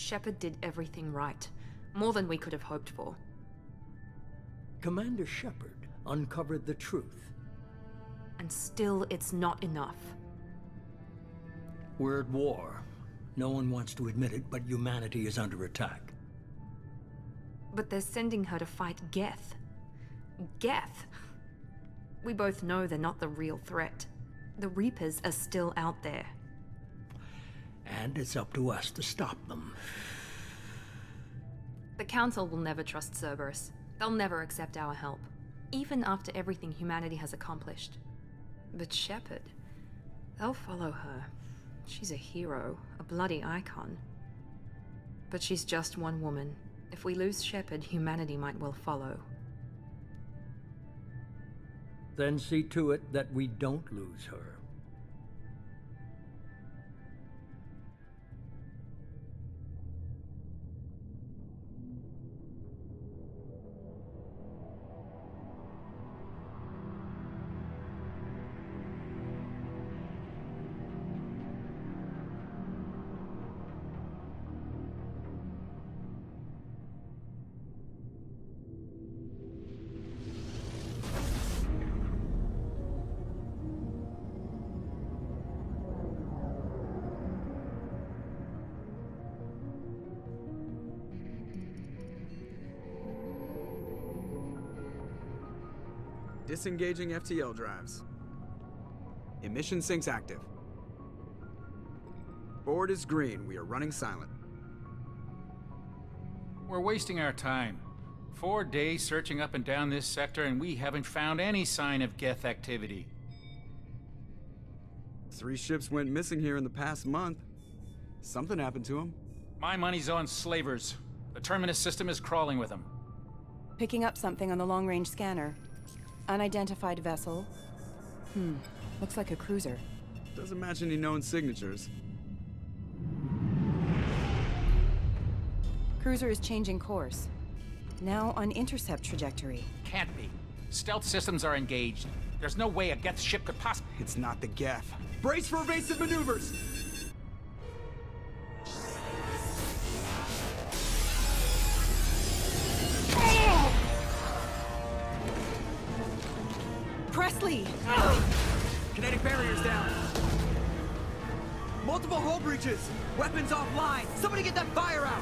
Shepard did everything right. More than we could have hoped for. Commander Shepard uncovered the truth. And still, it's not enough. We're at war. No one wants to admit it, but humanity is under attack. But they're sending her to fight Geth. Geth! We both know they're not the real threat. The Reapers are still out there. And it's up to us to stop them. The Council will never trust Cerberus. They'll never accept our help, even after everything humanity has accomplished. But Shepard, they'll follow her. She's a hero, a bloody icon. But she's just one woman. If we lose Shepard, humanity might well follow. Then see to it that we don't lose her. Disengaging FTL drives. Emission sinks active. Board is green. We are running silent. We're wasting our time. 4 days searching up and down this sector, and we haven't found any sign of Geth activity. 3 ships went missing here in the past month. Something happened to them. My money's on slavers. The Terminus system is crawling with them. Picking up something on the long-range scanner. Unidentified vessel. Looks like a cruiser. Doesn't match any known signatures. Cruiser is changing course. Now on intercept trajectory. Can't be. Stealth systems are engaged. There's no way a Geth ship could possibly... It's not the Geth. Brace for evasive maneuvers! Presley! Kinetic barriers down. Multiple hull breaches. Weapons offline. Somebody get that fire out.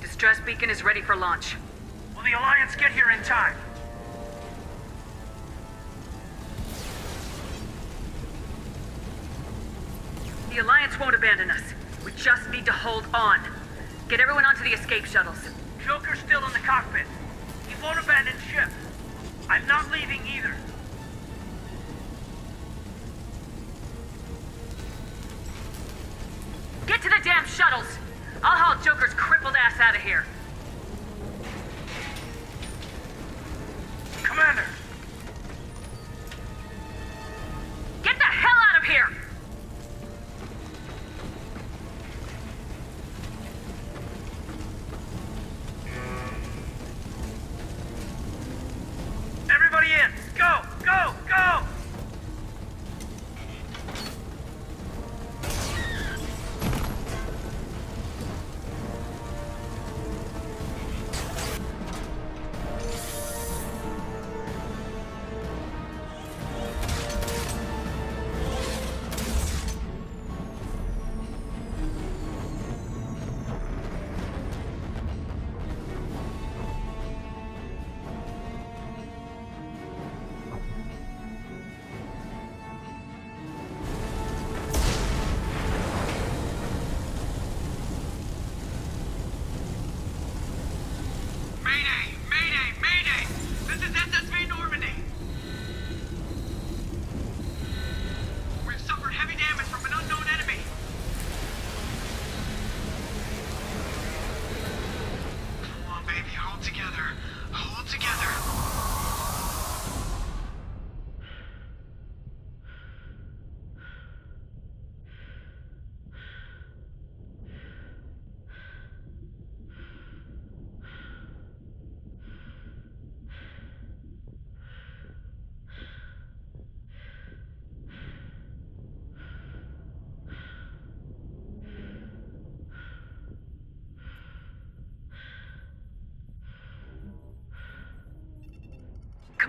Distress beacon is ready for launch. Will the Alliance get here in time? The Alliance won't abandon us. We just need to hold on. Get everyone onto the escape shuttles. Joker's still in the cockpit. He won't abandon ship. I'm not leaving either. Get to the damn shuttles! I'll haul Joker's crippled ass out of here. Commander! Get the hell out of here! Everybody in! Go! Go! Go!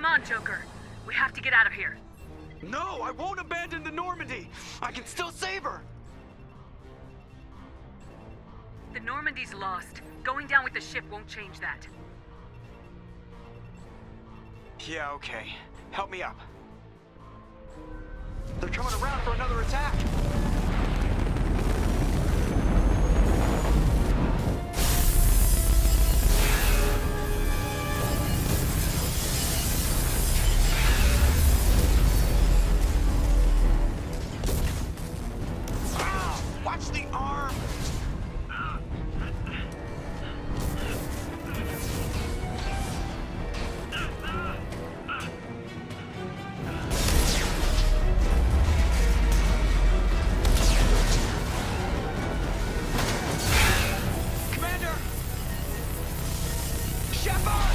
on, Joker. We have to get out of here. No, I won't abandon the Normandy! I can still save her! The Normandy's lost. Going down with the ship won't change that. Yeah, okay. Help me up. They're coming around for another attack! Watch the arm! Commander! Shepard!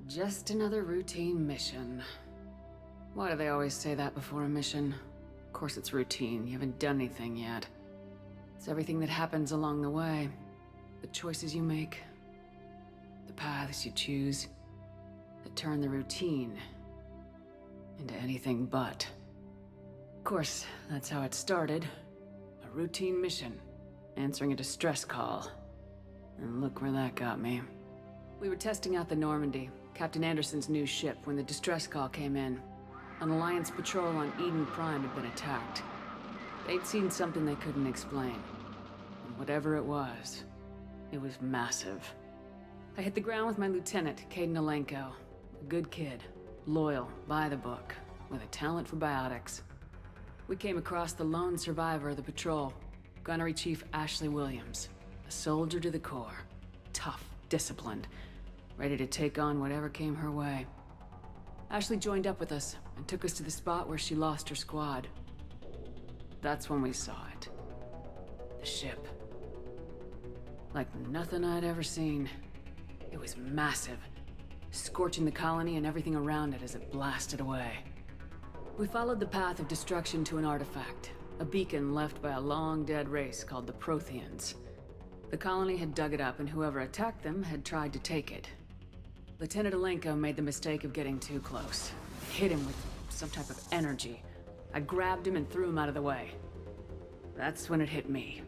Just another routine mission. Why do they always say that before a mission? Of course it's routine, you haven't done anything yet. It's everything that happens along the way. The choices you make, the paths you choose, that turn the routine into anything but. Of course, that's how it started. A routine mission, answering a distress call. And look where that got me. We were testing out the Normandy, Captain Anderson's new ship, when the distress call came in. An Alliance patrol on Eden Prime had been attacked. They'd seen something they couldn't explain. And whatever it was massive. I hit the ground with my lieutenant, Kaidan Alenko. A good kid, loyal, by the book, with a talent for biotics. We came across the lone survivor of the patrol, Gunnery Chief Ashley Williams. A soldier to the core. Tough, disciplined, ready to take on whatever came her way. Ashley joined up with us and took us to the spot where she lost her squad. That's when we saw it. The ship. Like nothing I'd ever seen. It was massive, scorching the colony and everything around it as it blasted away. We followed the path of destruction to an artifact, a beacon left by a long-dead race called the Protheans. The colony had dug it up, and whoever attacked them had tried to take it. Lieutenant Alenko made the mistake of getting too close. Hit him with some type of energy. I grabbed him and threw him out of the way. That's when it hit me.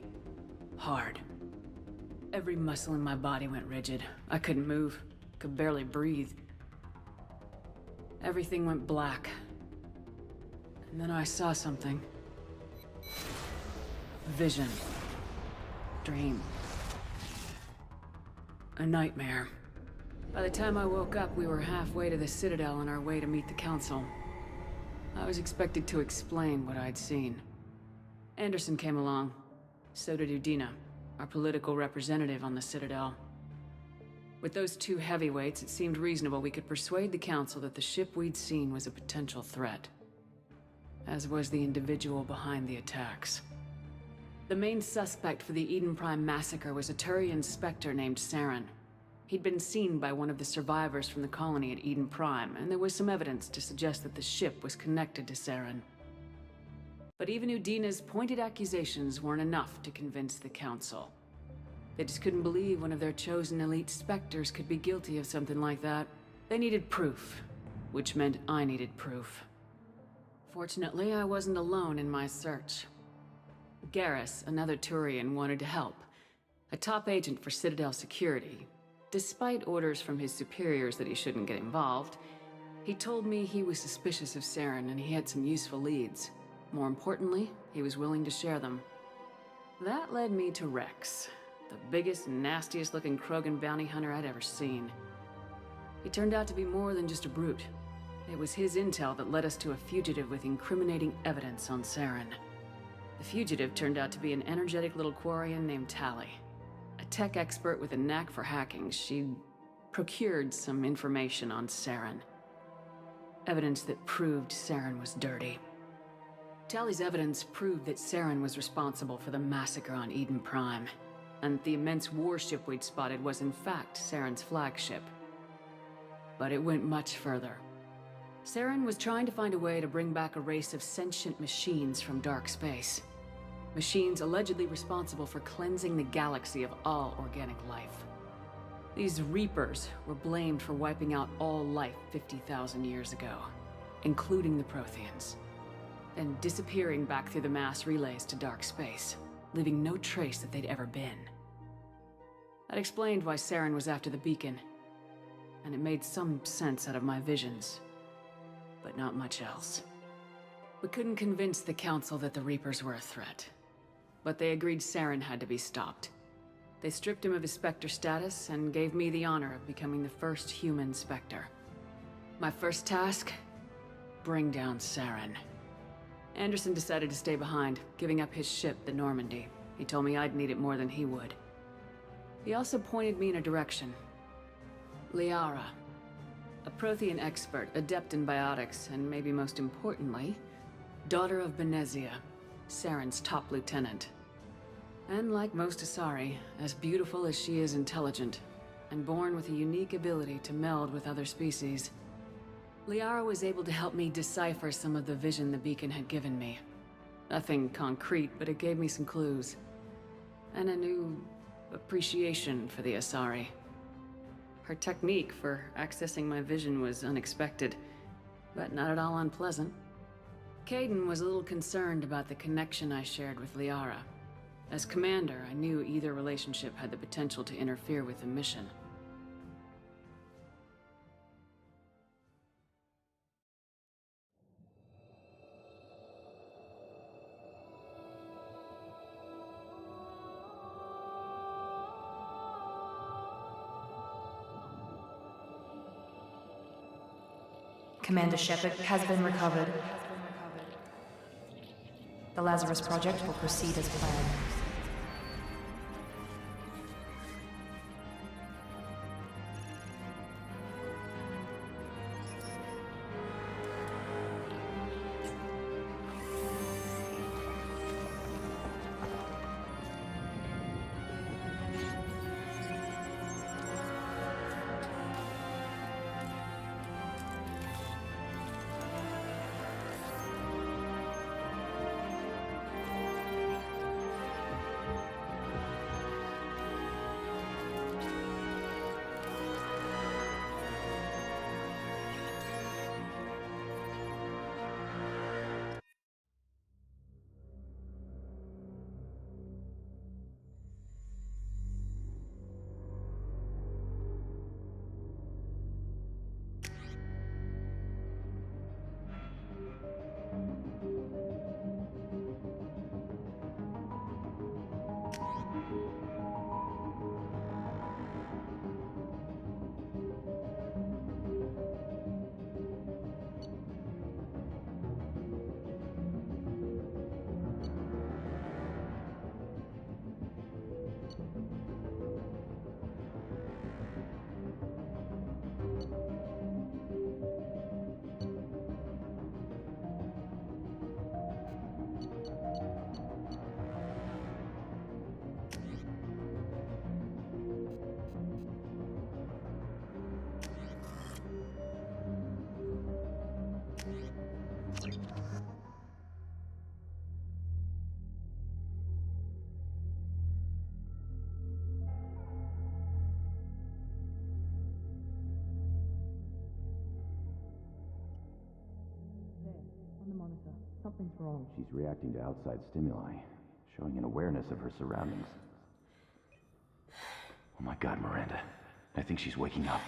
Hard. Every muscle in my body went rigid. I couldn't move. Could barely breathe. Everything went black. And then I saw something. A vision. Dream. A nightmare. By the time I woke up, we were halfway to the Citadel on our way to meet the Council. I was expected to explain what I'd seen. Anderson came along. So did Udina, our political representative on the Citadel. With those two heavyweights, it seemed reasonable we could persuade the Council that the ship we'd seen was a potential threat. As was the individual behind the attacks. The main suspect for the Eden Prime massacre was a Turian Spectre named Saren. He'd been seen by one of the survivors from the colony at Eden Prime, and there was some evidence to suggest that the ship was connected to Saren. But even Udina's pointed accusations weren't enough to convince the Council. They just couldn't believe one of their chosen elite Spectres could be guilty of something like that. They needed proof, which meant I needed proof. Fortunately, I wasn't alone in my search. Garrus, another Turian, wanted to help. A top agent for Citadel Security. Despite orders from his superiors that he shouldn't get involved, he told me he was suspicious of Saren and he had some useful leads. More importantly, he was willing to share them. That led me to Rex, the biggest, nastiest looking Krogan bounty hunter I'd ever seen. He turned out to be more than just a brute. It was his intel that led us to a fugitive with incriminating evidence on Saren. The fugitive turned out to be an energetic little Quarian named Tali. A tech expert with a knack for hacking, she'd procured some information on Saren. Evidence that proved Saren was dirty. Tali's evidence proved that Saren was responsible for the massacre on Eden Prime, and the immense warship we'd spotted was in fact Saren's flagship. But it went much further. Saren was trying to find a way to bring back a race of sentient machines from dark space. Machines allegedly responsible for cleansing the galaxy of all organic life. These Reapers were blamed for wiping out all life 50,000 years ago, including the Protheans, then disappearing back through the mass relays to dark space, leaving no trace that they'd ever been. That explained why Saren was after the beacon, and it made some sense out of my visions, but not much else. We couldn't convince the Council that the Reapers were a threat, but they agreed Saren had to be stopped. They stripped him of his Spectre status and gave me the honor of becoming the first human Spectre. My first task? Bring down Saren. Anderson decided to stay behind, giving up his ship, the Normandy. He told me I'd need it more than he would. He also pointed me in a direction. Liara. A Prothean expert, adept in biotics, and maybe most importantly, daughter of Benezia, Saren's top lieutenant. And like most Asari, as beautiful as she is intelligent, and born with a unique ability to meld with other species. Liara was able to help me decipher some of the vision the beacon had given me. Nothing concrete, but it gave me some clues. And a new appreciation for the Asari. Her technique for accessing my vision was unexpected, but not at all unpleasant. Kaidan was a little concerned about the connection I shared with Liara. As commander, I knew either relationship had the potential to interfere with the mission. Commander Shepard has been recovered. The Lazarus Project will proceed as planned. monitor. Something's wrong. She's reacting to outside stimuli, showing an awareness of her surroundings. Oh my god, Miranda. I think she's waking up.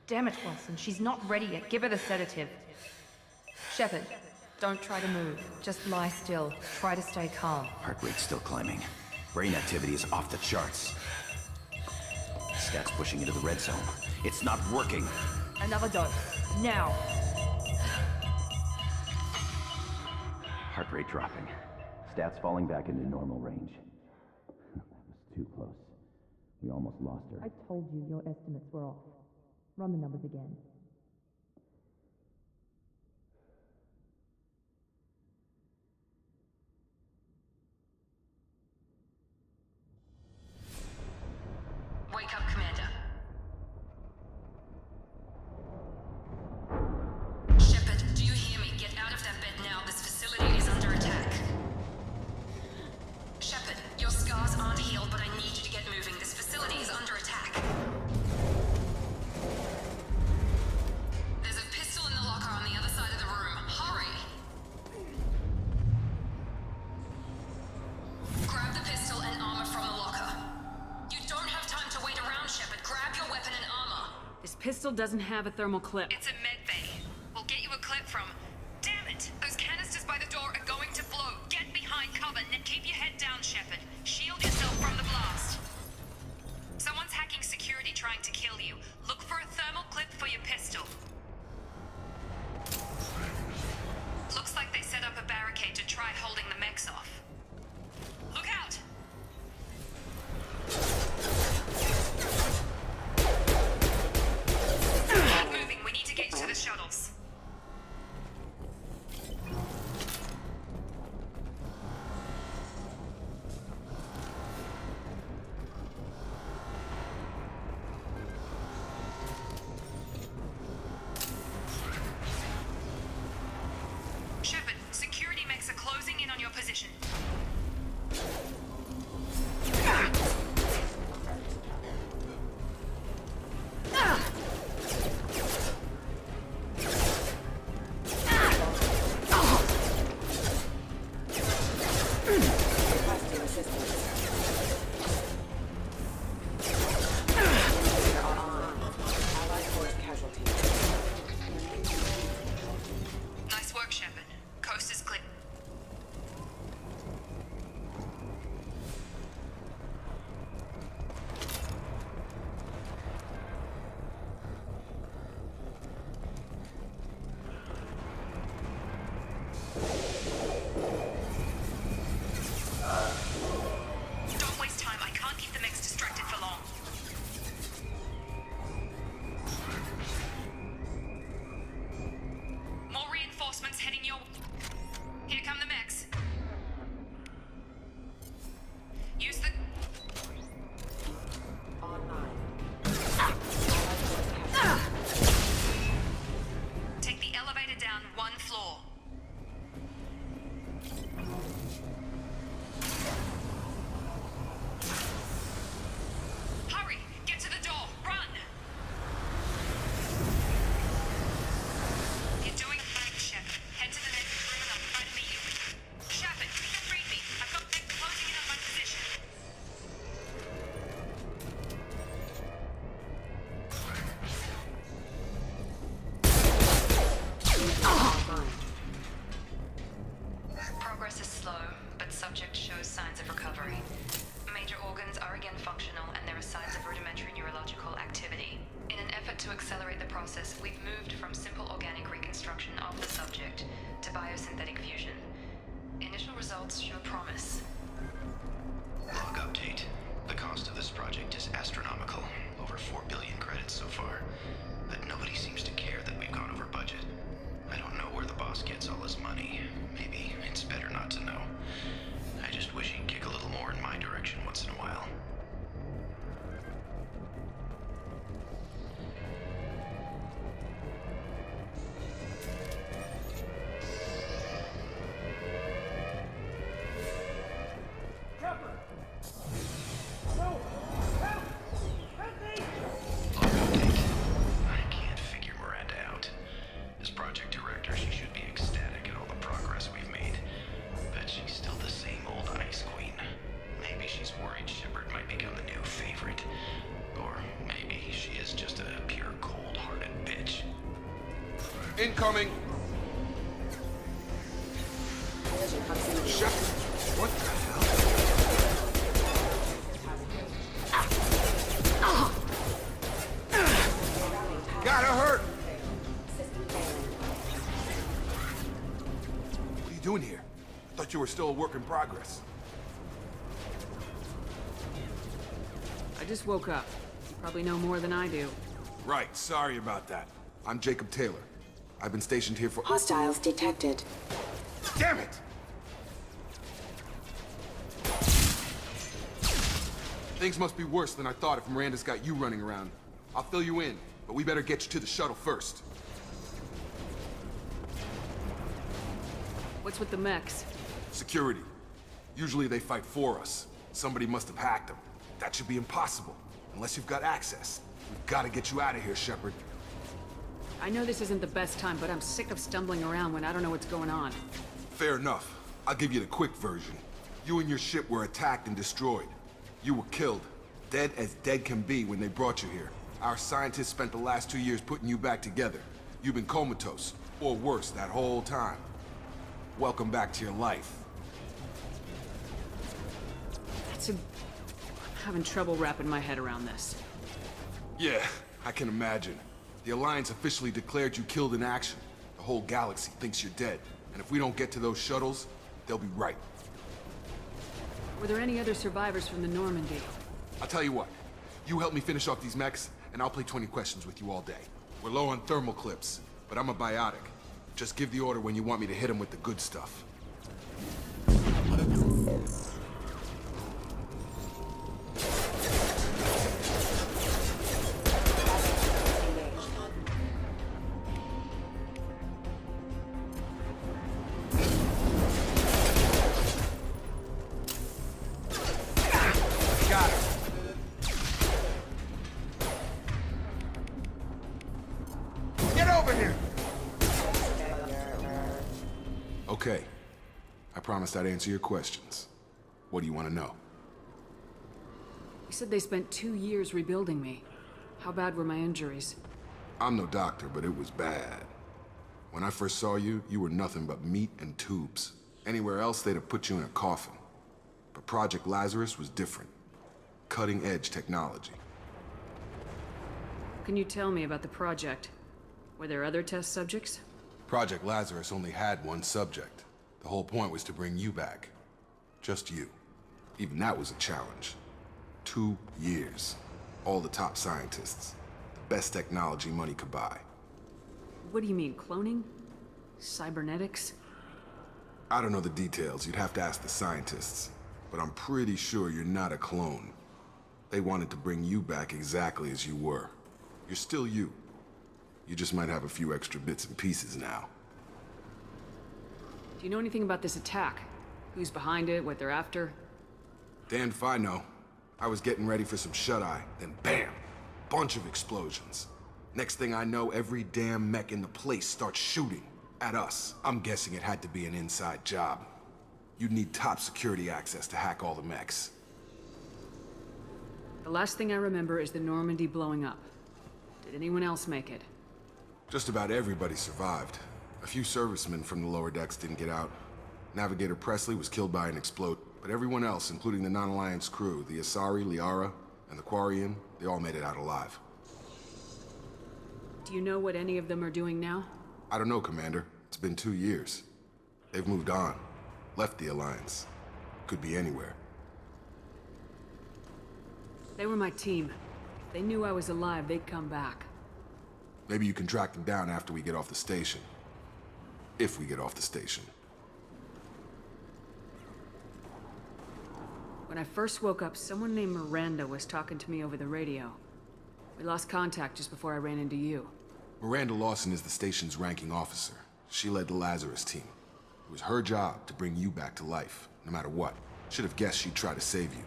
Damn it, Wilson. She's not ready yet. Give her the sedative. Shepard, don't try to move. Just lie still. Try to stay calm. Heart rate's still climbing. Brain activity is off the charts. Stats pushing into the red zone. It's not working. Another dose. Now. Heart rate dropping. Stats falling back into normal range. That was too close. We almost lost her. I told you your estimates were off. Run the numbers again. Wake up, Commander. Shepard, do you hear me? Get out of that bed now. This facility is under attack. Shepard, your scars aren't healed, but I need you to get moving. This facility is under attack. There's a pistol in the locker on the other side of the room. Hurry! Grab the pistol and armor from the locker. You don't have time to wait around, Shepard. Grab your weapon and armor. This pistol doesn't have a thermal clip. It's a med bay. We'll get you a clip from... Damn it! Those canisters by the door are going to blow. Get behind cover and keep your head down, Shepard. Shield yourself from the blast. Someone's hacking security trying to kill you. Look for a thermal clip for your pistol. Looks like they set up a barricade to try holding the mechs off. Look out! Keep moving. We need to get to the shuttles. Shepard, security mechs are closing in on your position. Nice work, Shepard. Coast is clear. Don't waste time. I can't keep the mechs distracted for long. More reinforcements heading your... Here come the mechs. Use the... Take the elevator down one floor. Hurry! Get to the door! Run! You're doing fine, Shepard. Head to the next room and I'll try to meet you. Shepard, read me. I've got mech closing in on my position. Progress is slow, but subject shows signs of recovery. Major organs are again functional, and there are signs of rudimentary neurological activity. In an effort to accelerate the process, we've moved from simple organic reconstruction of the subject to biosynthetic fusion. Initial results show promise. Log update. The cost of this project is astronomical. Over 4 billion credits so far. But nobody seems to care that we've gone over budget. I don't know where the boss gets all his money. Maybe it's better not to know. I just wish he'd kick a little more in my direction once in a while. incoming! Shepard, what the hell? Gotta hurt! What are you doing here? I thought you were still a work in progress. I just woke up. You probably know more than I do. Right, sorry about that. I'm Jacob Taylor. I've been stationed here for— Hostiles detected. Damn it! Things must be worse than I thought if Miranda's got you running around. I'll fill you in, but we better get you to the shuttle first. What's with the mechs? Security. Usually they fight for us. Somebody must have hacked them. That should be impossible, unless you've got access. We've got to get you out of here, Shepard. I know this isn't the best time, but I'm sick of stumbling around when I don't know what's going on. Fair enough. I'll give you the quick version. You and your ship were attacked and destroyed. You were killed. Dead as dead can be when they brought you here. Our scientists spent the last 2 years putting you back together. You've been comatose, or worse, that whole time. Welcome back to your life. I'm having trouble wrapping my head around this. Yeah, I can imagine. The Alliance officially declared you killed in action. The whole galaxy thinks you're dead. And if we don't get to those shuttles, they'll be right. Were there any other survivors from the Normandy? I'll tell you what. You help me finish off these mechs, and I'll play 20 questions with you all day. We're low on thermal clips, but I'm a biotic. Just give the order when you want me to hit them with the good stuff. Okay. I promised I'd answer your questions. What do you want to know? You said they spent 2 years rebuilding me. How bad were my injuries? I'm no doctor, but it was bad. When I first saw you, you were nothing but meat and tubes. Anywhere else, they'd have put you in a coffin. But Project Lazarus was different. Cutting-edge technology. Can you tell me about the project? Were there other test subjects? Project Lazarus only had one subject. The whole point was to bring you back. Just you. Even that was a challenge. 2 years. All the top scientists. The best technology money could buy. What do you mean, cloning? Cybernetics? I don't know the details. You'd have to ask the scientists. But I'm pretty sure you're not a clone. They wanted to bring you back exactly as you were. You're still you. You just might have a few extra bits and pieces now. Do you know anything about this attack? Who's behind it, what they're after? Damned if I know. I was getting ready for some shut-eye, then bam! Bunch of explosions. Next thing I know, every damn mech in the place starts shooting at us. I'm guessing it had to be an inside job. You'd need top security access to hack all the mechs. The last thing I remember is the Normandy blowing up. Did anyone else make it? Just about everybody survived. A few servicemen from the lower decks didn't get out. Navigator Presley was killed by an explode, but everyone else, including the non-Alliance crew, the Asari, Liara, and the Quarian, they all made it out alive. Do you know what any of them are doing now? I don't know, Commander. It's been 2 years. They've moved on. Left the Alliance. Could be anywhere. They were my team. If they knew I was alive, they'd come back. Maybe you can track them down after we get off the station. If we get off the station. When I first woke up, someone named Miranda was talking to me over the radio. We lost contact just before I ran into you. Miranda Lawson is the station's ranking officer. She led the Lazarus team. It was her job to bring you back to life, no matter what. Should have guessed she'd try to save you.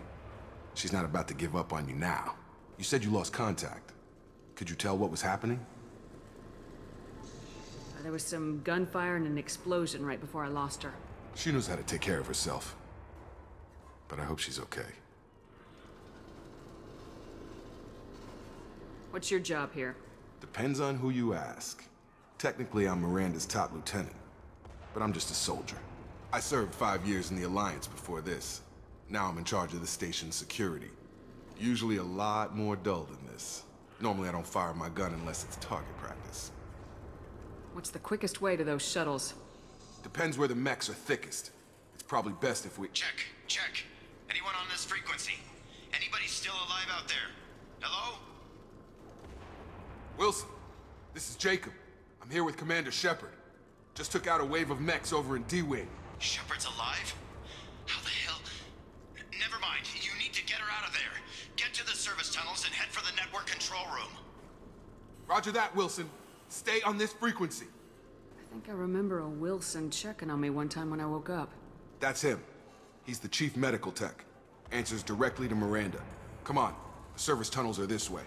She's not about to give up on you now. You said you lost contact. Could you tell what was happening? There was some gunfire and an explosion right before I lost her. She knows how to take care of herself. But I hope she's okay. What's your job here? Depends on who you ask. Technically, I'm Miranda's top lieutenant, but I'm just a soldier. I served 5 years in the Alliance before this. Now I'm in charge of the station's security. Usually a lot more dull than this. Normally I don't fire my gun unless it's target practice. What's the quickest way to those shuttles? Depends where the mechs are thickest. It's probably best if we... Check. Anyone on this frequency? Anybody still alive out there? Hello? Wilson, this is Jacob. I'm here with Commander Shepard. Just took out a wave of mechs over in D-Wing. Shepard's alive? How the hell? Never mind. You need to get her out of there. Get to the service tunnels and head for the network control room. Roger that, Wilson. Stay on this frequency. I think I remember a Wilson checking on me one time when I woke up. That's him. He's the chief medical tech. Answers directly to Miranda. Come on. The service tunnels are this way.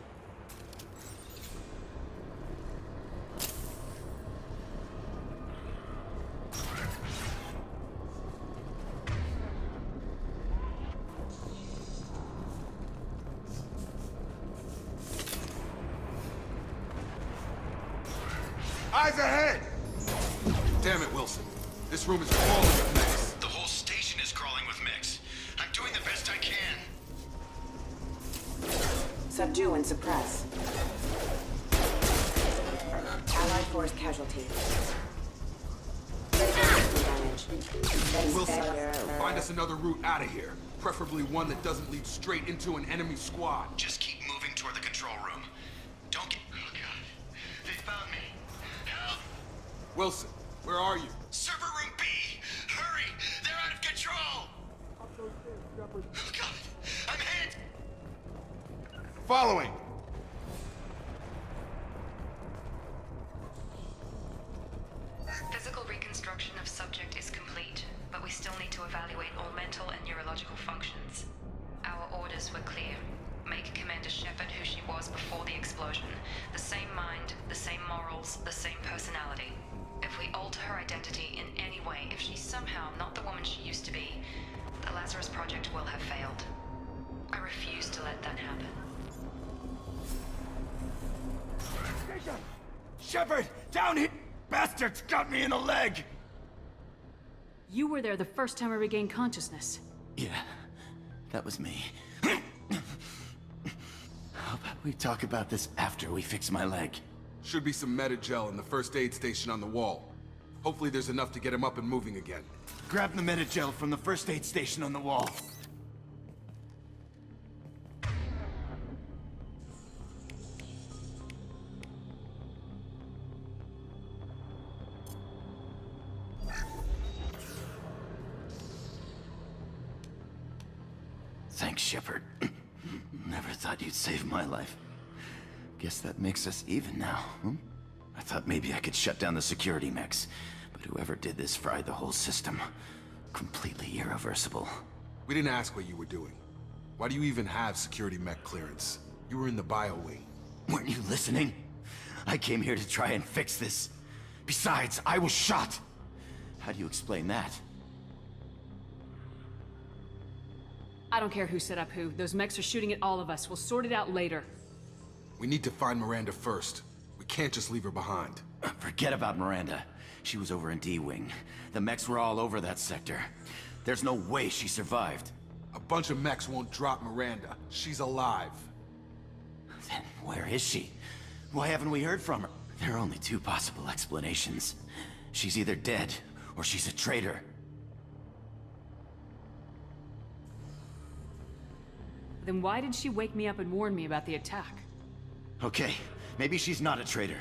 Eyes ahead! Damn it, Wilson. This room is crawling with mechs. The whole station is crawling with mechs. I'm doing the best I can. Subdue and suppress. Allied force casualty. Wilson, find us another route out of here. Preferably one that doesn't lead straight into an enemy squad. Just keep moving toward the control room. Don't get... Oh, God. They found me. Help! Wilson, where are you? Server room B! Hurry! They're out of control! Oh, God! I'm hit! Following! Physical reconstruction of subject is complete, but we still need to evaluate all mental and neurological functions. Our orders were clear. Make Commander Shepard who she was before the explosion. The same mind, the same morals, the same personality. If we alter her identity in any way, if she's somehow not the woman she used to be, the Lazarus Project will have failed. I refuse to let that happen. Shepard! Down here! Bastards got me in the leg! You were there the first time I regained consciousness. Yeah, that was me. How about we talk about this after we fix my leg? Should be some Medi-gel in the first aid station on the wall. Hopefully there's enough to get him up and moving again. Grab the Medi-gel from the first aid station on the wall. Thanks, Shepard. Never thought you'd save my life. Guess that makes us even now, hmm? I thought maybe I could shut down the security mechs, but whoever did this fried the whole system. Completely irreversible. We didn't ask what you were doing. Why do you even have security mech clearance? You were in the bio wing. Weren't you listening? I came here to try and fix this. Besides, I was shot. How do you explain that? I don't care who set up who. Those mechs are shooting at all of us. We'll sort it out later. We need to find Miranda first. We can't just leave her behind. Forget about Miranda. She was over in D-Wing. The mechs were all over that sector. There's no way she survived. A bunch of mechs won't drop Miranda. She's alive. Then where is she? Why haven't we heard from her? There are only two possible explanations. She's either dead, or she's a traitor. Then why did she wake me up and warn me about the attack? Okay, maybe she's not a traitor,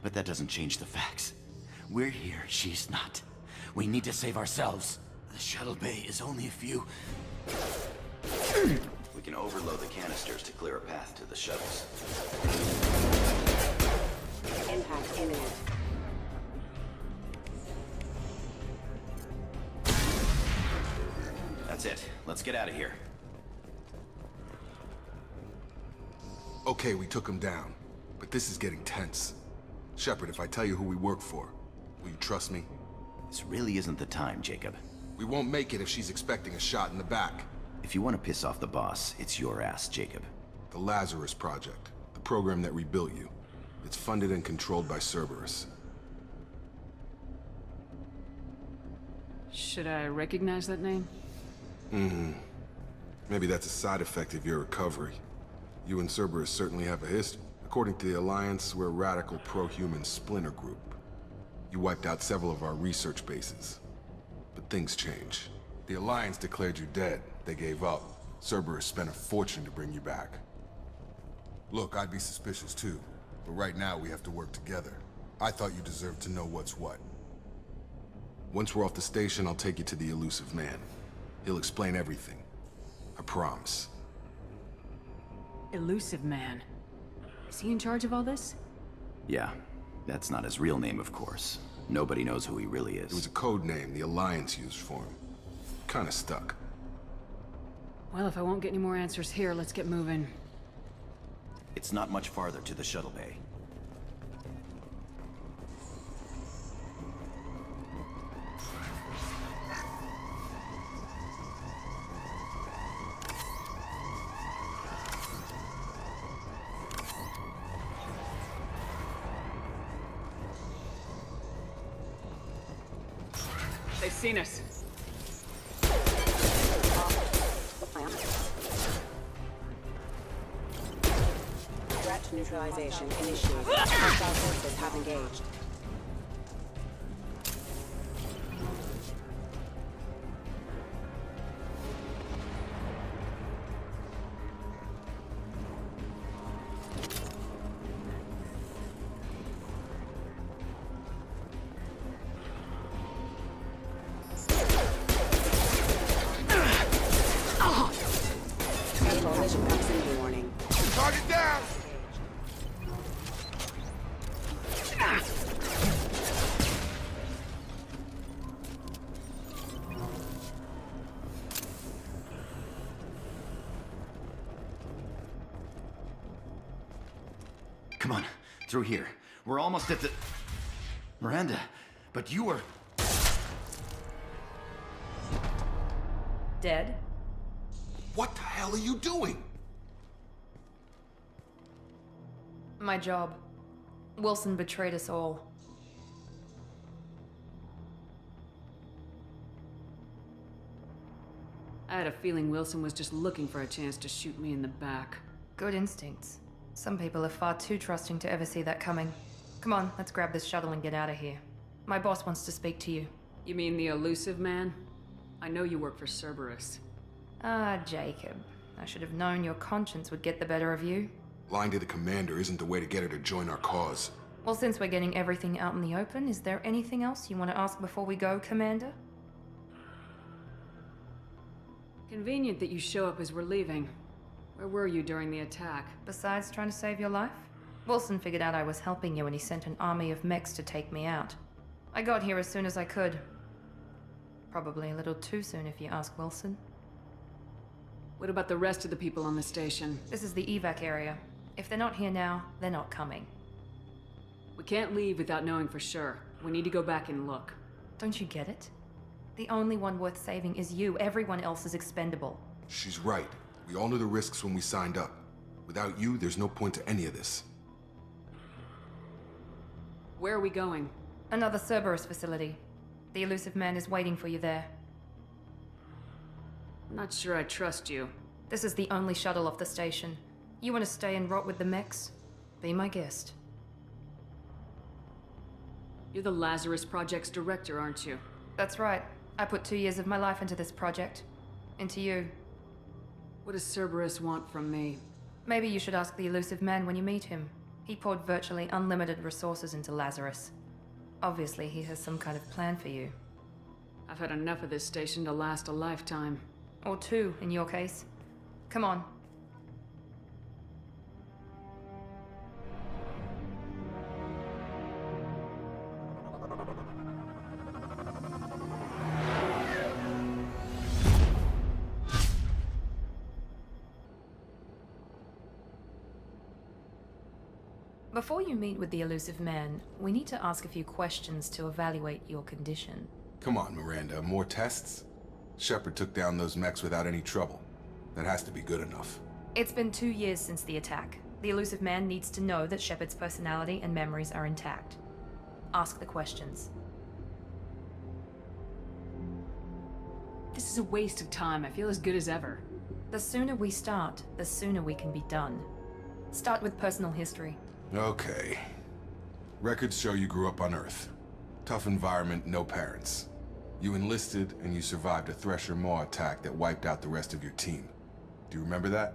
but that doesn't change the facts. We're here, she's not. We need to save ourselves. The shuttle bay is only a few... We can overload the canisters to clear a path to the shuttles. Impact imminent. That's it. Let's get out of here. Okay, we took him down, but this is getting tense. Shepard, if I tell you who we work for, will you trust me? This really isn't the time, Jacob. We won't make it if she's expecting a shot in the back. If you want to piss off the boss, it's your ass, Jacob. The Lazarus Project, the program that rebuilt you. It's funded and controlled by Cerberus. Should I recognize that name? Maybe that's a side effect of your recovery. You and Cerberus certainly have a history. According to the Alliance, we're a radical pro-human splinter group. You wiped out several of our research bases. But things change. The Alliance declared you dead. They gave up. Cerberus spent a fortune to bring you back. Look, I'd be suspicious too. But right now, we have to work together. I thought you deserved to know what's what. Once we're off the station, I'll take you to the Elusive Man. He'll explain everything. I promise. Elusive Man. Is he in charge of all this? Yeah, that's not his real name, of course. Nobody knows who he really is. It was a code name the Alliance used for him. Kinda stuck. Well, if I won't get any more answers here, let's get moving. It's not much farther to the shuttle bay. They've seen us. Threat neutralization initiated. Hostile forces have engaged. Collision proximity warning. Target down! Come on, through here. We're almost at the... Miranda, but you were... Dead? What the hell are you doing? My job. Wilson betrayed us all. I had a feeling Wilson was just looking for a chance to shoot me in the back. Good instincts. Some people are far too trusting to ever see that coming. Come on, let's grab this shuttle and get out of here. My boss wants to speak to you. You mean the Elusive Man? I know you work for Cerberus. Ah, Jacob. I should have known your conscience would get the better of you. Lying to the commander isn't the way to get her to join our cause. Well, since we're getting everything out in the open, is there anything else you want to ask before we go, Commander? Convenient that you show up as we're leaving. Where were you during the attack? Besides trying to save your life? Wilson figured out I was helping you and he sent an army of mechs to take me out. I got here as soon as I could. Probably a little too soon if you ask Wilson. What about the rest of the people on the station? This is the evac area. If they're not here now, they're not coming. We can't leave without knowing for sure. We need to go back and look. Don't you get it? The only one worth saving is you. Everyone else is expendable. She's right. We all knew the risks when we signed up. Without you, there's no point to any of this. Where are we going? Another Cerberus facility. The Elusive Man is waiting for you there. I'm not sure I trust you. This is the only shuttle off the station. You want to stay and rot with the mechs? Be my guest. You're the Lazarus Project's director, aren't you? That's right. I put 2 years of my life into this project. Into you. What does Cerberus want from me? Maybe you should ask the Elusive Man when you meet him. He poured virtually unlimited resources into Lazarus. Obviously, he has some kind of plan for you. I've had enough of this station to last a lifetime. Or 2, in your case. Come on. Before you meet with the Elusive Man, we need to ask a few questions to evaluate your condition. Come on, Miranda. More tests? Shepard took down those mechs without any trouble. That has to be good enough. It's been 2 years since the attack. The Elusive Man needs to know that Shepard's personality and memories are intact. Ask the questions. is a waste of time. I feel as good as ever. The sooner we start, the sooner we can be done. Start with personal history. Okay. Records show you grew up on Earth. Tough environment, no parents. You enlisted and you survived a Thresher Maw attack that wiped out the rest of your team. Do you remember that?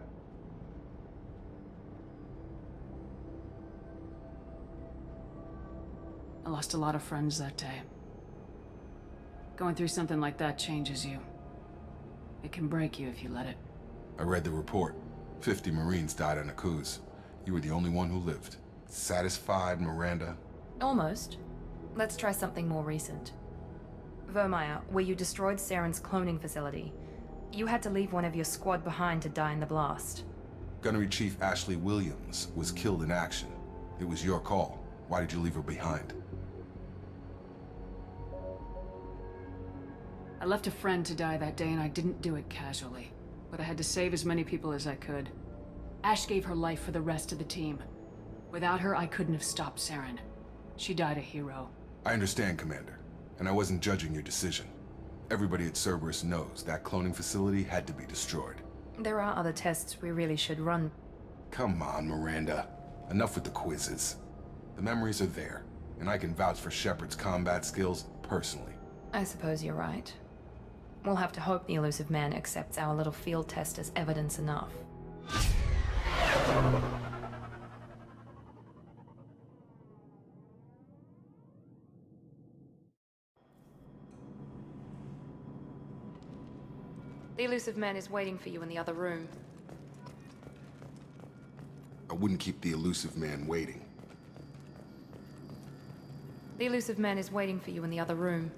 I lost a lot of friends that day. Going through something like that changes you. It can break you if you let it. I read the report. 50 Marines died on Akuz. You were the only one who lived. Satisfied, Miranda? Almost. Let's try something more recent. Vermeer, where you destroyed Saren's cloning facility. You had to leave one of your squad behind to die in the blast. Gunnery Chief Ashley Williams was killed in action. It was your call. Why did you leave her behind? I left a friend to die that day and I didn't do it casually. But I had to save as many people as I could. Ash gave her life for the rest of the team. Without her, I couldn't have stopped Saren. She died a hero. I understand, Commander. And I wasn't judging your decision. Everybody at Cerberus knows that cloning facility had to be destroyed. There are other tests we really should run. Come on, Miranda. Enough with the quizzes. The memories are there, and I can vouch for Shepard's combat skills personally. I suppose you're right. We'll have to hope the Elusive Man accepts our little field test as evidence enough. The Elusive Man is waiting for you in the other room. I wouldn't keep the Elusive Man waiting. The Elusive Man is waiting for you in the other room.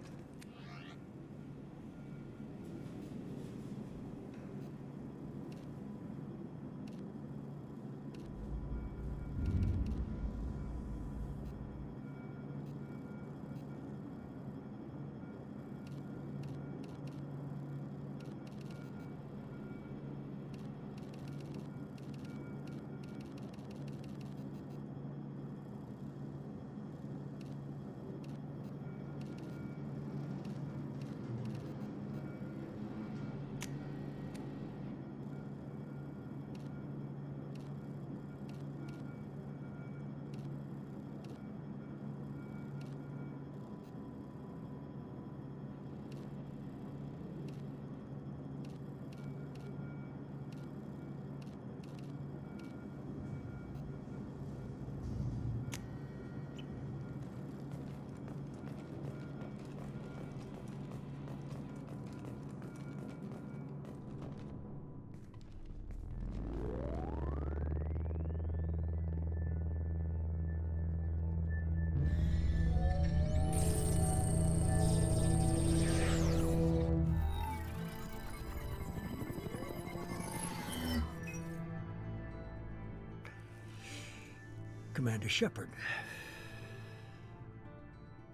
Commander Shepard.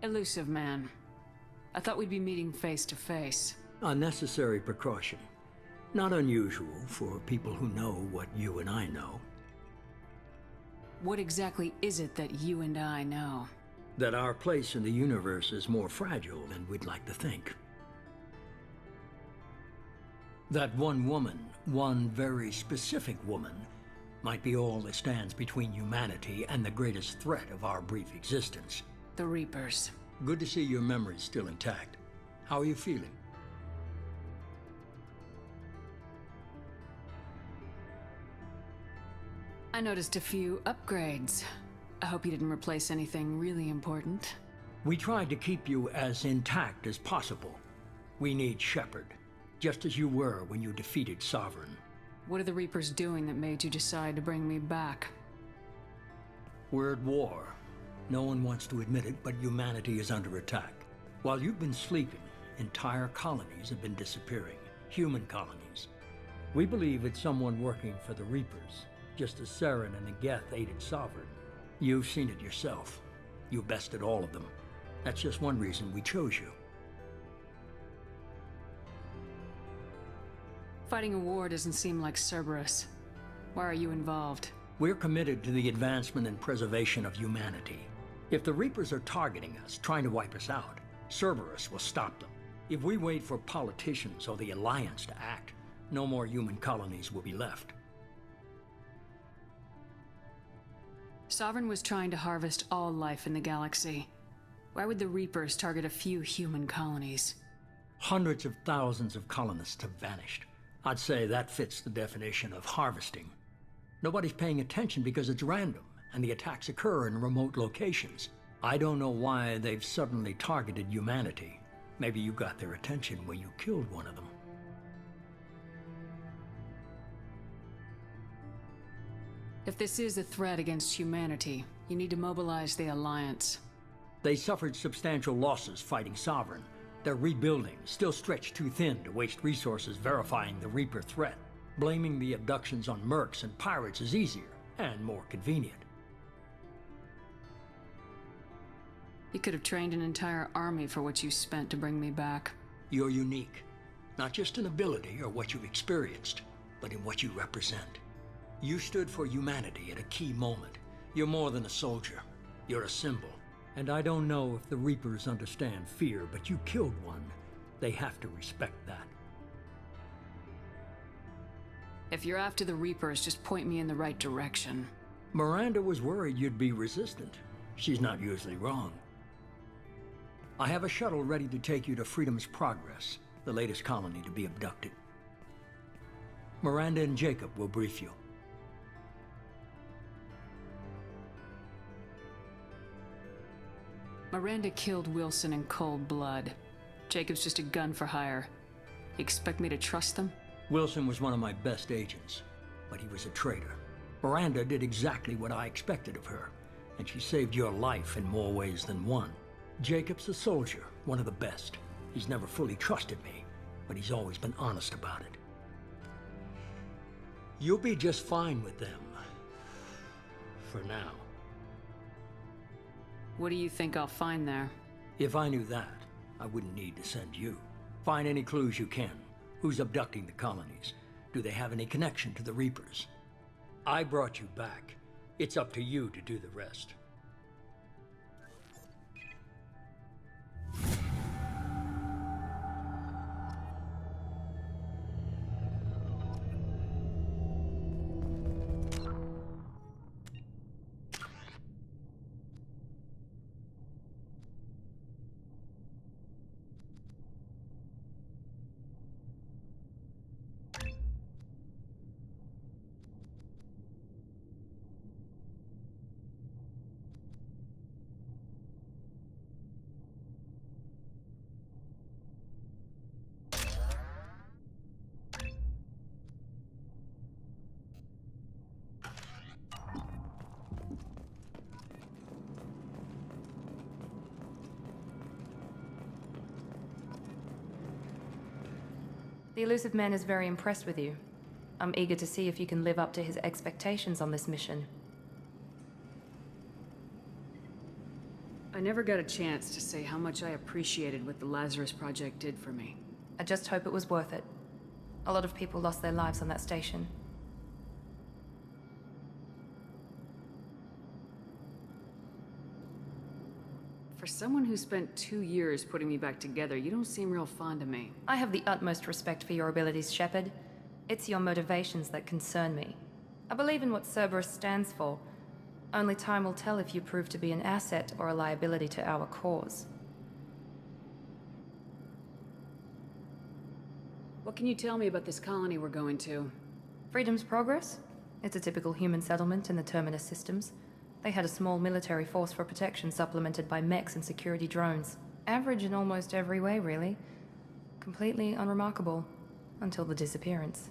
Elusive Man. I thought we'd be meeting face to face. Unnecessary precaution. Not unusual for people who know what you and I know. What exactly is it that you and I know? That our place in the universe is more fragile than we'd like to think. That one woman, one very specific woman, might be all that stands between humanity and the greatest threat of our brief existence. The Reapers. Good to see your memory's still intact. How are you feeling? I noticed a few upgrades. I hope you didn't replace anything really important. We tried to keep you as intact as possible. We need Shepard, just as you were when you defeated Sovereign. What are the Reapers doing that made you decide to bring me back? We're at war. No one wants to admit it, but humanity is under attack. While you've been sleeping, entire colonies have been disappearing. Human colonies. We believe it's someone working for the Reapers, just as Saren and the Geth aided Sovereign. You've seen it yourself. You bested all of them. That's just one reason we chose you. Fighting a war doesn't seem like Cerberus. Why are you involved? We're committed to the advancement and preservation of humanity. If the Reapers are targeting us, trying to wipe us out, Cerberus will stop them. If we wait for politicians or the Alliance to act, no more human colonies will be left. Sovereign was trying to harvest all life in the galaxy. Why would the Reapers target a few human colonies? Hundreds of thousands of colonists have vanished. I'd say that fits the definition of harvesting. Nobody's paying attention because it's random, and the attacks occur in remote locations. I don't know why they've suddenly targeted humanity. Maybe you got their attention when you killed one of them. If this is a threat against humanity, you need to mobilize the Alliance. They suffered substantial losses fighting Sovereign. They're rebuilding, still stretched too thin to waste resources verifying the Reaper threat. Blaming the abductions on mercs and pirates is easier, and more convenient. You could have trained an entire army for what you spent to bring me back. You're unique. Not just in ability or what you've experienced, but in what you represent. You stood for humanity at a key moment. You're more than a soldier. You're a symbol. And I don't know if the Reapers understand fear, but you killed one. They have to respect that. If you're after the Reapers, just point me in the right direction. Miranda was worried you'd be resistant. She's not usually wrong. I have a shuttle ready to take you to Freedom's Progress, the latest colony to be abducted. Miranda and Jacob will brief you. Miranda killed Wilson in cold blood. Jacob's just a gun for hire. You expect me to trust them? Wilson was one of my best agents, but he was a traitor. Miranda did exactly what I expected of her, and she saved your life in more ways than one. Jacob's a soldier, one of the best. He's never fully trusted me, but he's always been honest about it. You'll be just fine with them. For now. What do you think I'll find there? If I knew that, I wouldn't need to send you. Find any clues you can. Who's abducting the colonies? Do they have any connection to the Reapers? I brought you back. It's up to you to do the rest. The Elusive Man is very impressed with you. I'm eager to see if you can live up to his expectations on this mission. I never got a chance to say how much I appreciated what the Lazarus Project did for me. I just hope it was worth it. A lot of people lost their lives on that station. For someone who spent 2 years putting me back together, you don't seem real fond of me. I have the utmost respect for your abilities, Shepard. It's your motivations that concern me. I believe in what Cerberus stands for. Only time will tell if you prove to be an asset or a liability to our cause. What can you tell me about this colony we're going to? Freedom's Progress? It's a typical human settlement in the Terminus systems. They had a small military force for protection supplemented by mechs and security drones. Average in almost every way, really. Completely unremarkable. Until the disappearance.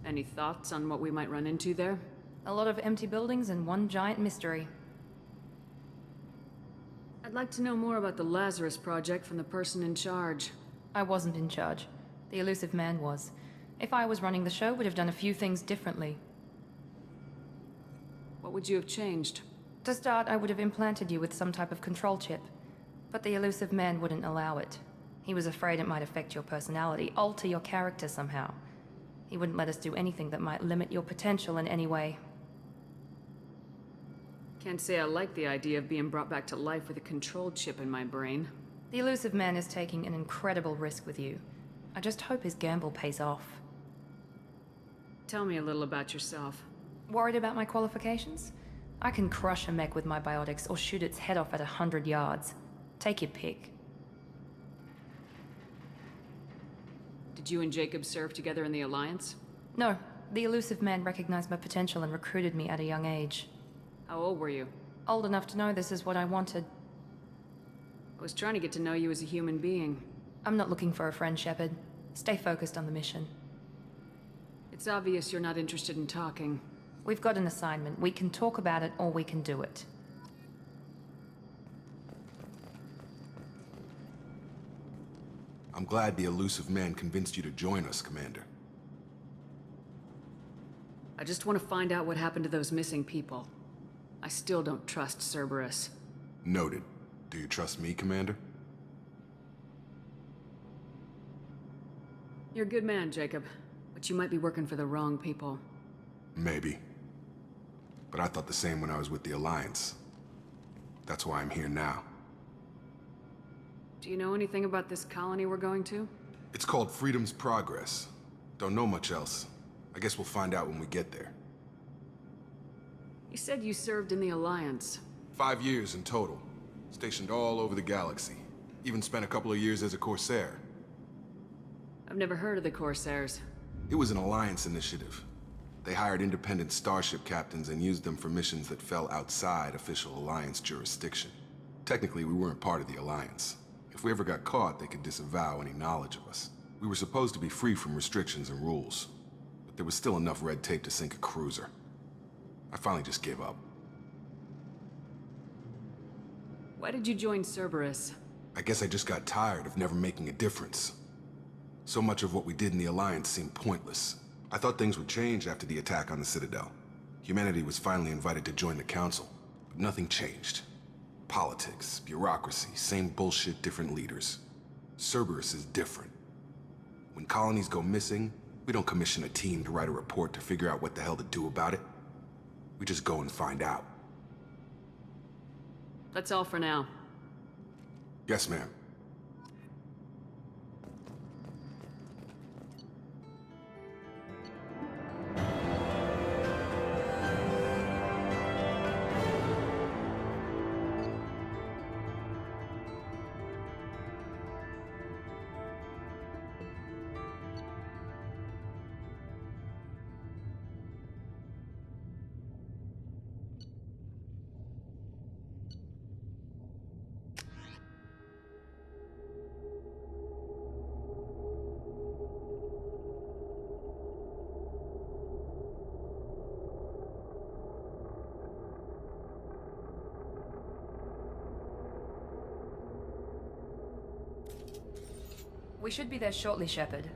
Any thoughts on what we might run into there? A lot of empty buildings and one giant mystery. I'd like to know more about the Lazarus Project from the person in charge. I wasn't in charge. The Elusive Man was. If I was running the show, would have done a few things differently. What would you have changed? To start, I would have implanted you with some type of control chip. But the Elusive Man wouldn't allow it. He was afraid it might affect your personality, alter your character somehow. He wouldn't let us do anything that might limit your potential in any way. Can't say I like the idea of being brought back to life with a control chip in my brain. The elusive man is taking an incredible risk with you. I just hope his gamble pays off. Tell me a little about yourself. Worried about my qualifications? I can crush a mech with my biotics or shoot its head off at 100 yards. Take your pick. Did you and Jacob serve together in the Alliance? No, the elusive man recognized my potential and recruited me at a young age. How old were you? Old enough to know this is what I wanted. I was trying to get to know you as a human being. I'm not looking for a friend, Shepard. Stay focused on the mission. It's obvious you're not interested in talking. We've got an assignment. We can talk about it or we can do it. I'm glad the elusive man convinced you to join us, Commander. I just want to find out what happened to those missing people. I still don't trust Cerberus. Noted. Do you trust me, Commander? You're a good man, Jacob. But you might be working for the wrong people. Maybe. But I thought the same when I was with the Alliance. That's why I'm here now. Do you know anything about this colony we're going to? It's called Freedom's Progress. Don't know much else. I guess we'll find out when we get there. You said you served in the Alliance. 5 years in total. Stationed all over the galaxy. Even spent a couple of years as a Corsair. I've never heard of the Corsairs. It was an Alliance initiative. They hired independent starship captains and used them for missions that fell outside official Alliance jurisdiction. Technically, we weren't part of the Alliance. If we ever got caught, they could disavow any knowledge of us. We were supposed to be free from restrictions and rules, but there was still enough red tape to sink a cruiser. I finally just gave up. Why did you join Cerberus? I guess I just got tired of never making a difference. So much of what we did in the Alliance seemed pointless. I thought things would change after the attack on the Citadel. Humanity was finally invited to join the Council, but nothing changed. Politics, bureaucracy, same bullshit, different leaders. Cerberus is different. When colonies go missing, we don't commission a team to write a report to figure out what the hell to do about it. We just go and find out. That's all for now. Yes, ma'am. We should be there shortly, Shepard.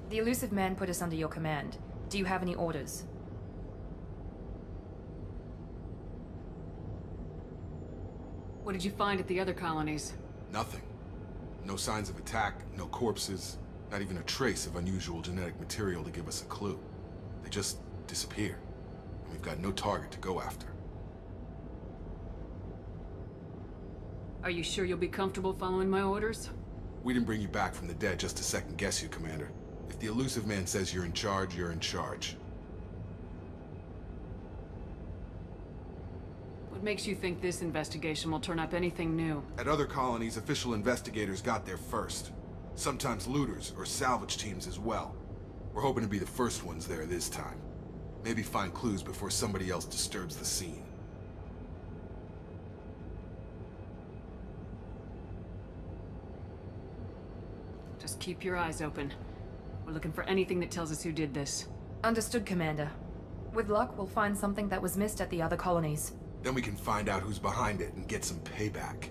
The elusive man put us under your command. Do you have any orders? What did you find at the other colonies? Nothing. No signs of attack, no corpses, not even a trace of unusual genetic material to give us a clue. They just disappear. And we've got no target to go after. Are you sure you'll be comfortable following my orders? We didn't bring you back from the dead just to second guess you, Commander. If the elusive man says you're in charge, you're in charge. What makes you think this investigation will turn up anything new? At other colonies, official investigators got there first. Sometimes looters or salvage teams as well. We're hoping to be the first ones there this time. Maybe find clues before somebody else disturbs the scene. Just keep your eyes open. We're looking for anything that tells us who did this. Understood, Commander. With luck, we'll find something that was missed at the other colonies. Then we can find out who's behind it and get some payback.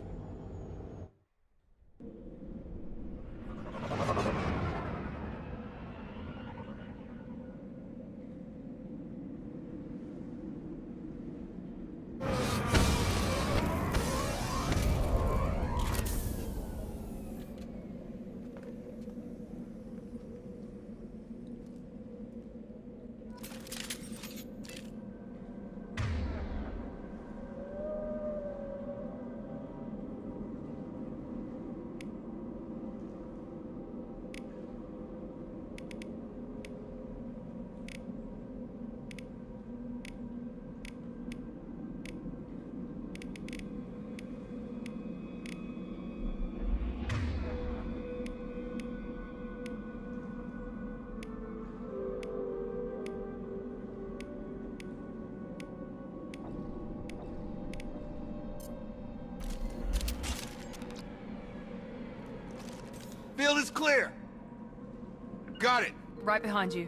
Field is clear. Got it. Right behind you.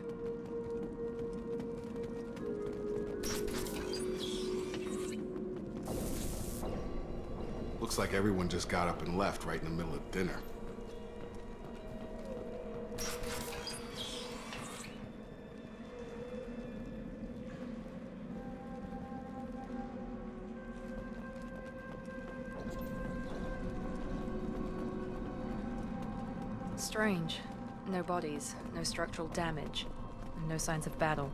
Looks like everyone just got up and left right in the middle of dinner. Strange. No bodies, no structural damage, and no signs of battle.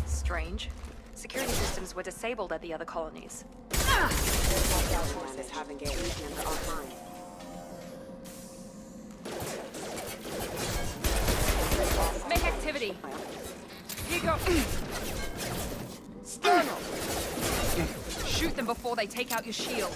Strange. Security systems were disabled at the other colonies. Hostile forces have engaged and are online. Make activity! Here you go! Shoot them before they take out your shield.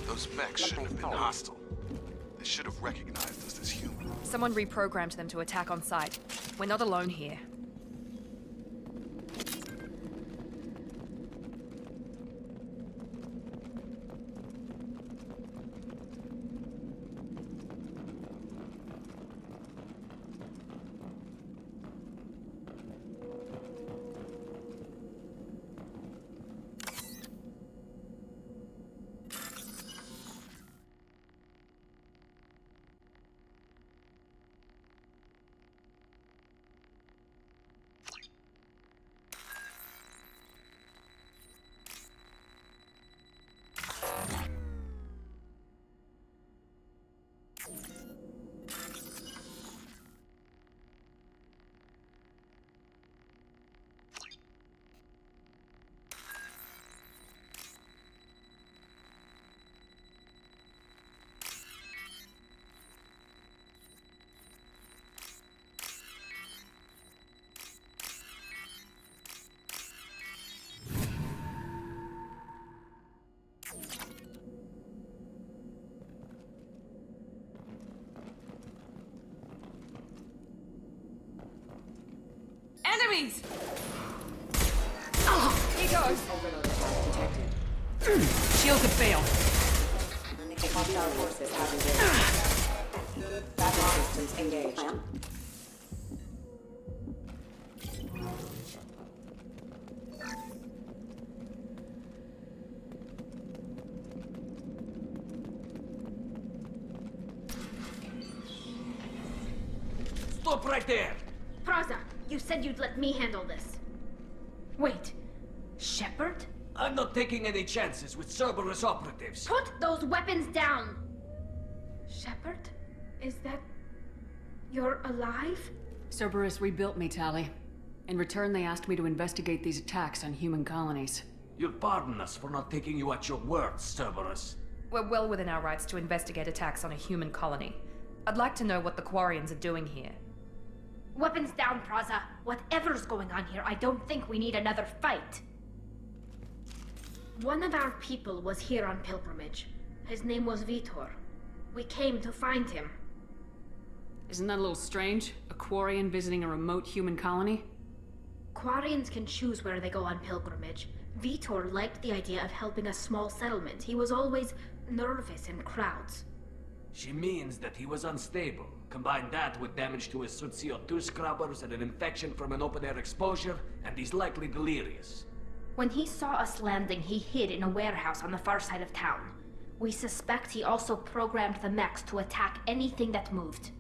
Those mechs shouldn't have been hostile. They should have recognized us as human. Someone reprogrammed them to attack on sight. We're not alone here. Enemies! Here goes! Shield could fail. Hostile forces have engaged. Battle systems engaged. Stop right there! Praza, you said you'd let me handle this. Wait, Shepard? I'm not taking any chances with Cerberus operatives. Put those weapons down! Shepard? Is that... you're alive? Cerberus rebuilt me, Tali. In return, they asked me to investigate these attacks on human colonies. You'll pardon us for not taking you at your word, Cerberus. We're well within our rights to investigate attacks on a human colony. I'd like to know what the Quarians are doing here. Weapons down, Praza. Whatever's going on here, I don't think we need another fight. One of our people was here on pilgrimage. His name was Vitor. We came to find him. Isn't that a little strange? A Quarian visiting a remote human colony? Quarians can choose where they go on pilgrimage. Vitor liked the idea of helping a small settlement. He was always nervous in crowds. She means that he was unstable. Combine that with damage to his CO2 scrubbers and an infection from an open-air exposure, and he's likely delirious. When he saw us landing, he hid in a warehouse on the far side of town. We suspect he also programmed the mechs to attack anything that moved.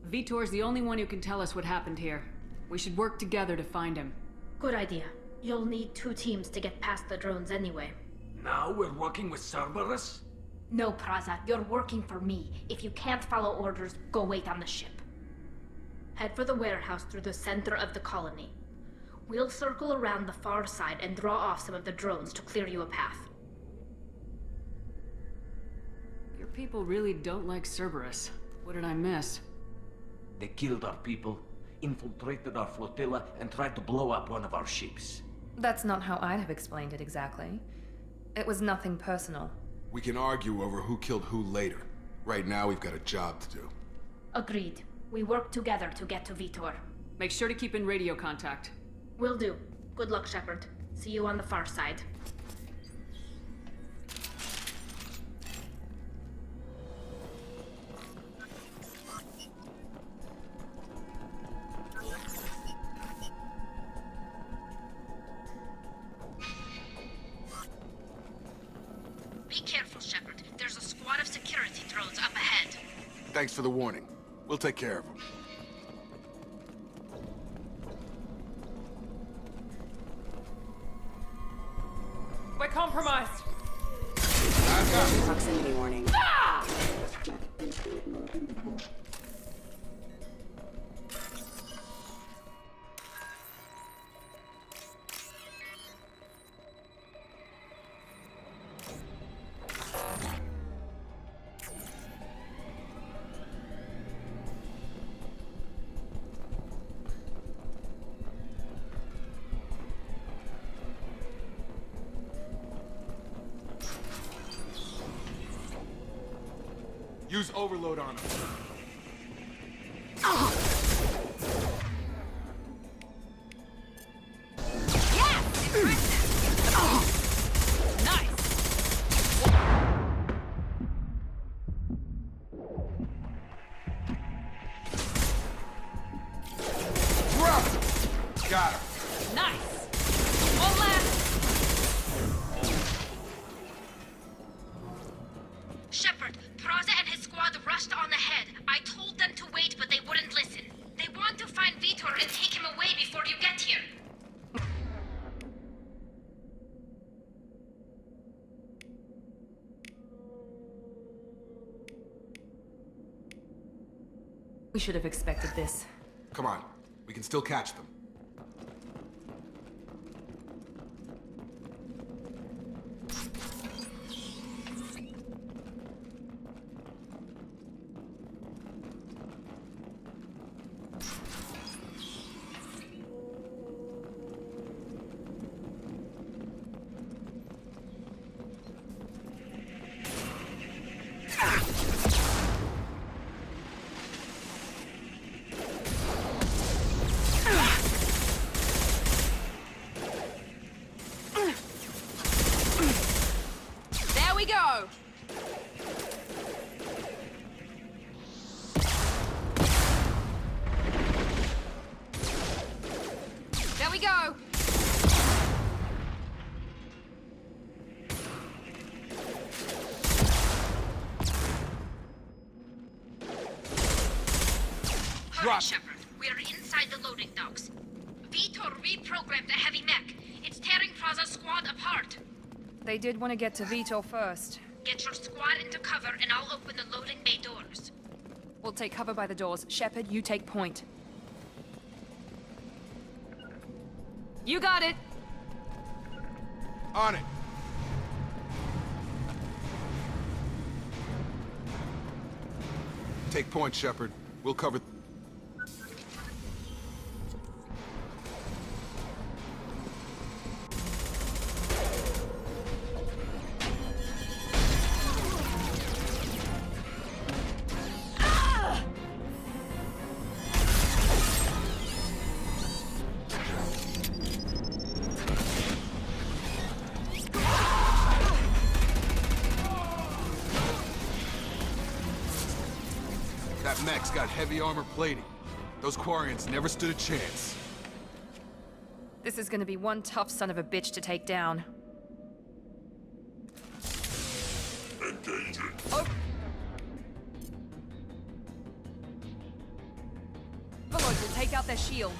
Vitor's the only one who can tell us what happened here. We should work together to find him. Good idea. You'll need 2 teams to get past the drones anyway. Now we're working with Cerberus? No, Praza, you're working for me. If you can't follow orders, go wait on the ship. Head for the warehouse through the center of the colony. We'll circle around the far side and draw off some of the drones to clear you a path. Your people really don't like Cerberus. What did I miss? They killed our people, infiltrated our flotilla, and tried to blow up one of our ships. That's not how I'd have explained it exactly. It was nothing personal. We can argue over who killed who later. Right now, we've got a job to do. Agreed. We work together to get to Vitor. Make sure to keep in radio contact. Will do. Good luck, Shepard. See you on the far side. Be careful, Shepard. There's a squad of security drones up ahead. Thanks for the warning. We'll take care of them. We're compromised! Proximity warning. Use overload on them. Got her. Nice! One left! Shepard, Praza and his squad rushed on ahead. I told them to wait, but they wouldn't listen. They want to find Vitor and take him away before you get here. We should have expected this. Come on. We can still catch them. There we go! There we go! Hurry, Shepard. We are inside the loading docks. Vitor reprogrammed a heavy mech. It's tearing Praza's squad apart. They did want to get to Vitor first. Get your squad into cover and I'll open the loading bay doors. We'll take cover by the doors. Shepard, you take point. You got it! On it. Take point, Shepard. We'll cover... That mech's got heavy armor plating. Those Quarians never stood a chance. This is gonna be one tough son of a bitch to take down. Engaging. Oh! Veloid will take out their shields.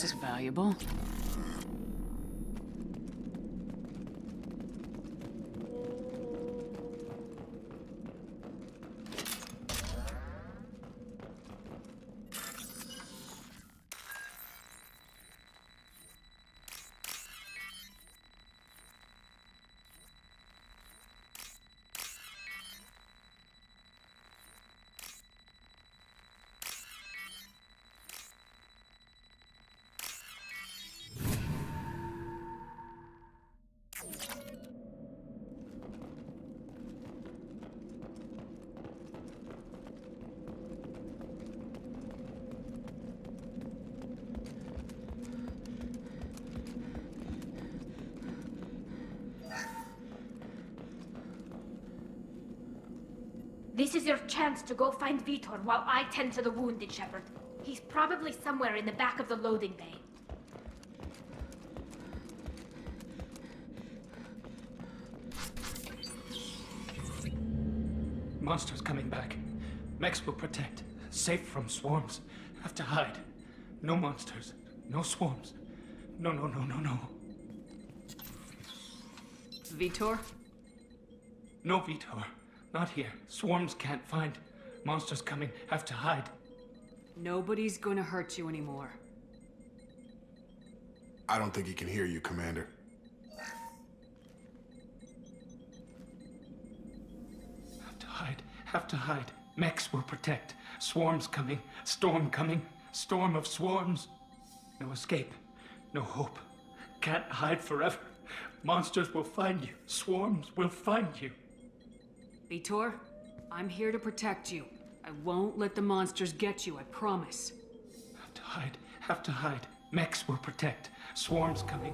is valuable. This is your chance to go find Vitor while I tend to the wounded, Shepard. He's probably somewhere in the back of the loading bay. Monsters coming back. Mechs will protect. Safe from swarms. Have to hide. No monsters. No swarms. No. Vitor? No Vitor. Not here. Swarms can't find. Monsters coming. Have to hide. Nobody's gonna hurt you anymore. I don't think he can hear you, Commander. Have to hide. Mechs will protect. Swarms coming. Storm coming. Storm of swarms. No escape. No hope. Can't hide forever. Monsters will find you. Swarms will find you. Vitor, I'm here to protect you. I won't let the monsters get you, I promise. Have to hide. Mechs will protect. Swarms coming.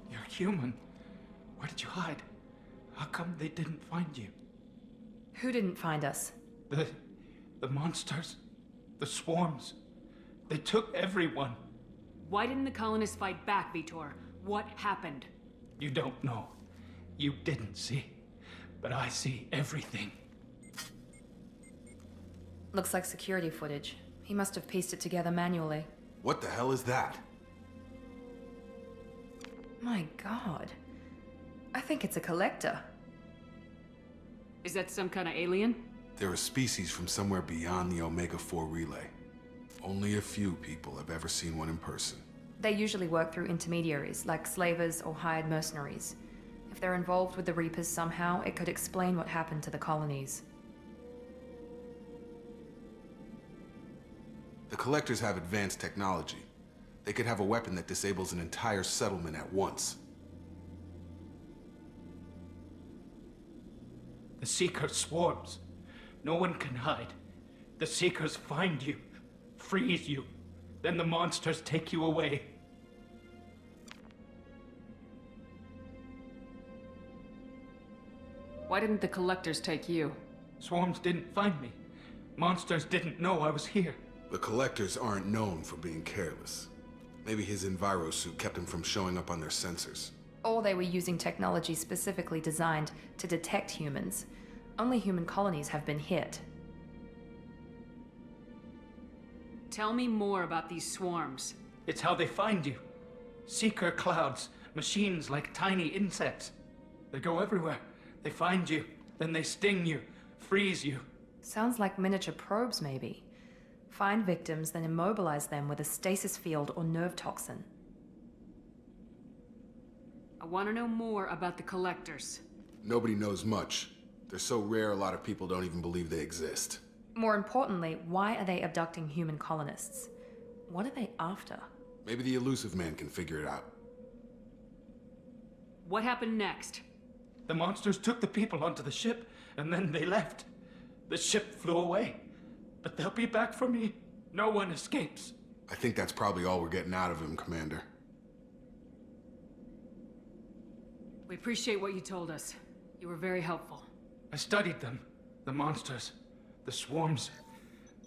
You're human. Where did you hide? How come they didn't find you? Who didn't find us? The monsters. The swarms. They took everyone. Why didn't the colonists fight back, Vitor? What happened? You don't know. You didn't see. But I see everything. Looks like security footage. He must have pieced it together manually. What the hell is that? My god. I think it's a collector. Is that some kind of alien? They're a species from somewhere beyond the Omega-4 relay. Only a few people have ever seen one in person. They usually work through intermediaries, like slavers or hired mercenaries. If they're involved with the Reapers somehow, it could explain what happened to the colonies. The Collectors have advanced technology. They could have a weapon that disables an entire settlement at once. The Seeker swarms. No one can hide. The Seekers find you, freeze you, then the monsters take you away. Why didn't the Collectors take you? Swarms didn't find me. Monsters didn't know I was here. The Collectors aren't known for being careless. Maybe his Enviro suit kept him from showing up on their sensors. Or they were using technology specifically designed to detect humans. Only human colonies have been hit. Tell me more about these swarms. It's how they find you. Seeker clouds, machines like tiny insects. They go everywhere. They find you, then they sting you, freeze you. Sounds like miniature probes, maybe. Find victims, then immobilize them with a stasis field or nerve toxin. I want to know more about the Collectors. Nobody knows much. They're so rare, a lot of people don't even believe they exist. More importantly, why are they abducting human colonists? What are they after? Maybe the Elusive Man can figure it out. What happened next? The monsters took the people onto the ship, and then they left. The ship flew away. But they'll be back for me. No one escapes. I think that's probably all we're getting out of him, Commander. We appreciate what you told us. You were very helpful. I studied them. The monsters. The swarms.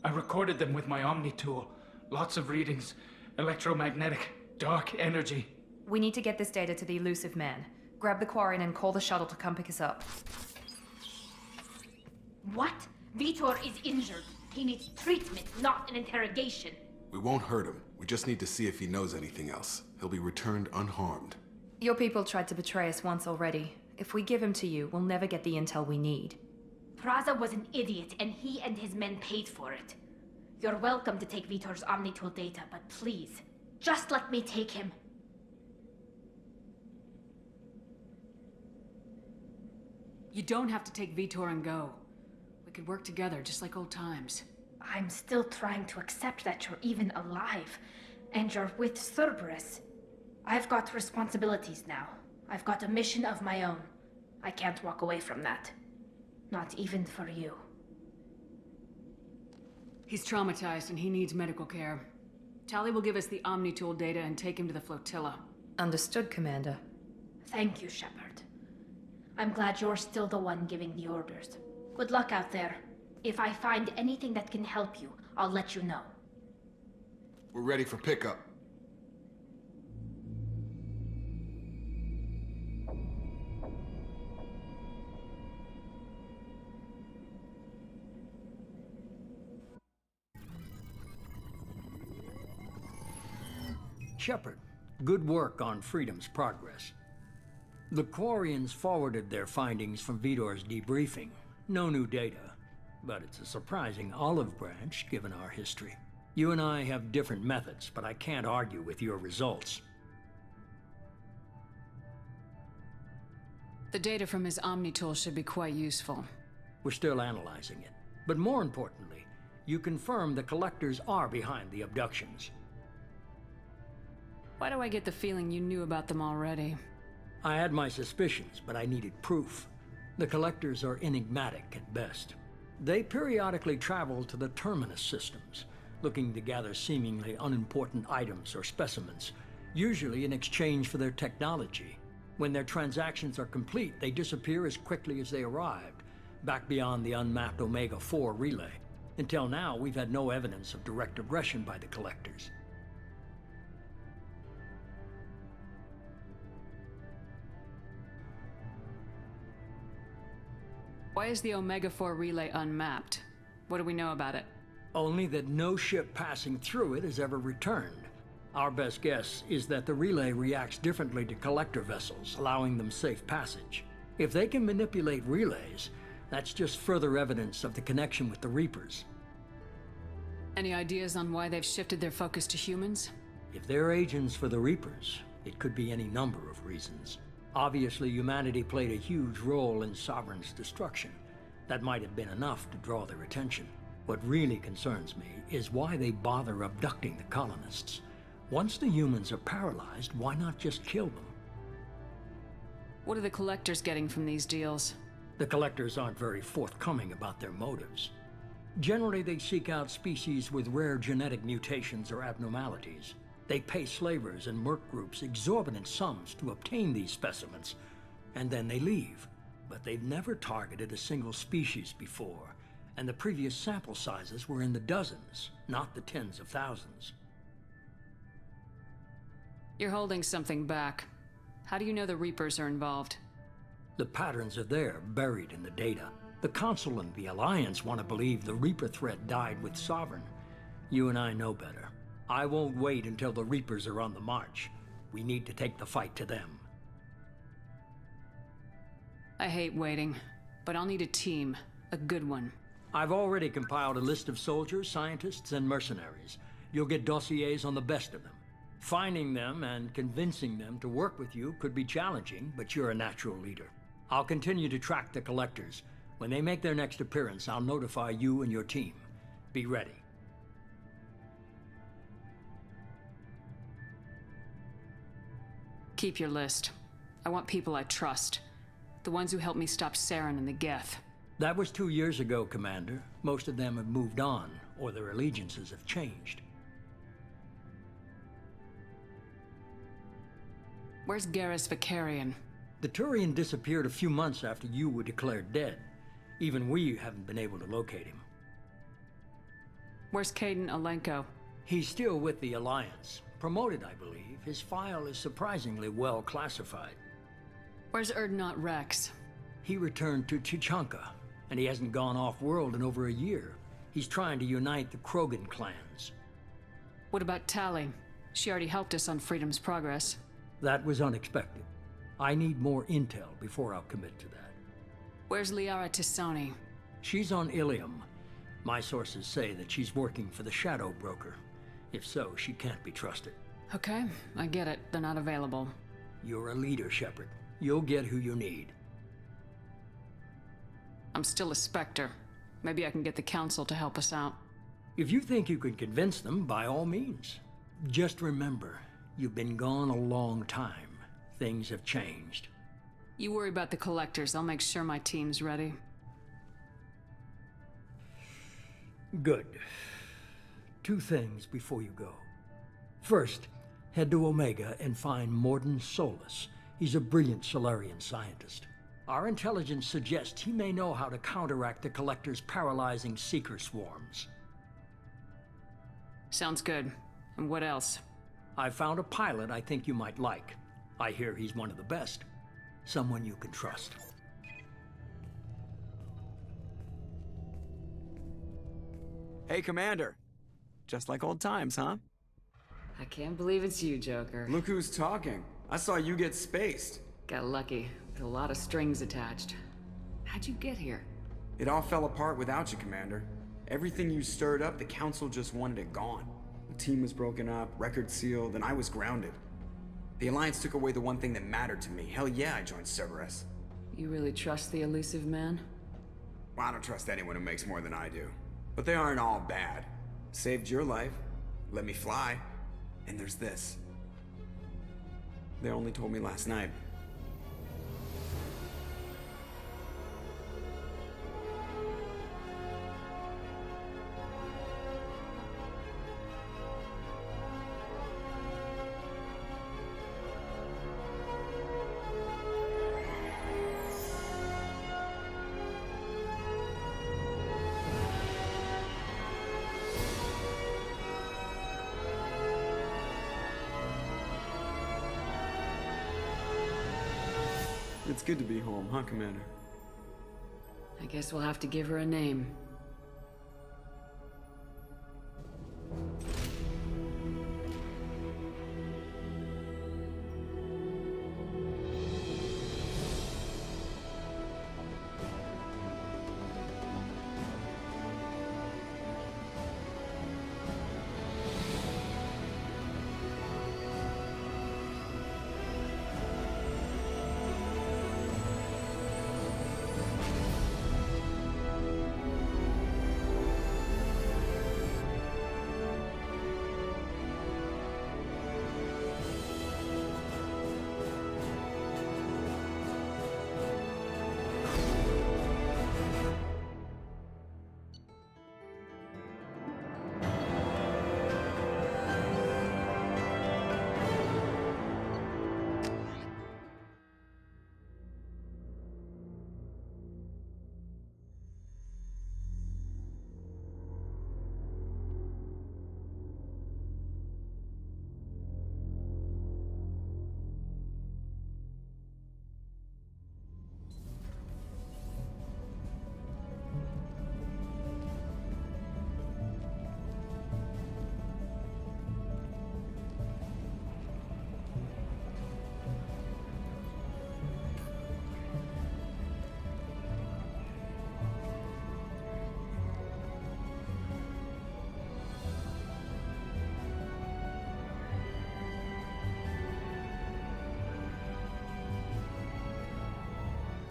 I recorded them with my Omni tool. Lots of readings. Electromagnetic. Dark energy. We need to get this data to the Elusive Man. Grab the Quarian and call the shuttle to come pick us up. What? Vitor is injured. He needs treatment, not an interrogation. We won't hurt him. We just need to see if he knows anything else. He'll be returned unharmed. Your people tried to betray us once already. If we give him to you, we'll never get the intel we need. Praza was an idiot, and he and his men paid for it. You're welcome to take Vitor's Omnitool data, but please, just let me take him. You don't have to take Vitor and go. We could work together, just like old times. I'm still trying to accept that you're even alive, and you're with Cerberus. I've got responsibilities now. I've got a mission of my own. I can't walk away from that. Not even for you. He's traumatized and he needs medical care. Tali will give us the Omnitool data and take him to the flotilla. Understood, Commander. Thank you, Shepard. I'm glad you're still the one giving the orders. Good luck out there. If I find anything that can help you, I'll let you know. We're ready for pickup. Shepard, good work on Freedom's progress. The Quarians forwarded their findings from Vitor's debriefing. No new data, but it's a surprising olive branch given our history. You and I have different methods, but I can't argue with your results. The data from his Omnitool should be quite useful. We're still analyzing it. But more importantly, you confirm the Collectors are behind the abductions. Why do I get the feeling you knew about them already? I had my suspicions, but I needed proof. The Collectors are enigmatic at best. They periodically travel to the Terminus systems, looking to gather seemingly unimportant items or specimens, usually in exchange for their technology. When their transactions are complete, they disappear as quickly as they arrived, back beyond the unmapped Omega-4 relay. Until now, we've had no evidence of direct aggression by the Collectors. Why is the Omega-4 relay unmapped? What do we know about it? Only that no ship passing through it has ever returned. Our best guess is that the relay reacts differently to collector vessels, allowing them safe passage. If they can manipulate relays, that's just further evidence of the connection with the Reapers. Any ideas on why they've shifted their focus to humans? If they're agents for the Reapers, it could be any number of reasons. Obviously, humanity played a huge role in Sovereign's destruction. That might have been enough to draw their attention. What really concerns me is why they bother abducting the colonists. Once the humans are paralyzed, why not just kill them? What are the Collectors getting from these deals? The Collectors aren't very forthcoming about their motives. Generally, they seek out species with rare genetic mutations or abnormalities. They pay slavers and merc groups exorbitant sums to obtain these specimens, and then they leave. But they've never targeted a single species before, and the previous sample sizes were in the dozens, not the tens of thousands. You're holding something back. How do you know the Reapers are involved? The patterns are there, buried in the data. The Council and the Alliance want to believe the Reaper threat died with Sovereign. You and I know better. I won't wait until the Reapers are on the march. We need to take the fight to them. I hate waiting, but I'll need a team. A good one. I've already compiled a list of soldiers, scientists, and mercenaries. You'll get dossiers on the best of them. Finding them and convincing them to work with you could be challenging, but you're a natural leader. I'll continue to track the Collectors. When they make their next appearance, I'll notify you and your team. Be ready. Keep your list. I want people I trust. The ones who helped me stop Saren and the Geth. That was 2 years ago, Commander. Most of them have moved on, or their allegiances have changed. Where's Garrus Vakarian? The Turian disappeared a few months after you were declared dead. Even we haven't been able to locate him. Where's Kaidan Alenko? He's still with the Alliance. Promoted, I believe. His file is surprisingly well classified. Where's Erdnot Rex? He returned to Chichanka, and he hasn't gone off-world in over a year. He's trying to unite the Krogan clans. What about Tali? She already helped us on Freedom's Progress. That was unexpected. I need more intel before I'll commit to that. Where's Liara Tisani? She's on Ilium. My sources say that she's working for the Shadow Broker. If so, she can't be trusted. Okay, I get it. They're not available. You're a leader, Shepard. You'll get who you need. I'm still a Spectre. Maybe I can get the Council to help us out. If you think you can convince them, by all means. Just remember, you've been gone a long time. Things have changed. You worry about the Collectors. I'll make sure my team's ready. Good. 2 things before you go. First, head to Omega and find Mordin Solus. He's a brilliant Solarian scientist. Our intelligence suggests he may know how to counteract the Collector's paralyzing Seeker swarms. Sounds good. And what else? I found a pilot I think you might like. I hear he's one of the best. Someone you can trust. Hey, Commander. Just like old times, huh? I can't believe it's you, Joker. Look who's talking. I saw you get spaced. Got lucky. With a lot of strings attached. How'd you get here? It all fell apart without you, Commander. Everything you stirred up, the Council just wanted it gone. The team was broken up, record sealed, and I was grounded. The Alliance took away the one thing that mattered to me. Hell yeah, I joined Cerberus. You really trust the elusive man? Well, I don't trust anyone who makes more than I do. But they aren't all bad. Saved your life, let me fly, and there's this. They only told me last night. It's good to be home, huh, Commander? I guess we'll have to give her a name.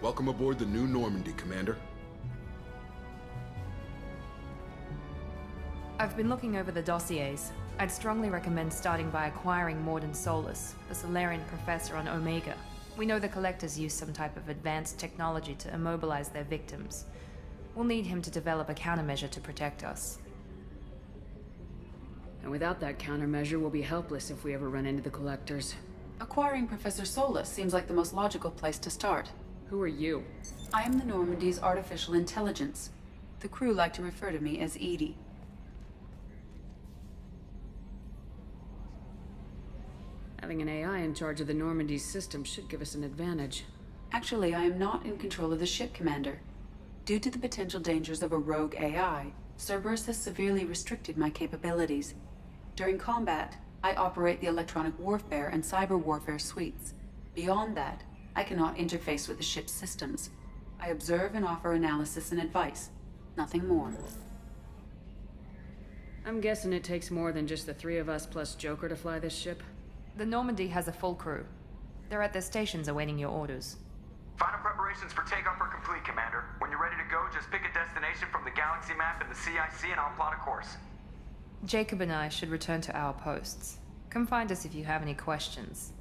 Welcome aboard the New Normandy, Commander. I've been looking over the dossiers. I'd strongly recommend starting by acquiring Mordin Solus, the Solarian professor on Omega. We know the Collectors use some type of advanced technology to immobilize their victims. We'll need him to develop a countermeasure to protect us. And without that countermeasure, we'll be helpless if we ever run into the Collectors. Acquiring Professor Solus seems like the most logical place to start. Who are you? I am the Normandy's artificial intelligence. The crew like to refer to me as EDI. Having an AI in charge of the Normandy's system should give us an advantage. Actually, I am not in control of the ship, Commander. Due to the potential dangers of a rogue AI, Cerberus has severely restricted my capabilities. During combat, I operate the electronic warfare and cyber warfare suites. Beyond that, I cannot interface with the ship's systems. I observe and offer analysis and advice. Nothing more. I'm guessing it takes more than just the three of us plus Joker to fly this ship. The Normandy has a full crew. They're at their stations awaiting your orders. Final preparations for takeoff are complete, Commander. When you're ready to go, just pick a destination from the galaxy map in the CIC and I'll plot a course. Jacob and I should return to our posts. Come find us if you have any questions.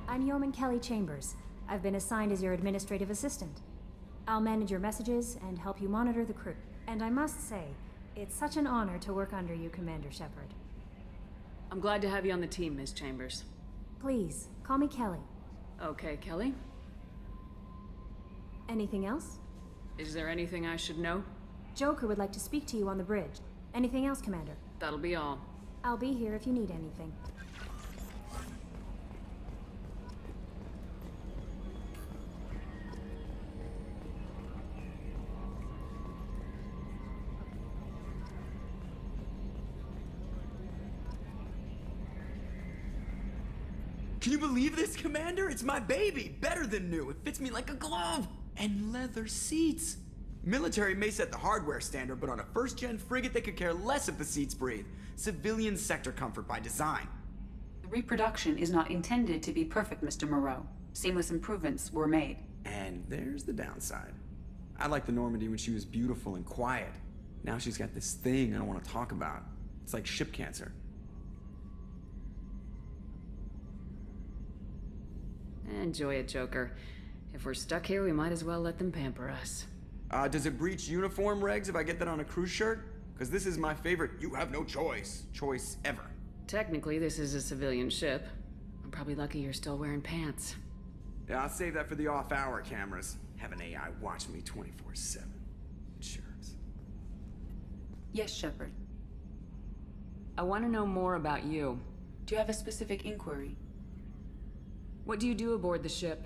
I'm Yeoman Kelly Chambers. I've been assigned as your administrative assistant. I'll manage your messages and help you monitor the crew. And I must say, it's such an honor to work under you, Commander Shepard. I'm glad to have you on the team, Ms. Chambers. Please, call me Kelly. Okay, Kelly. Anything else? Is there anything I should know? Joker would like to speak to you on the bridge. Anything else, Commander? That'll be all. I'll be here if you need anything. Can you believe this, Commander? It's my baby! Better than new. It fits me like a glove! And leather seats! Military may set the hardware standard, but on a first-gen frigate, they could care less if the seats breathe. Civilian sector comfort by design. The reproduction is not intended to be perfect, Mr. Moreau. Seamless improvements were made. And there's the downside. I liked the Normandy when she was beautiful and quiet. Now she's got this thing I don't want to talk about. It's like ship cancer. Enjoy it, Joker. If we're stuck here, we might as well let them pamper us. Does it breach uniform regs if I get that on a cruise shirt? Because this is my favorite you have no choice ever. Technically, this is a civilian ship. I'm probably lucky you're still wearing pants. Yeah, I'll save that for the off-hour cameras. Have an AI watch me 24/7. Insurance. Yes, Shepard. I want to know more about you. Do you have a specific inquiry? What do you do aboard the ship?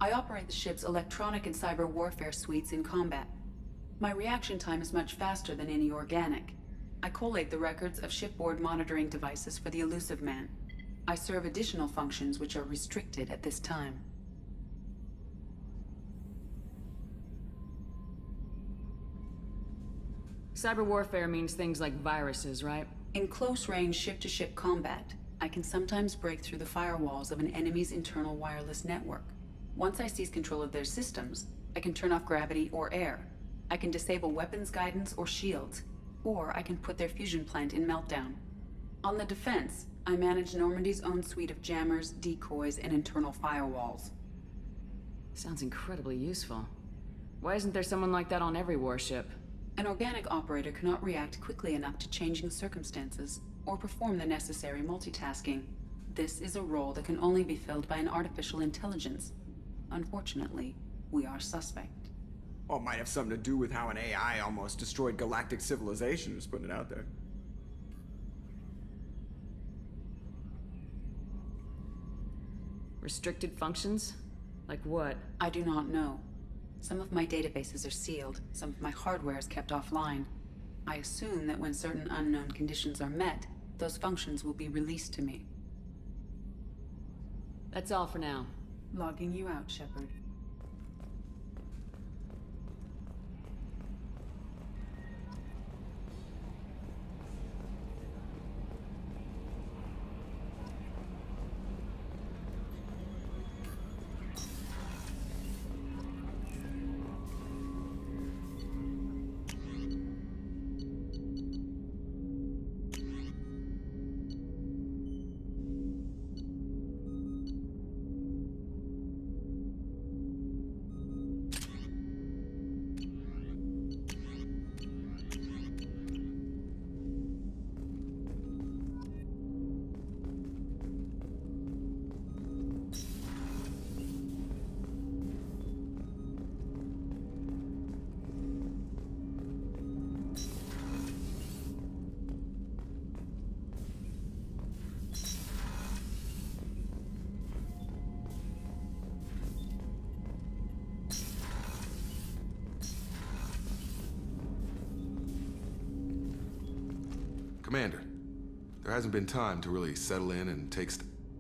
I operate the ship's electronic and cyber warfare suites in combat. My reaction time is much faster than any organic. I collate the records of shipboard monitoring devices for the Illusive Man. I serve additional functions which are restricted at this time. Cyber warfare means things like viruses, right? In close-range ship-to-ship combat, I can sometimes break through the firewalls of an enemy's internal wireless network. Once I seize control of their systems, I can turn off gravity or air. I can disable weapons guidance or shields, or I can put their fusion plant in meltdown. On the defense, I manage Normandy's own suite of jammers, decoys, and internal firewalls. Sounds incredibly useful. Why isn't there someone like that on every warship? An organic operator cannot react quickly enough to changing circumstances, or perform the necessary multitasking. This is a role that can only be filled by an artificial intelligence. Unfortunately, we are suspect. Well, it might have something to do with how an AI almost destroyed galactic civilization, just putting it out there. Restricted functions? Like what? I do not know. Some of my databases are sealed, some of my hardware is kept offline. I assume that when certain unknown conditions are met, those functions will be released to me. That's all for now. Logging you out, Shepard. Commander, there hasn't been time to really settle in and take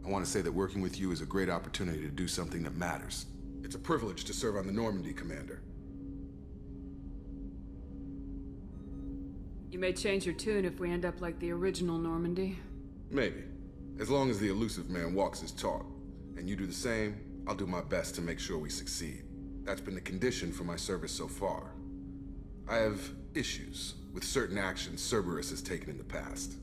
I want to say that working with you is a great opportunity to do something that matters. It's a privilege to serve on the Normandy, Commander. You may change your tune if we end up like the original Normandy. Maybe. As long as the Illusive Man walks his talk, and you do the same, I'll do my best to make sure we succeed. That's been the condition for my service so far. I have issues with certain actions Cerberus has taken in the past.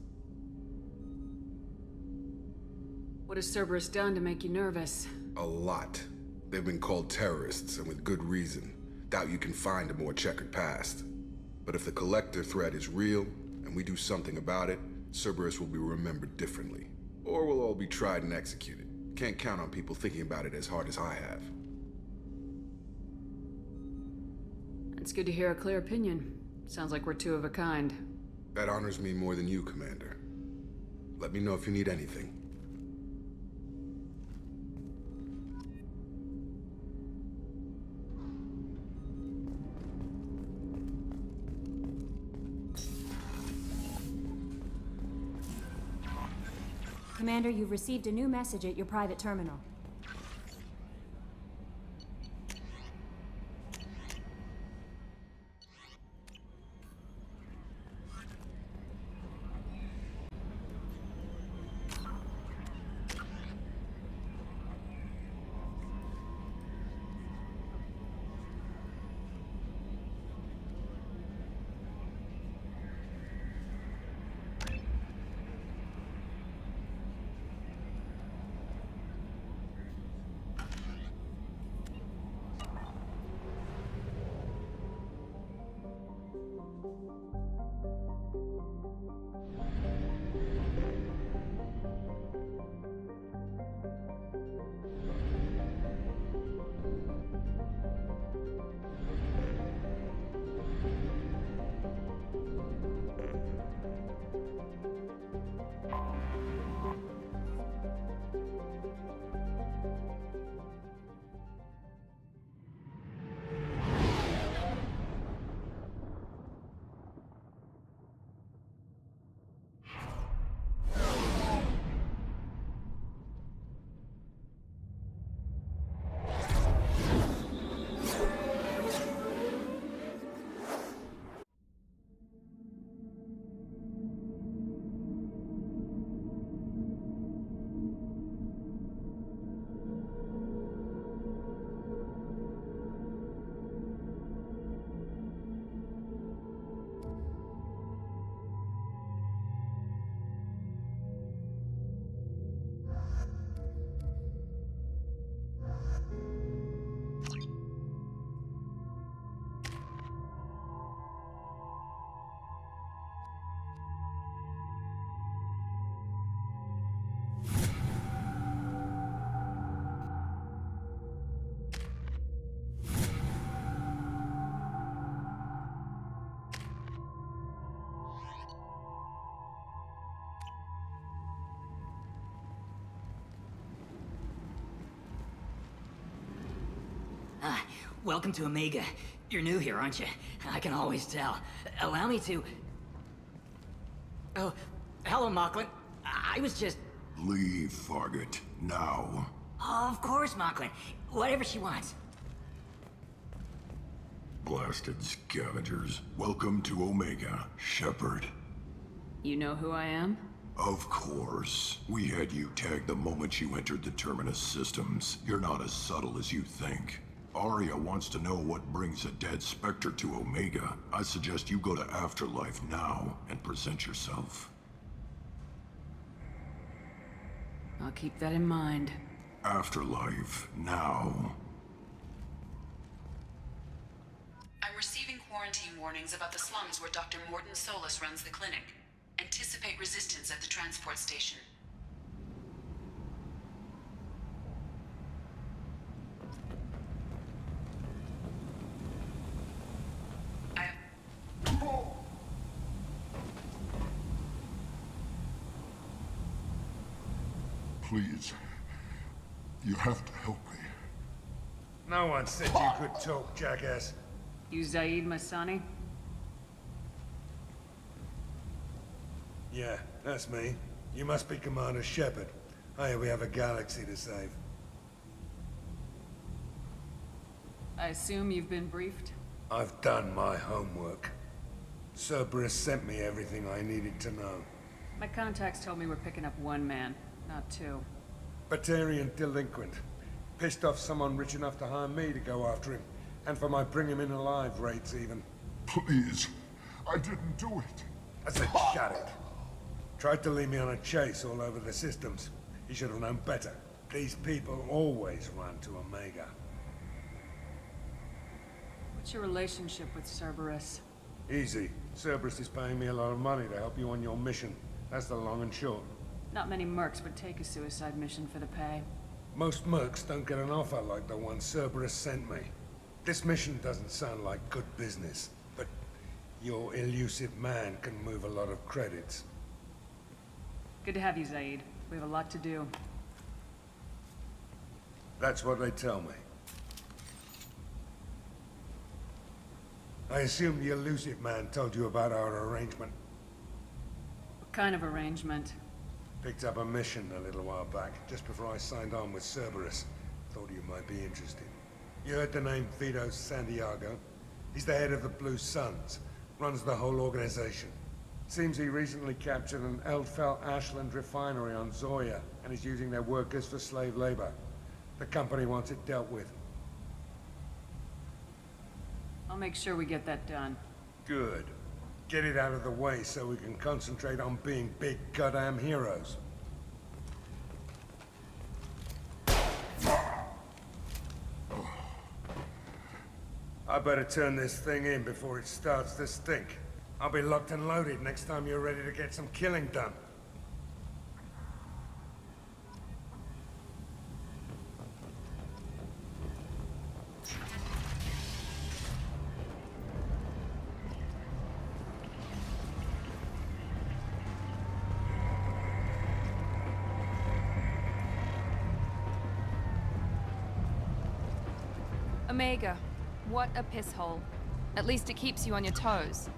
What has Cerberus done to make you nervous? A lot. They've been called terrorists, and with good reason. Doubt you can find a more checkered past. But if the Collector threat is real, and we do something about it, Cerberus will be remembered differently. Or we'll all be tried and executed. Can't count on people thinking about it as hard as I have. It's good to hear a clear opinion. Sounds like we're two of a kind. That honors me more than you, Commander. Let me know if you need anything. Commander, you've received a new message at your private terminal. Welcome to Omega. You're new here, aren't you? I can always tell. Allow me to... Oh, hello, Mocklin. I was just... Leave, Fargate. Now. Oh, of course, Mocklin. Whatever she wants. Blasted scavengers. Welcome to Omega, Shepard. You know who I am? Of course. We had you tagged the moment you entered the Terminus systems. You're not as subtle as you think. Aria wants to know what brings a dead Spectre to Omega. I suggest you go to Afterlife now and present yourself. I'll keep that in mind. Afterlife, now. I'm receiving quarantine warnings about the slums where Dr. Morton Solus runs the clinic. Anticipate resistance at the transport station. Please. You have to help me. No one said you could talk, jackass. You Zaid Masani? Yeah, that's me. You must be Commander Shepard. Hey, we have a galaxy to save. I assume you've been briefed? I've done my homework. Cerberus sent me everything I needed to know. My contacts told me we're picking up one man, not two. Batarian delinquent. Pissed off someone rich enough to hire me to go after him. And for my bring him in alive rates even. Please. I didn't do it. I said shut it. Tried to lead me on a chase all over the systems. He should have known better. These people always run to Omega. What's your relationship with Cerberus? Easy. Cerberus is paying me a lot of money to help you on your mission. That's the long and short. Not many mercs would take a suicide mission for the pay. Most mercs don't get an offer like the one Cerberus sent me. This mission doesn't sound like good business, but your elusive man can move a lot of credits. Good to have you, Zaid. We have a lot to do. That's what they tell me. I assume the elusive man told you about our arrangement. What kind of arrangement? Picked up a mission a little while back, just before I signed on with Cerberus. Thought you might be interested. You heard the name Vito Santiago? He's the head of the Blue Suns, runs the whole organization. Seems he recently captured an Eldfell Ashland refinery on Zoya, and is using their workers for slave labor. The company wants it dealt with. I'll make sure we get that done. Good. Get it out of the way so we can concentrate on being big goddamn heroes. I better turn this thing in before it starts to stink. I'll be locked and loaded next time you're ready to get some killing done. Omega, what a piss hole. At least it keeps you on your toes.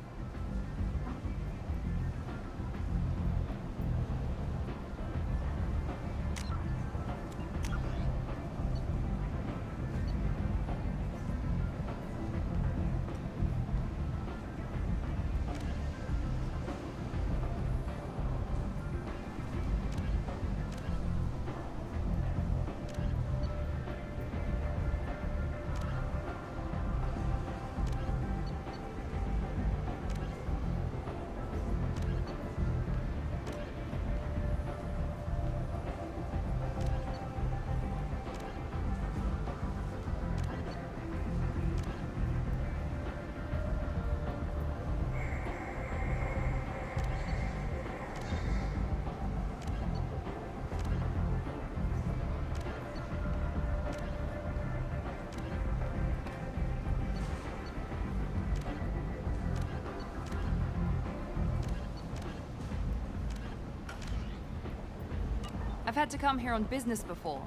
I've had to come here on business before.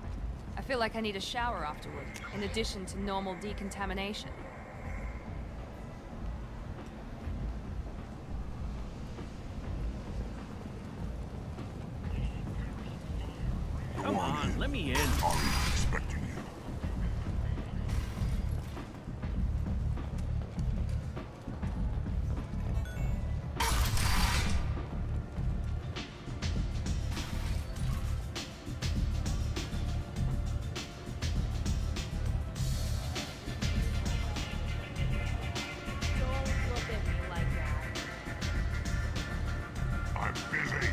I I feel like I need a shower afterward, in addition to normal decontamination. Come on, let me in. Aria's expecting you. I'm busy.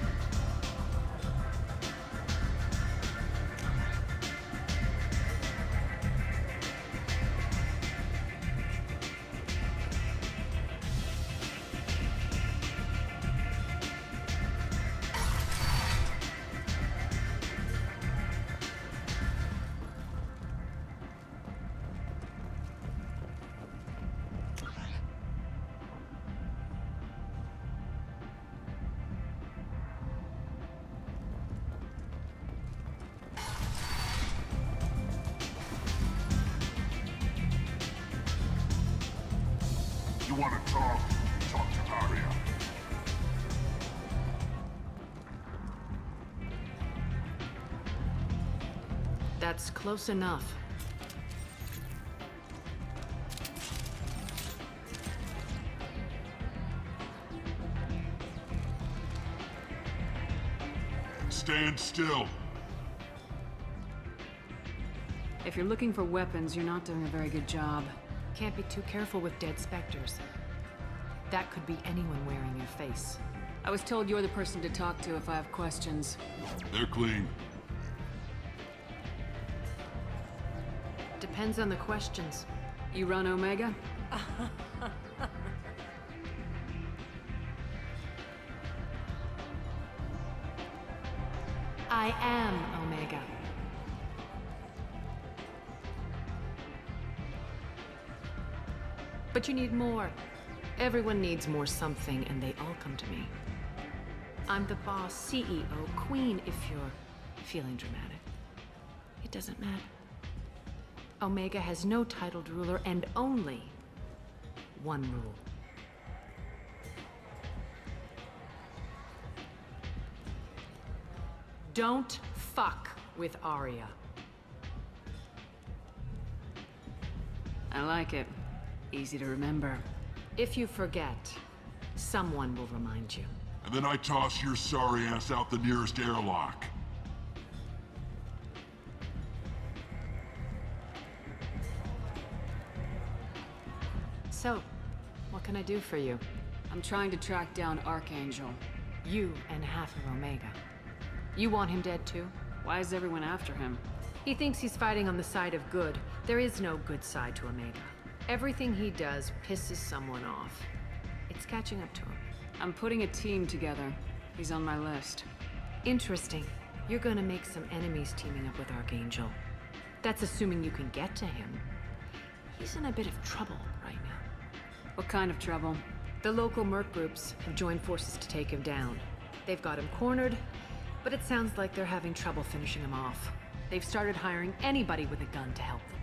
You want to talk? Talk to Aria. That's close enough. Stand still. If you're looking for weapons, you're not doing a very good job. Can't be too careful with dead specters. That could be anyone wearing your face. I was told you're the person to talk to if I have questions. They're clean. Depends on the questions. You run Omega? I am Omega. But you need more. Everyone needs more something, and they all come to me. I'm the boss, CEO, queen, if you're feeling dramatic. It doesn't matter. Omega has no titled ruler and only one rule. Don't fuck with Aria. I like it. Easy to remember. If you forget, someone will remind you. And then I toss your sorry ass out the nearest airlock. So, what can I do for you? I'm trying to track down Archangel. You and half of Omega. You want him dead too? Why is everyone after him? He thinks he's fighting on the side of good. There is no good side to Omega. Everything he does pisses someone off. It's catching up to him. I'm putting a team together. He's on my list. Interesting. You're gonna make some enemies teaming up with Archangel. That's assuming you can get to him. He's in a bit of trouble right now. What kind of trouble? The local merc groups have joined forces to take him down. They've got him cornered, but it sounds like they're having trouble finishing him off. They've started hiring anybody with a gun to help them.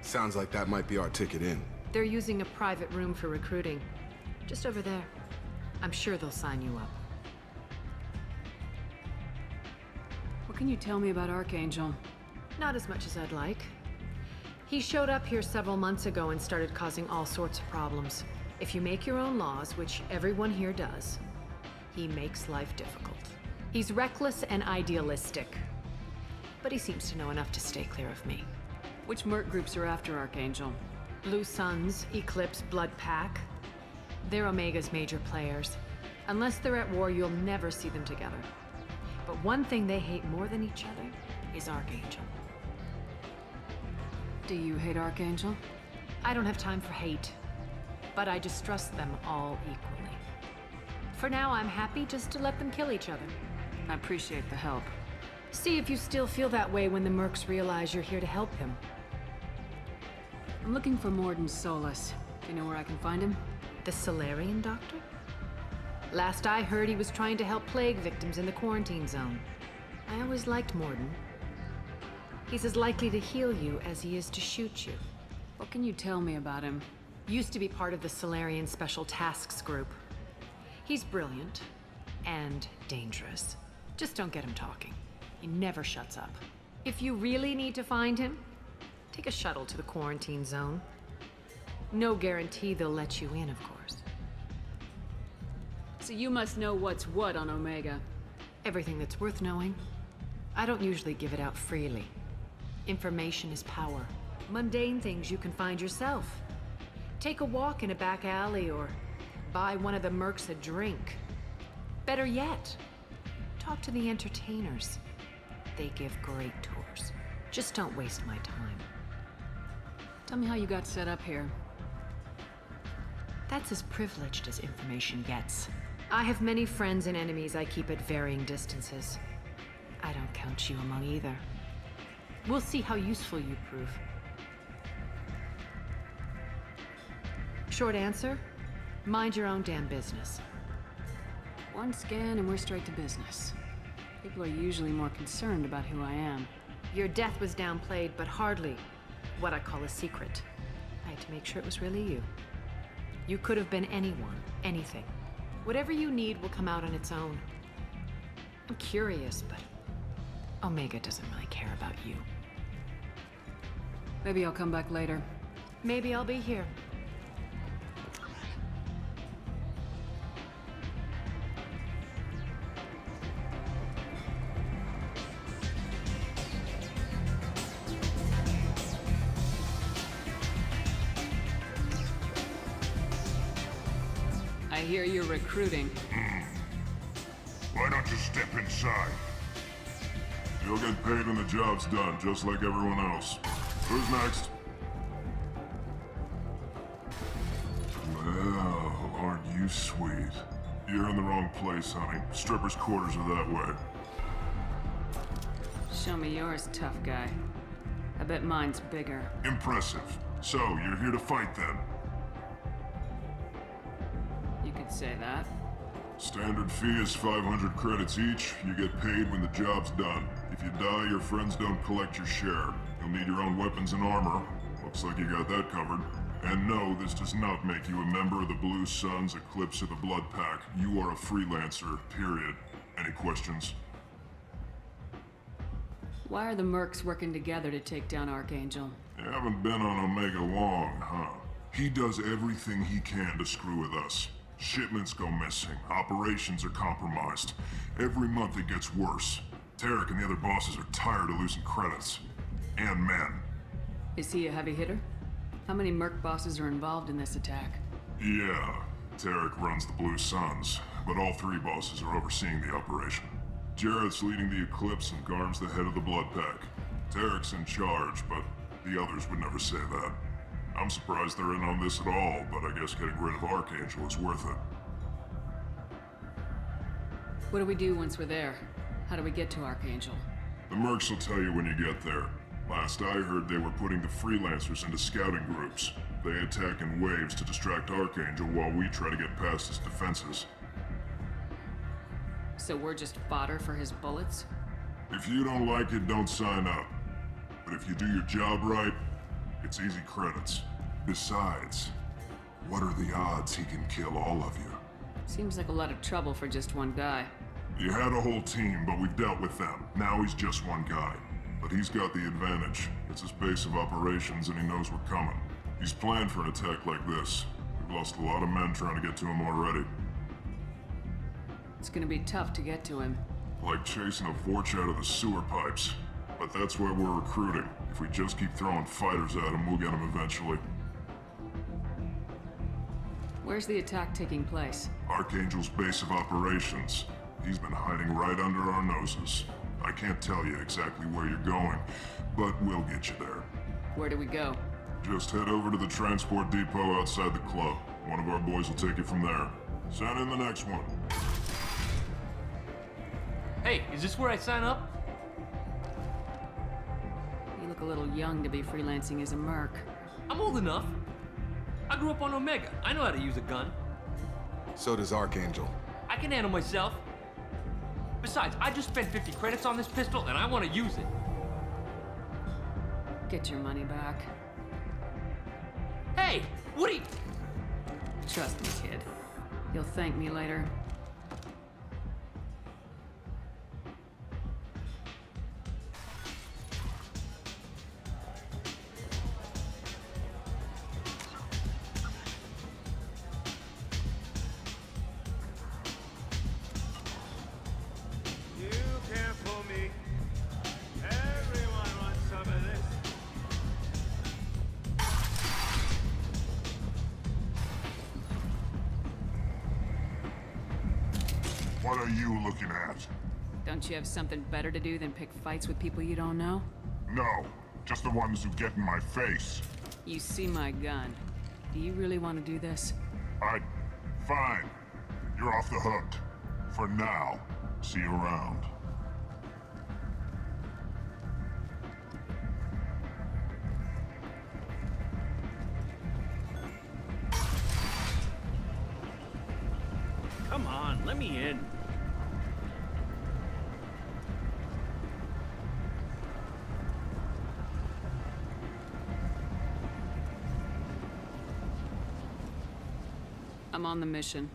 Sounds like that might be our ticket in. They're using a private room for recruiting. Just over there. I'm sure they'll sign you up. What can you tell me about Archangel? Not as much as I'd like. He showed up here several months ago and started causing all sorts of problems. If you make your own laws, which everyone here does, he makes life difficult. He's reckless and idealistic. But he seems to know enough to stay clear of me. Which merc groups are after Archangel? Blue Suns, Eclipse, Blood Pack. They're Omega's major players. Unless they're at war, you'll never see them together. But one thing they hate more than each other is Archangel. Do you hate Archangel? I don't have time for hate, but I distrust them all equally. For now, I'm happy just to let them kill each other. I appreciate the help. See if you still feel that way when the mercs realize you're here to help him. I'm looking for Mordin Solus. Do you know where I can find him? The Solarian doctor? Last I heard, he was trying to help plague victims in the quarantine zone. I always liked Mordin. He's as likely to heal you as he is to shoot you. What can you tell me about him? Used to be part of the Solarian Special Tasks Group. He's brilliant and dangerous. Just don't get him talking. He never shuts up. If you really need to find him, take a shuttle to the quarantine zone. No guarantee they'll let you in, of course. So you must know what's what on Omega. Everything that's worth knowing. I don't usually give it out freely. Information is power. Mundane things you can find yourself. Take a walk in a back alley or buy one of the mercs a drink. Better yet, talk to the entertainers. They give great tours. Just don't waste my time. Tell me how you got set up here. That's as privileged as information gets. I have many friends and enemies I keep at varying distances. I don't count you among either. We'll see how useful you prove. Short answer, mind your own damn business. One scan and we're straight to business. People are usually more concerned about who I am. Your death was downplayed, but hardly what I call a secret. I had to make sure it was really you. You could have been anyone, anything. Whatever you need will come out on its own. I'm curious, but Omega doesn't really care about you. Maybe I'll come back later. Maybe I'll be here. I hear you're recruiting. Why don't you step inside? You'll get paid when the job's done, just like everyone else. Who's next? Well, aren't you sweet? You're in the wrong place, honey. Strippers' quarters are that way. Show me yours, tough guy. I bet mine's bigger. Impressive. So, you're here to fight then? You could say that. Standard fee is 500 credits each. You get paid when the job's done. If you die, your friends don't collect your share. You'll need your own weapons and armor. Looks like you got that covered. And no, this does not make you a member of the Blue Suns, Eclipse, or the Blood Pack. You are a freelancer, period. Any questions? Why are the mercs working together to take down Archangel? You haven't been on Omega long, huh? He does everything he can to screw with us. Shipments go missing. Operations are compromised. Every month it gets worse. Tarek and the other bosses are tired of losing credits. And men. Is he a heavy hitter? How many merc bosses are involved in this attack? Yeah, Tarek runs the Blue Suns, but all three bosses are overseeing the operation. Jarrett's leading the Eclipse and Garm's the head of the Blood Pack. Tarek's in charge, but the others would never say that. I'm surprised they're in on this at all, but I guess getting rid of Archangel is worth it. What do we do once we're there? How do we get to Archangel? The mercs will tell you when you get there. Last I heard, they were putting the freelancers into scouting groups. They attack in waves to distract Archangel while we try to get past his defenses. So we're just fodder for his bullets? If you don't like it, don't sign up. But if you do your job right, it's easy credits. Besides, what are the odds he can kill all of you? Seems like a lot of trouble for just one guy. You had a whole team, but we've dealt with them. Now he's just one guy. But he's got the advantage. It's his base of operations and he knows we're coming. He's planned for an attack like this. We've lost a lot of men trying to get to him already. It's gonna be tough to get to him. Like chasing a Vorch out of the sewer pipes. But that's why we're recruiting. If we just keep throwing fighters at him, we'll get him eventually. Where's the attack taking place? Archangel's base of operations. He's been hiding right under our noses. I can't tell you exactly where you're going, but we'll get you there. Where do we go? Just head over to the transport depot outside the club. One of our boys will take you from there. Send in the next one. Hey, is this where I sign up? You look a little young to be freelancing as a merc. I'm old enough. I grew up on Omega. I know how to use a gun. So does Archangel. I can handle myself. Besides, I just spent 50 credits on this pistol and I want to use it. get your money back. Hey, what are you... Trust me, kid. You'll thank me later. You can't fool me. Everyone wants some of this. What are you looking at? Don't you have something better to do than pick fights with people you don't know? No, just the ones who get in my face. You see my gun. Do you really want to do this? Fine. You're off the hook. For now. See you around. Come on, let me in. I'm on the mission.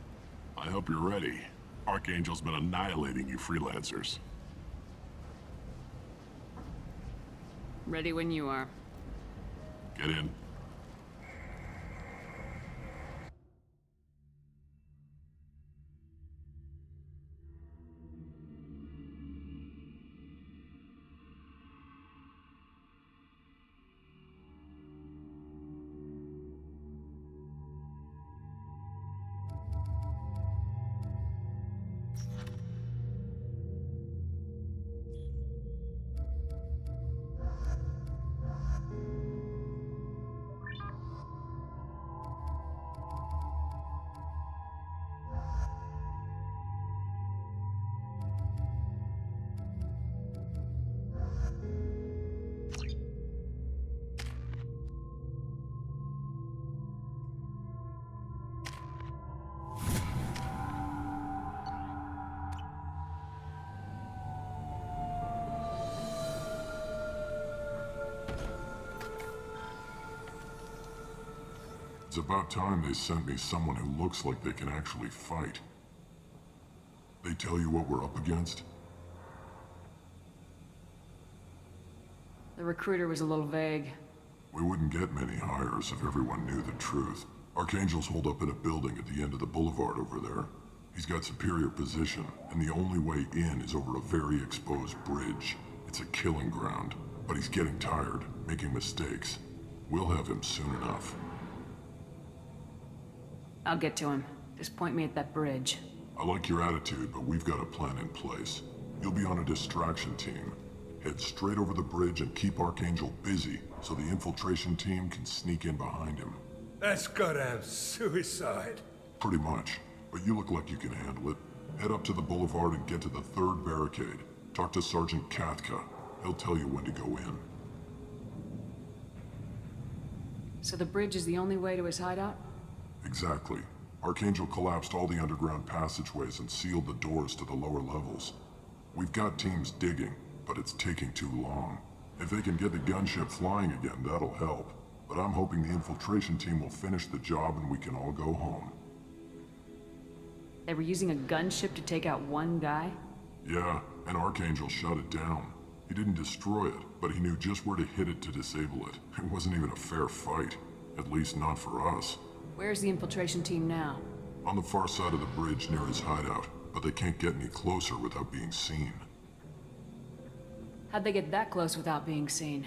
I hope you're ready. Archangel's been annihilating you freelancers. Ready when you are. Get in. It's about time they sent me someone who looks like they can actually fight. They tell you what we're up against? The recruiter was a little vague. We wouldn't get many hires if everyone knew the truth. Archangel's holed up in a building at the end of the boulevard over there. He's got superior position, and the only way in is over a very exposed bridge. It's a killing ground, but he's getting tired, making mistakes. We'll have him soon enough. I'll get to him. Just point me at that bridge. I like your attitude, but we've got a plan in place. You'll be on a distraction team. Head straight over the bridge and keep Archangel busy, so the infiltration team can sneak in behind him. That's goddamn suicide. Pretty much, but you look like you can handle it. Head up to the boulevard and get to the third barricade. Talk to Sergeant Kathka. He'll tell you when to go in. So the bridge is the only way to his hideout? Exactly. Archangel collapsed all the underground passageways and sealed the doors to the lower levels. We've got teams digging, but it's taking too long. If they can get the gunship flying again, that'll help. But I'm hoping the infiltration team will finish the job and we can all go home. They were using a gunship to take out one guy? Yeah, and Archangel shut it down. He didn't destroy it, but he knew just where to hit it to disable it. It wasn't even a fair fight. At least not for us. Where's the infiltration team now? On the far side of the bridge near his hideout, but they can't get any closer without being seen. How'd they get that close without being seen?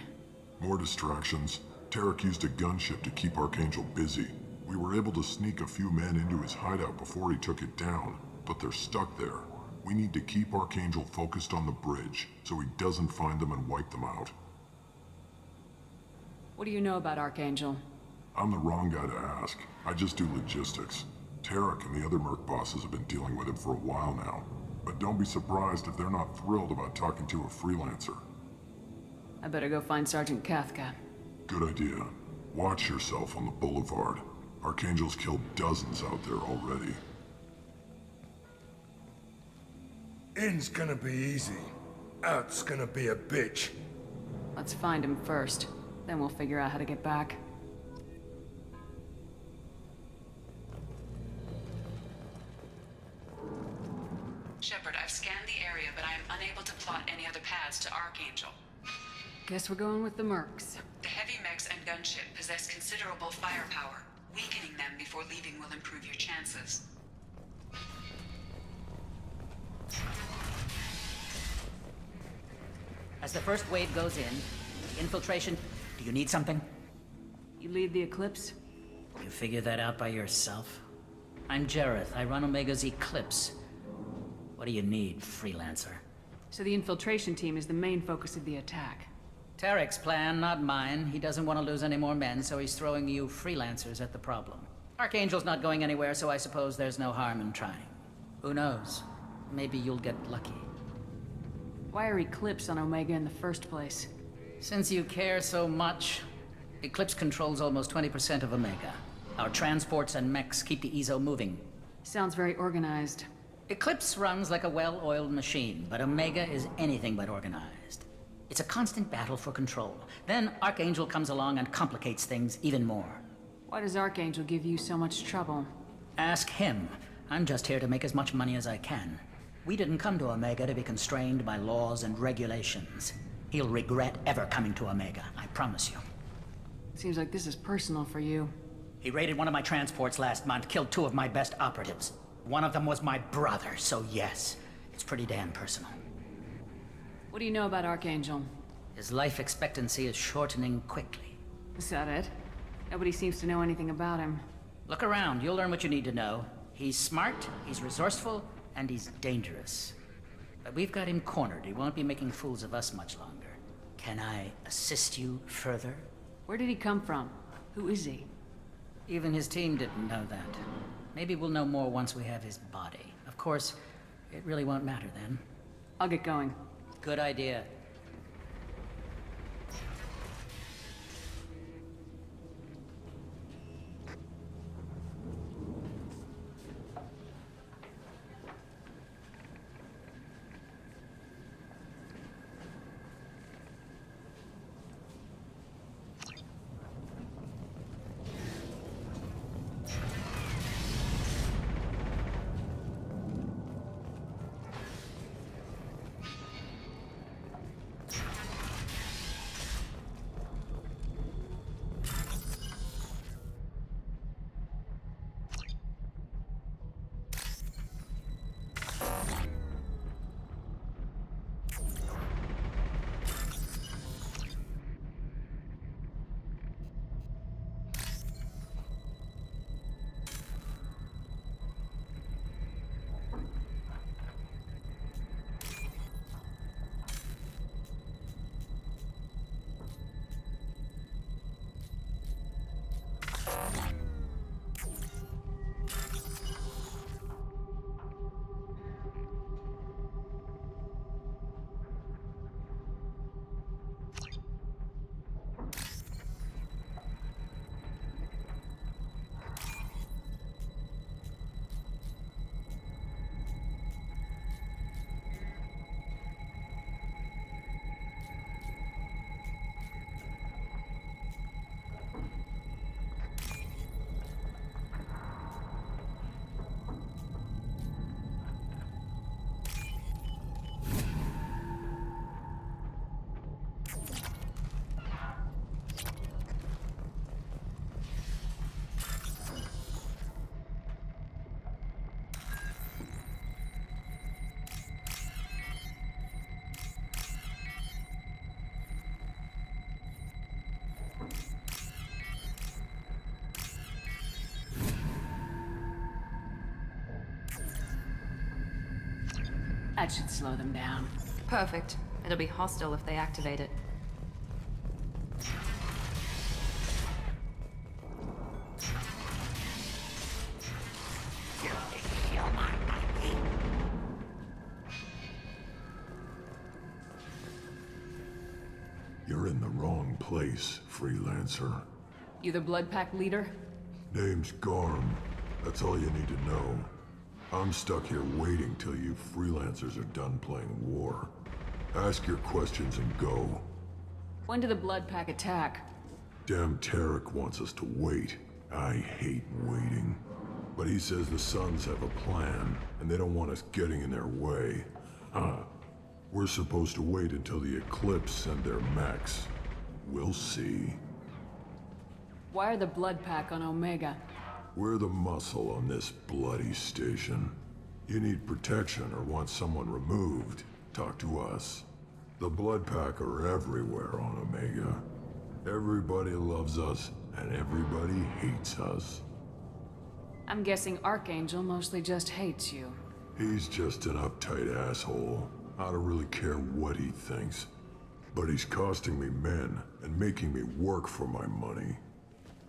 More distractions. Tarek used a gunship to keep Archangel busy. We were able to sneak a few men into his hideout before he took it down, but they're stuck there. We need to keep Archangel focused on the bridge, so he doesn't find them and wipe them out. What do you know about Archangel? I'm the wrong guy to ask. I just do logistics. Tarek and the other Merc bosses have been dealing with him for a while now. But don't be surprised if they're not thrilled about talking to a freelancer. I better go find Sergeant Kathka. Good idea. Watch yourself on the boulevard. Archangel's killed dozens out there already. In's gonna be easy. Out's gonna be a bitch. Let's find him first. Then we'll figure out how to get back. Shepard, I've scanned the area, but I am unable to plot any other paths to Archangel. Guess we're going with the Mercs. The heavy mechs and gunship possess considerable firepower. Weakening them before leaving will improve your chances. As the first wave goes in, infiltration, do you need something? You lead the Eclipse? You figure that out by yourself? I'm Jareth. I run Omega's Eclipse. What do you need, freelancer? So the infiltration team is the main focus of the attack. Tarek's plan, not mine. He doesn't want to lose any more men, so he's throwing you freelancers at the problem. Archangel's not going anywhere, so I suppose there's no harm in trying. Who knows? Maybe you'll get lucky. Why are Eclipse on Omega in the first place? Since you care so much, Eclipse controls almost 20% of Omega. Our transports and mechs keep the EZO moving. Sounds very organized. Eclipse runs like a well-oiled machine, but Omega is anything but organized. It's a constant battle for control. Then Archangel comes along and complicates things even more. Why does Archangel give you so much trouble? Ask him. I'm just here to make as much money as I can. We didn't come to Omega to be constrained by laws and regulations. He'll regret ever coming to Omega, I promise you. Seems like this is personal for you. He raided one of my transports last month, killed 2 of my best operatives. One of them was my brother, so yes, it's pretty damn personal. What do you know about Archangel? His life expectancy is shortening quickly. Is that it? Nobody seems to know anything about him. Look around, you'll learn what you need to know. He's smart, he's resourceful, and he's dangerous. But we've got him cornered. He won't be making fools of us much longer. Can I assist you further? Where did he come from? Who is he? Even his team didn't know that. Maybe we'll know more once we have his body. Of course, it really won't matter then. I'll get going. Good idea. That should slow them down. Perfect. It'll be hostile if they activate it. You're in the wrong place, freelancer. You the Blood Pack leader? Name's Garm. That's all you need to know. I'm stuck here waiting till you freelancers are done playing war. Ask your questions and go. When did the Blood Pack attack? Damn Tarek wants us to wait. I hate waiting. But he says the Suns have a plan, and they don't want us getting in their way. We're supposed to wait until the Eclipse send their mechs. We'll see. Why are the Blood Pack on Omega? We're the muscle on this bloody station. You need protection or want someone removed, talk to us. The Blood Pack are everywhere on Omega. Everybody loves us, and everybody hates us. I'm guessing Archangel mostly just hates you. He's just an uptight asshole. I don't really care what he thinks. But he's costing me men and making me work for my money.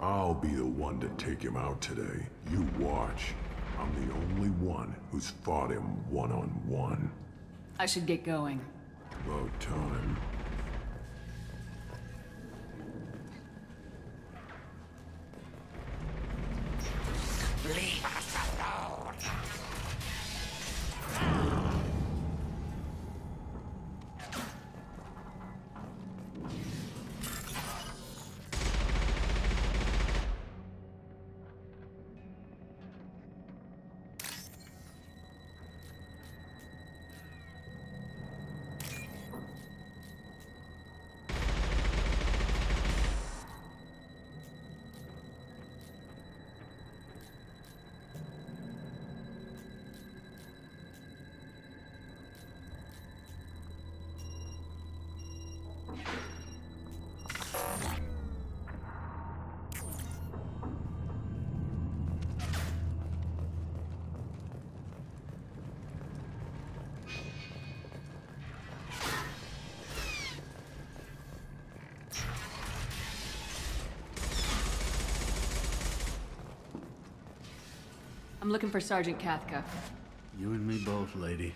I'll be the one to take him out today. You watch. I'm the only one who's fought him one-on-one. I should get going. About time. Leave us alone. I'm looking for Sergeant Kathka. You and me both, lady.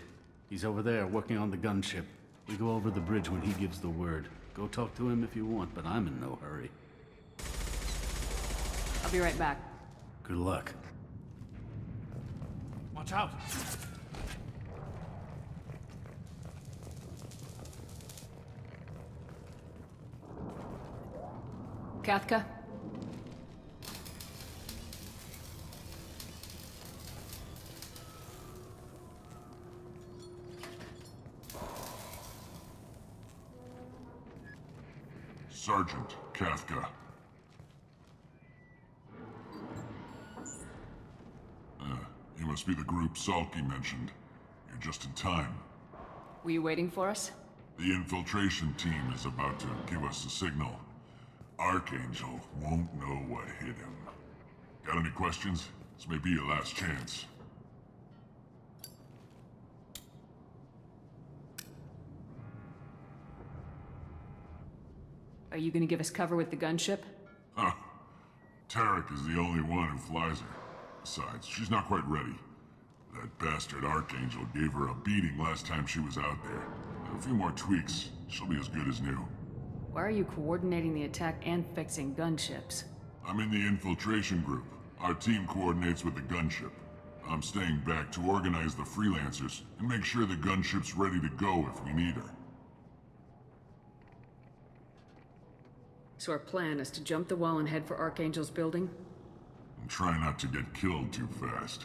He's over there, working on the gunship. We go over the bridge when he gives the word. Go talk to him if you want, but I'm in no hurry. I'll be right back. Good luck. Watch out! Kathka? Sergeant Kathka. You must be the group Salky mentioned. You're just in time. Were you waiting for us? The infiltration team is about to give us a signal. Archangel won't know what hit him. Got any questions? This may be your last chance. Are you gonna give us cover with the gunship? Huh. Tarek is the only one who flies her. Besides, she's not quite ready. That bastard Archangel gave her a beating last time she was out there. A few more tweaks, she'll be as good as new. Why are you coordinating the attack and fixing gunships? I'm in the infiltration group. Our team coordinates with the gunship. I'm staying back to organize the freelancers and make sure the gunship's ready to go if we need her. So our plan is to jump the wall and head for Archangel's building? And try not to get killed too fast.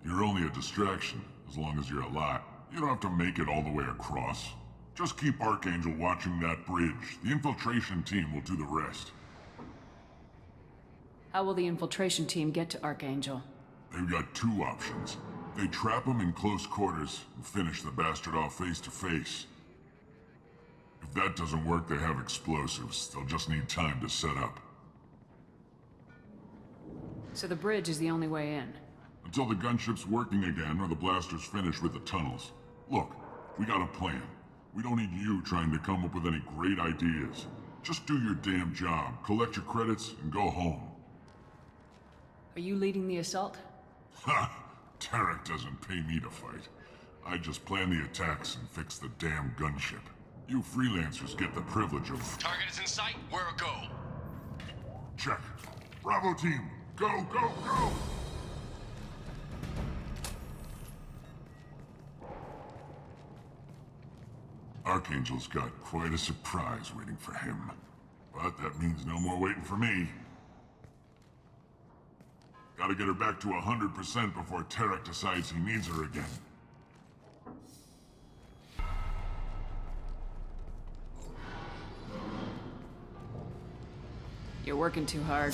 You're only a distraction, as long as you're alive. You don't have to make it all the way across. Just keep Archangel watching that bridge. The infiltration team will do the rest. How will the infiltration team get to Archangel? They've got two options. They trap him in close quarters and finish the bastard off face to face. If that doesn't work, they have explosives. They'll just need time to set up. So the bridge is the only way in? Until the gunship's working again or the blasters finish with the tunnels. Look, we got a plan. We don't need you trying to come up with any great ideas. Just do your damn job, collect your credits, and go home. Are you leading the assault? Ha! Tarek doesn't pay me to fight. I just plan the attacks and fix the damn gunship. You freelancers get the privilege of... Target is in sight. Where a go? Check. Bravo team, go, go, go! Archangel's got quite a surprise waiting for him. But that means no more waiting for me. Gotta get her back to 100% before Tarek decides he needs her again. You're working too hard.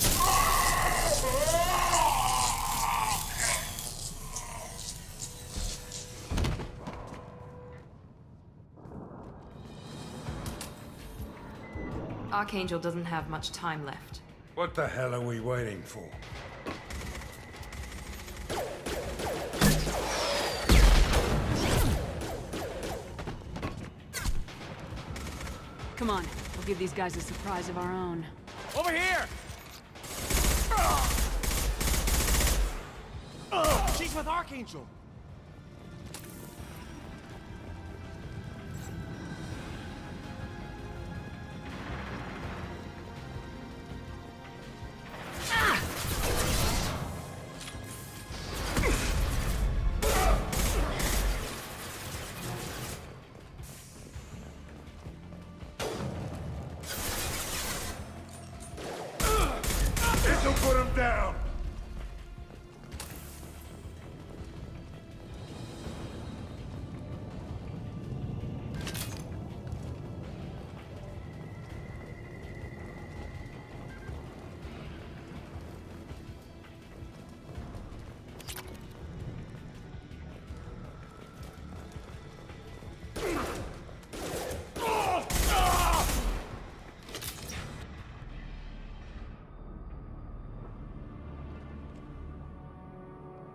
Archangel doesn't have much time left. What the hell are we waiting for? Come on, we'll give these guys a surprise of our own. Over here! She's with Archangel! This'll put him down!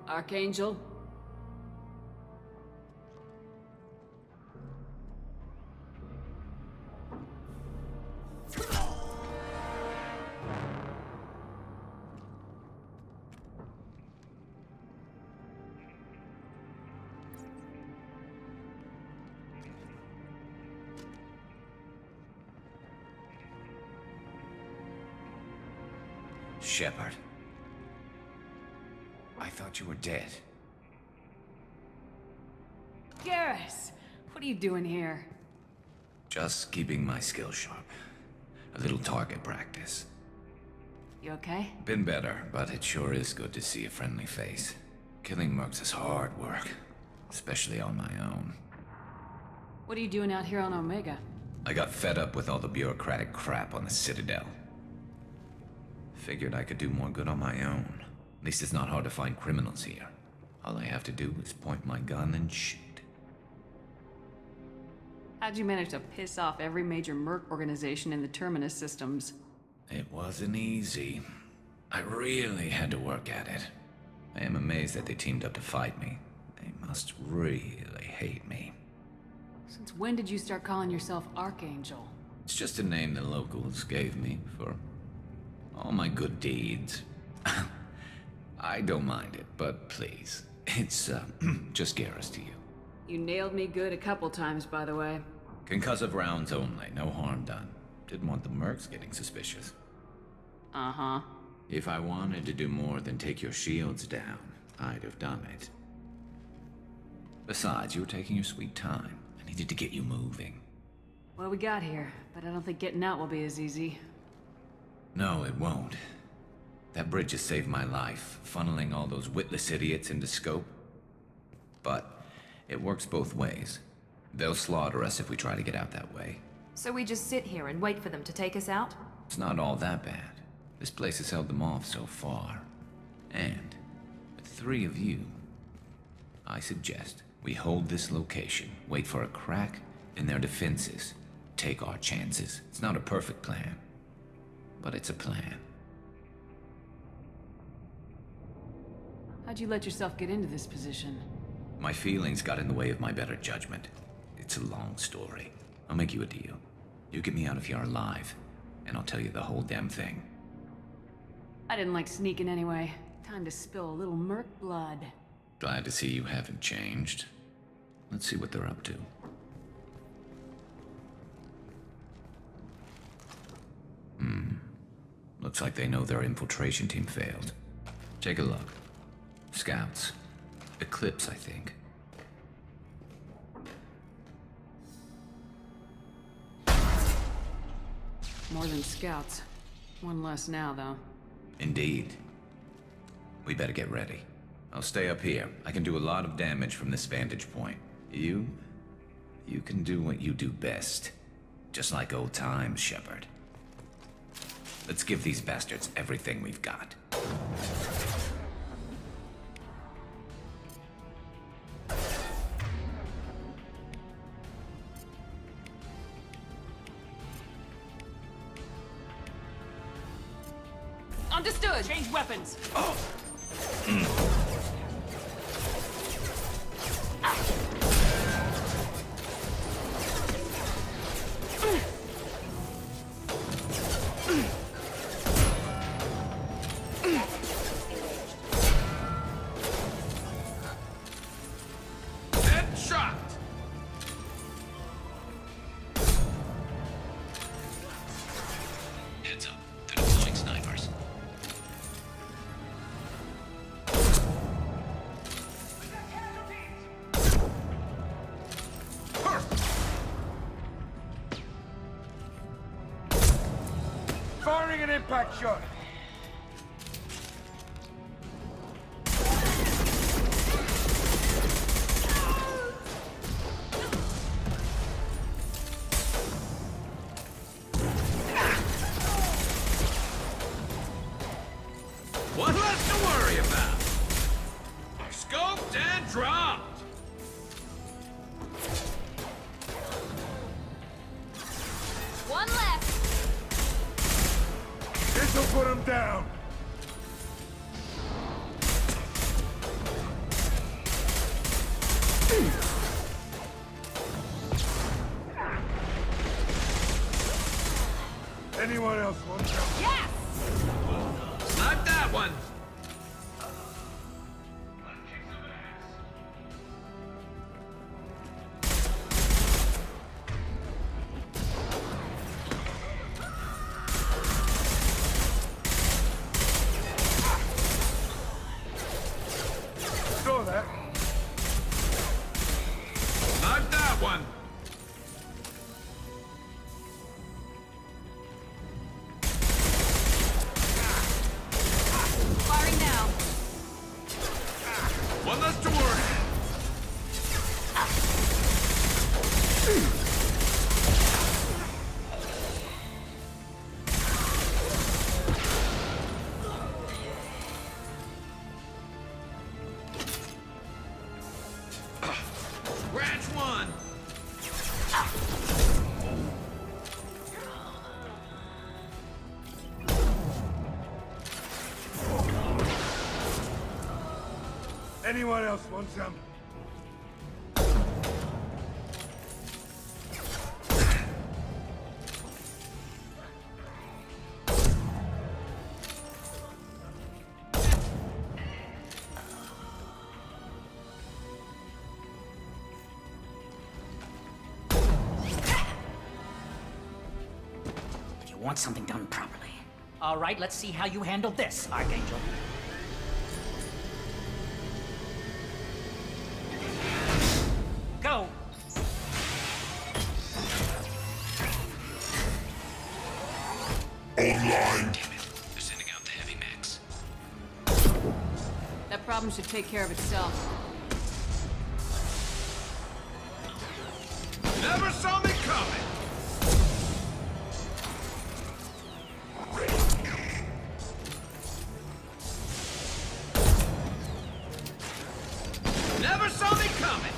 Archangel? Shepard. I thought you were dead. Garrus! What are you doing here? Just keeping my skills sharp. A little target practice. You okay? Been better, but it sure is good to see a friendly face. Killing mercs is hard work, especially on my own. What are you doing out here on Omega? I got fed up with all the bureaucratic crap on the Citadel. Figured I could do more good on my own. At least it's not hard to find criminals here. All I have to do is point my gun and shoot. How'd you manage to piss off every major merc organization in the Terminus systems? It wasn't easy. I really had to work at it. I am amazed that they teamed up to fight me. They must really hate me. Since when did you start calling yourself Archangel? It's just a name the locals gave me for all my good deeds. I don't mind it, but please, it's just Garrus to you. You nailed me good a couple times, by the way. Concussive rounds only, no harm done. Didn't want the mercs getting suspicious. Uh-huh. If I wanted to do more than take your shields down, I'd have done it. Besides, you were taking your sweet time. I needed to get you moving. Well, we got here, but I don't think getting out will be as easy. No, it won't. That bridge has saved my life, funneling all those witless idiots into scope. But it works both ways. They'll slaughter us if we try to get out that way. So we just sit here and wait for them to take us out? It's not all that bad. This place has held them off so far. And with 3 of you, I suggest we hold this location, wait for a crack in their defenses, take our chances. It's not a perfect plan, but it's a plan. How'd you let yourself get into this position? My feelings got in the way of my better judgment. It's a long story. I'll make you a deal. You get me out of here alive, and I'll tell you the whole damn thing. I didn't like sneaking anyway. Time to spill a little merc blood. Glad to see you haven't changed. Let's see what they're up to. Looks like they know their infiltration team failed. Take a look. Scouts. Eclipse, I think. More than scouts. One less now, though. Indeed. We better get ready. I'll stay up here. I can do a lot of damage from this vantage point. You can do what you do best. Just like old times, Shepard. Let's give these bastards everything we've got. Understood! Change weapons! Headshot! Heads up. They're deploying snipers. Firing an impact shot. One less to worry about. Scoped and dropped. One left! This'll put him down. Anyone else want to? Yes! Snipe that one. Saw that. Snipe that one. Firing now. One less to worry. Ranch one. Anyone else want some? You want something done properly. All right, let's see how you handle this, Archangel. Go! Online. They're sending out the heavy mechs. That problem should take care of itself. Never saw me coming. Never saw me coming.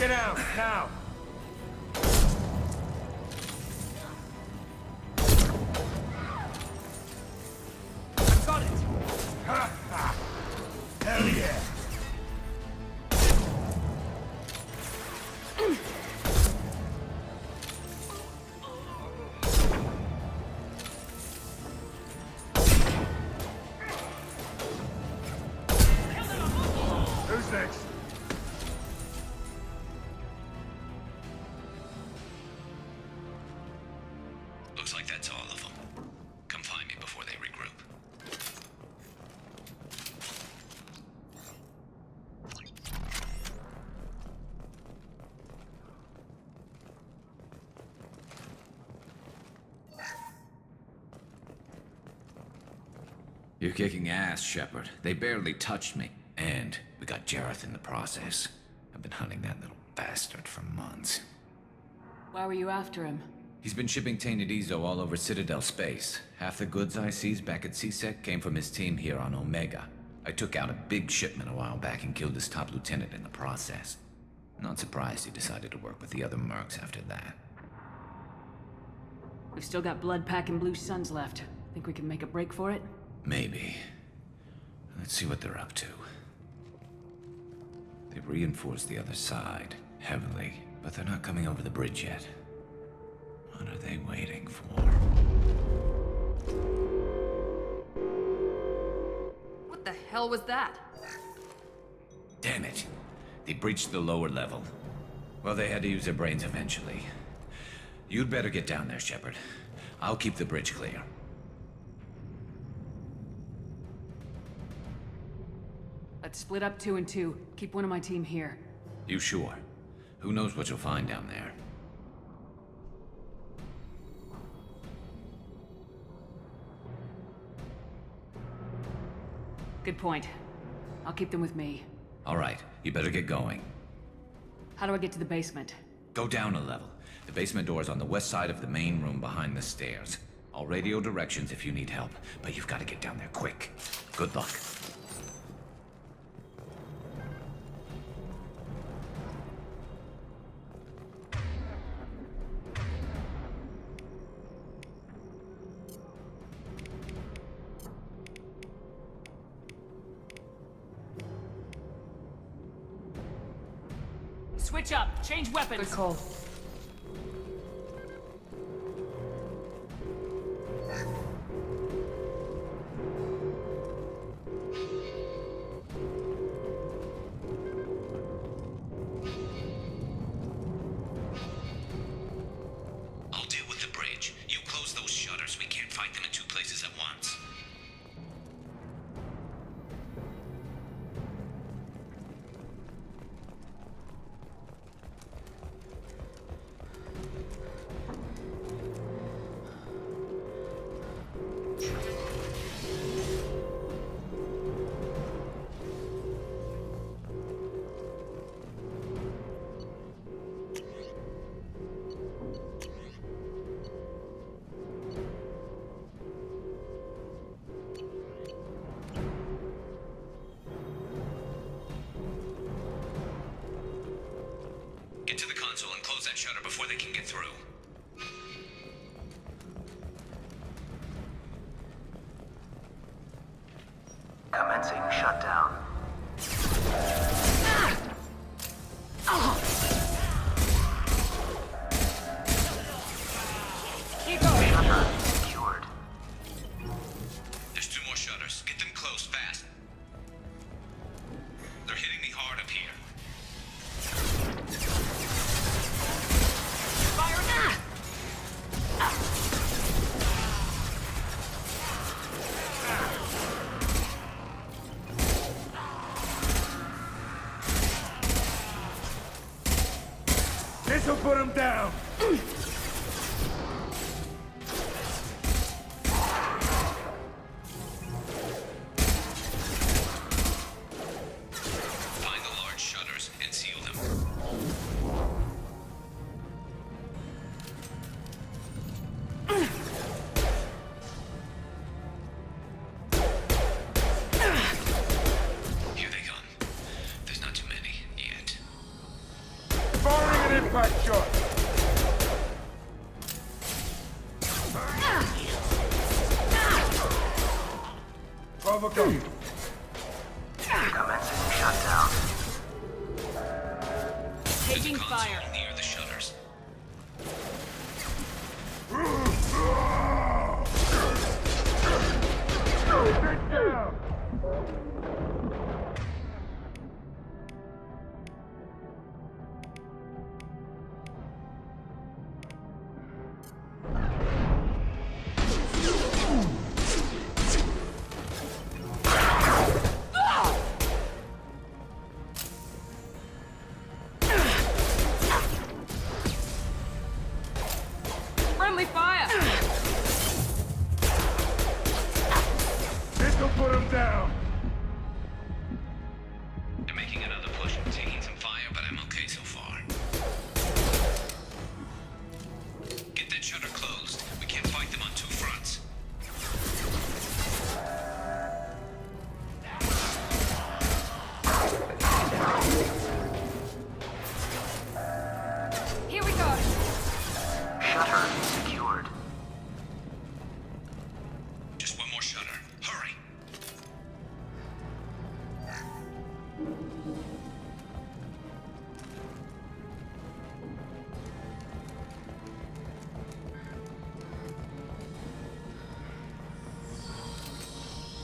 Get out, now! I've got it! Ha ha! Hell yeah! Who's next? Looks like that's all of them. Come find me before they regroup. You're kicking ass, Shepard. They barely touched me. And we got Jareth in the process. I've been hunting that little bastard for months. Why were you after him? He's been shipping tainted Ezo all over Citadel space. Half the goods I seized back at CSEC came from his team here on Omega. I took out a big shipment a while back and killed his top lieutenant in the process. Not surprised he decided to work with the other mercs after that. We've still got Blood Pack and Blue Suns left. Think we can make a break for it? Maybe. Let's see what they're up to. They've reinforced the other side, heavily, but they're not coming over the bridge yet. What are they waiting for? What the hell was that? Damn it. They breached the lower level. Well, they had to use their brains eventually. You'd better get down there, Shepard. I'll keep the bridge clear. Let's split up 2 and 2. Keep one of my team here. You sure? Who knows what you'll find down there? Good point. I'll keep them with me. All right, you better get going. How do I get to the basement? Go down a level. The basement door is on the west side of the main room behind the stairs. I'll radio directions if you need help, but you've got to get down there quick. Good luck. Switch up! Change weapons! Good call. I'll deal with the bridge. You close those shutters. We can't fight them in 2 places at once. Get to the console and close that shutter before they can get through. Commencing shutdown. Keep going! Shutter secured. There's 2 more shutters. Get them closed fast. They're hitting me hard up here. Fire now! This'll put him down! Find the large shutters and seal them. Here they come. There's not too many yet. impact shot! Bravo, go! Commencing shutdown. Taking fire. Near the shutters. Get down! Friendly fire! This'll put him down! They're making another push. I'm taking some fire, but I'm okay so far. Get that shutter closed. We can't fight them on two fronts. Here we go! Shutter secured. Just one more shutter. Hurry!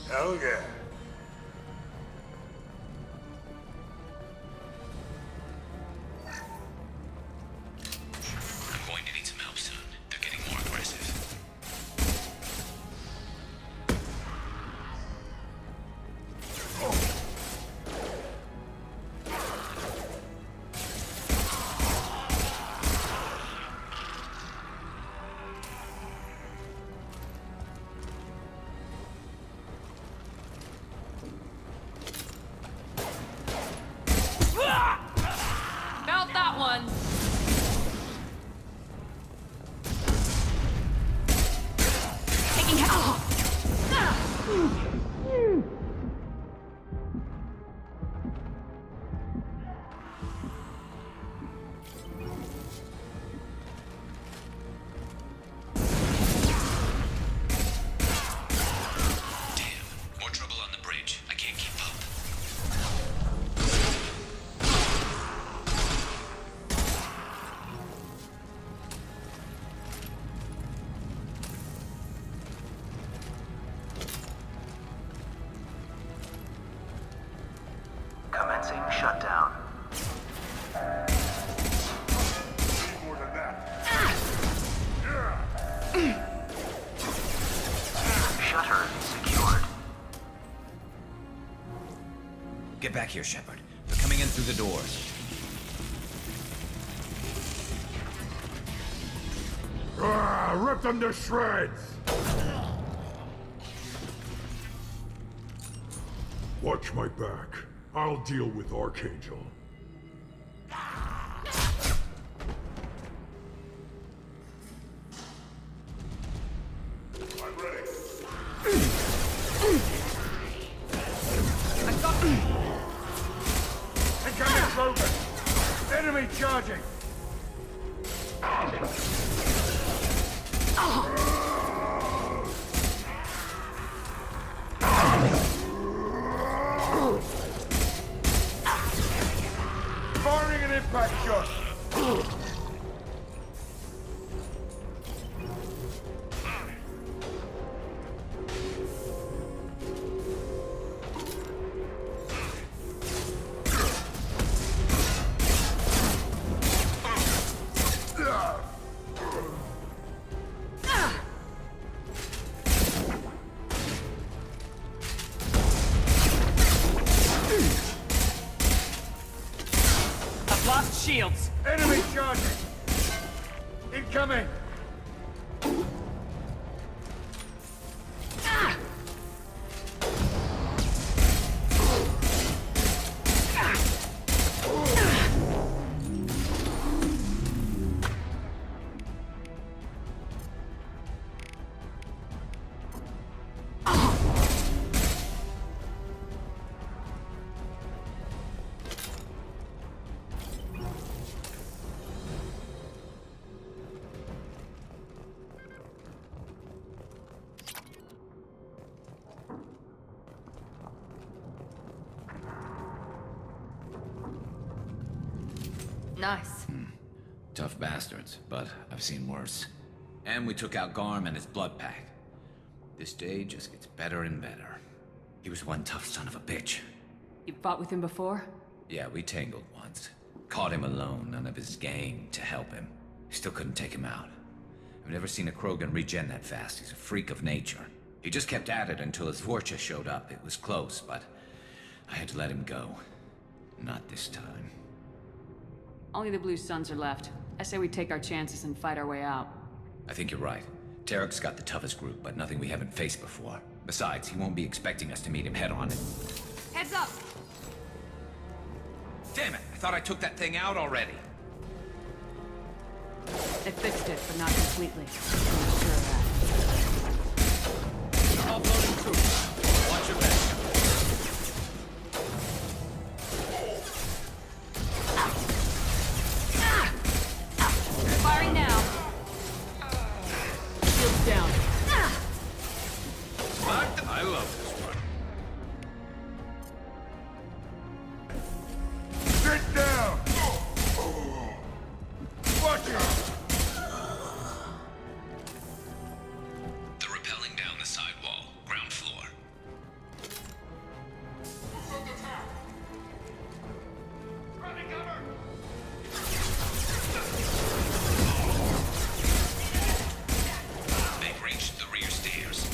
Hell yeah. I'm going to need some help soon. They're getting more aggressive. Felt that one! Taking hell! More trouble on the bridge. I can't keep up. Commencing shutdown. More than that. Shutter secured. Get back here, Shepard. They're coming in through the doors. Rip them to shreds! Watch my back. I'll deal with Archangel. I'm ready. I got Incoming Krogan! Enemy charging! Firing an impact shot! I've lost shields. Enemy charging! Incoming! Nice. Tough bastards, but I've seen worse. And we took out Garm and his blood pack. This day just gets better and better. He was one tough son of a bitch. You fought with him before? Yeah, we tangled once. Caught him alone, none of his gang to help him. Still couldn't take him out. I've never seen a Krogan regen that fast. He's a freak of nature. He just kept at it until his Vorcha showed up. It was close, but I had to let him go. Not this time. Only the Blue Suns are left. I say we take our chances and fight our way out. I think you're right. Tarek's got the toughest group, but nothing we haven't faced before. Besides, he won't be expecting us to meet him head-on. Heads up! Damn it! I thought I took that thing out already. They fixed it, but not completely. I'm sure of that. Offloading troops. Watch your back. Firing now. Shields down. But I love this one. Sit down! Watch out! They're rappelling down the side wall, ground floor. They've reached the rear stairs.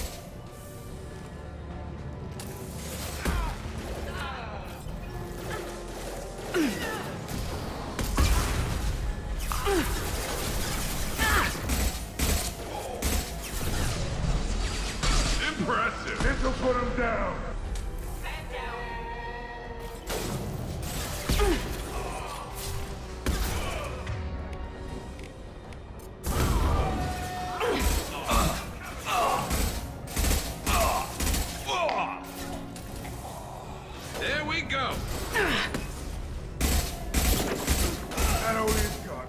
Impressive! This'll put him down! There we go. That all he's got.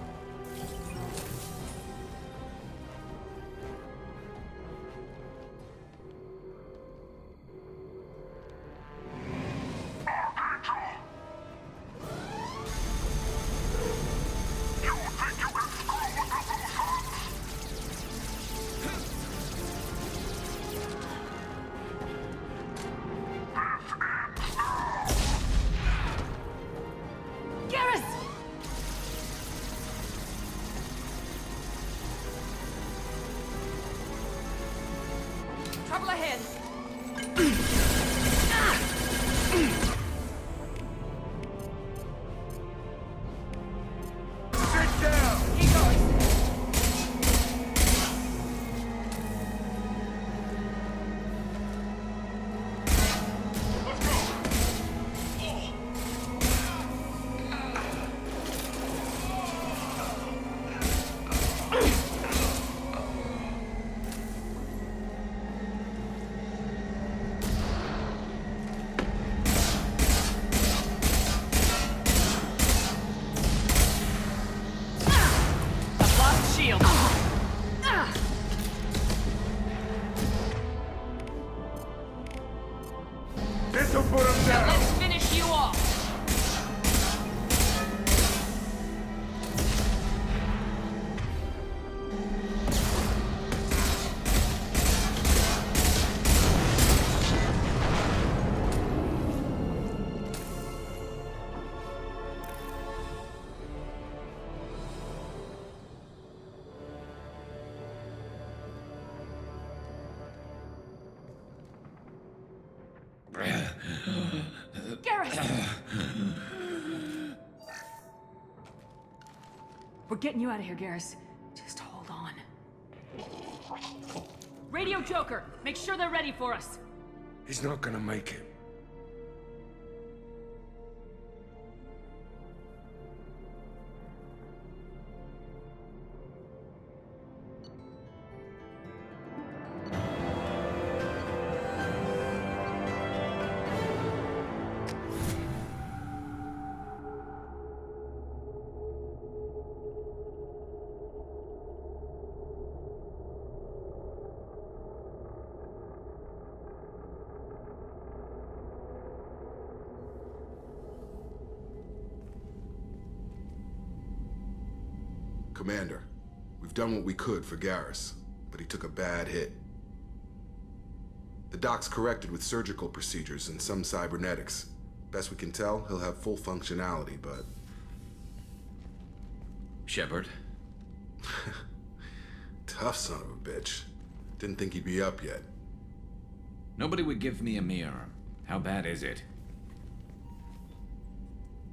Garrus! Trouble ahead. Sit down! Keep going. I've lost shield. This'll put him down! Let's finish you off. Garrus! We're getting you out of here, Garrus. Just hold on. Radio Joker, make sure they're ready for us. He's not gonna make it. Commander, we've done what we could for Garrus, but he took a bad hit. The doc's corrected with surgical procedures and some cybernetics. Best we can tell, he'll have full functionality, but... Shepard? Tough son of a bitch. Didn't think he'd be up yet. Nobody would give me a mirror. How bad is it?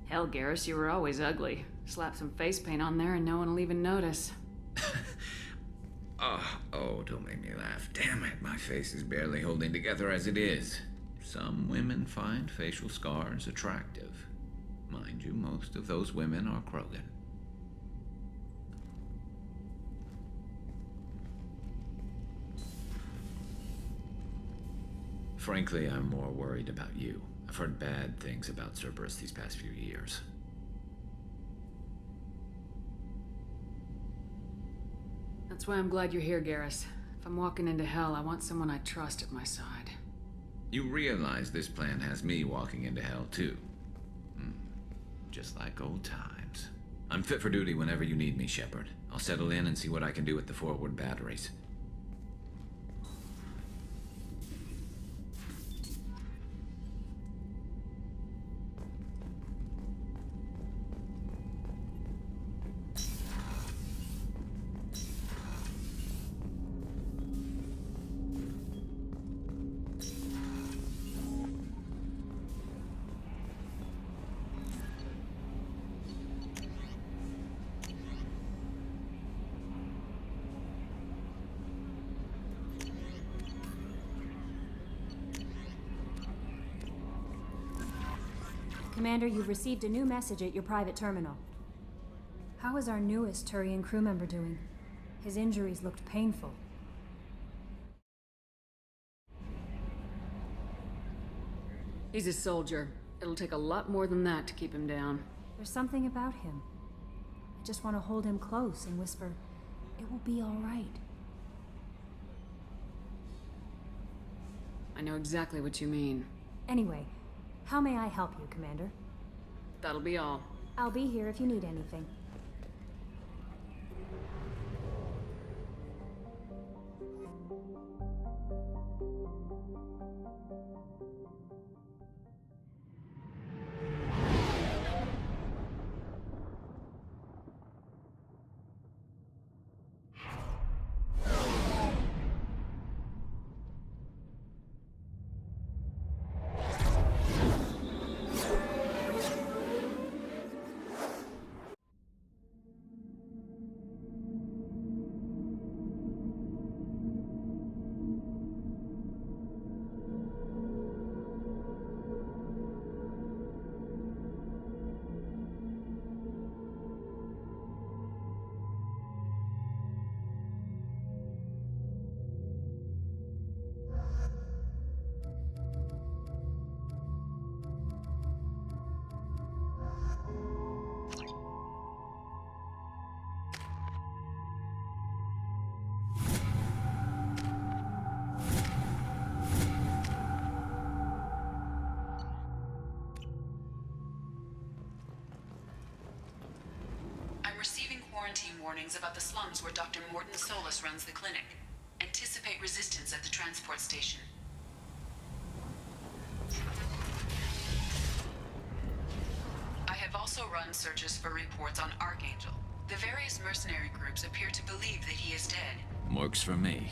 Hell, Garrus, you were always ugly. Slap some face paint on there and no one will even notice. Oh, don't make me laugh. Damn it, my face is barely holding together as it is. Some women find facial scars attractive. Mind you, most of those women are Krogan. Frankly, I'm more worried about you. I've heard bad things about Cerberus these past few years. That's why I'm glad you're here, Garrus. If I'm walking into hell, I want someone I trust at my side. You realize this plan has me walking into hell, too. Just like old times. I'm fit for duty whenever you need me, Shepard. I'll settle in and see what I can do with the forward batteries. Commander, you've received a new message at your private terminal. How is our newest Turian crew member doing? His injuries looked painful. He's a soldier. It'll take a lot more than that to keep him down. There's something about him. I just want to hold him close and whisper, "It will be all right." I know exactly what you mean. Anyway, how may I help you, Commander? That'll be all. I'll be here if you need anything. Quarantine warnings about the slums where Dr. Morton Solus runs the clinic. Anticipate resistance at the transport station. I have also run searches for reports on Archangel. The various mercenary groups appear to believe that he is dead. Works for me.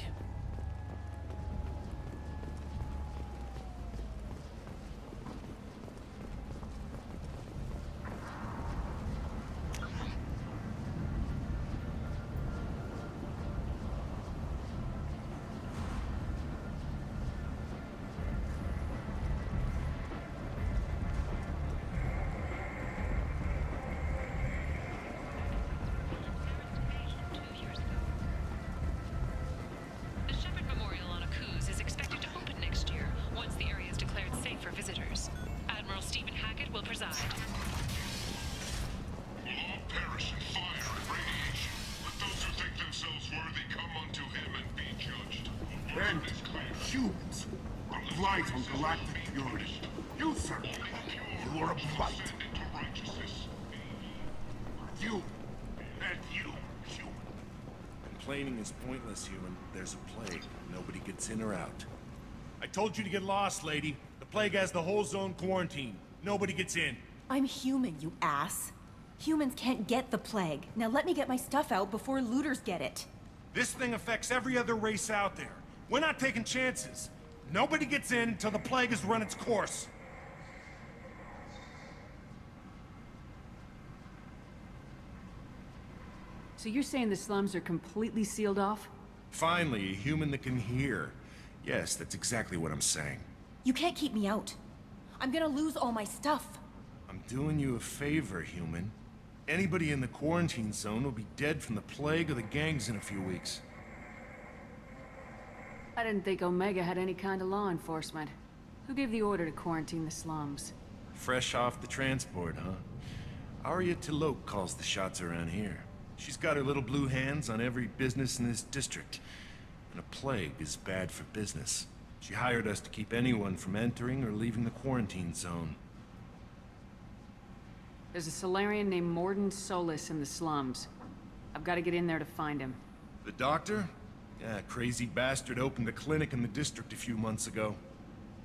Humans are blight on galactic purity. You, sir, you are a blight. You, and you, Complaining is pointless, human. There's a plague. Nobody gets in or out. I told you to get lost, lady. The plague has the whole zone quarantined. Nobody gets in. I'm human, you ass. Humans can't get the plague. Now let me get my stuff out before looters get it. This thing affects every other race out there. We're not taking chances. Nobody gets in until the plague has run its course. So you're saying the slums are completely sealed off? Finally, a human that can hear. Yes, that's exactly what I'm saying. You can't keep me out. I'm gonna lose all my stuff. I'm doing you a favor, human. Anybody in the quarantine zone will be dead from the plague or the gangs in a few weeks. I didn't think Omega had any kind of law enforcement. Who gave the order to quarantine the slums? Fresh off the transport, huh? Arya T'Loak calls the shots around here. She's got her little blue hands on every business in this district. And a plague is bad for business. She hired us to keep anyone from entering or leaving the quarantine zone. There's a Solarian named Mordin Solus in the slums. I've got to get in there to find him. The doctor? Yeah, crazy bastard opened a clinic in the district a few months ago.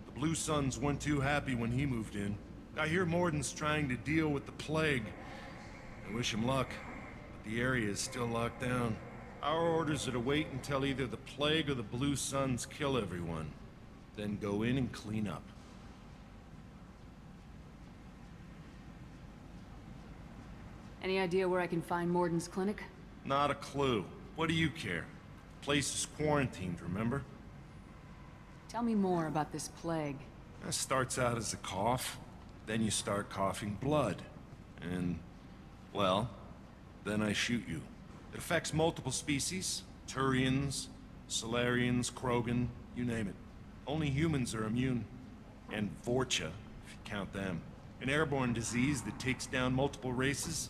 The Blue Suns weren't too happy when he moved in. I hear Mordin's trying to deal with the plague. I wish him luck. The area is still locked down. Our orders are to wait until either the plague or the Blue Suns kill everyone. Then go in and clean up. Any idea where I can find Mordin's clinic? Not a clue. What do you care? The place is quarantined, remember? Tell me more about this plague. That starts out as a cough. Then you start coughing blood. And, well, then I shoot you. It affects multiple species. Turians, Solarians, Krogan, you name it. Only humans are immune. And Vorcha, if you count them. An airborne disease that takes down multiple races.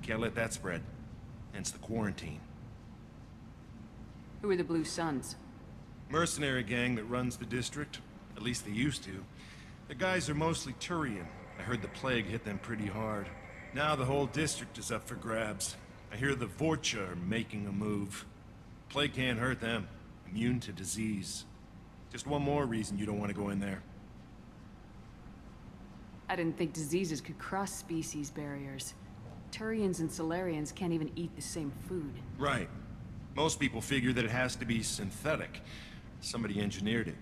Can't let that spread. Hence the quarantine. Who are the Blue Suns? Mercenary gang that runs the district. At least they used to. The guys are mostly Turian. I heard the plague hit them pretty hard. Now the whole district is up for grabs. I hear the Vorcha are making a move. Plague can't hurt them. Immune to disease. Just one more reason you don't want to go in there. I didn't think diseases could cross species barriers. Turians and Solarians can't even eat the same food. Right. Most people figure that it has to be synthetic. Somebody engineered it.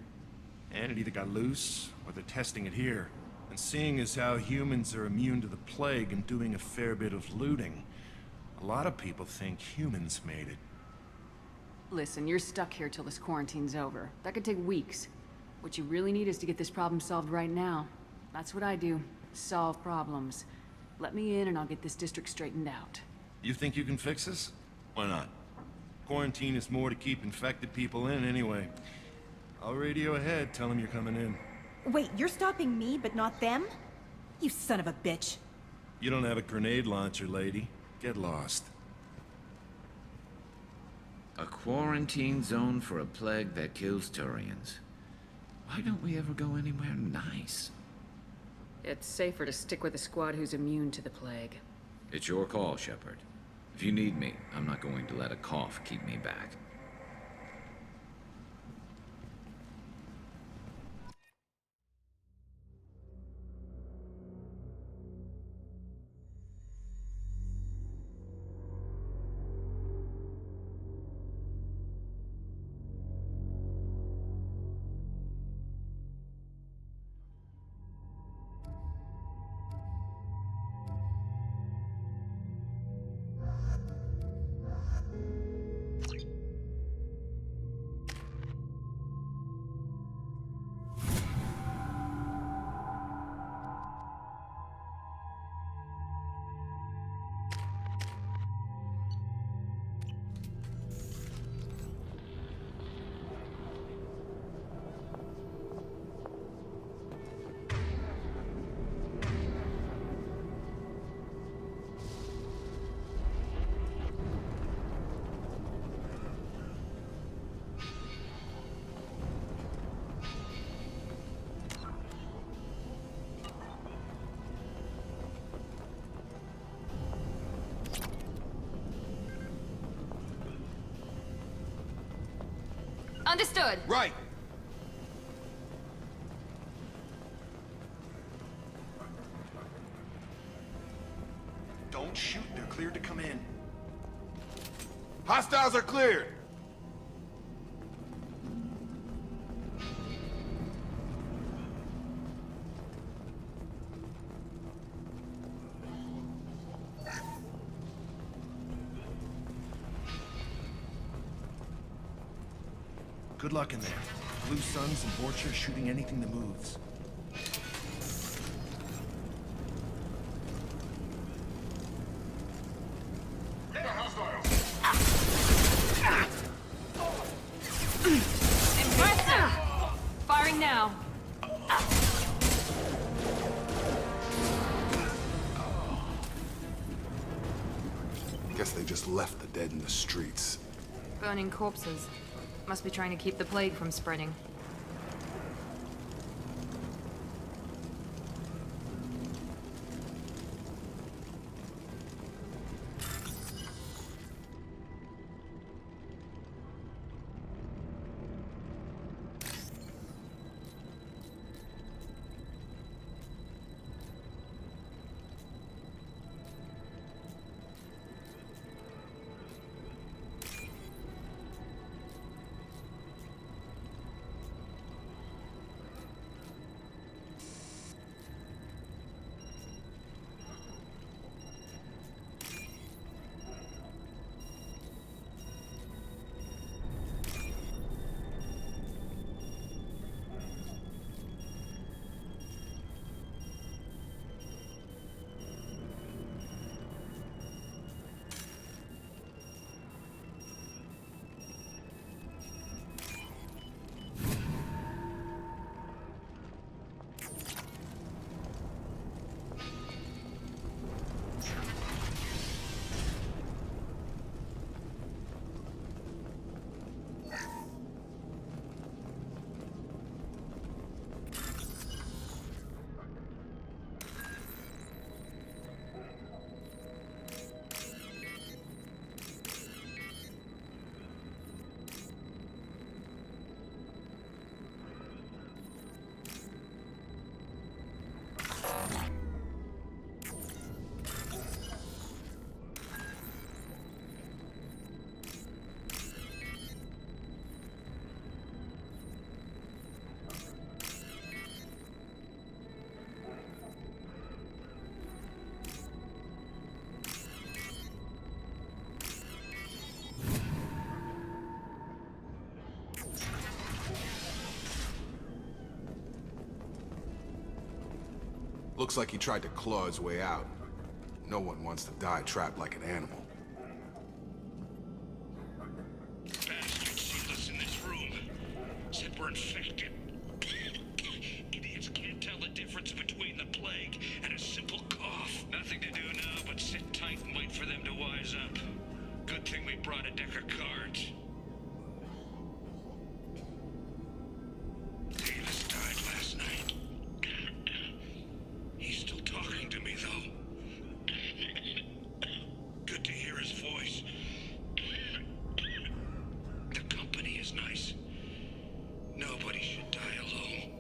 And it either got loose, or they're testing it here. And seeing as how humans are immune to the plague and doing a fair bit of looting, a lot of people think humans made it. Listen, you're stuck here till this quarantine's over. That could take weeks. What you really need is to get this problem solved right now. That's what I do. Solve problems. Let me in and I'll get this district straightened out. You think you can fix this? Why not? Quarantine is more to keep infected people in anyway. I'll radio ahead, tell them you're coming in. Wait, you're stopping me, but not them? You son of a bitch. You don't have a grenade launcher, lady. Get lost. A quarantine zone for a plague that kills Turians. Why don't we ever go anywhere nice? It's safer to stick with a squad who's immune to the plague. It's your call, Shepard. If you need me, I'm not going to let a cough keep me back. Understood. Right. Don't shoot. They're cleared to come in. Hostiles are cleared. Good luck in there. Blue Suns and Vorcha shooting anything that moves. Impressive! Firing now. Guess they just left the dead in the streets. Burning corpses. Must be trying to keep the plague from spreading. Looks like he tried to claw his way out. No one wants to die trapped like an animal. Bastards sealed us in this room. Said we're infected. Idiots can't tell the difference between the plague and a simple cough. Nothing to do now but sit tight and wait for them to wise up. Good thing we brought a deck of cards. Davis died last night. He's still talking to me, though. Good to hear his voice. The company is nice. Nobody should die alone.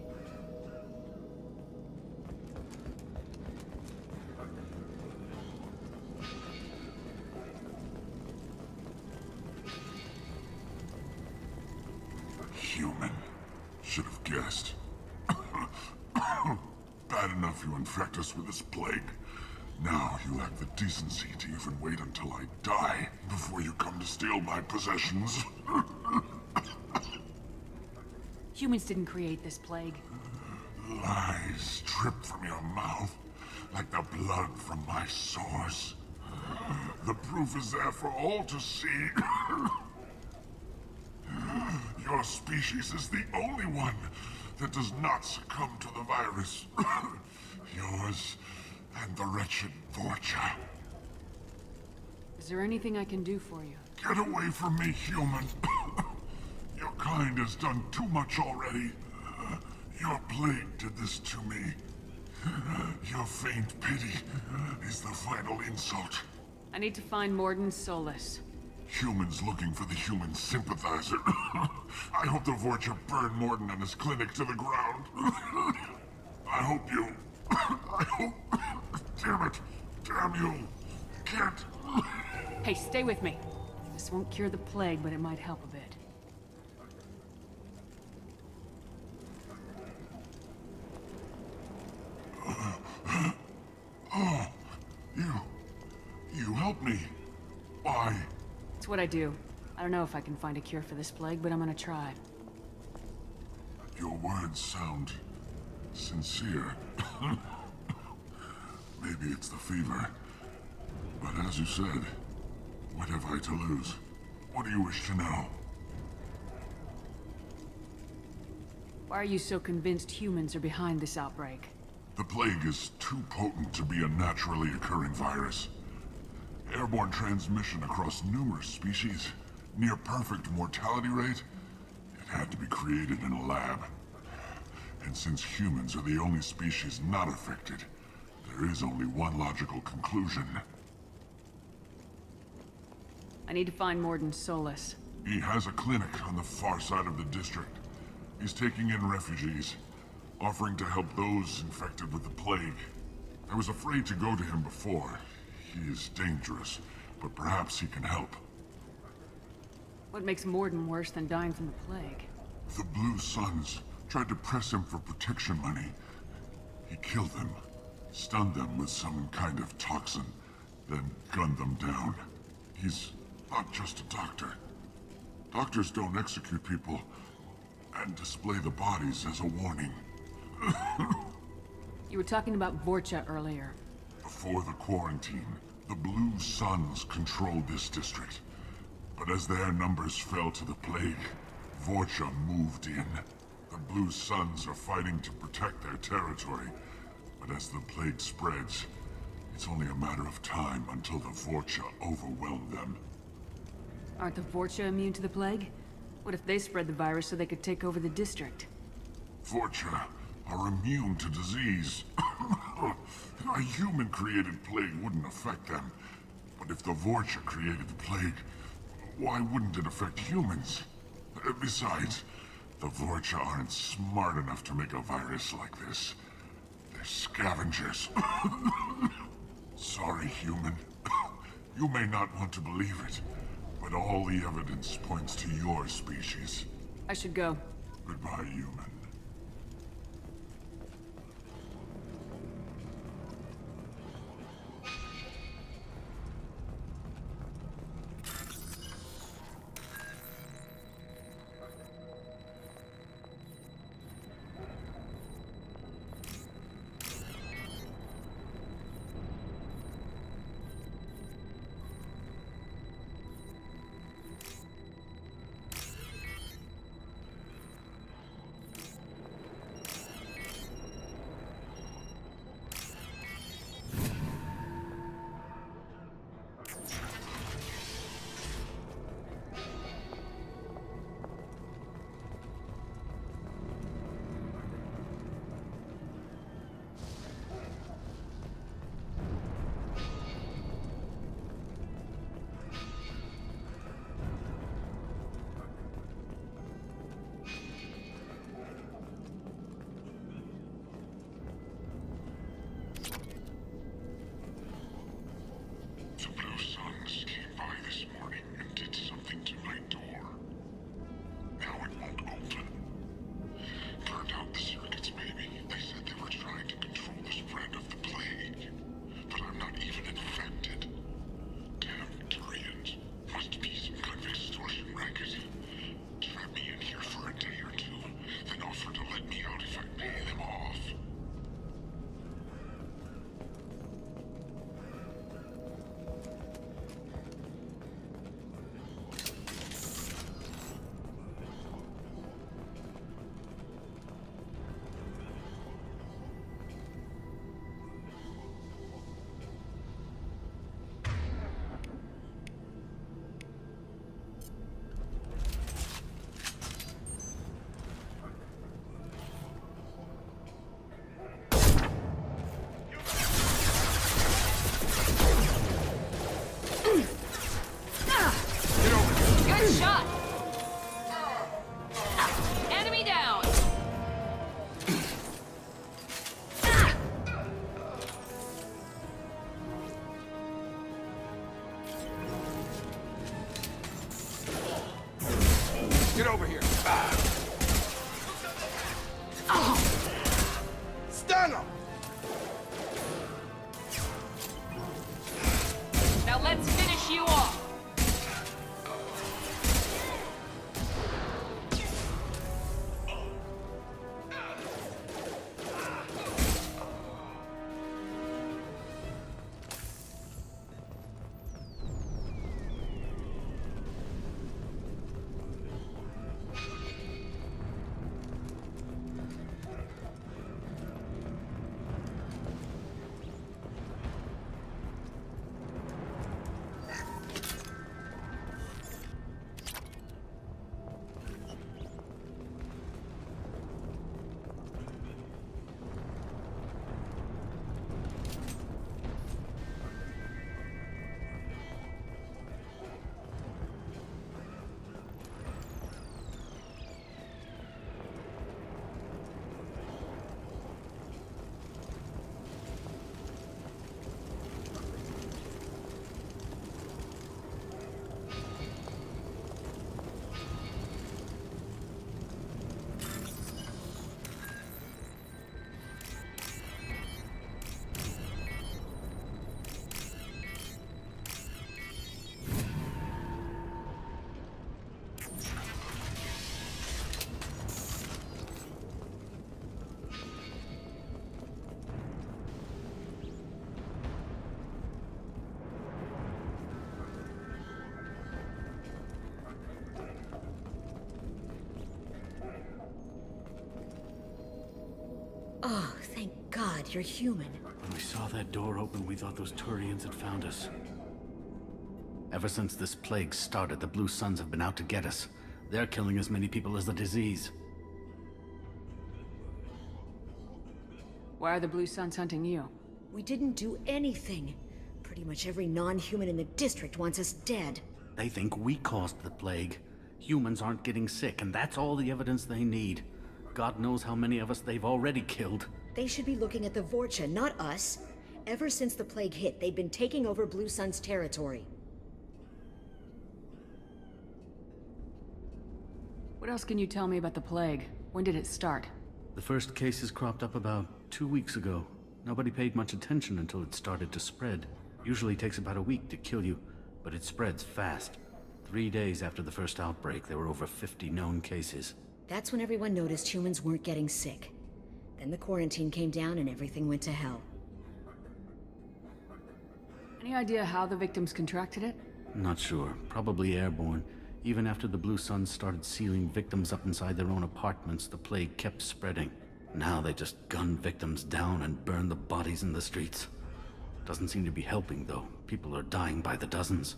Human. Should have guessed. Bad enough you infect us with this plague. Now you lack the decency to even wait until I die before you come to steal my possessions. Humans didn't create this plague. Lies drip from your mouth like the blood from my sores. The proof is there for all to see. Your species is the only one that does not succumb to the virus. Yours and the wretched Vorcha. Is there anything I can do for you? Get away from me, human. Your kind has done too much already. Your plague did this to me. Your faint pity is the final insult. I need to find Mordin Solus. Humans looking for the human sympathizer. I hope the Vorcha burn Morden and his clinic to the ground. I hope you... I hope... Damn it! Damn you! Can't... Hey, stay with me. This won't cure the plague, but it might help a bit. Oh, you helped me. Why? It's what I do. I don't know if I can find a cure for this plague, but I'm gonna try. Your words sound sincere. Maybe it's the fever. But as you said, what have I to lose? What do you wish to know? Why are you so convinced humans are behind this outbreak? The plague is too potent to be a naturally occurring virus. Airborne transmission across numerous species, near perfect mortality rate. It had to be created in a lab. And since humans are the only species not affected, there is only one logical conclusion. I need to find Morden Solus. He has a clinic on the far side of the district. He's taking in refugees, offering to help those infected with the plague. I was afraid to go to him before. He is dangerous, but perhaps he can help. What makes Morden worse than dying from the plague? The Blue Suns tried to press him for protection money. He killed them, stunned them with some kind of toxin, then gunned them down. He's not just a doctor. Doctors don't execute people and display the bodies as a warning. You were talking about Vorcha earlier. Before the quarantine, the Blue Suns controlled this district. But as their numbers fell to the plague, Vorcha moved in. The Blue Suns are fighting to protect their territory. But as the plague spreads, it's only a matter of time until the Vorcha overwhelm them. Aren't the Vorcha immune to the plague? What if they spread the virus so they could take over the district? Vorcha are immune to disease. A human-created plague wouldn't affect them. But if the Vorcha created the plague, why wouldn't it affect humans? Besides, the Vorcha aren't smart enough to make a virus like this. They're scavengers. Sorry, human. You may not want to believe it, but all the evidence points to your species. I should go. Goodbye, human. Get over here. Stun him! Now let's finish you off. Oh, thank God you're human. When we saw that door open, we thought those Turians had found us. Ever since this plague started, the Blue Suns have been out to get us. They're killing as many people as the disease. Why are the Blue Suns hunting you? We didn't do anything. Pretty much every non-human in the district wants us dead. They think we caused the plague. Humans aren't getting sick, and that's all the evidence they need. God knows how many of us they've already killed. They should be looking at the Vorcha, not us. Ever since the plague hit, they've been taking over Blue Sun's territory. What else can you tell me about the plague? When did it start? The first cases cropped up about 2 weeks ago. Nobody paid much attention until it started to spread. Usually takes about a week to kill you, but it spreads fast. 3 days after the first outbreak, there were over 50 known cases. That's when everyone noticed humans weren't getting sick. Then the quarantine came down and everything went to hell. Any idea how the victims contracted it? Not sure. Probably airborne. Even after the Blue Suns started sealing victims up inside their own apartments, the plague kept spreading. Now they just gun victims down and burn the bodies in the streets. Doesn't seem to be helping, though. People are dying by the dozens.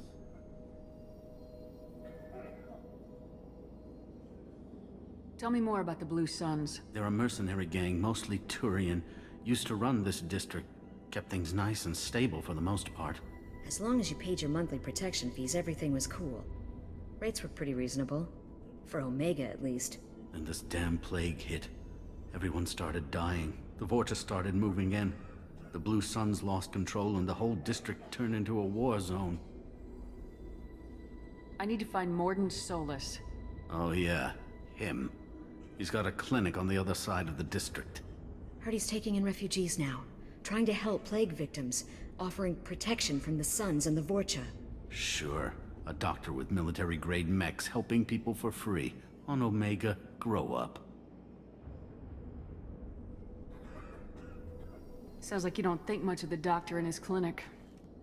Tell me more about the Blue Suns. They're a mercenary gang, mostly Turian. Used to run this district. Kept things nice and stable for the most part. As long as you paid your monthly protection fees, everything was cool. Rates were pretty reasonable. For Omega, at least. Then this damn plague hit. Everyone started dying. The Vorcha started moving in. The Blue Suns lost control and the whole district turned into a war zone. I need to find Mordin Solus. Oh yeah, him. He's got a clinic on the other side of the district. Heard he's taking in refugees now. Trying to help plague victims. Offering protection from the Suns and the Vorcha. Sure. A doctor with military-grade mechs helping people for free. On Omega, grow up. Sounds like you don't think much of the doctor in his clinic.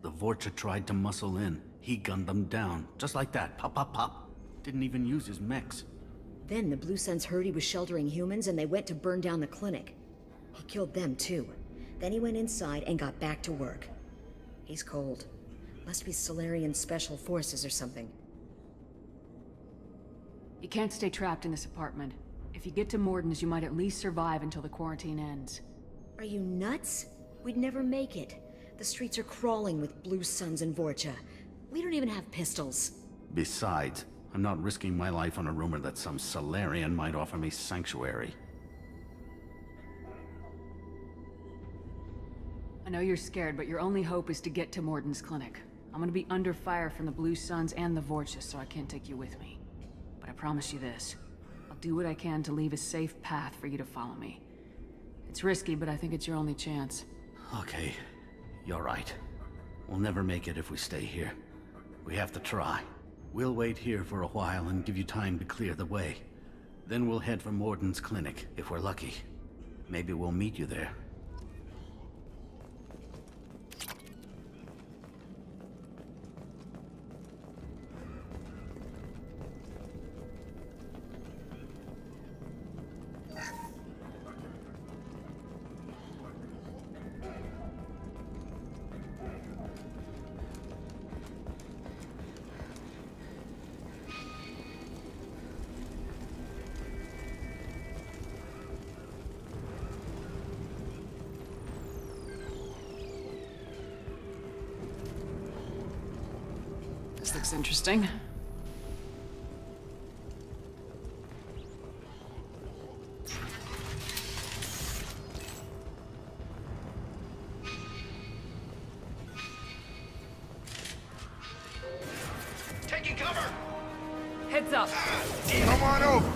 The Vorcha tried to muscle in. He gunned them down. Just like that. Pop, pop, pop. Didn't even use his mechs. Then the Blue Suns heard he was sheltering humans and they went to burn down the clinic. He killed them too. Then he went inside and got back to work. He's cold. Must be Solarian Special Forces or something. You can't stay trapped in this apartment. If you get to Mordin's, you might at least survive until the quarantine ends. Are you nuts? We'd never make it. The streets are crawling with Blue Suns and Vorcha. We don't even have pistols. Besides, I'm not risking my life on a rumor that some Solarian might offer me sanctuary. I know you're scared, but your only hope is to get to Mordin's clinic. I'm gonna be under fire from the Blue Suns and the Vorcha, so I can't take you with me. But But I promise you this. I'll do what I can to leave a safe path for you to follow me. It's risky, but I think it's your only chance. Okay, you're right. We'll never make it if we stay here. We have to try. We'll wait here for a while and give you time to clear the way. Then we'll head for Morden's clinic, if we're lucky. Maybe we'll meet you there. This looks interesting. Taking cover! Heads up! Come on over!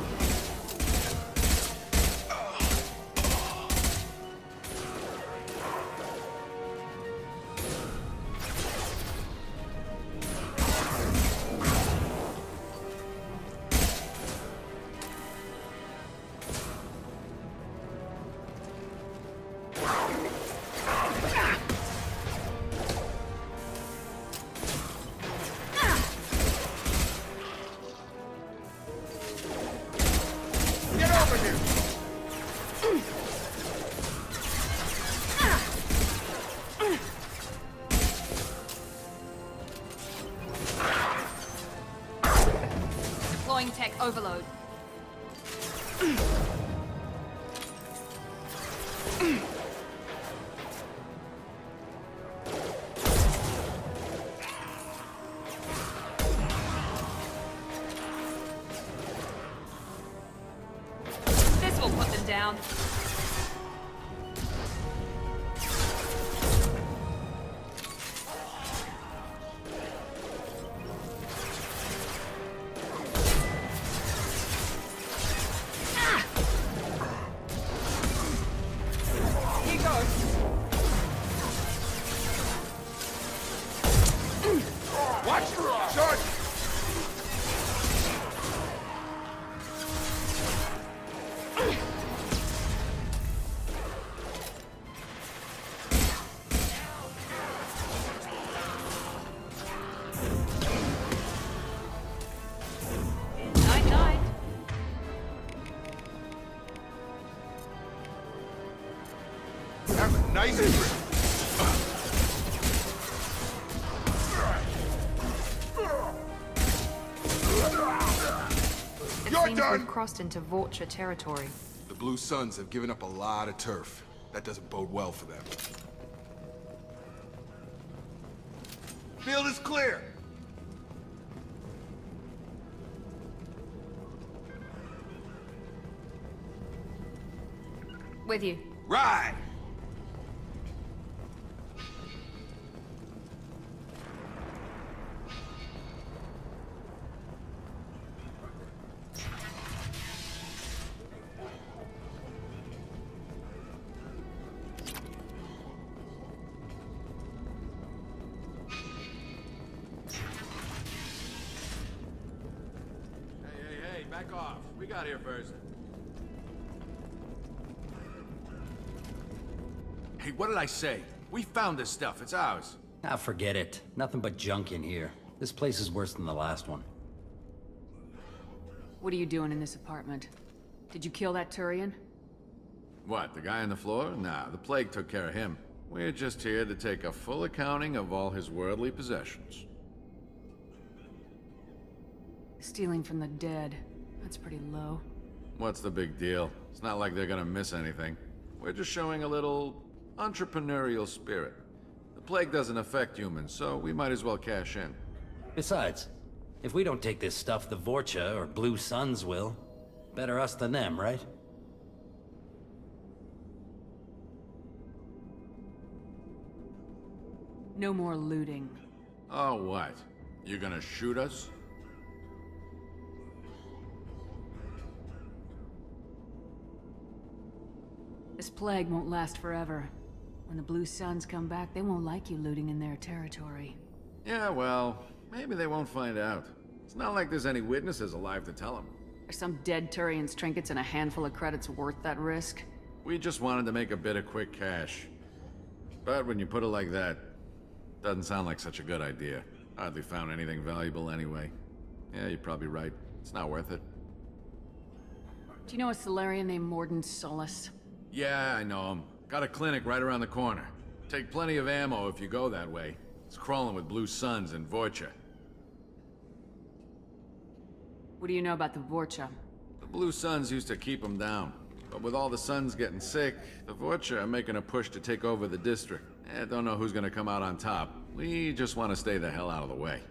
Deploying tech overload. This will put them down. Watch! Charge! Night, night. Have a nice trip. It You're seems done! we've crossed into Vorcha territory. The Blue Suns have given up a lot of turf. That doesn't bode well for them. Field is clear! With you. Ride! Hey, back off. We got here first. Hey, what did I say? We found this stuff. It's ours. Ah, forget it. Nothing but junk in here. This place is worse than the last one. What are you doing in this apartment? Did you kill that Turian? What, the guy on the floor? Nah, the plague took care of him. We're just here to take a full accounting of all his worldly possessions. Stealing from the dead. That's pretty low. What's the big deal? It's not like they're gonna miss anything. We're just showing a little entrepreneurial spirit. The plague doesn't affect humans, so we might as well cash in. Besides, if we don't take this stuff, the Vorcha or Blue Suns will. Better us than them, right? No more looting. Oh, what? You gonna shoot us? This plague won't last forever. When the Blue Suns come back, they won't like you looting in their territory. Yeah, well, maybe they won't find out. It's not like there's any witnesses alive to tell them. Are some dead Turian's trinkets and a handful of credits worth that risk? We just wanted to make a bit of quick cash. But when you put it like that, doesn't sound like such a good idea. Hardly found anything valuable anyway. Yeah, you're probably right. It's not worth it. Do you know a Solarian named Morden Solus? Yeah, I know him. Got a clinic right around the corner. Take plenty of ammo if you go that way. It's crawling with Blue Suns and Vorcha. What do you know about the Vorcha? The Blue Suns used to keep them down. But with all the Suns getting sick, the Vorcha are making a push to take over the district. Don't know who's gonna come out on top. We just want to stay the hell out of the way.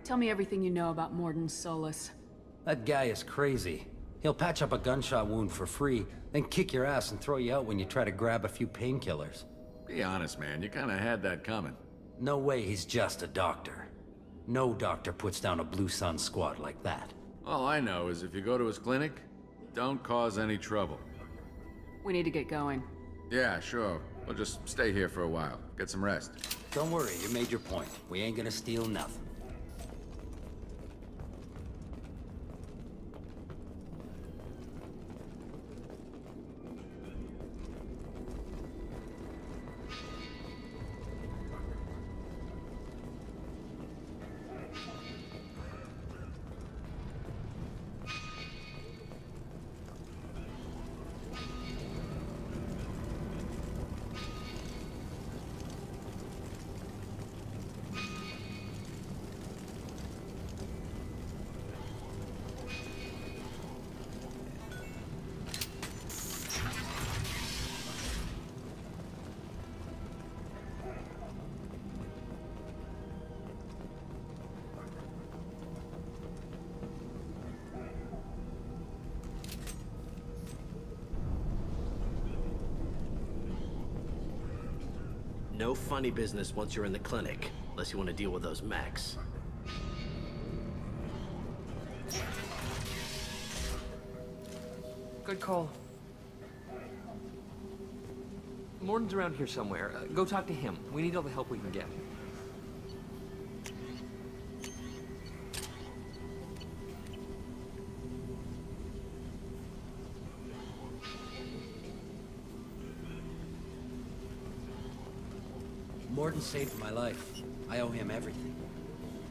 Tell me everything you know about Morden Solus. That guy is crazy. He'll patch up a gunshot wound for free, then kick your ass and throw you out when you try to grab a few painkillers. Be honest, man. You kinda had that coming. No way he's just a doctor. No doctor puts down a Blue Sun squad like that. All I know is if you go to his clinic, don't cause any trouble. We need to get going. Yeah, sure. We'll just stay here for a while. Get some rest. Don't worry, you made your point. We ain't gonna steal nothing. No funny business once you're in the clinic, unless you want to deal with those mechs. Good call. Morden's around here somewhere. Go talk to him. We need all the help we can get. Morden saved my life. I owe him everything.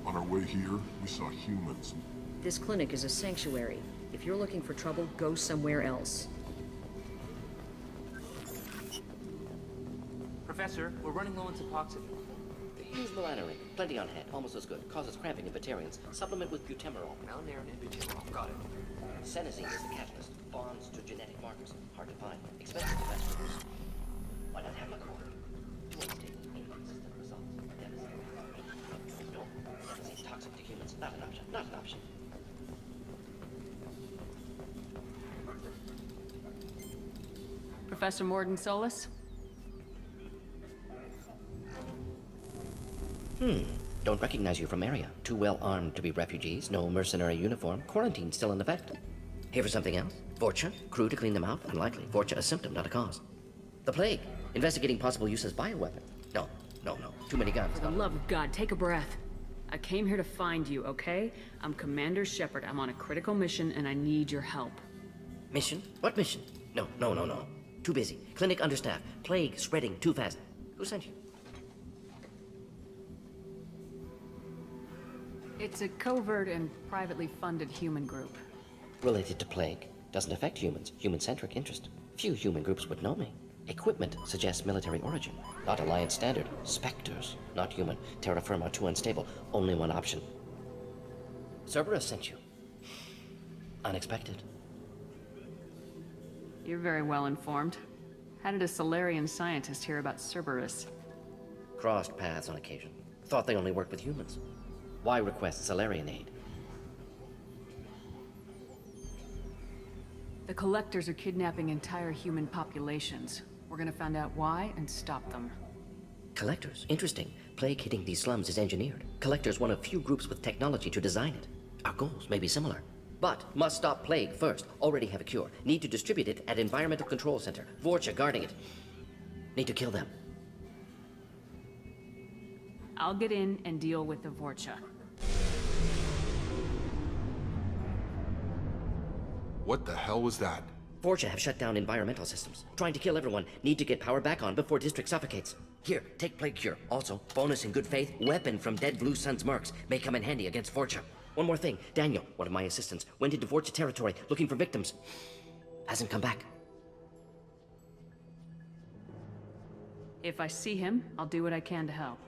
On our way here, we saw humans. This clinic is a sanctuary. If you're looking for trouble, go somewhere else. Professor, we're running low on Suboxone. Use melanorin. Plenty on hand. Almost as good. Causes cramping in Batarians. Supplement with butemerol. Melanorin and butemerol. Got it. Senescence is the catalyst. Bonds to genetic markers. Hard to find. Expensive to mass produce. Why not have a core? Too unstable. Inconsistent results. Devastating. No. Senescence toxic to humans. Not an option. Not an option. Professor Morden Solus? Don't recognize you from area. Too well armed to be refugees. No mercenary uniform. Quarantine still in effect. Here for something else? Vorcha? Crew to clean them out? Unlikely. Vorcha a symptom, not a cause. The plague. Investigating possible use as bioweapon. No. Too many guns. For the love of God, take a breath. I came here to find you, okay? I'm Commander Shepard. I'm on a critical mission and I need your help. Mission? What mission? No. Too busy. Clinic understaffed. Plague spreading too fast. Who sent you? It's a covert and privately funded human group. Related to plague. Doesn't affect humans. Human-centric interest. Few human groups would know me. Equipment suggests military origin. Not Alliance standard. Spectres. Not human. Terra firma too unstable. Only one option. Cerberus sent you. Unexpected. You're very well informed. How did a Solarian scientist hear about Cerberus? Crossed paths on occasion. Thought they only worked with humans. Why request Solarian aid? The Collectors are kidnapping entire human populations. We're gonna find out why and stop them. Collectors? Interesting. Plague hitting these slums is engineered. Collectors one of few groups with technology to design it. Our goals may be similar. But must stop plague first. Already have a cure. Need to distribute it at Environmental Control Center. Vorcha guarding it. Need to kill them. I'll get in and deal with the Vorcha. What the hell was that? Vorcha have shut down environmental systems. Trying to kill everyone. Need to get power back on before District suffocates. Here, take Plague Cure. Also, bonus in good faith, weapon from dead Blue Sun's mercs. May come in handy against Vorcha. One more thing. Daniel, one of my assistants, went into Vorcha territory looking for victims. Hasn't come back. If I see him, I'll do what I can to help.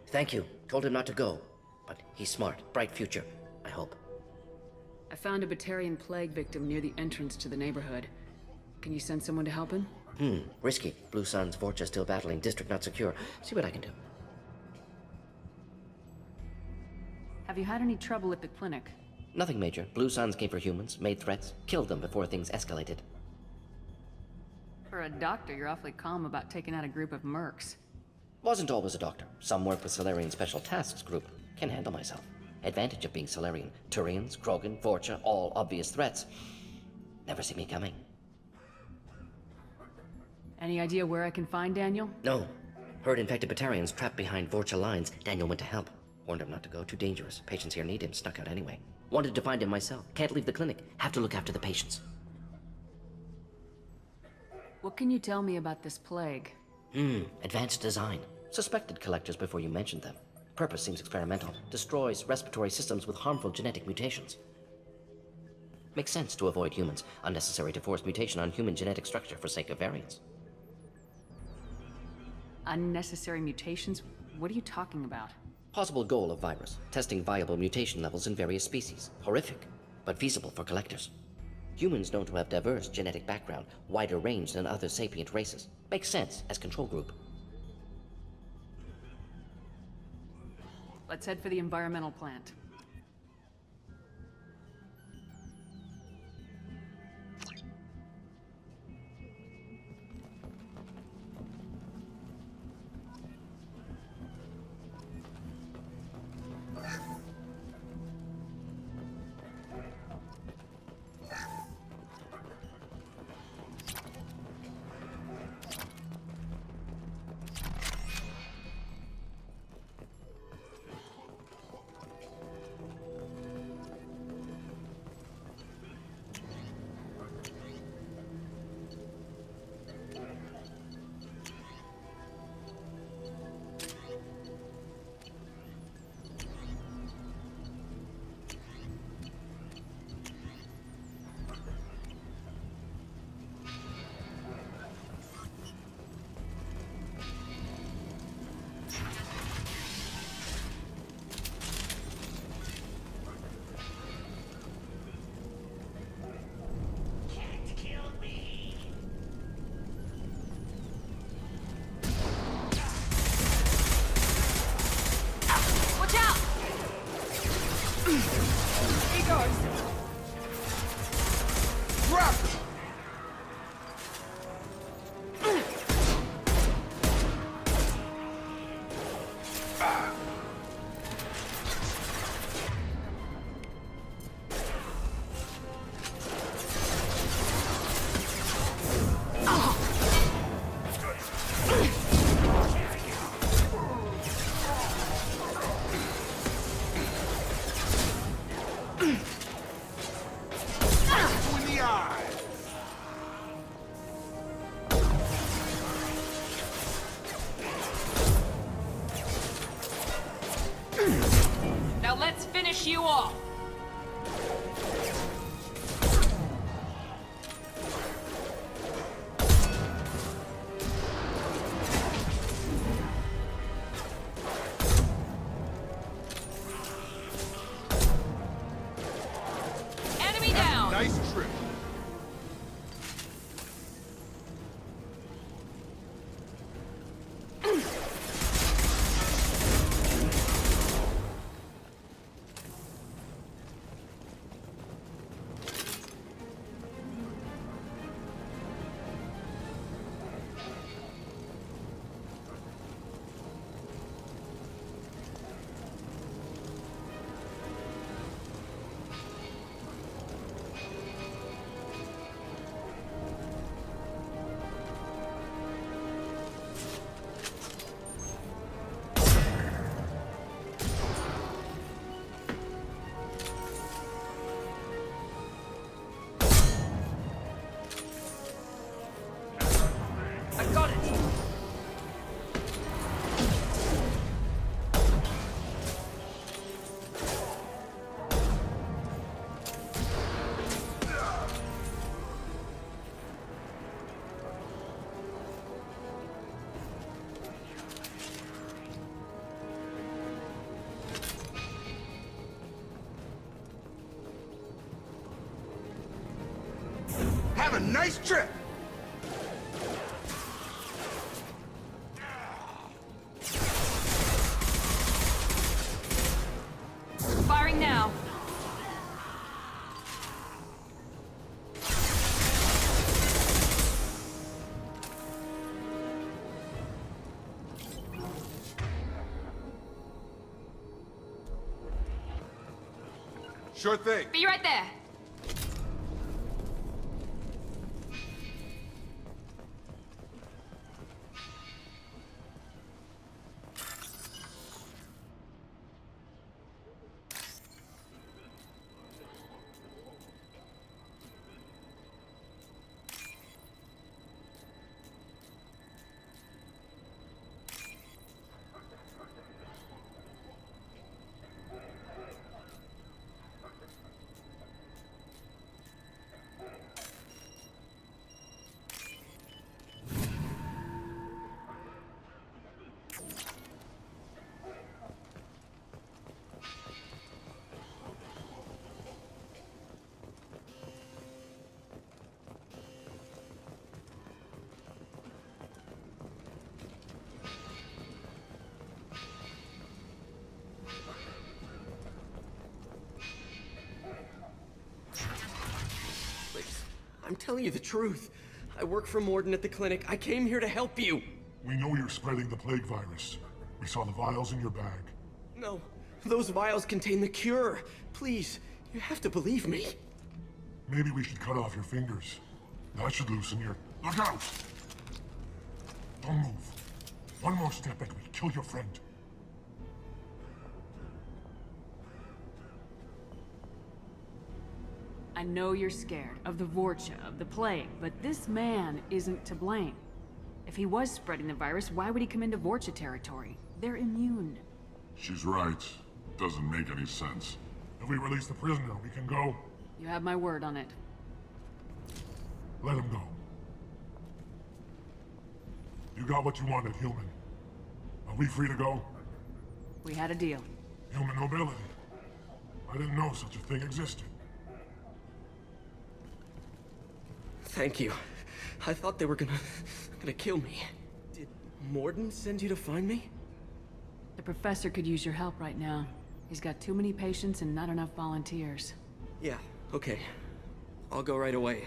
Thank you. Told him not to go. But he's smart. Bright future. I hope. I found a Batarian plague victim near the entrance to the neighborhood. Can you send someone to help him? Risky. Blue Sun's Vorcha still battling. District not secure. See what I can do. Have you had any trouble at the clinic? Nothing major. Blue Suns came for humans, made threats, killed them before things escalated. For a doctor, you're awfully calm about taking out a group of mercs. Wasn't always a doctor. Some work with Solarian Special Tasks Group. Can handle myself. Advantage of being Solarian. Turians, Krogan, Vorcha, all obvious threats. Never see me coming. Any idea where I can find Daniel? No. Heard infected Batarians trapped behind Vorcha lines. Daniel went to help. Warned him not to go. Too dangerous. Patients here need him. Snuck out anyway. Wanted to find him myself. Can't leave the clinic. Have to look after the patients. What can you tell me about this plague? Advanced design. Suspected collectors before you mentioned them. Purpose seems experimental. Destroys respiratory systems with harmful genetic mutations. Makes sense to avoid humans. Unnecessary to force mutation on human genetic structure for sake of variance. Unnecessary mutations? What are you talking about? Possible goal of virus. Testing viable mutation levels in various species. Horrific, but feasible for collectors. Humans known to have diverse genetic background, wider range than other sapient races. Makes sense as control group. Let's head for the environmental plant. Now let's finish you off! Enemy down! Nice trip. Nice trip! Firing now. Sure thing. Be right there. I'm telling you the truth. I work for Morden at the clinic. I came here to help you. We know you're spreading the plague virus. We saw the vials in your bag. No, those vials contain the cure. Please, you have to believe me. Maybe we should cut off your fingers. That should loosen your... Look out! Don't move. One more step and we kill your friend. I know you're scared of the Vorcha, of the plague, but this man isn't to blame. If he was spreading the virus, why would he come into Vorcha territory? They're immune. She's right. Doesn't make any sense. If we release the prisoner, we can go. You have my word on it. Let him go. You got what you wanted, human. Are we free to go? We had a deal. Human nobility. I didn't know such a thing existed. Thank you. I thought they were gonna kill me. Did Morden send you to find me? The professor could use your help right now. He's got too many patients and not enough volunteers. Yeah, okay. I'll go right away.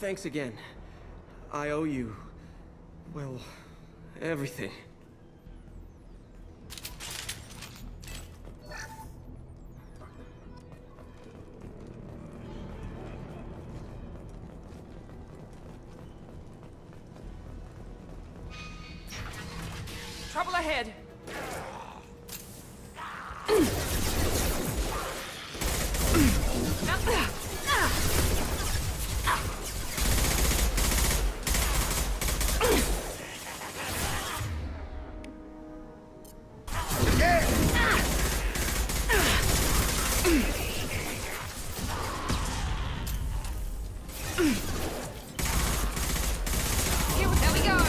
Thanks again. I owe you... well, everything. Trouble ahead. There we go.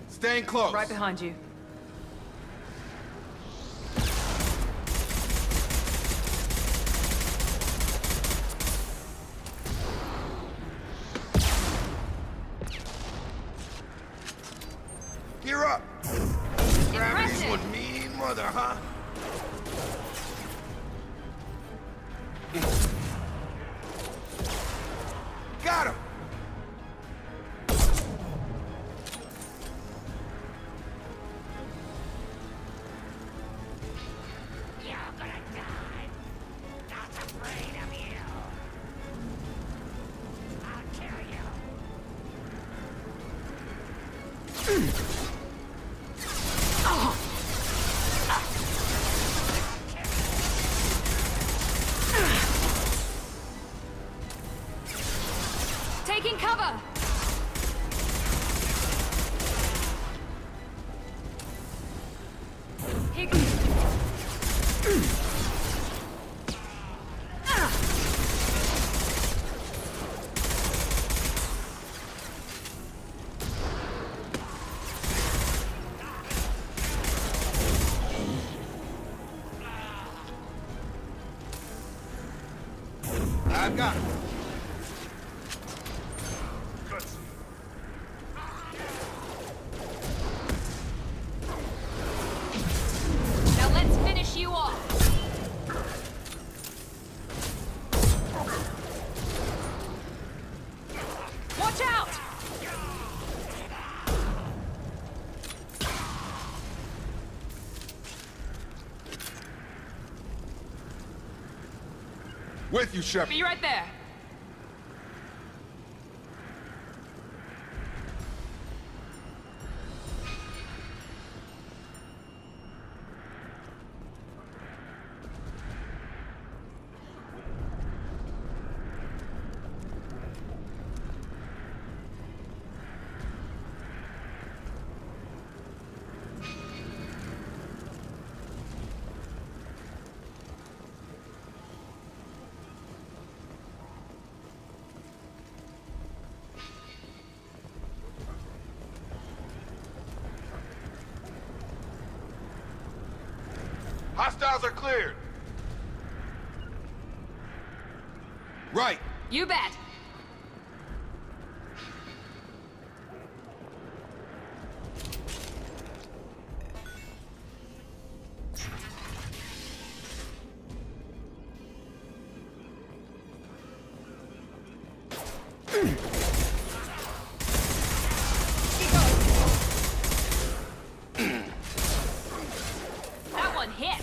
Staying close. Right behind you. Gear up. Gravity's one mean mother, huh? Got him. I've got him. Now let's finish you off. Watch out! With you, Shepard. Be right there. Hostiles are cleared. Right. You bet. That one hit.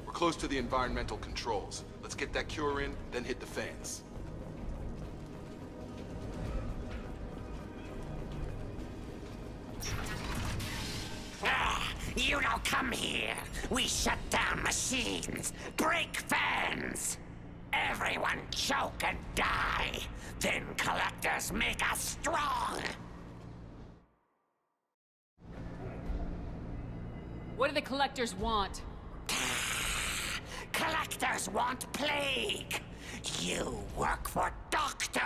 We're close to the environmental controls. Let's get that cure in, then hit the fans. You don't come here. We shut down machines, break fans. Everyone choke and die. Then collectors make us strong. What do the collectors want? Collectors want plague. You work for Doctor.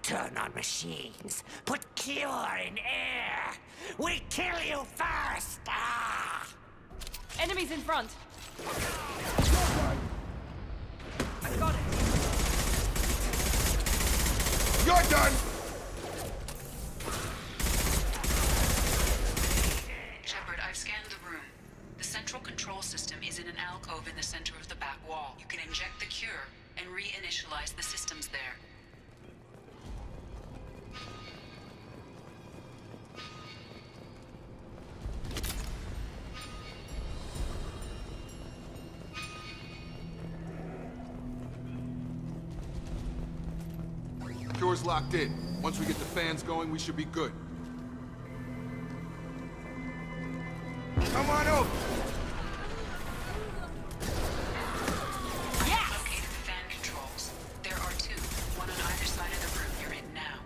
Turn on machines. Put cure in air. We kill you first. Ah! Enemies in front. I got it. You're done! Shepard, I've scanned the room. The central control system is in an alcove in the center of the back wall. You can inject the cure and reinitialize the systems there. Cure's locked in. Once we get the fans going, we should be good. Come on over! Yes! Located the fan controls. There are two, one on either side of the room you're in now.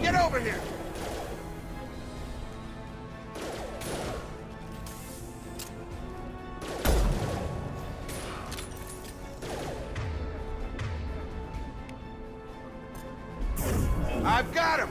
Get over here! I've got him!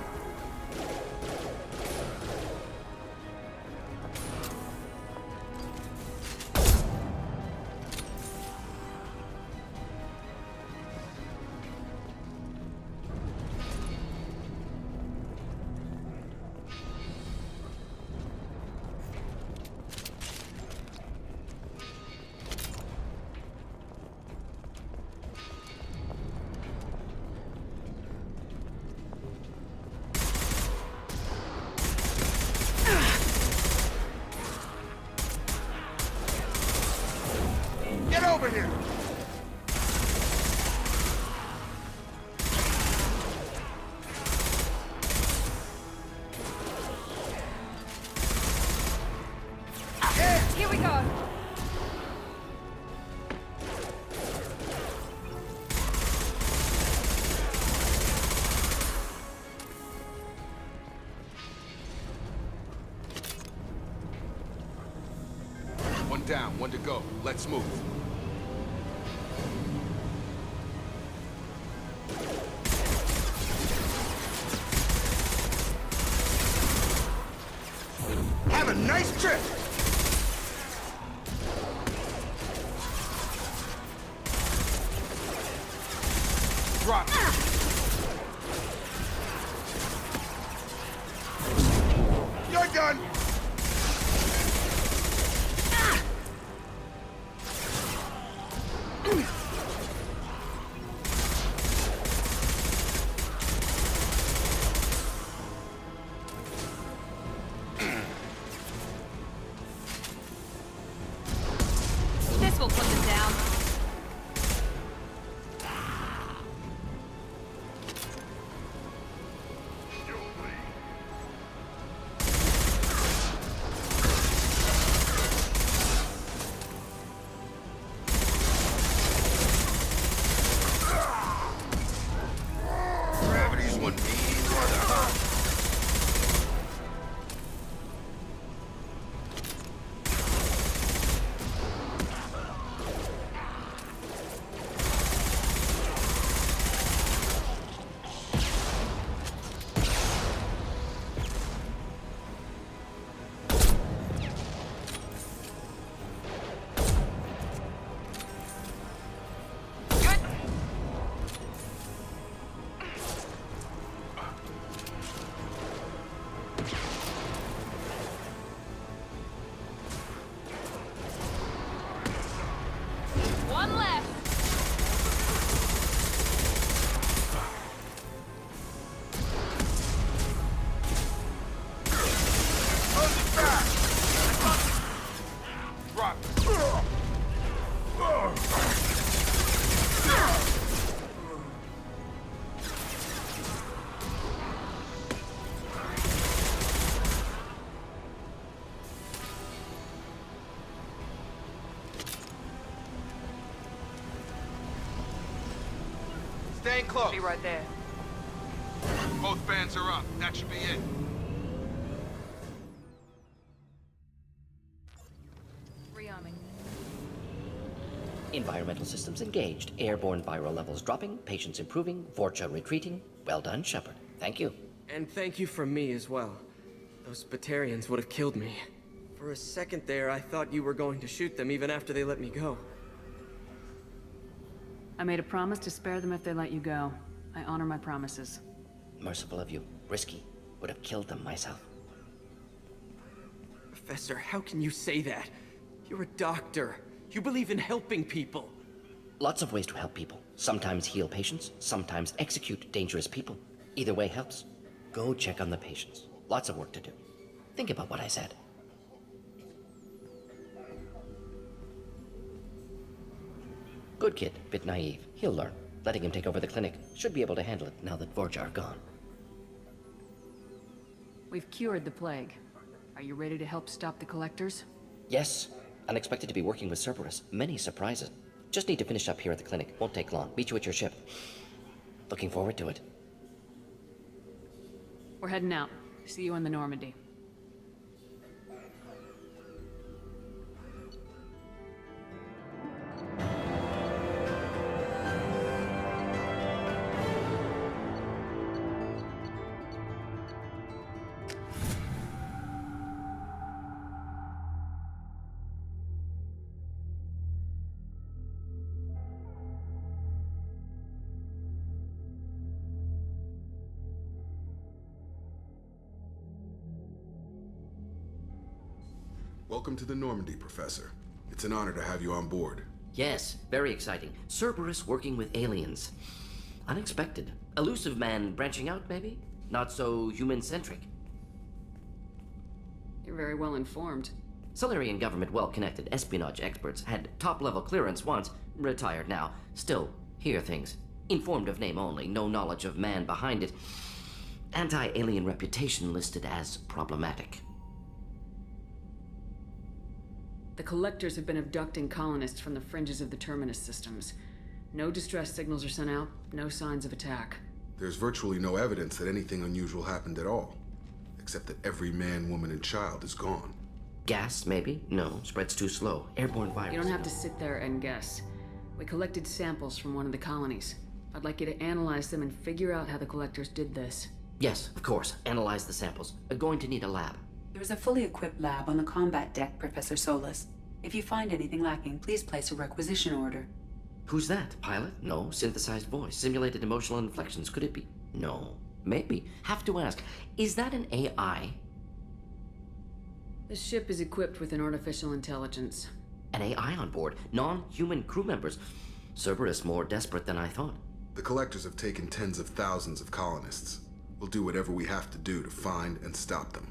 down, one to go. Let's move. Have a nice trip! Drop. You're done! This will put them down. Gravity's one mean mother, huh? One left. Hold it back! Drop. Staying close. Be right there. Both bands are up. That should be it. Rearming. Environmental systems engaged. Airborne viral levels dropping. Patients improving. Vorcha retreating. Well done, Shepard. Thank you. And thank you from me as well. Those Batarians would have killed me. For a second there, I thought you were going to shoot them even after they let me go. I made a promise to spare them if they let you go. I honor my promises. Merciful of you. Risky. Would have killed them myself. Professor, how can you say that? You're a doctor. You believe in helping people. Lots of ways to help people. Sometimes heal patients, sometimes execute dangerous people. Either way helps. Go check on the patients. Lots of work to do. Think about what I said. Good kid, bit naive. He'll learn. Letting him take over the clinic. Should be able to handle it now that Vorcha are gone. We've cured the plague. Are you ready to help stop the Collectors? Yes. Unexpected to be working with Cerberus. Many surprises. Just need to finish up here at the clinic. Won't take long. Meet you at your ship. Looking forward to it. We're heading out. See you in the Normandy. Welcome to the Normandy, Professor. It's an honor to have you on board. Yes, very exciting. Cerberus working with aliens. Unexpected. Elusive man branching out, maybe? Not so human-centric. You're very well informed. Solarian government well-connected espionage experts had top-level clearance once, retired now. Still, hear things. Informed of name only, no knowledge of man behind it. Anti-alien reputation listed as problematic. The Collectors have been abducting colonists from the fringes of the Terminus systems. No distress signals are sent out, no signs of attack. There's virtually no evidence that anything unusual happened at all. Except that every man, woman, and child is gone. Gas, maybe? No, spreads too slow. Airborne virus. You don't have to sit there and guess. We collected samples from one of the colonies. I'd like you to analyze them and figure out how the collectors did this. Yes, of course. Analyze the samples. We're going to need a lab. There is a fully equipped lab on the combat deck, Professor Solis. If you find anything lacking, please place a requisition order. Who's that? Pilot? No. Synthesized voice. Simulated emotional inflections. Could it be? No. Maybe. Have to ask. Is that an AI? The ship is equipped with an artificial intelligence. An AI on board? Non-human crew members? Cerberus more desperate than I thought. The collectors have taken tens of thousands of colonists. We'll do whatever we have to do to find and stop them.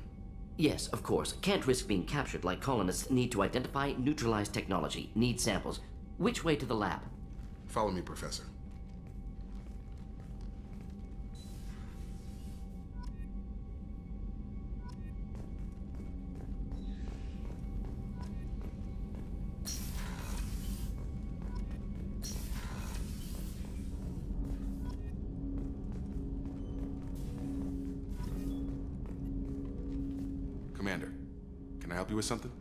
Yes, of course. Can't risk being captured like colonists. Need to identify, neutralize technology. Need samples. Which way to the lab? Follow me, Professor. Commander, can I help you with something?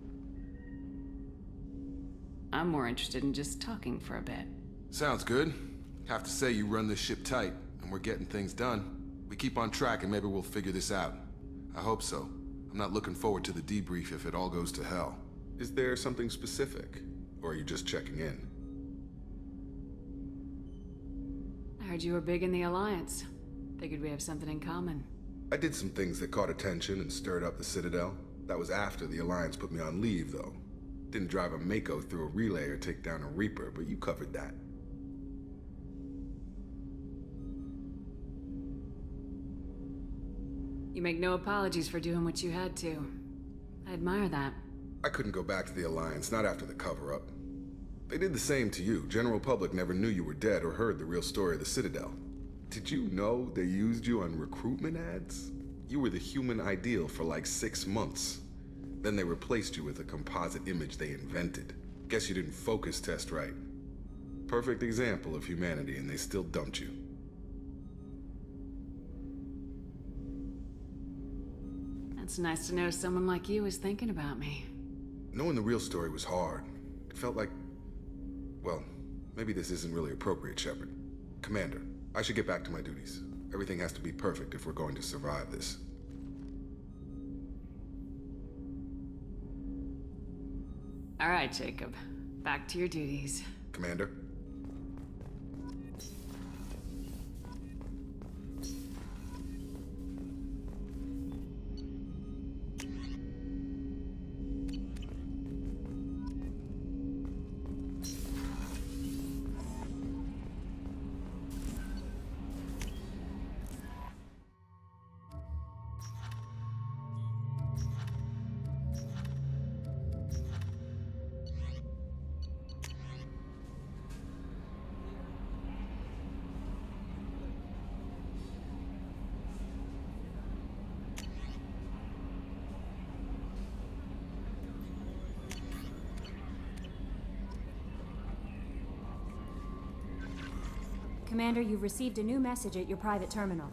I'm more interested in just talking for a bit. Sounds good. Have to say you run this ship tight, and we're getting things done. We keep on track and maybe we'll figure this out. I hope so. I'm not looking forward to the debrief if it all goes to hell. Is there something specific? Or are you just checking in? I heard you were big in the Alliance. Figured we have something in common. I did some things that caught attention and stirred up the Citadel. That was after the Alliance put me on leave, though. Didn't drive a Mako through a relay or take down a Reaper, but you covered that. You make no apologies for doing what you had to. I admire that. I couldn't go back to the Alliance, not after the cover-up. They did the same to you. General public never knew you were dead or heard the real story of the Citadel. Did you know they used you on recruitment ads? You were the human ideal for like 6 months. Then they replaced you with a composite image they invented. Guess you didn't focus test right. Perfect example of humanity, and they still dumped you. It's nice to know someone like you is thinking about me. Knowing the real story was hard. It felt like... Well, maybe this isn't really appropriate, Shepard. Commander, I should get back to my duties. Everything has to be perfect if we're going to survive this. All right, Jacob. Back to your duties. Commander? Commander, you've received a new message at your private terminal.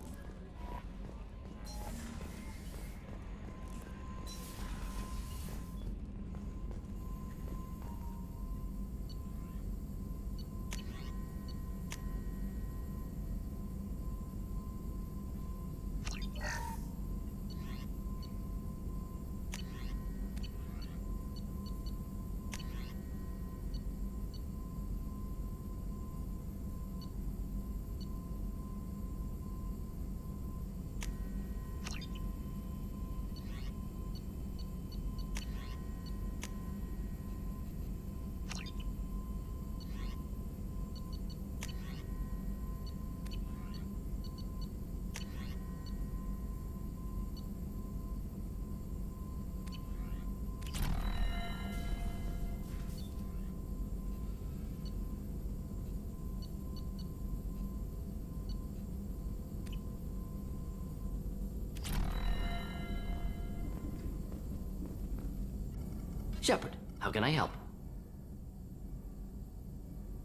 Shepard, how can I help?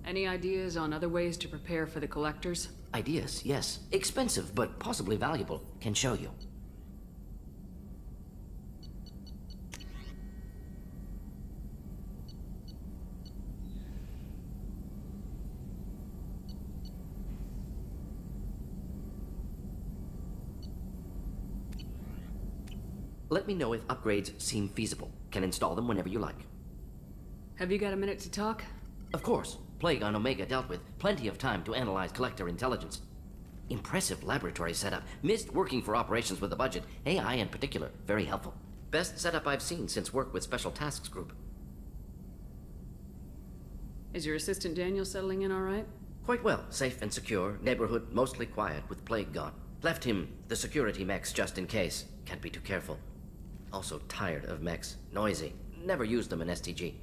Any ideas on other ways to prepare for the collectors? Ideas, yes. Expensive, but possibly valuable. Can show you. Let me know if upgrades seem feasible. Can install them whenever you like. Have you got a minute to talk? Of course. Plague on Omega dealt with. Plenty of time to analyze collector intelligence. Impressive laboratory setup. Missed working for operations with a budget. AI in particular. Very helpful. Best setup I've seen since work with Special Tasks Group. Is your assistant Daniel settling in all right? Quite well. Safe and secure. Neighborhood mostly quiet with Plague gone. Left him the security mechs just in case. Can't be too careful. Also tired of mechs. Noisy. Never used them in STG.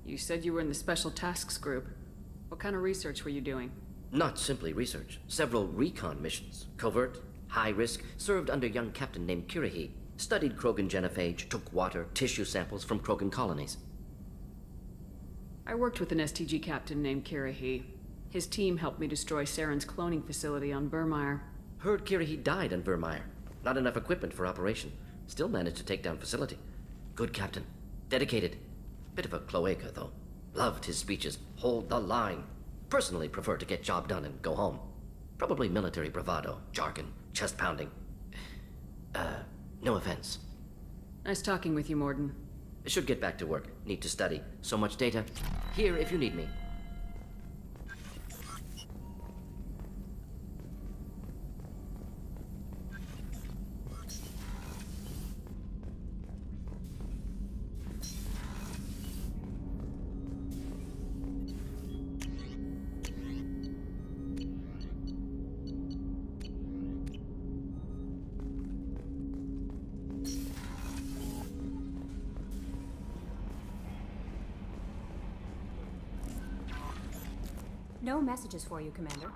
You said you were in the Special Tasks Group. What kind of research were you doing? Not simply research. Several recon missions. Covert, high risk, served under a young captain named Kirahi. Studied Krogan genophage, took water, tissue samples from Krogan colonies. I worked with an STG captain named Kirahi. His team helped me destroy Saren's cloning facility on Burmire. Heard Kirahi died on Vermeer. Not enough equipment for operation. Still managed to take down facility. Good captain. Dedicated. Bit of a cloaca, though. Loved his speeches. Hold the line. Personally prefer to get job done and go home. Probably military bravado, jargon, chest pounding. No offense. Nice talking with you, Morden. Should get back to work. Need to study. So much data. Here if you need me. No messages for you, Commander.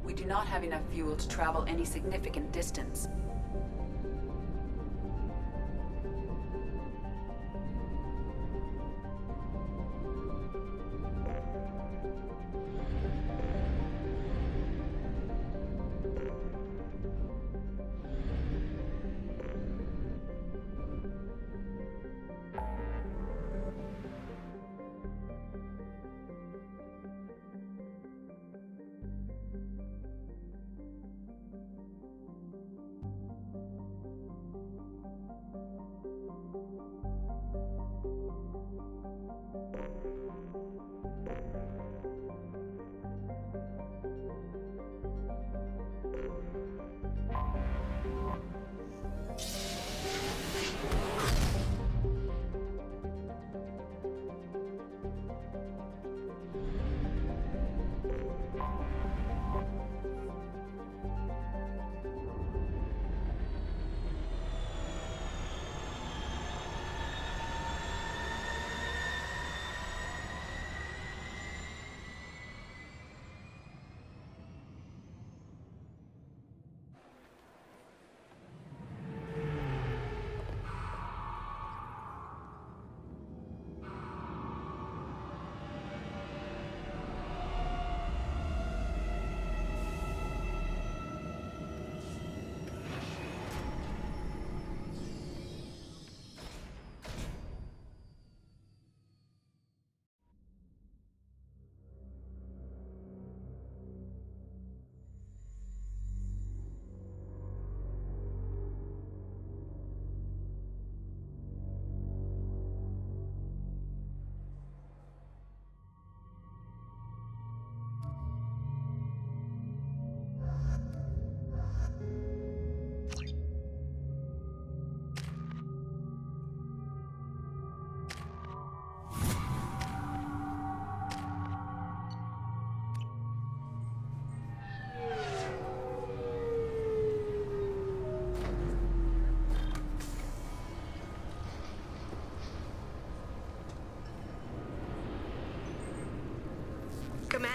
We do not have enough fuel to travel any significant distance.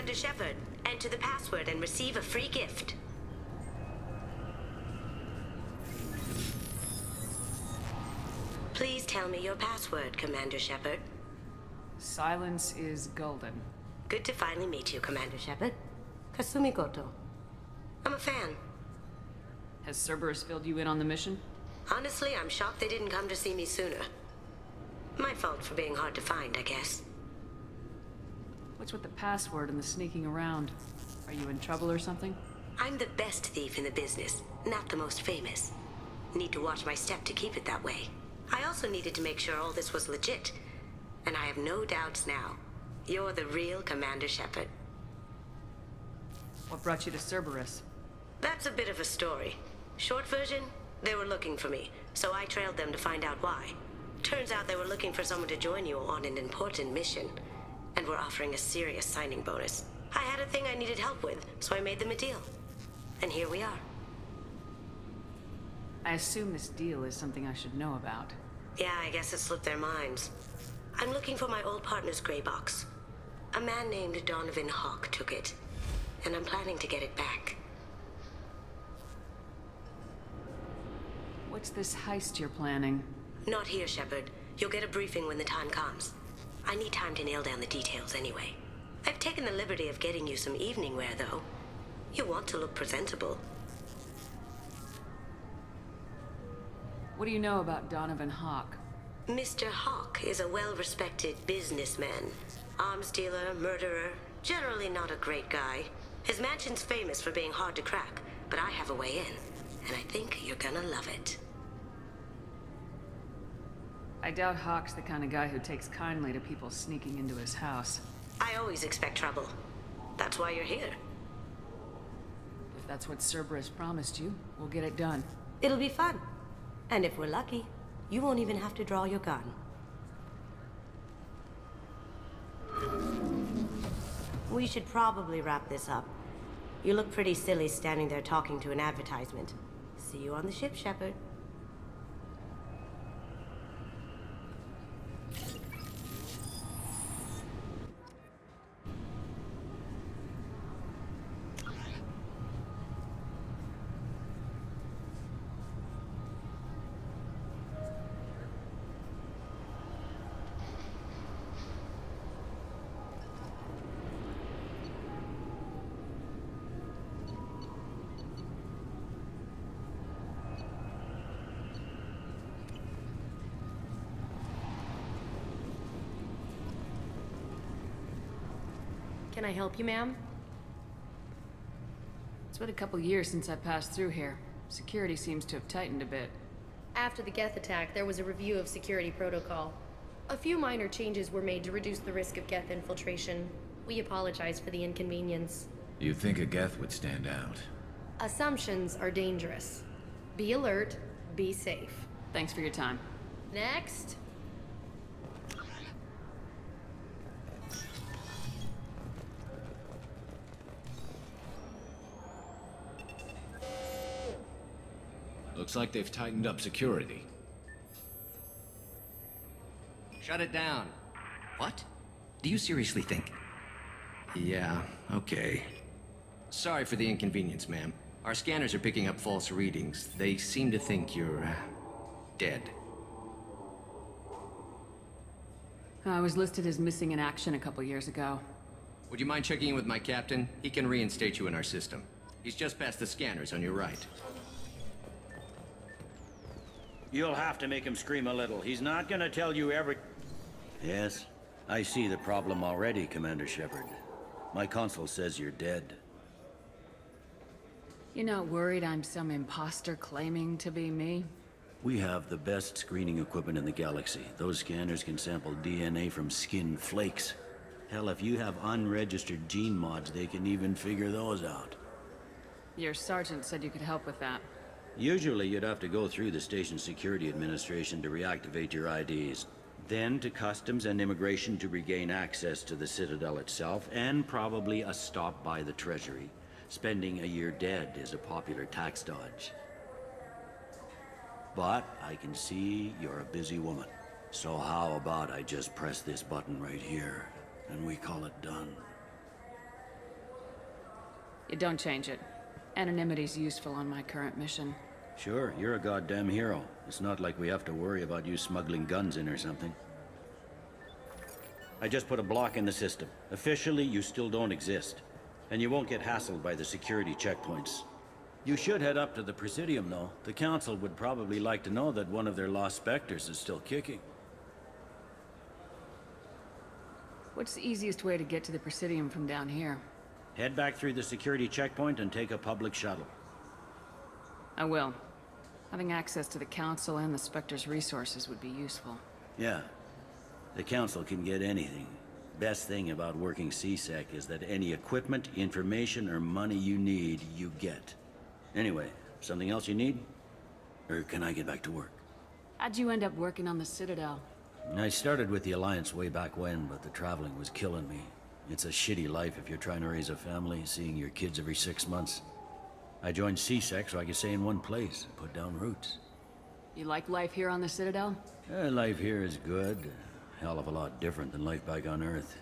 Commander Shepard. Enter the password and receive a free gift. Please tell me your password, Commander Shepard. Silence is golden. Good to finally meet you, Commander Shepard. Kasumi Goto. I'm a fan. Has Cerberus filled you in on the mission? Honestly, I'm shocked they didn't come to see me sooner. My fault for being hard to find, I guess. What's with the password and the sneaking around? Are you in trouble or something? I'm the best thief in the business, not the most famous. Need to watch my step to keep it that way. I also needed to make sure all this was legit. And I have no doubts now. You're the real Commander Shepard. What brought you to Cerberus? That's a bit of a story. Short version, they were looking for me, so I trailed them to find out why. Turns out they were looking for someone to join you on an important mission, and were offering a serious signing bonus. I had a thing I needed help with, so I made them a deal. And here we are. I assume this deal is something I should know about. Yeah, I guess it slipped their minds. I'm looking for my old partner's gray box. A man named Donovan Hawk took it, and I'm planning to get it back. What's this heist you're planning? Not here, Shepard. You'll get a briefing when the time comes. I need time to nail down the details anyway. I've taken the liberty of getting you some evening wear, though. You want to look presentable. What do you know about Donovan Hawk? Mr. Hawk is a well-respected businessman. Arms dealer, murderer, generally not a great guy. His mansion's famous for being hard to crack, but I have a way in, and I think you're gonna love it. I doubt Hawk's the kind of guy who takes kindly to people sneaking into his house. I always expect trouble. That's why you're here. If that's what Cerberus promised you, we'll get it done. It'll be fun. And if we're lucky, you won't even have to draw your gun. We should probably wrap this up. You look pretty silly standing there talking to an advertisement. See you on the ship, Shepard. Can I help you, ma'am? It's been a couple years since I passed through here. Security seems to have tightened a bit. After the Geth attack, there was a review of security protocol. A few minor changes were made to reduce the risk of Geth infiltration. We apologize for the inconvenience. You'd think a Geth would stand out. Assumptions are dangerous. Be alert, be safe. Thanks for your time. Next. Looks like they've tightened up security. Shut it down. What? Do you seriously think? Yeah, okay. Sorry for the inconvenience, ma'am. Our scanners are picking up false readings. They seem to think you're, dead. I was listed as missing in action a couple years ago. Would you mind checking in with my captain? He can reinstate you in our system. He's just past the scanners on your right. You'll have to make him scream a little. He's not gonna tell you every... Yes, I see the problem already, Commander Shepard. My console says you're dead. You're not worried I'm some imposter claiming to be me? We have the best screening equipment in the galaxy. Those scanners can sample DNA from skin flakes. Hell, if you have unregistered gene mods, they can even figure those out. Your sergeant said you could help with that. Usually you'd have to go through the Station Security Administration to reactivate your IDs. Then to Customs and Immigration to regain access to the Citadel itself, and probably a stop by the Treasury. Spending a year dead is a popular tax dodge. But I can see you're a busy woman. So how about I just press this button right here, and we call it done? You don't change it. Anonymity's useful on my current mission. Sure, you're a goddamn hero. It's not like we have to worry about you smuggling guns in or something. I just put a block in the system. Officially, you still don't exist. And you won't get hassled by the security checkpoints. You should head up to the Presidium, though. The Council would probably like to know that one of their lost specters is still kicking. What's the easiest way to get to the Presidium from down here? Head back through the security checkpoint and take a public shuttle. I will. Having access to the Council and the Spectre's resources would be useful. Yeah. The Council can get anything. Best thing about working C-Sec is that any equipment, information, or money you need, you get. Anyway, something else you need? Or can I get back to work? How'd you end up working on the Citadel? I started with the Alliance way back when, but the traveling was killing me. It's a shitty life if you're trying to raise a family, seeing your kids every 6 months. I joined C-Sec so I could stay in one place and put down roots. You like life here on the Citadel? Life here is good. A hell of a lot different than life back on Earth.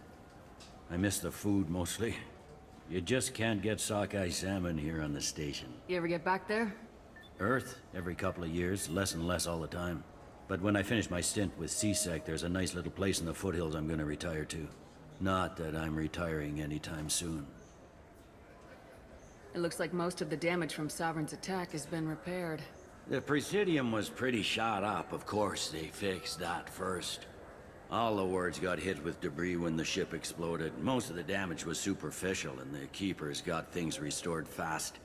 I miss the food mostly. You just can't get sockeye salmon here on the station. You ever get back there? Earth, every couple of years, less and less all the time. But when I finish my stint with C-Sec, there's a nice little place in the foothills I'm gonna retire to. Not that I'm retiring anytime soon. It looks like most of the damage from Sovereign's attack has been repaired. The Presidium was pretty shot up, of course. They fixed that first. All the wards got hit with debris when the ship exploded. Most of the damage was superficial, and the Keepers got things restored fast.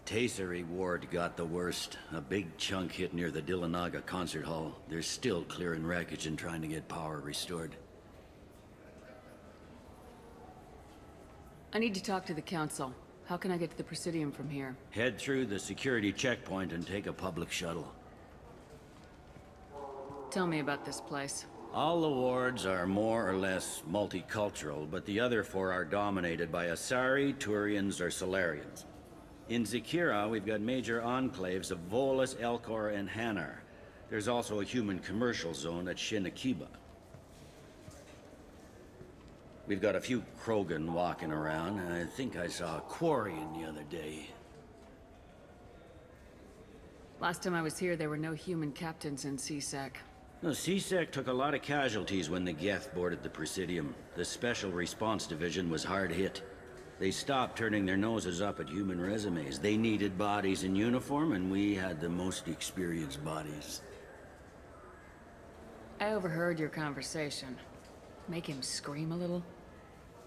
Tasery Ward got the worst. A big chunk hit near the Dillanaga concert hall. They're still clearing wreckage and trying to get power restored. I need to talk to the Council. How can I get to the Presidium from here? Head through the security checkpoint and take a public shuttle. Tell me about this place. All the wards are more or less multicultural, but the other 4 are dominated by Asari, Turians, or Solarians. In Zakira, we've got major enclaves of Volus, Elcor, and Hanar. There's also a human commercial zone at Shinakiba. We've got a few Krogan walking around, and I think I saw a Quarian the other day. Last time I was here, there were no human captains in C-Sec. No, C-Sec took a lot of casualties when the Geth boarded the Presidium. The Special Response Division was hard hit. They stopped turning their noses up at human resumes. They needed bodies in uniform, and we had the most experienced bodies. I overheard your conversation. Make him scream a little?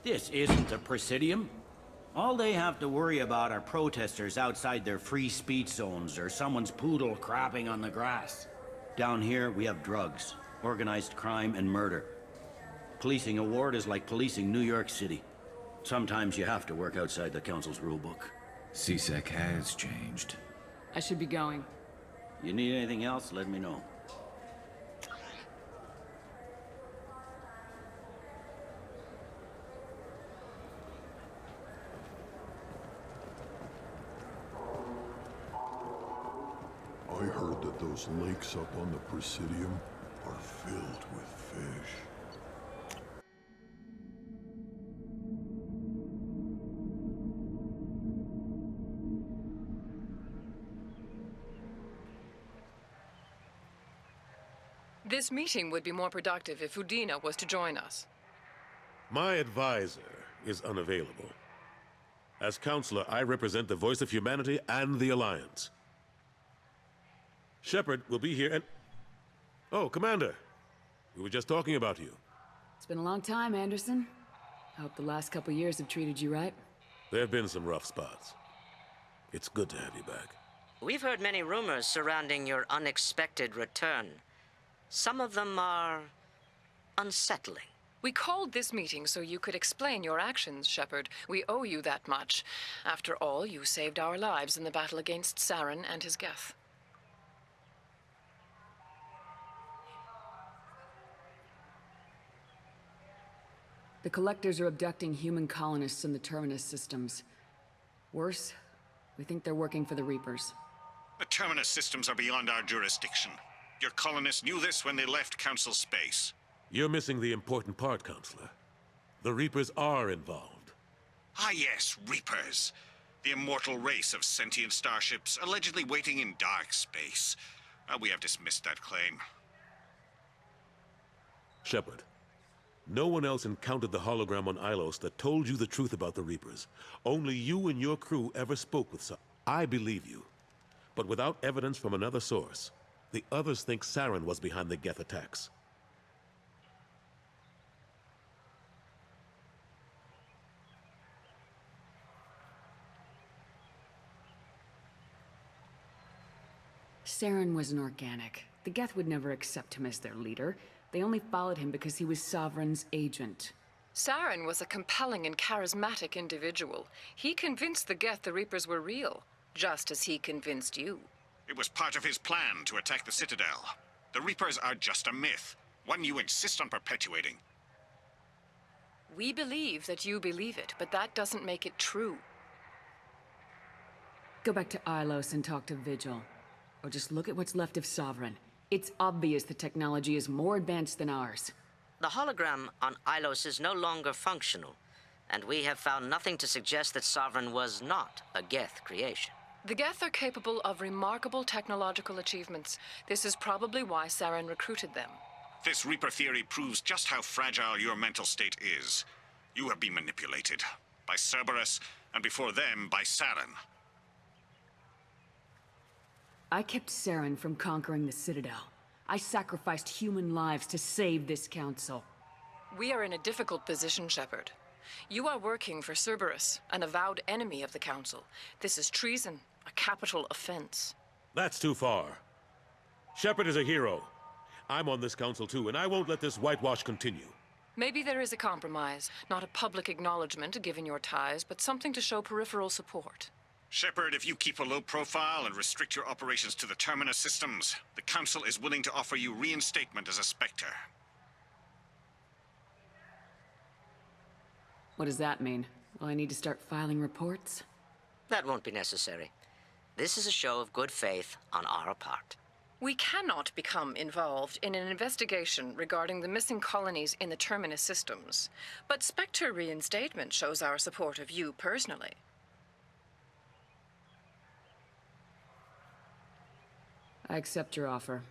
This isn't a Presidium. All they have to worry about are protesters outside their free speech zones or someone's poodle crapping on the grass. Down here, we have drugs, organized crime, and murder. Policing a ward is like policing New York City. Sometimes you have to work outside the Council's rulebook. C-Sec has changed. I should be going. You need anything else, let me know. I heard that those lakes up on the Presidium are filled with fish. This meeting would be more productive if Udina was to join us. My advisor is unavailable. As counselor, I represent the voice of humanity and the Alliance. Shepard will be here and... Oh, Commander. We were just talking about you. It's been a long time, Anderson. I hope the last couple years have treated you right. There have been some rough spots. It's good to have you back. We've heard many rumors surrounding your unexpected return. Some of them are unsettling. We called this meeting so you could explain your actions, Shepard. We owe you that much. After all, you saved our lives in the battle against Saren and his Geth. The Collectors are abducting human colonists in the Terminus systems. Worse, we think they're working for the Reapers. The Terminus systems are beyond our jurisdiction. Your colonists knew this when they left Council space. You're missing the important part, Counselor. The Reapers are involved. Ah yes, Reapers. The immortal race of sentient starships allegedly waiting in dark space. We have dismissed that claim. Shepard, no one else encountered the hologram on Ilos that told you the truth about the Reapers. Only you and your crew ever spoke with some. I believe you. But without evidence from another source, the others think Saren was behind the Geth attacks. Saren was an organic. The Geth would never accept him as their leader. They only followed him because he was Sovereign's agent. Saren was a compelling and charismatic individual. He convinced the Geth the Reapers were real, just as he convinced you. It was part of his plan to attack the Citadel. The Reapers are just a myth, one you insist on perpetuating. We believe that you believe it, but that doesn't make it true. Go back to Ilos and talk to Vigil. Or just look at what's left of Sovereign. It's obvious the technology is more advanced than ours. The hologram on Ilos is no longer functional, and we have found nothing to suggest that Sovereign was not a Geth creation. The Geth are capable of remarkable technological achievements. This is probably why Saren recruited them. This Reaper theory proves just how fragile your mental state is. You have been manipulated. By Cerberus, and before them, by Saren. I kept Saren from conquering the Citadel. I sacrificed human lives to save this council. We are in a difficult position, Shepard. You are working for Cerberus, an avowed enemy of the Council. This is treason, a capital offense. That's too far. Shepard is a hero. I'm on this council too, and I won't let this whitewash continue. Maybe there is a compromise. Not a public acknowledgement given your ties, but something to show peripheral support. Shepard, if you keep a low profile and restrict your operations to the Terminus systems, the Council is willing to offer you reinstatement as a Spectre. What does that mean? Will I need to start filing reports? That won't be necessary. This is a show of good faith on our part. We cannot become involved in an investigation regarding the missing colonies in the Terminus systems, but Spectre reinstatement shows our support of you personally. I accept your offer.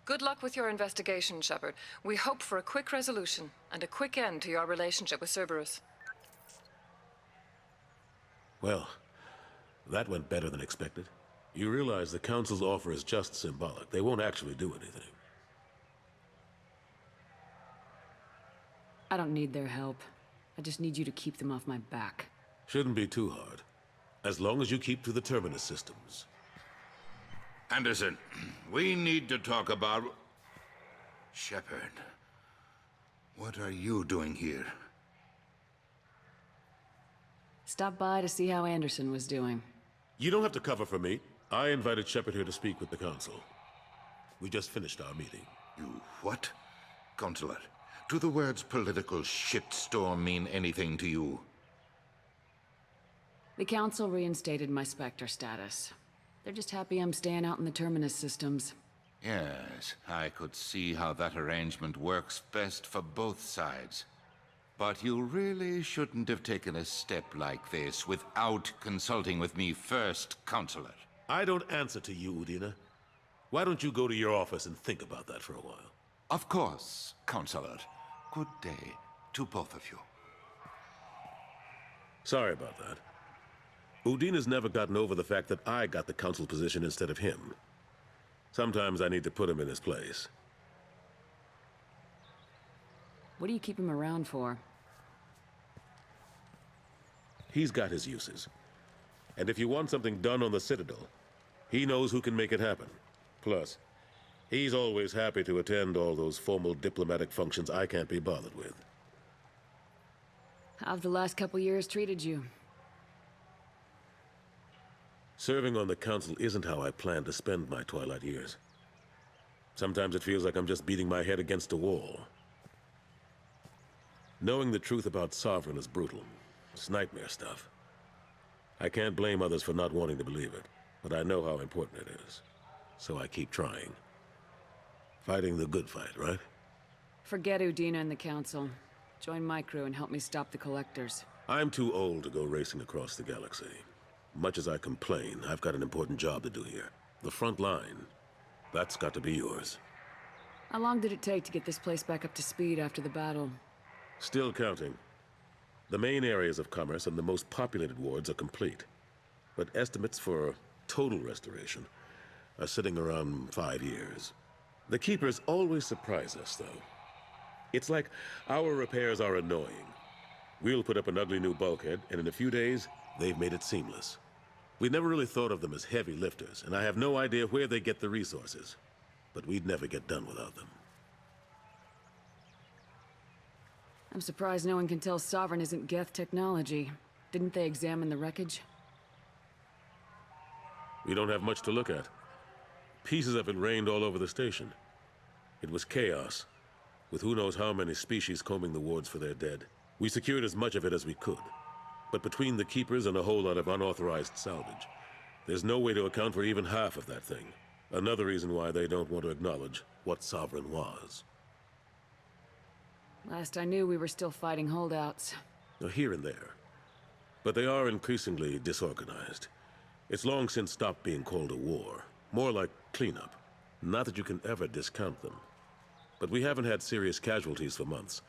Good luck with your investigation, Shepard. We hope for a quick resolution and a quick end to your relationship with Cerberus. Well, that went better than expected. You realize the Council's offer is just symbolic. They won't actually do anything. I don't need their help. I just need you to keep them off my back. Shouldn't be too hard. As long as you keep to the Terminus systems. Anderson, we need to talk about... Shepard. What are you doing here? Stop by to see how Anderson was doing. You don't have to cover for me. I invited Shepard here to speak with the Council. We just finished our meeting. You what? Consular, do the words political shitstorm mean anything to you? The Council reinstated my Spectre status. They're just happy I'm staying out in the Terminus systems. Yes, I could see how that arrangement works best for both sides. But you really shouldn't have taken a step like this without consulting with me first, Consular. I don't answer to you, Udina. Why don't you go to your office and think about that for a while? Of course, Consular. Good day to both of you. Sorry about that. Udina's never gotten over the fact that I got the Council position instead of him. Sometimes I need to put him in his place. What do you keep him around for? He's got his uses. And if you want something done on the Citadel, he knows who can make it happen. Plus, he's always happy to attend all those formal diplomatic functions I can't be bothered with. How've the last couple years treated you? Serving on the Council isn't how I plan to spend my twilight years. Sometimes it feels like I'm just beating my head against a wall. Knowing the truth about Sovereign is brutal. It's nightmare stuff. I can't blame others for not wanting to believe it, but I know how important it is. So I keep trying. Fighting the good fight, right? Forget Udina and the Council. Join my crew and help me stop the Collectors. I'm too old to go racing across the galaxy. Much as I complain, I've got an important job to do here. The front line. That's got to be yours. How long did it take to get this place back up to speed after the battle? Still counting. The main areas of commerce and the most populated wards are complete. But estimates for total restoration are sitting around 5 years. The Keepers always surprise us, though. It's like our repairs are annoying. We'll put up an ugly new bulkhead, and in a few days, they've made it seamless. We never really thought of them as heavy lifters, and I have no idea where they get the resources. But we'd never get done without them. I'm surprised no one can tell Sovereign isn't Geth technology. Didn't they examine the wreckage? We don't have much to look at. Pieces of it rained all over the station. It was chaos, with who knows how many species combing the wards for their dead. We secured as much of it as we could. But between the Keepers and a whole lot of unauthorized salvage, there's no way to account for even half of that thing. Another reason why they don't want to acknowledge what Sovereign was. Last I knew, we were still fighting holdouts. Here and there. But they are increasingly disorganized. It's long since stopped being called a war. More like cleanup. Not that you can ever discount them. But we haven't had serious casualties for months.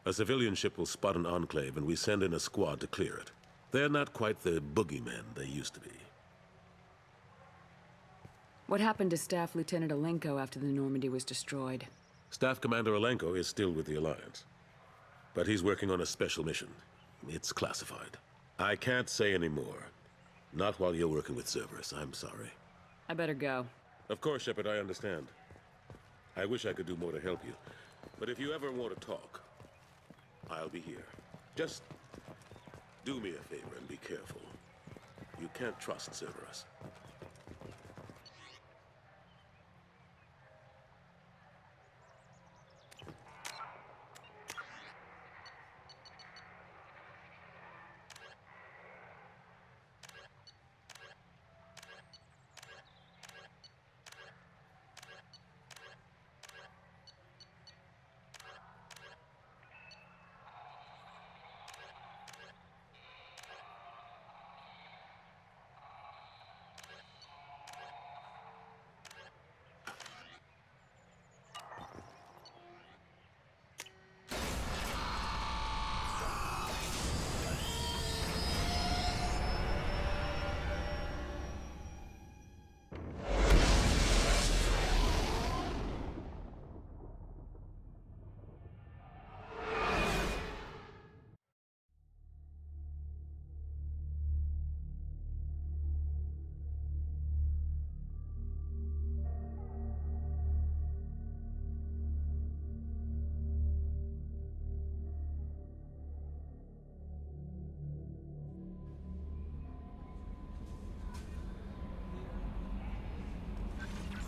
A civilian ship will spot an enclave and we send in a squad to clear it. They're not quite the boogeymen they used to be. What happened to Staff Lieutenant Alenko after the Normandy was destroyed? Staff Commander Alenko is still with the Alliance. But he's working on a special mission. It's classified. I can't say any more. Not while you're working with Cerberus, I'm sorry. I better go. Of course, Shepard, I understand. I wish I could do more to help you. But if you ever want to talk, I'll be here. Just do me a favor and be careful. You can't trust Cerberus.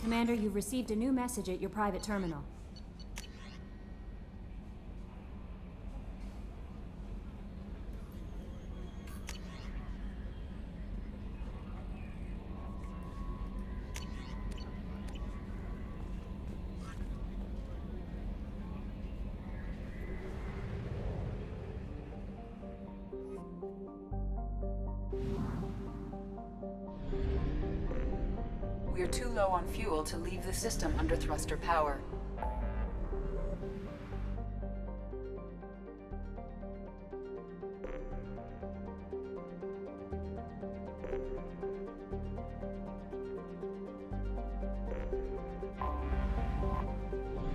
Commander, you've received a new message at your private terminal. We are too low on fuel to leave the system under thruster power.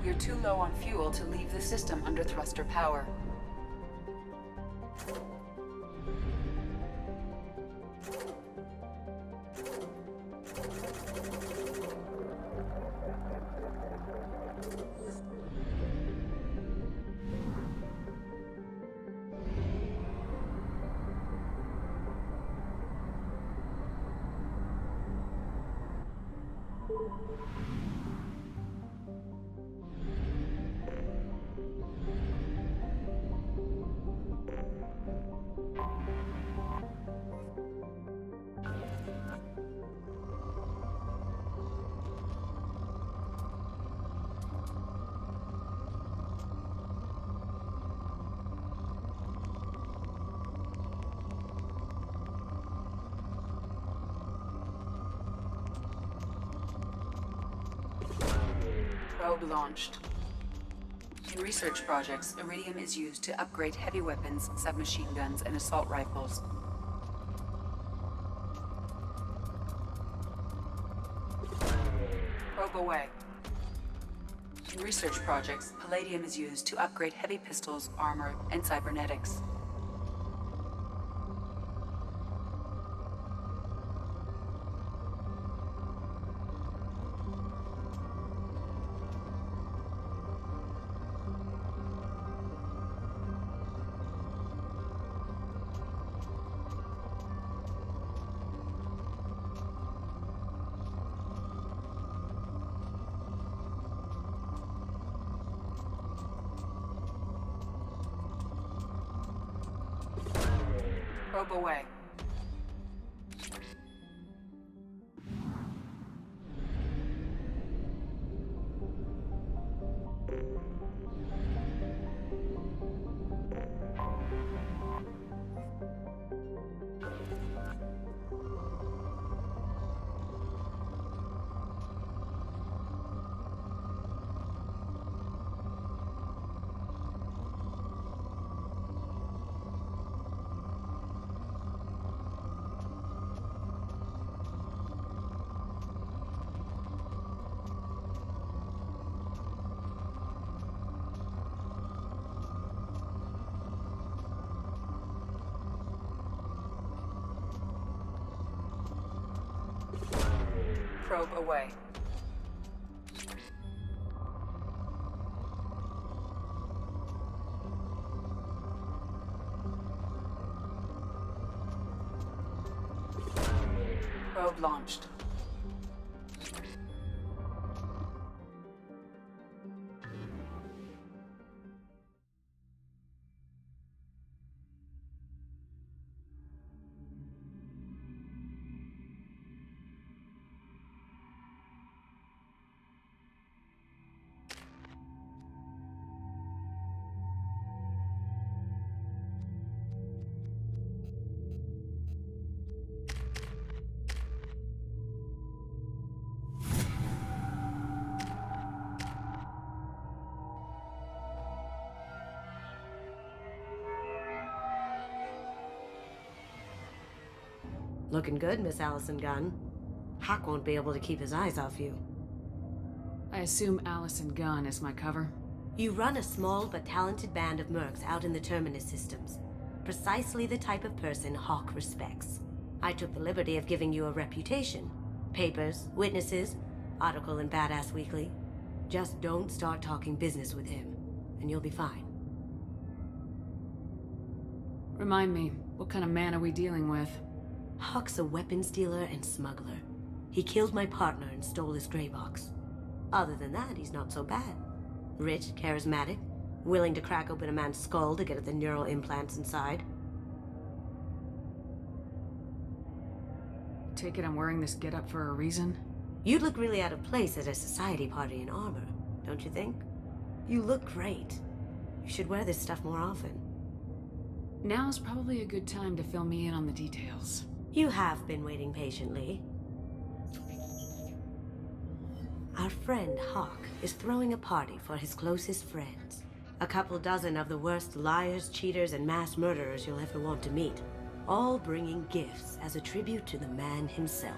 We are too low on fuel to leave the system under thruster power. Probe launched. In research projects, iridium is used to upgrade heavy weapons, submachine guns, and assault rifles. Probe away. In research projects, palladium is used to upgrade heavy pistols, armor, and cybernetics. Probe away. Probe away. Probe launched. Looking good, Miss Allison Gunn. Hawk won't be able to keep his eyes off you. I assume Allison Gunn is my cover. You run a small but talented band of mercs out in the Terminus systems. Precisely the type of person Hawk respects. I took the liberty of giving you a reputation. Papers, witnesses, article in Badass Weekly. Just don't start talking business with him, and you'll be fine. Remind me, what kind of man are we dealing with? Hawk's a weapons dealer and smuggler. He killed my partner and stole his gray box. Other than that, he's not so bad. Rich, charismatic, willing to crack open a man's skull to get at the neural implants inside. Take it I'm wearing this getup for a reason? You'd look really out of place at a society party in armor, don't you think? You look great. You should wear this stuff more often. Now's probably a good time to fill me in on the details. You have been waiting patiently. Our friend Hawk is throwing a party for his closest friends. A couple dozen of the worst liars, cheaters, and mass murderers you'll ever want to meet. All bringing gifts as a tribute to the man himself.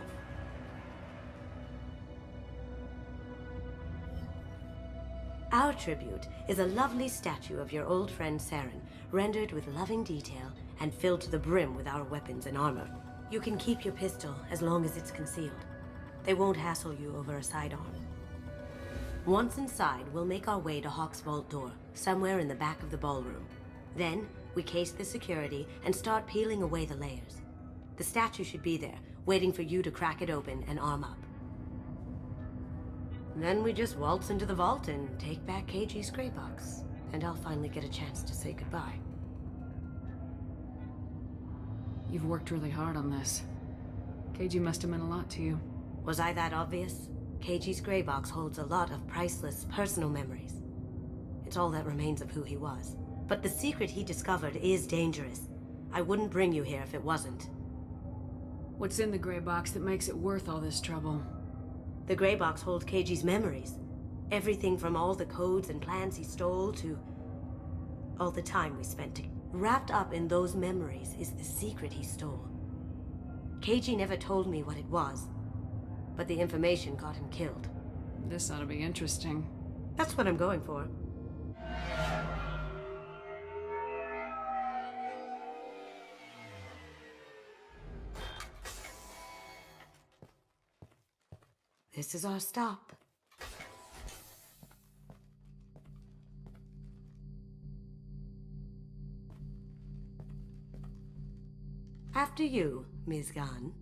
Our tribute is a lovely statue of your old friend Saren, rendered with loving detail and filled to the brim with our weapons and armor. You can keep your pistol as long as it's concealed. They won't hassle you over a sidearm. Once inside, we'll make our way to Hawk's vault door, somewhere in the back of the ballroom. Then, we case the security and start peeling away the layers. The statue should be there, waiting for you to crack it open and arm up. Then we just waltz into the vault and take back KG's gray box. And I'll finally get a chance to say goodbye. You've worked really hard on this. KG must have meant a lot to you. Was I that obvious? KG's gray box holds a lot of priceless personal memories. It's all that remains of who he was. But the secret he discovered is dangerous. I wouldn't bring you here if it wasn't. What's in the gray box that makes it worth all this trouble? The gray box holds KG's memories. Everything from all the codes and plans he stole to all the time we spent wrapped up in those memories is the secret he stole. Keiji never told me what it was, but the information got him killed. This ought to be interesting. That's what I'm going for. This is our stop. After you, Ms. Gunn.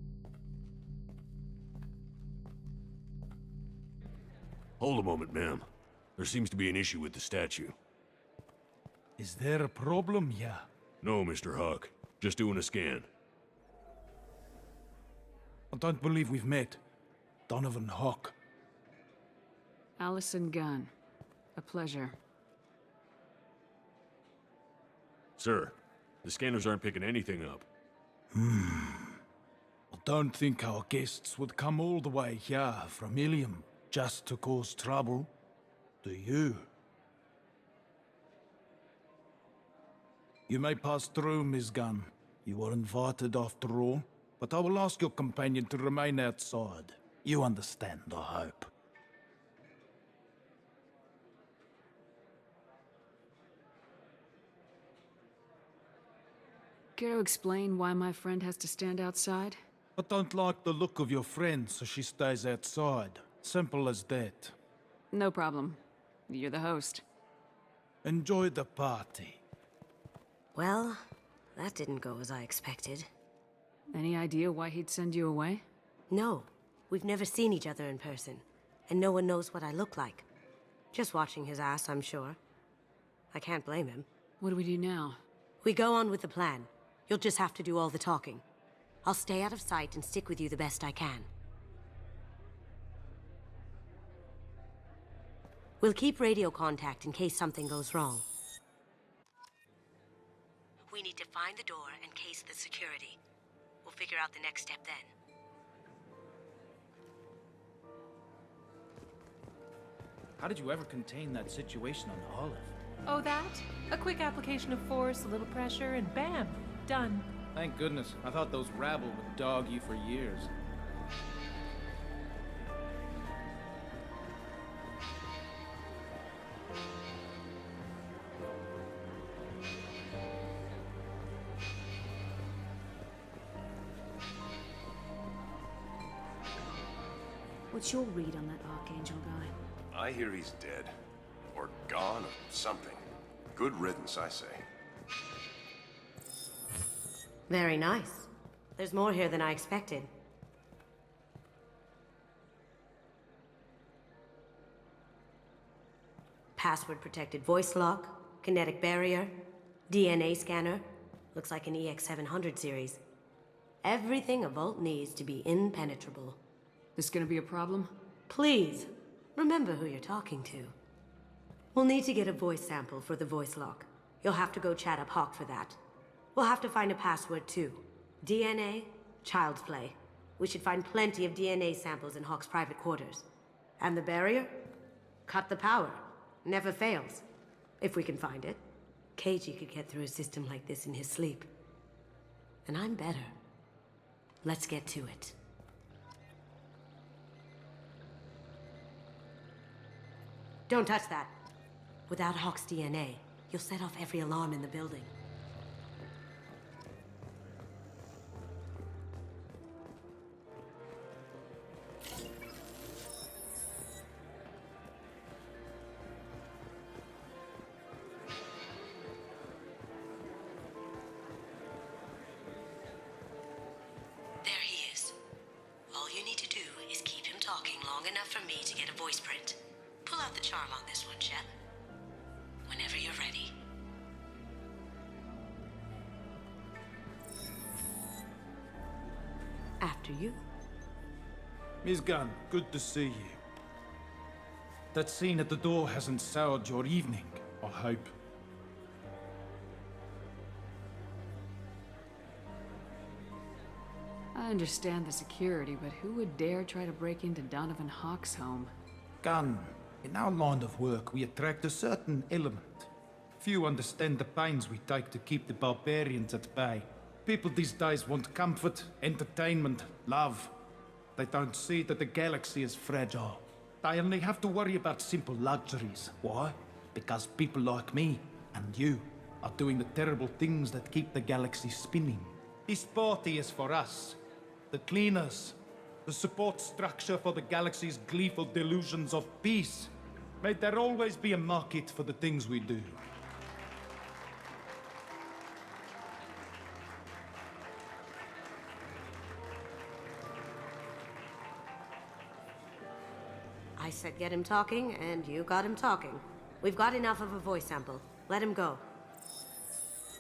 Hold a moment, ma'am. There seems to be an issue with the statue. Is there a problem here? No, Mr. Hawk. Just doing a scan. I don't believe we've met. Donovan Hawk. Allison Gunn. A pleasure. Sir, the scanners aren't picking anything up. I don't think our guests would come all the way here from Ilium just to cause trouble. Do you? You may pass through, Ms. Gunn. You were invited after all, but I will ask your companion to remain outside. You understand, I hope. Care to explain why my friend has to stand outside? I don't like the look of your friend, so she stays outside. Simple as that. No problem. You're the host. Enjoy the party. Well, that didn't go as I expected. Any idea why he'd send you away? No. We've never seen each other in person, and no one knows what I look like. Just watching his ass, I'm sure. I can't blame him. What do we do now? We go on with the plan. You'll just have to do all the talking. I'll stay out of sight and stick with you the best I can. We'll keep radio contact in case something goes wrong. We need to find the door and case the security. We'll figure out the next step then. How did you ever contain that situation on Olive? Oh, that? A quick application of force, a little pressure, and bam! Done. Thank goodness. I thought those rabble would dog you for years. What's your read on that Archangel guy? I hear he's dead. Or gone, or something. Good riddance, I say. Very nice. There's more here than I expected. Password-protected voice lock, kinetic barrier, DNA scanner. Looks like an EX700 series. Everything a Vault needs to be impenetrable. This gonna be a problem? Please, remember who you're talking to. We'll need to get a voice sample for the voice lock. You'll have to go chat up Hawk for that. We'll have to find a password too. DNA, child's play. We should find plenty of DNA samples in Hawk's private quarters. And the barrier? Cut the power. Never fails. If we can find it. Keiji could get through a system like this in his sleep. And I'm better. Let's get to it. Don't touch that. Without Hawk's DNA, you'll set off every alarm in the building. There he is. All you need to do is keep him talking long enough for me to get a voice print. Pull out the charm on this one, Shep. Whenever you're ready. After you. Ms. Gunn, good to see you. That scene at the door hasn't soured your evening, I hope. I understand the security, but who would dare try to break into Donovan Hawk's home? Gunn, In our line of work, we attract a certain element. Few understand the pains we take to keep the barbarians at bay. People these days want comfort, entertainment, love. They don't see that the galaxy is fragile. They only have to worry about simple luxuries. Why? Because people like me and you are doing the terrible things that keep the galaxy spinning. This party is for us, the cleaners, the support structure for the galaxy's gleeful delusions of peace. May there always be a market for the things we do. I said get him talking, and you got him talking. We've got enough of a voice sample. Let him go.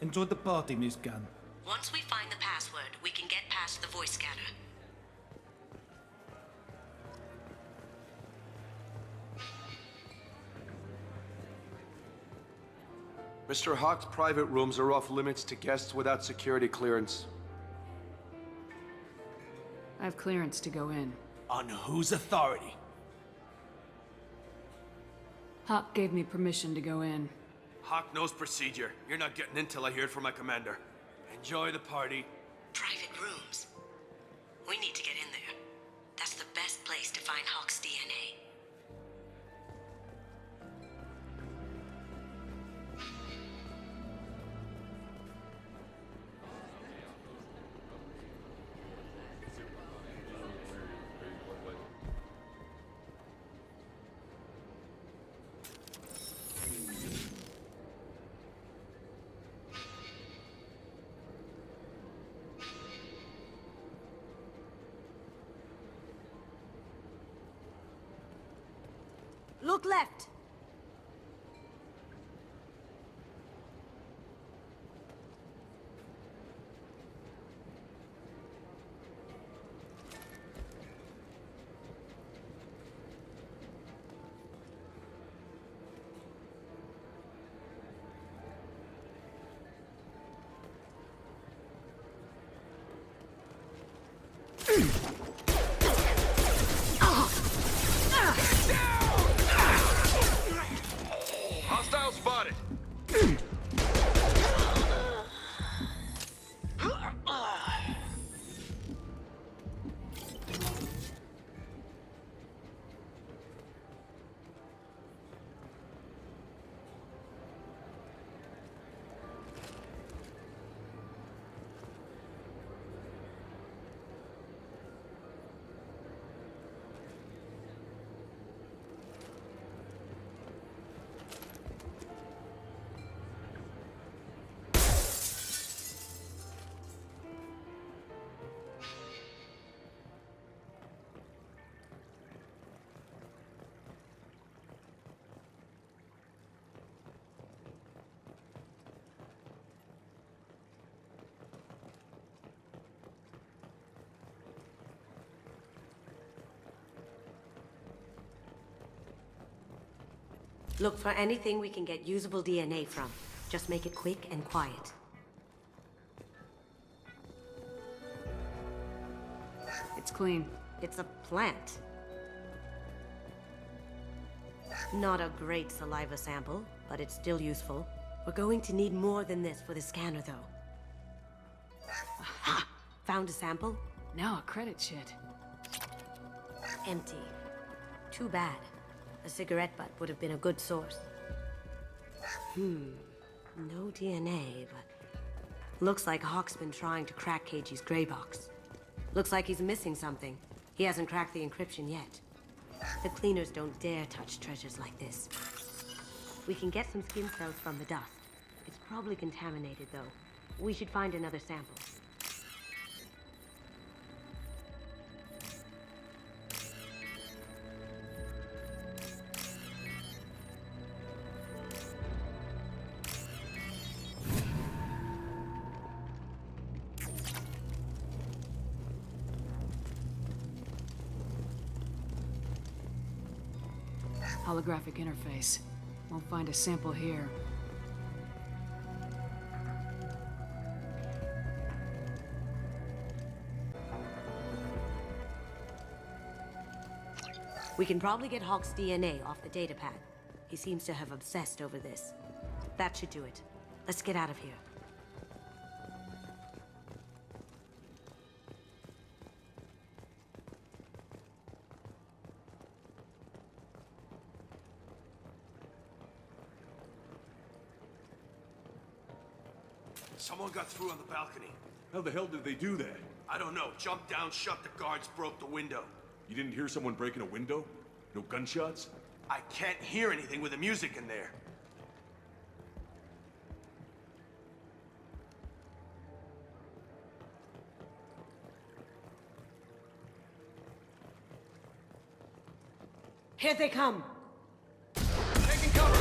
Enjoy the party, Miss Gunn. Once we find the password, we can get past the voice scanner. Mr. Hawk's private rooms are off limits to guests without security clearance. I have clearance to go in. On whose authority? Hawk gave me permission to go in. Hawk knows procedure. You're not getting in till I hear it from my commander. Enjoy the party. Private rooms. We need to get in there. That's the best place to find Hawk's DNA. Look left! Hostile spotted! Look for anything we can get usable DNA from. Just make it quick and quiet. It's clean. It's a plant. Not a great saliva sample, but it's still useful. We're going to need more than this for the scanner, though. Aha! Found a sample? Now a credit shit. Empty. Too bad. A cigarette butt would have been a good source. No DNA, but... Looks like Hawk's been trying to crack KG's gray box. Looks like he's missing something. He hasn't cracked the encryption yet. The cleaners don't dare touch treasures like this. We can get some skin cells from the dust. It's probably contaminated, though. We should find another sample. Holographic interface. Won't find a sample here. We can probably get Hawk's DNA off the datapad. He seems to have obsessed over this. That should do it. Let's get out of here. Someone got through on the balcony. How the hell did they do that? I don't know. Jumped down, shut the guards, broke the window. You didn't hear someone breaking a window? No gunshots? I can't hear anything with the music in there. Here they come! Taking cover!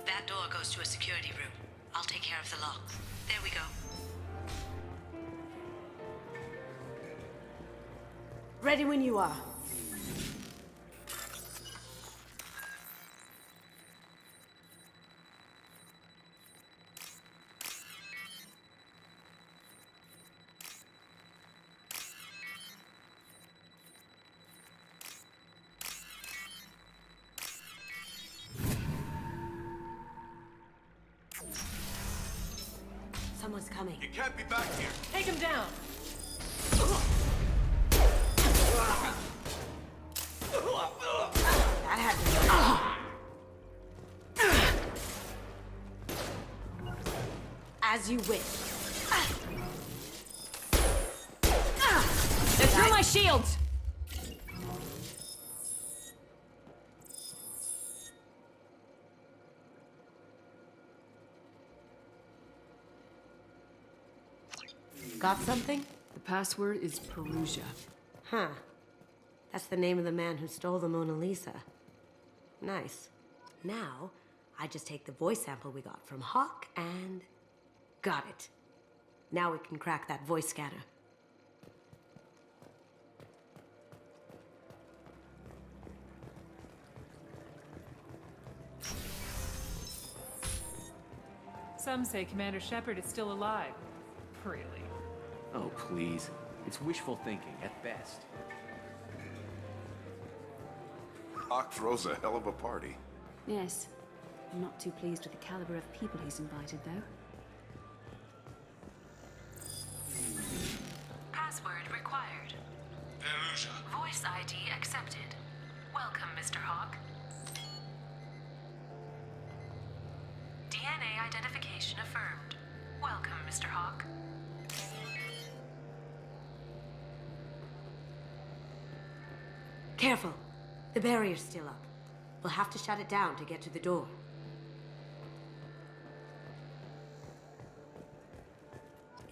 That door goes to a security room. I'll take care of the lock. There we go. Ready when you are. Someone's coming. You can't be back here. Take him down. That had to be. As you wish. They're through my shields! Got something? The password is Perugia. Huh. That's the name of the man who stole the Mona Lisa. Nice. Now, I just take the voice sample we got from Hawk and... got it. Now we can crack that voice scanner. Some say Commander Shepard is still alive. Really? Oh, please. It's wishful thinking, at best. Hawk throws a hell of a party. Yes. I'm not too pleased with the caliber of people he's invited, though. Password required. Perugia. Voice ID accepted. Welcome, Mr. Hawk. DNA identification affirmed. Welcome, Mr. Hawk. Careful. The barrier's still up. We'll have to shut it down to get to the door.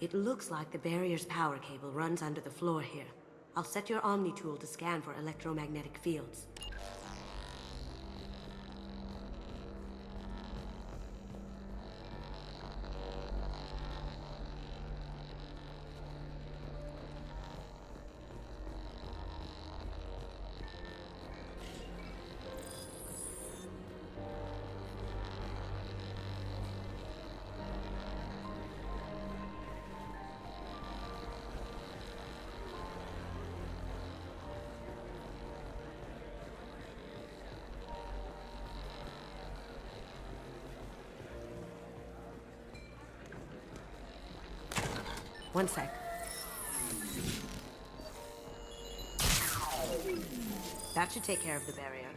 It looks like the barrier's power cable runs under the floor here. I'll set your Omni tool to scan for electromagnetic fields. One sec. That should take care of the barrier.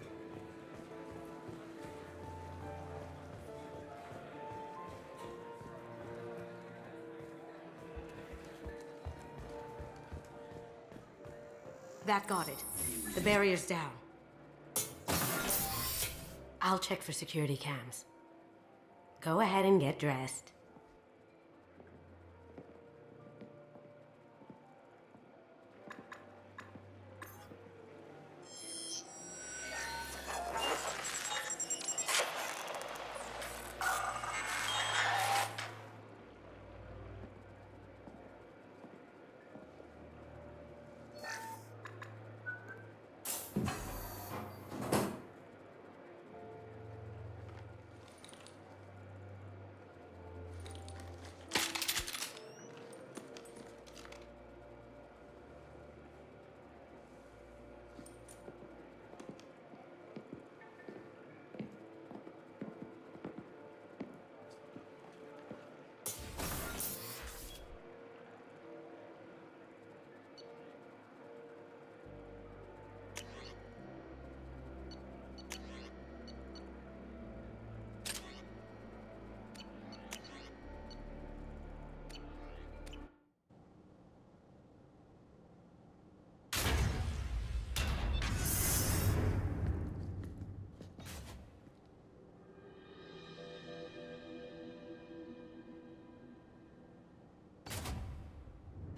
That got it. The barrier's down. I'll check for security cams. Go ahead and get dressed.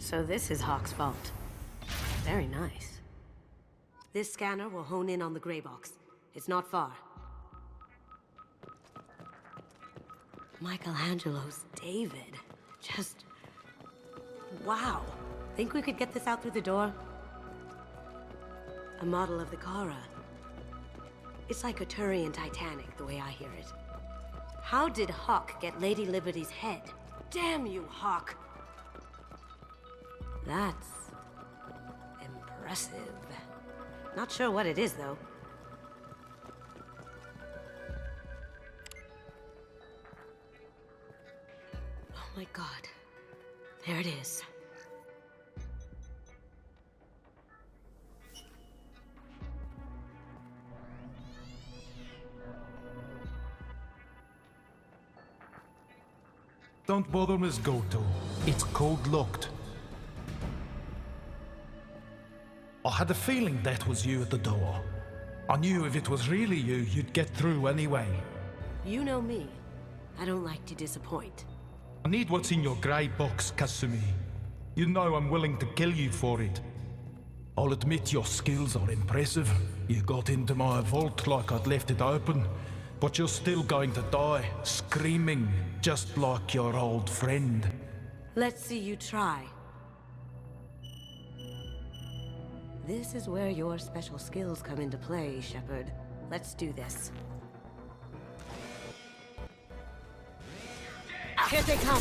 So this is Hawk's fault. Very nice. This scanner will hone in on the gray box. It's not far. Michelangelo's David. Just... wow. Think we could get this out through the door? A model of the Kara. It's like a Turian Titanic, the way I hear it. How did Hawk get Lady Liberty's head? Damn you, Hawk! That's... impressive. Not sure what it is, though. Oh my god. There it is. Don't bother, Miss Goto. It's code-locked. I had a feeling that was you at the door. I knew if it was really you, you'd get through anyway. You know me. I don't like to disappoint. I need what's in your grey box, Kasumi. You know I'm willing to kill you for it. I'll admit your skills are impressive. You got into my vault like I'd left it open, but you're still going to die, screaming, just like your old friend. Let's see you try. This is where your special skills come into play, Shepard. Let's do this. Here they come!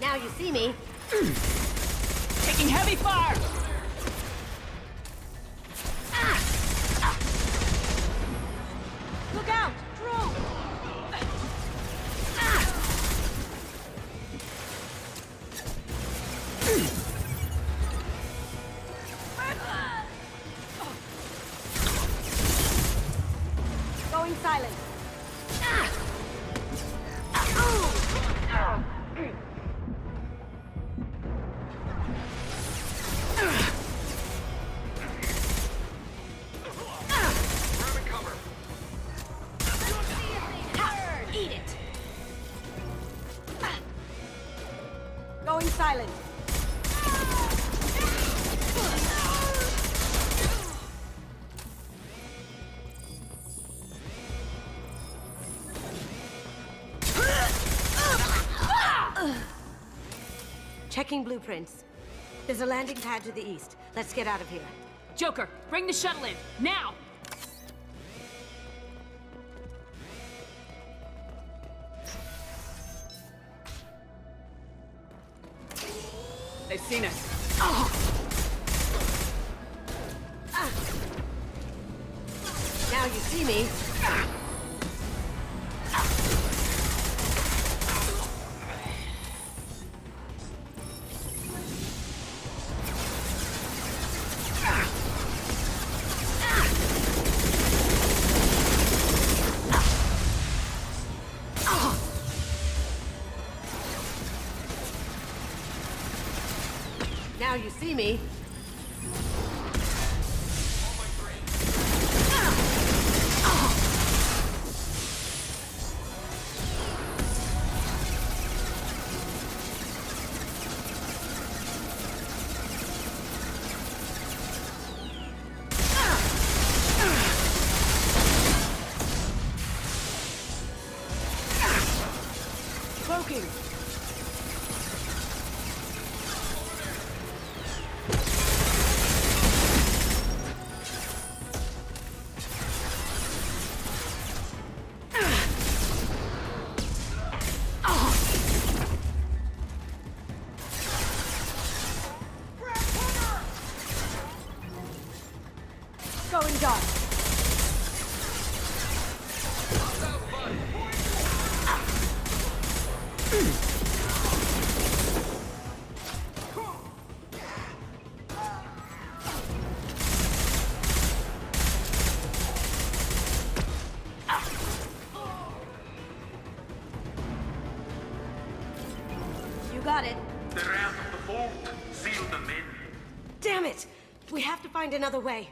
Now you see me. Taking heavy fire! Look out! Drone! Going silent. Eat it. Going silent. Checking blueprints. There's a landing pad to the east. Let's get out of here. Joker, bring the shuttle in, now! They've seen us. Now you see me. Now you see me. Cloaking. Going dark. You got it. The ramp of the vault. Seal them in. Damn it! We have to find another way.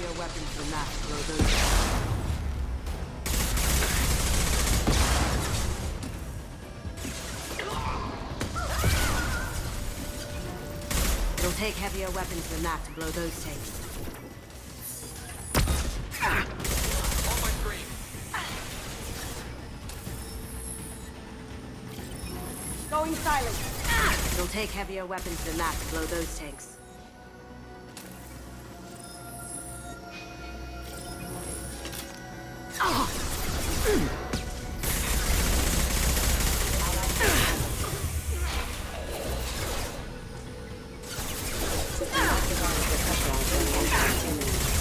heavier weapons than that to blow those. It'll take heavier weapons than that to blow those tanks. On my screen. Going silent. It'll take heavier weapons than that to blow those tanks.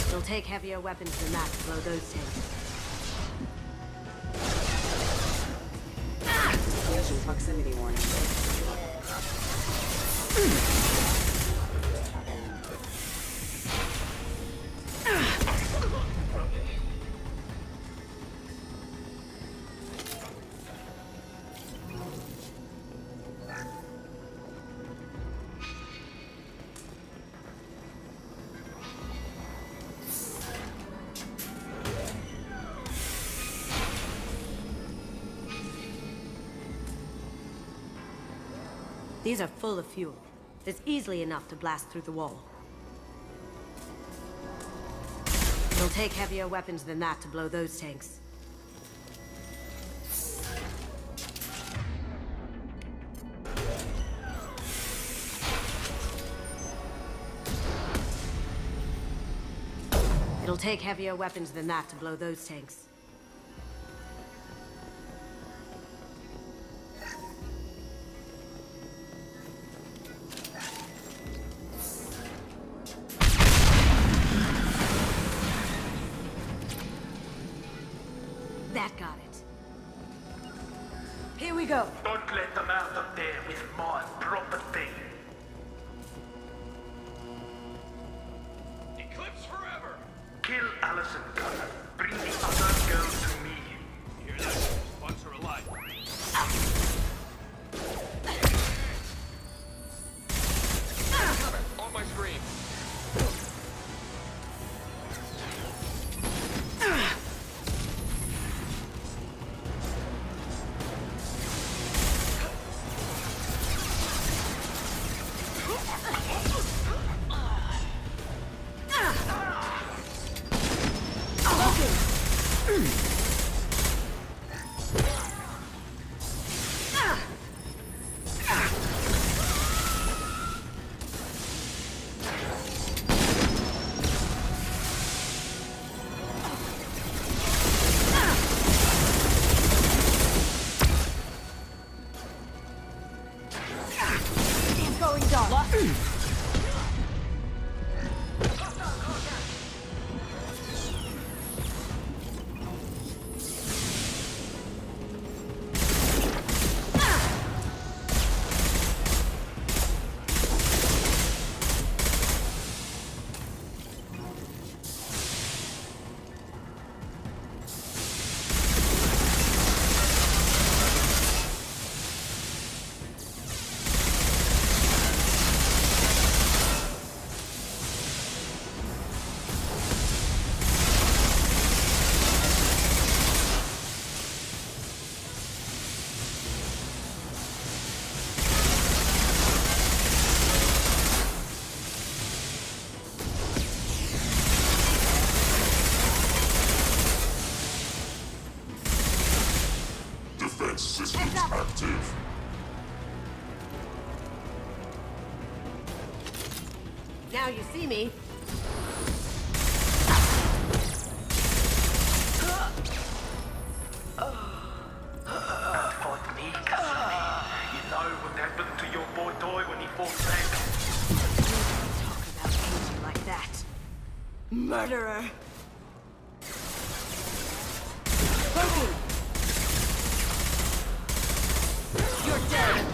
It'll take heavier weapons than that to blow those tanks. Collision proximity warning. These are full of fuel. There's easily enough to blast through the wall. It'll take heavier weapons than that to blow those tanks. It'll take heavier weapons than that to blow those tanks. That got it. Here we go. Don't let them out of there with my property. Eclipse forever. Kill Allison Gunner. Bring the other girl to me. You hear that? Sparks are alive. On my screen. Active. Now you see me. Fought me, Cassini. You know what happened to your boy Toy when he fought back? Talk about angel like that. Murderer. Broken. You're dead.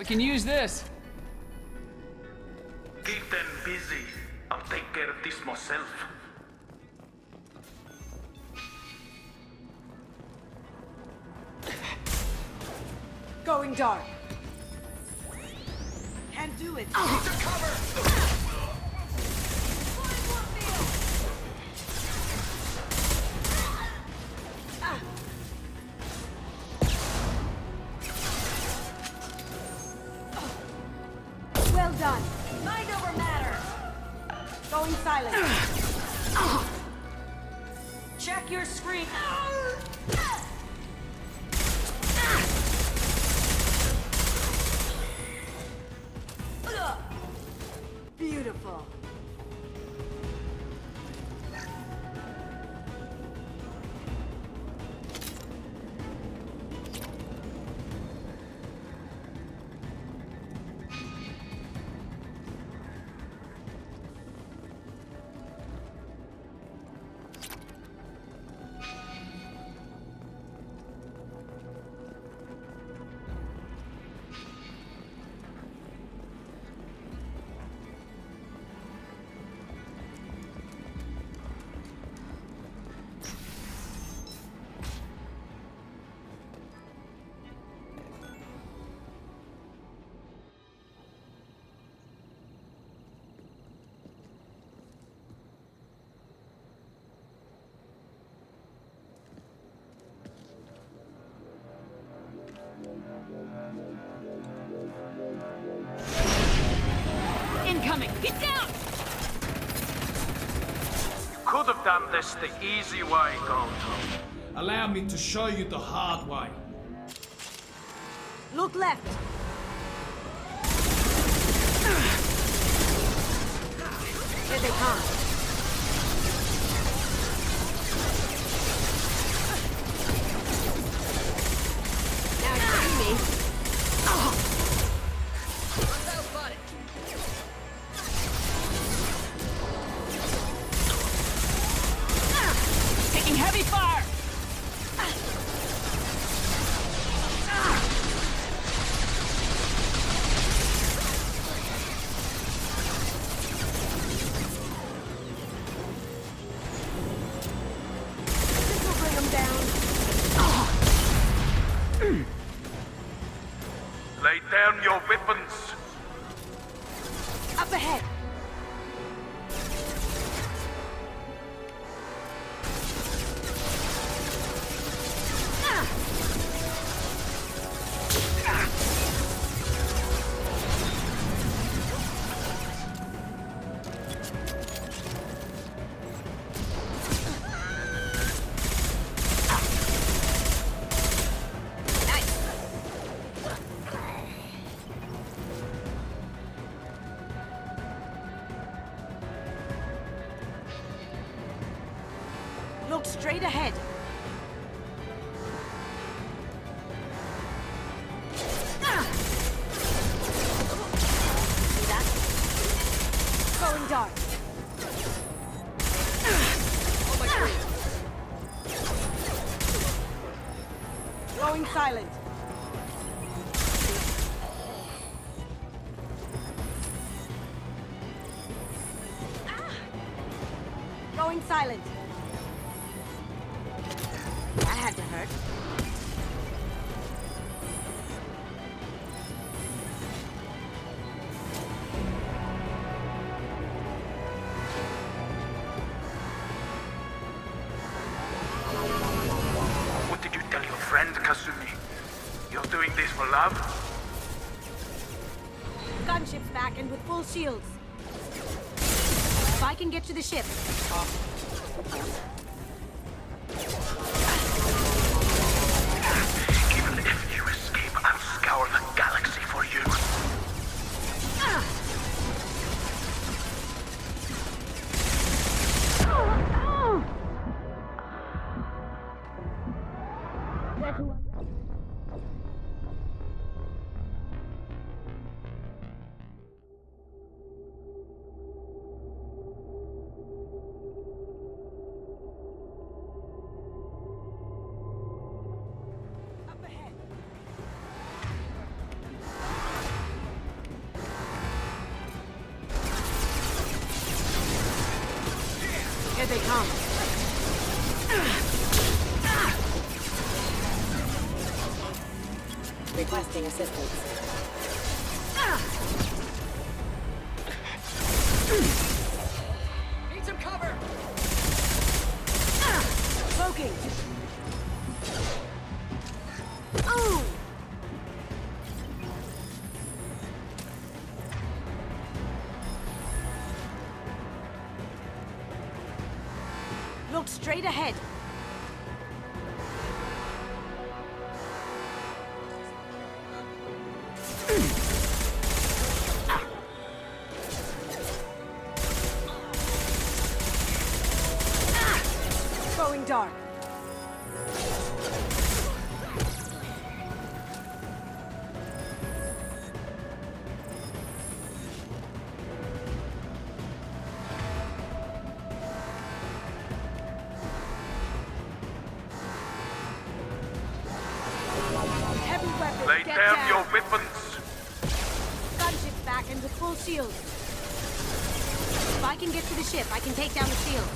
can use this. Keep them busy. I'll take care of this myself. Going dark. Can't do it. Well done. Mind over matter. Going silent. Check your screen. Beautiful. Incoming! Get down! Could have done this the easy way, Gold. Allow me to show you the hard way. Look left. Here they come. Now you see me. Taking heavy fire! This will bring them down. Lay down your weapons. Up ahead. Look straight ahead. See that? Going dark. Oh my God. Going silent. Going silent. That had to hurt. What did you tell your friend, Kasumi? You're doing this for love? Gunship's back and with full shields. If I can get to the ship. Even if you escape, I'll scour the galaxy for you. they come. Requesting assistance. Need some cover! Smoking! Oh! Look straight ahead. Going dark. Heavy weapons. Lay get down your weapons. Gunship's back and with full shield. If I can get to the ship, I can take down the shield.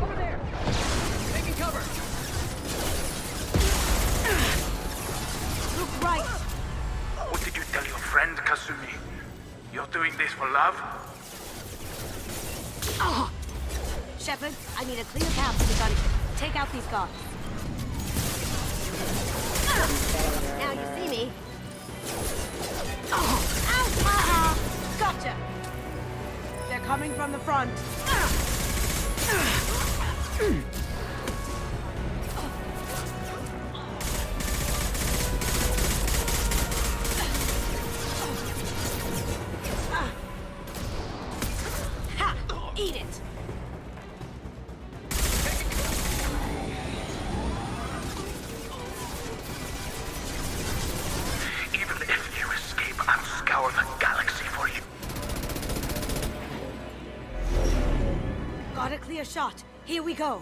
Over there! Taking cover! Look right. What did you tell your friend, Kasumi? You're doing this for love? Oh. Shepard, I need a clear path to the gunship. Take out these guards. Now you see me. Oh. Ow! Gotcha! They're coming from the front. Ha! Eat it! Even if you escape, I'll scour the galaxy for you. Got a clear shot. Here we go.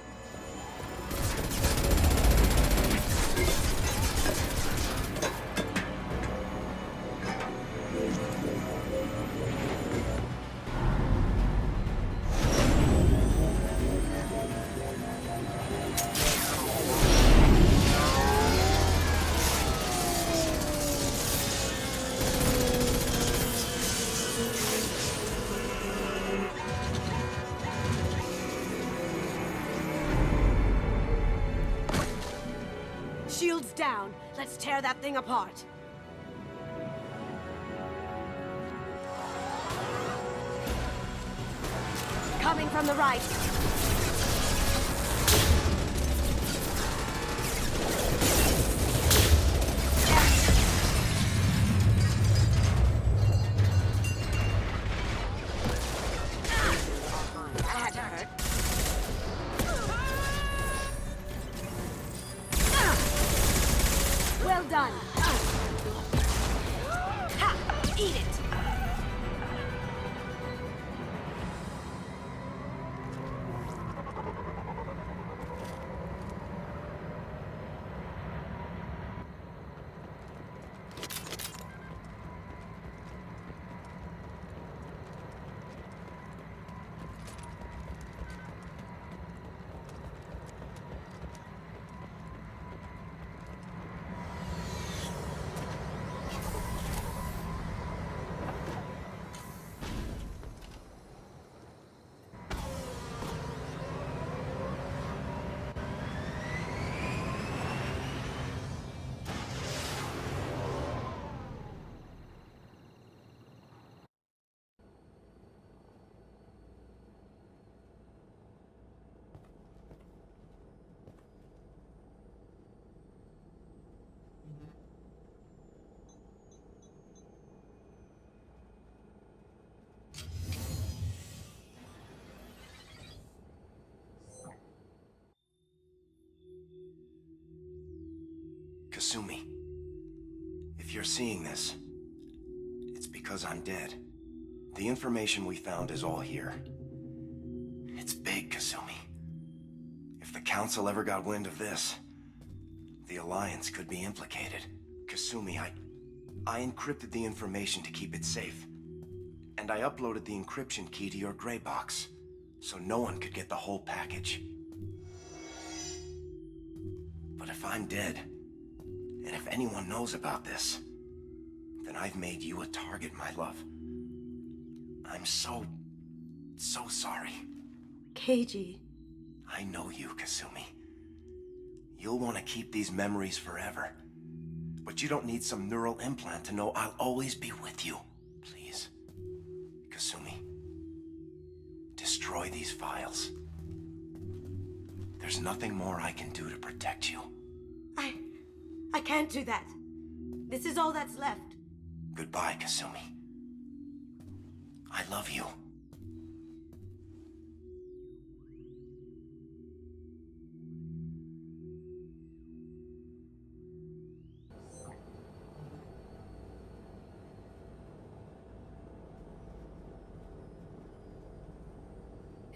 Shields down. Let's tear that thing apart. Coming from the right. That had to hurt. Well done. Ha! Eat it. Kasumi, if you're seeing this, it's because I'm dead. The information we found is all here. It's big, Kasumi. If the Council ever got wind of this, the Alliance could be implicated. Kasumi, I encrypted the information to keep it safe. And I uploaded the encryption key to your gray box, so no one could get the whole package. But if I'm dead, and if anyone knows about this, then I've made you a target, my love. I'm so sorry. Keiji. I know you, Kasumi. You'll want to keep these memories forever. But you don't need some neural implant to know I'll always be with you. Please, Kasumi, destroy these files. There's nothing more I can do to protect you. I can't do that. This is all that's left. Goodbye, Kasumi. I love you.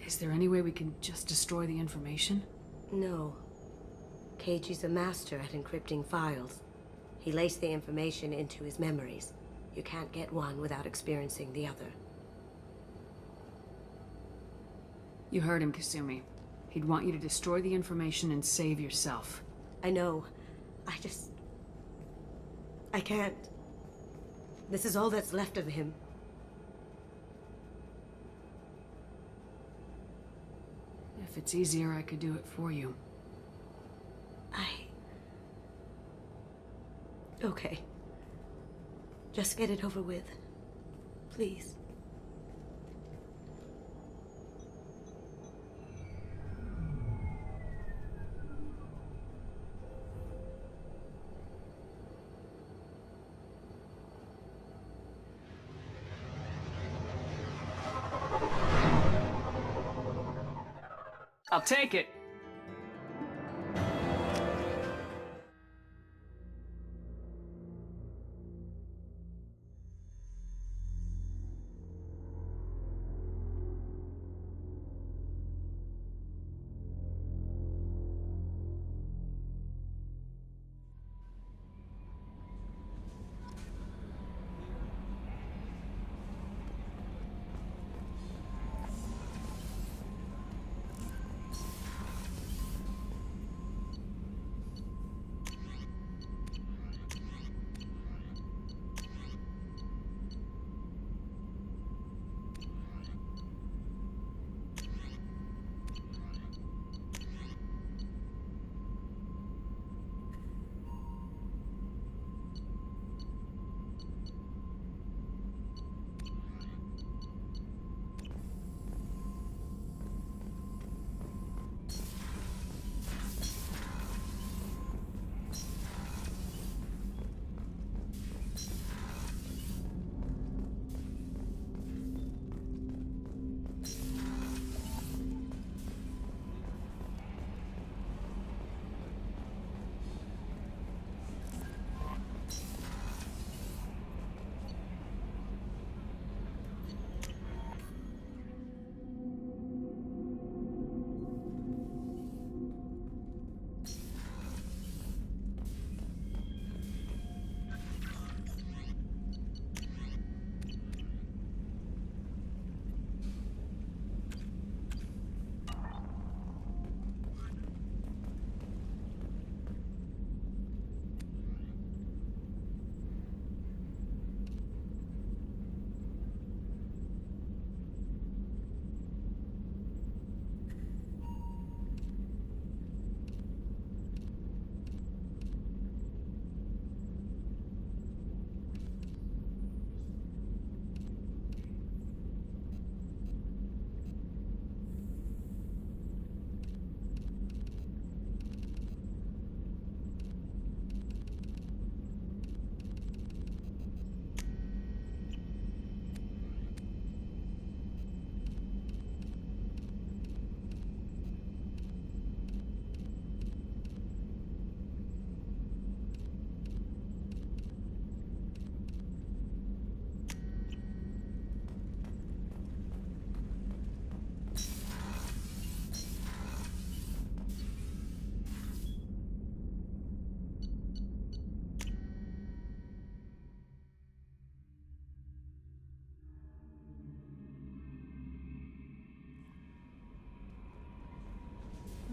Is there any way we can just destroy the information? No. Keiji's a master at encrypting files. He laced the information into his memories. You can't get one without experiencing the other. You heard him, Kasumi. He'd want you to destroy the information and save yourself. I know. I can't. This is all that's left of him. If it's easier, I could do it for you. Okay. Just get it over with. Please. I'll take it.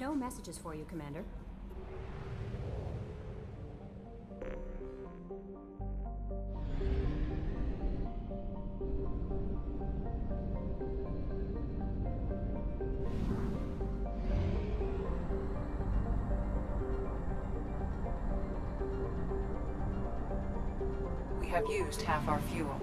No messages for you, Commander. We have used half our fuel.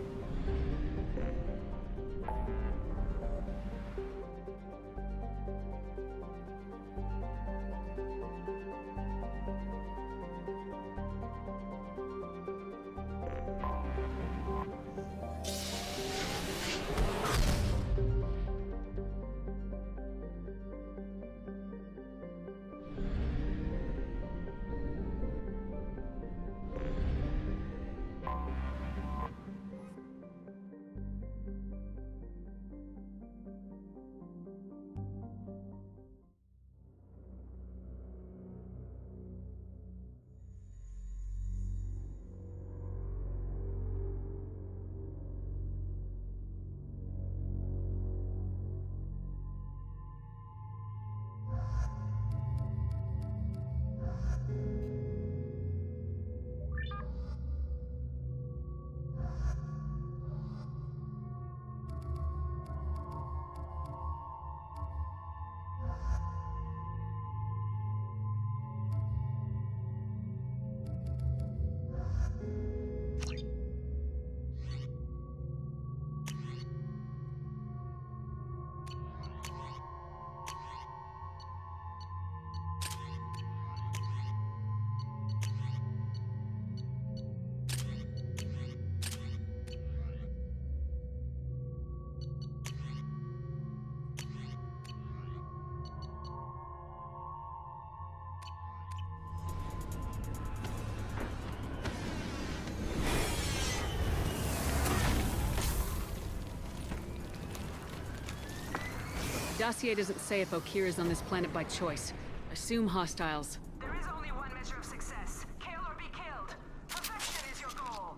Dossier doesn't say if Okeer is on this planet by choice. Assume hostiles. There is only one measure of success. Kill or be killed. Perfection is your goal.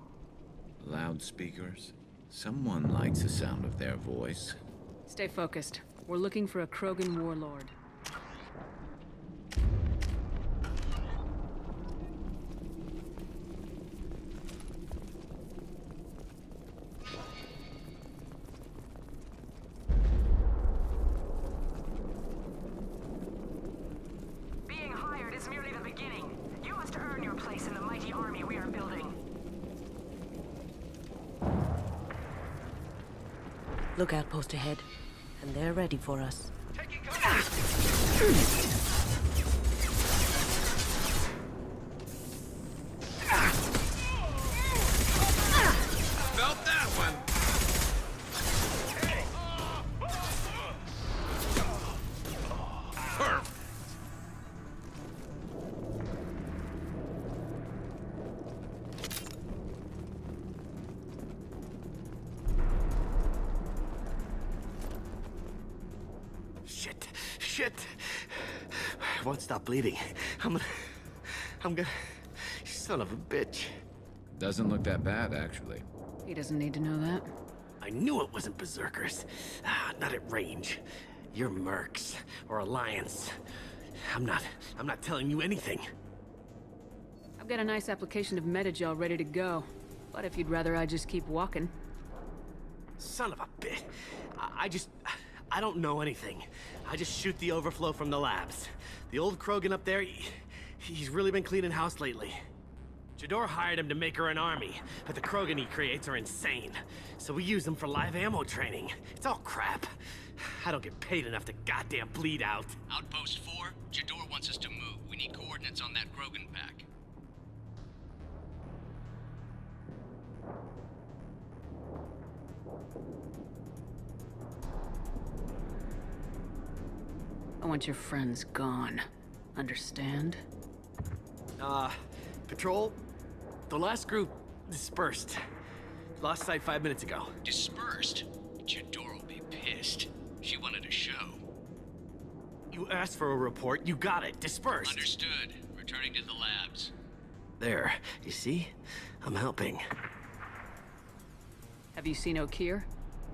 Loudspeakers? Someone likes the sound of their voice. Stay focused. We're looking for a Krogan warlord. Being hired is merely the beginning. You must earn your place in the mighty army we are building. Lookout post ahead, and they're ready for us. Felt that one! Perfect! Shit! I won't stop bleeding. I'm gonna... Son of a bitch. Doesn't look that bad, actually. He doesn't need to know that. I knew it wasn't Berserkers. Not at range. You're Mercs, or Alliance. I'm not telling you anything. I've got a nice application of Metagel ready to go. But if you'd rather I just keep walking. Son of a bitch. I don't know anything. I just shoot the overflow from the labs. The old Krogan up there, he's really been cleaning house lately. Jador hired him to make her an army, but the Krogan he creates are insane. So we use them for live ammo training. It's all crap. I don't get paid enough to goddamn bleed out. Outpost 4, Jador wants us to move. We need coordinates on that Krogan pack. I want your friends gone. Understand? Patrol? The last group dispersed. Lost sight 5 minutes ago. Dispersed? Jador will be pissed. She wanted a show. You asked for a report, you got it. Dispersed. Understood. Returning to the labs. There. You see? I'm helping. Have you seen Okeer?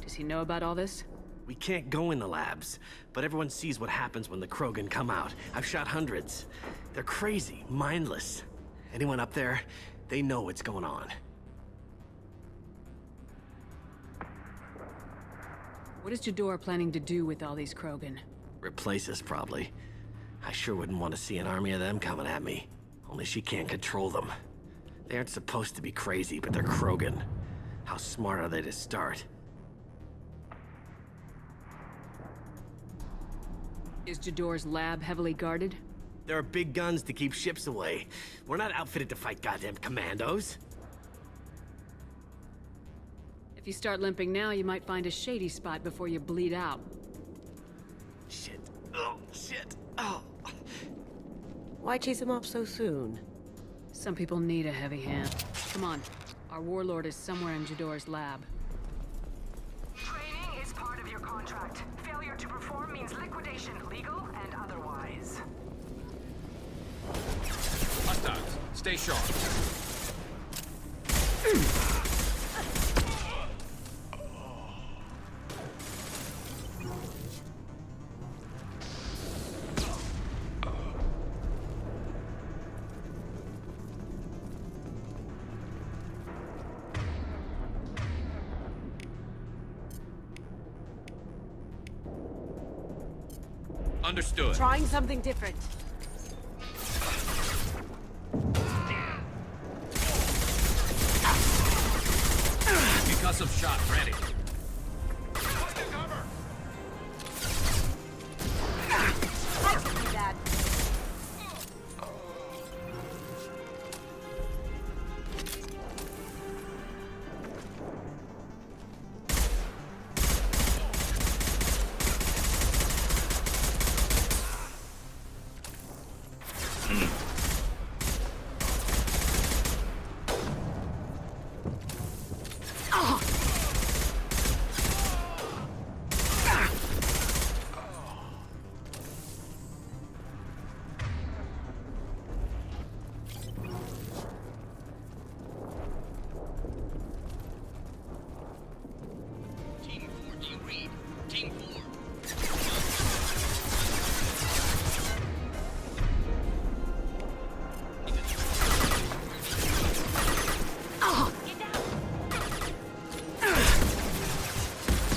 Does he know about all this? We can't go in the labs, but everyone sees what happens when the Krogan come out. I've shot hundreds. They're crazy, mindless. Anyone up there, they know what's going on. What is Jador planning to do with all these Krogan? Replace us, probably. I sure wouldn't want to see an army of them coming at me. Only she can't control them. They aren't supposed to be crazy, but they're Krogan. How smart are they to start? Is Jador's lab heavily guarded? There are big guns to keep ships away. We're not outfitted to fight goddamn commandos. If you start limping now, you might find a shady spot before you bleed out. Shit. Oh, shit. Oh. Why chase him off so soon? Some people need a heavy hand. Come on. Our warlord is somewhere in Jador's lab. Training is part of your contract. Failure to perform means liquidation, legal and otherwise. Hostiles, stay sharp. Understood. Trying something different. Concussive shot ready.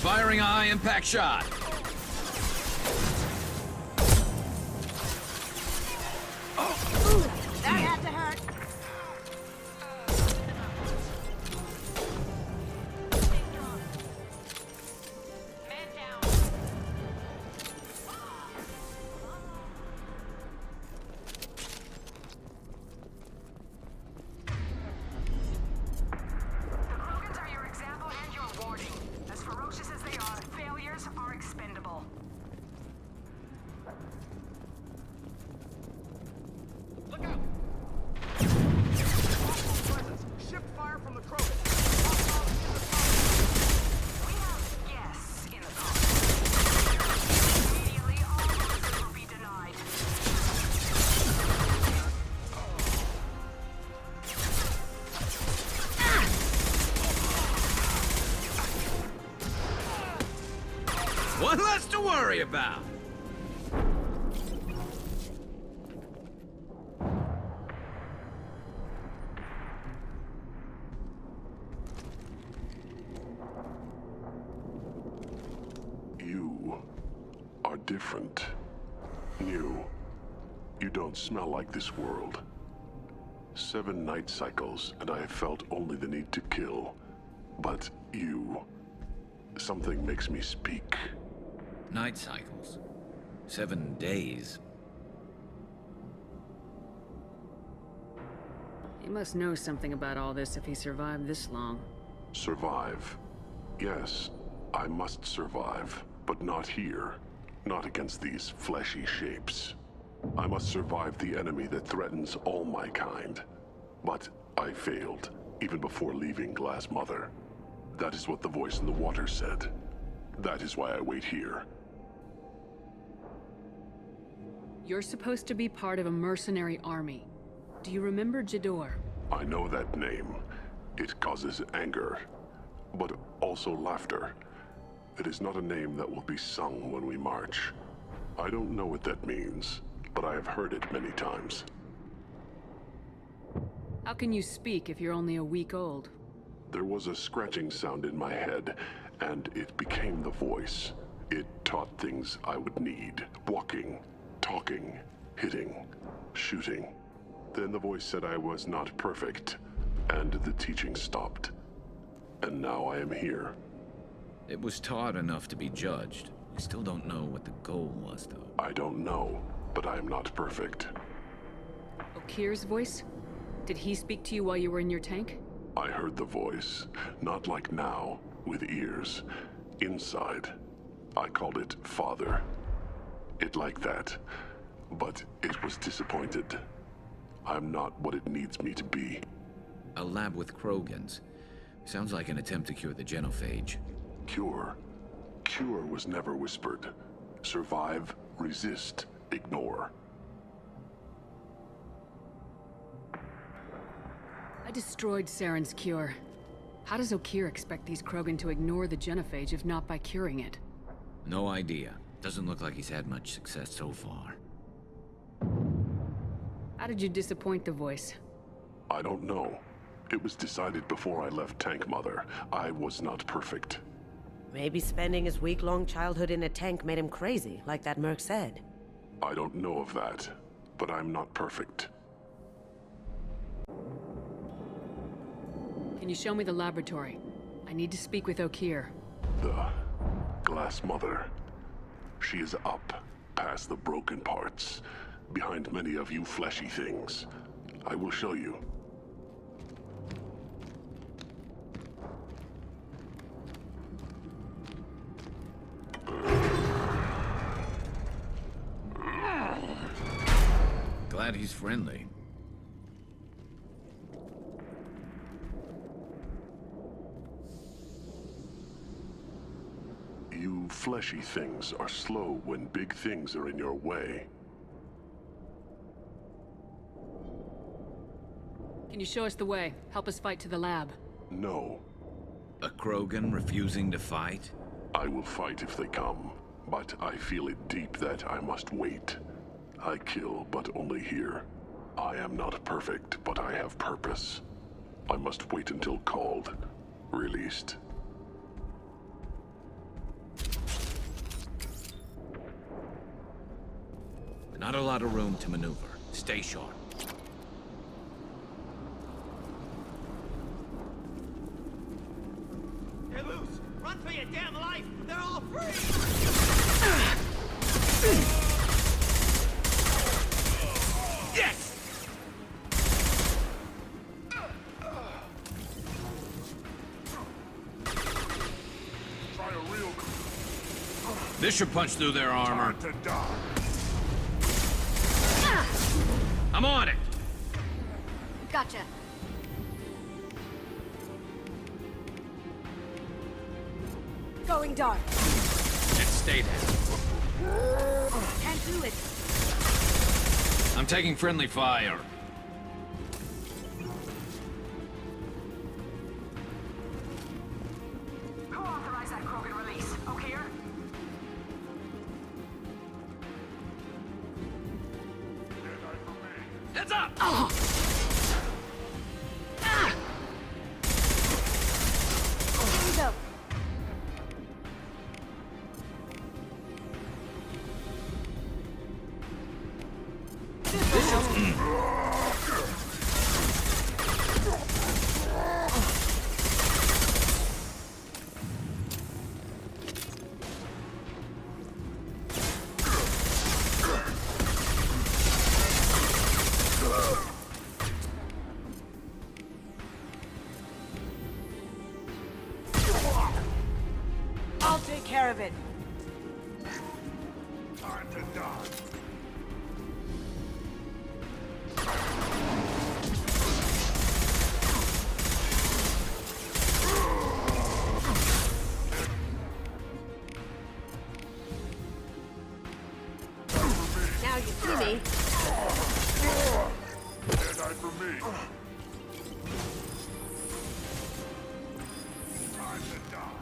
Firing a high-impact shot. That had to hurt. One less to worry about. You are different. New. You don't smell like this world. 7 night cycles, and I have felt only the need to kill. But you... something makes me speak. Night cycles. 7 days. He must know something about all this if he survived this long. Survive. Yes, I must survive, but not here. Not against these fleshy shapes. I must survive the enemy that threatens all my kind. But I failed, even before leaving Glass Mother. That is what the voice in the water said. That is why I wait here. You're supposed to be part of a mercenary army. Do you remember Jador? I know that name. It causes anger, but also laughter. It is not a name that will be sung when we march. I don't know what that means, but I have heard it many times. How can you speak if you're only a week old? There was a scratching sound in my head, and it became the voice. It taught things I would need. Walking, talking, hitting, shooting. Then the voice said I was not perfect, and the teaching stopped. And now I am here. It was taught enough to be judged. We still don't know what the goal was, though. I don't know, but I am not perfect. Okir's voice? Did he speak to you while you were in your tank? I heard the voice, not like now, with ears. Inside. I called it Father. It like that, but it was disappointed. I'm not what it needs me to be. A lab with Krogans. Sounds like an attempt to cure the genophage. Cure? Cure was never whispered. Survive, resist, ignore. I destroyed Saren's cure. How does Okir expect these Krogan to ignore the genophage if not by curing it? No idea. Doesn't look like he's had much success so far. How did you disappoint the voice? I don't know. It was decided before I left Tank Mother. I was not perfect. Maybe spending his week-long childhood in a tank made him crazy, like that merc said. I don't know of that, but I'm not perfect. Can you show me the laboratory? I need to speak with Okir. The Glass Mother. She is up, past the broken parts, behind many of you fleshy things. I will show you. Glad he's friendly. You fleshy things are slow when big things are in your way. Can you show us the way? Help us fight to the lab. No. A Krogan refusing to fight? I will fight if they come, but I feel it deep that I must wait. I kill, but only here. I am not perfect, but I have purpose. I must wait until called, released. Not a lot of room to maneuver. Stay sharp. You're loose! Run for your damn life! They're all free! Yes! Try a real... This should punch through their armor. Time to die. I'm on it! Gotcha. Going dark. And stay there. Can't do it. I'm taking friendly fire. Who authorized that Krogan release? Okir? Heads up! Here we go. I'll take care of it. Time to die. Now you see me. Dead-eye for me. Time to die.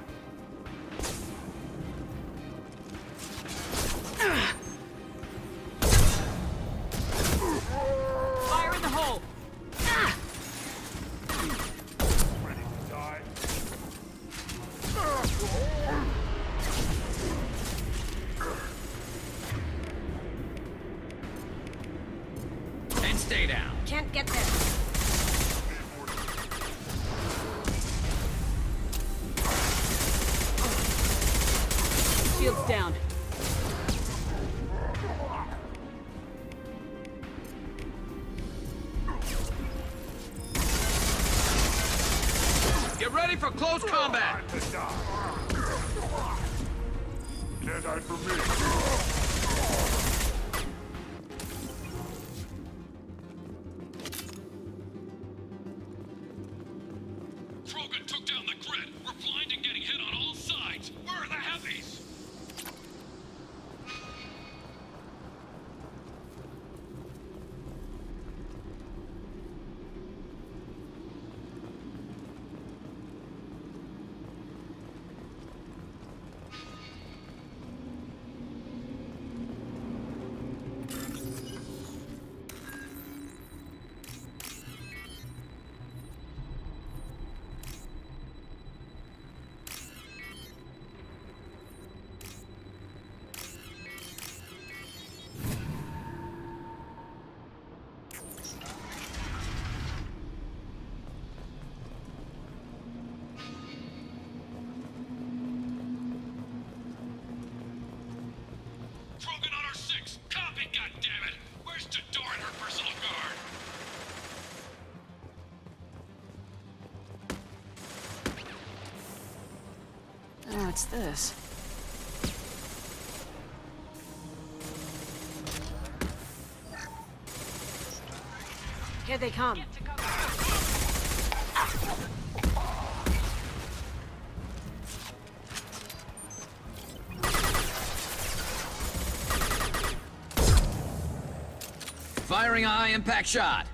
stay down. Can't get there. Shields down. Get ready for close combat! Jedi for me. Krogan took down the grid. We're blind and getting hit on all sides. Where are the heavies? Krogan on our 6. Copy, goddammit! Where's Jador and her personal guard? Oh, what's this? Here they come. Firing a high-impact shot.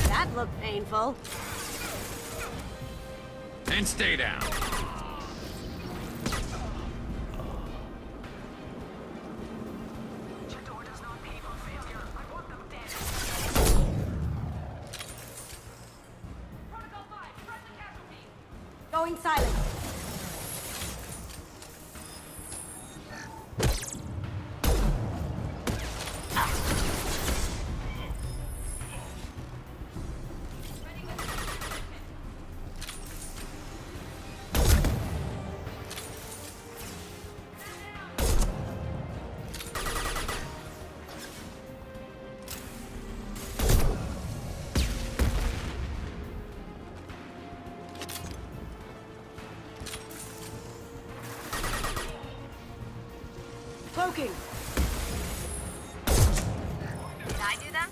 That looked painful. And stay down. Jador does not pay for failure. I want them dead. Protocol 5, present casualties. Going silent. Cloaking. Did I do that?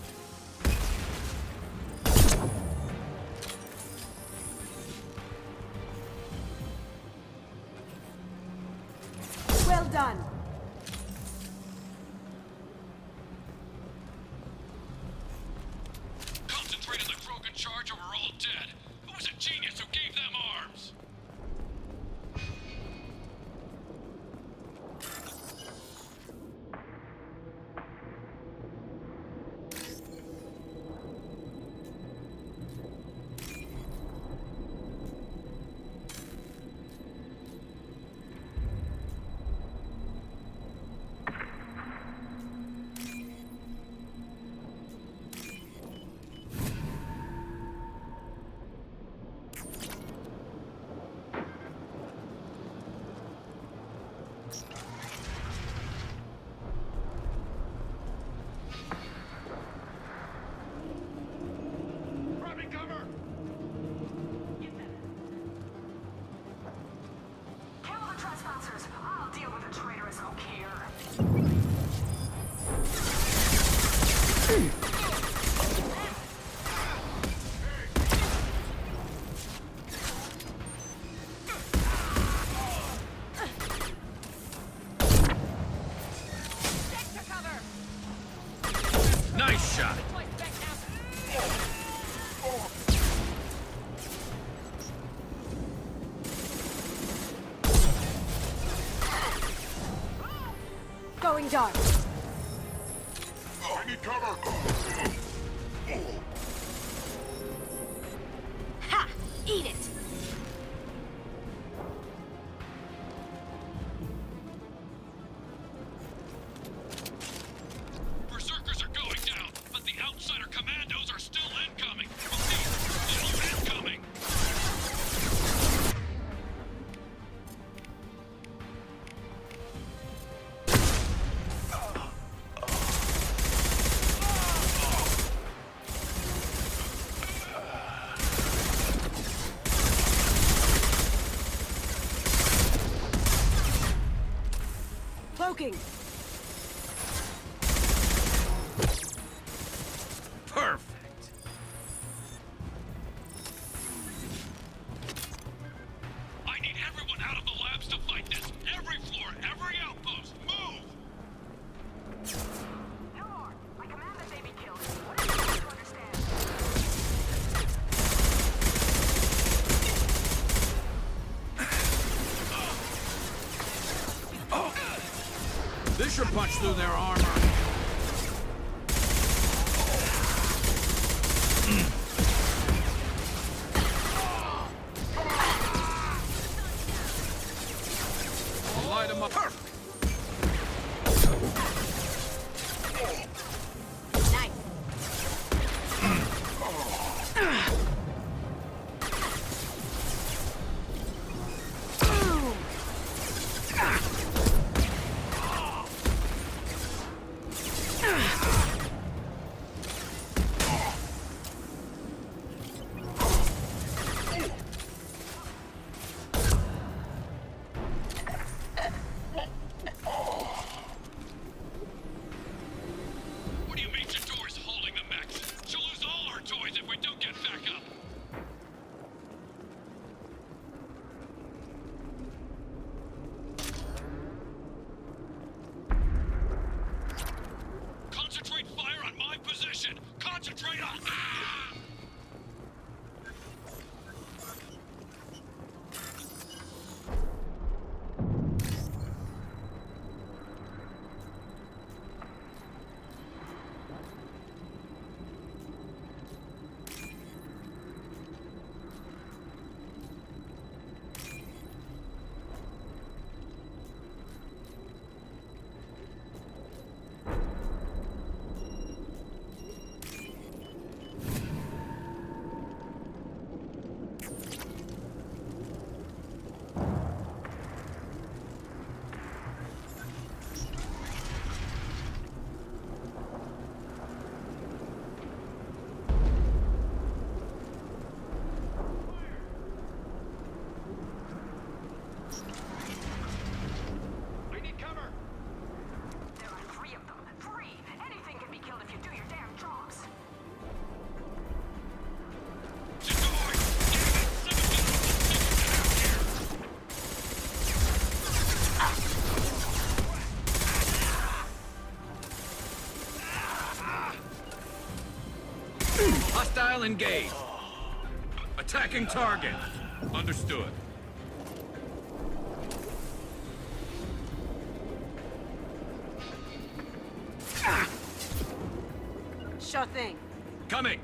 Well done. Concentrate on the Krogan charge or we're all dead. Who was a genius who gave them arms? Kill the trespassers. I'll deal with the traitorous Okeer. Nice shot. Going dark. I need cover! Ha! Eat it! Berserkers are going down, but the outsider commandos are still incoming. Still incoming. Cloaking! Perfect. I need everyone out of the labs to fight this. Every floor, every outpost, move! No more! My commander may be killed. What is it to understand? This should punch through their armor. Light them up. Perfect. What do you mean Chador's holding the mechs? She'll lose all her toys if we don't get back up. Concentrate fire on my position! Concentrate on... Ah! Hostile engaged. Attacking target. Understood. Sure thing. Coming.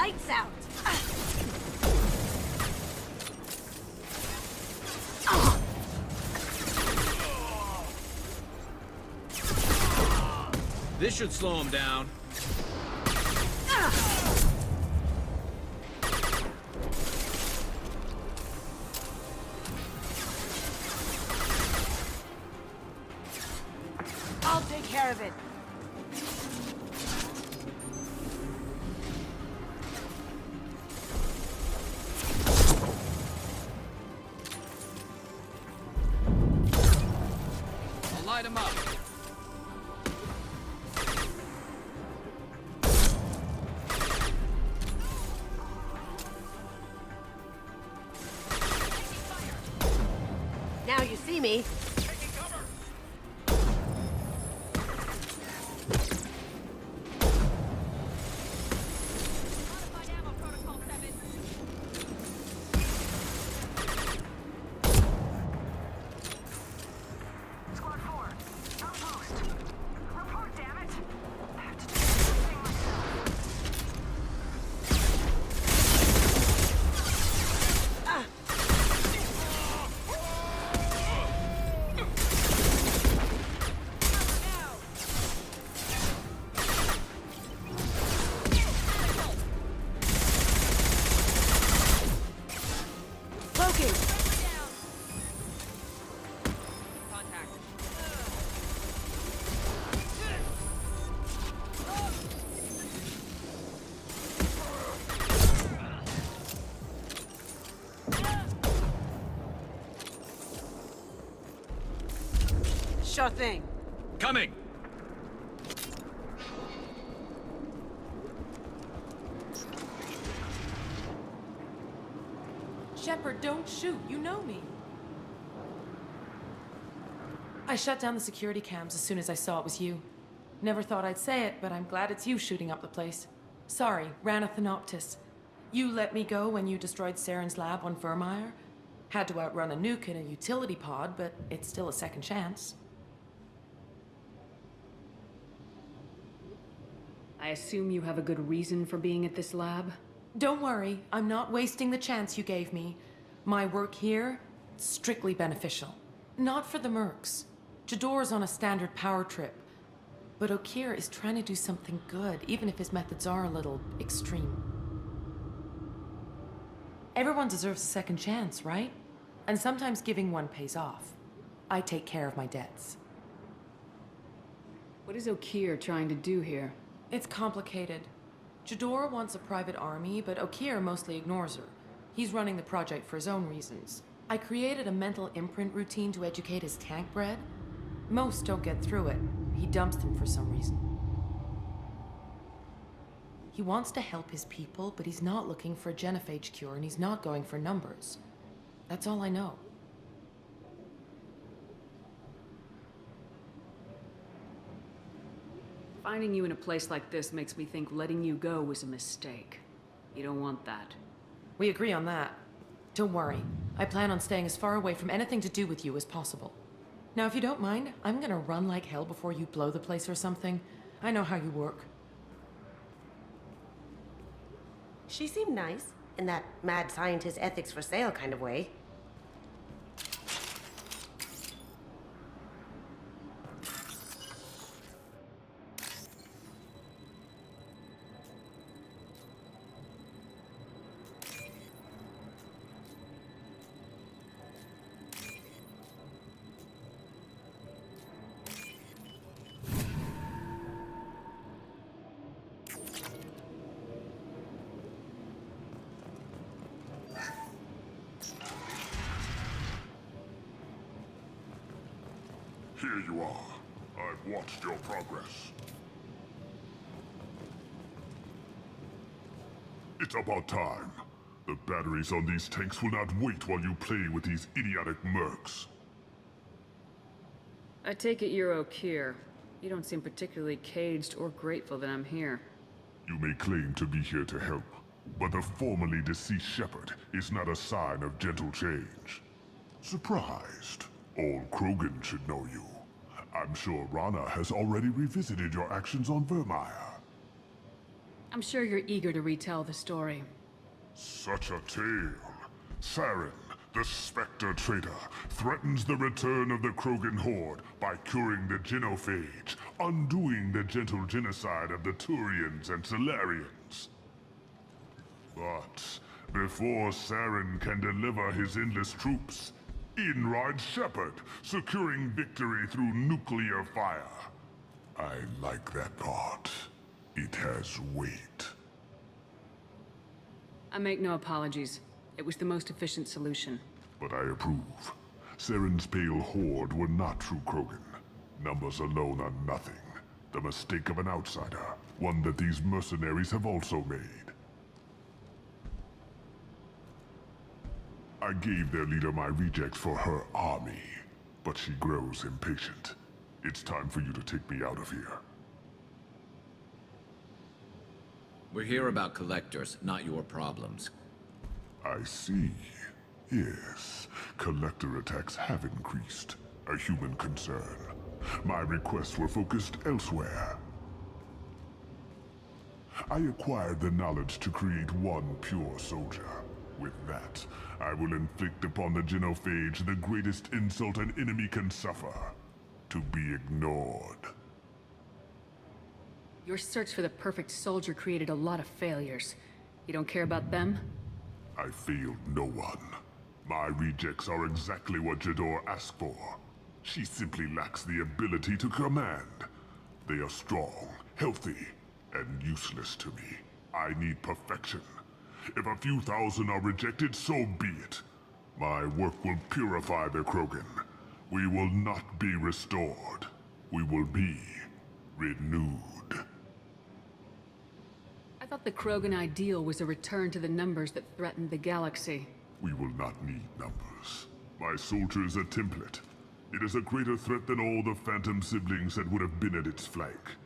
Lights out! This should slow him down. I'll take care of it. I'll light him up. Now you see me. Squad 4, outpost. Report, damn it. I have to do everything Cloaking! Sure thing. Coming! Shepard, don't shoot. You know me. I shut down the security cams as soon as I saw it was you. Never thought I'd say it, but I'm glad it's you shooting up the place. Sorry, Rana Thanoptis. You let me go when you destroyed Saren's lab on Vermeer. Had to outrun a nuke in a utility pod, but it's still a second chance. I assume you have a good reason for being at this lab? Don't worry, I'm not wasting the chance you gave me. My work here, strictly beneficial. Not for the mercs. Jador's on a standard power trip. But Okeer is trying to do something good, even if his methods are a little extreme. Everyone deserves a second chance, right? And sometimes giving one pays off. I take care of my debts. What is Okeer trying to do here? It's complicated. Jador wants a private army, but Okeer mostly ignores her. He's running the project for his own reasons. I created a mental imprint routine to educate his tank bred. Most don't get through it. He dumps them for some reason. He wants to help his people, but he's not looking for a genophage cure, and he's not going for numbers. That's all I know. Finding you in a place like this makes me think letting you go was a mistake. You don't want that. We agree on that. Don't worry. I plan on staying as far away from anything to do with you as possible. Now, if you don't mind, I'm gonna run like hell before you blow the place or something. I know how you work. She seemed nice, in that mad scientist ethics for sale kind of way. Here you are. I've watched your progress. It's about time. The batteries on these tanks will not wait while you play with these idiotic mercs. I take it you're Okeer. You don't seem particularly caged or grateful that I'm here. You may claim to be here to help, but the formerly deceased Shepard is not a sign of gentle change. Surprised? Old Krogan should know you. I'm sure Rana has already revisited your actions on Vermeer. I'm sure you're eager to retell the story. Such a tale. Saren, the Spectre traitor, threatens the return of the Krogan horde by curing the genophage, undoing the gentle genocide of the Turians and Solarians. But before Saren can deliver his endless troops, in rides Shepard, securing victory through nuclear fire. I like that part. It has weight. I make no apologies. It was the most efficient solution. But I approve. Saren's pale horde were not true Krogan. Numbers alone are nothing. The mistake of an outsider. One that these mercenaries have also made. I gave their leader my rejects for her army, but she grows impatient. It's time for you to take me out of here. We're here about collectors, not your problems. I see. Yes, collector attacks have increased. A human concern. My requests were focused elsewhere. I acquired the knowledge to create one pure soldier. With that, I will inflict upon the genophage the greatest insult an enemy can suffer. To be ignored. Your search for the perfect soldier created a lot of failures. You don't care about them? I failed no one. My rejects are exactly what Jador asked for. She simply lacks the ability to command. They are strong, healthy, and useless to me. I need perfection. If a few thousand are rejected, so be it. My work will purify the Krogan. We will not be restored. We will be renewed. I thought the Krogan ideal was a return to the numbers that threatened the galaxy. We will not need numbers. My soldier is a template. It is a greater threat than all the Phantom siblings that would have been at its flank.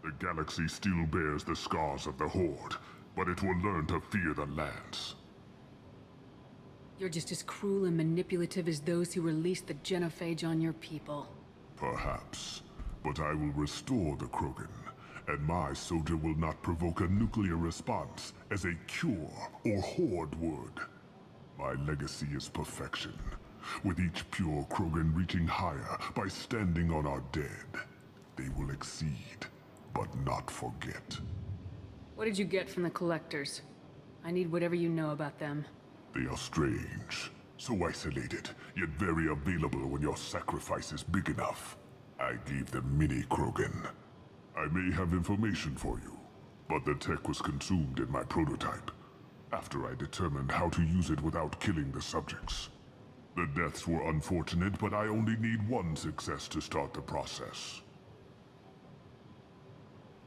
The galaxy still bears the scars of the Horde, but it will learn to fear the Lance. You're just as cruel and manipulative as those who released the genophage on your people. Perhaps, but I will restore the Krogan, and my soldier will not provoke a nuclear response as a cure or Horde would. My legacy is perfection, with each pure Krogan reaching higher by standing on our dead. They will exceed, but not forget. What did you get from the Collectors? I need whatever you know about them. They are strange, so isolated, yet very available when your sacrifice is big enough. I gave them mini Krogan. I may have information for you, but the tech was consumed in my prototype, after I determined how to use it without killing the subjects. The deaths were unfortunate, but I only need one success to start the process.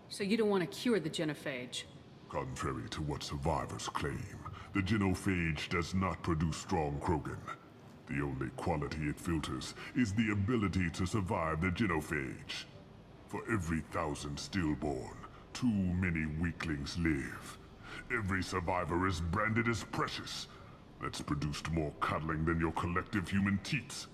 So you don't want to cure the genophage? Contrary to what survivors claim, the genophage does not produce strong Krogan. The only quality it filters is the ability to survive the genophage. For every 1,000 stillborn, too many weaklings live. Every survivor is branded as precious. That's produced more cuddling than your collective human teats.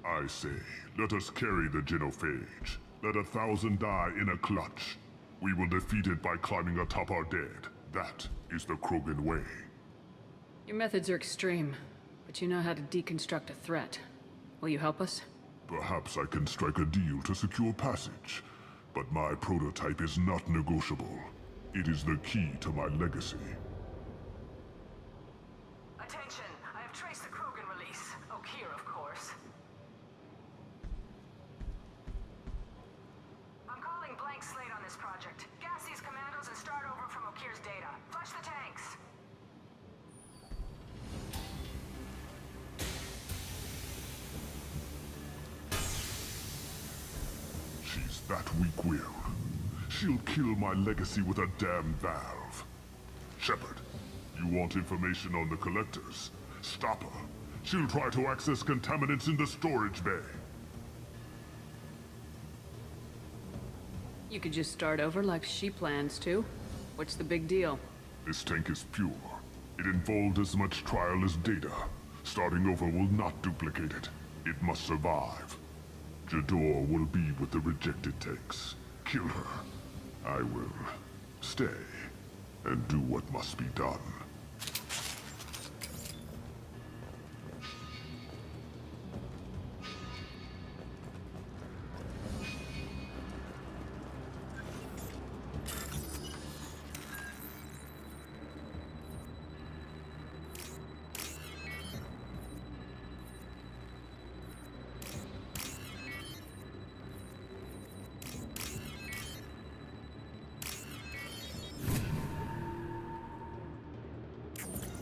I say, let us carry the genophage. Let 1,000 die in a clutch. We will defeat it by climbing atop our dead. That is the Krogan way. Your methods are extreme, but you know how to deconstruct a threat. Will you help us? Perhaps I can strike a deal to secure passage, but my prototype is not negotiable. It is the key to my legacy. Attention! I have traced the Krogan release. Okeer, of course. I'm calling blank slate on this project. Gas these commandos and start over from Okeer's data. Flush the tanks! She's that weak-willed. She'll kill my legacy with a damn valve. Shepard, you want information on the Collectors? Stop her. She'll try to access contaminants in the storage bay. You could just start over like she plans to. What's the big deal? This tank is pure. It involved as much trial as data. Starting over will not duplicate it. It must survive. Jador will be with the rejected tanks. Kill her. I will stay and do what must be done.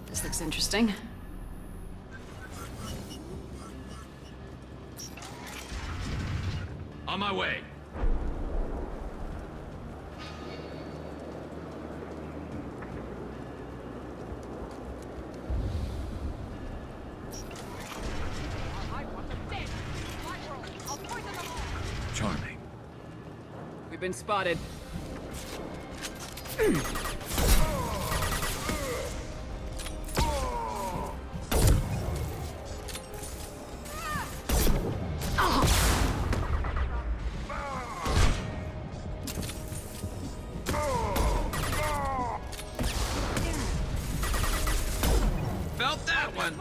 This looks interesting. On my way. Charming. We've been spotted. Felt that one.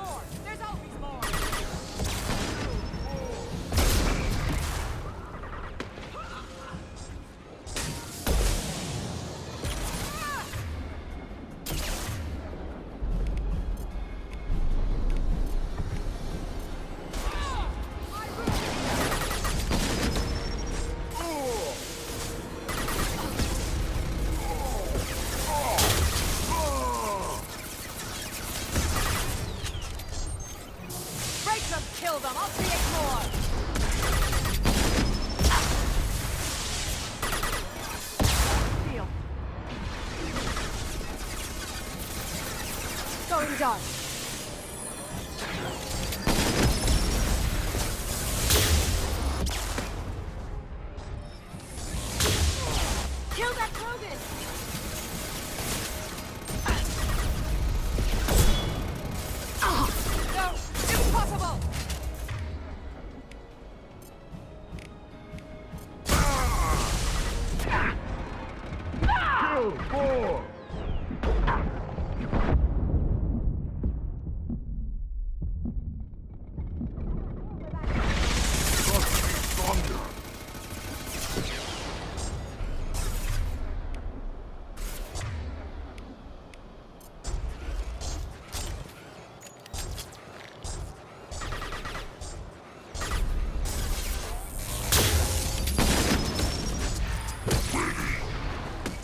Break them, kill them, I'll create more! Deal. Going dark. Kill that Krogan! No! Impossible! Kill more! Thunder!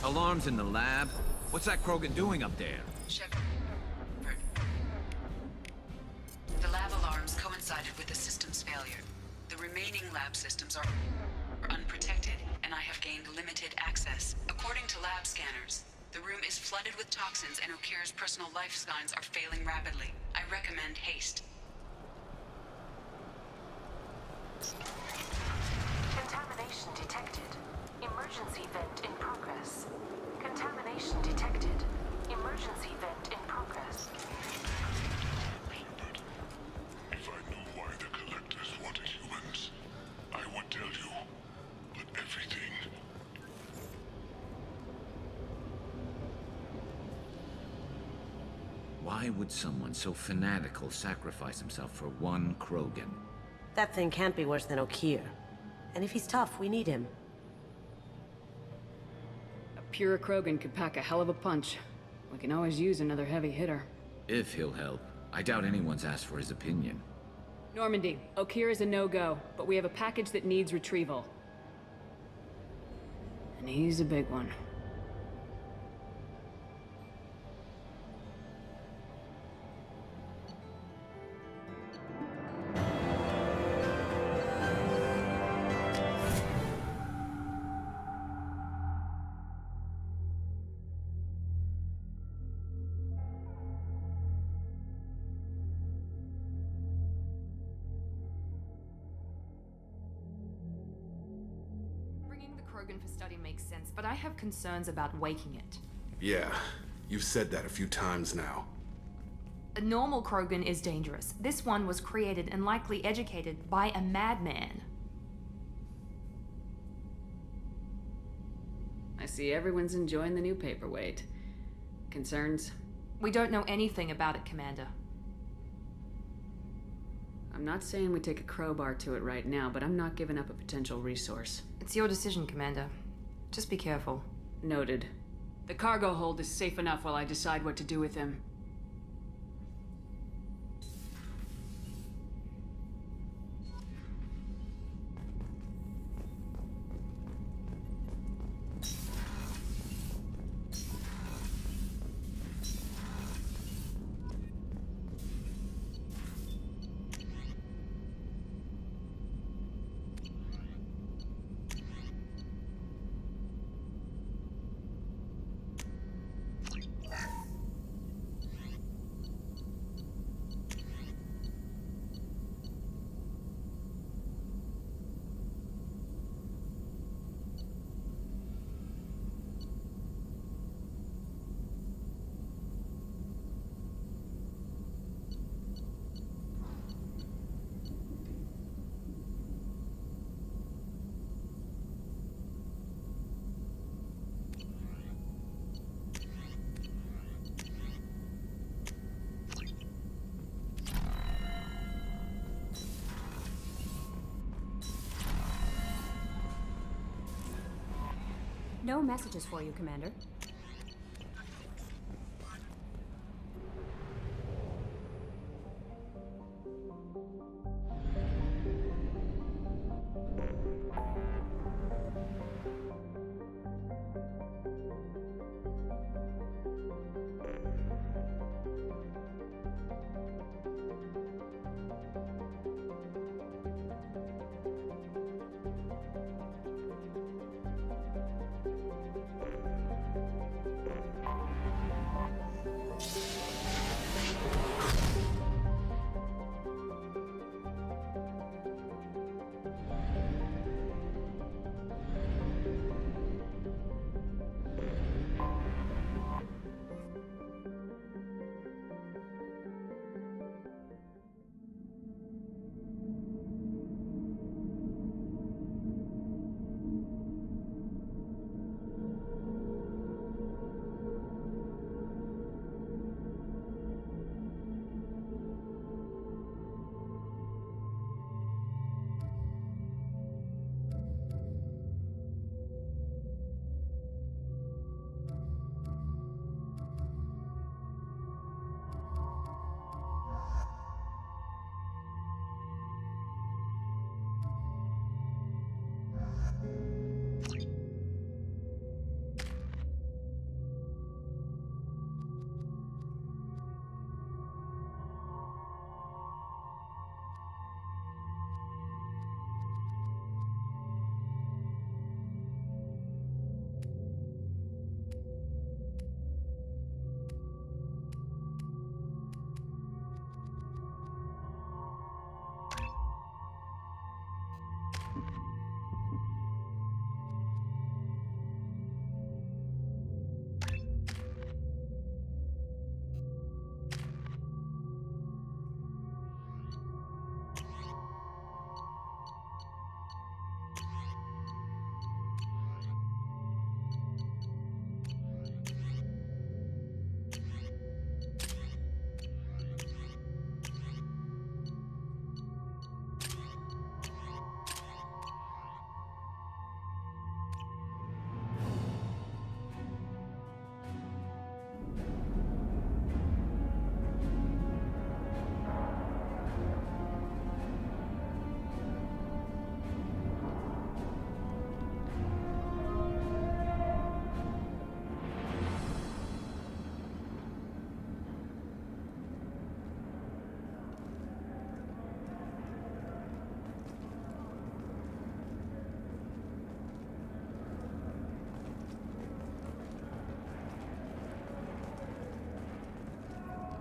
Alarms in the lab? What's that Krogan doing up there? Shepard. The lab alarms coincided with the system's failure. The remaining lab systems are unprotected, and I have gained limited access. According to lab scanners, the room is flooded with toxins and Okira's personal life signs are failing rapidly. I recommend haste. Contamination detected. Emergency vent in progress. Contamination detected. Emergency vent in progress. If I knew why the Collectors wanted humans, I would tell you. But everything... Why would someone so fanatical sacrifice himself for one Krogan? That thing can't be worse than Okir. And if he's tough, we need him. A pure Krogan could pack a hell of a punch. We can always use another heavy hitter. If he'll help. I doubt anyone's asked for his opinion. Normandy, Okir is a no-go, but we have a package that needs retrieval. And he's a big one. Bringing the Krogan for study makes sense, but I have concerns about waking it. Yeah, you've said that a few times now. A normal Krogan is dangerous. This one was created and likely educated by a madman. I I see everyone's enjoying the new paperweight. Concerns? We don't know anything about it, Commander. I'm not saying we take a crowbar to it right now, but I'm not giving up a potential resource. It's your decision, Commander. Just be careful. Noted. The cargo hold is safe enough while I decide what to do with him. No messages for you, Commander.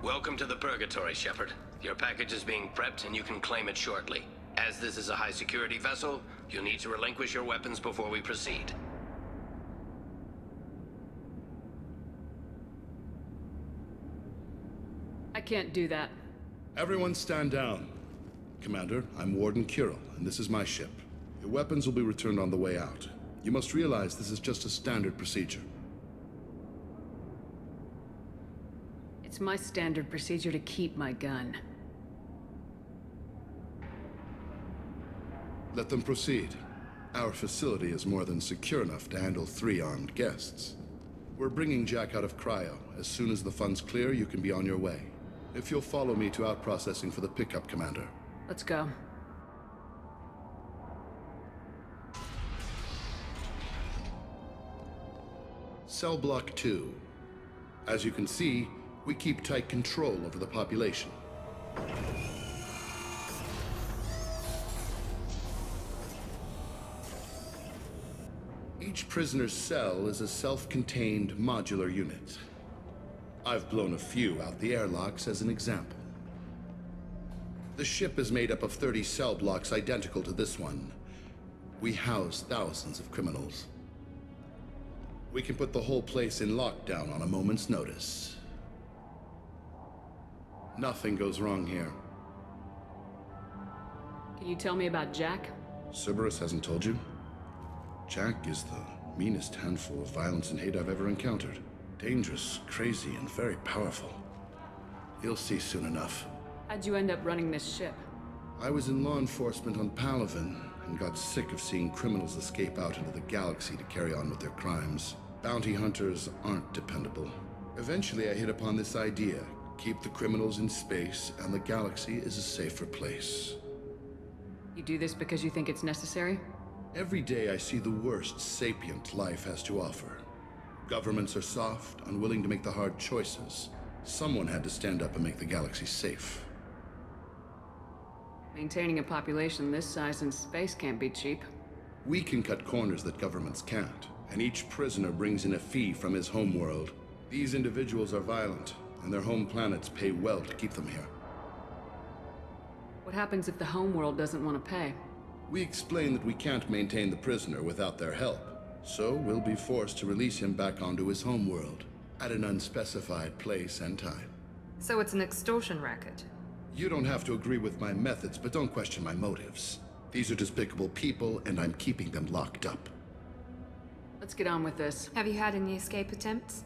Welcome to the Purgatory, Shepard. Your package is being prepped and you can claim it shortly. As this is a high-security vessel, you'll need to relinquish your weapons before we proceed. I can't do that. Everyone stand down. Commander, I'm Warden Kirill, and this is my ship. Your weapons will be returned on the way out. You must realize this is just a standard procedure. It's my standard procedure to keep my gun. Let them proceed. Our facility is more than secure enough to handle 3 armed guests. We're bringing Jack out of cryo. As soon as the funds clear, you can be on your way. If you'll follow me to out-processing for the pickup, Commander. Let's go. Cell Block 2. As you can see, we keep tight control over the population. Each prisoner's cell is a self-contained modular unit. I've blown a few out the airlocks as an example. The ship is made up of 30 cell blocks identical to this one. We house thousands of criminals. We can put the whole place in lockdown on a moment's notice. Nothing goes wrong here. Can you tell me about Jack? Cerberus hasn't told you? Jack is the meanest handful of violence and hate I've ever encountered. Dangerous, crazy, and very powerful. You'll see soon enough. How'd you end up running this ship? I was in law enforcement on Palaven and got sick of seeing criminals escape out into the galaxy to carry on with their crimes. Bounty hunters aren't dependable. Eventually I hit upon this idea. Keep the criminals in space and the galaxy is a safer place. You do this because you think it's necessary? Every day I see the worst sapient life has to offer. Governments are soft, unwilling to make the hard choices. Someone had to stand up and make the galaxy safe. Maintaining a population this size in space can't be cheap. We can cut corners that governments can't, and each prisoner brings in a fee from his homeworld. These individuals are violent, and their home planets pay well to keep them here. What happens if the homeworld doesn't want to pay? We explain that we can't maintain the prisoner without their help, so we'll be forced to release him back onto his homeworld, at an unspecified place and time. So it's an extortion racket. You don't have to agree with my methods, but don't question my motives. These are despicable people, and I'm keeping them locked up. Let's get on with this. Have you had any escape attempts?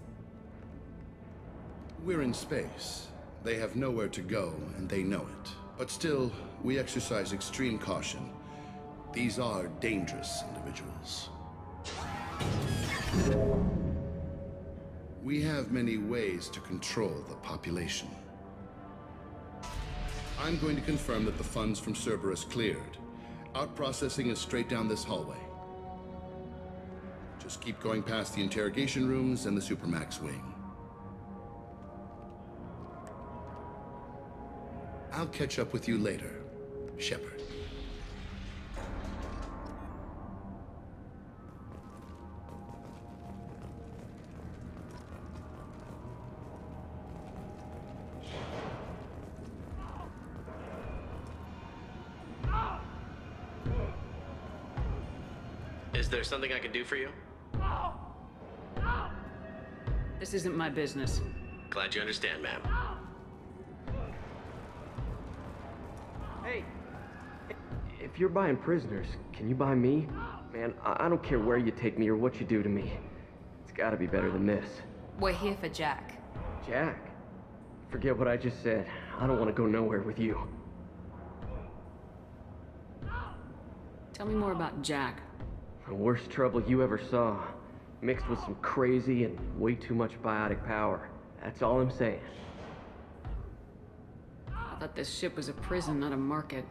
We're in space. They have nowhere to go, and they know it. But still, we exercise extreme caution. These are dangerous individuals. We have many ways to control the population. I'm going to confirm that the funds from Cerberus cleared. Out-processing is straight down this hallway. Just keep going past the interrogation rooms and the Supermax wing. I'll catch up with you later, Shepard. Is there something I can do for you? This isn't my business. Glad you understand, ma'am. Hey! If you're buying prisoners, can you buy me? Man, I don't care where you take me or what you do to me. It's gotta be better than this. We're here for Jack. Jack? Forget what I just said. I don't want to go nowhere with you. Tell me more about Jack. The worst trouble you ever saw. Mixed with some crazy and way too much biotic power. That's all I'm saying. I thought this ship was a prison, not a market.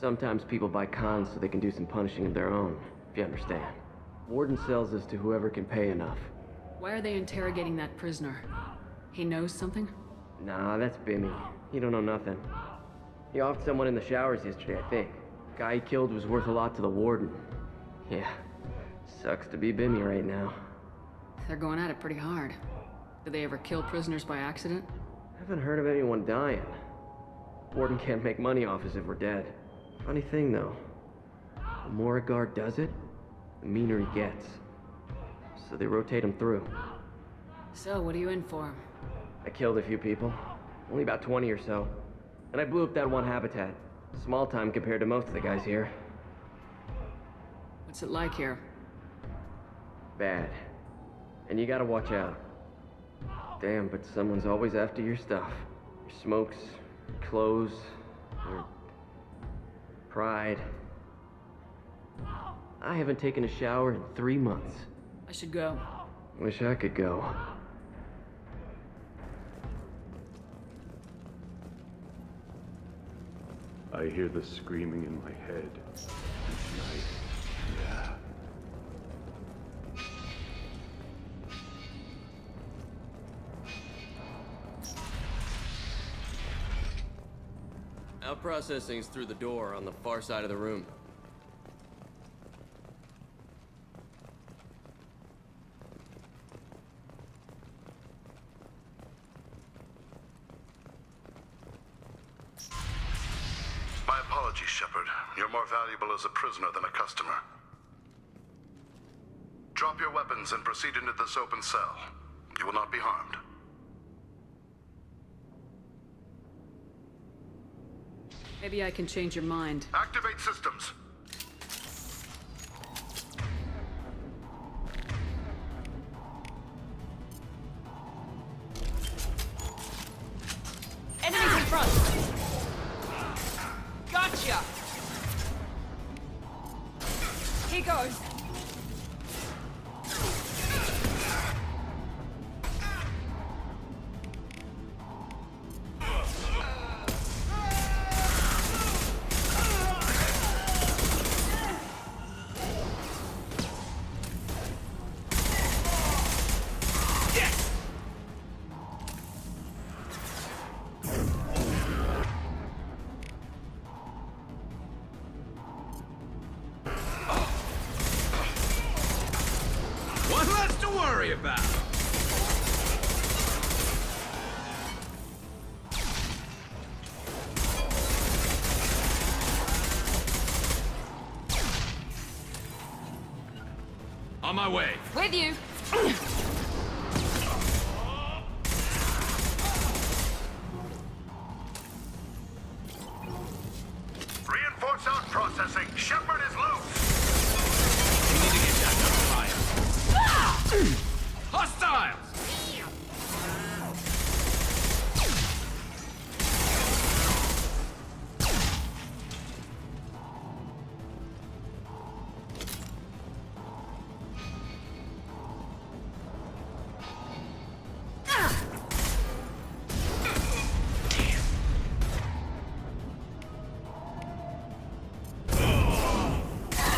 Sometimes people buy cons so they can do some punishing of their own, if you understand. Warden sells this to whoever can pay enough. Why are they interrogating that prisoner? He knows something? Nah, that's Bimmy. He don't know nothing. He offed someone in the showers yesterday, I think. Guy he killed was worth a lot to the Warden. Yeah, sucks to be Bimmy right now. They're going at it pretty hard. Do they ever kill prisoners by accident? Haven't heard of anyone dying. Warden can't make money off us if we're dead. Funny thing, though. The more a guard does it, the meaner he gets. So they rotate him through. So, what are you in for? I killed a few people. Only about 20 or so. And I blew up that one habitat. Small time compared to most of the guys here. What's it like here? Bad. And you gotta watch out. Damn, but someone's always after your stuff. Your smokes, your clothes, your pride. I haven't taken a shower in 3 months. I should go. Wish I could go. I hear the screaming in my head each night. Yeah. Out processing's through the door on the far side of the room. My apologies, Shepard. You're more valuable as a prisoner than a customer. Drop your weapons and proceed into this open cell. You will not be harmed. Maybe I can change your mind. Activate systems. Enemies in front! Gotcha! Here goes! One less to worry about. On my way. With you. Reinforce out processing. Shepard is loose. We need to get Jack out of fire. Hostiles!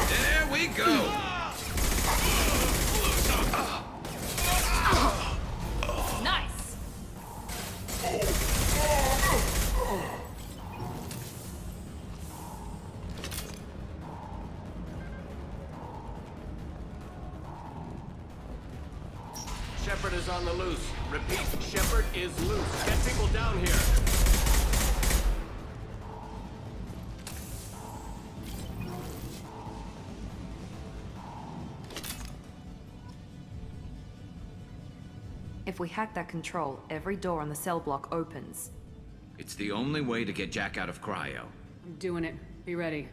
There we go! Nice. Shepard is on the loose. Repeat, Shepard is loose. Get people down here. If we hack that control, every door on the cell block opens. It's the only way to get Jack out of cryo. I'm doing it. Be ready.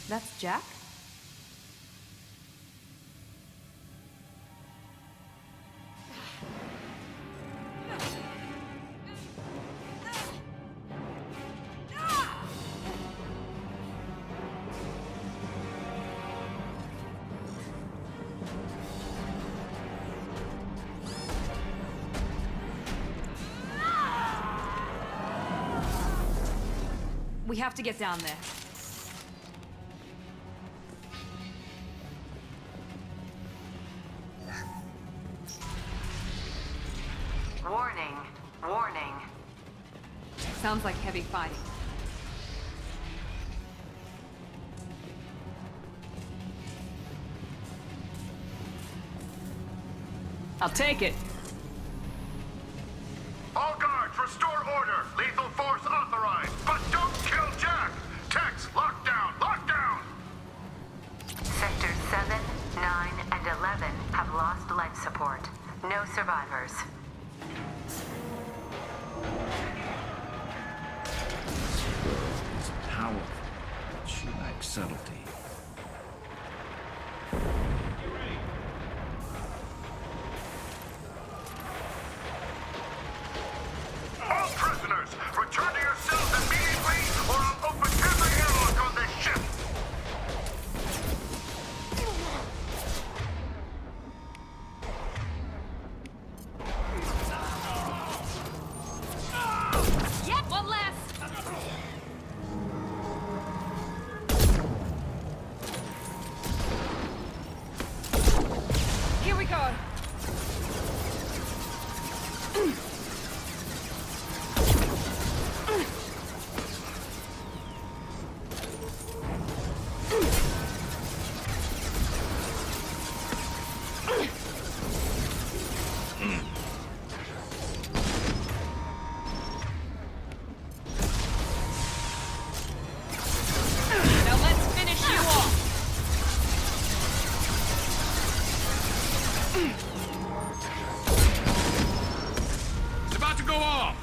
That's Jack? We have to get down there. Warning. Warning. Sounds like heavy fighting. I'll take it. All guards, restore order. Lethal force authorized. But don't kill Jack. Tex, lock down. report. No survivors. Is powerful, but she lacks subtlety. All prisoners, return to your cells immediately, or I'll open every airlock on this ship! Yep, one less! Here we go! Now let's finish you off! It's about to go off!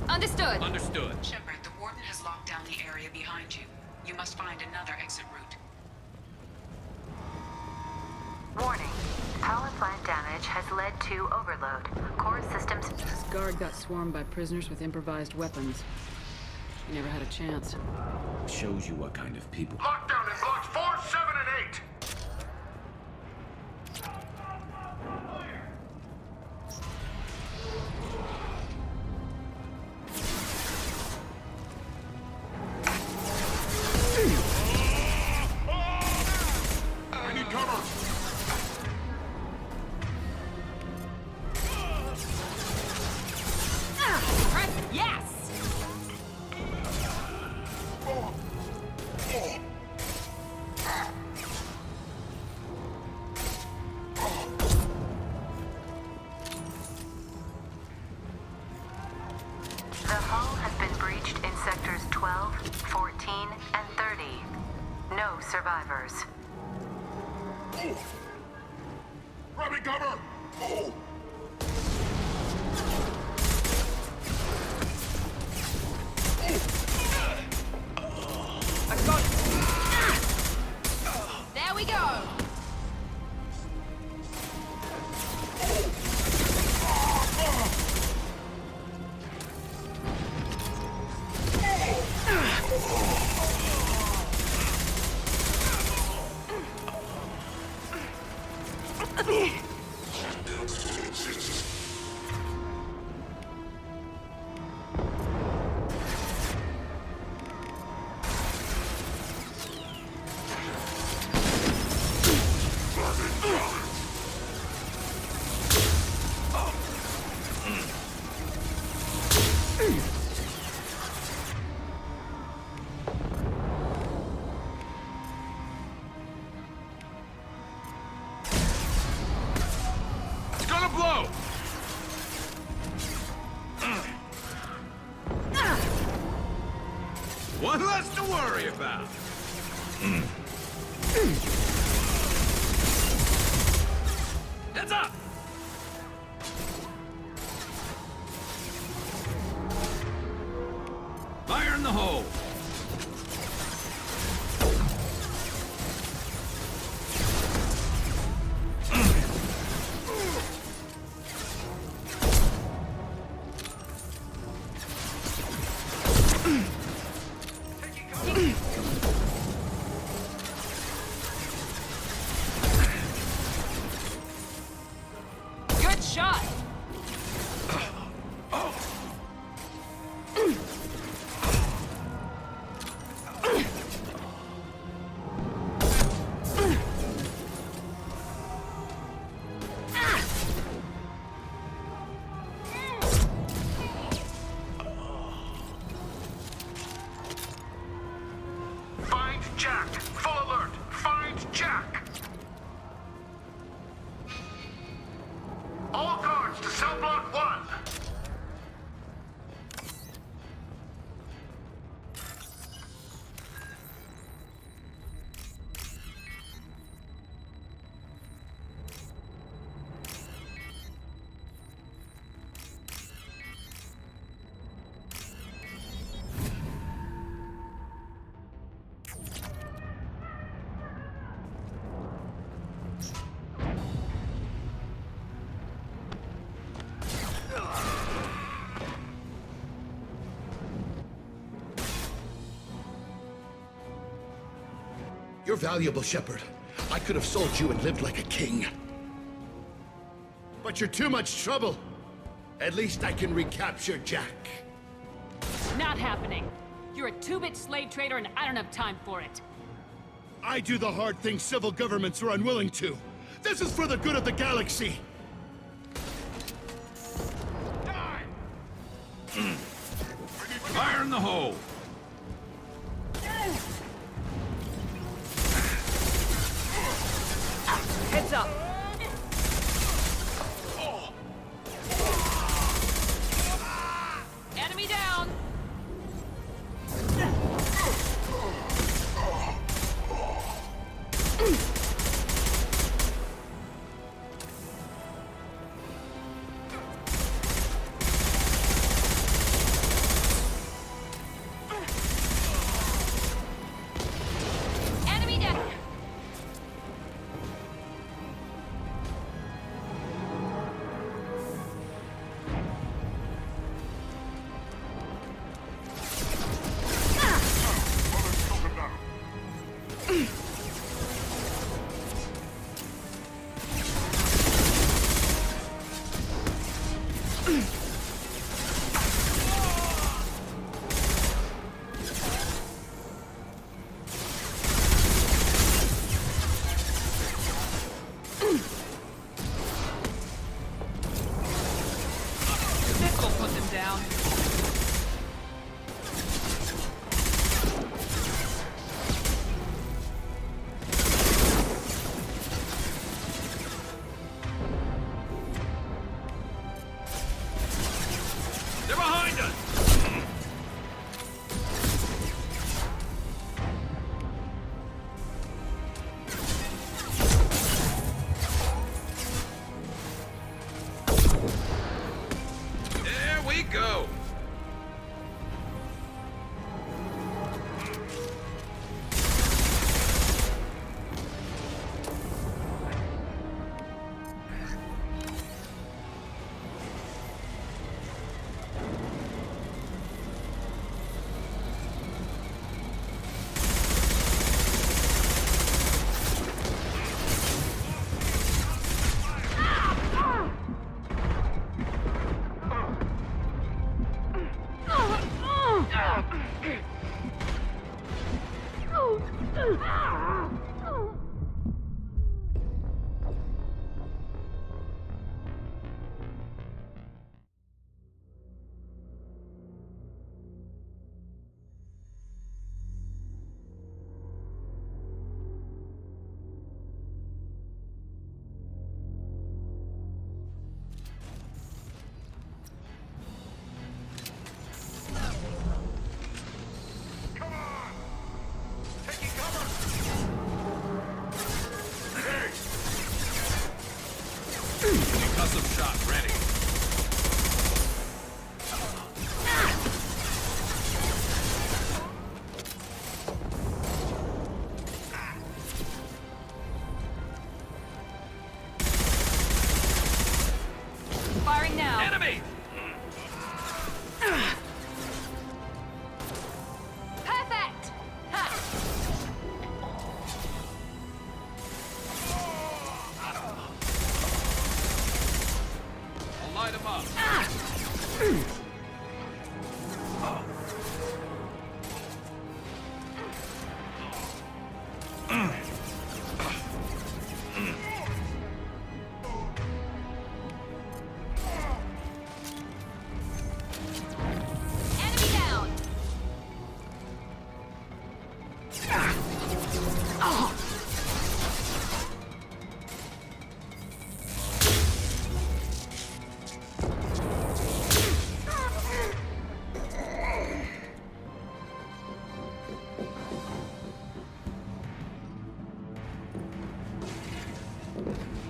Understood. Understood. Shepard, the Warden has locked down the area behind you. You must find another exit route. Warning. Power plant damage has led to overload. Core systems... This guard got swarmed by prisoners with improvised weapons. He never had a chance. Shows you what kind of people. Lockdown in blocks 4, 7, and 8! I need cover! Press yes! The hull has been breached in sectors 12, 14, and 30. No survivors. Grab me cover! Oh! I got it! There we go! It's gonna blow! One less to worry about. Heads up! Fire in the hole! Good shot! You're valuable, Shepard. I could have sold you and lived like a king. But you're too much trouble. At least I can recapture Jack. Not happening. You're a two-bit slave trader and I don't have time for it. I do the hard things civil governments are unwilling to. This is for the good of the galaxy. Fire in the hole! Heads up! Enemy down! Enemy down! This'll put them down. They're behind us! There we go! Concussive shot ready. Firing now. Enemy! Perfect! Ha! I'll light them up. Enemy down!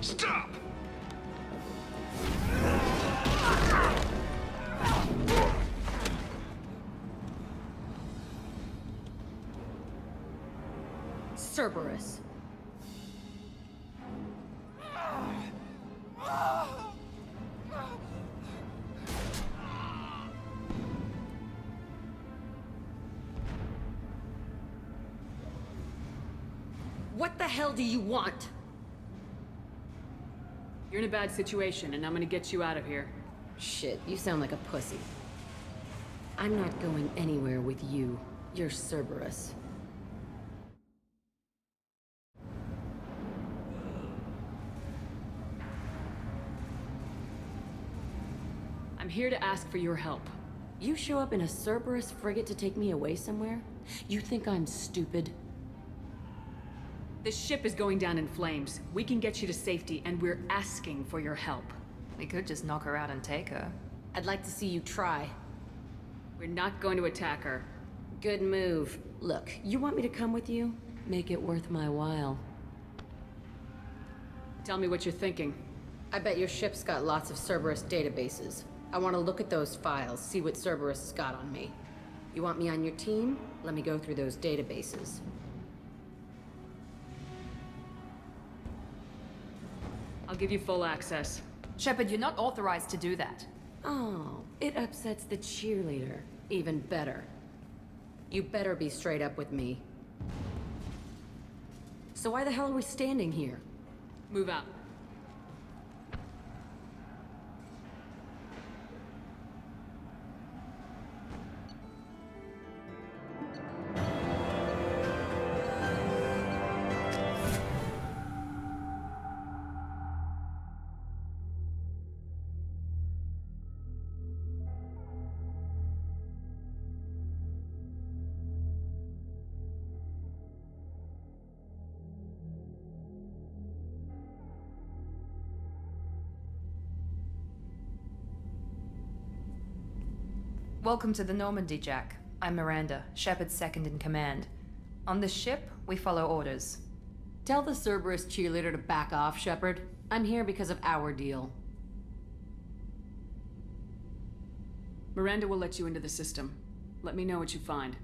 Stop! Cerberus. the hell do you want? You're in a bad situation, and I'm gonna get you out of here. Shit, you sound like a pussy. I'm not going anywhere with you. You're Cerberus. I'm here to ask for your help. You show up in a Cerberus frigate to take me away somewhere? You think I'm stupid? This ship is going down in flames. We can get you to safety, and we're asking for your help. We could just knock her out and take her. I'd like to see you try. We're not going to attack her. Good move. Look, you want me to come with you? Make it worth my while. Tell me what you're thinking. I bet your ship's got lots of Cerberus databases. I want to look at those files, see what Cerberus has got on me. You want me on your team? Let me go through those databases. I'll give you full access. Shepard, you're not authorized to do that. Oh, it upsets the cheerleader. Even better. You better be straight up with me. So why the hell are we standing here? Move out. Welcome to the Normandy, Jack. I'm Miranda, Shepard's second in command. On this ship, we follow orders. Tell the Cerberus cheerleader to back off, Shepard. I'm here because of our deal. Miranda will let you into the system. Let me know what you find.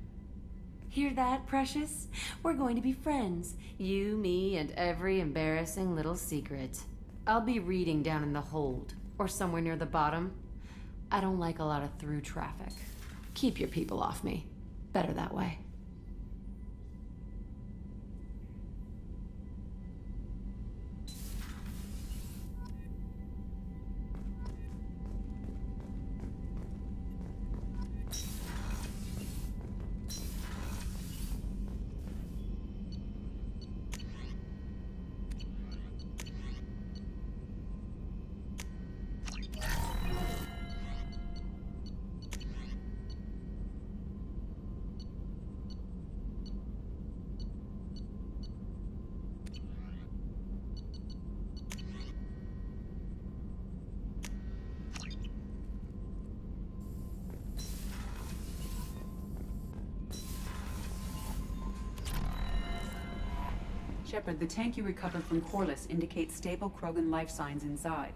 Hear that, Precious? We're going to be friends. You, me, and every embarrassing little secret. I'll be reading down in the hold, or somewhere near the bottom. I don't like a lot of through traffic. Keep your people off me. Better that way. Shepard, the tank you recovered from Corliss indicates stable Krogan life signs inside.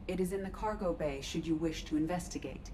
It is in the cargo bay should you wish to investigate.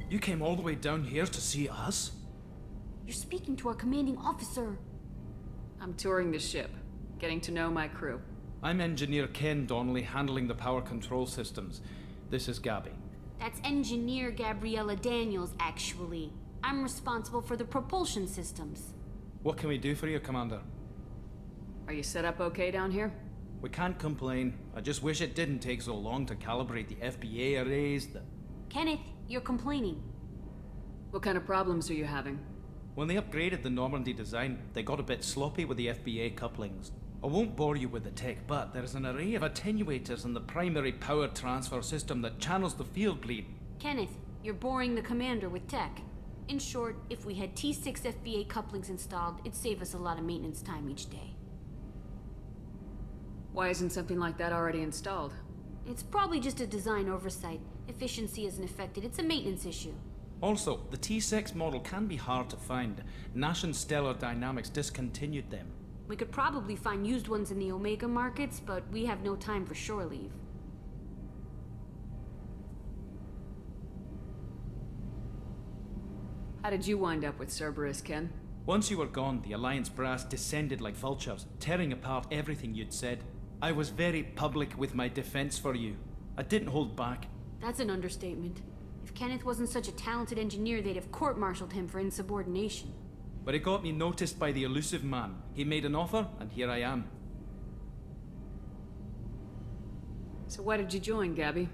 You came all the way down here to see us? You're speaking to our commanding officer. I'm touring the ship, getting to know my crew. I'm Engineer Ken Donnelly, handling the power control systems. This is Gabby. That's Engineer Gabriella Daniels, actually. I'm responsible for the propulsion systems. What can we do for you, Commander? Are you set up okay down here? We can't complain. I just wish it didn't take so long to calibrate the FBA arrays. Kenneth, you're complaining. What kind of problems are you having? When they upgraded the Normandy design, they got a bit sloppy with the FBA couplings. I won't bore you with the tech, but there's an array of attenuators in the primary power transfer system that channels the field bleed. Kenneth, you're boring the commander with tech. In short, if we had T6 FBA couplings installed, it'd save us a lot of maintenance time each day. Why isn't something like that already installed? It's probably just a design oversight. Efficiency isn't affected. It's a maintenance issue. Also, the T6 model can be hard to find. Nash and Stellar Dynamics discontinued them. We could probably find used ones in the Omega markets, but we have no time for shore leave. How did you wind up with Cerberus, Ken? Once you were gone, the Alliance brass descended like vultures, tearing apart everything you'd said. I was very public with my defense for you. I didn't hold back. That's an understatement. If Kenneth wasn't such a talented engineer, they'd have court-martialed him for insubordination. But it got me noticed by the elusive man. He made an offer, and here I am. So why did you join, Gabby?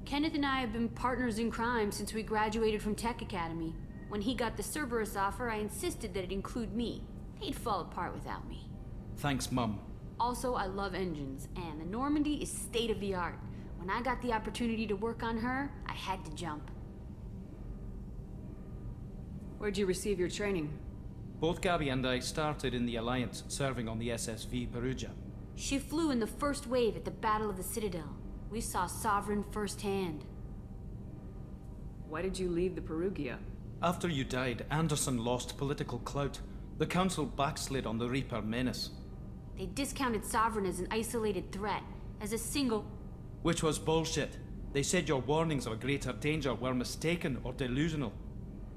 Kenneth and I have been partners in crime since we graduated from Tech Academy. When he got the Cerberus offer, I insisted that it include me. They'd fall apart without me. Thanks, Mum. Also, I love engines, and the Normandy is state-of-the-art. When I got the opportunity to work on her, I had to jump. Where'd you receive your training? Both Gabby and I started in the Alliance, serving on the SSV Perugia. She flew in the first wave at the Battle of the Citadel. We saw Sovereign firsthand. Why did you leave the Perugia? After you died, Anderson lost political clout. The Council backslid on the Reaper menace. They discounted Sovereign as an isolated threat, as a single... Which was bullshit. They said your warnings of a greater danger were mistaken or delusional.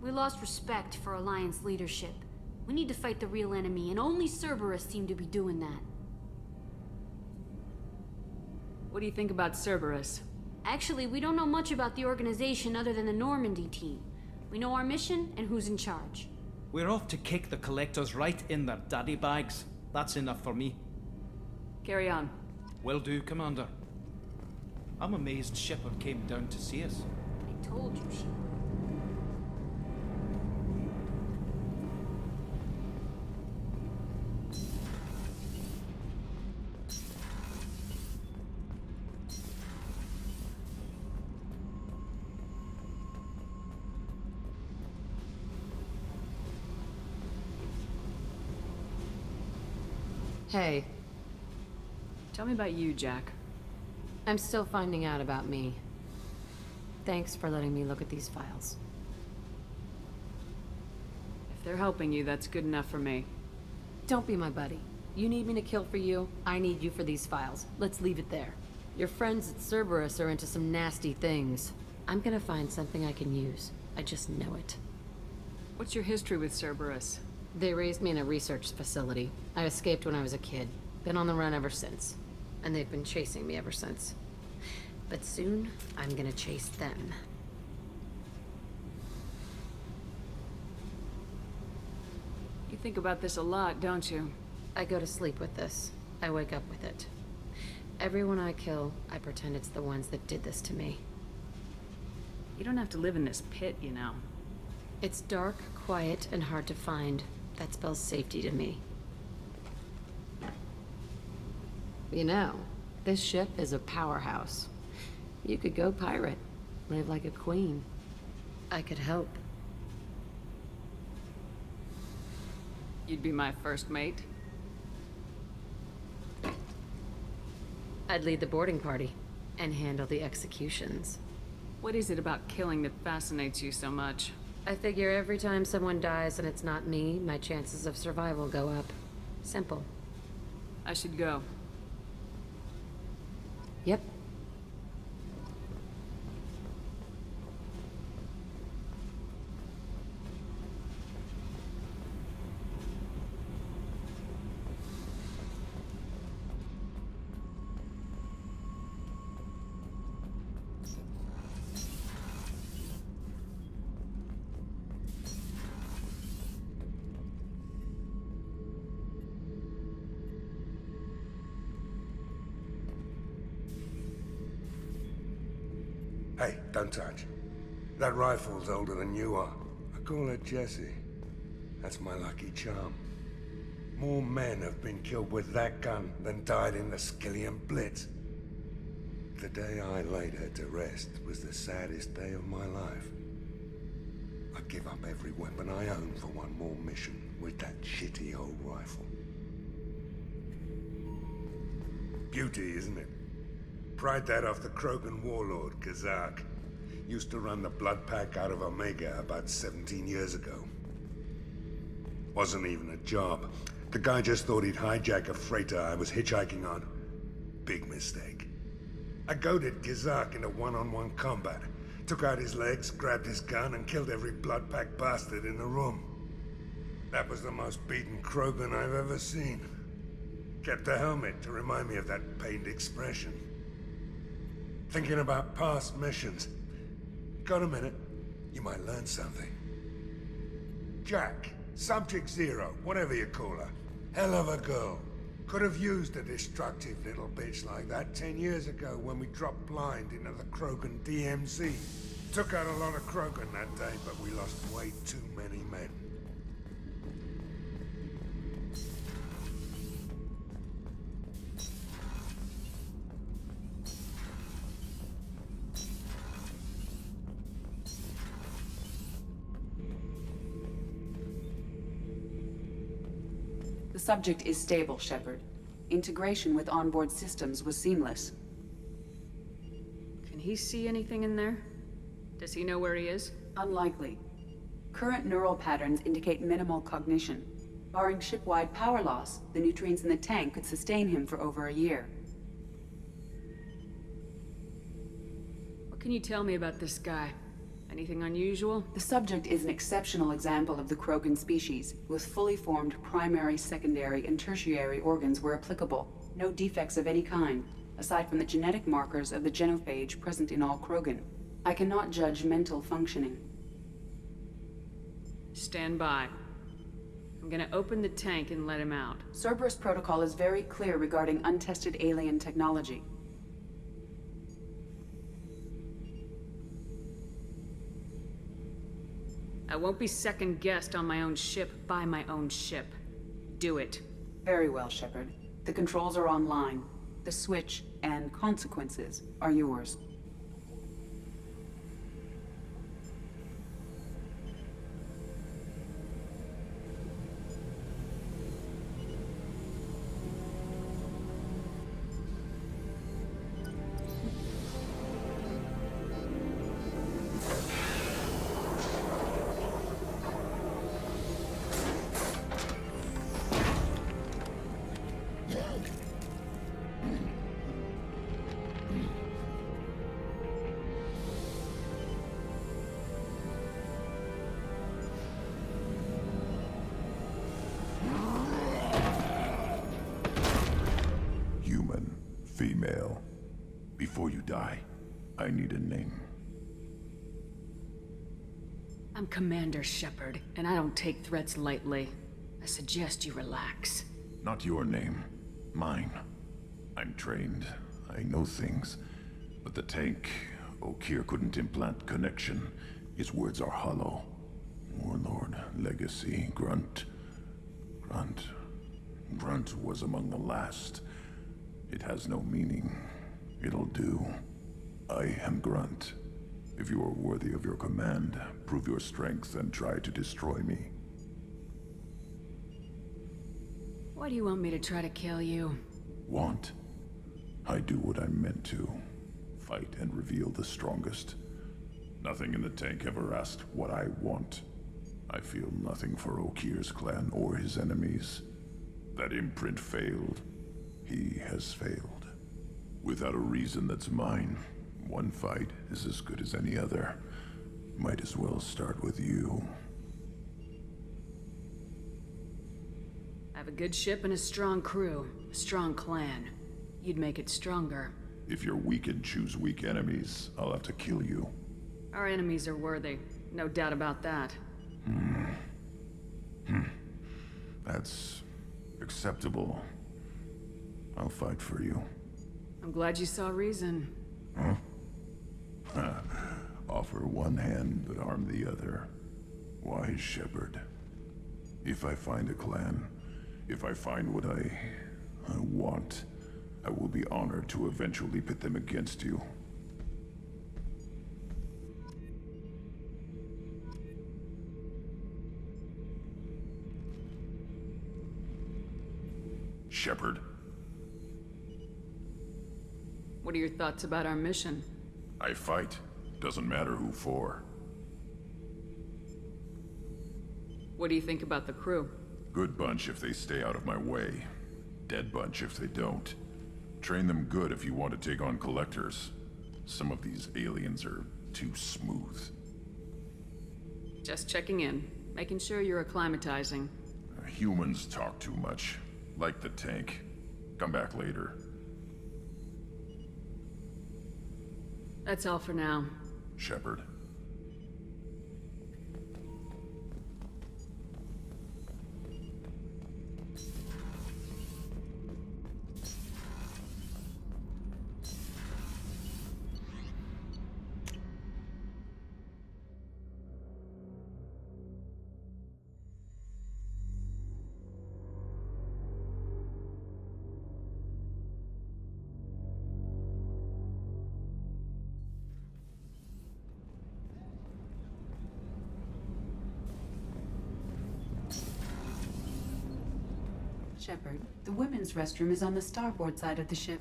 We lost respect for Alliance leadership. We need to fight the real enemy, and only Cerberus seemed to be doing that. What do you think about Cerberus? Actually, we don't know much about the organization other than the Normandy team. We know our mission and who's in charge. We're off to kick the Collectors right in their daddy bags. That's enough for me. Carry on. Will do, Commander. I'm amazed Shepard came down to see us. I told you she would. Hey. Tell me about you, Jack. I'm still finding out about me. Thanks for letting me look at these files. If they're helping you, that's good enough for me. Don't be my buddy. You need me to kill for you, I need you for these files. Let's leave it there. Your friends at Cerberus are into some nasty things. I'm gonna find something I can use. I just know it. What's your history with Cerberus? They raised me in a research facility. I escaped when I was a kid. Been on the run ever since. And they've been chasing me ever since. But soon, I'm gonna chase them. You think about this a lot, don't you? I go to sleep with this. I wake up with it. Everyone I kill, I pretend it's the ones that did this to me. You don't have to live in this pit, you know. It's dark, quiet, and hard to find. That spells safety to me. You know, this ship is a powerhouse. You could go pirate, live like a queen. I could help. You'd be my first mate. I'd lead the boarding party and handle the executions. What is it about killing that fascinates you so much? I figure every time someone dies and it's not me, my chances of survival go up. Simple. I should go. Yep. Hey, don't touch. That rifle's older than you are. I call her Jessie. That's my lucky charm. More men have been killed with that gun than died in the Skillian Blitz. The day I laid her to rest was the saddest day of my life. I'd give up every weapon I own for one more mission with that shitty old rifle. beauty, isn't it? Pried that off the Krogan warlord, Kazak. Used to run the Blood Pack out of Omega about 17 years ago. Wasn't even a job. The guy just thought he'd hijack a freighter I was hitchhiking on. Big mistake. I goaded Kazak into one-on-one combat. Took out his legs, grabbed his gun, and killed every Blood Pack bastard in the room. That was the most beaten Krogan I've ever seen. Kept a helmet to remind me of that pained expression. Thinking about past missions. Got a minute? You might learn something. Jack, Subject Zero, whatever you call her. Hell of a girl. Could have used a destructive little bitch like that 10 years ago when we dropped blind into the Krogan DMZ. Took out a lot of Krogan that day, but we lost way too many men. The subject is stable, Shepard. Integration with onboard systems was seamless. Can he see anything in there? Does he know where he is? Unlikely. Current neural patterns indicate minimal cognition. Barring ship-wide power loss, the nutrients in the tank could sustain him for over a year. What can you tell me about this guy? Anything unusual? The subject is an exceptional example of the Krogan species, with fully formed primary, secondary, and tertiary organs where applicable. No defects of any kind, aside from the genetic markers of the genophage present in all Krogan. I cannot judge mental functioning. Stand by. I'm gonna open the tank and let him out. Cerberus protocol is very clear regarding untested alien technology. I won't be second-guessed on my own ship by my own ship. Do it. Very well, Shepard. The controls are online. The switch and consequences are yours. Female. Before you die, I need a name. I'm Commander Shepard, and I don't take threats lightly. I suggest you relax. Not your name. Mine. I'm trained. I know things. But the tank, Okeer couldn't implant connection. His words are hollow. Warlord, Legacy, Grunt. Grunt was among the last. It has no meaning. It'll do. I am Grunt. If you are worthy of your command, prove your strength and try to destroy me. Why do you want me to try to kill you? Want? I do what I'm meant to. Fight and reveal the strongest. Nothing in the tank ever asked what I want. I feel nothing for Okeer's clan or his enemies. That imprint failed. He has failed. Without a reason that's mine, one fight is as good as any other. Might as well start with you. I have a good ship and a strong crew. A strong clan. You'd make it stronger. If you're weak and choose weak enemies, I'll have to kill you. Our enemies are worthy. No doubt about that. That's acceptable. I'll fight for you. I'm glad you saw reason. Huh? Offer one hand, but harm the other. Wise Shepard. If I find a clan, if I find what I want, I will be honored to eventually pit them against you. Shepard. What are your thoughts about our mission? I fight. Doesn't matter who for. What do you think about the crew? Good bunch if they stay out of my way. Dead bunch if they don't. Train them good if you want to take on collectors. Some of these aliens are too smooth. Just checking in. Making sure you're acclimatizing. Humans talk too much. Like the tank. Come back later. That's all for now. Shepard. Shepard, the women's restroom is on the starboard side of the ship.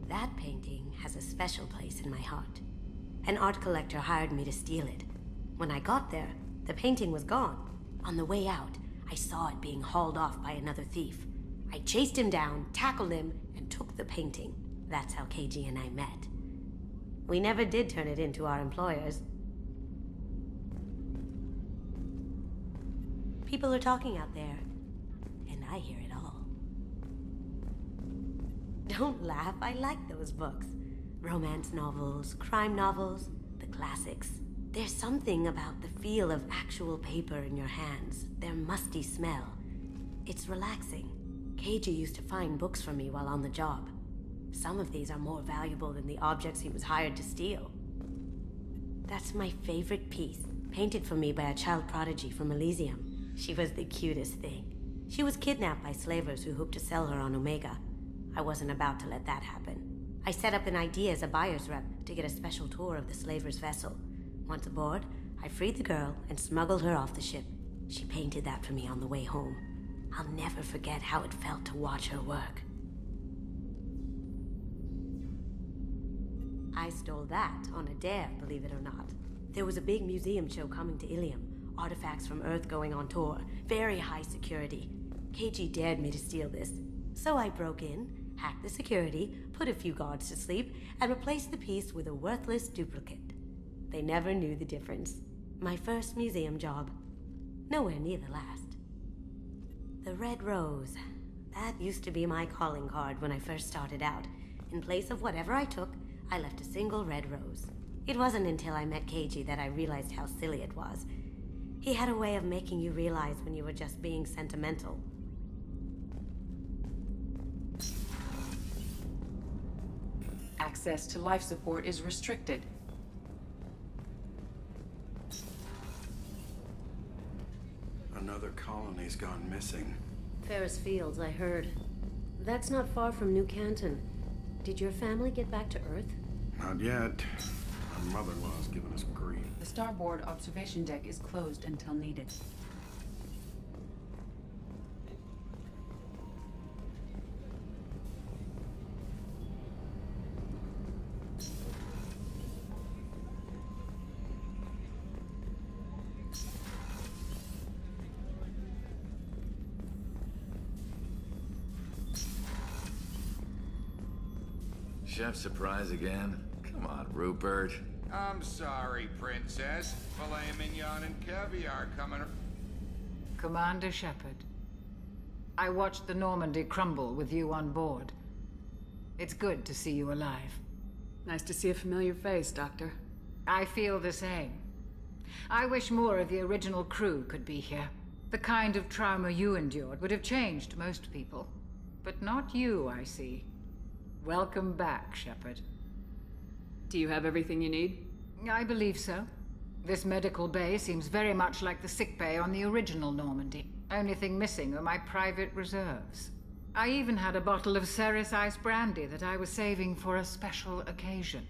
That painting has a special place in my heart. An art collector hired me to steal it. When I got there, the painting was gone. On the way out, I saw it being hauled off by another thief. I chased him down, tackled him, and took the painting. That's how KG and I met. We never did turn it into our employers. People are talking out there, and I hear it all. Don't laugh, I like those books. Romance novels, crime novels, the classics. There's something about the feel of actual paper in your hands, their musty smell. It's relaxing. KG used to find books for me while on the job. Some of these are more valuable than the objects he was hired to steal. That's my favorite piece, painted for me by a child prodigy from Elysium. She was the cutest thing. She was kidnapped by slavers who hoped to sell her on Omega. I wasn't about to let that happen. I set up an idea as a buyer's rep to get a special tour of the slaver's vessel. Once aboard, I freed the girl and smuggled her off the ship. She painted that for me on the way home. I'll never forget how it felt to watch her work. I stole that on a dare, believe it or not. There was a big museum show coming to Ilium. Artifacts from Earth going on tour. Very high security. KG dared me to steal this. So I broke in, hacked the security, put a few guards to sleep, and replaced the piece with a worthless duplicate. They never knew the difference. My first museum job. Nowhere near the last. The Red Rose. That used to be my calling card when I first started out. In place of whatever I took, I left a single red rose. It wasn't until I met KG that I realized how silly it was. He had a way of making you realize when you were just being sentimental. Access to life support is restricted. Another colony's gone missing. Ferris Fields, I heard. That's not far from New Canton. Did your family get back to Earth? Not yet. Our mother-in-law's giving us grief. The starboard observation deck is closed until needed. Chef surprise again? Come on, Rupert. I'm sorry, Princess. Filet mignon and caviar coming. Commander Shepard, I watched the Normandy crumble with you on board. It's good to see you alive. Nice to see a familiar face, Doctor. I feel the same. I wish more of the original crew could be here. The kind of trauma you endured would have changed most people. But not you, I see. Welcome back, Shepard. Do you have everything you need? I believe so. This medical bay seems very much like the sick bay on the original Normandy. Only thing missing are my private reserves. I even had a bottle of Ceres Ice brandy that I was saving for a special occasion.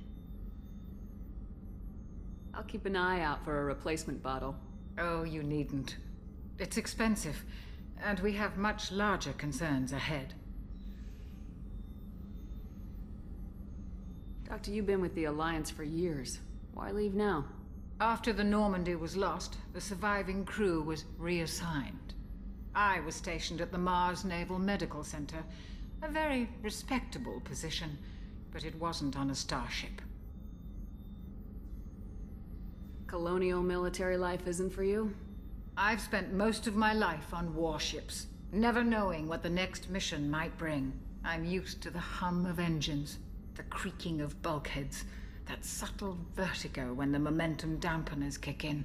I'll keep an eye out for a replacement bottle. Oh, you needn't. It's expensive, and we have much larger concerns ahead. Doctor, you've been with the Alliance for years. Why leave now? After the Normandy was lost, the surviving crew was reassigned. I was stationed at the Mars Naval Medical Center, a very respectable position, but it wasn't on a starship. Colonial military life isn't for you? I've spent most of my life on warships, never knowing what the next mission might bring. I'm used to the hum of engines, the creaking of bulkheads, that subtle vertigo when the momentum dampeners kick in.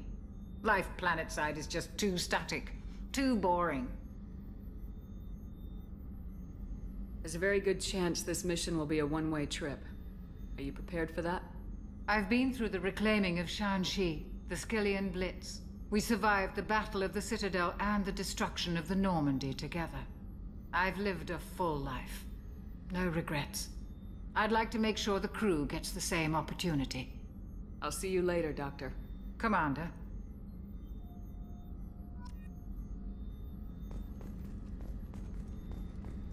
Life planetside is just too static, too boring. There's a very good chance this mission will be a one-way trip. Are you prepared for that? I've been through the reclaiming of Shanxi, the Skyllian Blitz. We survived the Battle of the Citadel and the destruction of the Normandy together. I've lived a full life. No regrets. I'd like to make sure the crew gets the same opportunity. I'll see you later, Doctor. Commander.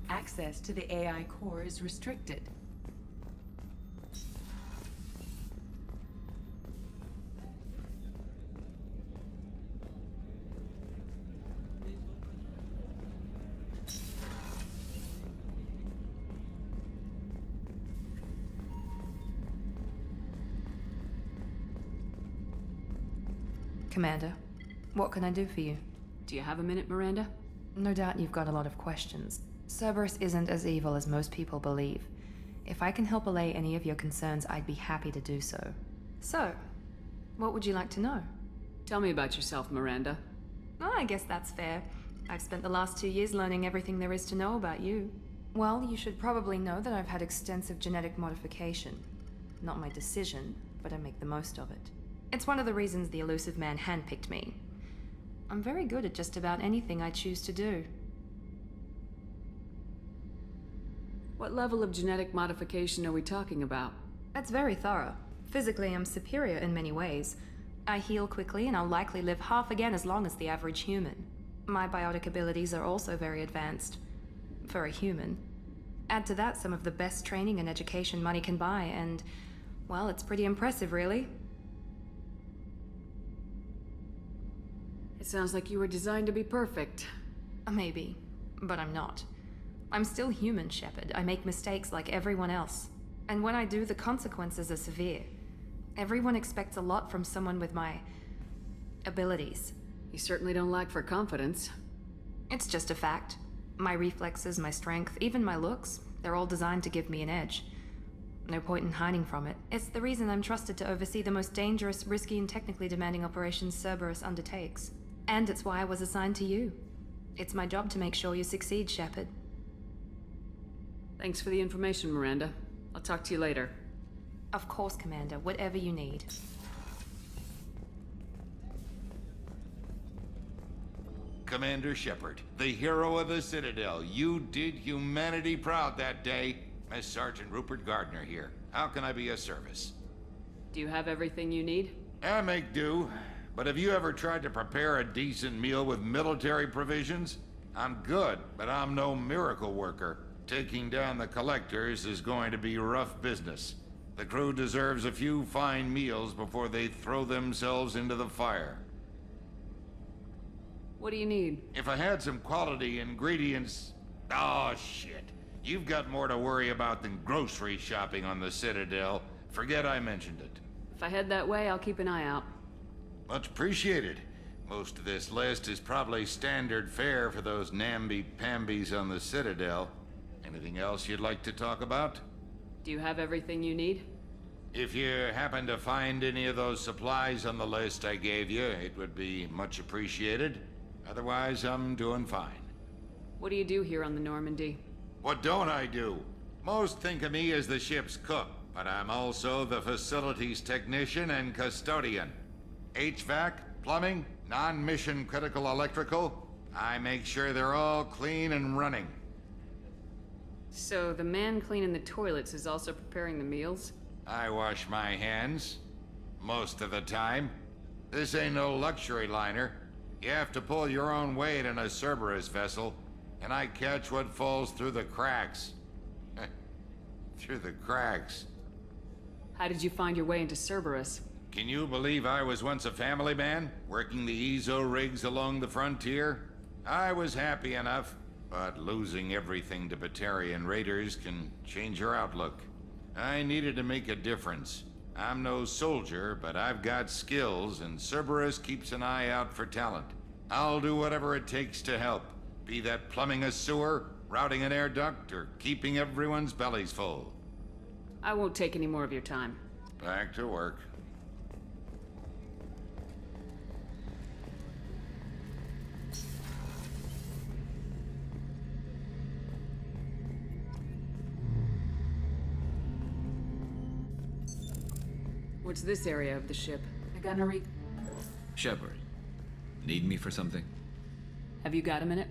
Access to the AI core is restricted. Commander, what can I do for you? Do you have a minute, Miranda? No doubt you've got a lot of questions. Cerberus isn't as evil as most people believe. If I can help allay any of your concerns, I'd be happy to do so. So, what would you like to know? Tell me about yourself, Miranda. Oh, I guess that's fair. I've spent the last 2 years learning everything there is to know about you. Well, you should probably know that I've had extensive genetic modification. Not my decision, but I make the most of it. It's one of the reasons the Elusive Man handpicked me. I'm very good at just about anything I choose to do. What level of genetic modification are we talking about? That's very thorough. Physically, I'm superior in many ways. I heal quickly, and I'll likely live half again as long as the average human. My biotic abilities are also very advanced. For a human. Add to that some of the best training and education money can buy, and, well, it's pretty impressive, really. It sounds like you were designed to be perfect. Maybe, but I'm not. I'm still human, Shepard. I make mistakes like everyone else. And when I do, the consequences are severe. Everyone expects a lot from someone with my abilities. You certainly don't lack for confidence. It's just a fact. My reflexes, my strength, even my looks, they're all designed to give me an edge. No point in hiding from it. It's the reason I'm trusted to oversee the most dangerous, risky, and technically demanding operations Cerberus undertakes. And it's why I was assigned to you. It's my job to make sure you succeed, Shepard. Thanks for the information, Miranda. I'll talk to you later. Of course, Commander. Whatever you need. Commander Shepard, the hero of the Citadel. You did humanity proud that day. As Sergeant Rupert Gardner here. How can I be of service? Do you have everything you need? I make do. But have you ever tried to prepare a decent meal with military provisions? I'm good, but I'm no miracle worker. Taking down the Collectors is going to be rough business. The crew deserves a few fine meals before they throw themselves into the fire. What do you need? If I had some quality ingredients... Oh, shit. You've got more to worry about than grocery shopping on the Citadel. Forget I mentioned it. If I head that way, I'll keep an eye out. Much appreciated. Most of this list is probably standard fare for those namby-pambies on the Citadel. Anything else you'd like to talk about? Do you have everything you need? If you happen to find any of those supplies on the list I gave you, it would be much appreciated. Otherwise, I'm doing fine. What do you do here on the Normandy? What don't I do? Most think of me as the ship's cook, but I'm also the facilities technician and custodian. HVAC, plumbing, non-mission critical electrical. I make sure they're all clean and running. So the man cleaning the toilets is also preparing the meals? I wash my hands. Most of the time. This ain't no luxury liner. You have to pull your own weight in a Cerberus vessel, and I catch what falls through the cracks. Through the cracks. How did you find your way into Cerberus? Can you believe I was once a family man, working the EZO rigs along the frontier? I was happy enough, but losing everything to Batarian raiders can change your outlook. I needed to make a difference. I'm no soldier, but I've got skills, and Cerberus keeps an eye out for talent. I'll do whatever it takes to help, be that plumbing a sewer, routing an air duct, or keeping everyone's bellies full. I won't take any more of your time. Back to work. What's this area of the ship? The gunnery. Shepard, need me for something? Have you got a minute?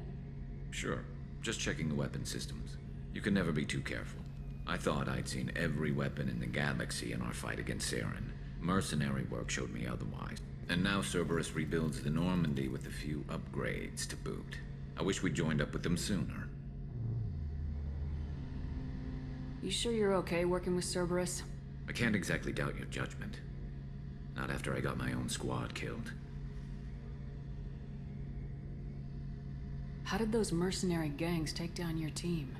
Sure. Just checking the weapon systems. You can never be too careful. I thought I'd seen every weapon in the galaxy in our fight against Saren. Mercenary work showed me otherwise. And now Cerberus rebuilds the Normandy with a few upgrades to boot. I wish we'd joined up with them sooner. You sure you're okay working with Cerberus? I can't exactly doubt your judgment. Not after I got my own squad killed. How did those mercenary gangs take down your team?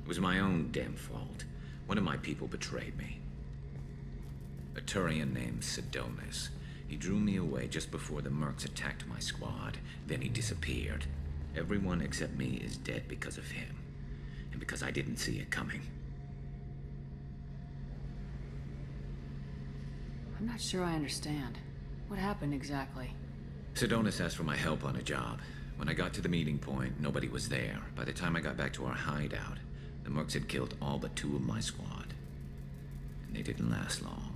It was my own damn fault. One of my people betrayed me. A Turian named Sidonis. He drew me away just before the Mercs attacked my squad. Then he disappeared. Everyone except me is dead because of him. And because I didn't see it coming. I'm not sure I understand. What happened exactly? Sidonis asked for my help on a job. When I got to the meeting point, nobody was there. By the time I got back to our hideout, the Mercs had killed all but 2 of my squad. And they didn't last long.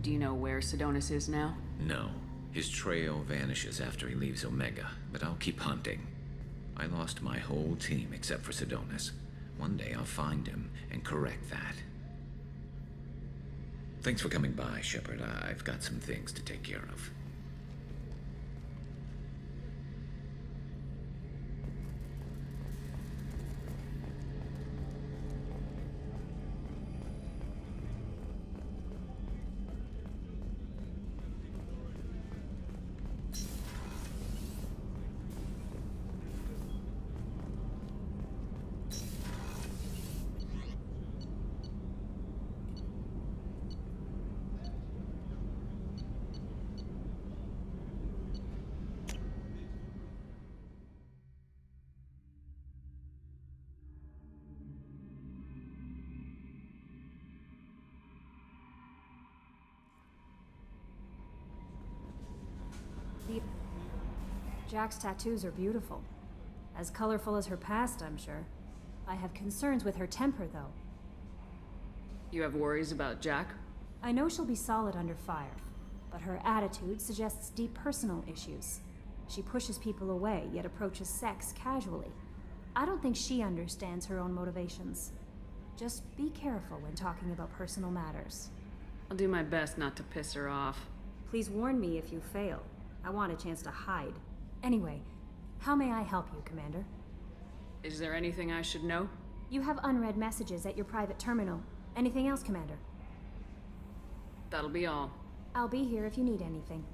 Do you know where Sidonis is now? No. His trail vanishes after he leaves Omega, but I'll keep hunting. I lost my whole team except for Sidonis. One day I'll find him and correct that. Thanks for coming by, Shepard. I've got some things to take care of. Jack's tattoos are beautiful. As colorful as her past, I'm sure. I have concerns with her temper, though. You have worries about Jack? I know she'll be solid under fire, but her attitude suggests deep personal issues. She pushes people away, yet approaches sex casually. I don't think she understands her own motivations. Just be careful when talking about personal matters. I'll do my best not to piss her off. Please warn me if you fail. I want a chance to hide. Anyway, how may I help you, Commander? Is there anything I should know? You have unread messages at your private terminal. Anything else, Commander? That'll be all. I'll be here if you need anything.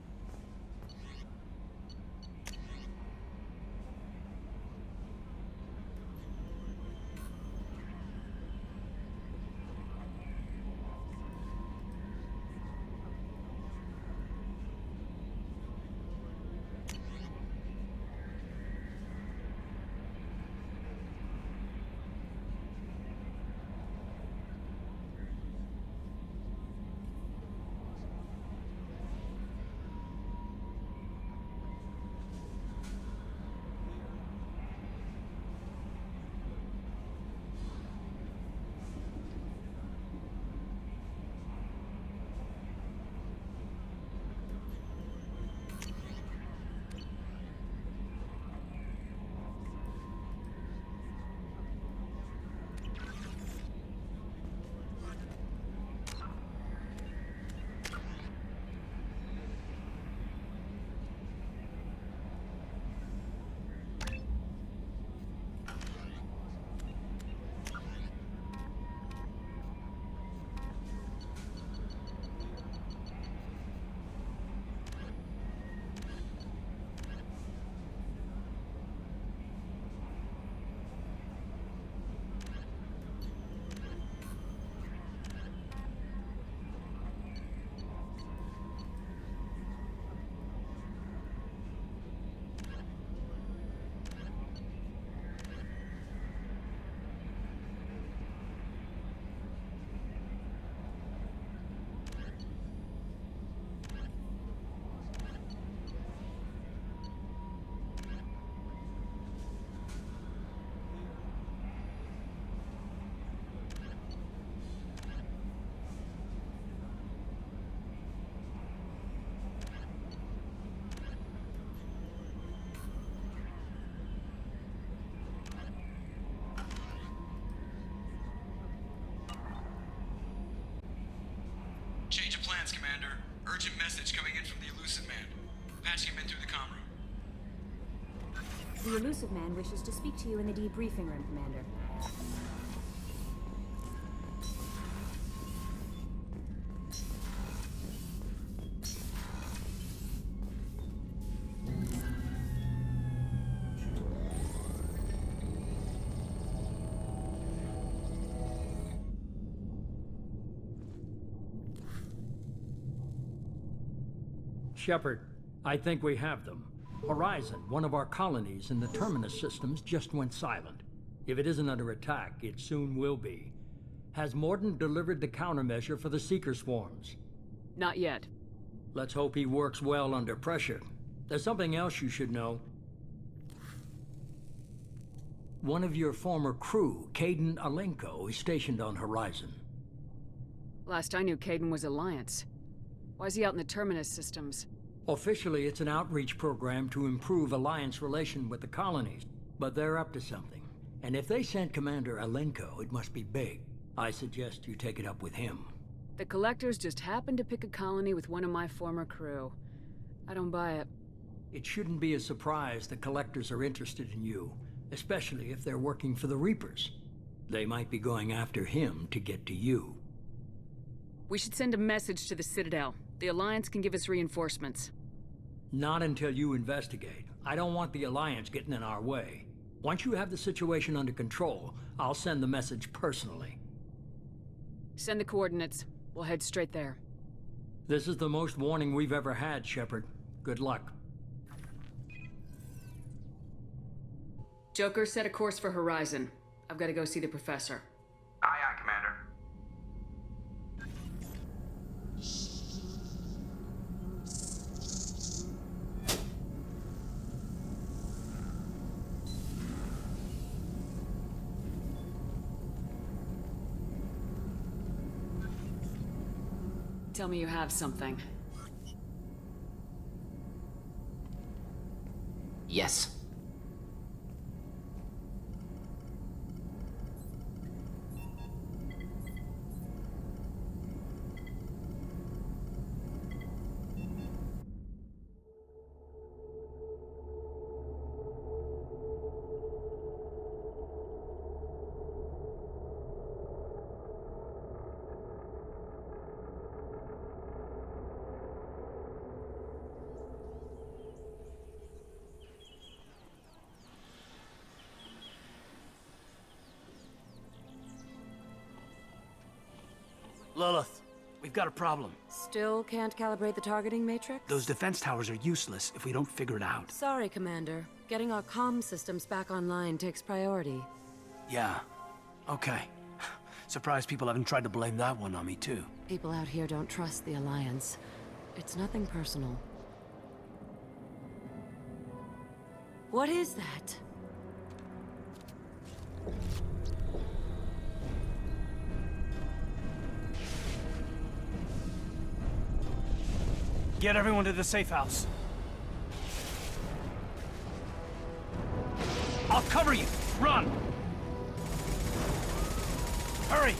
urgent message coming in from the Elusive Man. Patching him in through the comm room. The Elusive Man wishes to speak to you in the debriefing room, Commander. Shepard, I think we have them. Horizon, one of our colonies in the Terminus systems, just went silent. If it isn't under attack, it soon will be. Has Mordin delivered the countermeasure for the Seeker swarms? Not yet. Let's hope he works well under pressure. There's something else you should know. One of your former crew, Kaidan Alenko, is stationed on Horizon. Last I knew, Kaidan was Alliance. Why is he out in the Terminus systems? Officially, it's an outreach program to improve Alliance relation with the colonies, but they're up to something. And if they sent Commander Alenko, it must be big. I suggest you take it up with him. The Collectors just happened to pick a colony with one of my former crew. I don't buy it. It shouldn't be a surprise the Collectors are interested in you, especially if they're working for the Reapers. They might be going after him to get to you. We should send a message to the Citadel. The Alliance can give us reinforcements. Not until you investigate. I don't want the Alliance getting in our way. Once you have the situation under control, I'll send the message personally. Send the coordinates. We'll head straight there. This is the most warning we've ever had, Shepard. Good luck. Joker, set a course for Horizon. I've got to go see the Professor. Aye, aye, Commander. Tell me you have something. Yes. Lilith, we've got a problem. Still can't calibrate the targeting matrix? Those defense towers are useless if we don't figure it out. Sorry, Commander. Getting our comm systems back online takes priority. Yeah, okay. Surprised people haven't tried to blame that one on me, too. People out here don't trust the Alliance. It's nothing personal. What is that? Get everyone to the safe house. I'll cover you. Run! Hurry!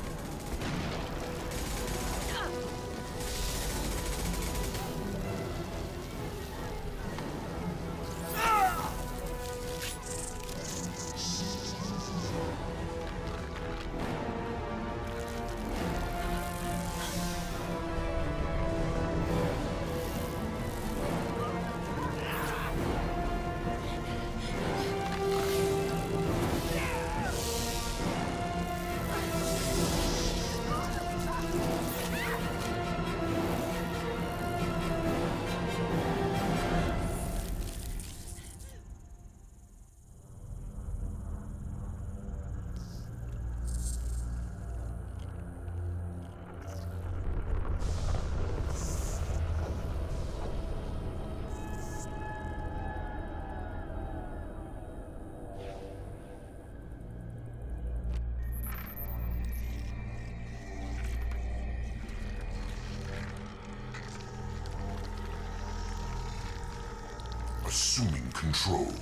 Assuming control.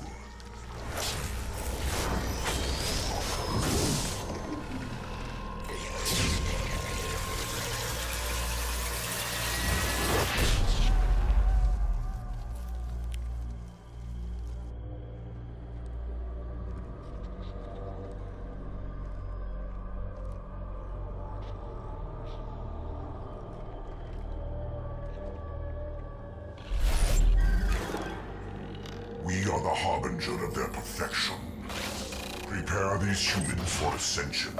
We are the harbinger of their perfection. Prepare these humans for ascension.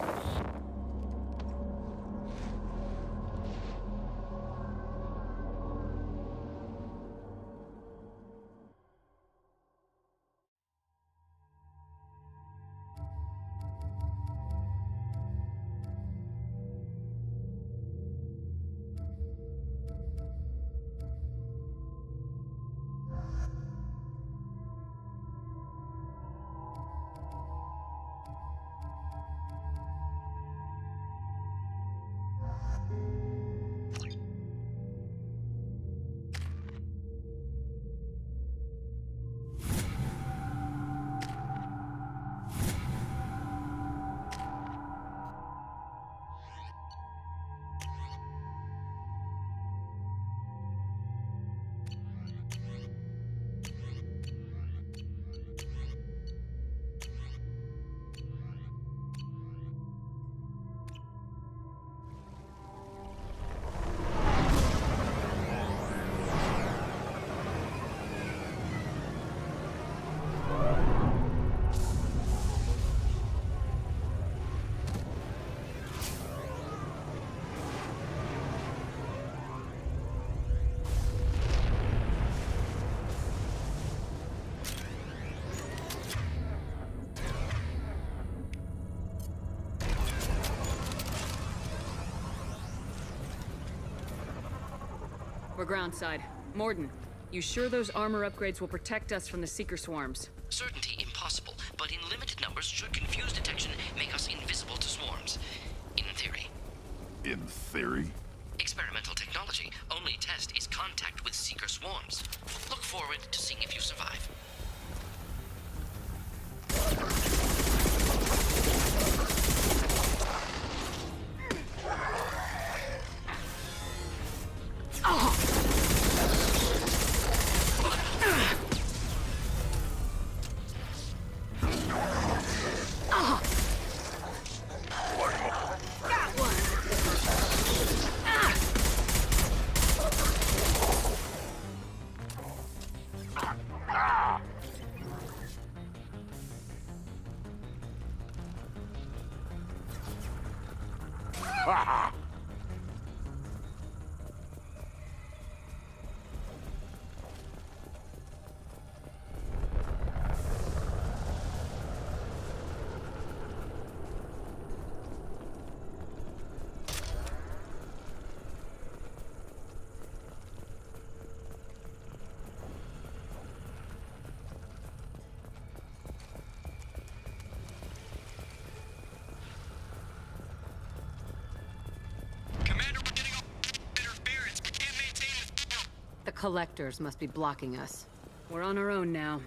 We're groundside. Mordin, you sure those armor upgrades will protect us from the Seeker swarms? Certainty impossible, but in limited numbers should confuse detection make us invisible to swarms. In theory. In theory? Experimental technology. Only test is contact with Seeker swarms. Look forward to seeing if you survive. The Collectors must be blocking us. We're on our own now.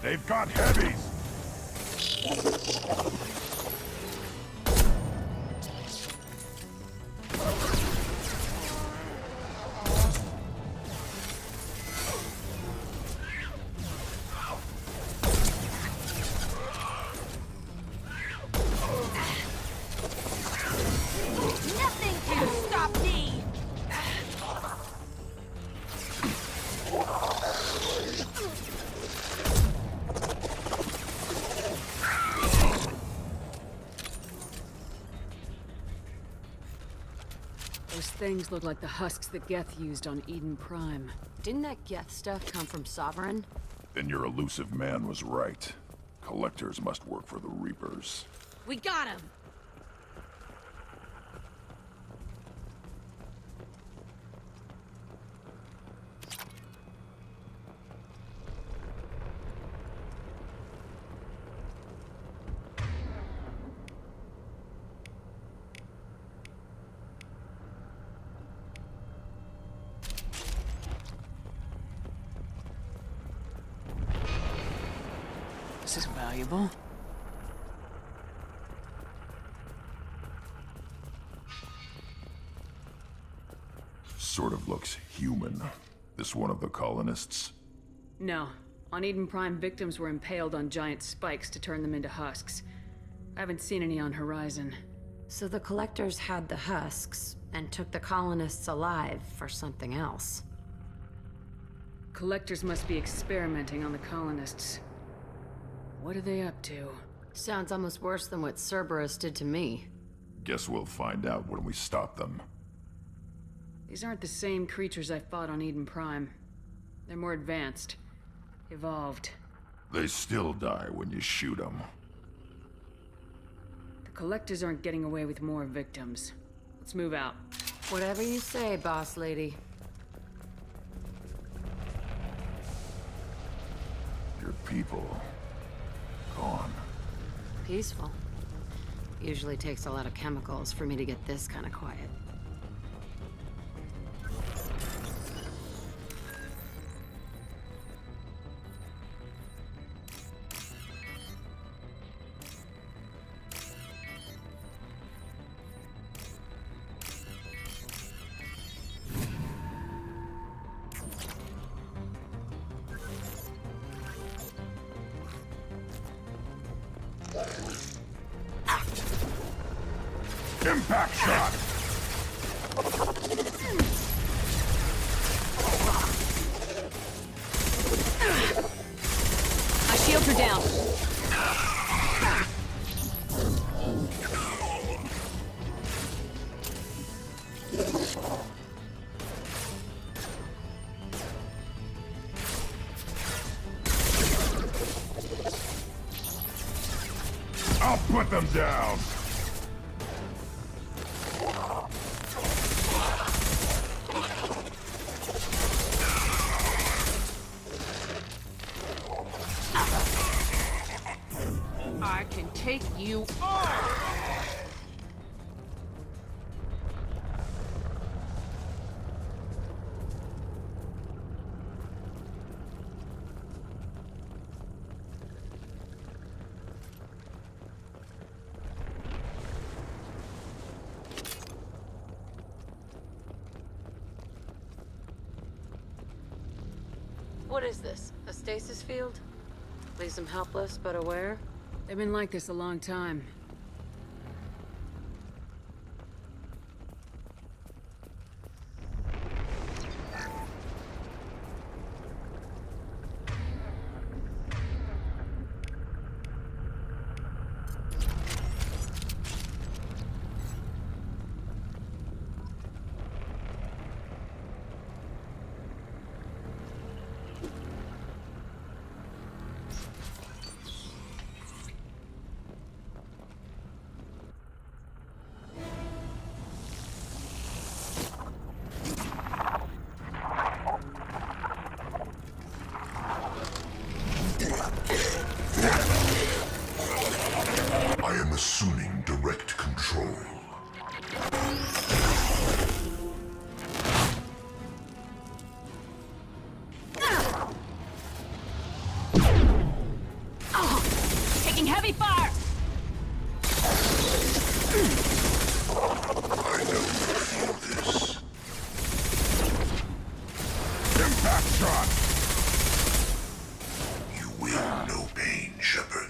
They've got heavies! Nothing can stop me! Those things look like the husks that Geth used on Eden Prime. Didn't that Geth stuff come from Sovereign? Then your elusive man was right. Collectors must work for the Reapers. We got him! This is valuable. Sort of looks human. This one of the colonists? No. On Eden Prime, victims were impaled on giant spikes to turn them into husks. I haven't seen any on Horizon. So the Collectors had the husks and took the colonists alive for something else. Collectors must be experimenting on the colonists. What are they up to? Sounds almost worse than what Cerberus did to me. Guess we'll find out when we stop them. These aren't the same creatures I fought on Eden Prime. They're more advanced. Evolved. They still die when you shoot them. The Collectors aren't getting away with more victims. Let's move out. Whatever you say, boss lady. Your people... gone. Peaceful. Usually takes a lot of chemicals for me to get this kind of quiet. Impact shot! My shields are down. I'll put them down! I can take you on! What is this? A stasis field? Leaves them helpless but aware? They've been like this a long time. I am assuming direct control. Taking heavy fire! I know you feel this. Impact shot! You will know pain, Shepard.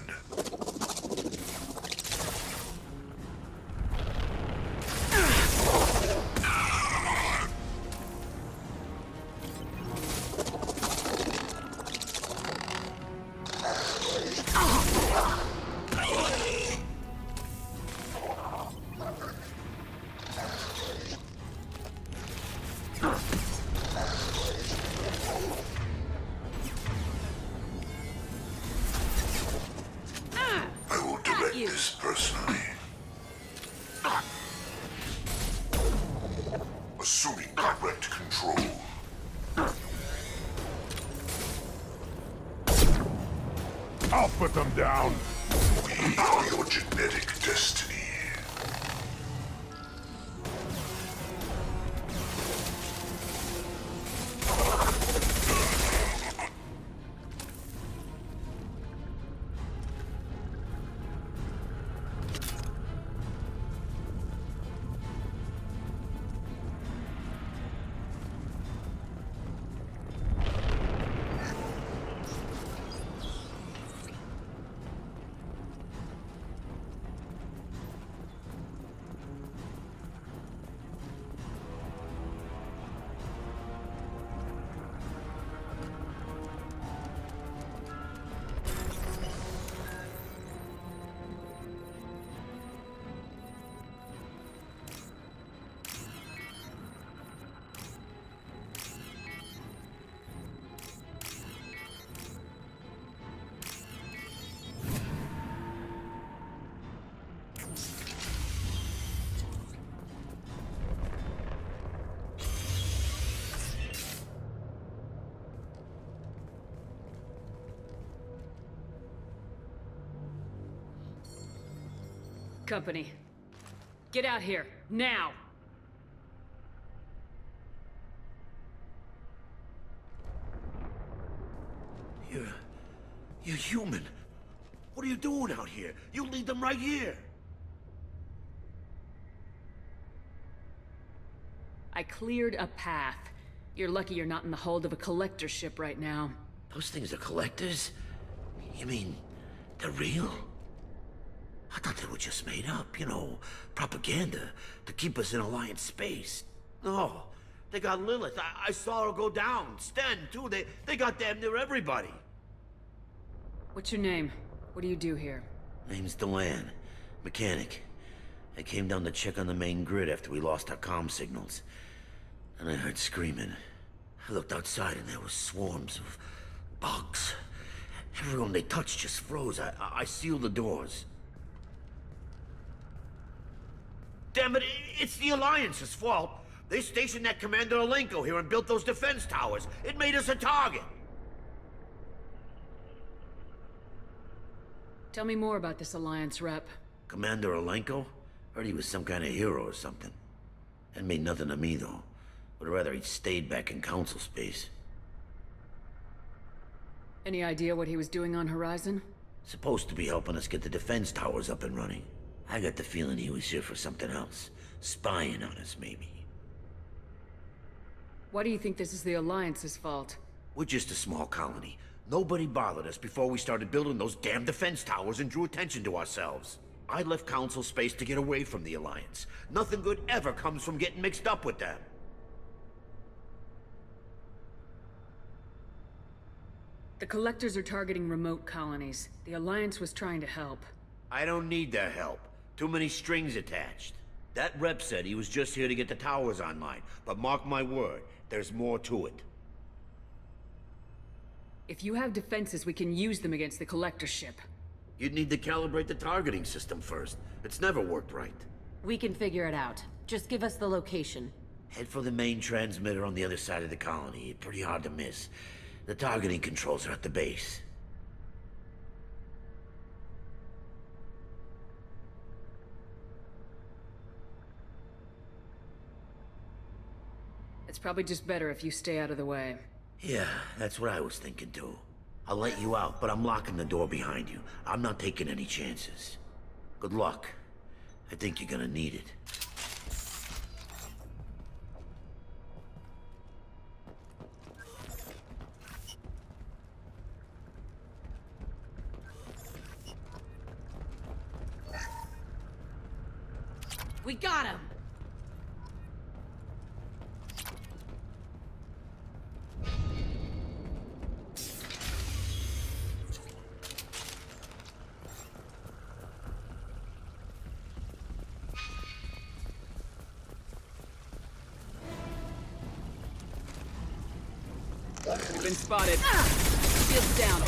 I will direct this personally. Assuming direct control. I'll put them down. We are your genetic destiny. Company. Get out here, now! You're human. What are you doing out here? You lead them right here. I cleared a path. You're lucky you're not in the hold of a collector ship right now. Those things are collectors? You mean, they're real? I thought they were just made up, you know, propaganda to keep us in Alliance space. No, they got Lilith. I saw her go down. Sten, too. They got damn near everybody. What's your name? What do you do here? Name's Delan. Mechanic. I came down to check on the main grid after we lost our comm signals. And I heard screaming. I looked outside and there was swarms of bugs. Everyone they touched just froze. I sealed the doors. Damn it, it's the Alliance's fault. They stationed that Commander Alenko here and built those defense towers. It made us a target. Tell me more about this Alliance rep. Commander Alenko? Heard he was some kind of hero or something. That made nothing to me, though. Would rather he'd stayed back in Council space. Any idea what he was doing on Horizon? Supposed to be helping us get the defense towers up and running. I got the feeling he was here for something else. Spying on us, maybe. Why do you think this is the Alliance's fault? We're just a small colony. Nobody bothered us before we started building those damn defense towers and drew attention to ourselves. I left Council space to get away from the Alliance. Nothing good ever comes from getting mixed up with them. The Collectors are targeting remote colonies. The Alliance was trying to help. I don't need their help. Too many strings attached. That rep said he was just here to get the towers online, but mark my word, there's more to it. If you have defenses, we can use them against the Collector ship. You'd need to calibrate the targeting system first. It's never worked right. We can figure it out. Just give us the location. Head for the main transmitter on the other side of the colony. Pretty hard to miss. The targeting controls are at the base. It's probably just better if you stay out of the way. Yeah, that's what I was thinking too. I'll let you out, but I'm locking the door behind you. I'm not taking any chances. Good luck. I think you're gonna need it. We got him! We've been spotted. Shields down.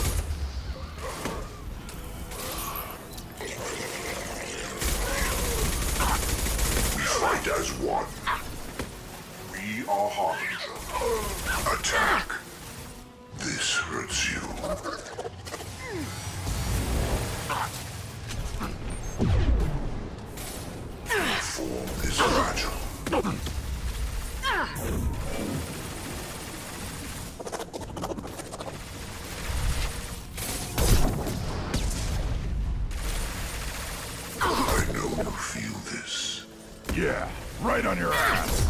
We fight as one. We are Harbinger. Attack. This hurts you. Form is fragile. I know you feel this. Yeah, right on your ass.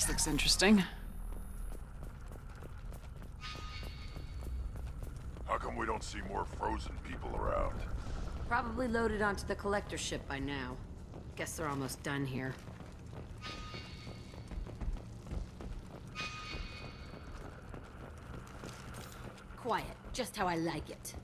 This looks interesting. How come we don't see more frozen people around? Probably loaded onto the collector ship by now. Guess they're almost done here. Quiet, just how I like it.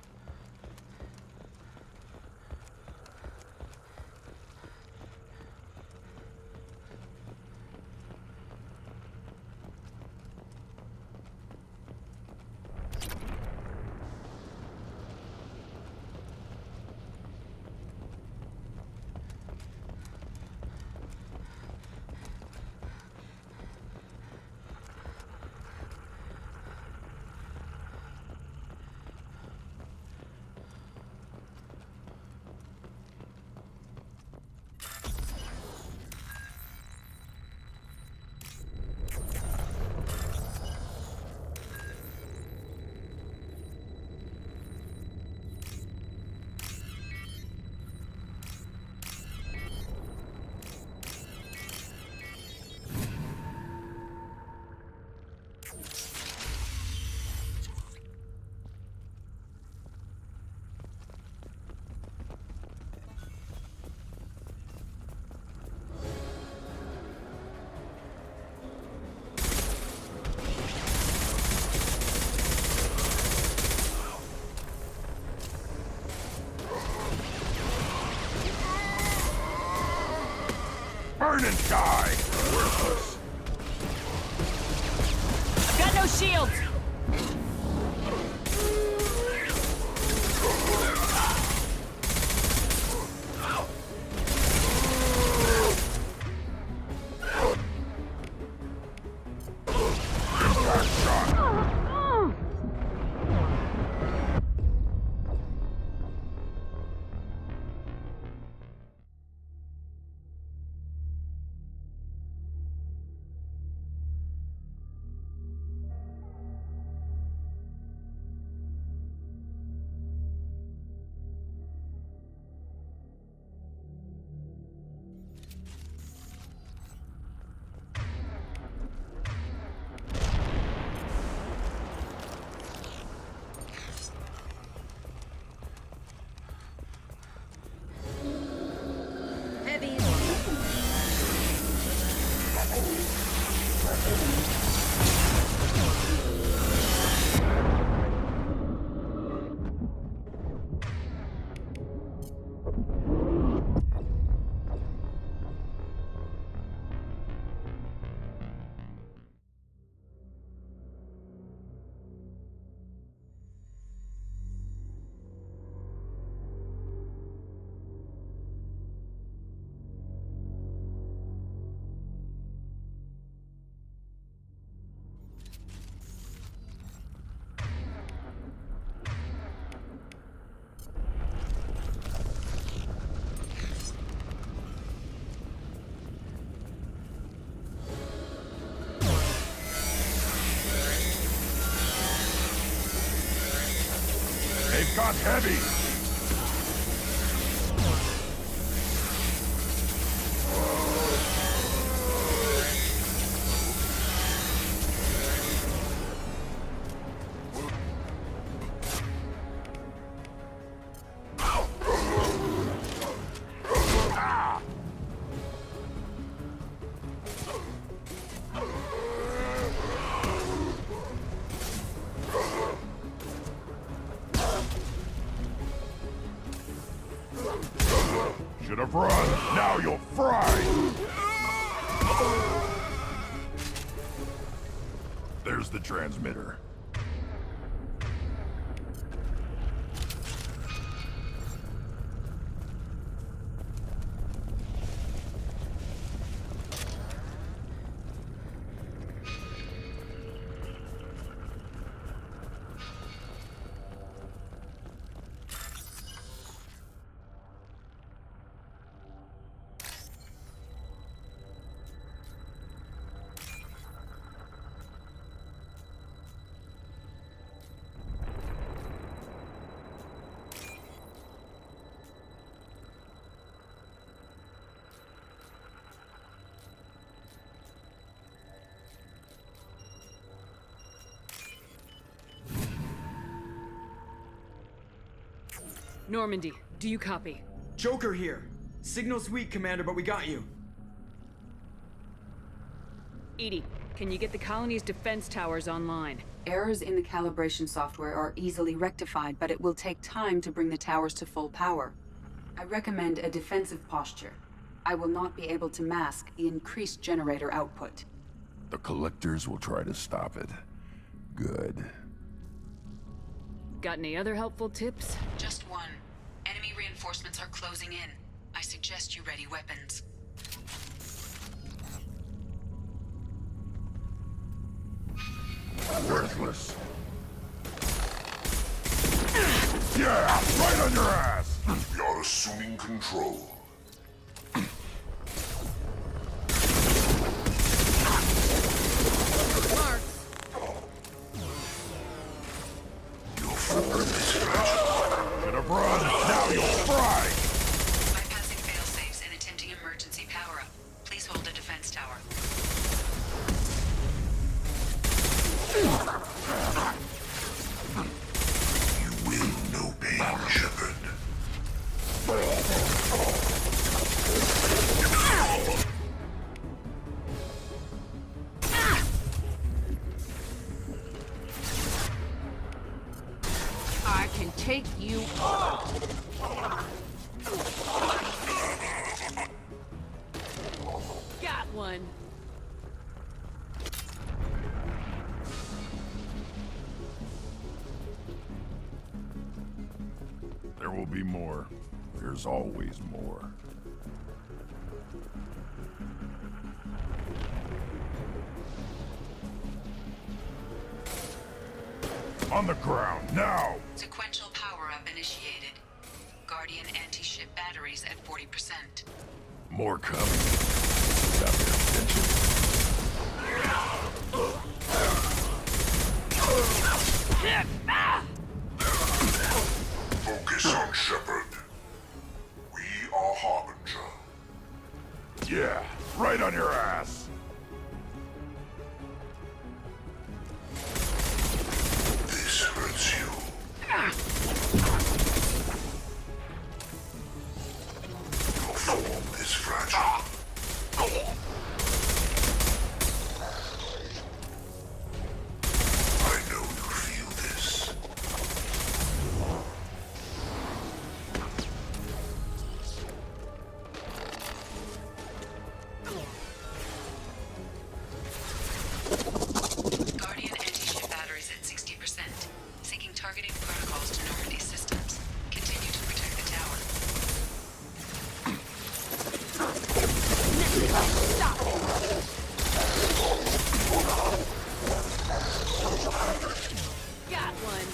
Burn and die! Worthless. I've got no shields! They've got heavy! Should have run. Now you'll fry! There's the transmitter. Normandy, do you copy? Joker here. Signal's weak, Commander, but we got you. EDI, can you get the colony's defense towers online? Errors in the calibration software are easily rectified, but it will take time to bring the towers to full power. I recommend a defensive posture. I will not be able to mask the increased generator output. The Collectors will try to stop it. Good. Got any other helpful tips? Just one. Enemy reinforcements are closing in. I suggest you ready weapons. Worthless. Yeah, right on your ass! You're assuming control. Should have run, now you'll fry! Bypassing failsafes and attempting emergency power-up. Please hold the defense tower. You will know pain, Shepard. I can take you on. Got one. There will be more. There's always more. On the ground, now! Sequential power-up initiated. Guardian anti-ship batteries at 40%. More coming. Got their attention. Focus on Shepard. We are Harbinger. Yeah, right on your ass. This hurts you. Your form is fragile. I know you feel this. Guardian anti-ship batteries at 60%. Syncing targeting protocols to Normandy systems. Continue to protect the tower. Got one.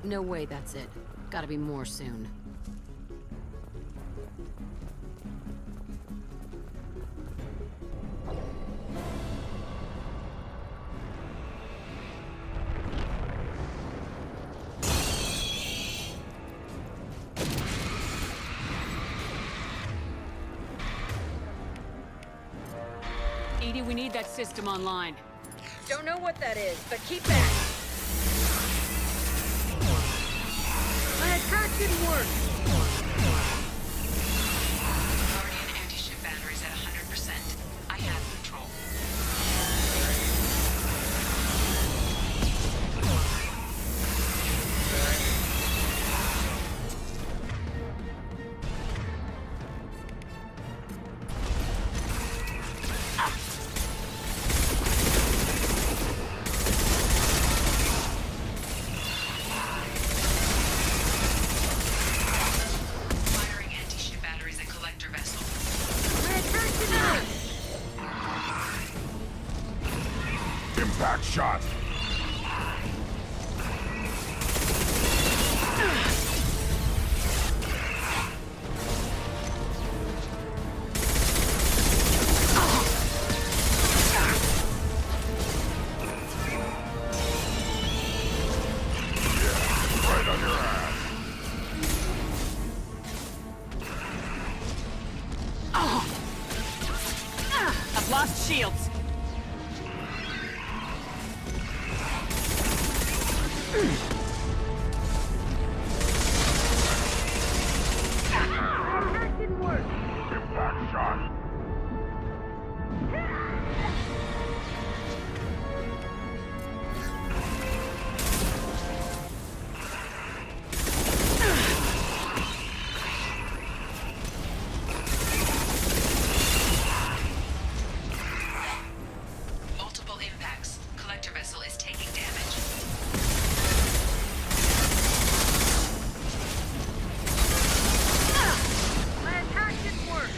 No way that's it. Gotta be more soon. EDI, we need that system online. Don't know what that is, but keep back. My attack didn't work. Guardian anti-ship batteries at 100%. I have control. Firing anti-ship batteries at collector vessel. My attack didn't work. Impact shot! Yeah, right on your ass. lost shields! That didn't work! Impact shot. Multiple impacts. Collector vessel is taking damage. My attack didn't work!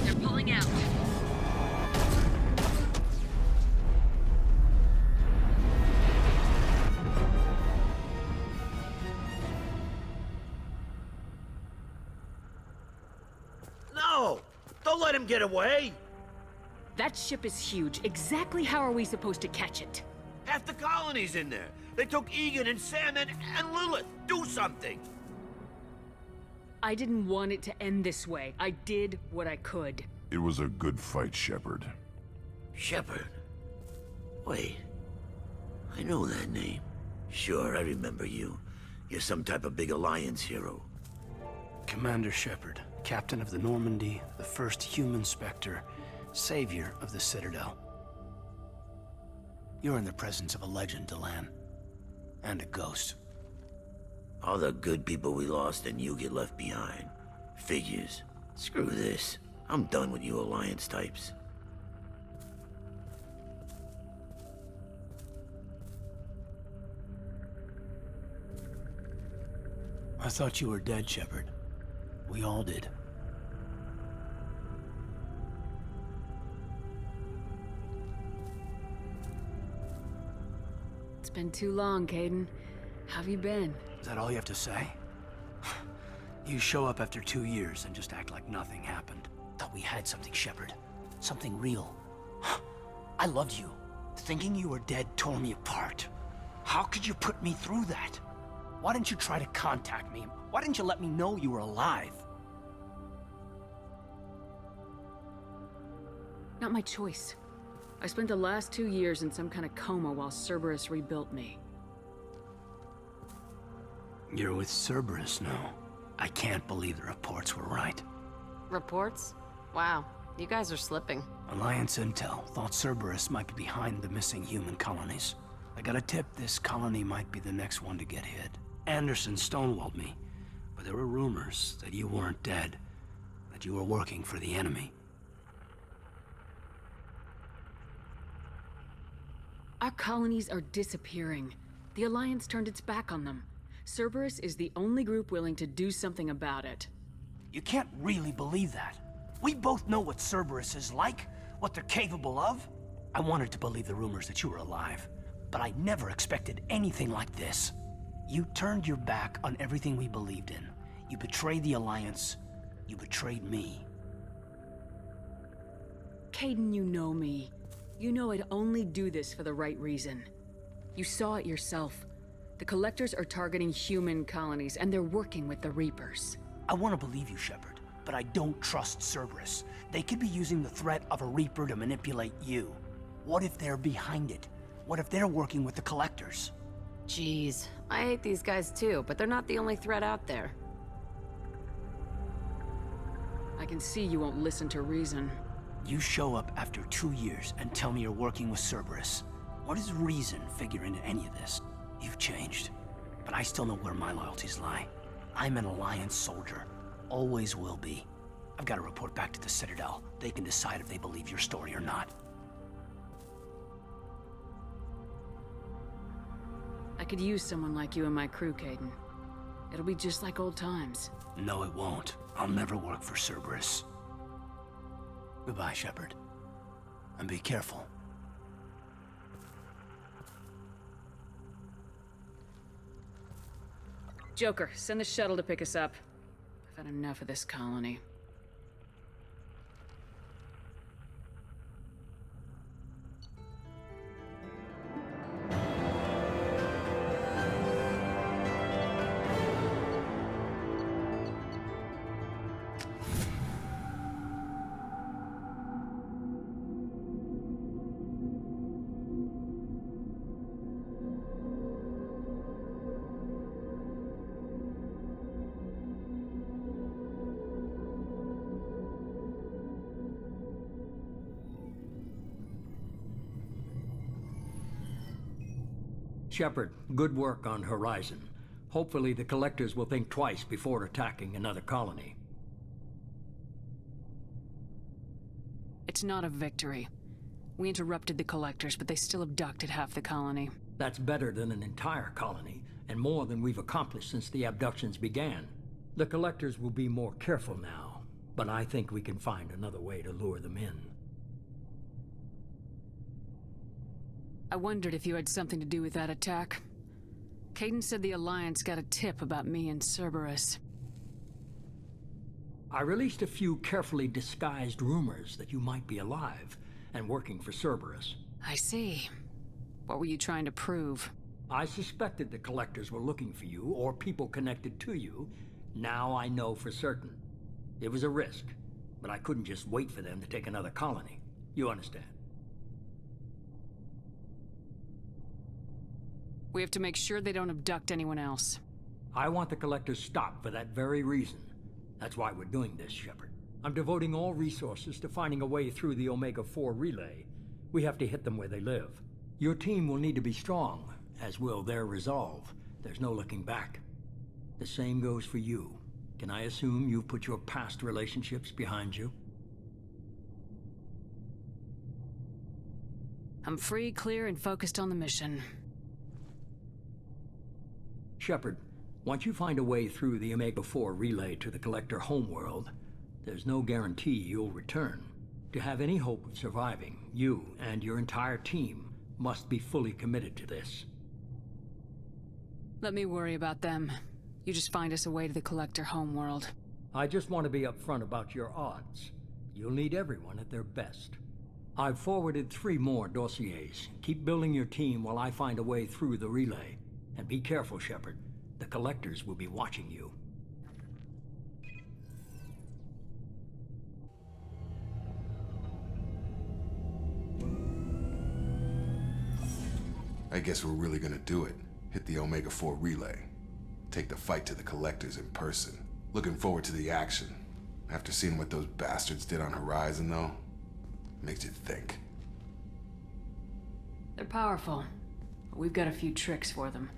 They're pulling out. No! Don't let him get away! That ship is huge. Exactly how are we supposed to catch it? Half the colony's in there. They took Egan and Sam and Lilith. Do something! I didn't want it to end this way. I did what I could. It was a good fight, Shepard. Shepard? Wait. I know that name. Sure, I remember you. You're some type of big Alliance hero. Commander Shepard, captain of the Normandy, the first human Spectre, savior of the Citadel. You're in the presence of a legend, Delan. And a ghost. All the good people we lost and you get left behind. Figures. Screw this. I'm done with you Alliance types. I thought you were dead, Shepard. We all did. It's been too long, Caden. How have you been? Is that all you have to say? You show up after 2 years and just act like nothing happened. Thought we had something, Shepard. Something real. I loved you. Thinking you were dead tore me apart. How could you put me through that? Why didn't you try to contact me? Why didn't you let me know you were alive? Not my choice. I spent the last 2 years in some kind of coma while Cerberus rebuilt me. You're with Cerberus now. I can't believe the reports were right. Reports? Wow, you guys are slipping. Alliance intel thought Cerberus might be behind the missing human colonies. I got a tip this colony might be the next one to get hit. Anderson stonewalled me, but there were rumors that you weren't dead, that you were working for the enemy. Our colonies are disappearing. The Alliance turned its back on them. Cerberus is the only group willing to do something about it. You can't really believe that. We both know what Cerberus is like, what they're capable of. I wanted to believe the rumors that you were alive, but I never expected anything like this. You turned your back on everything we believed in. You betrayed the Alliance. You betrayed me. Caden, you know me. You know I'd only do this for the right reason. You saw it yourself. The Collectors are targeting human colonies, and they're working with the Reapers. I want to believe you, Shepard, but I don't trust Cerberus. They could be using the threat of a Reaper to manipulate you. What if they're behind it? What if they're working with the Collectors? Jeez, I hate these guys too, but they're not the only threat out there. I can see you won't listen to reason. You show up after 2 years and tell me you're working with Cerberus. What does reason figure into any of this? You've changed, but I still know where my loyalties lie. I'm an Alliance soldier. Always will be. I've got to report back to the Citadel. They can decide if they believe your story or not. I could use someone like you in my crew, Caden. It'll be just like old times. No, it won't. I'll never work for Cerberus. Goodbye, Shepard. And be careful. Joker, send the shuttle to pick us up. I've had enough of this colony. Shepard, good work on Horizon. Hopefully the Collectors will think twice before attacking another colony. It's not a victory. We interrupted the Collectors, but they still abducted half the colony. That's better than an entire colony, and more than we've accomplished since the abductions began. The Collectors will be more careful now, but I think we can find another way to lure them in. I wondered if you had something to do with that attack. Kaidan said the Alliance got a tip about me and Cerberus. I released a few carefully disguised rumors that you might be alive and working for Cerberus. I see. What were you trying to prove? I suspected the Collectors were looking for you, or people connected to you. Now I know for certain. It was a risk, but I couldn't just wait for them to take another colony. You understand? We have to make sure they don't abduct anyone else. I want the Collectors stopped for that very reason. That's why we're doing this, Shepard. I'm devoting all resources to finding a way through the Omega-4 relay. We have to hit them where they live. Your team will need to be strong, as will their resolve. There's no looking back. The same goes for you. Can I assume you've put your past relationships behind you? I'm free, clear, and focused on the mission. Shepard, once you find a way through the Omega-4 relay to the Collector homeworld, there's no guarantee you'll return. To have any hope of surviving, you and your entire team must be fully committed to this. Let me worry about them. You just find us a way to the Collector homeworld. I just want to be upfront about your odds. You'll need everyone at their best. I've forwarded 3 more dossiers. Keep building your team while I find a way through the relay. And be careful, Shepard. The Collectors will be watching you. I guess we're really gonna do it. Hit the Omega-4 relay. Take the fight to the Collectors in person. Looking forward to the action. After seeing what those bastards did on Horizon, though, makes you think. They're powerful, but we've got a few tricks for them.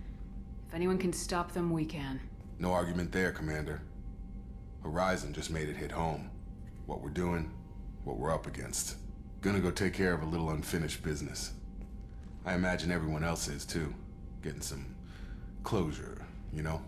If anyone can stop them, we can. No argument there, Commander. Horizon just made it hit home. What we're doing, what we're up against. Gonna go take care of a little unfinished business. I imagine everyone else is, too. Getting some closure, you know?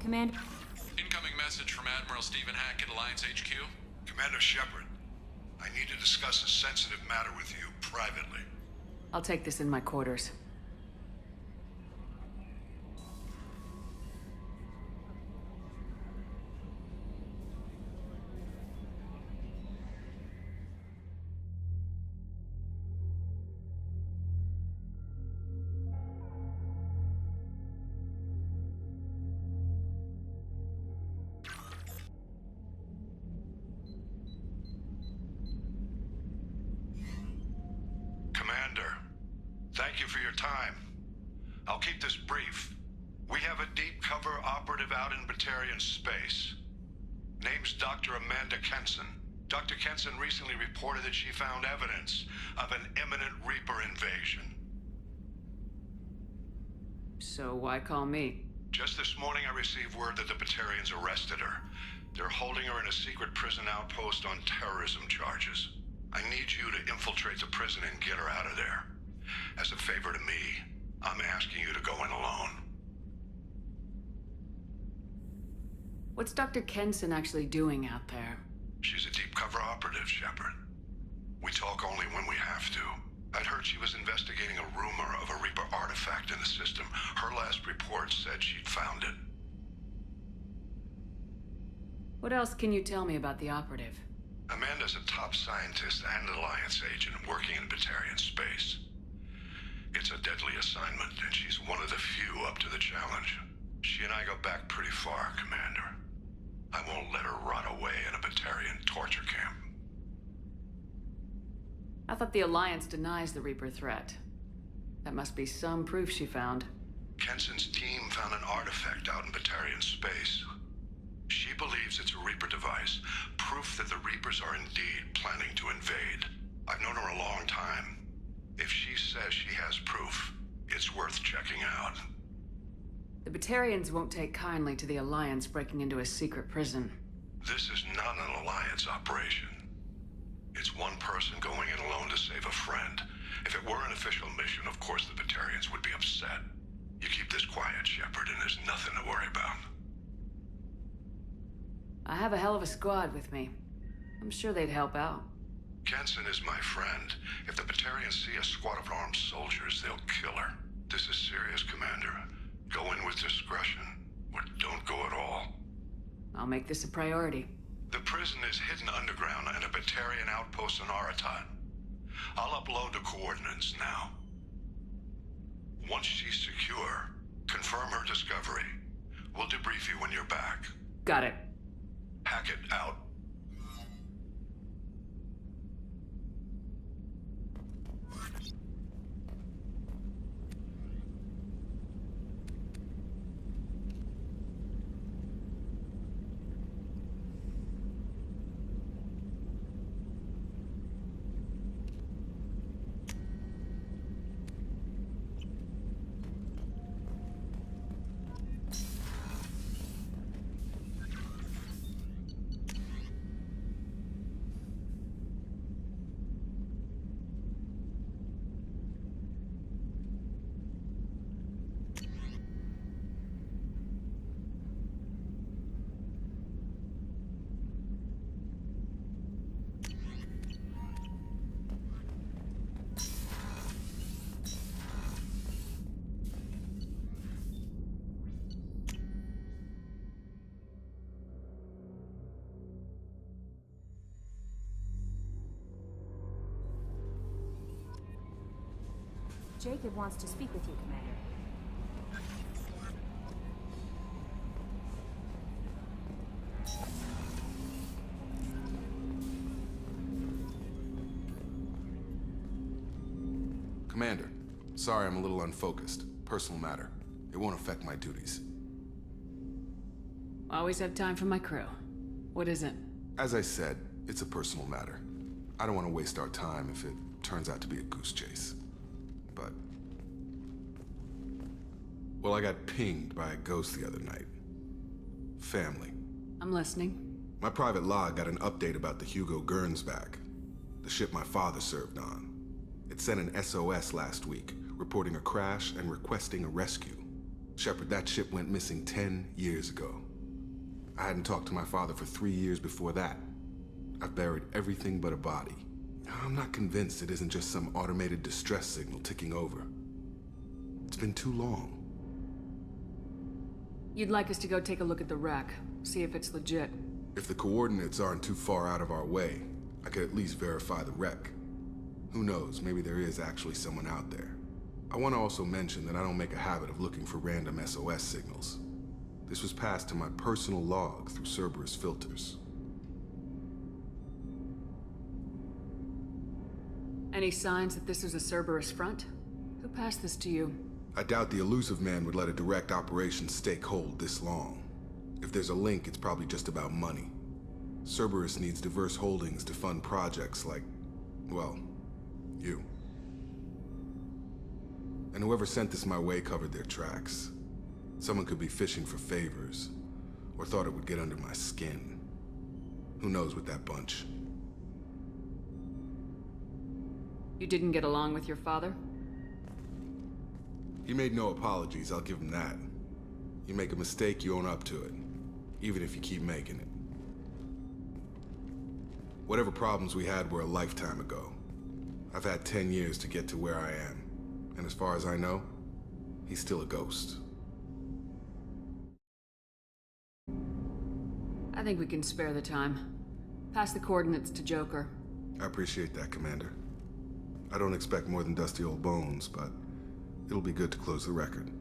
Commander? Incoming message from Admiral Stephen Hackett, Alliance HQ. Commander Shepard, I need to discuss a sensitive matter with you privately. I'll take this in my quarters. Thank you for your time. I'll keep this brief. We have a deep cover operative out in Batarian space. Name's Dr. Amanda Kenson. Dr. Kenson recently reported that she found evidence of an imminent Reaper invasion. So why call me? Just this morning I received word that the Batarians arrested her. They're holding her in a secret prison outpost on terrorism charges. I need you to infiltrate the prison and get her out of there. As a favor to me, I'm asking you to go in alone. What's Dr. Kenson actually doing out there? She's a deep cover operative, Shepard. We talk only when we have to. I'd heard she was investigating a rumor of a Reaper artifact in the system. Her last report said she'd found it. What else can you tell me about the operative? Amanda's a top scientist and Alliance agent working in Batarian space. It's a deadly assignment, and she's one of the few up to the challenge. She and I go back pretty far, Commander. I won't let her rot away in a Batarian torture camp. I thought the Alliance denies the Reaper threat. That must be some proof she found. Kenson's team found an artifact out in Batarian space. She believes it's a Reaper device, proof that the Reapers are indeed planning to invade. I've known her a long time. If she says she has proof, it's worth checking out. The Batarians won't take kindly to the Alliance breaking into a secret prison. This is not an Alliance operation. It's one person going in alone to save a friend. If it were an official mission, of course the Batarians would be upset. You keep this quiet, Shepard, and there's nothing to worry about. I have a hell of a squad with me. I'm sure they'd help out. Kenson is my friend. If the Batarians see a squad of armed soldiers, they'll kill her. This is serious, Commander. Go in with discretion, or don't go at all. I'll make this a priority. The prison is hidden underground and a Batarian outpost on Aratat. I'll upload the coordinates now. Once she's secure, confirm her discovery. We'll debrief you when you're back. Got it. Hackett out. Jacob wants to speak with you, Commander. Commander, sorry I'm a little unfocused. Personal matter. It won't affect my duties. Always have time for my crew. What is it? As I said, it's a personal matter. I don't want to waste our time if it turns out to be a goose chase. But... well, I got pinged by a ghost the other night. Family. I'm listening. My private log got an update about the Hugo Gernsback, the ship my father served on. It sent an SOS last week, reporting a crash and requesting a rescue. Shepard, that ship went missing 10 years ago. I hadn't talked to my father for 3 years before that. I've buried everything but a body. I'm not convinced it isn't just some automated distress signal ticking over. It's been too long. You'd like us to go take a look at the wreck, see if it's legit. If the coordinates aren't too far out of our way, I could at least verify the wreck. Who knows, maybe there is actually someone out there. I want to also mention that I don't make a habit of looking for random SOS signals. This was passed to my personal log through Cerberus filters. Any signs that this is a Cerberus front? Who passed this to you? I doubt the Elusive Man would let a direct operation stake hold this long. If there's a link, it's probably just about money. Cerberus needs diverse holdings to fund projects like, well, you. And whoever sent this my way covered their tracks. Someone could be fishing for favors, or thought it would get under my skin. Who knows with that bunch? You didn't get along with your father? He made no apologies, I'll give him that. You make a mistake, you own up to it. Even if you keep making it. Whatever problems we had were a lifetime ago. I've had 10 years to get to where I am. And as far as I know, he's still a ghost. I think we can spare the time. Pass the coordinates to Joker. I appreciate that, Commander. I don't expect more than dusty old bones, but it'll be good to close the record.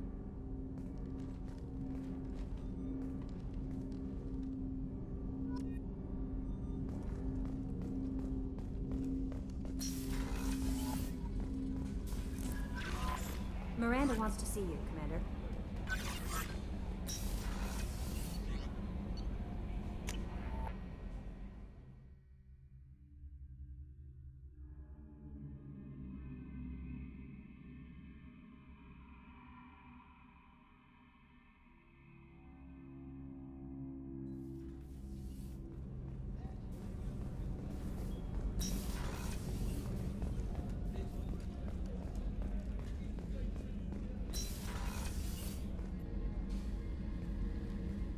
Miranda wants to see you, Commander.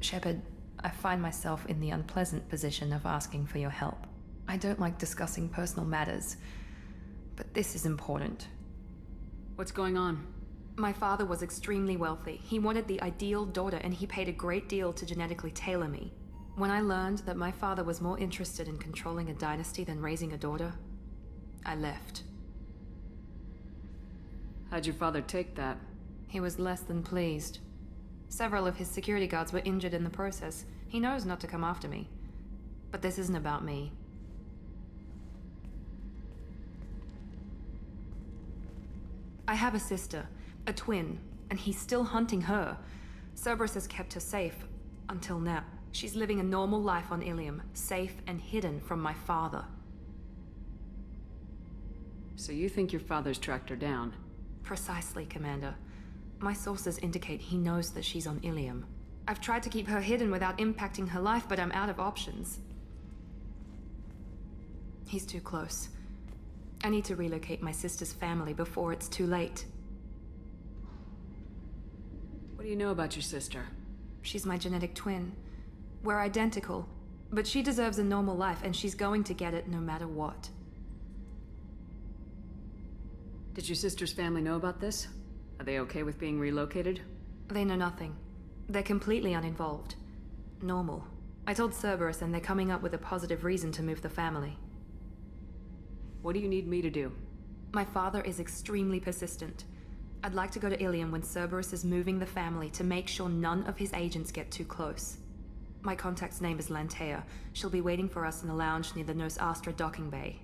Shepard, I find myself in the unpleasant position of asking for your help. I don't like discussing personal matters, but this is important. What's going on? My father was extremely wealthy. He wanted the ideal daughter, and he paid a great deal to genetically tailor me. When I learned that my father was more interested in controlling a dynasty than raising a daughter, I left. How'd your father take that? He was less than pleased. Several of his security guards were injured in the process. He knows not to come after me. But this isn't about me. I have a sister, a twin, and he's still hunting her. Cerberus has kept her safe, until now. She's living a normal life on Ilium, safe and hidden from my father. So you think your father's tracked her down? Precisely, Commander. My sources indicate he knows that she's on Ilium. I've tried to keep her hidden without impacting her life, but I'm out of options. He's too close. I need to relocate my sister's family before it's too late. What do you know about your sister? She's my genetic twin. We're identical, but she deserves a normal life, and she's going to get it no matter what. Did your sister's family know about this? Are they okay with being relocated? They know nothing. They're completely uninvolved. Normal. I told Cerberus, and they're coming up with a positive reason to move the family. What do you need me to do? My father is extremely persistent. I'd like to go to Ilium when Cerberus is moving the family to make sure none of his agents get too close. My contact's name is Lantea. She'll be waiting for us in the lounge near the Nos Astra docking bay.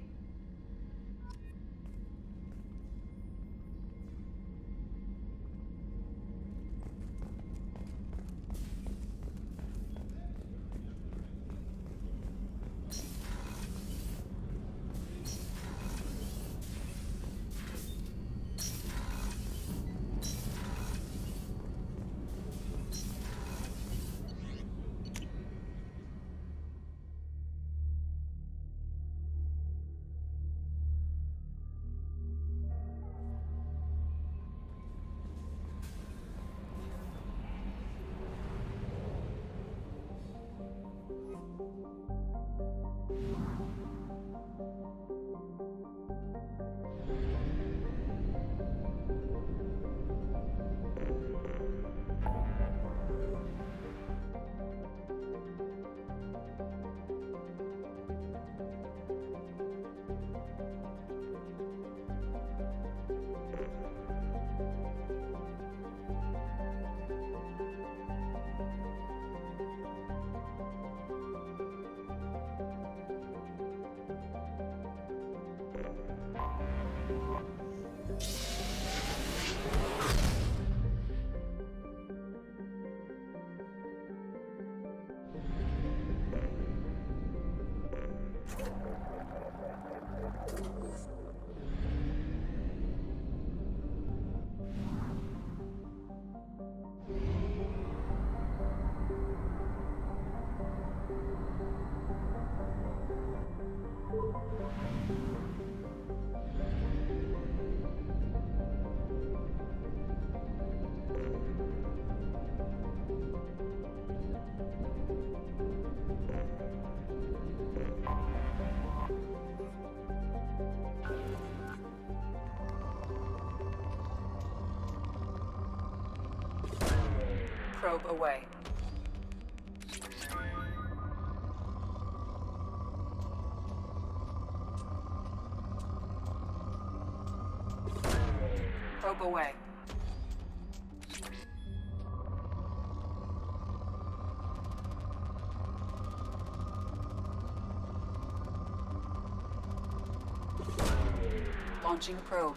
probe away. Probe away. Launching probe.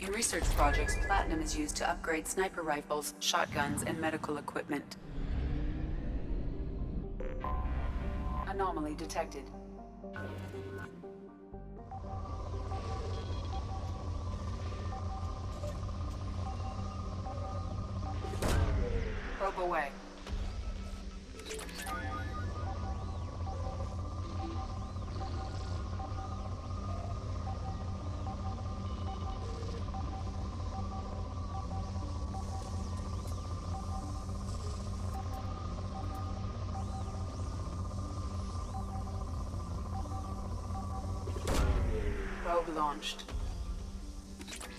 In research projects, platinum is used to upgrade sniper rifles, shotguns, and medical equipment. Anomaly detected. Probe away. Probe launched.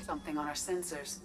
Something on our sensors.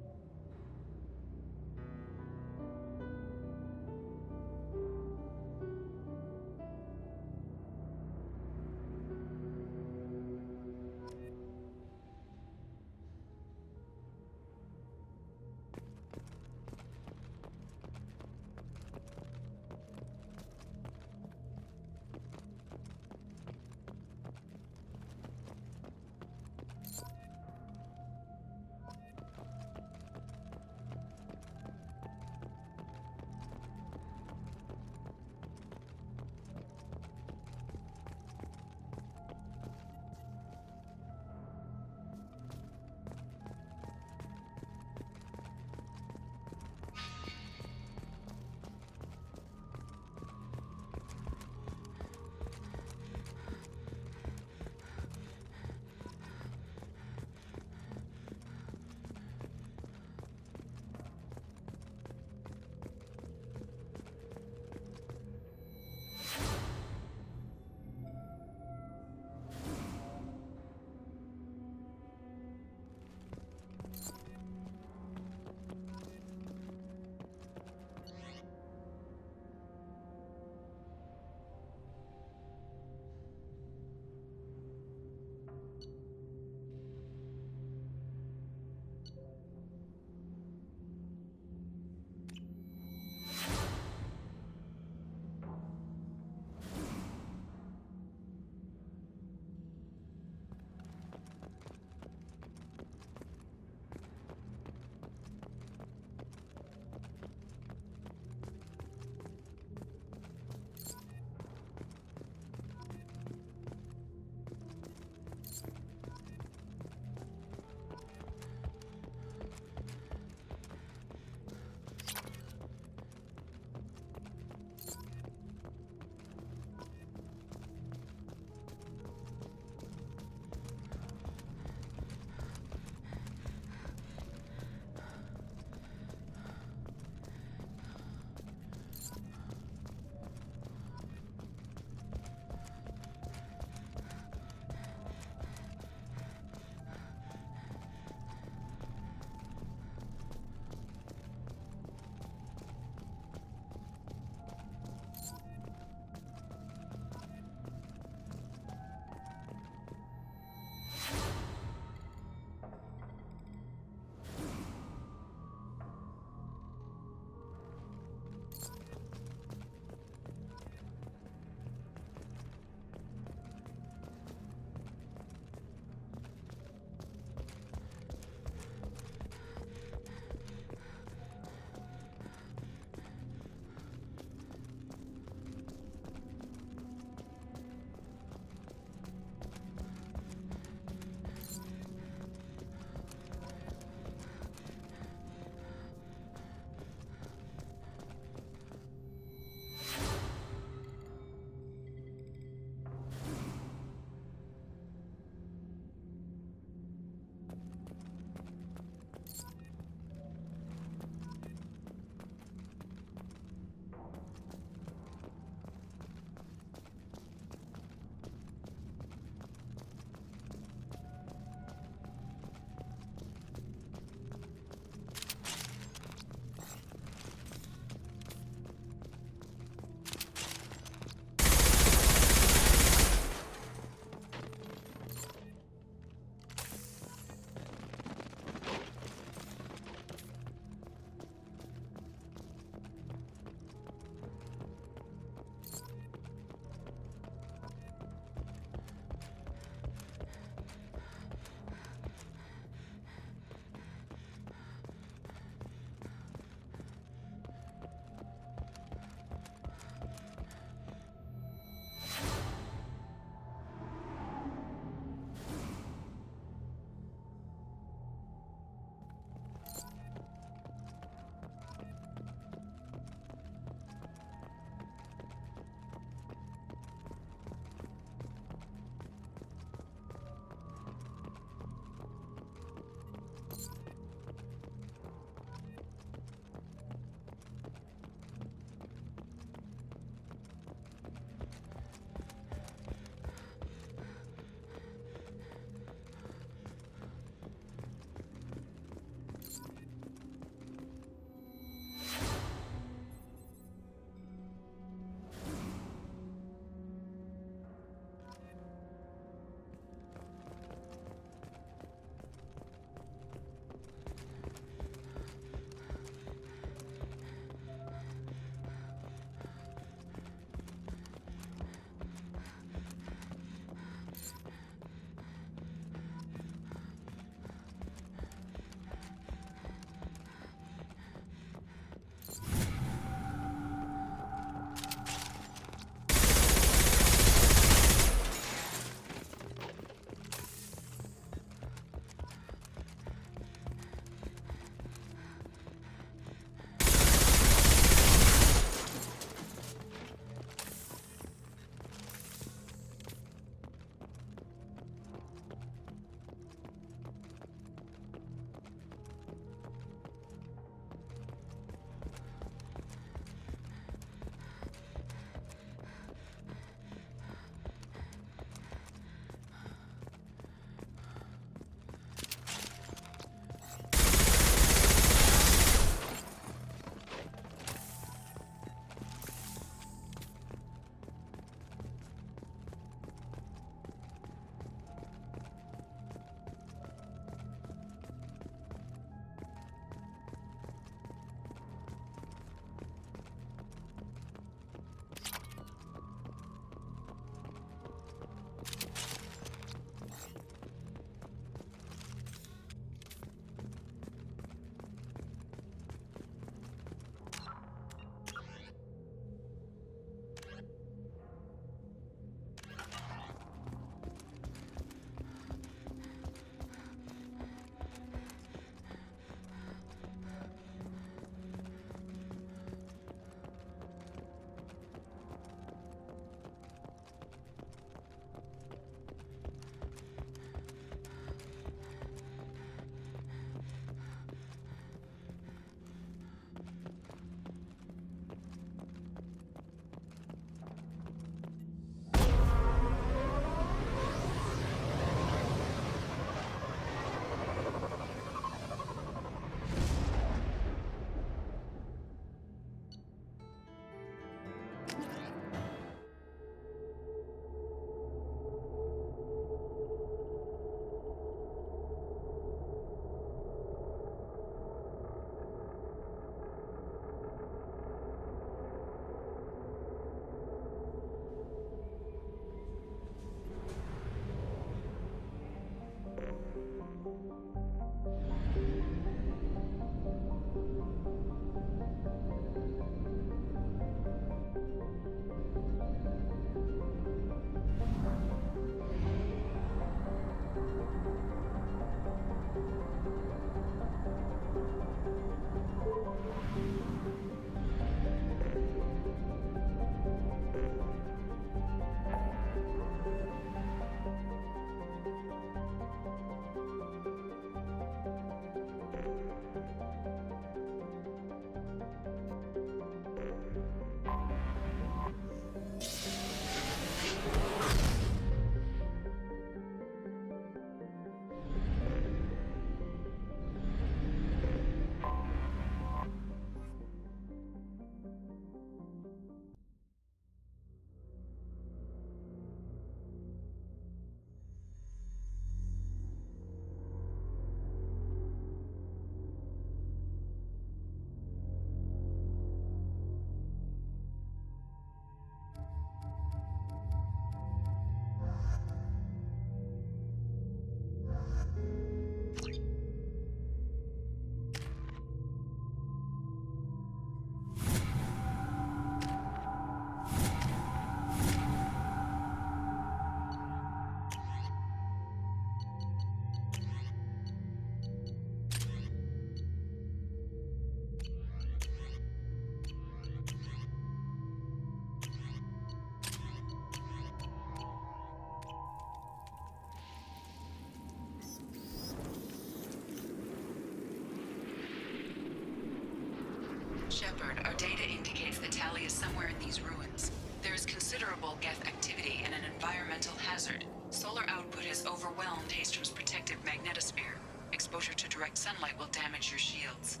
Shepard, our data indicates that Tali is somewhere in these ruins. There is considerable Geth activity and an environmental hazard. Solar output has overwhelmed Hastrom's protective magnetosphere. Exposure to direct sunlight will damage your shields.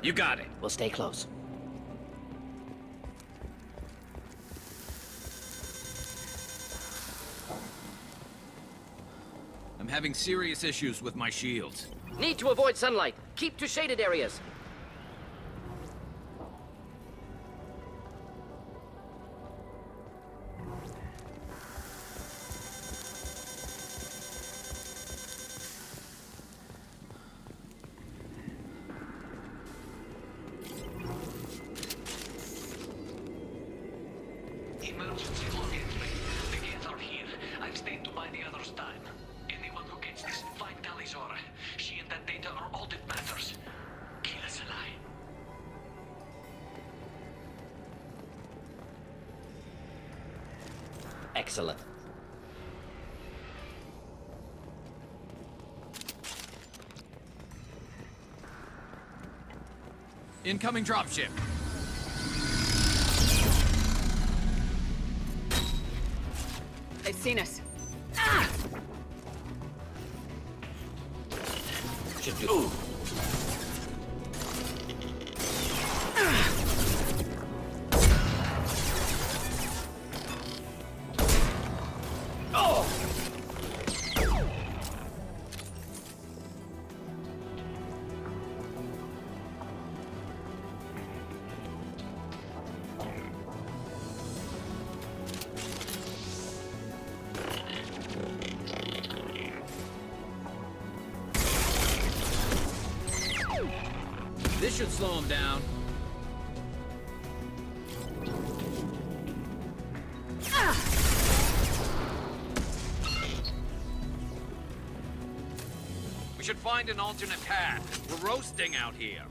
You got it. We'll stay close. I'm having serious issues with my shields. Need to avoid sunlight. Keep to shaded areas. Emergency login. The Geth are here. I've stayed to buy the others time. Anyone who gets this, find Talizora. She and that data are all that matters. Kill us alive. Excellent. Incoming dropship. They've seen us. Should do. This should slow him down. We should find an alternate path. We're roasting out here.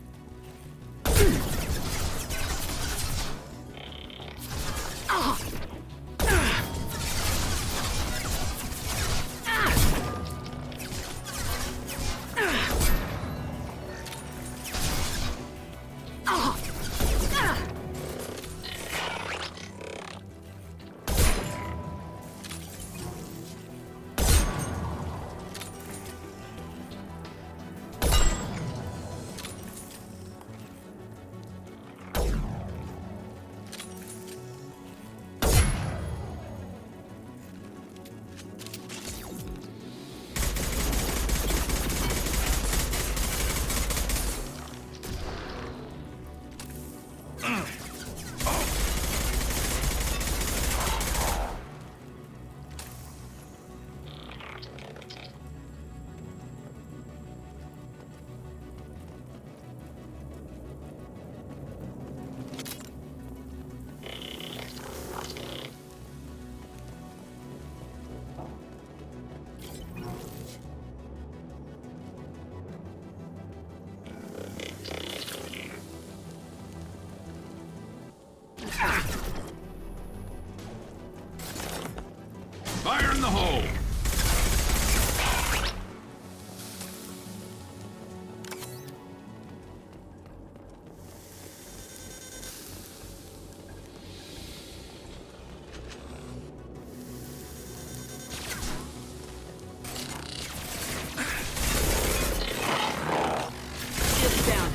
Fire in the hole! Shields down.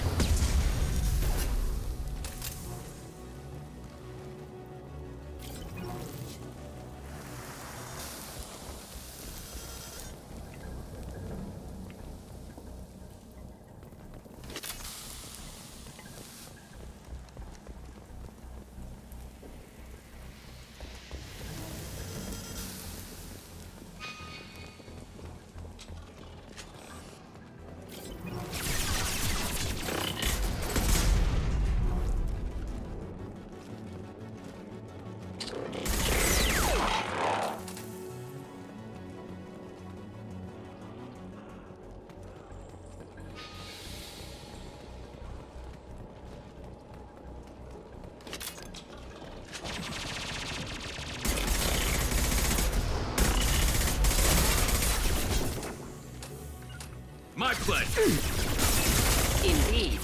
but... Indeed.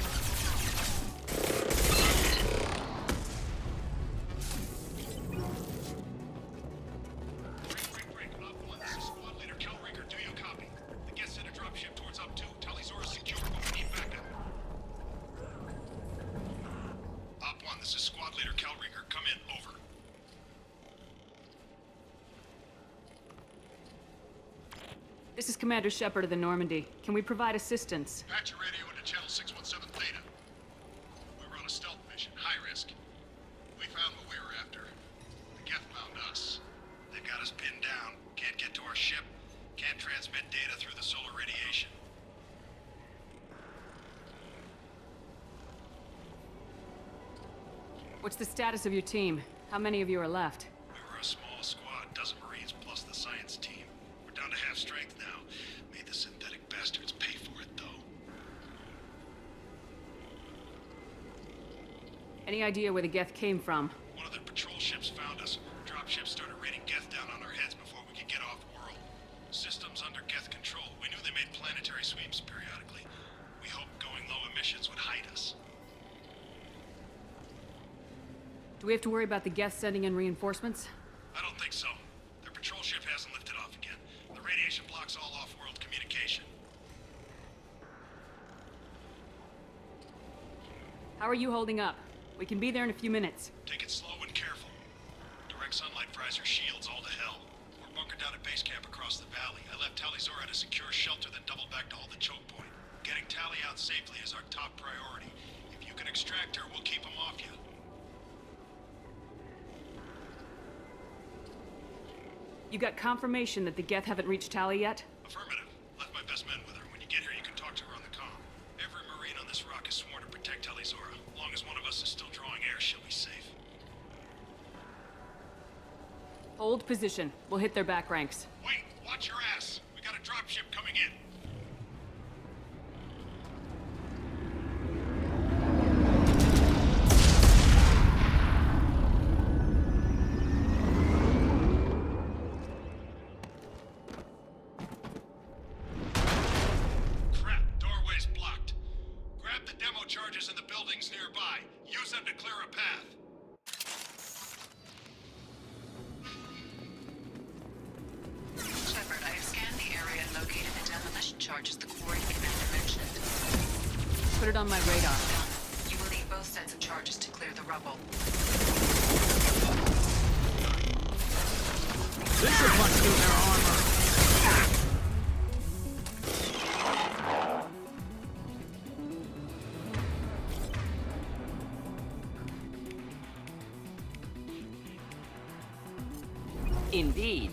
This is Commander Shepard of the Normandy. Can we provide assistance? Patch your radio into channel 617 Theta. We were on a stealth mission, high risk. We found what we were after. The Geth found us. They've got us pinned down. Can't get to our ship. Can't transmit data through the solar radiation. What's the status of your team? How many of you are left? We were a small squad, dozen Marines plus the science team. We're down to half strength now. Made the synthetic bastards pay for it, though. Any idea where the Geth came from? One of their patrol ships found us. Dropships started raining Geth down on our heads before we could get off-world. Systems under Geth control. We knew they made planetary sweeps periodically. We hoped going low emissions would hide us. Do we have to worry about the Geth sending in reinforcements? I don't think so. Their patrol ship hasn't lifted off again. The radiation blocks all off-world communication. How are you holding up? We can be there in a few minutes. Take it slow and careful. Direct sunlight fries our shields all to hell. We're bunkered down at base camp across the valley. I left Talizora at a secure shelter, then doubled back to hold the choke point. Getting Tali out safely is our top priority. If you can extract her, we'll keep him off you. You got confirmation that the Geth haven't reached Tali yet? Affirmative. Left my best men with her. When you get here, you can talk to her on the comm. Every Marine on this rock is sworn to protect Talizora. As long as one of us is still drawing air, she'll be safe. Hold position. We'll hit their back ranks. Wait! Watch your ass! We got a dropship coming in. Charges in the buildings nearby. Use them to clear a path. Shepard, I have scanned the area and located the demolition charges the quarry commander mentioned. Put it on my radar. You will need both sets of charges to clear the rubble. This should punch through their armor. Indeed.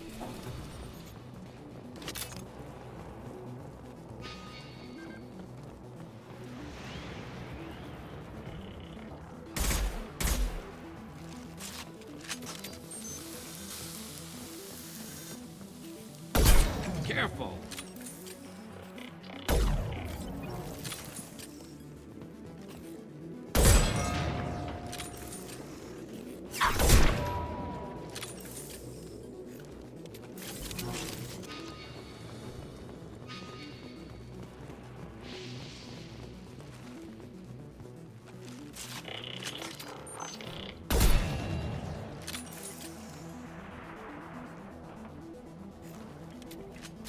Careful.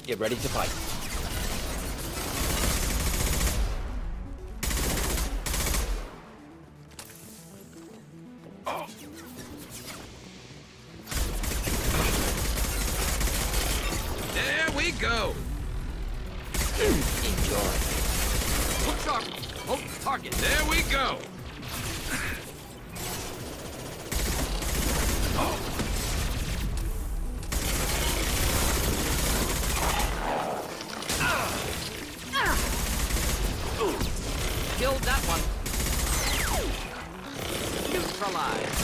Get ready to fight. There we go. Enjoy. Look sharp. Hold the target. There we go. Killed that one. Neutralized.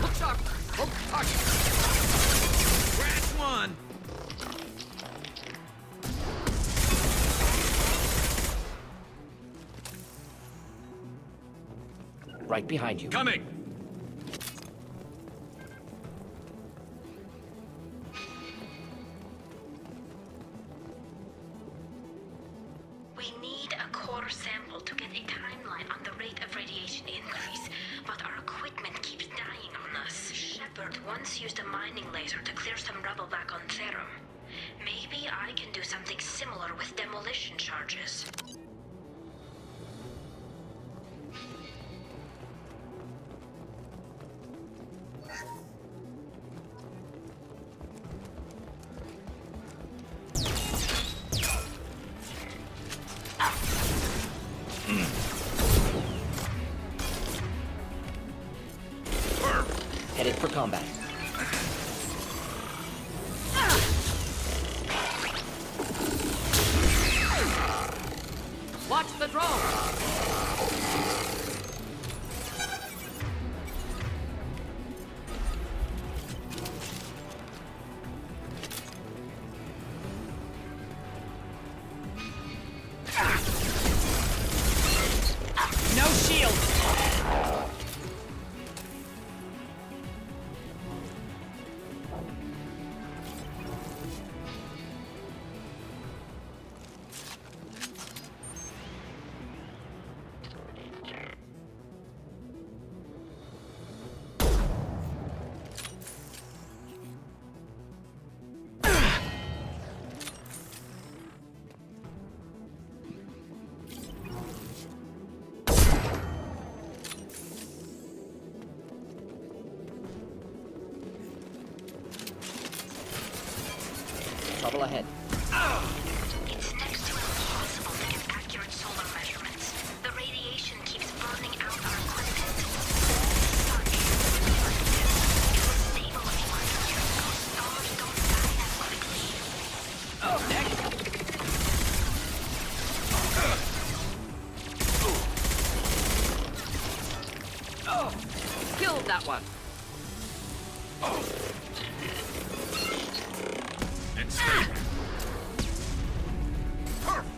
Look sharp. Hold the target. Scratch one. Right behind you. Coming. our sample to get a timeline on the rate of radiation increase, but our equipment keeps dying on us. Shepard once used a mining laser to clear some rubble back on Therum. Maybe I can do something similar with demolition charges. Headed for combat. Watch the drone! No shield! Trouble ahead. It's next to impossible to get accurate solar measurements. The radiation keeps burning out our equipment. It was stable a few hundred years ago. Stars don't die that quickly. Oh, heck! Oh! Killed that one! And stay. Perfect.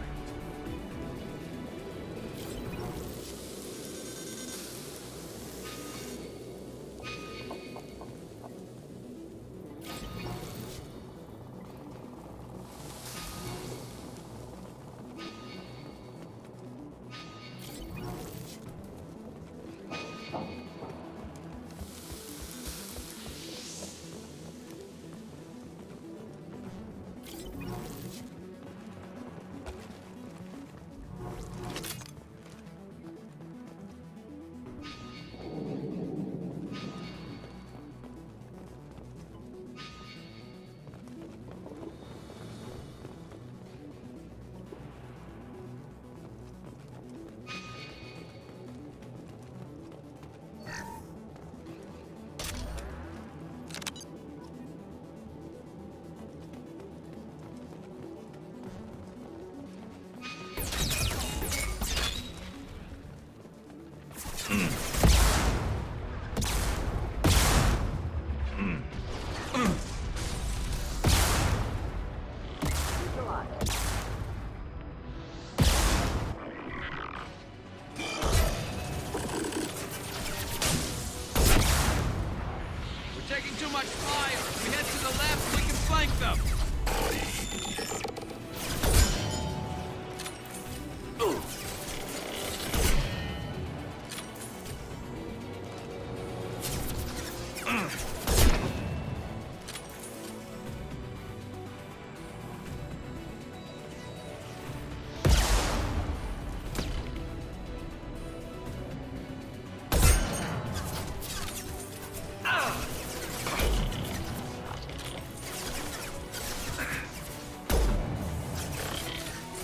We're taking too much fire. If we head to the left, we can flank them.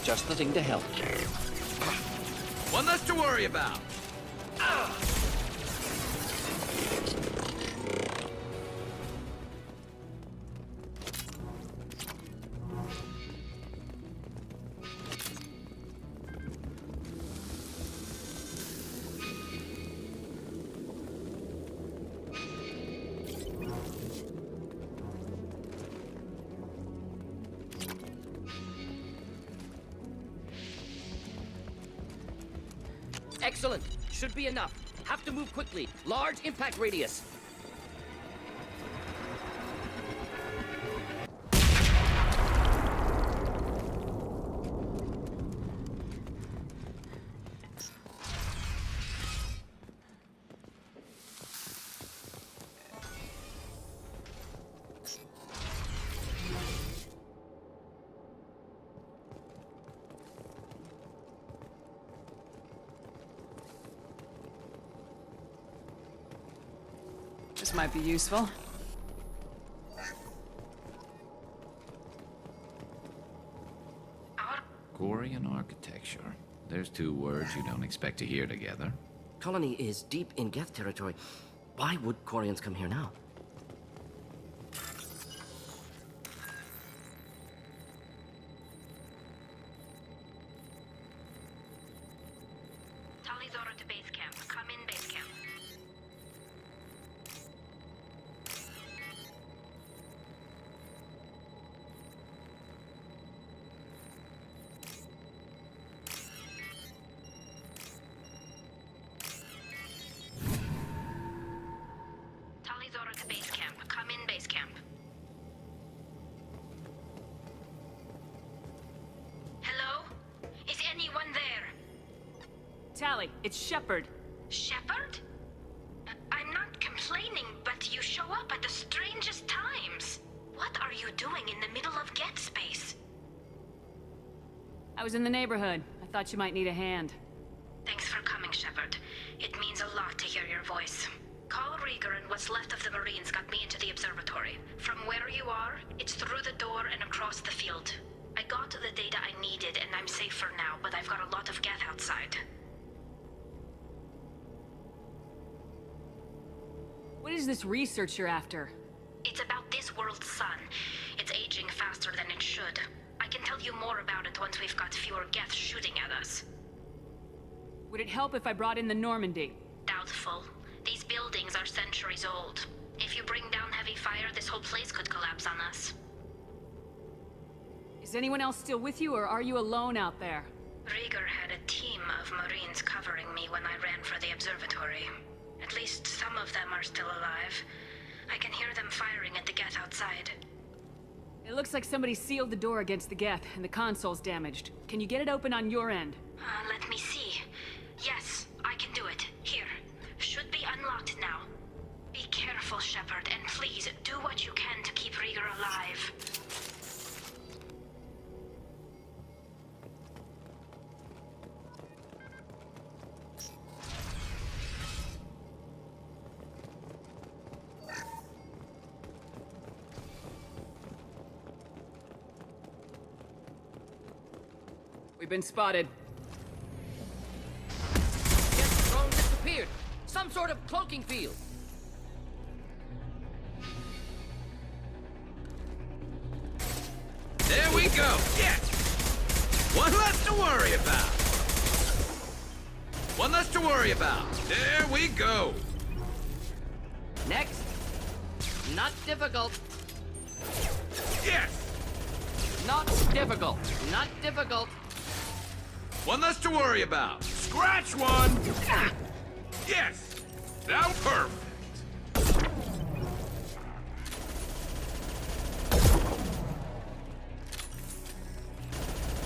Just the thing to help. One less to worry about. Excellent. Should be enough. Have to move quickly. Large impact radius. This might be useful. Quarian architecture. There's two words you don't expect to hear together. Colony is deep in Geth territory. Why would Quarians come here now? Talizora to base camp. Come in base camp. Talizora to base camp. Come in base camp. Hello? Is anyone there? Tally, it's Shepard. Shepard? I'm not complaining, but you show up at the strangest times. What are you doing in the middle of Geth space? I was in the neighborhood. I thought you might need a hand. Thanks for coming, Shepard. It means a lot to hear your voice. Call Rieger and what's left of the Marines got me into the observatory. From where you are, it's through the door and across the field. I got the data I needed and I'm safe for now, but I've got a lot of Geth outside. What is this research you're after? It's about this world's sun. It's aging faster than it should. I can tell you more about it once we've got fewer Geth shooting at us. Would it help if I brought in the Normandy? Doubtful. These buildings are centuries old. If you bring down heavy fire, this whole place could collapse on us. Is anyone else still with you, or are you alone out there? Rieger had a team of Marines covering me when I ran for the observatory. At least some of them are still alive. I can hear them firing at the Geth outside. It looks like somebody sealed the door against the Geth, and the console's damaged. Can you get it open on your end? Let me see. Yes, I can do it. Here. Should be unlocked now. Be careful, Shepard, and please do what you can to keep Rieger alive. We've been spotted. Geth drone disappeared. Some sort of cloaking field. There we go! Yes! One less to worry about! One less to worry about! There we go! Next. Not difficult. Yes! Not difficult. Not difficult. One less to worry about! Scratch one! Yes! Now perfect!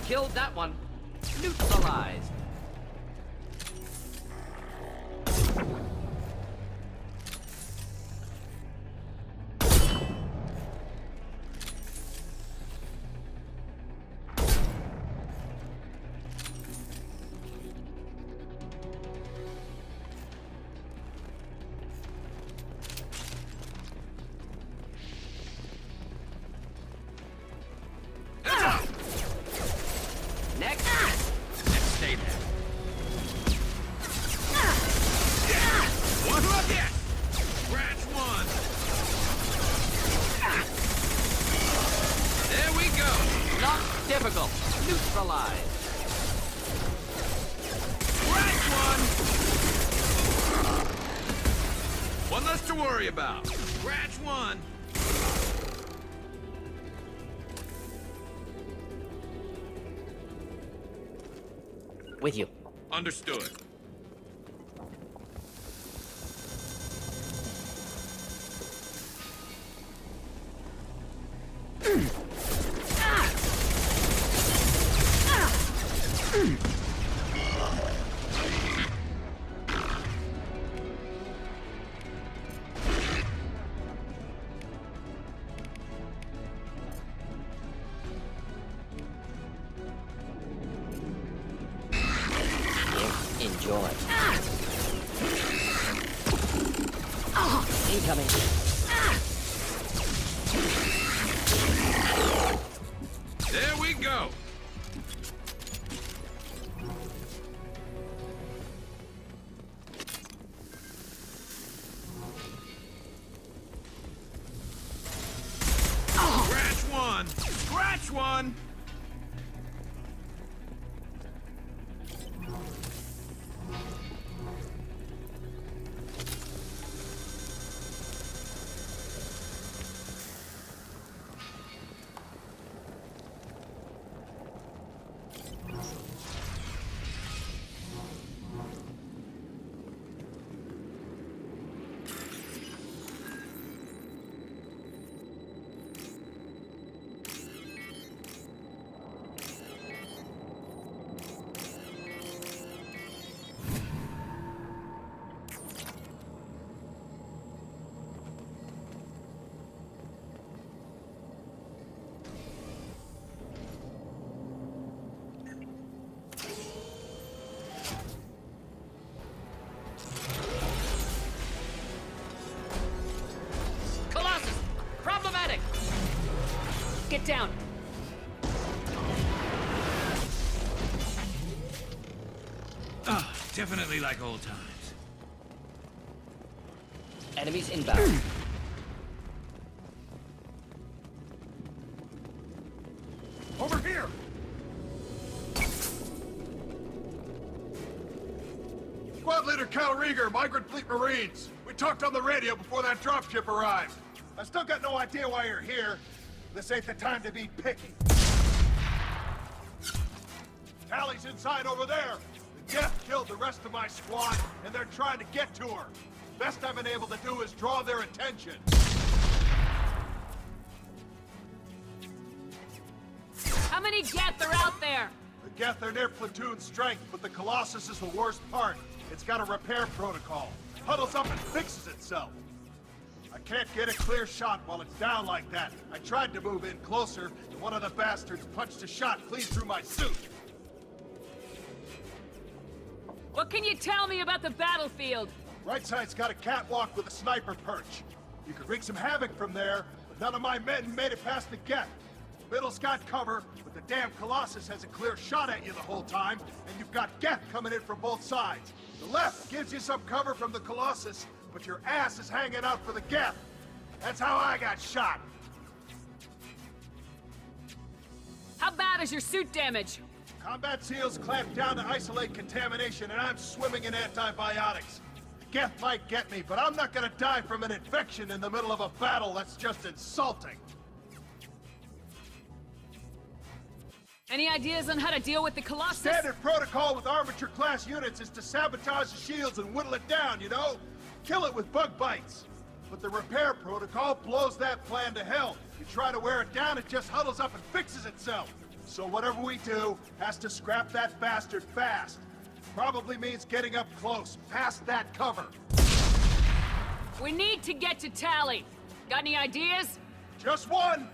Killed that one. Neutralized. Next. Stay there. One look at! Scratch one! There we go! Not difficult. Neutralized. Scratch one! One less to worry about. Scratch one! With you. Understood. Enjoy. Incoming. There we go. Scratch one. Scratch one. Colossus! Problematic! Get down! Ah, definitely like old times. Enemies inbound. Over here! Squad Leader Cal Rieger, Migrant Fleet Marines. We talked on the radio before that dropship arrived. I still got no idea why you're here. This ain't the time to be picky. Tally's inside over there. The Geth killed the rest of my squad, and they're trying to get to her. Best I've been able to do is draw their attention. How many Geth are out there? The Geth are near platoon strength, but the Colossus is the worst part. It's got a repair protocol. Huddles up and fixes itself. I can't get a clear shot while it's down like that. I tried to move in closer, and one of the bastards punched a shot clean through my suit. What can you tell me about the battlefield? Right side's got a catwalk with a sniper perch. You could wreak some havoc from there, but none of my men made it past the Geth. Middle's got cover, but the damn Colossus has a clear shot at you the whole time, and you've got Geth coming in from both sides. The left gives you some cover from the Colossus, but your ass is hanging out for the Geth. That's how I got shot. How bad is your suit damage? Combat SEALs clamped down to isolate contamination, and I'm swimming in antibiotics. Geth might get me, but I'm not gonna die from an infection in the middle of a battle. That's just insulting. Any ideas on how to deal with the Colossus? Standard protocol with armature-class units is to sabotage the shields and whittle it down, you know? Kill it with bug bites. But the repair protocol blows that plan to hell. You try to wear it down, it just huddles up and fixes itself. So whatever we do has to scrap that bastard fast. Probably means getting up close, past that cover. We need to get to Tally. Got any ideas? Just one.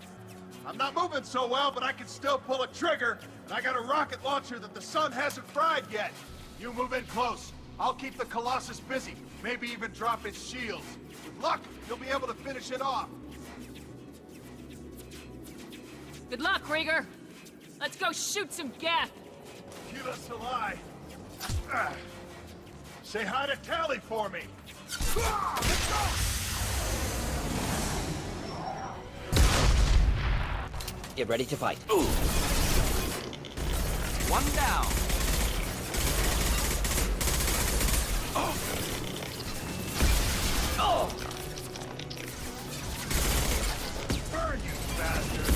I'm not moving so well, but I can still pull a trigger, and I got a rocket launcher that the sun hasn't fried yet. You move in close. I'll keep the Colossus busy, maybe even drop its shields. With luck, you'll be able to finish it off. Good luck, Rieger. Let's go shoot some Geth. Keep us alive. Say hi to Tally for me. Let's go! Get ready to fight. Ooh. One down. Oh. Oh. Burn, you bastard.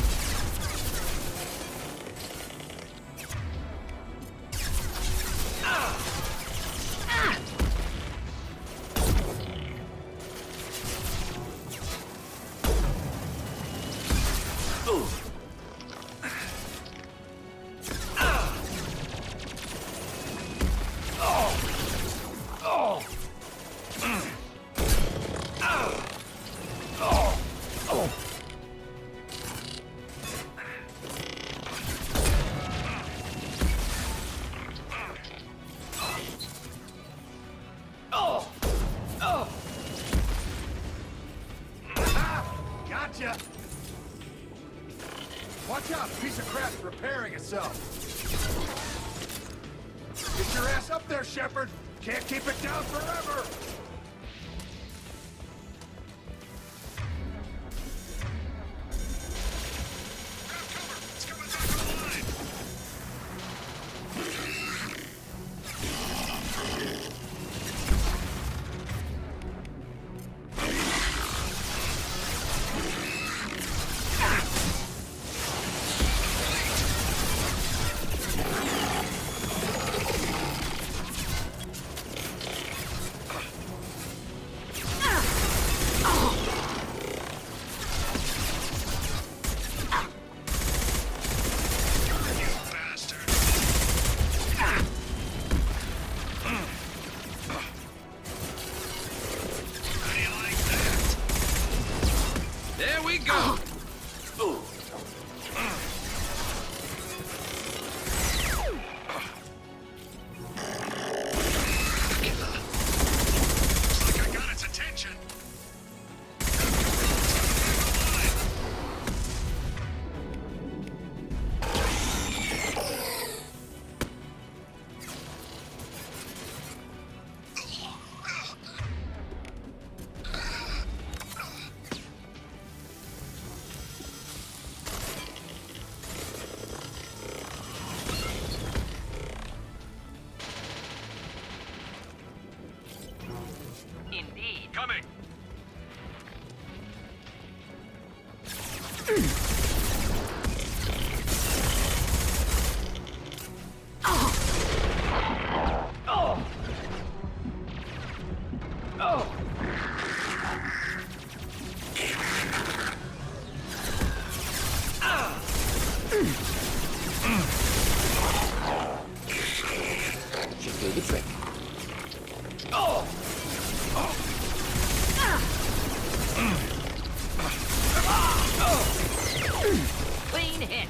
of crap's repairing itself. Get your ass up there, Shepard! Can't keep it down forever! There we go! Looks like I got its attention. Indeed. Coming! Should do the trick. Clean hit.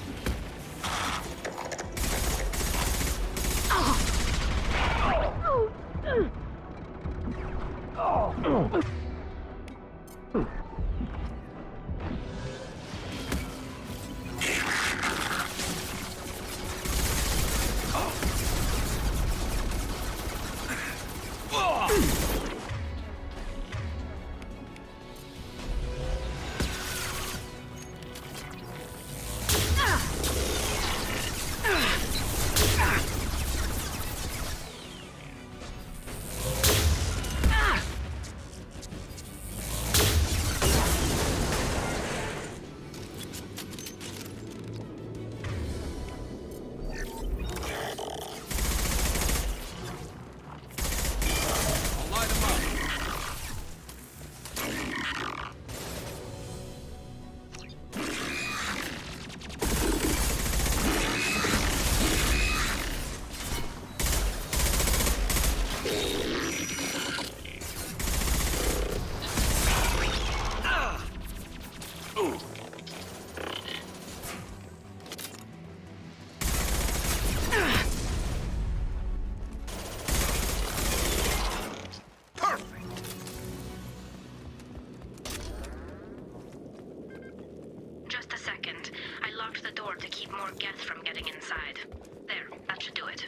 Just a second. I locked the door to keep more Geth from getting inside. There, that should do it.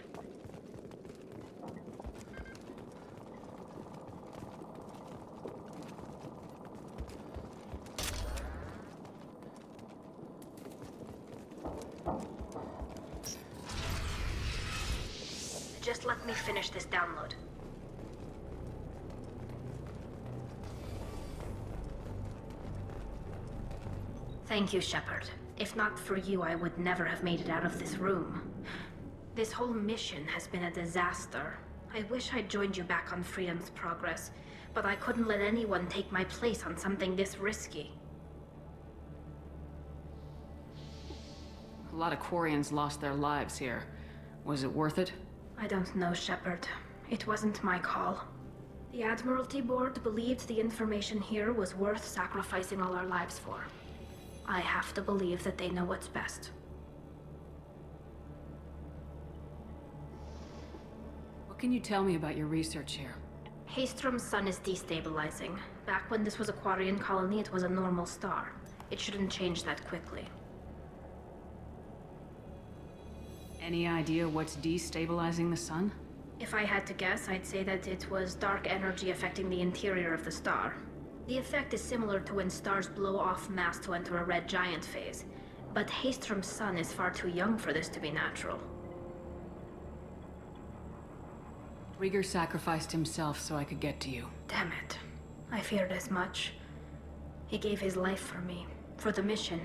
Just let me finish this download. Thank you, Shepard. If not for you, I would never have made it out of this room. This whole mission has been a disaster. I wish I'd joined you back on Freedom's Progress, but I couldn't let anyone take my place on something this risky. A lot of Quarians lost their lives here. Was it worth it? I don't know, Shepard. It wasn't my call. The Admiralty Board believed the information here was worth sacrificing all our lives for. I have to believe that they know what's best. What can you tell me about your research here? Haystrom's sun is destabilizing. Back when this was a Quarian colony, it was a normal star. It shouldn't change that quickly. Any idea what's destabilizing the sun? If I had to guess, I'd say that it was dark energy affecting the interior of the star. The effect is similar to when stars blow off mass to enter a red giant phase, but Haestrom's sun is far too young for this to be natural. Rieger sacrificed himself so I could get to you. Damn it. I feared as much. He gave his life for me, for the mission.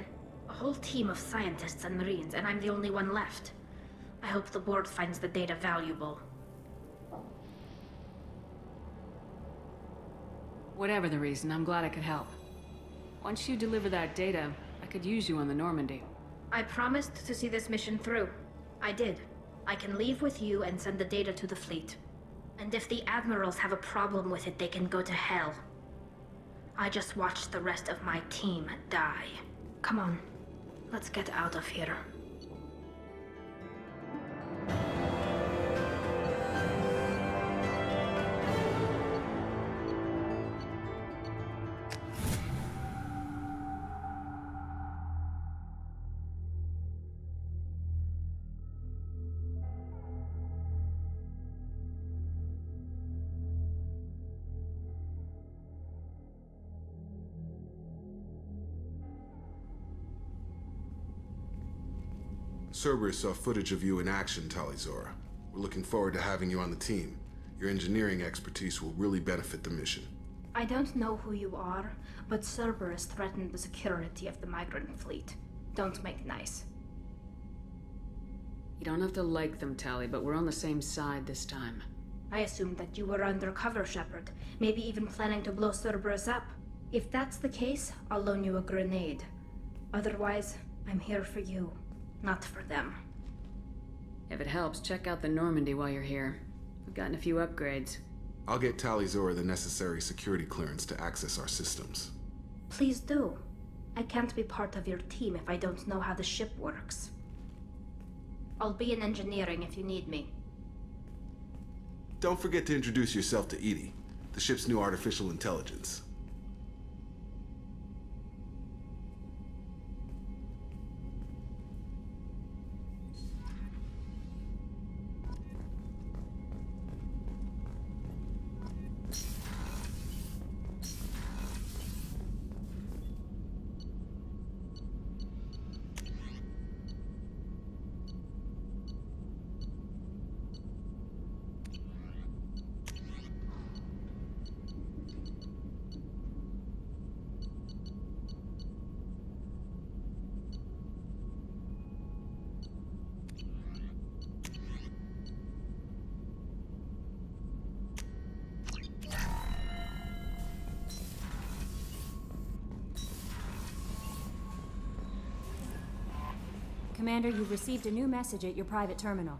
A whole team of scientists and Marines, and I'm the only one left. I hope the board finds the data valuable. Whatever the reason, I'm glad I could help. Once you deliver that data, I could use you on the Normandy. I promised to see this mission through. I did. I can leave with you and send the data to the fleet. And if the admirals have a problem with it, they can go to hell. I just watched the rest of my team die. Come on, let's get out of here. Cerberus saw footage of you in action, Tali'Zorah. We're looking forward to having you on the team. Your engineering expertise will really benefit the mission. I don't know who you are, but Cerberus threatened the security of the migrant fleet. Don't make nice. You don't have to like them, Tali, but we're on the same side this time. I assumed that you were undercover, Shepard. Maybe even planning to blow Cerberus up. If that's the case, I'll loan you a grenade. Otherwise, I'm here for you, not for them. If it helps, check out the Normandy while you're here. We've gotten a few upgrades. I'll get Tali'Zorah the necessary security clearance to access our systems. Please do. I can't be part of your team if I don't know how the ship works. I'll be in engineering if you need me. Don't forget to introduce yourself to EDI, the ship's new artificial intelligence. Commander, you've received a new message at your private terminal.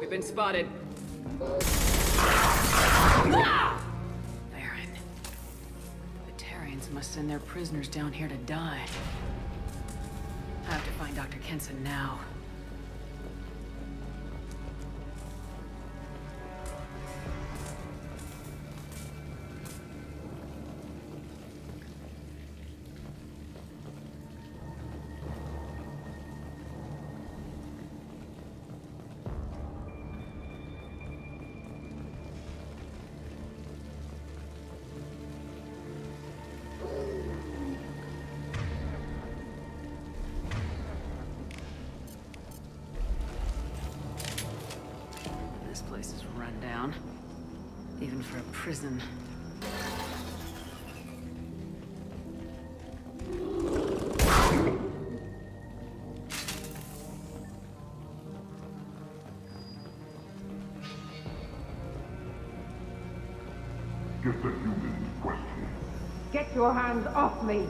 We've been spotted. Baron. Batarians must send their prisoners down here to die. I have to find Dr. Kenson now. This place is run down. Even for a prison. Get the human in question. Get your hands off me!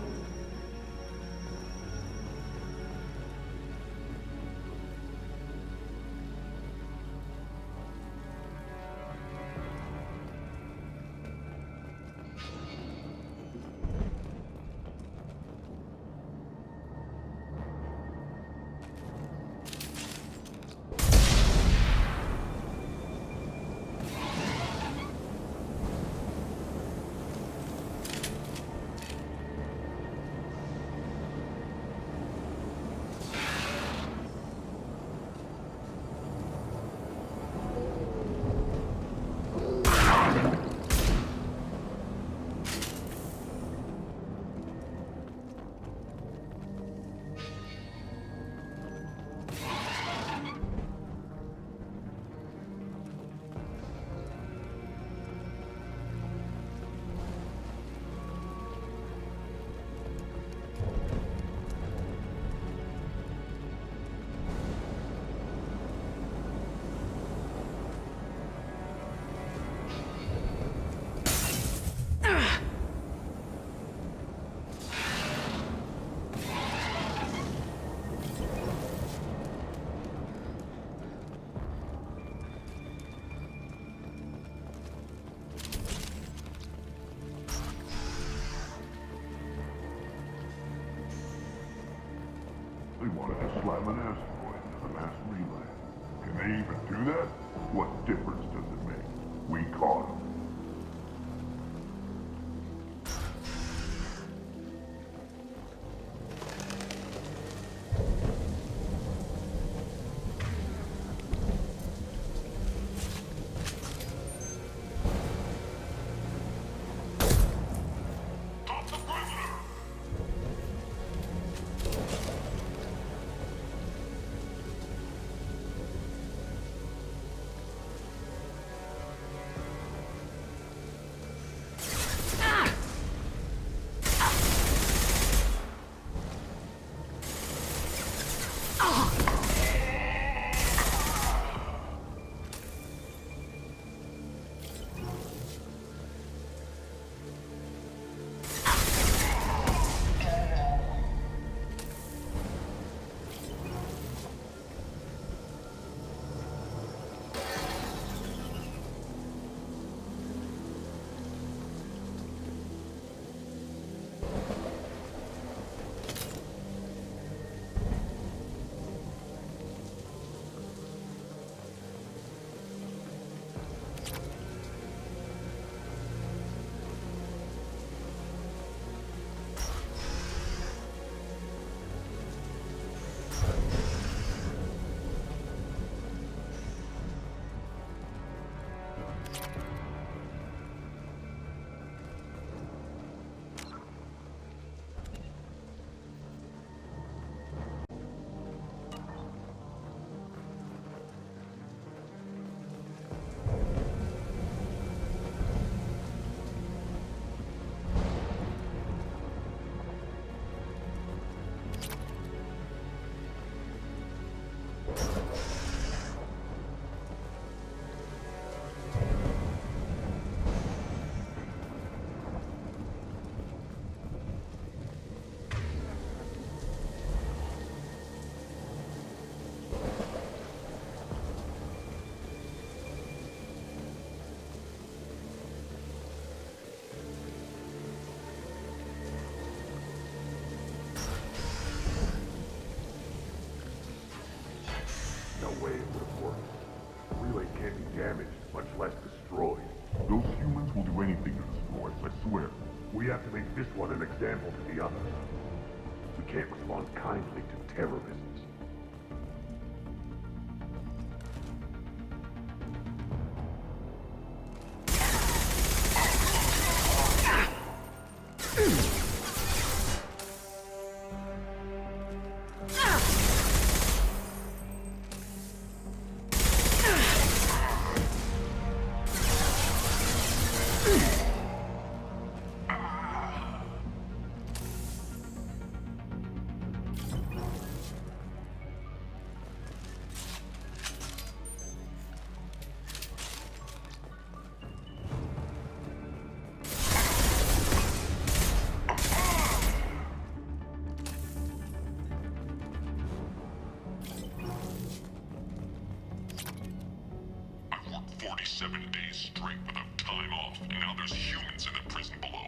They wanted to slam an asteroid into the mass relay. Can they even do that? What difference does it make? We caught them. terrorists. I've worked 47 days straight without time off, and now there's humans in the prison below.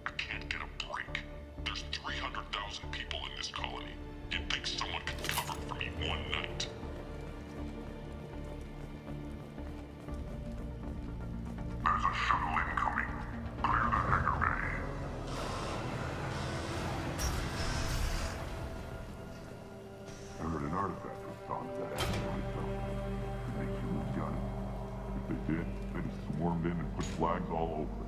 I can't get a break. There's 300,000 people in this colony. You'd think someone could cover for me one night. There's a shuttle incoming. Clear the hangar bay. I heard an artifact was found in that asteroid belt. You think humans got it? If they did, they'd have swarmed in and put flags all over it.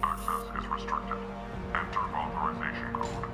Access is restricted. Enter authorization code.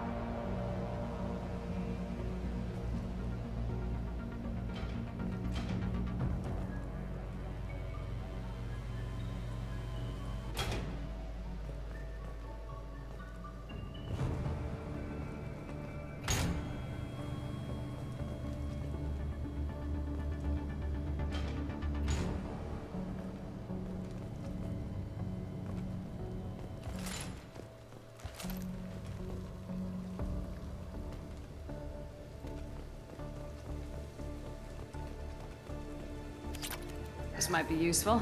This might be useful.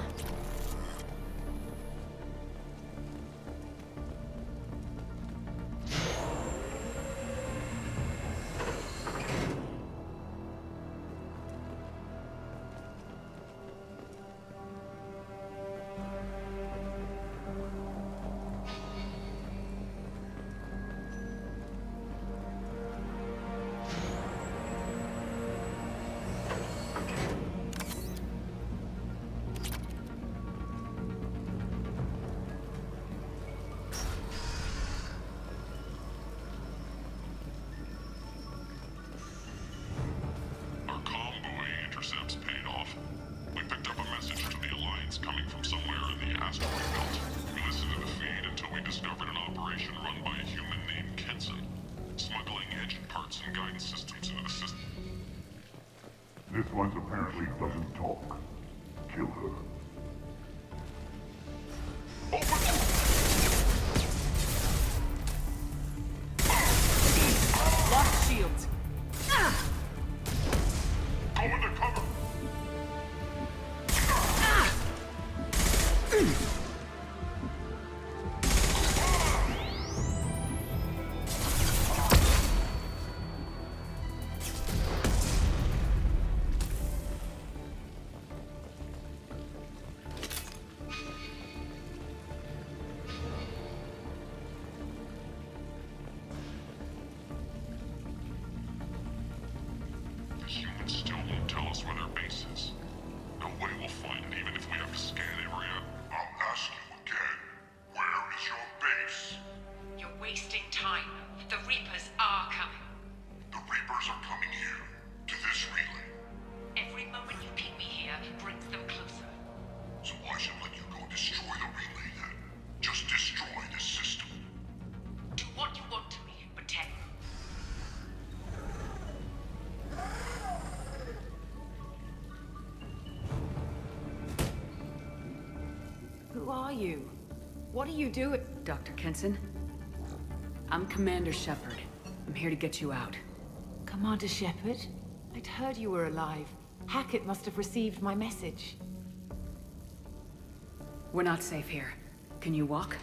This one apparently doesn't talk. Kill her. Lock shields. Over the cover! wasting time. The Reapers are coming. The Reapers are coming here, to this relay. Every moment you keep me here brings them closer. So why should I let you go destroy the relay then? Just destroy this system. Do what you want to me, but tell me. Who are you? What are you doing? Dr. Kenson? I'm Commander Shepard. I'm here to get you out. Commander Shepard? I'd heard you were alive. Hackett must have received my message. We're not safe here. Can you walk?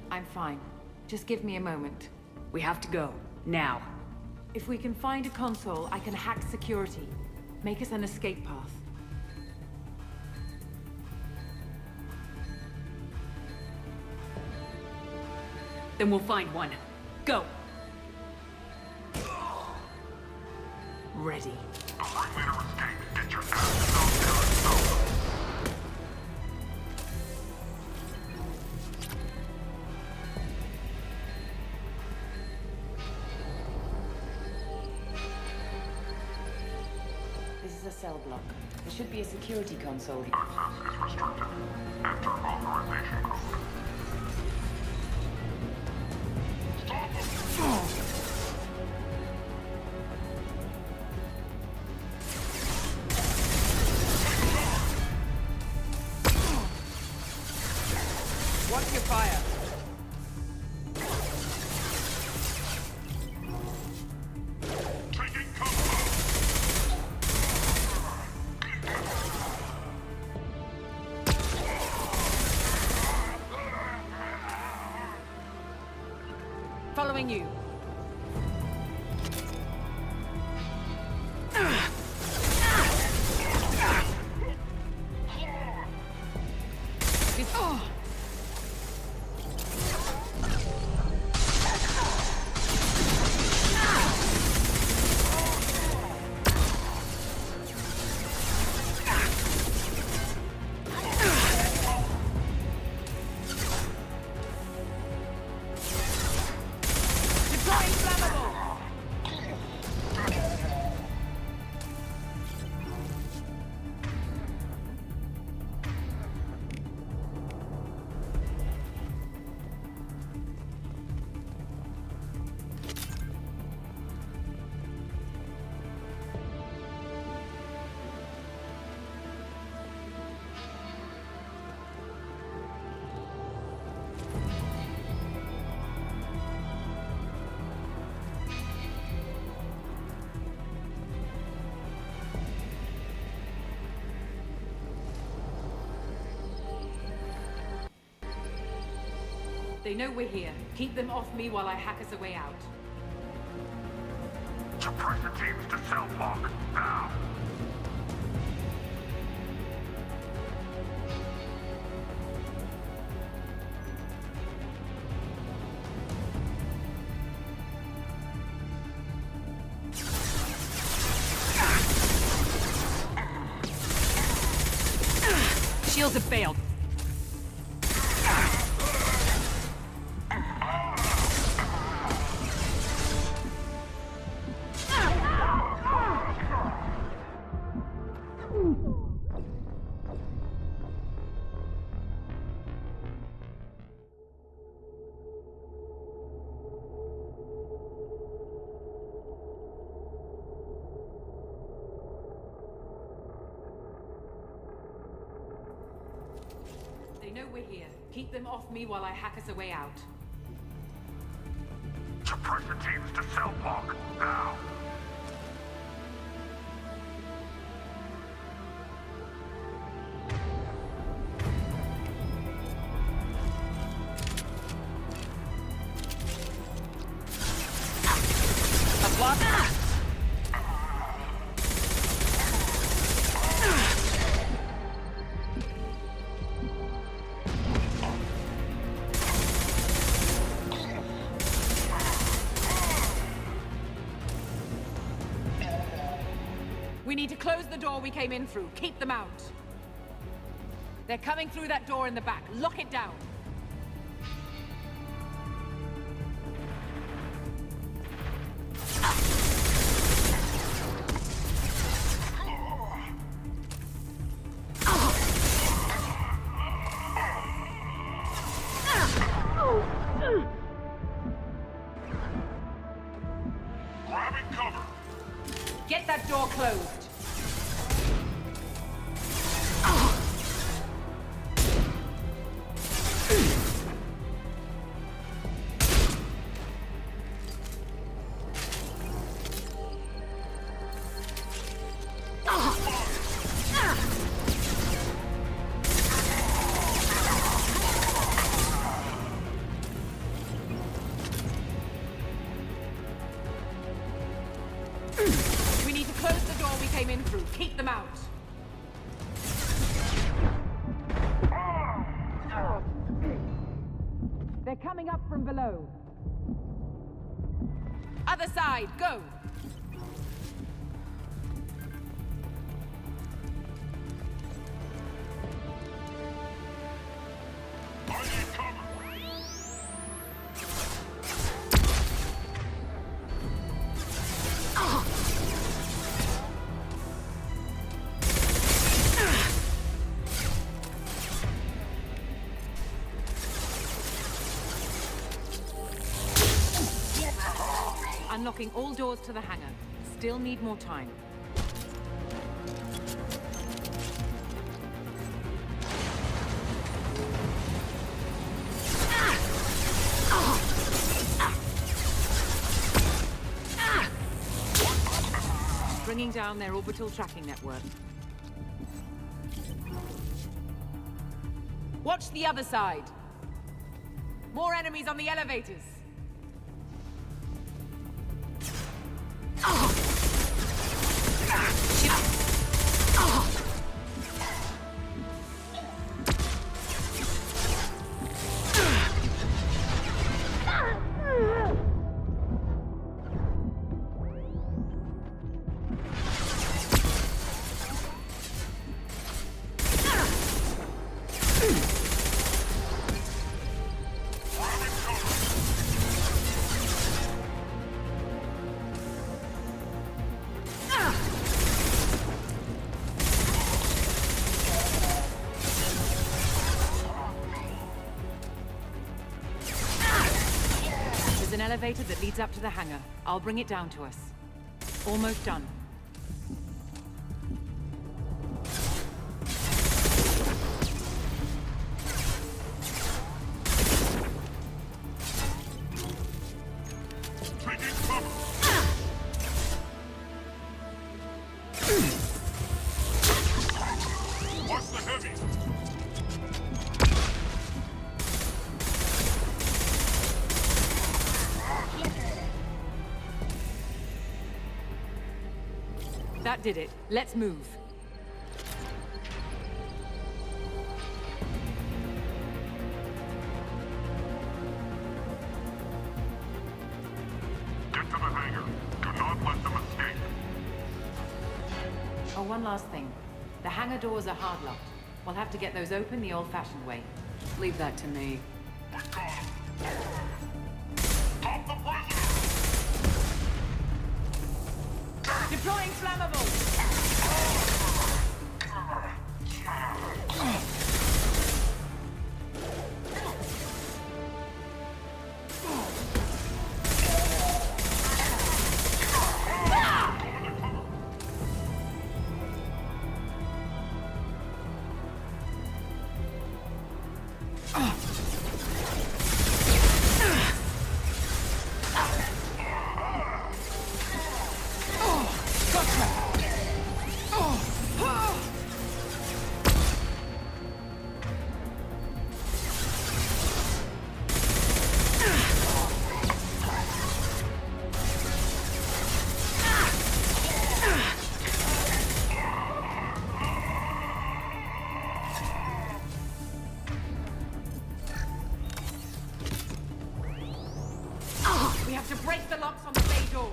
I'm fine. Just give me a moment. We have to go. Now. If we can find a console, I can hack security. Make us an escape path. Then we'll find one. Go! Ready. Get your asses out there and stop them. This is a cell block. There should be a security console here. Access is restricted. Enter authorization code. Stop them! Watch your fire. Taking cover! Following you. They know we're here. Keep them off me while I hack us a way out. Suppress the teams to cell block. Now! Shields have failed. They know we're here. Keep them off me while I hack us a way out. Suppress the teams to cell block. Now! We need to close the door we came in through. Keep them out. They're coming through that door in the back. Lock it down. Grabbing cover. Get that door closed. We need to close the door we came in through. Keep them out. They're coming up from below. Other side, go! I need cover. Unlocking all doors to the hangar. Still need more time. Bringing down their orbital tracking network. Watch the other side. More enemies on the elevators. An elevator that leads up to the hangar. I'll bring it down to us. Almost done. Taking cover. Watch the heavy. That did it. Let's move. Get to the hangar. Do not let them escape. Oh, one last thing. The hangar doors are hard locked. We'll have to get those open the old-fashioned way. Leave that to me. We got him. Stop the prisoner. Deploying flammable! We have to break the locks on the bay doors.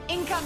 Income.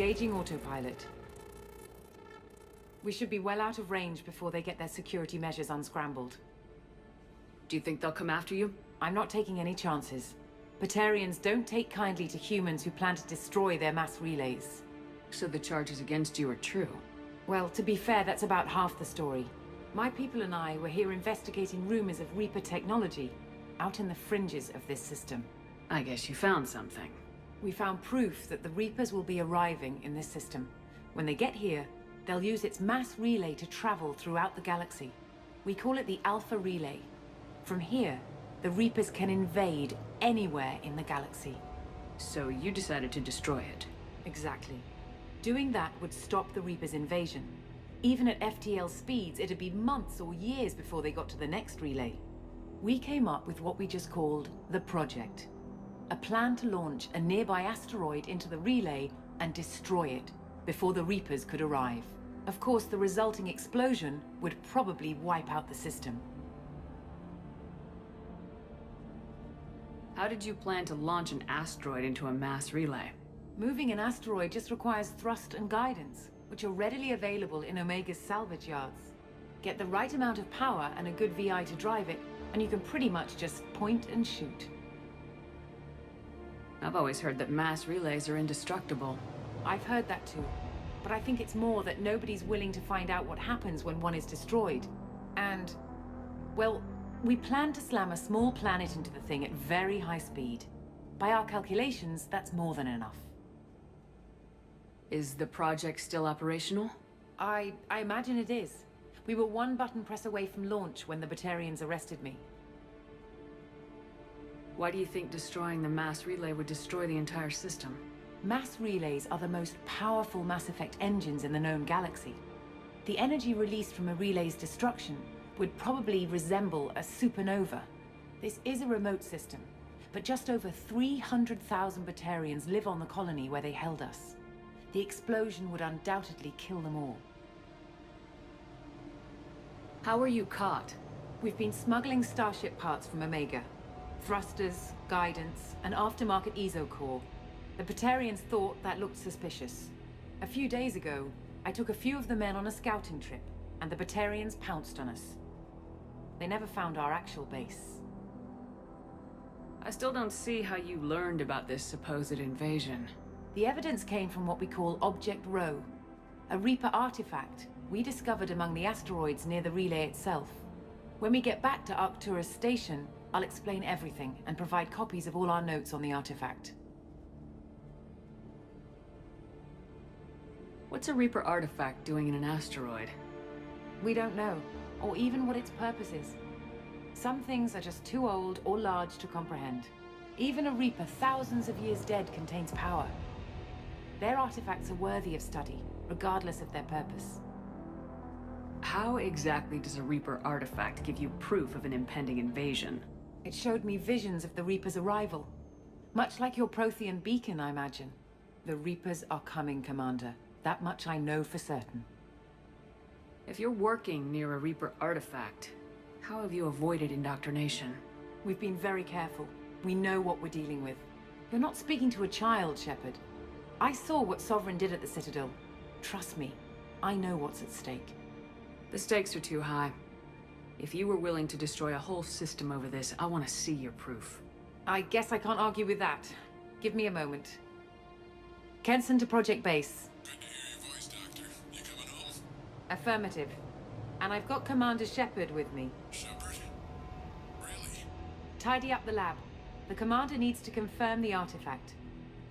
Engaging autopilot. We should be well out of range before they get their security measures unscrambled. Do you think they'll come after you? I'm not taking any chances. Batarians don't take kindly to humans who plan to destroy their mass relays. So the charges against you are true? Well, to be fair, that's about half the story. My people and I were here investigating rumors of Reaper technology, out in the fringes of this system. I guess you found something. We found proof that the Reapers will be arriving in this system. When they get here, they'll use its mass relay to travel throughout the galaxy. We call it the Alpha Relay. From here, the Reapers can invade anywhere in the galaxy. So you decided to destroy it? Exactly. Doing that would stop the Reapers' invasion. Even at FTL speeds, it'd be months or years before they got to the next relay. We came up with what we just called the Project. A plan to launch a nearby asteroid into the relay and destroy it before the Reapers could arrive. Of course, the resulting explosion would probably wipe out the system. How did you plan to launch an asteroid into a mass relay? Moving an asteroid just requires thrust and guidance, which are readily available in Omega's salvage yards. Get the right amount of power and a good VI to drive it, and you can pretty much just point and shoot. I've always heard that mass relays are indestructible. I've heard that too. But I think it's more that nobody's willing to find out what happens when one is destroyed. And, well, we plan to slam a small planet into the thing at very high speed. By our calculations, that's more than enough. Is the project still operational? I imagine it is. We were one button press away from launch when the Batarians arrested me. Why do you think destroying the mass relay would destroy the entire system? Mass relays are the most powerful Mass Effect engines in the known galaxy. The energy released from a relay's destruction would probably resemble a supernova. This is a remote system, but just over 300,000 Batarians live on the colony where they held us. The explosion would undoubtedly kill them all. How were you caught? We've been smuggling Starship parts from Omega. Thrusters, guidance, and aftermarket ESO core. The Batarians thought that looked suspicious. A few days ago, I took a few of the men on a scouting trip, and the Batarians pounced on us. They never found our actual base. I still don't see how you learned about this supposed invasion. The evidence came from what we call Object Rho, a Reaper artifact we discovered among the asteroids near the relay itself. When we get back to Arcturus Station, I'll explain everything and provide copies of all our notes on the artifact. What's a Reaper artifact doing in an asteroid? We don't know, or even what its purpose is. Some things are just too old or large to comprehend. Even a Reaper thousands of years dead contains power. Their artifacts are worthy of study, regardless of their purpose. How exactly does a Reaper artifact give you proof of an impending invasion? It showed me visions of the Reaper's arrival. Much like your Prothean beacon, I imagine. The Reapers are coming, Commander. That much I know for certain. If you're working near a Reaper artifact, how have you avoided indoctrination? We've been very careful. We know what we're dealing with. You're not speaking to a child, Shepard. I saw what Sovereign did at the Citadel. Trust me, I know what's at stake. The stakes are too high. If you were willing to destroy a whole system over this, I want to see your proof. I guess I can't argue with that. Give me a moment. Kenson to Project Base. Good to hear your voice, Doctor. You coming home? Affirmative. And I've got Commander Shepard with me. Shepard? Really? Tidy up the lab. The Commander needs to confirm the artifact.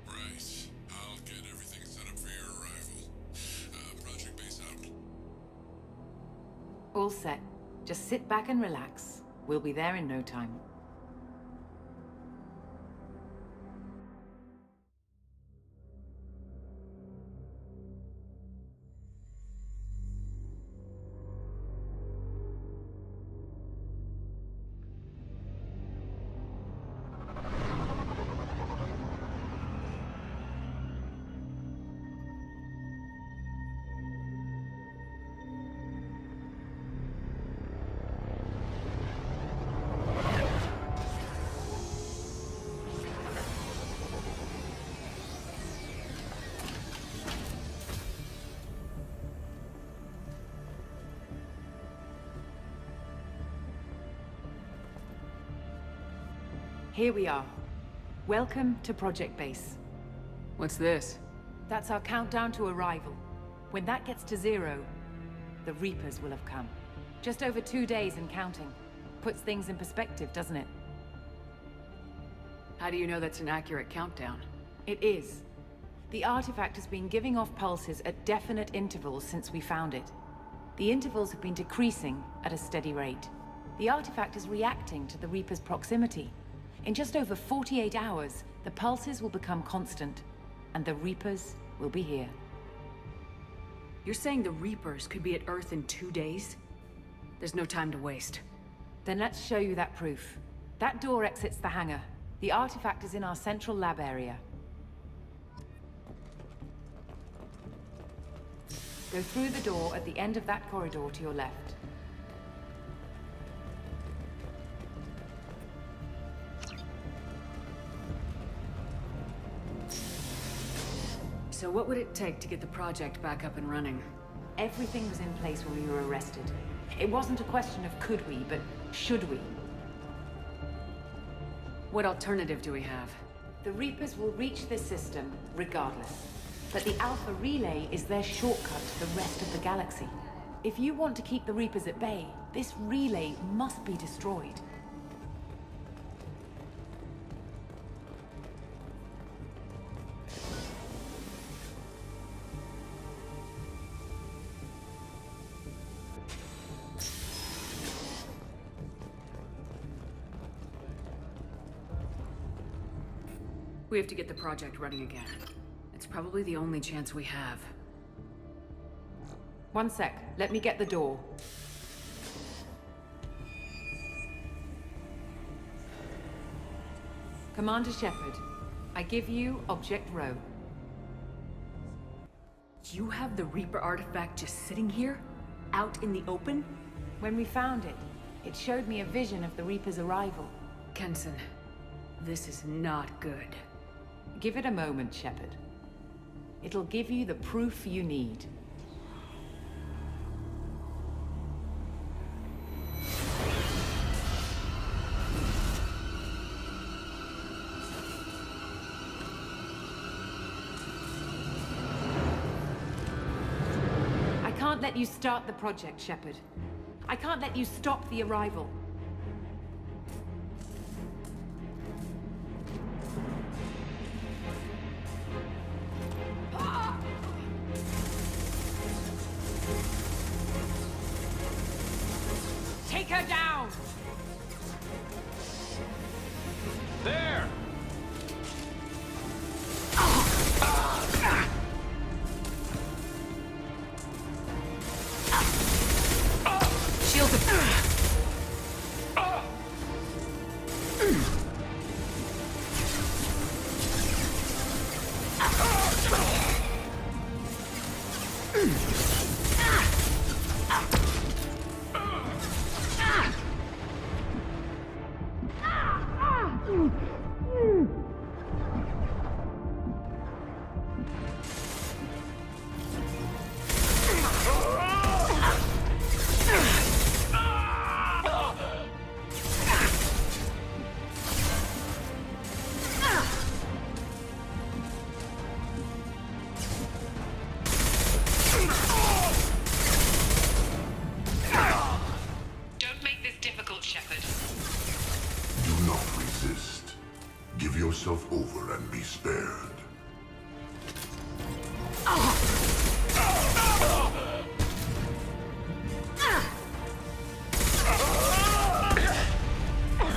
Right. I'll get everything set up for your arrival. Project Base out. All set. Just sit back and relax. We'll be there in no time. Here we are. Welcome to Project Base. What's this? That's our countdown to arrival. When that gets to 0, the Reapers will have come. Just over 2 days and counting. Puts things in perspective, doesn't it? How do you know that's an accurate countdown? It is. The artifact has been giving off pulses at definite intervals since we found it. The intervals have been decreasing at a steady rate. The artifact is reacting to the Reaper's proximity. In just over 48 hours, the pulses will become constant, and the Reapers will be here. You're saying the Reapers could be at Earth in 2 days? There's no time to waste. Then let's show you that proof. That door exits the hangar. The artifact is in our central lab area. Go through the door at the end of that corridor to your left. So what would it take to get the project back up and running? Everything was in place when we were arrested. It wasn't a question of could we, but should we. What alternative do we have? The Reapers will reach this system regardless. But the Alpha Relay is their shortcut to the rest of the galaxy. If you want to keep the Reapers at bay, this relay must be destroyed. We have to get the project running again. It's probably the only chance we have. One sec. Let me get the door. Commander Shepard, I give you Object Rho. You have the Reaper artifact just sitting here? Out in the open? When we found it, it showed me a vision of the Reaper's arrival. Kenson, this is not good. Give it a moment, Shepard. It'll give you the proof you need. I can't let you start the project, Shepard. I can't let you stop the arrival. Take her down! There! Shield him! Yourself over and be spared.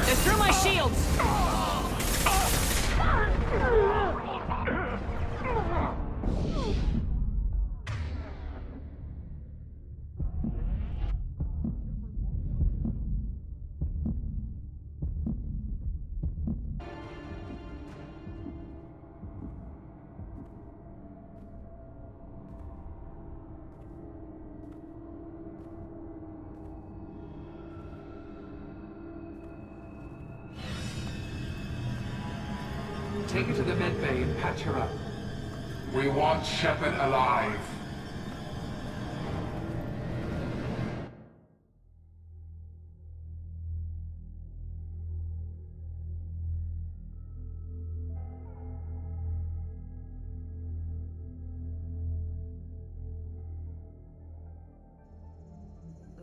They're through my shields! Take her to the med bay and patch her up. We want Shepard alive.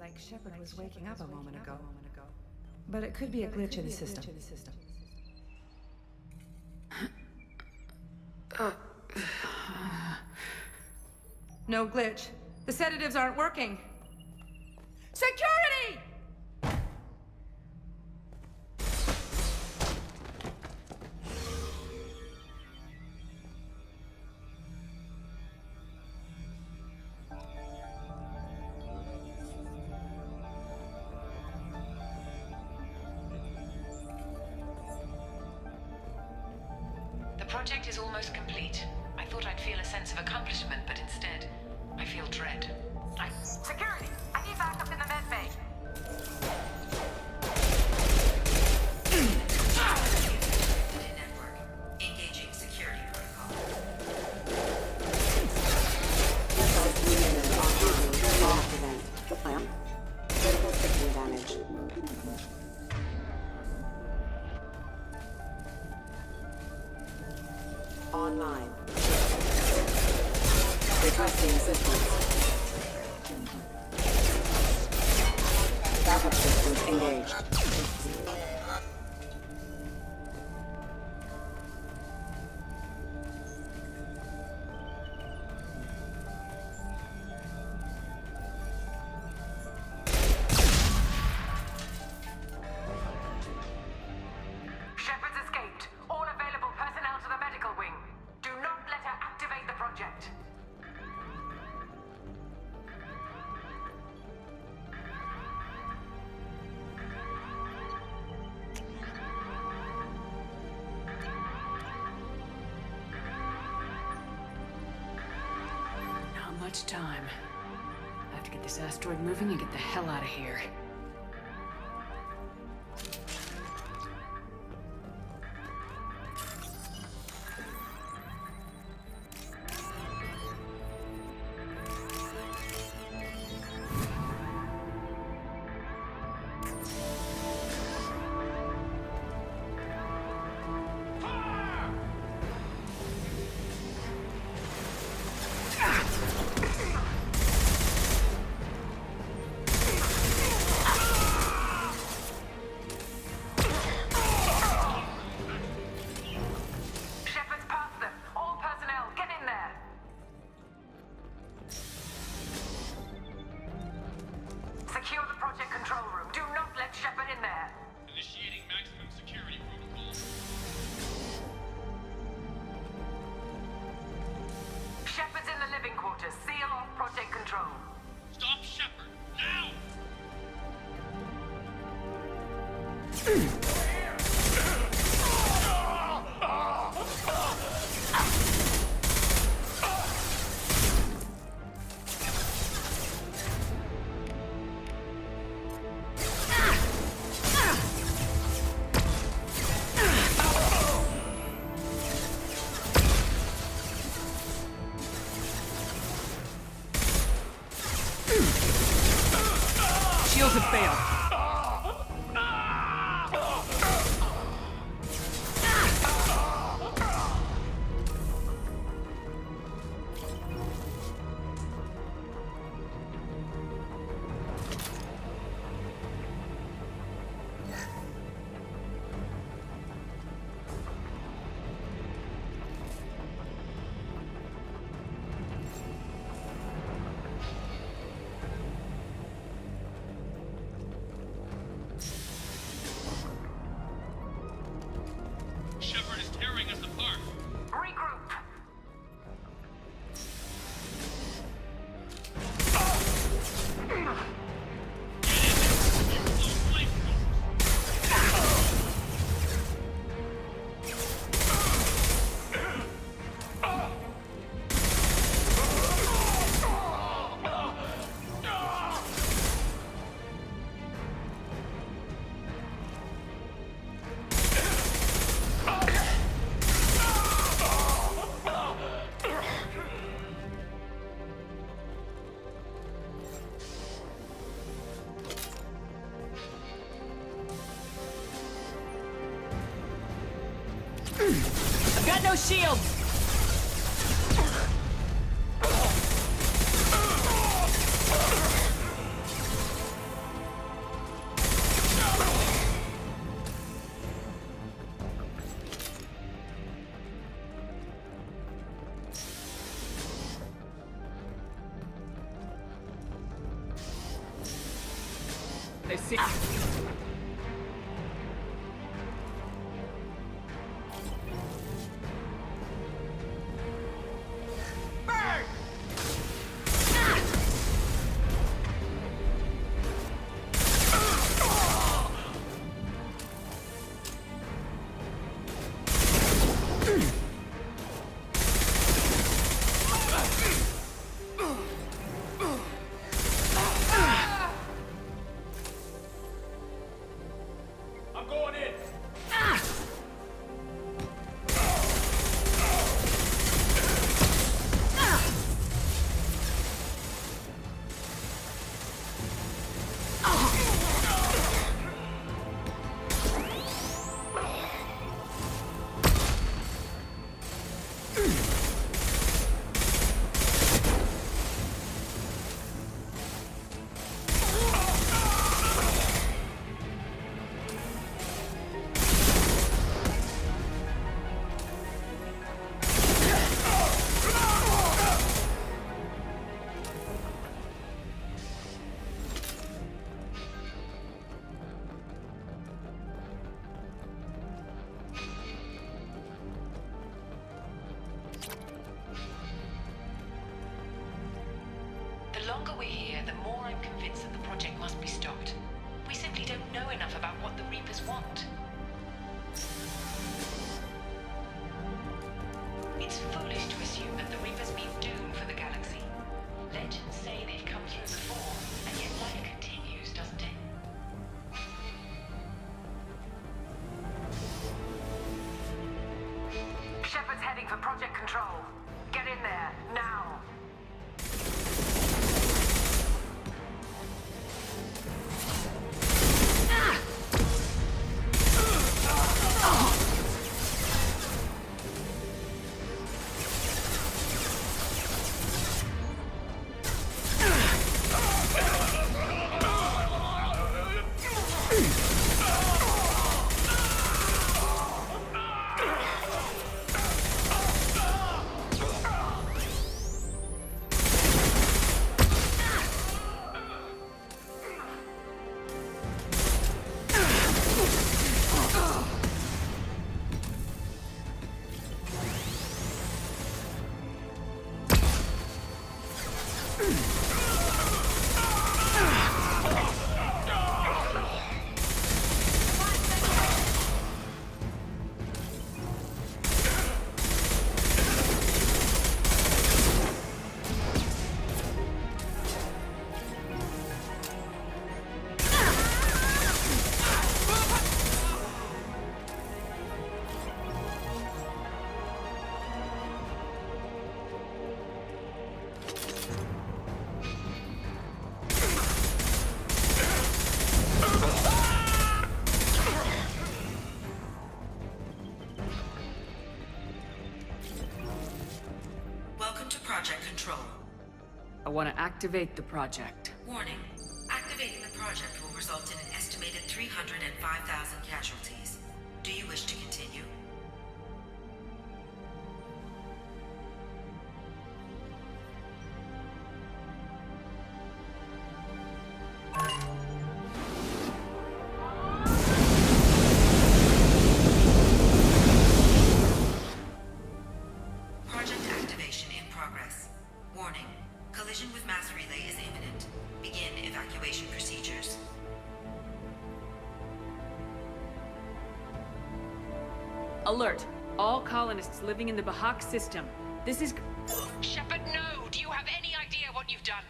like Shepard was waking up a moment ago. But it could be a glitch in the system. No glitch. The sedatives aren't working. Security! The project is almost complete. I thought I'd feel a sense of accomplishment, but instead, I feel dread. Security! I need backup in the med bay. Network. Engaging security protocol. Critical system damage. Online. Requesting assistance. Backup systems engaged. Shepard's escaped. All available personnel to the medical wing. Do not let her activate the project. Not much time. I have to get this asteroid moving and get the hell out of here. Shepard's past them. All personnel, get in there. Secure the project control room. Do not let Shepard in there. Initiating maximum security protocol. Shepard's in the living quarters. Seal off project control. Stop Shepard, now! Shields have failed. Shepard is tearing us apart. Regroup. I've got no shields! They see. The longer we're here, the more I'm convinced that the project must be stopped. We simply don't know enough about what the Reapers want. It's foolish to assume that the Reapers mean doom for the galaxy. Legends say they've come through before, and yet life continues, doesn't it? Shepard's heading for Project Control. Get in there, now! Project Control. I want to activate the project. Warning. Activating the project will result in an estimated 305,000 casualties. Do you wish to continue? Project activation in progress. Warning. Collision with mass relay is imminent. Begin evacuation procedures. Alert! All colonists living in the Bahak system. This is... Shepard, no! Do you have any idea what you've done?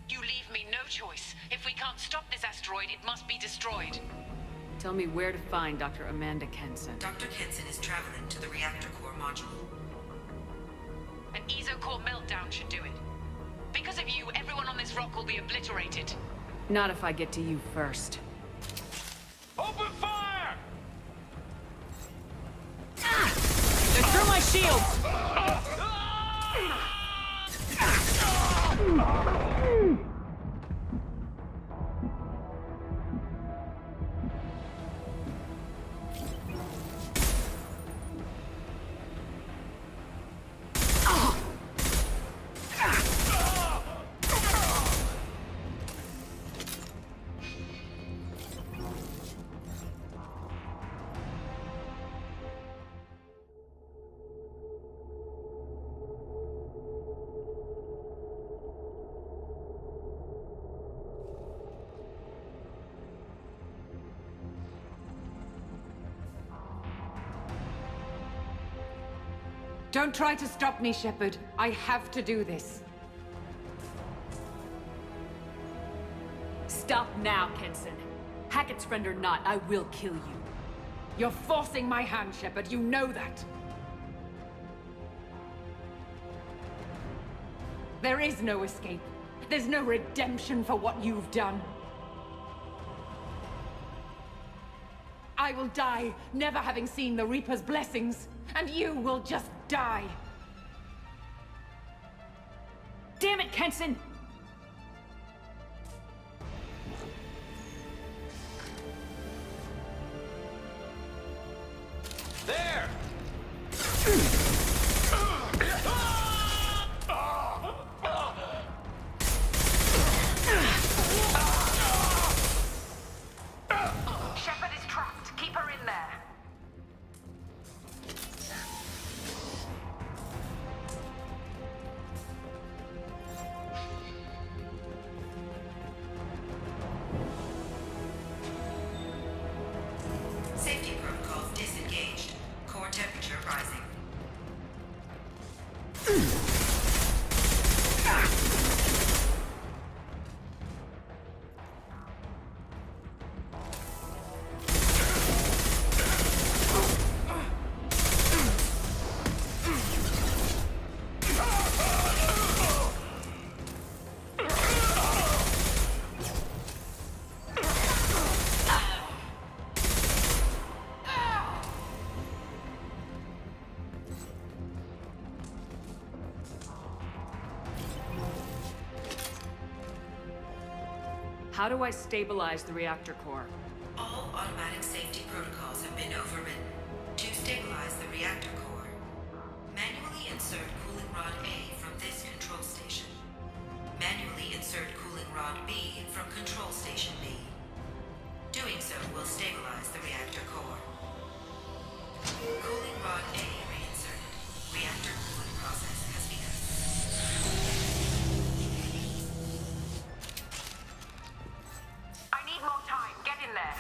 You leave me no choice. If we can't stop this asteroid, it must be destroyed. Tell me where to find Dr. Amanda Kenson. Dr. Kenson is traveling to the reactor core module. An ESO-core meltdown should do it. Because of you, everyone on this rock will be obliterated. Not if I get to you first. Open fire! They're through my shields! Don't try to stop me, Shepard. I have to do this. Stop now, Kenson. Hackett's friend or not, I will kill you. You're forcing my hand, Shepard. You know that. There is no escape. There's no redemption for what you've done. I will die, never having seen the Reaper's blessings, and you will just die. Damn it, Kenson! There! Shepard is trapped. Keep her in there. Safety protocols disengaged. Core temperature rising. How do I stabilize the reactor core? All automatic safety protocols have been overridden. To stabilize the reactor core, manually insert cooling rod A from this control station. Manually insert cooling rod B from control station B. Doing so will stabilize the reactor core. Cooling rod A reinserted. Reactor cooling process has begun. I need more time. Get in there.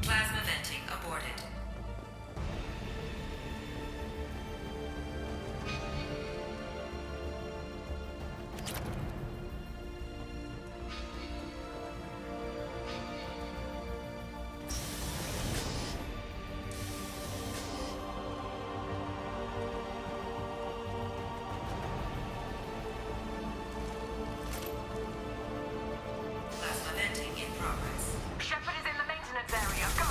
Plasma venting aborted. Plasma venting in progress. Shepard is in the maintenance area. Go!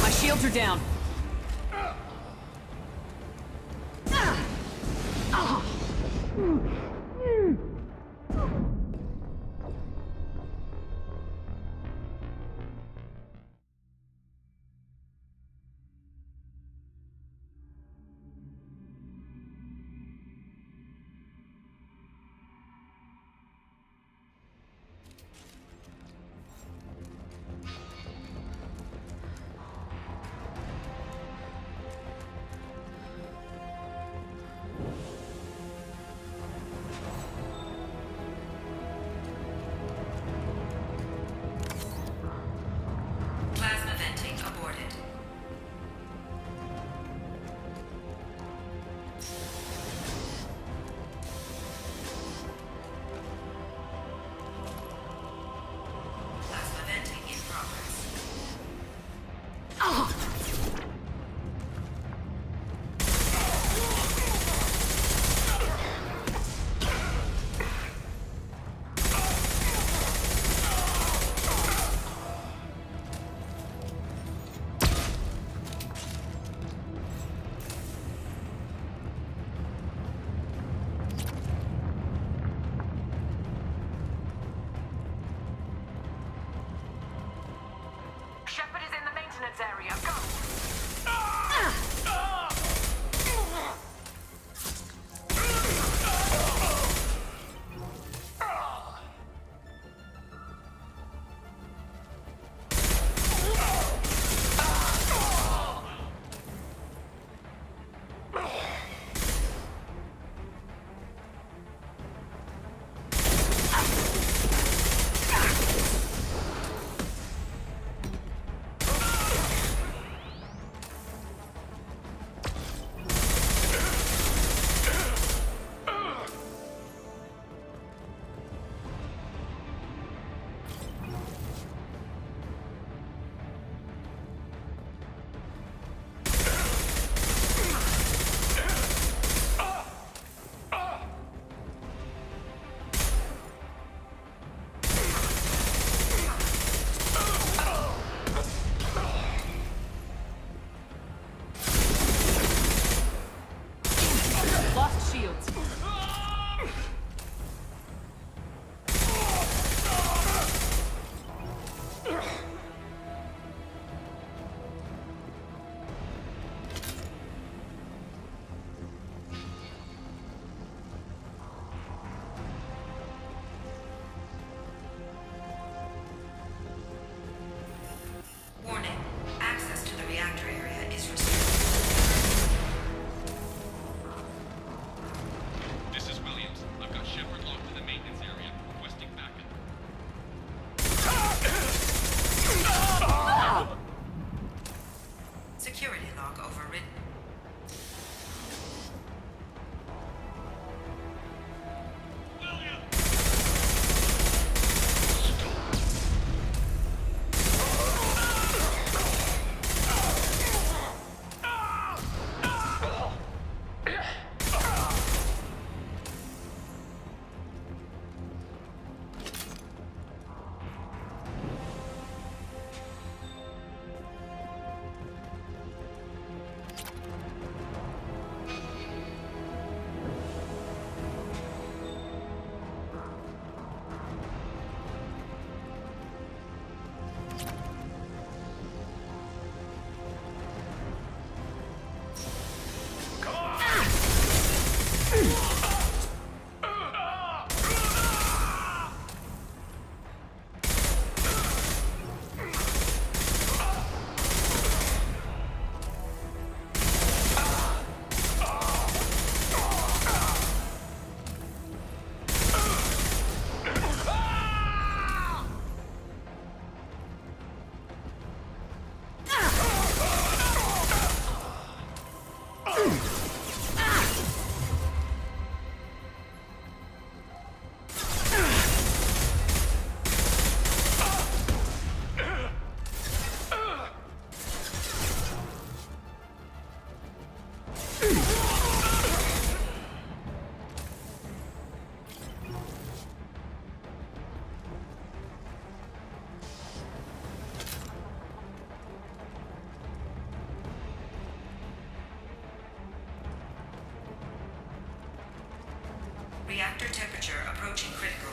My shields are down. Reactor temperature approaching critical.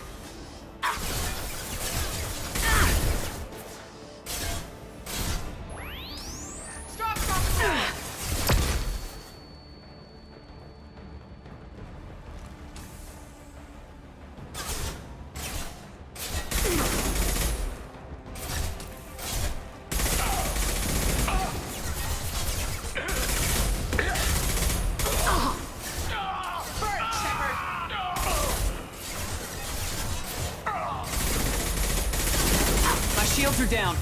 Shields are down.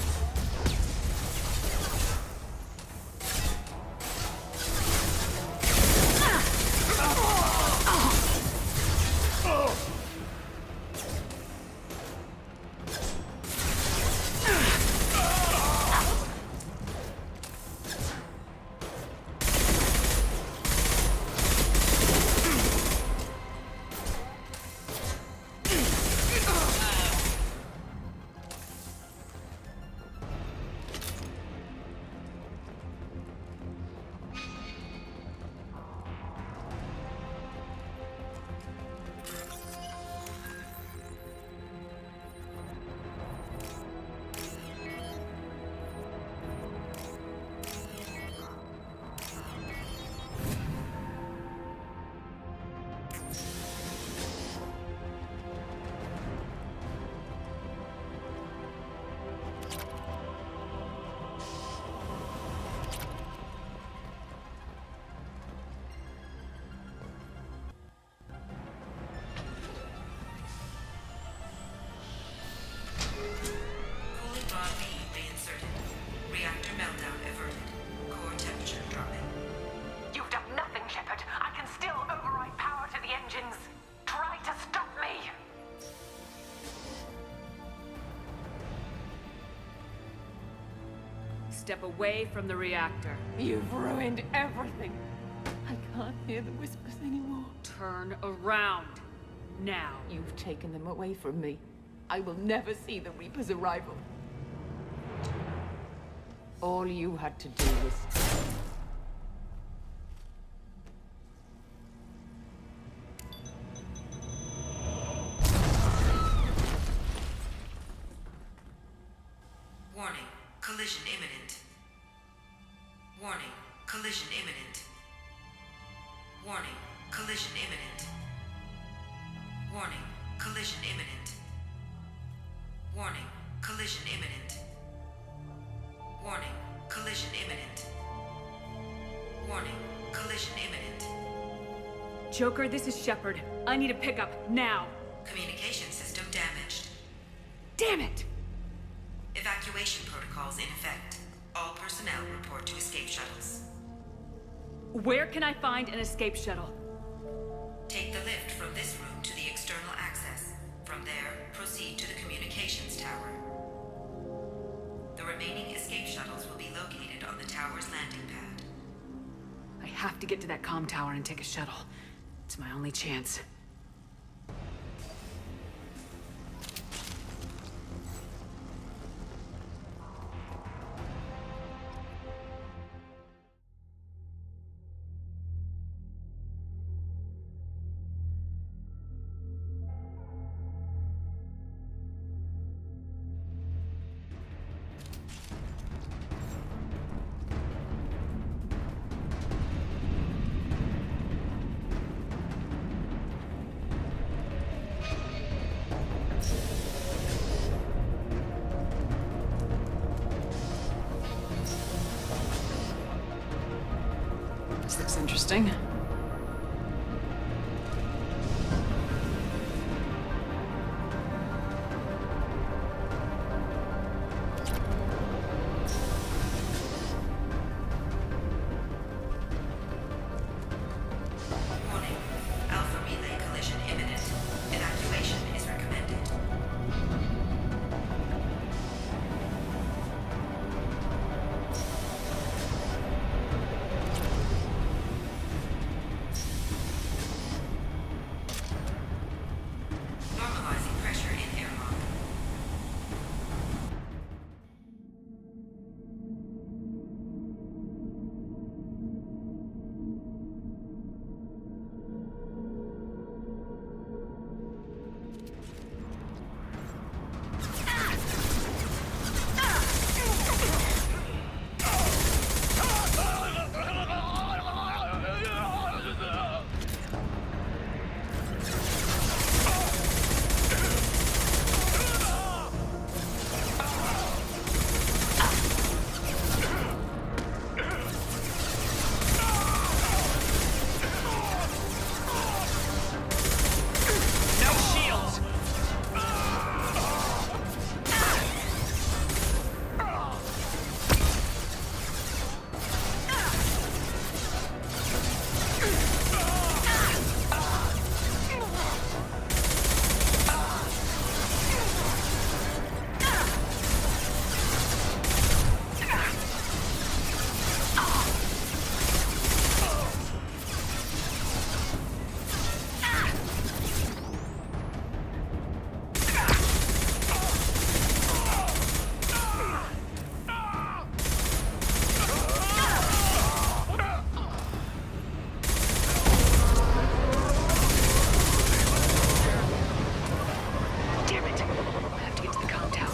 Cooling rod B reinserted. Reactor meltdown averted. Core temperature dropping. You've done nothing, Shepard. I can still override power to the engines. Try to stop me! Step away from the reactor. You've ruined everything. I can't hear the whispers anymore. Turn around. Now. You've taken them away from me. I will never see the Reaper's arrival. All you had to do was... Warning. Collision imminent. Warning. Collision imminent. Warning. Collision imminent. Warning. Collision imminent. Warning. Collision imminent. Warning. Collision imminent. Warning. Collision imminent. Joker, this is Shepard. I need a pickup, now. Communication system damaged. Damn it! Evacuation protocols in effect. All personnel report to escape shuttles. Where can I find an escape shuttle? Take the lift from this room to the external access. From there, proceed to the communications tower. The remaining escape shuttles will be located on the tower's landing pad. I have to get to that comm tower and take a shuttle. It's my only chance. This looks interesting. Warning. Alpha relay collision imminent. Evacuation is recommended. Normalizing pressure in airlock. Damn it. I have to get to the comm tower.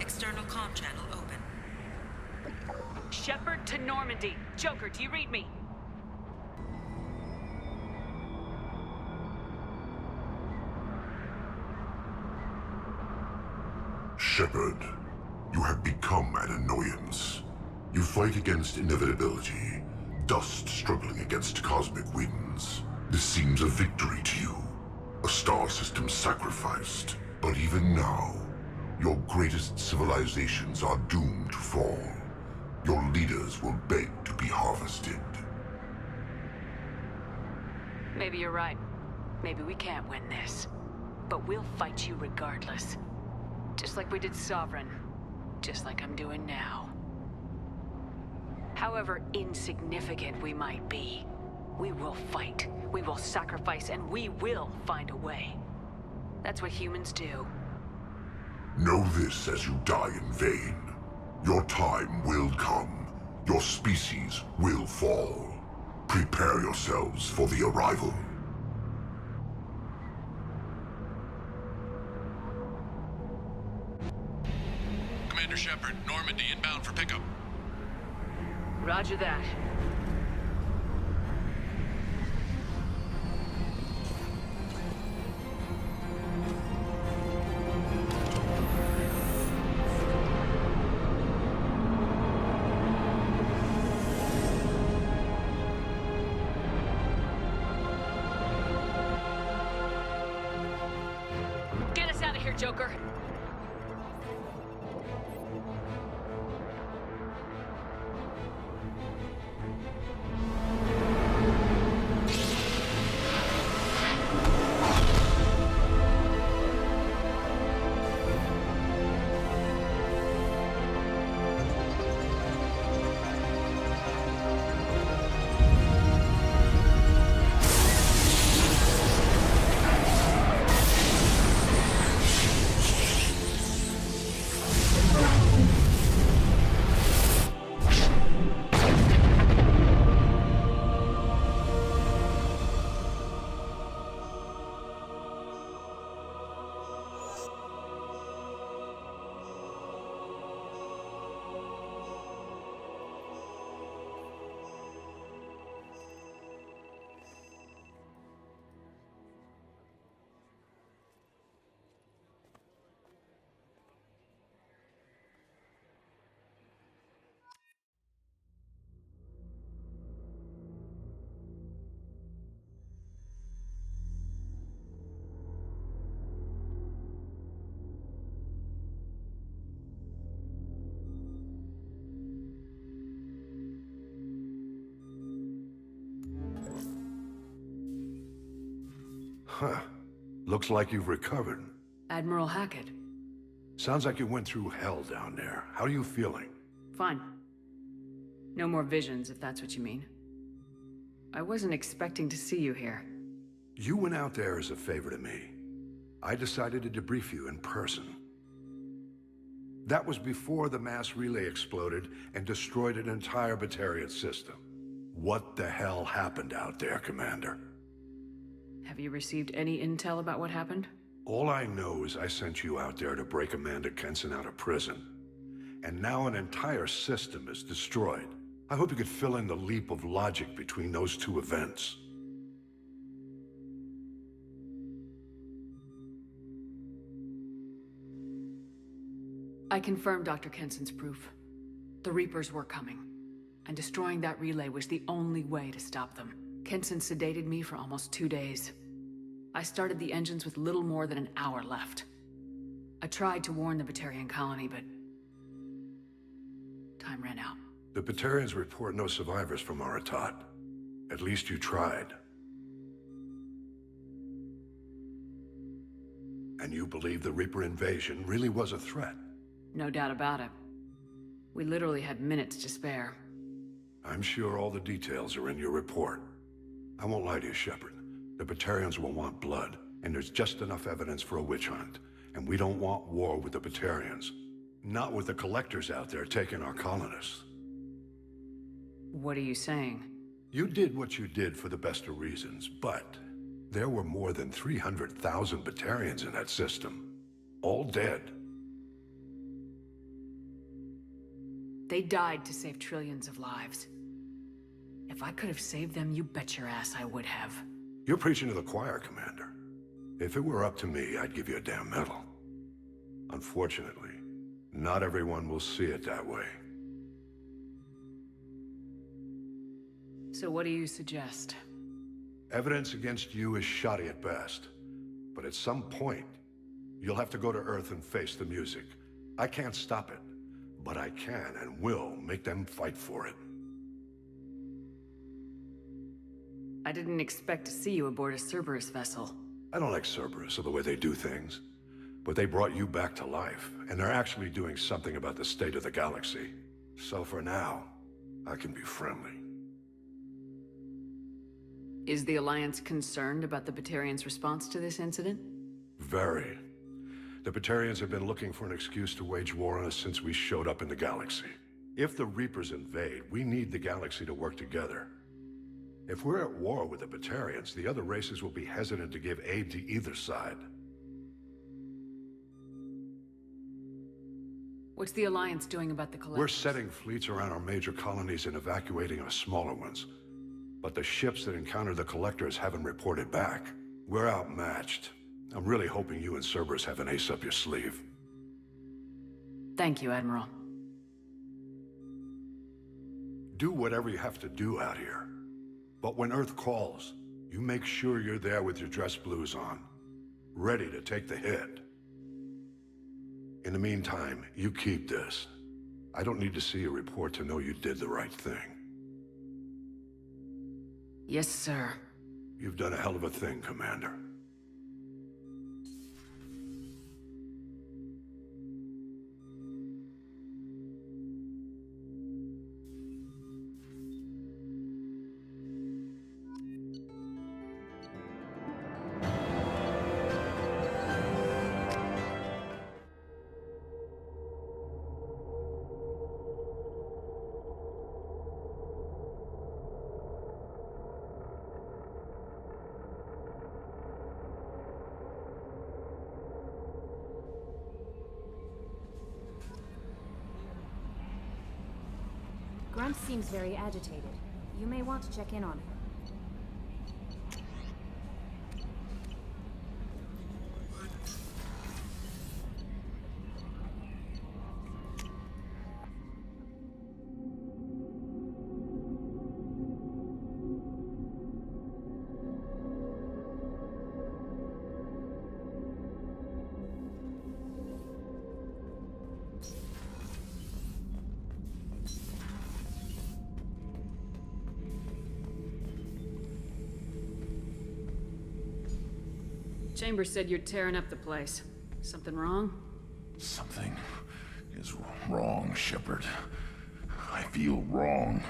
External comm channel open. Shepard to Normandy. Joker, do you read me? Shepard, you have become an annoyance. You fight against inevitability, dust struggling against cosmic winds. This seems a victory to you. A star system sacrificed. But even now, your greatest civilizations are doomed to fall. Your leaders will beg to be harvested. Maybe you're right. Maybe we can't win this. But we'll fight you regardless. Just like we did Sovereign. Just like I'm doing now. However insignificant we might be, we will fight. We will sacrifice, and we will find a way. That's what humans do. Know this as you die in vain. Your time will come. Your species will fall. Prepare yourselves for the arrival. Commander Shepard, Normandy inbound for pickup. Roger that. Get us out of here, Joker. Huh. Looks like you've recovered. Admiral Hackett. Sounds like you went through hell down there. How are you feeling? Fine. No more visions, if that's what you mean. I wasn't expecting to see you here. You went out there as a favor to me. I decided to debrief you in person. That was before the mass relay exploded and destroyed an entire Batarian system. What the hell happened out there, Commander? Have you received any intel about what happened? All I know is I sent you out there to break Amanda Kenson out of prison. And now an entire system is destroyed. I hope you could fill in the leap of logic between those two events. I confirmed Dr. Kenson's proof. The Reapers were coming, and destroying that relay was the only way to stop them. Kenson sedated me for almost 2 days. I started the engines with little more than an hour left. I tried to warn the Batarian colony, but time ran out. The Batarians report no survivors from Aratat. At least you tried. And you believe the Reaper invasion really was a threat? No doubt about it. We literally had minutes to spare. I'm sure all the details are in your report. I won't lie to you, Shepard. The Batarians will want blood, and there's just enough evidence for a witch hunt. And we don't want war with the Batarians. Not with the Collectors out there taking our colonists. What are you saying? You did what you did for the best of reasons, but there were more than 300,000 Batarians in that system. All dead. They died to save trillions of lives. If I could have saved them, you bet your ass I would have. You're preaching to the choir, Commander. If it were up to me, I'd give you a damn medal. Unfortunately, not everyone will see it that way. So what do you suggest? Evidence against you is shoddy at best. at some point, you'll have to go to Earth and face the music. I can't stop it, but I can and will make them fight for it. I didn't expect to see you aboard a Cerberus vessel. I don't like Cerberus or the way they do things, but they brought you back to life, and they're actually doing something about the state of the galaxy. So for now, I can be friendly. Is the Alliance concerned about the Batarians' response to this incident? Very. The Batarians have been looking for an excuse to wage war on us since we showed up in the galaxy. If the Reapers invade, we need the galaxy to work together. If we're at war with the Batarians, the other races will be hesitant to give aid to either side. What's the Alliance doing about the Collectors? We're setting fleets around our major colonies and evacuating our smaller ones. But the ships that encounter the Collectors haven't reported back. We're outmatched. I'm really hoping you and Cerberus have an ace up your sleeve. Thank you, Admiral. Do whatever you have to do out here. But when Earth calls, you make sure you're there with your dress blues on, ready to take the hit. In the meantime, you keep this. I don't need to see a report to know you did the right thing. Yes, sir. You've done a hell of a thing, Commander. Grunt seems very agitated. You may want to check in on him. Chambers said you're tearing up the place. Something wrong? Something is wrong, Shepard. I feel wrong.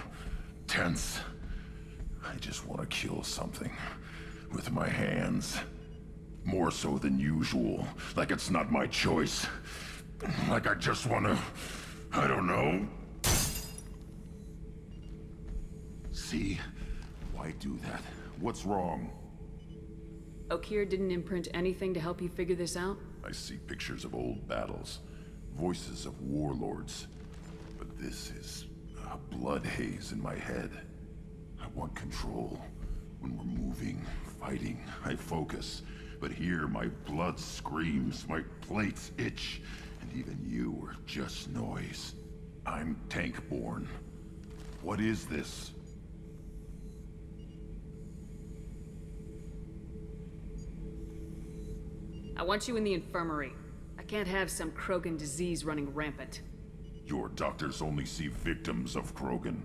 Tense. I just want to kill something. With my hands. More so than usual. Like it's not my choice. Like I just want to... I don't know. See? Why do that? What's wrong? Okeer didn't imprint anything to help you figure this out? I see pictures of old battles, voices of warlords. But this is a blood haze in my head. I want control. When we're moving, fighting, I focus. But here, my blood screams, my plates itch, and even you are just noise. I'm tank-born. What is this? I want you in the infirmary. I can't have some Krogan disease running rampant. Your doctors only see victims of Krogan.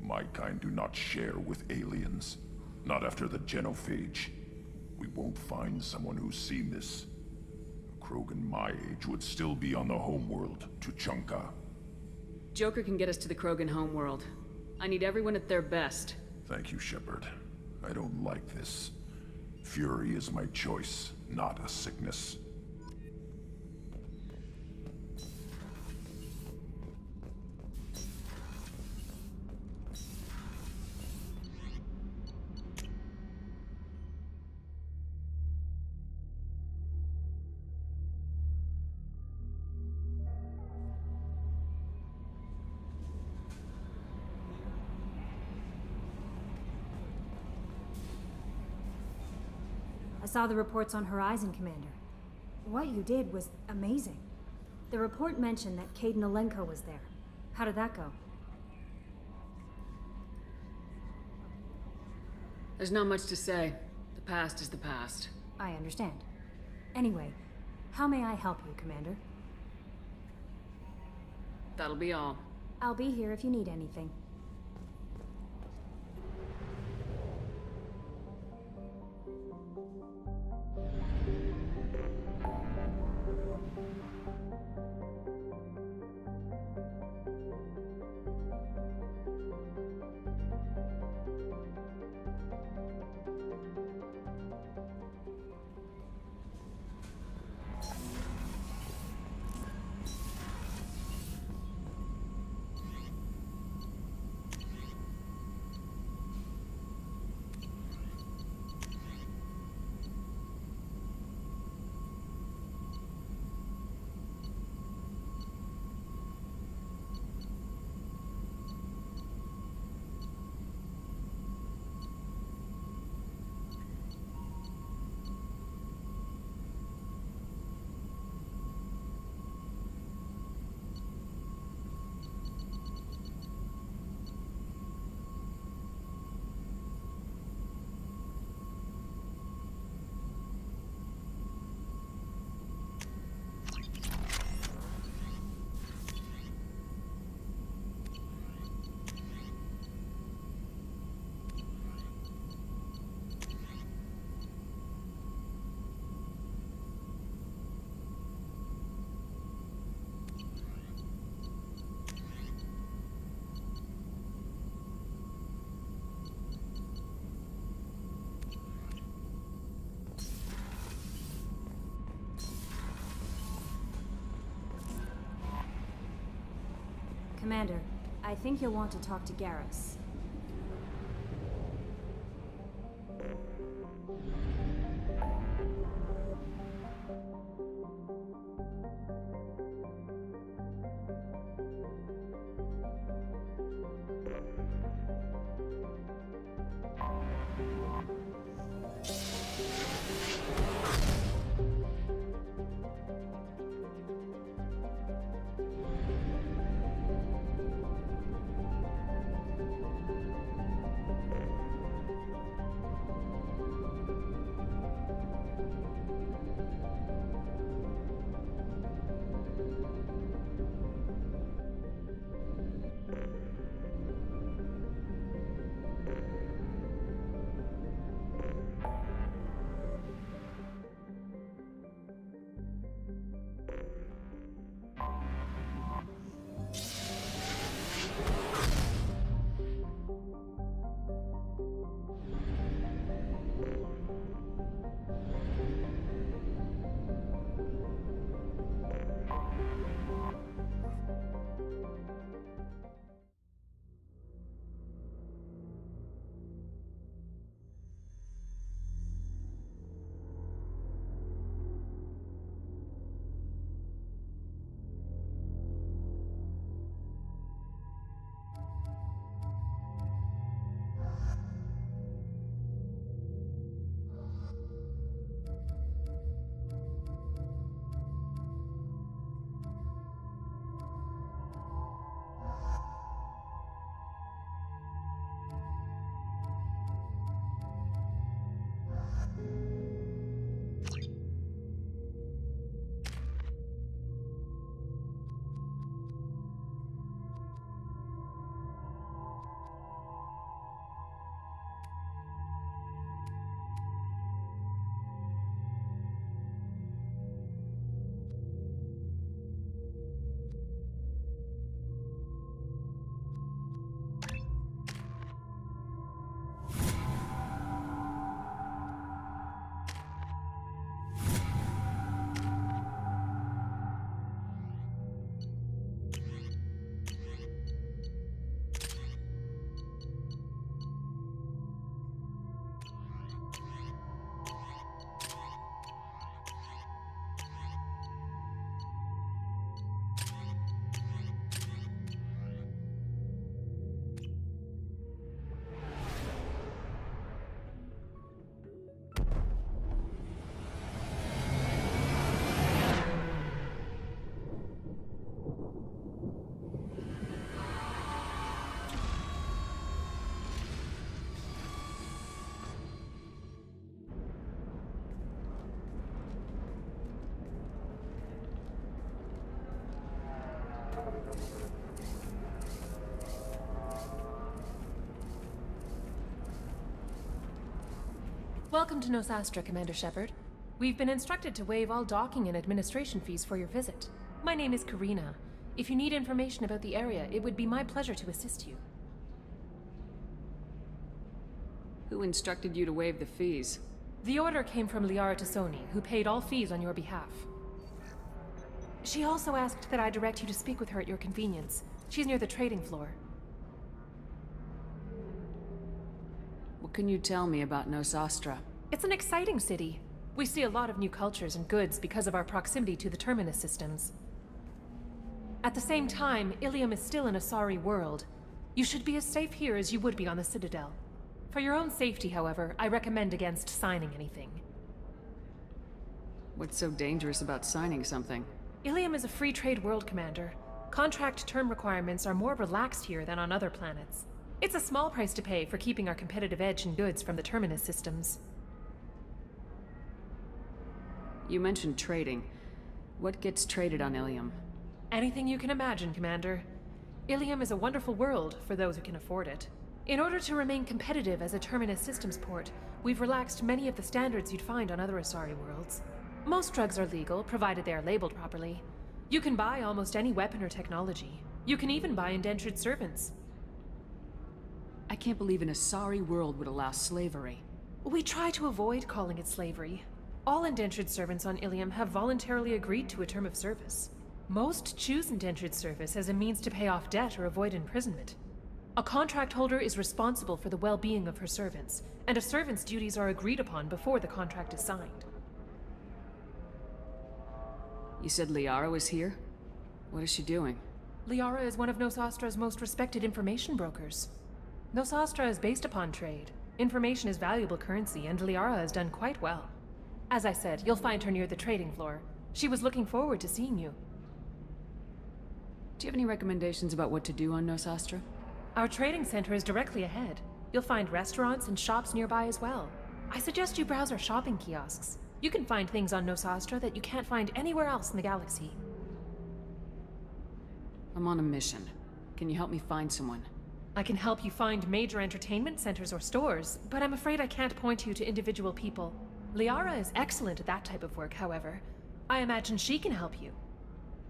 My kind do not share with aliens. Not after the genophage. We won't find someone who's seen this. A Krogan my age would still be on the homeworld, Tuchanka. Joker can get us to the Krogan homeworld. I need everyone at their best. Thank you, Shepard. I don't like this. Fury is my choice, not a sickness. I saw the reports on Horizon, Commander. What you did was amazing. The report mentioned that Caden Alenko was there. How did that go? There's not much to say. The past is the past. I understand. Anyway, how may I help you, Commander? That'll be all. I'll be here if you need anything. Commander, I think you'll want to talk to Garrus. Welcome to Nosastra, Commander Shepard. We've been instructed to waive all docking and administration fees for your visit. My name is Karina. If you need information about the area, it would be my pleasure to assist you. Who instructed you to waive the fees? The order came from Liara Tassoni, who paid all fees on your behalf. She also asked that I direct you to speak with her at your convenience. She's near the trading floor. What can you tell me about Nosastra? It's an exciting city. We see a lot of new cultures and goods because of our proximity to the Terminus systems. At the same time, Ilium is still an Asari world. You should be as safe here as you would be on the Citadel. For your own safety, however, I recommend against signing anything. What's so dangerous about signing something? Ilium is a free trade world, Commander. Contract term requirements are more relaxed here than on other planets. It's a small price to pay for keeping our competitive edge in goods from the Terminus systems. You mentioned trading. What gets traded on Ilium? Anything you can imagine, Commander. Ilium is a wonderful world for those who can afford it. In order to remain competitive as a Terminus systems port, we've relaxed many of the standards you'd find on other Asari worlds. Most drugs are legal, provided they are labeled properly. You can buy almost any weapon or technology. You can even buy indentured servants. I can't believe an Asari world would allow slavery. We try to avoid calling it slavery. All indentured servants on Ilium have voluntarily agreed to a term of service. Most choose indentured service as a means to pay off debt or avoid imprisonment. A contract holder is responsible for the well-being of her servants, and a servant's duties are agreed upon before the contract is signed. You said Liara was here? What is she doing? Liara is one of Nosastra's most respected information brokers. Nosastra is based upon trade. Information is valuable currency, and Liara has done quite well. As I said, you'll find her near the trading floor. She was looking forward to seeing you. Do you have any recommendations about what to do on Nosastra? Our trading center is directly ahead. You'll find restaurants and shops nearby as well. I suggest you browse our shopping kiosks. You can find things on Nosastra that you can't find anywhere else in the galaxy. I'm on a mission. Can you help me find someone? I can help you find major entertainment centers or stores, but I'm afraid I can't point you to individual people. Liara is excellent at that type of work, however. I imagine she can help you.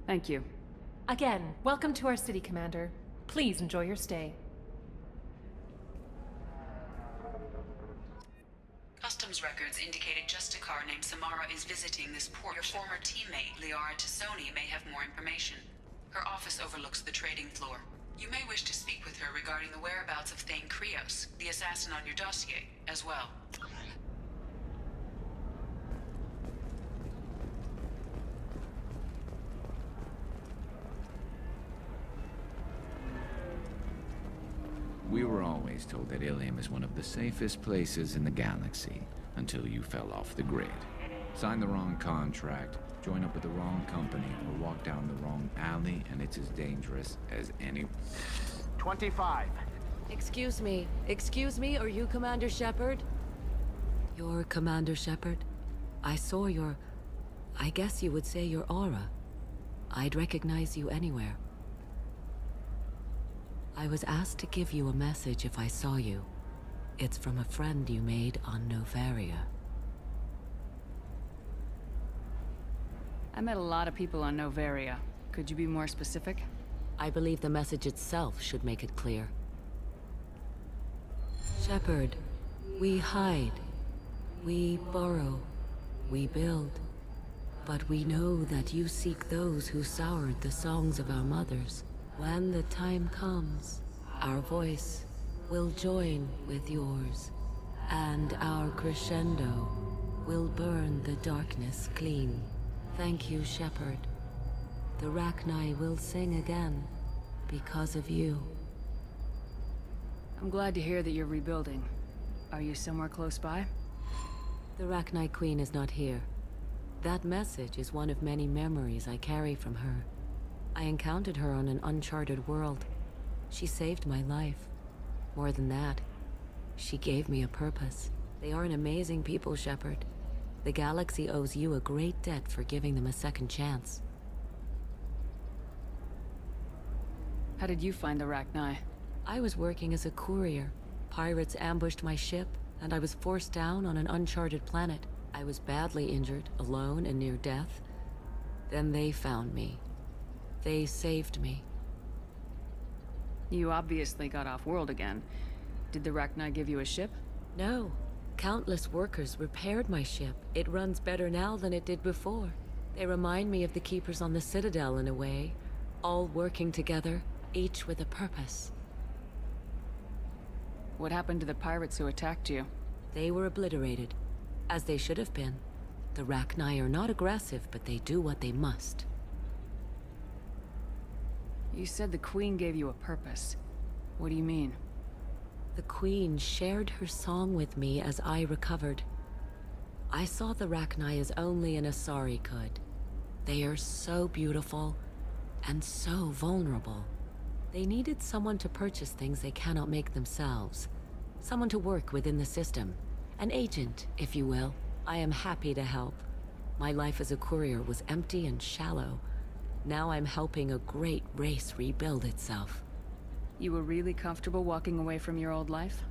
Thank you. Again, welcome to our city, Commander. Please enjoy your stay. Customs records indicated just a car named Samara is visiting this port. Your former teammate, Liara Tassoni, may have more information. Her office overlooks the trading floor. You may wish to speak with her regarding the whereabouts of Thane Krios, the assassin on your dossier, as well. We were always told that Ilium is one of the safest places in the galaxy, until you fell off the grid. Signed the wrong contract, join up with the wrong company, or walk down the wrong alley, and it's as dangerous as any... 25. Excuse me, are you Commander Shepard? You're Commander Shepard? I saw your... I guess you would say your aura. I'd recognize you anywhere. I was asked to give you a message if I saw you. It's from a friend you made on Novaria. I met a lot of people on Novaria. Could you be more specific? I believe the message itself should make it clear. Shepard, we hide. We borrow. We build. But we know that you seek those who soured the songs of our mothers. When the time comes, our voice will join with yours, and our crescendo will burn the darkness clean. Thank you, Shepard. The Rachni will sing again because of you. I'm glad to hear that you're rebuilding. Are you somewhere close by? The Rachni Queen is not here. That message is one of many memories I carry from her. I encountered her on an uncharted world. She saved my life. More than that, she gave me a purpose. They are an amazing people, Shepard. The galaxy owes you a great debt for giving them a second chance. How did you find the Rachni? I was working as a courier. Pirates ambushed my ship, and I was forced down on an uncharted planet. I was badly injured, alone and near death. Then they found me. They saved me. You obviously got off-world again. Did the Rachni give you a ship? No. Countless workers repaired my ship. It runs better now than it did before. They remind me of the Keepers on the Citadel in a way. All working together, each with a purpose. What happened to the pirates who attacked you? They were obliterated, as they should have been. The Rachni are not aggressive, but they do what they must. You said the Queen gave you a purpose. What do you mean? The Queen shared her song with me as I recovered. I saw the Rachni as only an Asari could. They are so beautiful, and so vulnerable. They needed someone to purchase things they cannot make themselves. Someone to work within the system. An agent, if you will. I am happy to help. My life as a courier was empty and shallow. Now I'm helping a great race rebuild itself. You were really comfortable walking away from your old life?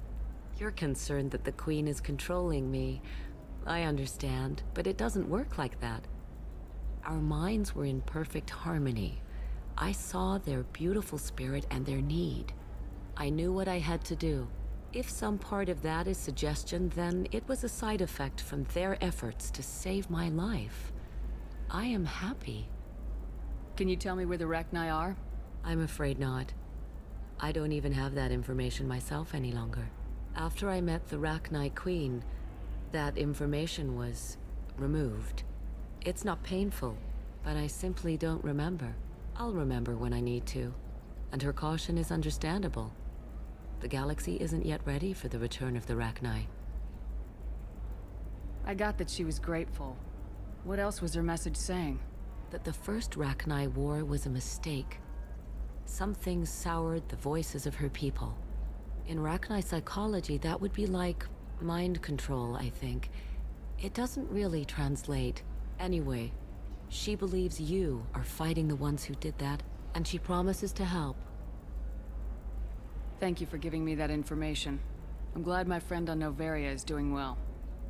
You're concerned that the Queen is controlling me. I understand, but it doesn't work like that. Our minds were in perfect harmony. I saw their beautiful spirit and their need. I knew what I had to do. If some part of that is suggestion, then it was a side effect from their efforts to save my life. I am happy. Can you tell me where the Rachni are? I'm afraid not. I don't even have that information myself any longer. After I met the Rachni Queen, that information was removed. It's not painful, but I simply don't remember. I'll remember when I need to, and her caution is understandable. The galaxy isn't yet ready for the return of the Rachni. I got that she was grateful. What else was her message saying? That the first Rachni war was a mistake. Something soured the voices of her people. In Rachni psychology, that would be like mind control, I think. It doesn't really translate. Anyway, she believes you are fighting the ones who did that, and she promises to help. Thank you for giving me that information. I'm glad my friend on Noveria is doing well.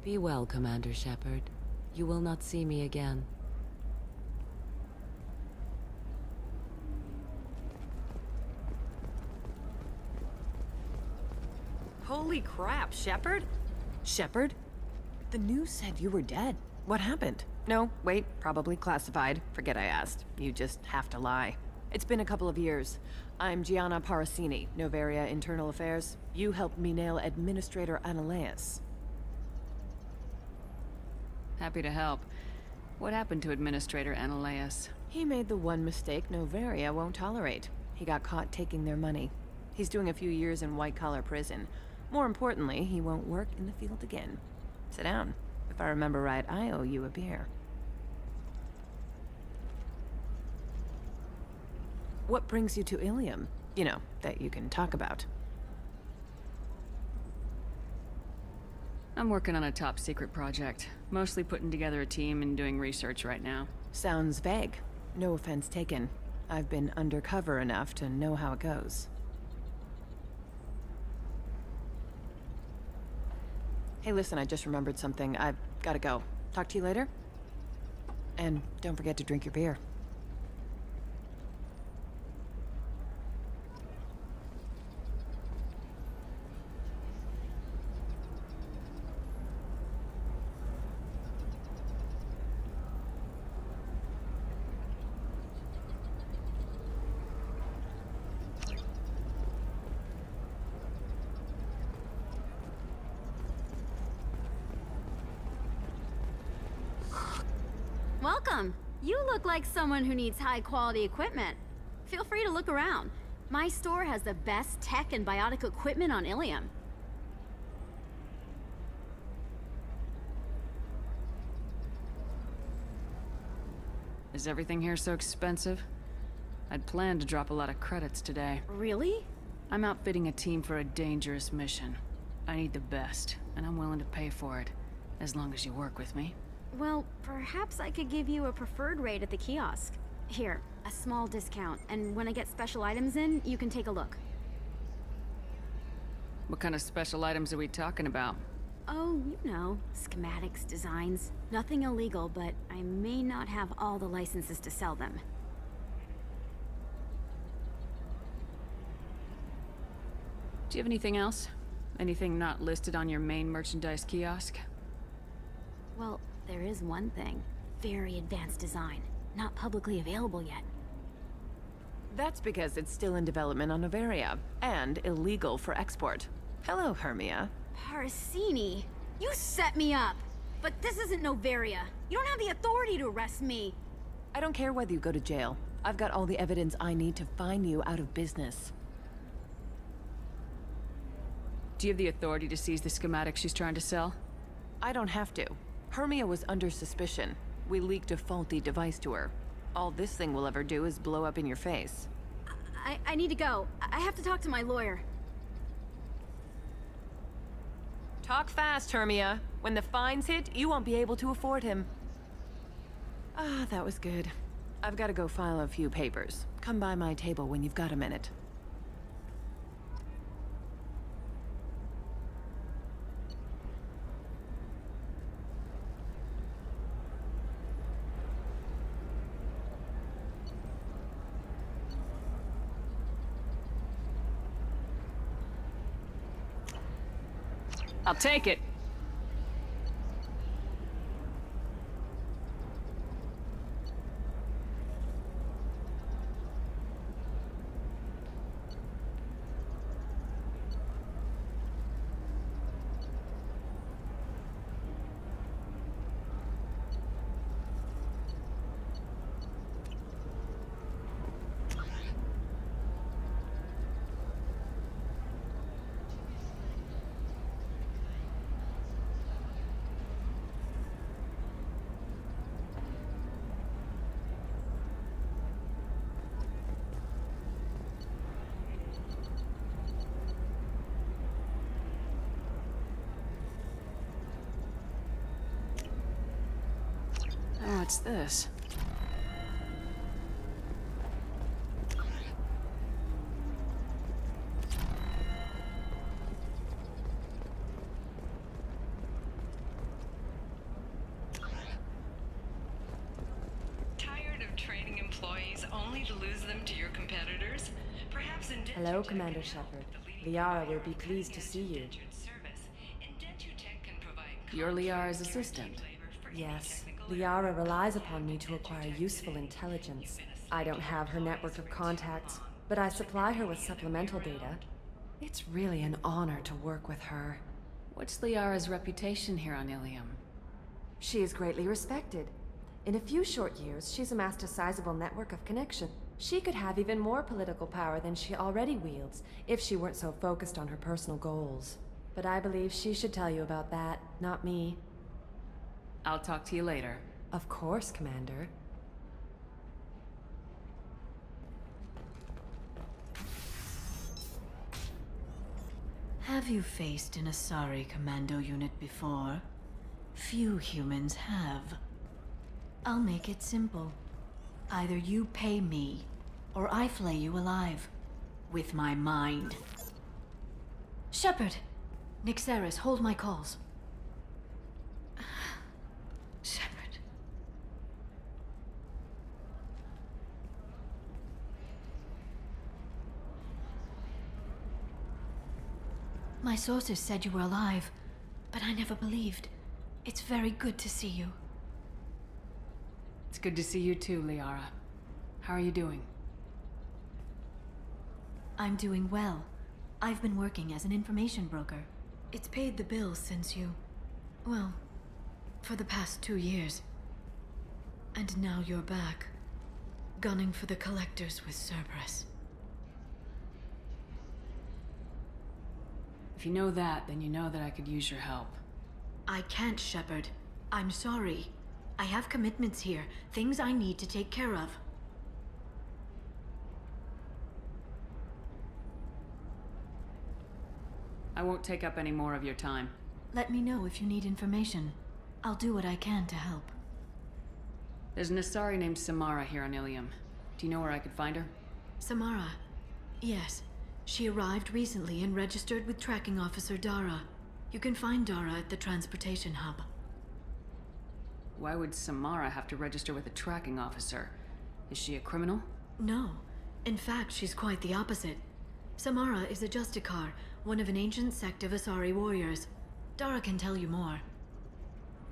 Be well, Commander Shepard. You will not see me again. Holy crap, Shepard? Shepard? The news said you were dead. What happened? No, wait, probably classified. Forget I asked. You just have to lie. It's been a couple of years. I'm Gianna Parasini, Noveria Internal Affairs. You helped me nail Administrator Analeas. Happy to help. What happened to Administrator Analeas? He made the one mistake Noveria won't tolerate. He got caught taking their money. He's doing a few years in white-collar prison. More importantly, he won't work in the field again. Sit down. If I remember right, I owe you a beer. What brings you to Ilium? You know, that you can talk about. I'm working on a top-secret project. Mostly putting together a team and doing research right now. Sounds vague. No offense taken. I've been undercover enough to know how it goes. Hey, listen, I just remembered something. I've gotta go. Talk to you later? And don't forget to drink your beer. Welcome. You look like someone who needs high-quality equipment. Feel free to look around. My store has the best tech and biotic equipment on Ilium. Is everything here so expensive? I'd planned to drop a lot of credits today. Really? I'm outfitting a team for a dangerous mission. I need the best, and I'm willing to pay for it, as long as you work with me. Well, perhaps I could give you a preferred rate at the kiosk. Here, a small discount, and when I get special items in, you can take a look. What kind of special items are we talking about? Oh, you know, schematics, designs. Nothing illegal, but I may not have all the licenses to sell them. Do you have anything else? Anything not listed on your main merchandise kiosk? Well, there is one thing. Very advanced design. Not publicly available yet. That's because it's still in development on Noveria, and illegal for export. Hello, Hermia. Parasini, you set me up! But this isn't Noveria. You don't have the authority to arrest me. I don't care whether you go to jail. I've got all the evidence I need to fine you out of business. Do you have the authority to seize the schematic she's trying to sell? I don't have to. Hermia was under suspicion. We leaked a faulty device to her. All this thing will ever do is blow up in your face. I need to go. I have to talk to my lawyer. Talk fast, Hermia. When the fines hit, you won't be able to afford him. Ah, that was good. I've got to go file a few papers. Come by my table when you've got a minute. I'll take it. Oh, what's this? Tired of training employees only to lose them to your competitors? Perhaps in Hello, Commander Shepard. Liara will be pleased to see you. You're Liara's assistant. Yes. Liara relies upon me to acquire useful intelligence. I don't have her network of contacts, but I supply her with supplemental data. It's really an honor to work with her. What's Liara's reputation here on Ilium? She is greatly respected. In a few short years, she's amassed a sizable network of connection. She could have even more political power than she already wields, if she weren't so focused on her personal goals. But I believe she should tell you about that, not me. I'll talk to you later. Of course, Commander. Have you faced an Asari commando unit before? Few humans have. I'll make it simple. Either you pay me, or I flay you alive. With my mind. Shepard! Nixeris, hold my calls. Shepard. My sources said you were alive, but I never believed. It's very good to see you. It's good to see you too, Liara. How are you doing? I'm doing well. I've been working as an information broker. It's paid the bills since you... well, for the past 2 years. And now you're back, gunning for the Collectors with Cerberus. If you know that, then you know that I could use your help. I can't, Shepard. I'm sorry. I have commitments here, things I need to take care of. I won't take up any more of your time. Let me know if you need information. I'll do what I can to help. There's an Asari named Samara here on Ilium. Do you know where I could find her? Samara. Yes. She arrived recently and registered with Tracking Officer Dara. You can find Dara at the transportation hub. Why would Samara have to register with a tracking officer? Is she a criminal? No. In fact, she's quite the opposite. Samara is a Justicar, one of an ancient sect of Asari warriors. Dara can tell you more.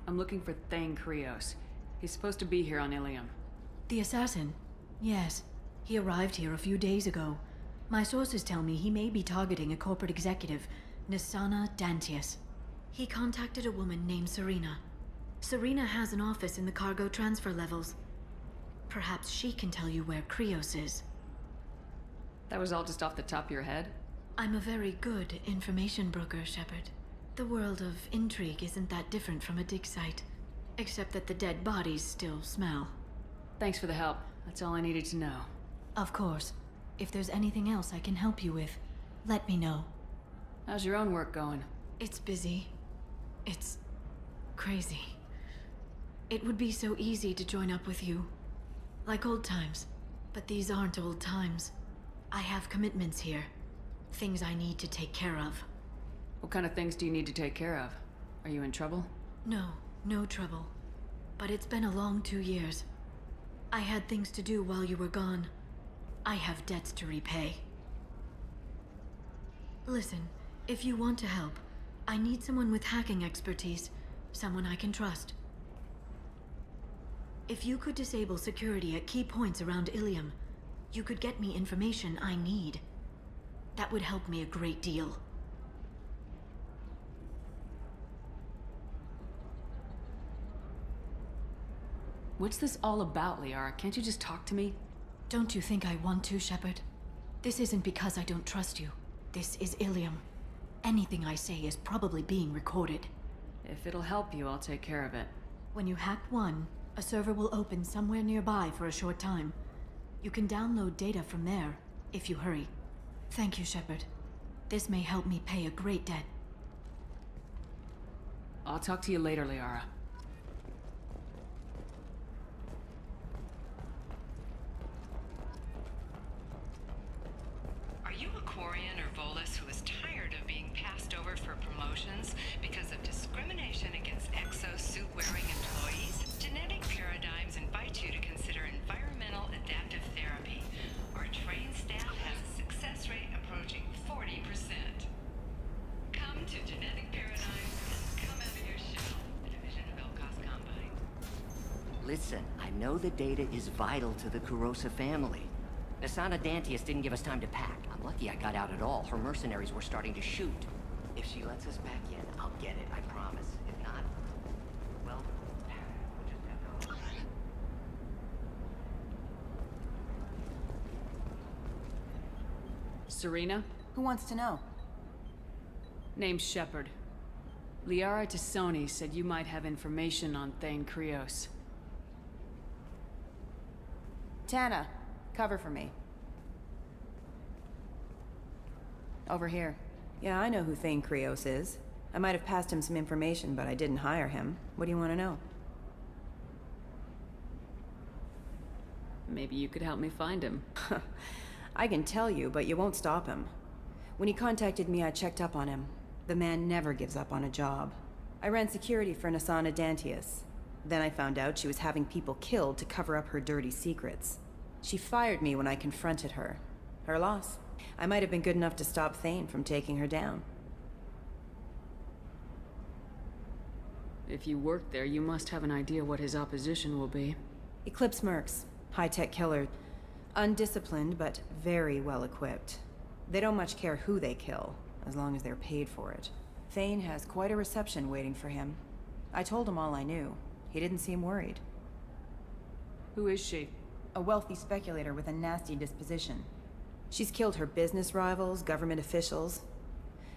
I'm looking for Thane Krios. He's supposed to be here on Ilium. The assassin? Yes. He arrived here a few days ago. My sources tell me he may be targeting a corporate executive, Nisana Dantius. He contacted a woman named Serena. Serena has an office in the cargo transfer levels. Perhaps she can tell you where Krios is. That was all just off the top of your head? I'm a very good information broker, Shepard. The world of intrigue isn't that different from a dig site, except that the dead bodies still smell. Thanks for the help. That's all I needed to know. Of course. If there's anything else I can help you with, let me know. How's your own work going? It's busy. It's crazy. It would be so easy to join up with you. Like old times. But these aren't old times. I have commitments here. Things I need to take care of. What kind of things do you need to take care of? Are you in trouble? No, no trouble. But it's been a long 2 years. I had things to do while you were gone. I have debts to repay. Listen, if you want to help, I need someone with hacking expertise. Someone I can trust. If you could disable security at key points around Ilium, you could get me information I need. That would help me a great deal. What's this all about, Liara? Can't you just talk to me? Don't you think I want to, Shepard? This isn't because I don't trust you. This is Ilium. Anything I say is probably being recorded. If it'll help you, I'll take care of it. When you hack one, a server will open somewhere nearby for a short time. You can download data from there, if you hurry. Thank you, Shepard. This may help me pay a great debt. I'll talk to you later, Liara. Are you a Quarian or Volus who is tired of being passed over for promotions because of discrimination against exosuit-wearing employees? Genetic Paradigms invite you to consider environmental adaptive therapy. Our trained staff has a success rate approaching 40%. Come to Genetic Paradigms and come out of your shell. A division of Elcos Combine. Listen, I know the data is vital to the Kurosa family. Nisana Dantius didn't give us time to pack. I'm lucky I got out at all. Her mercenaries were starting to shoot. If she lets us back in, I'll get it, I promise. If not, well, we'll just have to... Serena? Who wants to know? Name's Shepard. Liara Tassoni said you might have information on Thane Krios. Tana, cover for me. Over here. Yeah, I know who Thane Krios is. I might have passed him some information, but I didn't hire him. What do you want to know? Maybe you could help me find him. I can tell you, but you won't stop him. When he contacted me, I checked up on him. The man never gives up on a job. I ran security for Nisana Dantius. Then I found out she was having people killed to cover up her dirty secrets. She fired me when I confronted her. Her loss. I might have been good enough to stop Thane from taking her down. If you work there, you must have an idea what his opposition will be. Eclipse mercs. High-tech killer. Undisciplined, but very well equipped. They don't much care who they kill, as long as they're paid for it. Thane has quite a reception waiting for him. I told him all I knew. He didn't seem worried. Who is she? A wealthy speculator with a nasty disposition. She's killed her business rivals, government officials.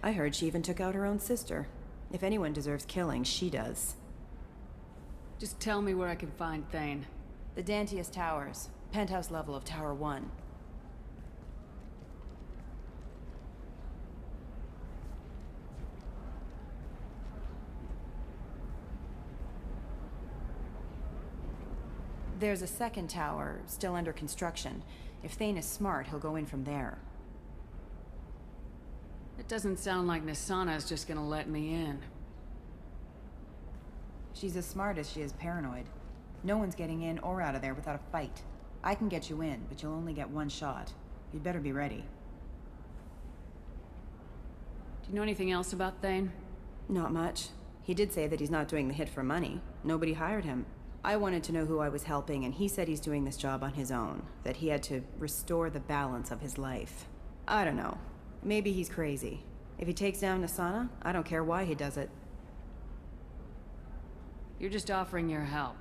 I heard she even took out her own sister. If anyone deserves killing, she does. Just tell me where I can find Thane. The Dantius Towers. Penthouse level of Tower 1. There's a second tower, still under construction. If Thane is smart, he'll go in from there. It doesn't sound like Nasana's just gonna let me in. She's as smart as she is paranoid. No one's getting in or out of there without a fight. I can get you in, but you'll only get one shot. You'd better be ready. Do you know anything else about Thane? Not much. He did say that he's not doing the hit for money. Nobody hired him. I wanted to know who I was helping, and he said he's doing this job on his own. That he had to restore the balance of his life. I don't know. Maybe he's crazy. If he takes down Nasana, I don't care why he does it. You're just offering your help.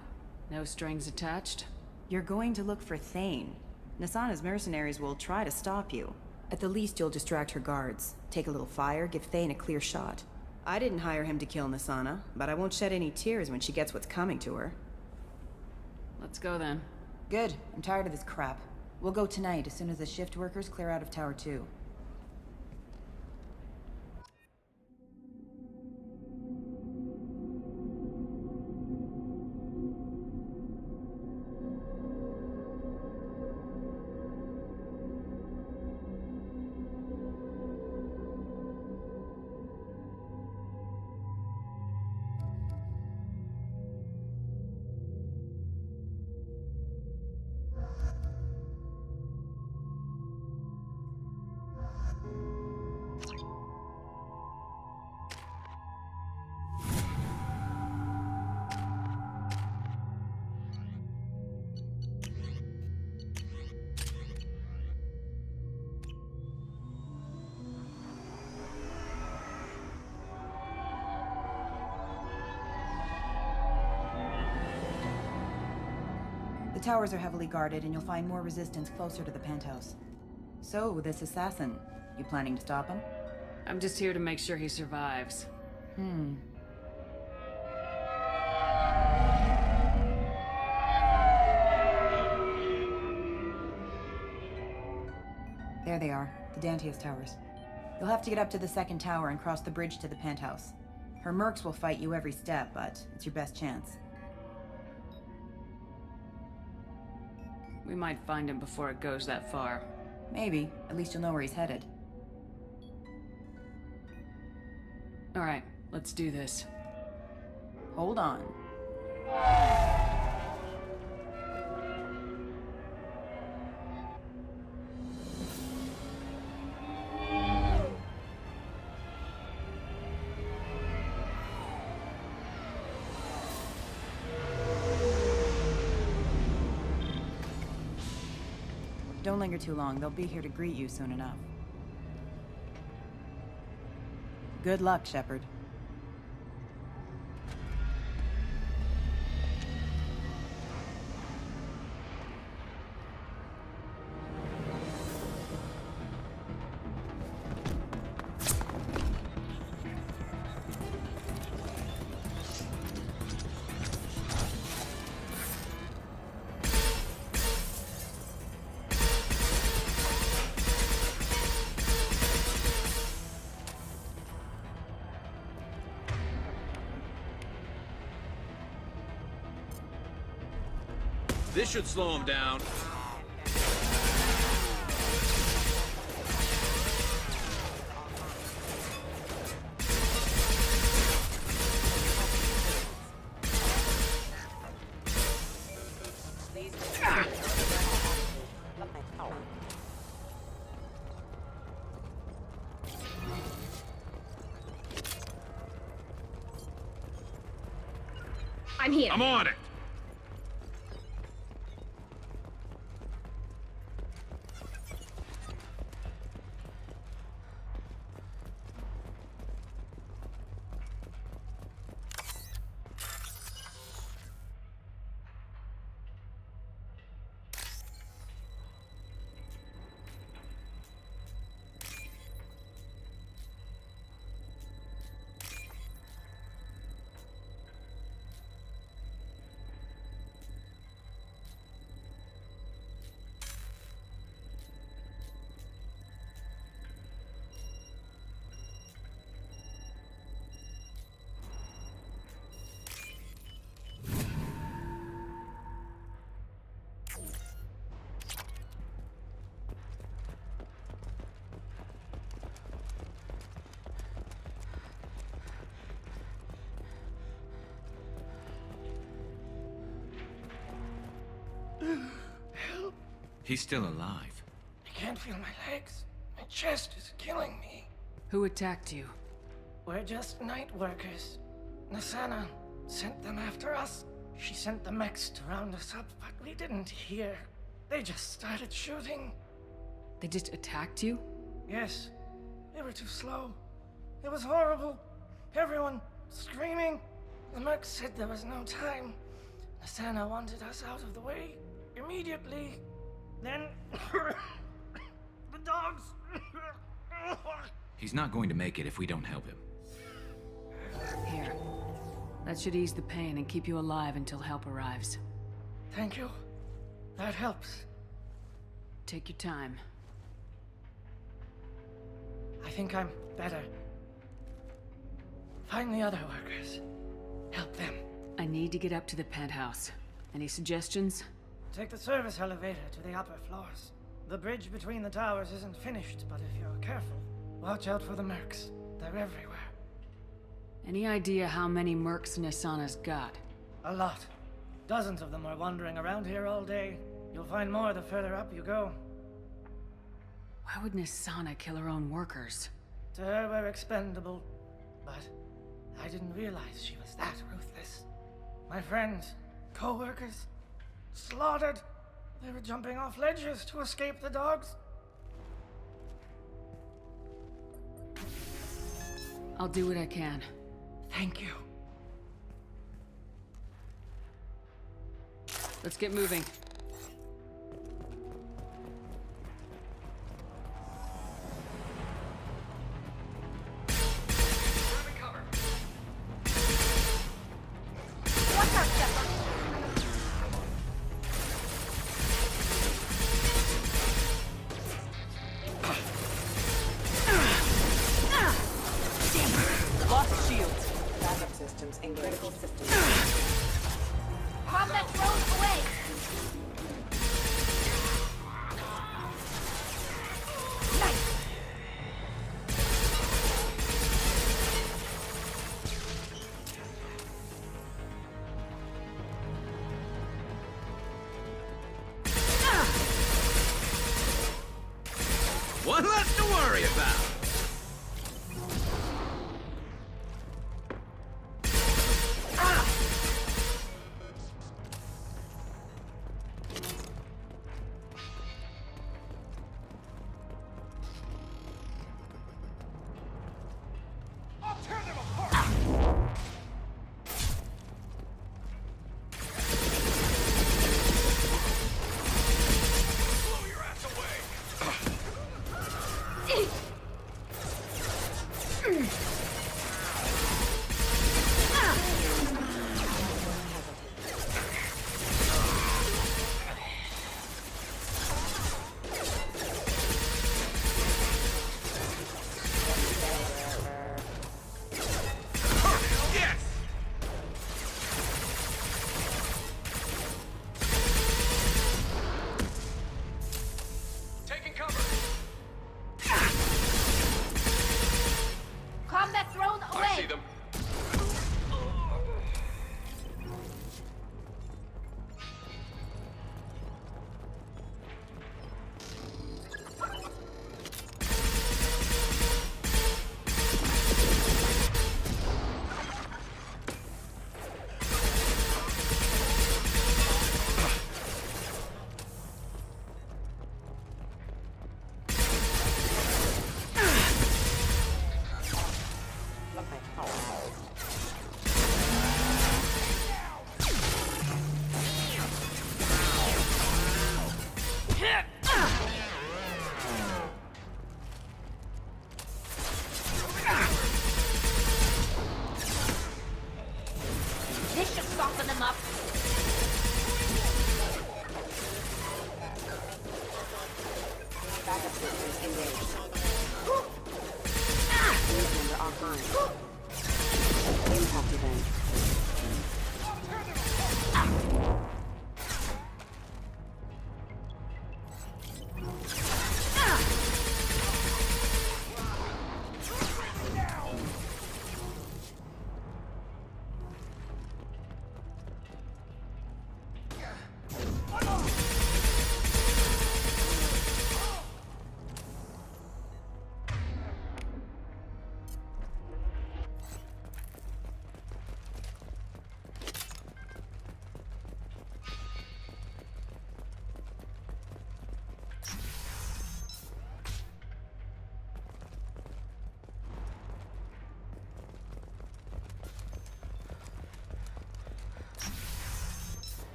No strings attached? You're going to look for Thane. Nasana's mercenaries will try to stop you. At the least, you'll distract her guards. Take a little fire, give Thane a clear shot. I didn't hire him to kill Nasana, but I won't shed any tears when she gets what's coming to her. Let's go then. Good. I'm tired of this crap. We'll go tonight as soon as the shift workers clear out of Tower 2. The towers are heavily guarded, and you'll find more resistance closer to the penthouse. So, this assassin, you planning to stop him? I'm just here to make sure he survives. There they are, the Dantius towers. You'll have to get up to the second tower and cross the bridge to the penthouse. Her mercs will fight you every step, but it's your best chance. We might find him before it goes that far. Maybe. At least you'll know where he's headed. Alright, let's do this. Hold on. Don't linger too long. They'll be here to greet you soon enough. Good luck, Shepard. This should slow him down. I'm here. I'm on it. Help. He's still alive. I can't feel my legs. My chest is killing me. Who attacked you? We're just night workers. Nasana sent them after us. She sent the mechs to round us up, but we didn't hear. They just started shooting. They just attacked you? Yes. They were too slow. It was horrible. Everyone screaming. The mechs said there was no time. Nasana wanted us out of the way immediately. Then the dogs. He's not going to make it if we don't help him. Here. That should ease the pain and keep you alive until help arrives. Thank you. That helps. Take your time. I think I'm better. Find the other workers. Help them. I need to get up to the penthouse. Any suggestions? Take the service elevator to the upper floors. The bridge between the towers isn't finished, but if you're careful, watch out for the mercs. They're everywhere. Any idea how many mercs Nasana's got? A lot. Dozens of them are wandering around here all day. You'll find more the further up you go. Why would Nasana kill her own workers? To her, we're expendable. But I didn't realize she was that ruthless. My friends, co-workers, slaughtered. They were jumping off ledges to escape the dogs. I'll do what I can. Thank you. Let's get moving. One less to worry about.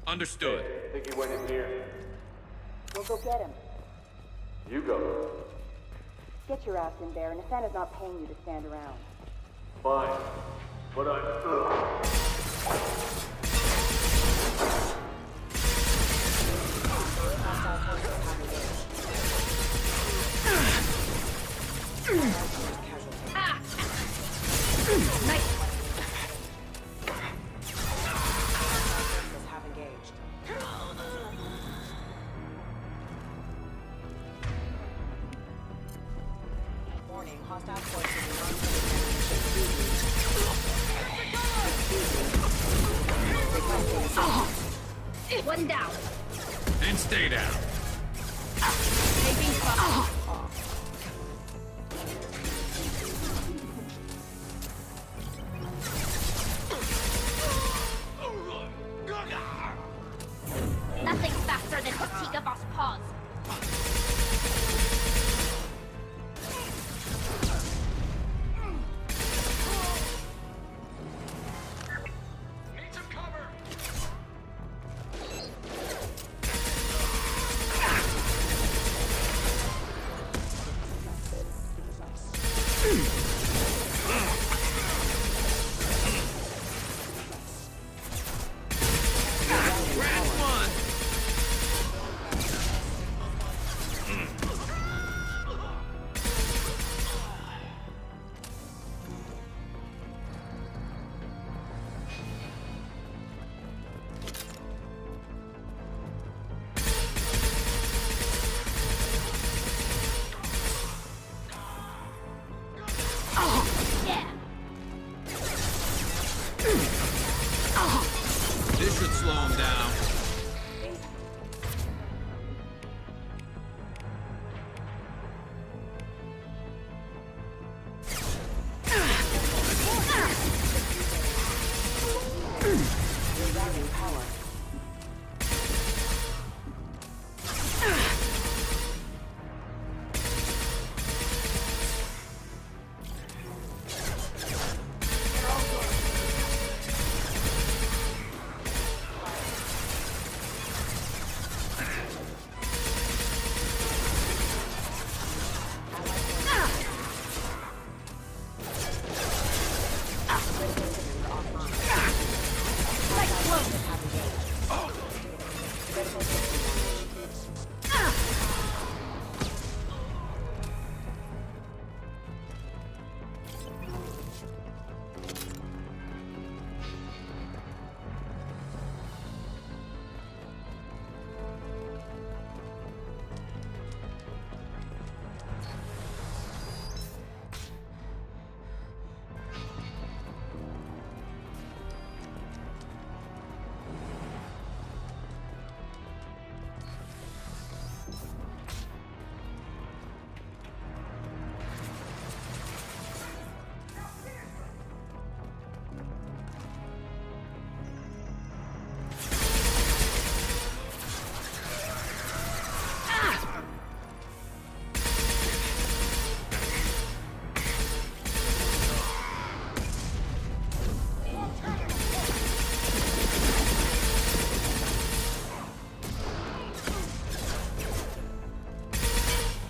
Understood. Think he went in here? We'll go get him. You go. Get your ass in there, and Asana's not paying you to stand around. Fine. But I'm... Warning, hostile forces One down. And stay down. Taking fire. Nothing faster than Fatiga Boss paws. This should slow him down.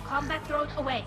Combat thrown away.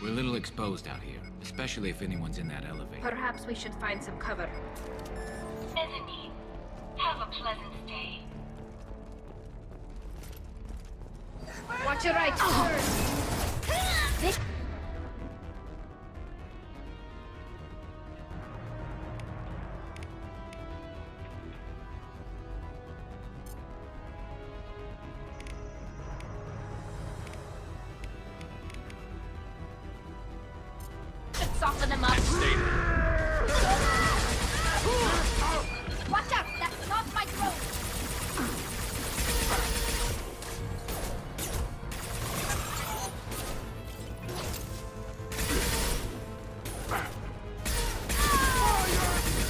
We're a little exposed out here, especially if anyone's in that elevator. Perhaps we should find some cover. Mezzanine. a pleasant stay. Watch your right. This soften them up. Watch out! That's not my throat!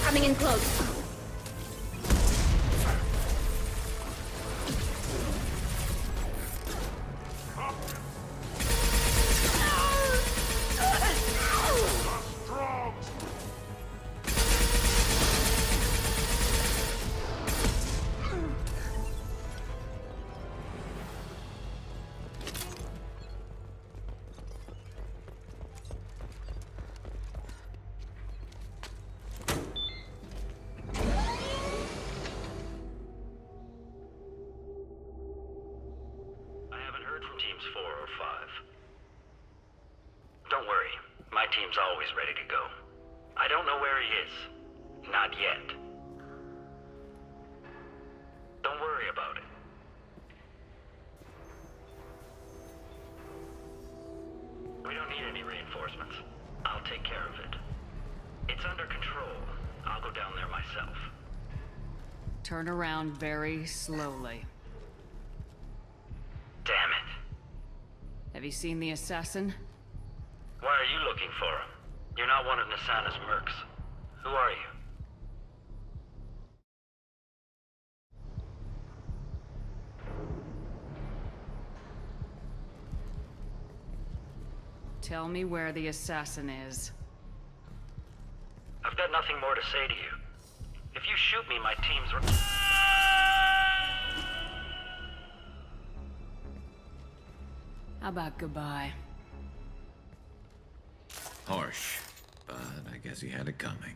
Coming in close. Teams 4 or 5. Don't worry, my team's always ready to go. I don't know where he is. Not yet. Don't worry about it. We don't need any reinforcements. I'll take care of it. It's under control. I'll go down there myself. Turn around very slowly. Damn it. Have you seen the assassin? Why are you looking for him? You're not one of Nasana's mercs. Who are you? Tell me where the assassin is. I've got nothing more to say to you. If you shoot me, my team's... How about goodbye? Harsh, but I guess he had it coming.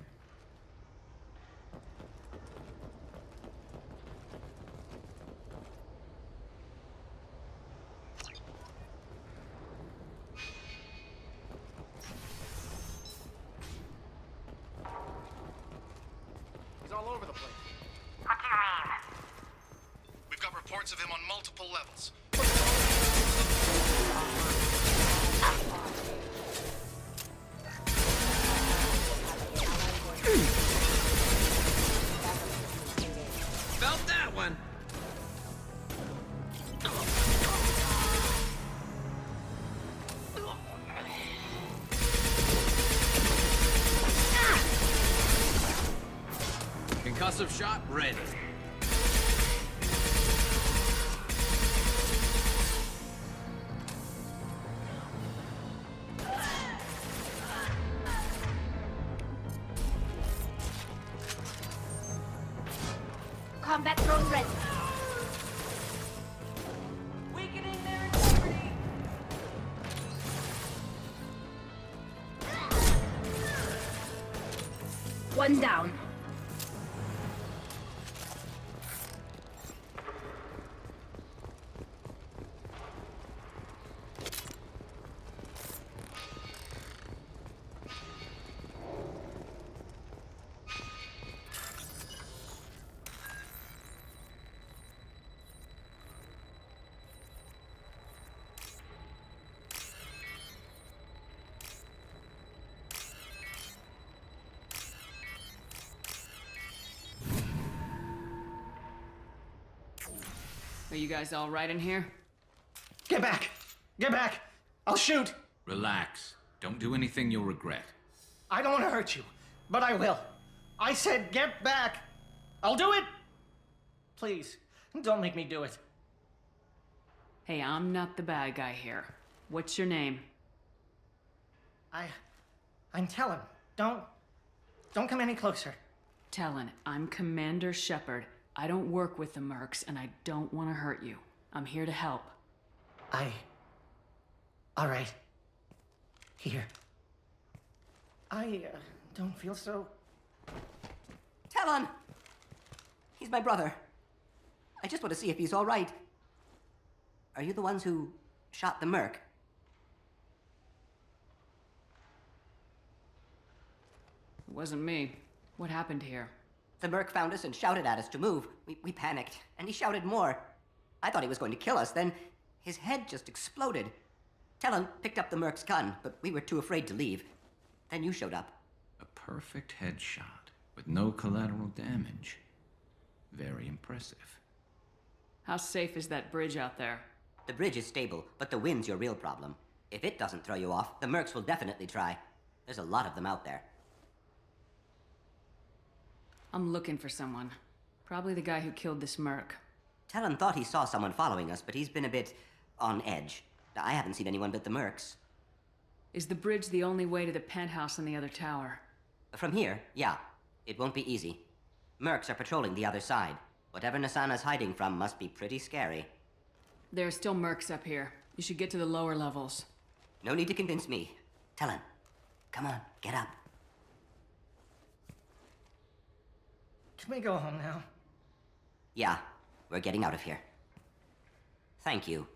He's all over the place. What do you mean? We've got reports of him on multiple levels. Felt that one. Concussive shot ready. Combat drone ready. Weakening their integrity. One down. Are you guys all right in here? Get back! Get back! I'll shoot! Relax. Don't do anything you'll regret. I don't want to hurt you, but I will. I said get back! I'll do it! Please, don't make me do it. Hey, I'm not the bad guy here. What's your name? I'm Talon. Don't come any closer. Talon, I'm Commander Shepard. I don't work with the mercs, and I don't want to hurt you. I'm here to help. All right. Here. I don't feel so... Talon! He's my brother. I just want to see if he's all right. Are you the ones who shot the merc? It wasn't me. What happened here? The merc found us and shouted at us to move. We panicked, and he shouted more. I thought he was going to kill us, then his head just exploded. Talon picked up the merc's gun, but we were too afraid to leave. Then you showed up. A perfect headshot with no collateral damage. Very impressive. How safe is that bridge out there? The bridge is stable, but the wind's your real problem. If it doesn't throw you off, the mercs will definitely try. There's a lot of them out there. I'm looking for someone. Probably the guy who killed this merc. Talon thought he saw someone following us, but he's been a bit on edge. I haven't seen anyone but the mercs. Is the bridge the only way to the penthouse in the other tower? From here, yeah. It won't be easy. Mercs are patrolling the other side. Whatever Nasana's hiding from must be pretty scary. There are still mercs up here. You should get to the lower levels. No need to convince me. Talon, come on, get up. Can we go home now? Yeah, we're getting out of here. Thank you.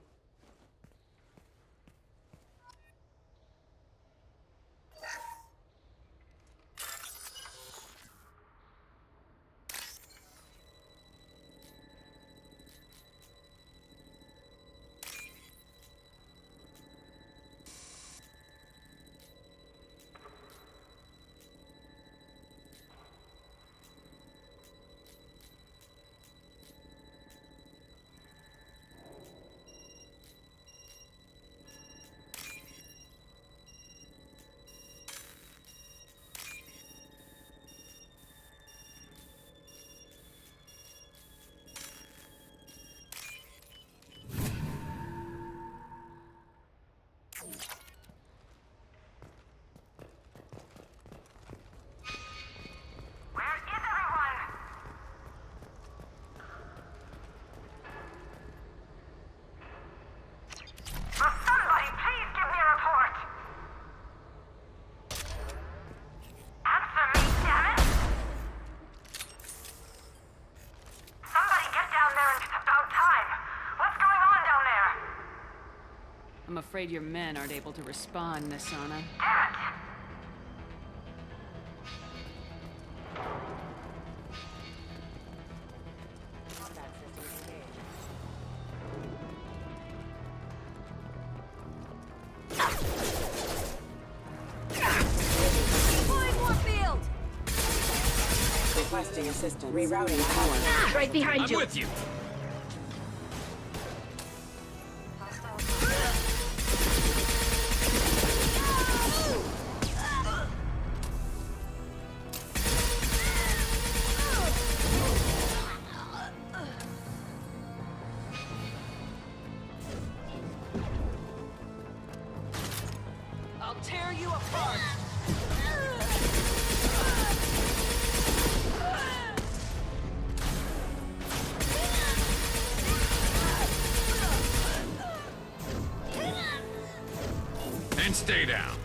I'm afraid your men aren't able to respond, Nasana. Requesting assistance. Rerouting power. Right behind you. I'm with you. I'll tear you apart. And stay down.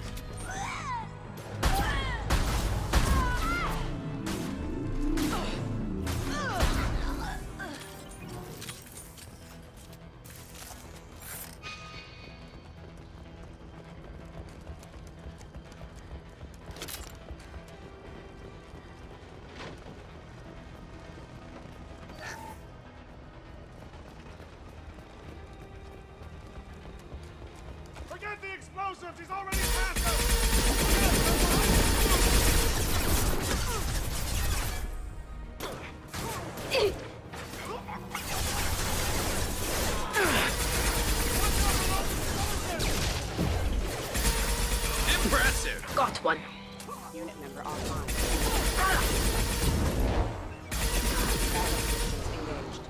Forget the explosives! He's already past us! Impressive! Got one. Unit member online. Engaged.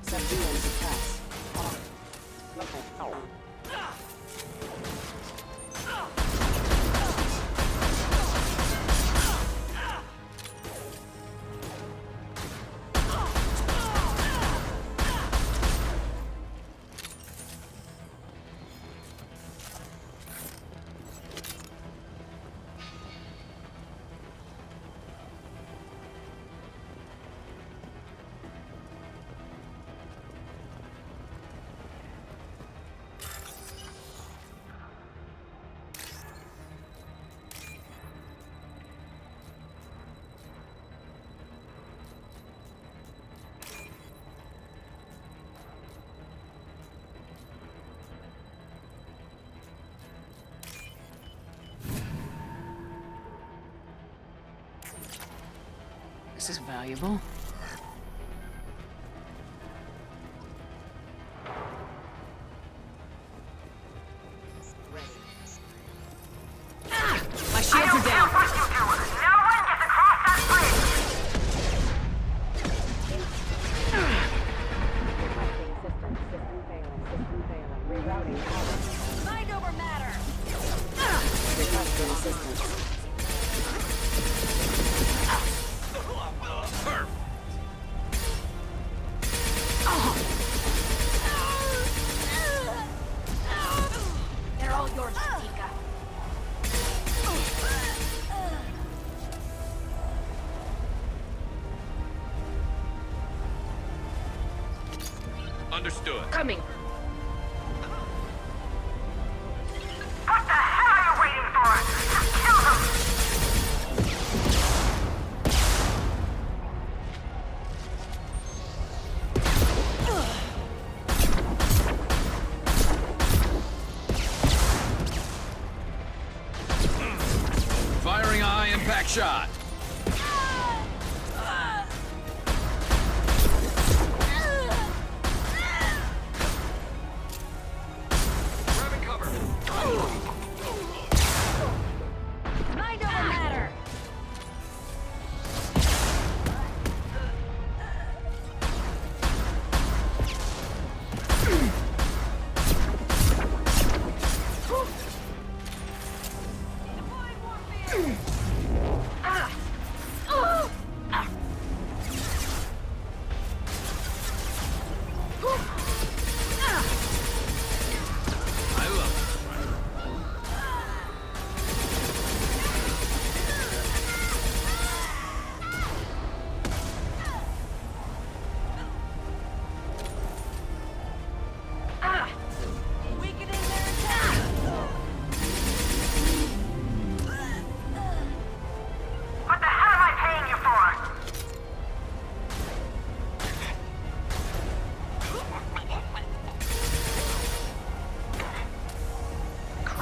Subdue and suppress. This is valuable. My shields are down. Mind over matter! Requesting assistance. They're all yours, Chica. Understood. Coming. What the hell are you waiting for? Just kill them! Firing a high-impact shot. Grabbing cover. Mind over matter! I love Weakening their attack! What the hell am I paying you for?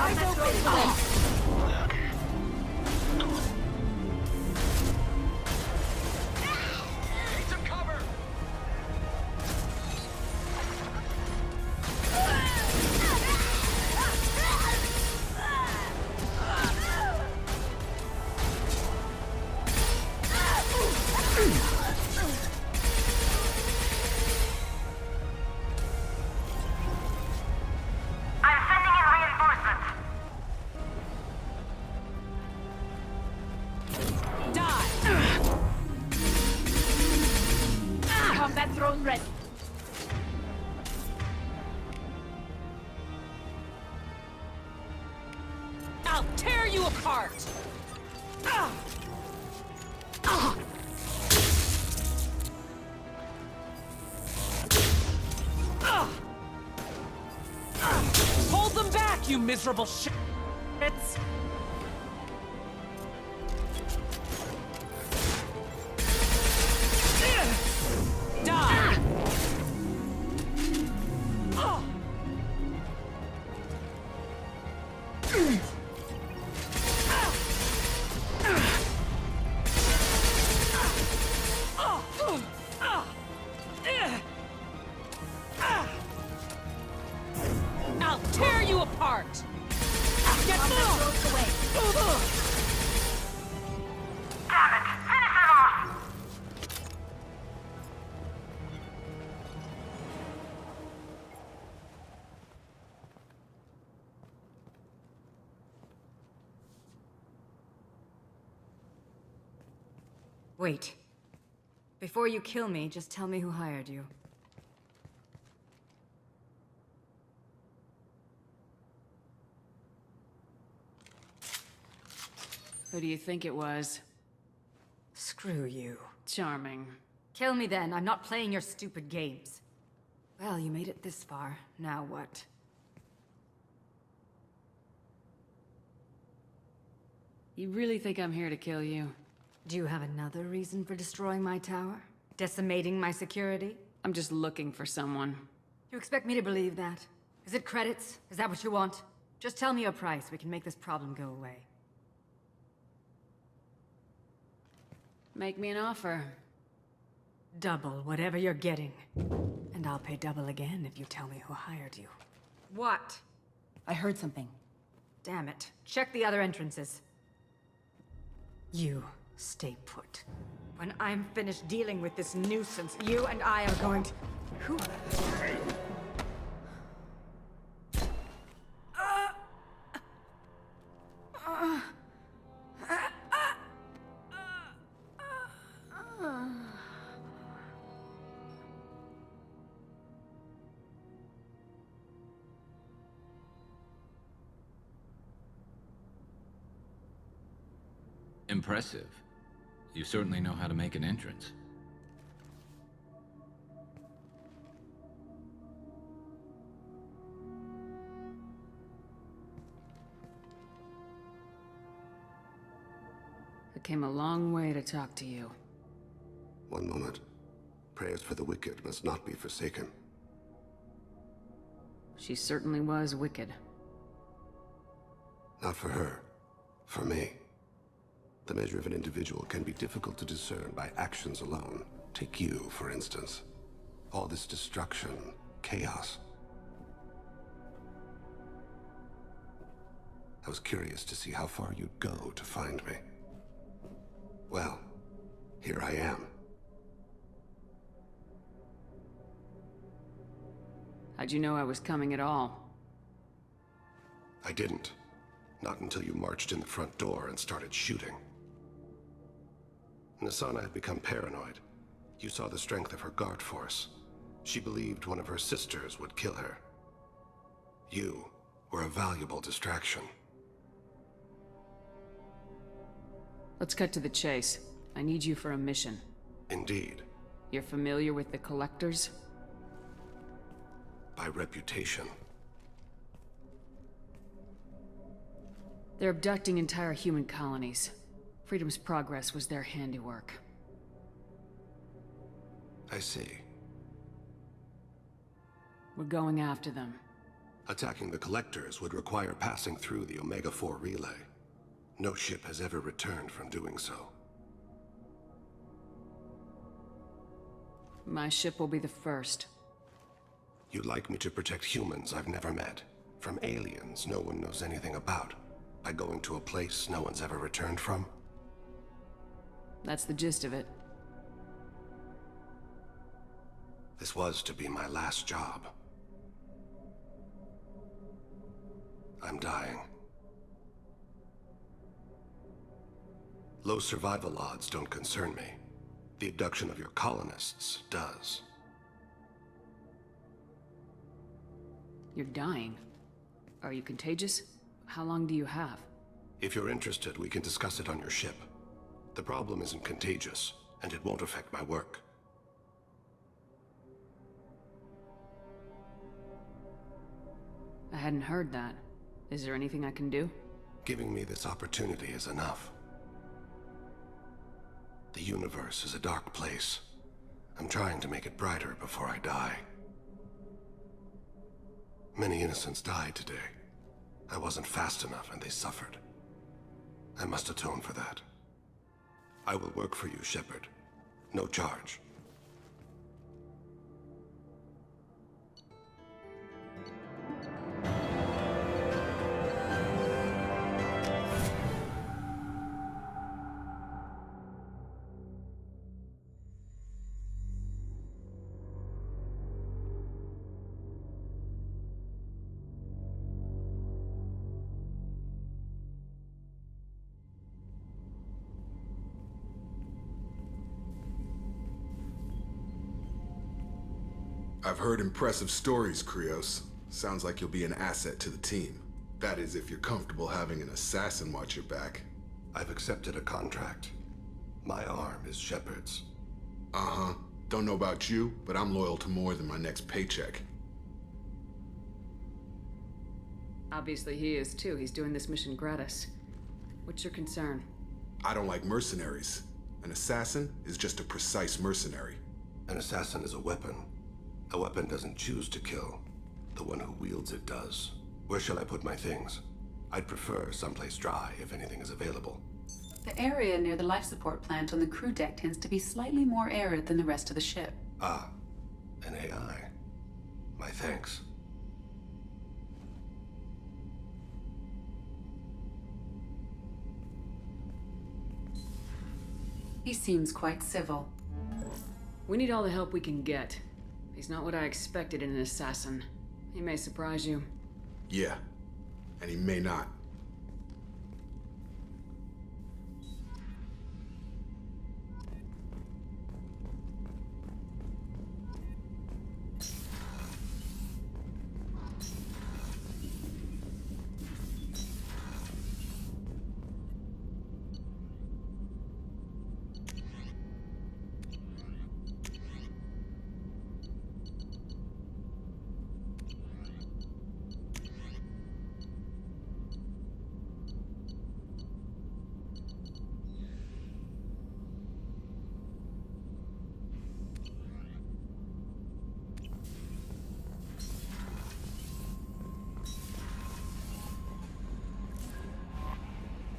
Eyes open! Need some cover. I'm sending in reinforcements. Die! Combat drone ready. I'll tear you apart! Hold them back, you miserable shits! Die! I'll tear you apart! Get away! Damn it! Finish it off! Wait. Before you kill me, just tell me who hired you. Who do you think it was? Screw you. Charming. Kill me then. I'm not playing your stupid games. Well, you made it this far. Now what? You really think I'm here to kill you? Do you have another reason for destroying my tower? Decimating my security? I'm just looking for someone. You expect me to believe that? Is it credits? Is that what you want? Just tell me a price. We can make this problem go away. Make me an offer. Double whatever you're getting. And I'll pay double again if you tell me who hired you. What? I heard something. Damn it. Check the other entrances. You stay put. When I'm finished dealing with this nuisance, you and I are going to... Who? Impressive. You certainly know how to make an entrance. I came a long way to talk to you. One moment. Prayers for the wicked must not be forsaken. She certainly was wicked. Not for her. For me. The measure of an individual can be difficult to discern by actions alone. Take you, for instance. All this destruction, chaos. I was curious to see how far you'd go to find me. Well, here I am. How'd you know I was coming at all? I didn't. Not until you marched in the front door and started shooting. Nasana had become paranoid. You saw the strength of her guard force. She believed one of her sisters would kill her. You were a valuable distraction. Let's cut to the chase. I need you for a mission. Indeed. You're familiar with the Collectors? By reputation. They're abducting entire human colonies. Freedom's Progress was their handiwork. I see. We're going after them. Attacking the Collectors would require passing through the Omega-4 relay. No ship has ever returned from doing so. My ship will be the first. You'd like me to protect humans I've never met, from aliens no one knows anything about, by going to a place no one's ever returned from? That's the gist of it. This was to be my last job. I'm dying. Low survival odds don't concern me. The abduction of your colonists does. You're dying. Are you contagious? How long do you have? If you're interested, we can discuss it on your ship. The problem isn't contagious, and it won't affect my work. I hadn't heard that. Is there anything I can do? Giving me this opportunity is enough. The universe is a dark place. I'm trying to make it brighter before I die. Many innocents died today. I wasn't fast enough and they suffered. I must atone for that. I will work for you, Shepard. No charge. I've heard impressive stories, Krios. Sounds like you'll be an asset to the team. That is, if you're comfortable having an assassin watch your back. I've accepted a contract. My arm is Shepard's. Uh-huh. Don't know about you, but I'm loyal to more than my next paycheck. Obviously he is too. He's doing this mission gratis. What's your concern? I don't like mercenaries. An assassin is just a precise mercenary. An assassin is a weapon. A weapon doesn't choose to kill. The one who wields it does. Where shall I put my things? I'd prefer someplace dry if anything is available. The area near the life support plant on the crew deck tends to be slightly more arid than the rest of the ship. Ah, an AI. My thanks. He seems quite civil. We need all the help we can get. He's not what I expected in an assassin. He may surprise you. Yeah, and he may not.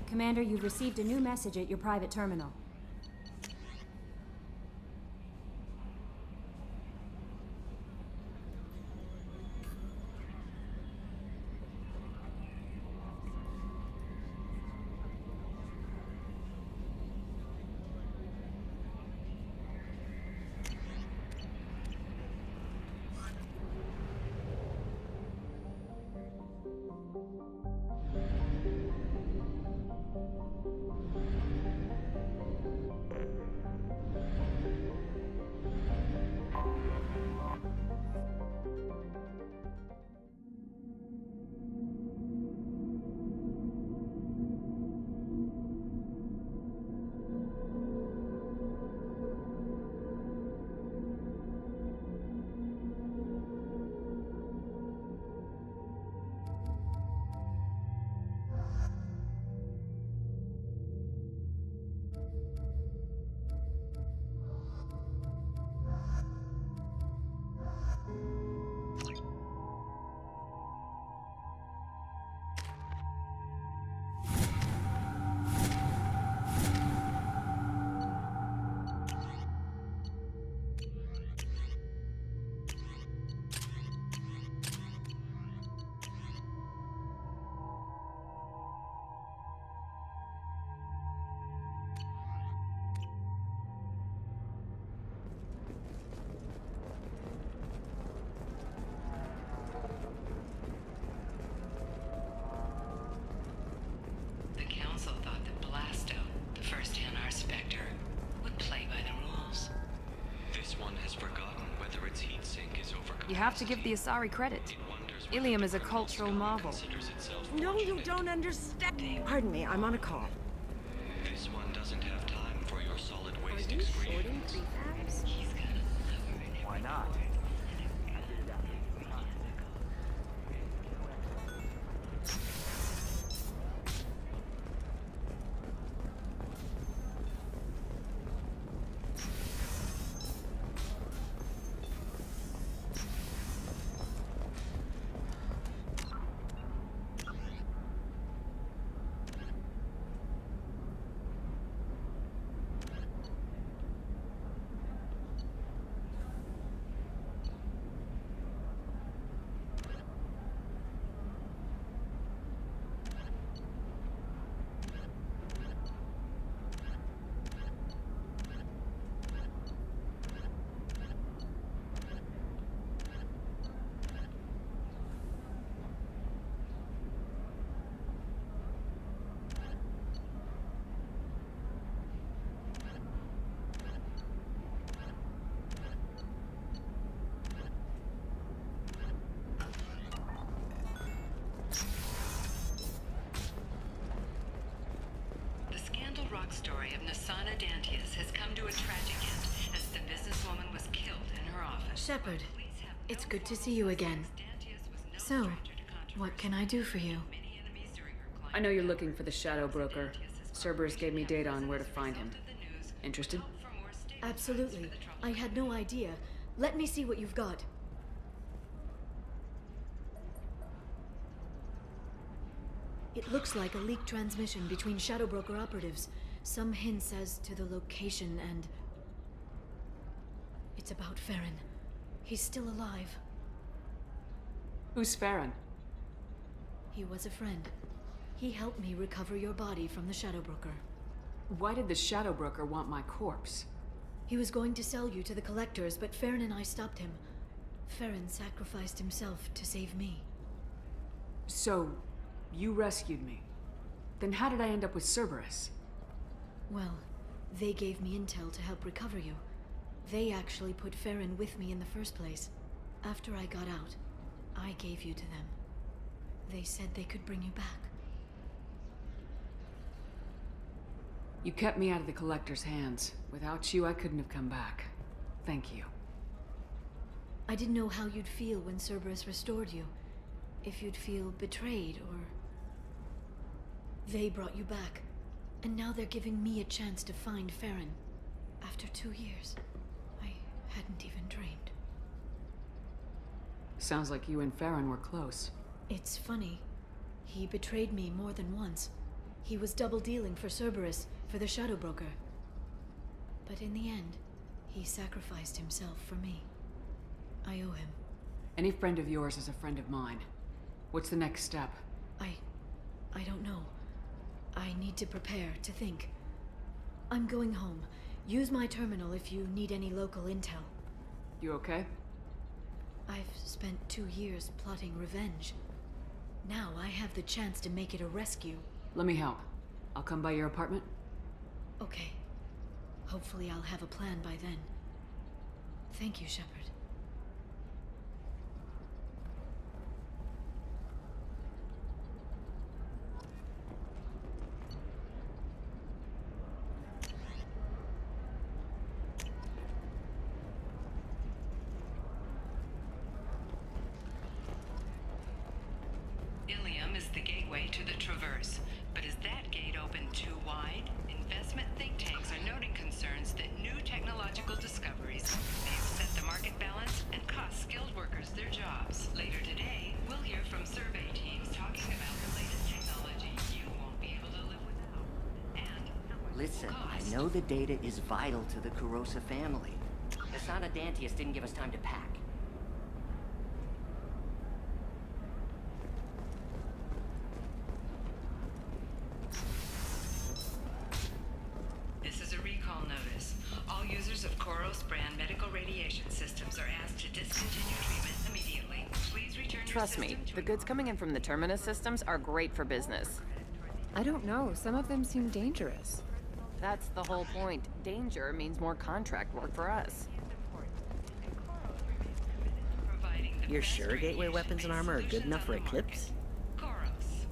Commander, you've received a new message at your private terminal. The Council thought that Blasto, the first NR Spectre, would play by the rules. This one has forgotten whether its heat sink is overcome. You have to give the Asari credit. Ilium is a cultural marvel. No, you don't understand. Pardon me, I'm on a call. This one doesn't have time for your solid waste excretions. Why not? Story of Nasana Dantius has come to a tragic end as the businesswoman was killed in her office. Shepard, it's good to see you again. So, what can I do for you? I know you're looking for the Shadow Broker. Cerberus gave me data on where to find him. Interested? Absolutely. I had no idea. Let me see what you've got. It looks like a leaked transmission between Shadow Broker operatives. some hints as to the location and... It's about Farron. He's still alive. Who's Farron? He was a friend. He helped me recover your body from the Shadow Broker. Why did the Shadow Broker want my corpse? He was going to sell you to the Collectors, but Farron and I stopped him. Farron sacrificed himself to save me. So, you rescued me. Then how did I end up with Cerberus? Well, they gave me intel to help recover you. They actually put Farron with me in the first place. After I got out, I gave you to them. They said they could bring you back. You kept me out of the Collector's hands. Without you, I couldn't have come back. Thank you. I didn't know how you'd feel when Cerberus restored you. If you'd feel betrayed, or... They brought you back, and now they're giving me a chance to find Farron. After 2 years, I hadn't even dreamed. Sounds like you and Farron were close. It's funny. He betrayed me more than once. He was double-dealing for Cerberus, for the Shadow Broker. But in the end, he sacrificed himself for me. I owe him. Any friend of yours is a friend of mine. What's the next step? I don't know. I need to prepare, to think. I'm going home. Use my terminal if you need any local intel. You okay? I've spent 2 years plotting revenge. Now I have the chance to make it a rescue. Let me help. I'll come by your apartment. Okay. Hopefully I'll have a plan by then. Thank you, Shepard. Ilium is the gateway to the Traverse, but is that gate open too wide? Investment think tanks are noting concerns that new technological discoveries may upset the market balance and cost skilled workers their jobs. Later today, we'll hear from survey teams talking about the latest technology you won't be able to live without. And listen, I know the data is vital to the Kurosa family. Asana Dantius didn't give us time to pack. This is a recall notice. All users of Koros brand medical radiation systems are asked to discontinue treatment immediately. Please return Trust your me, system to the goods coming in from the Terminus systems are great for business. I don't know. Some of them seem dangerous. That's the whole point. Danger means more contract work for us. You're sure gateway weapons and armor are good enough for Eclipse? Koros.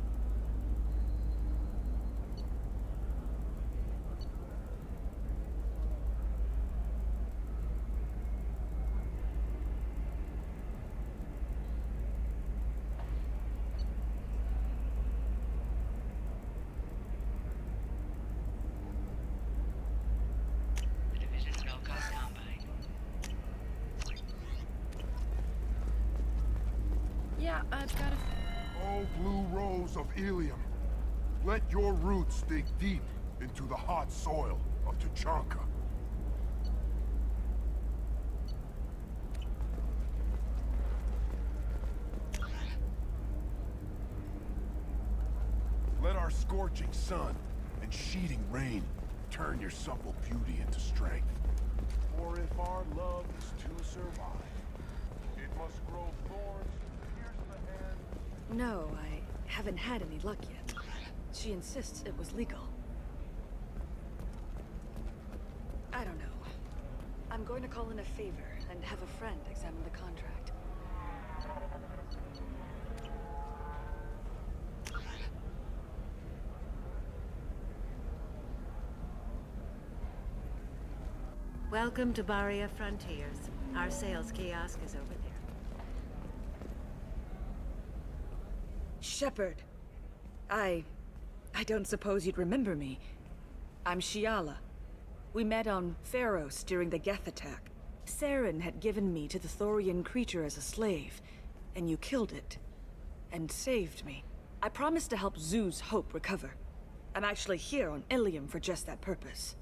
The division's Belkos Combine. Yeah, I've got a... Oh, blue rose of Ilium, let your roots dig deep into the hot soil of Tuchanka. Let our scorching sun and sheeting rain turn your supple beauty into strength. For if our love is to survive, it must grow thorns to pierce the hand. No, I haven't had any luck yet. She insists it was legal. I don't know. I'm going to call in a favor and have a friend examine the contract. Welcome to Baria Frontiers. Our sales kiosk is over there. Shepard! I don't suppose you'd remember me. I'm Shiala. We met on Pharos during the Geth attack. Saren had given me to the Thorian creature as a slave, and you killed it. And saved me. I promised to help Zeus Hope recover. I'm actually here on Ilium for just that purpose.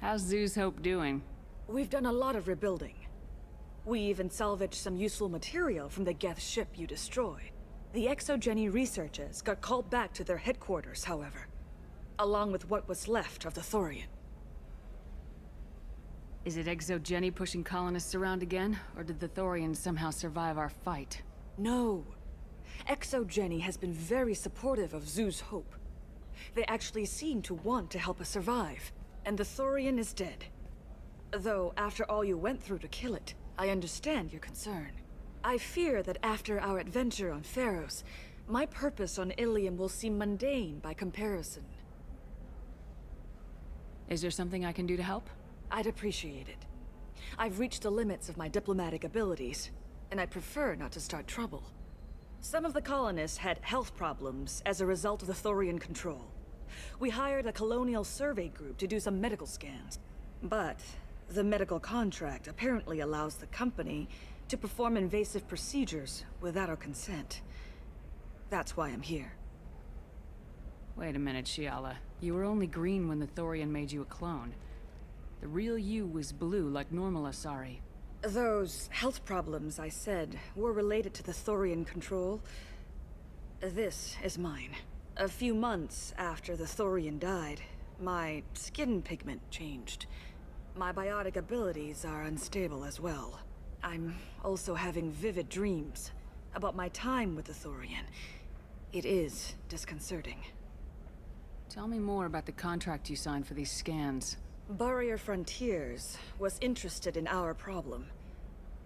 How's Zeus Hope doing? We've done a lot of rebuilding. We even salvaged some useful material from the Geth ship you destroyed. The Exogeny researchers got called back to their headquarters, however, along with what was left of the Thorian. Is it Exogeny pushing colonists around again, or did the Thorians somehow survive our fight? No. Exogeny has been very supportive of Zeus Hope. They actually seem to want to help us survive, and the Thorian is dead. Though, after all you went through to kill it, I understand your concern. I fear that after our adventure on Pharos, my purpose on Ilium will seem mundane by comparison. Is there something I can do to help? I'd appreciate it. I've reached the limits of my diplomatic abilities, and I prefer not to start trouble. Some of the colonists had health problems as a result of the Thorian control. We hired a colonial survey group to do some medical scans. But the medical contract apparently allows the company to perform invasive procedures without our consent. That's why I'm here. Wait a minute, Shiala. You were only green when the Thorian made you a clone. The real you was blue, like normal Asari. Those health problems I said were related to the Thorian control. This is mine. A few months after the Thorian died, my skin pigment changed. My biotic abilities are unstable as well. I'm also having vivid dreams about my time with the Thorian. It is disconcerting. Tell me more about the contract you signed for these scans. Barrier Frontiers was interested in our problem.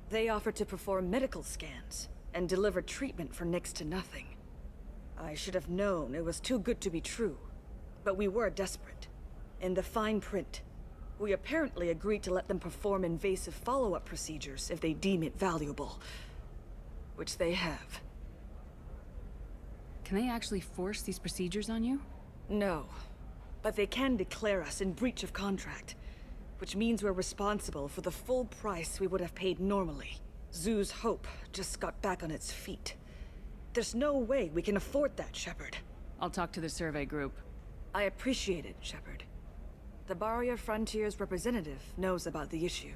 They offered to perform medical scans and deliver treatment for next to nothing. I should have known it was too good to be true, but we were desperate. In the fine print, we apparently agreed to let them perform invasive follow-up procedures if they deem it valuable. Which they have. Can they actually force these procedures on you? No. But they can declare us in breach of contract, which means we're responsible for the full price we would have paid normally. Zeus Hope just got back on its feet. There's no way we can afford that, Shepard. I'll talk to the survey group. I appreciate it, Shepard. The Barrier Frontiers representative knows about the issue.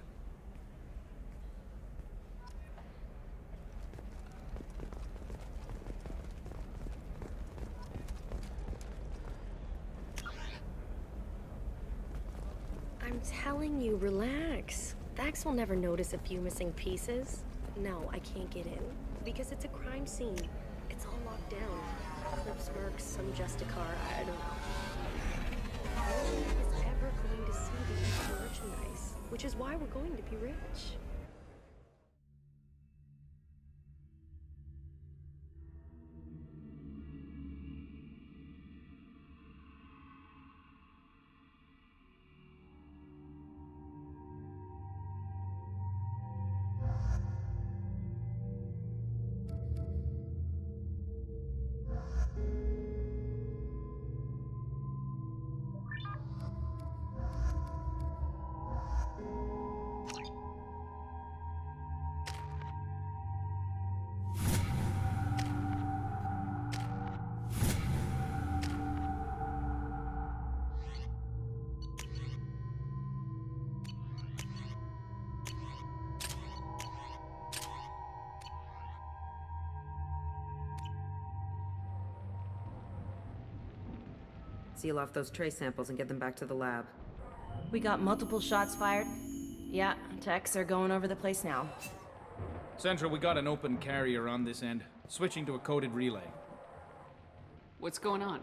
I'm telling you, relax. Vax will never notice a few missing pieces. No, I can't get in. Because it's a crime scene. It's all locked down. Clips, Mercs, some Justicar, I don't know. No one is ever going to see the merchandise. Which is why we're going to be rich. Seal off those trace samples and get them back to the lab. We got multiple shots fired. Yeah, techs are going over the place now. Central, we got an open carrier on this end. Switching to a coded relay. What's going on?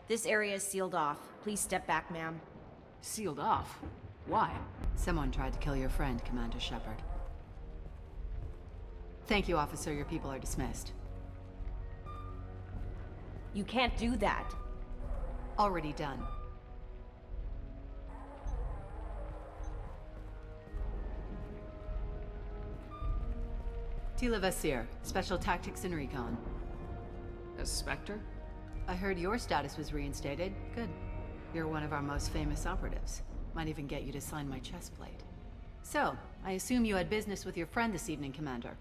This area is sealed off. Please step back, ma'am. Sealed off? Why? Someone tried to kill your friend, Commander Shepard. Thank you, officer. Your people are dismissed. You can't do that. Already done. Tila Vasir, Special Tactics and Recon. A Spectre? I heard your status was reinstated. Good. You're one of our most famous operatives. Might even get you to sign my chest plate. So, I assume you had business with your friend this evening, Commander.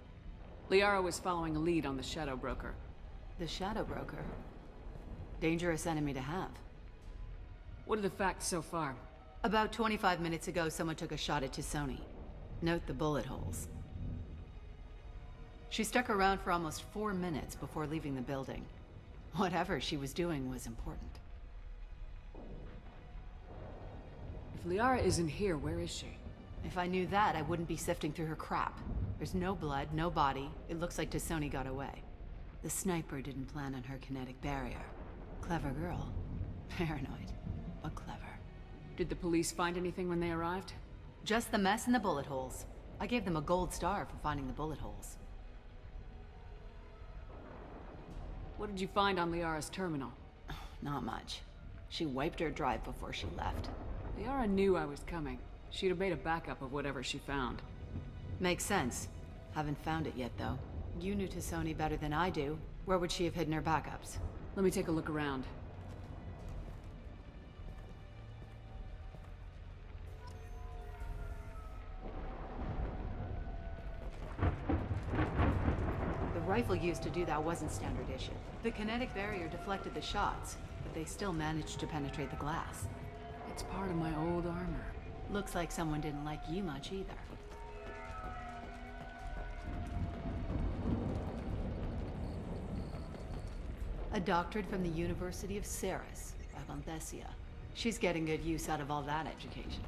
Liara was following a lead on the Shadow Broker. The Shadow Broker? Dangerous enemy to have. What are the facts so far? About 25 minutes ago, someone took a shot at T'Soni. Note the bullet holes. She stuck around for almost 4 minutes before leaving the building. Whatever she was doing was important. If Liara isn't here, where is she? If I knew that, I wouldn't be sifting through her crap. There's no blood, no body. It looks like T'Soni got away. The sniper didn't plan on her kinetic barrier. Clever girl. Paranoid, but clever. Did the police find anything when they arrived? Just the mess and the bullet holes. I gave them a gold star for finding the bullet holes. What did you find on Liara's terminal? Not much. She wiped her drive before she left. Liara knew I was coming. She'd have made a backup of whatever she found. Makes sense. Haven't found it yet, though. You knew T'Soni better than I do. Where would she have hidden her backups? Let me take a look around. The rifle used to do that wasn't standard issue. The kinetic barrier deflected the shots, but they still managed to penetrate the glass. It's part of my old armor. Looks like someone didn't like you much either. A doctorate from the University of Ceres, Avanthesia. She's getting good use out of all that education.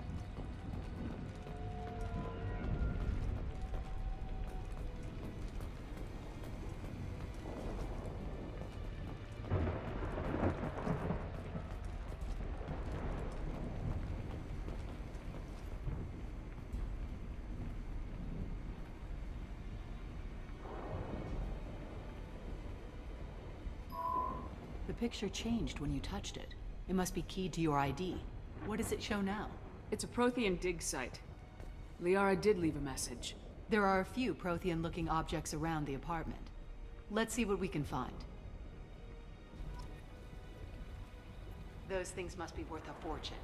The picture changed when you touched it. It must be keyed to your ID. What does it show now? It's a Prothean dig site. Liara did leave a message. There are a few Prothean-looking objects around the apartment. Let's see what we can find. Those things must be worth a fortune.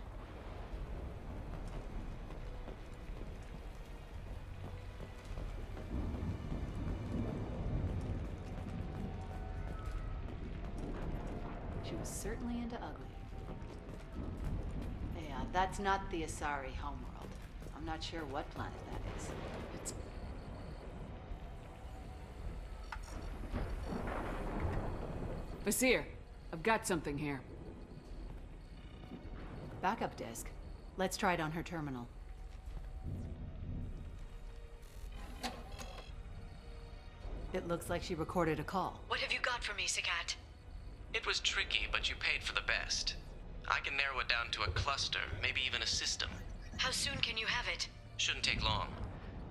She was certainly into ugly. Yeah, that's not the Asari homeworld. I'm not sure what planet that is. Vasir, I've got something here. Backup disk. Let's try it on her terminal. It looks like she recorded a call. What have you got for me, Sakat? It was tricky, but you paid for the best. I can narrow it down to a cluster, maybe even a system. How soon can you have it? Shouldn't take long.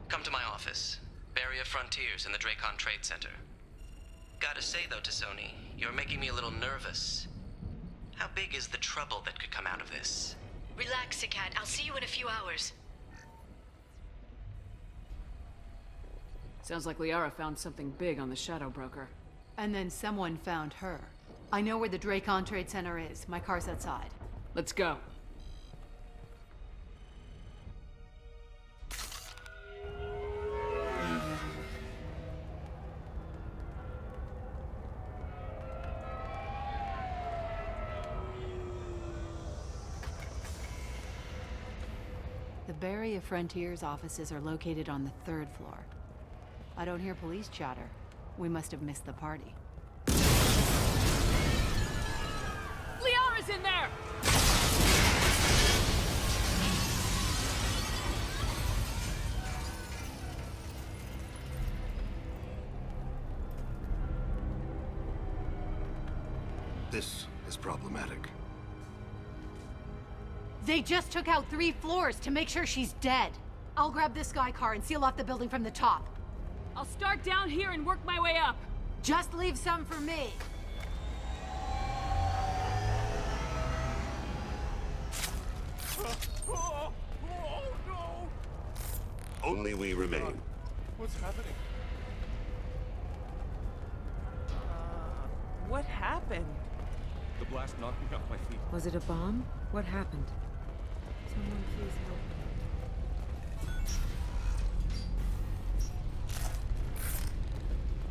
Come to my office. Barrier Frontiers in the Dracon Trade Center. Gotta say though, T'Soni, you're making me a little nervous. How big is the trouble that could come out of this? Relax, Sakat. I'll see you in a few hours. Sounds like Liara found something big on the Shadow Broker. And then someone found her. I know where the Dracon Trade Center is. My car's outside. Let's go. The Barrier Frontiers offices are located on the 3rd floor. I don't hear police chatter. We must have missed the party. Liara's in there! This is problematic. They just took out 3 floors to make sure she's dead. I'll grab this Sky car and seal off the building from the top. I'll start down here and work my way up. Just leave some for me. Oh, no! Only we remain. What's happening? What happened? The blast knocked me off my feet. Was it a bomb? What happened? Someone please help.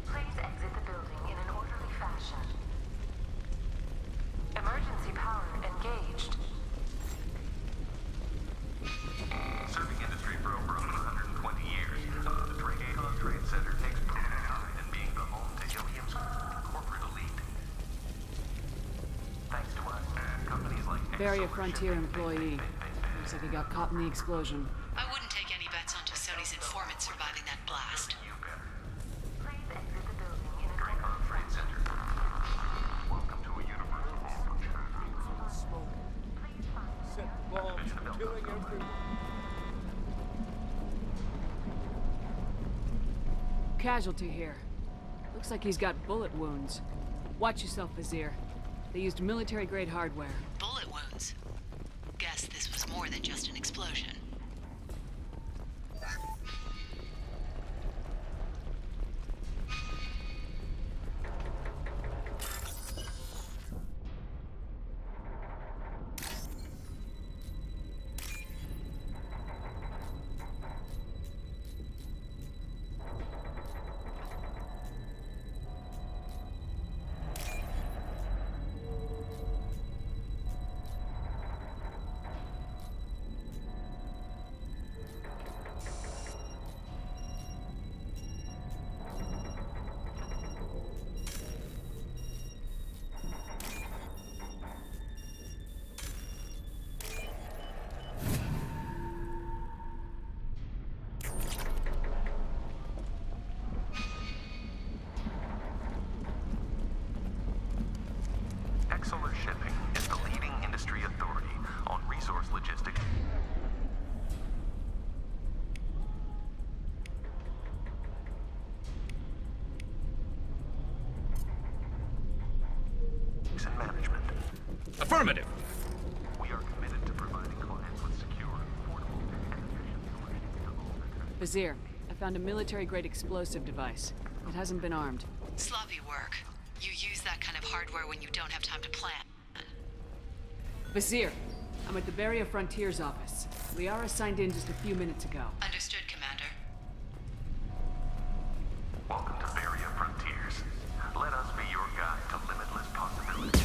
Please exit the building in an orderly fashion. Emergency power engaged. Serving industry for over 120 years, the Dracon Trade Center takes pride in being the home to Ilium's corporate elite. Thanks to us, companies like Barrier Frontier employee. Looks like he got caught in the explosion. I wouldn't take any bets on Sony's informant surviving that blast. Dracon Trade Center. Welcome to a universe of Set the bombs, killing everyone. Casualty here. Looks like he's got bullet wounds. Watch yourself, Vizier. They used military-grade hardware. Bullet wounds. Guess this was more than just an explosion. Exolar Shipping is the leading industry authority on resource logistics. And management. Affirmative. We are committed to providing clients with secure, affordable, and efficient solutions to all their Vizier, I found a military-grade explosive device. It hasn't been armed. Sloppy work. You use that kind of hardware when you don't have time to plan. Vizier, I'm at the Barrier Frontiers office. Liara signed in just a few minutes ago. Understood, Commander. Welcome to Barrier Frontiers. Let us be your guide to limitless possibilities.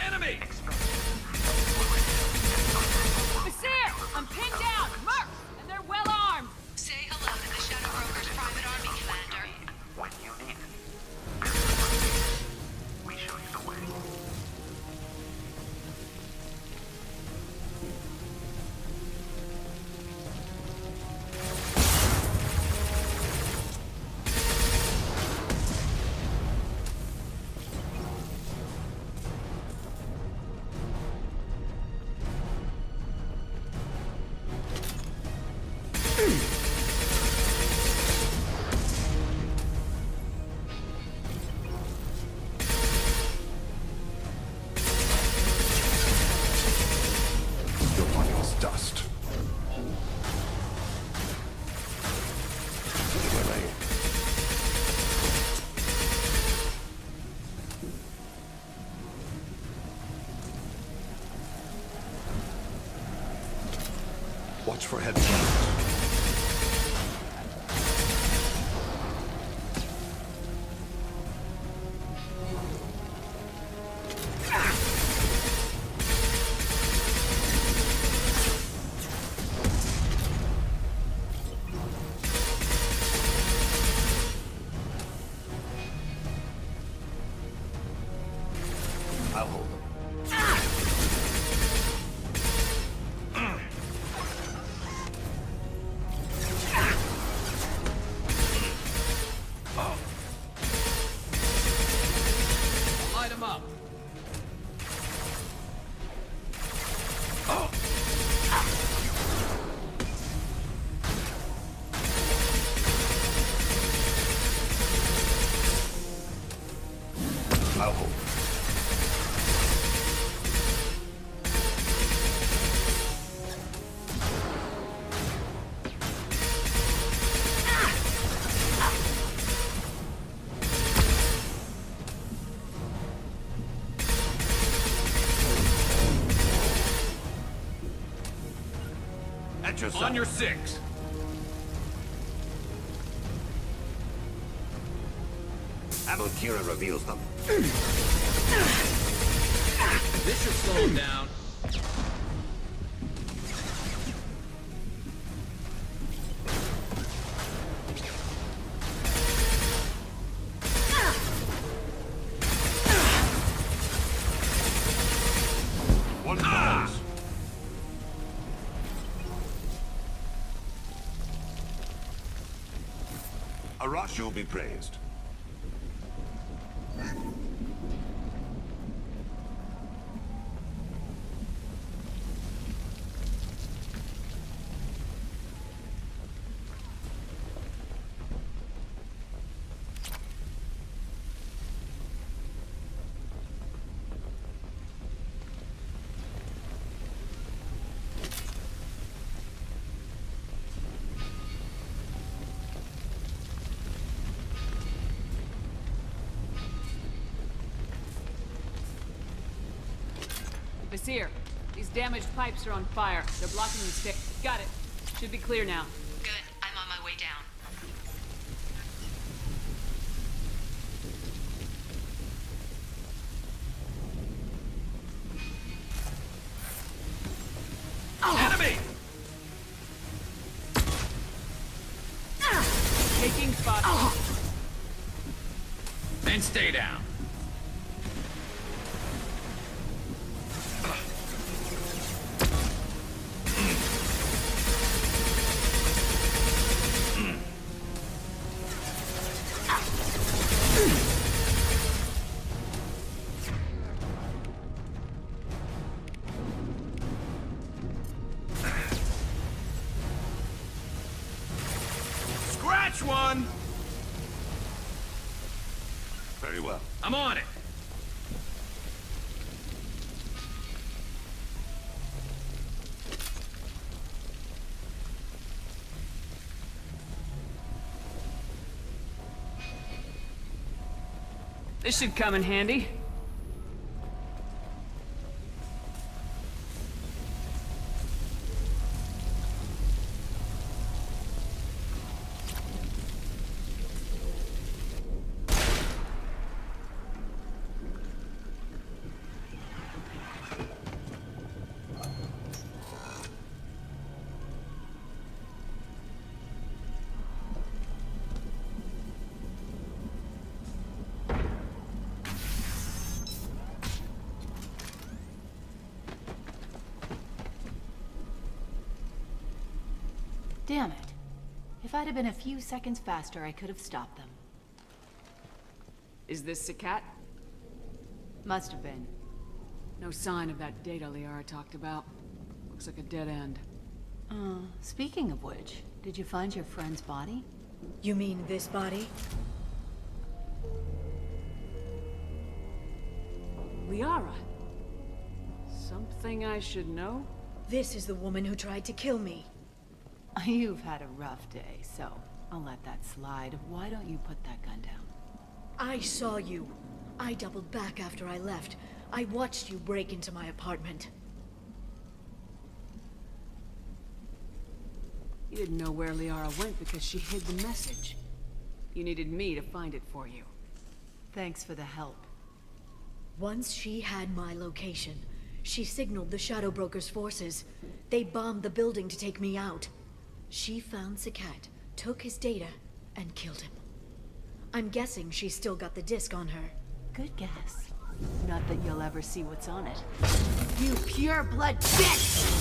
Enemy! Vizier! I'm pinned down! Mercs! And they're well armed! Say hello to the Shadow Broker's private army, Commander. When you need it. We show you the way. Your body is dust. Delay. Watch for headshot. I'll hold them. Protect yourself. On your six. Amonkira reveals them. This should slow him down. One falls. Arashu be praised. Basir, these damaged pipes are on fire. They're blocking the stick. Got it. Should be clear now. Good. I'm on my way down. Enemy! Taking spot. And stay down. Scratch one! Very well. I'm on it. This should come in handy. Damn it. If I'd have been a few seconds faster, I could have stopped them. Is this Sakat? Must have been. No sign of that data Liara talked about. Looks like a dead end. Speaking of which, did you find your friend's body? You mean this body? Liara? Something I should know? This is the woman who tried to kill me. You've had a rough day, so I'll let that slide. Why don't you put that gun down? I saw you. I doubled back after I left. I watched you break into my apartment. You didn't know where Liara went because she hid the message. You needed me to find it for you. Thanks for the help. Once she had my location, she signaled the Shadow Broker's forces. They bombed the building to take me out. She found Sakat, took his data, and killed him. I'm guessing she's still got the disc on her. Good guess. Not that you'll ever see what's on it. You pure blood bitch!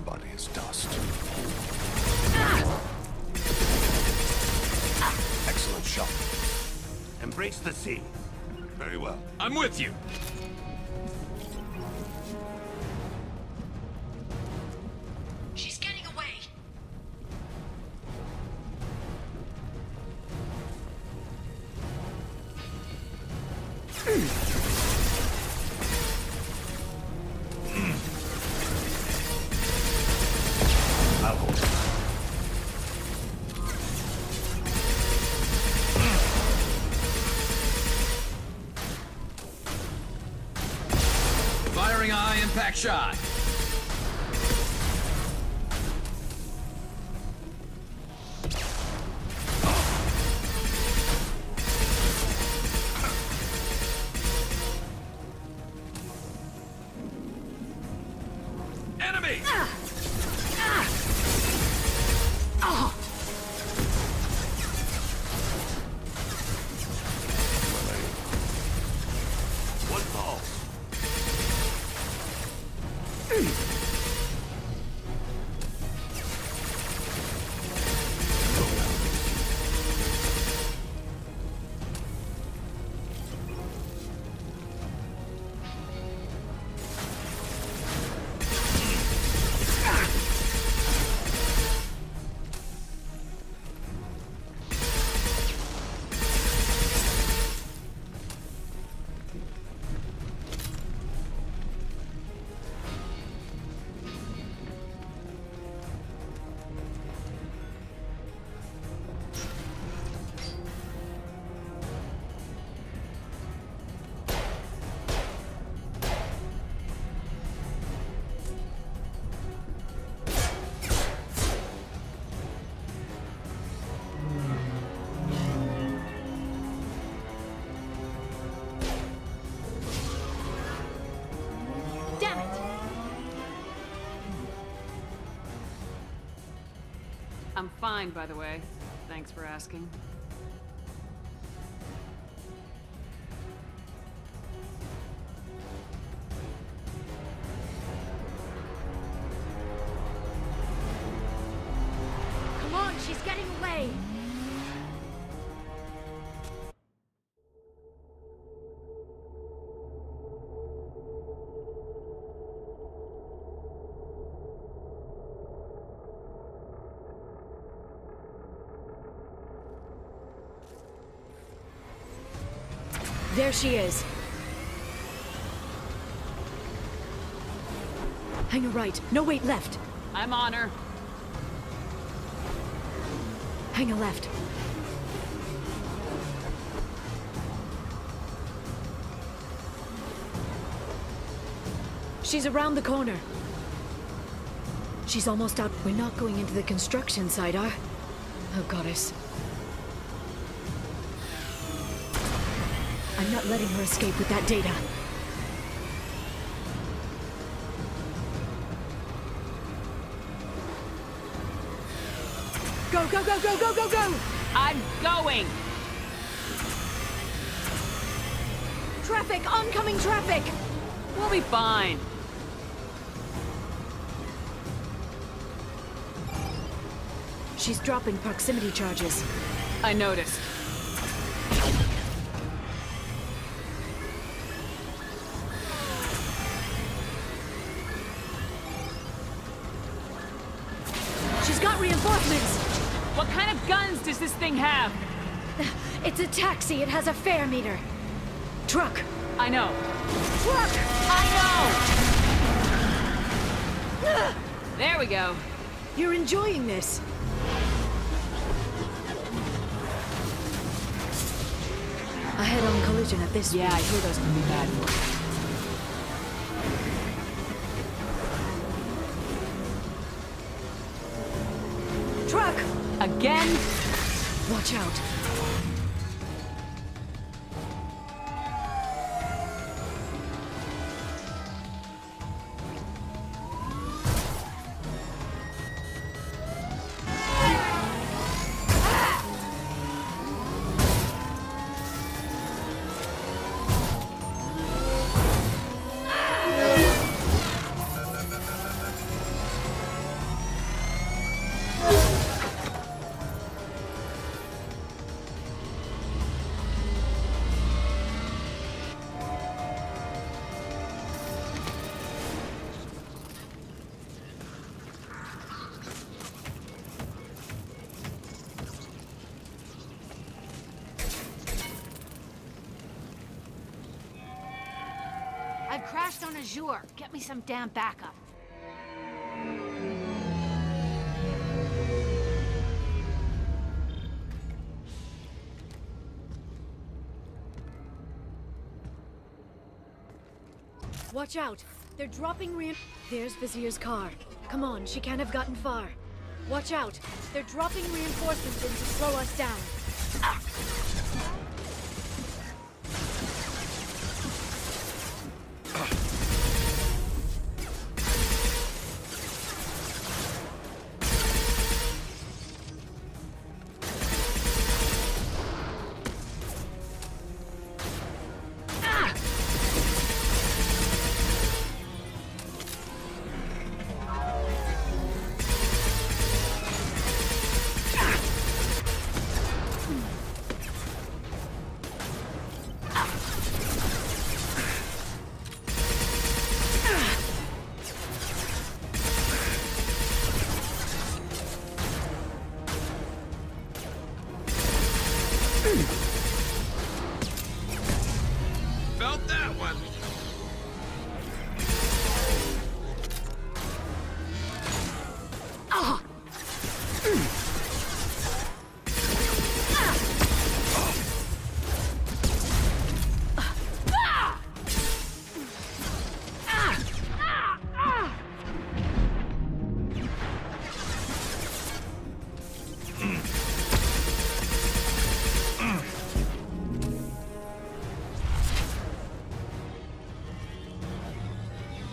nobody is dust. Excellent shot. Embrace the sea. Very well. I'm with you. She's getting away. I'll hold it. Firing a high-impact shot. Enemy! One ball. Damn it! I'm fine, by the way. Thanks for asking. Come on, she's getting away. There she is. Hang a right. No, wait, left. I'm on her. Hang a left. She's around the corner. She's almost out. We're not going into the construction site, are? Oh, goddess. I'm not letting her escape with that data. Go, go, go, go, go, go, go! I'm going! Traffic! Oncoming traffic! We'll be fine. She's dropping proximity charges. I noticed. She's got reinforcements! What kind of guns does this thing have? It's a taxi. It has a fare meter. Truck. I know. Truck! I know! There we go. You're enjoying this. A head-on collision at this speed. Yeah, I hear those can be bad. Truck! Again? Watch out. crashed on Azure. Get me some damn backup. Watch out! They're dropping There's Vizier's car. Come on, she can't have gotten far. Watch out! They're dropping reinforcements in to slow us down. Felt that one.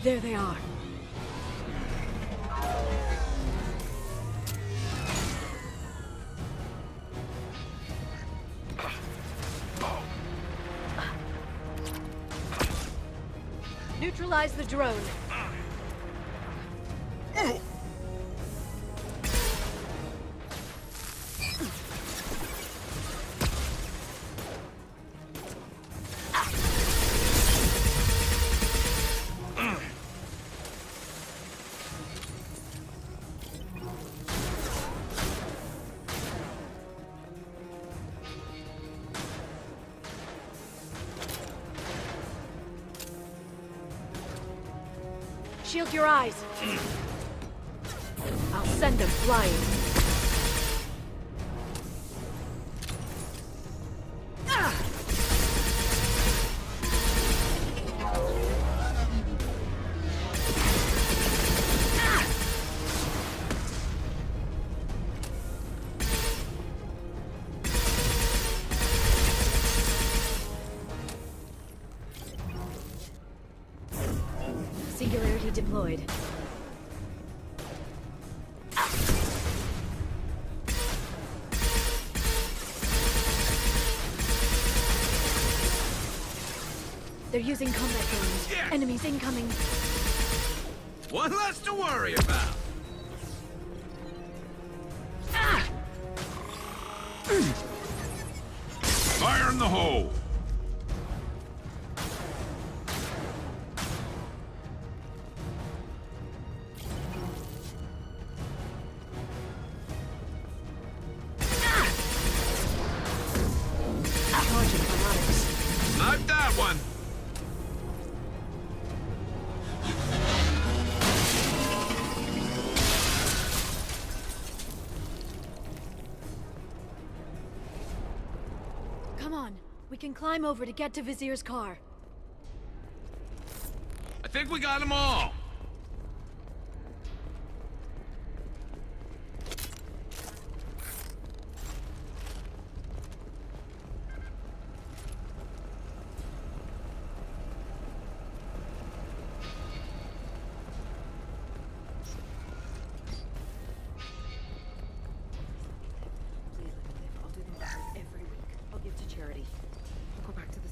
There they are. Neutralize the drone. Shield your eyes. I'll send them flying. Singularity deployed. They're using combat drones. Yeah. Enemies incoming. One less to worry about. Fire in the hole. Not that one. Come on. We can climb over to get to Vizier's car. I think we got them all.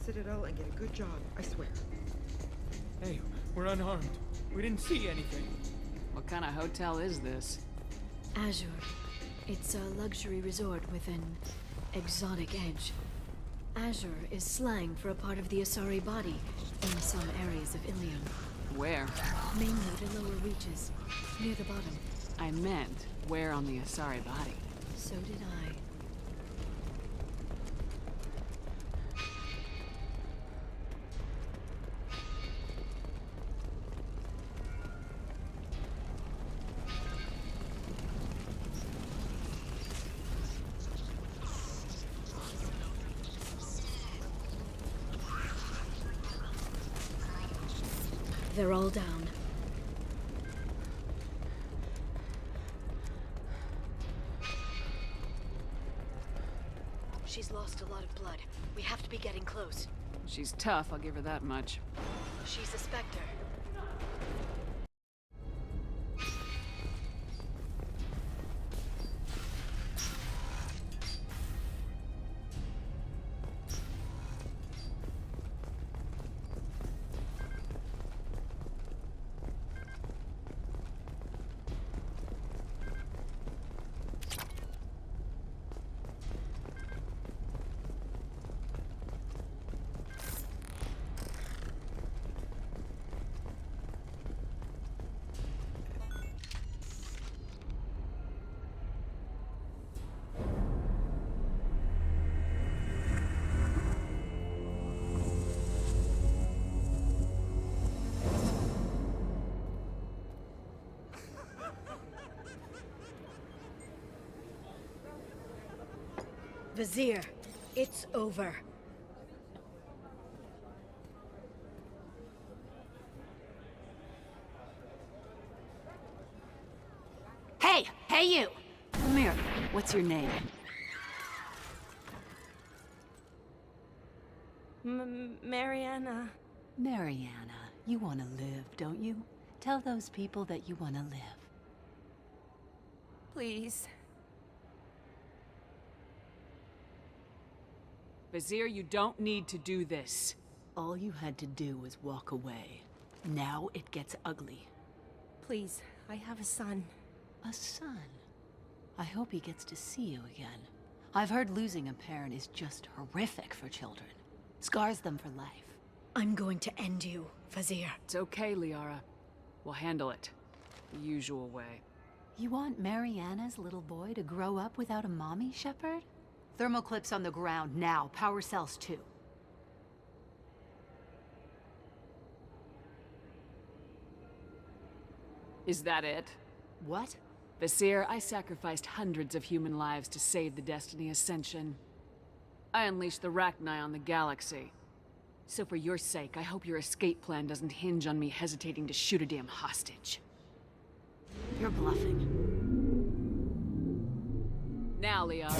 Citadel and get a good job, I swear. Hey, we're unarmed. We didn't see anything. What kind of hotel is this? Azure. It's a luxury resort with an exotic edge. Azure is slang for a part of the Asari body in some areas of Ilium. Where? Mainly the lower reaches, near the bottom. I meant, where on the Asari body? So did I. They're all down. She's lost a lot of blood. We have to be getting close. She's tough, I'll give her that much. She's a Spectre. Vizier, it's over. Hey! Hey, you! Come here. What's your name? Mariana. Mariana. You want to live, don't you? Tell those people that you want to live. Please. Vizier, you don't need to do this. All you had to do was walk away. Now it gets ugly. Please, I have a son. A son? I hope he gets to see you again. I've heard losing a parent is just horrific for children. Scars them for life. I'm going to end you, Vizier. It's okay, Liara. We'll handle it. The usual way. You want Mariana's little boy to grow up without a mommy, Shepard? Thermal clips on the ground now. Power cells too. Is that it? What? Vizier, I sacrificed hundreds of human lives to save the Destiny Ascension. I unleashed the Rachni on the galaxy. So for your sake, I hope your escape plan doesn't hinge on me hesitating to shoot a damn hostage. You're bluffing. Now, Liara.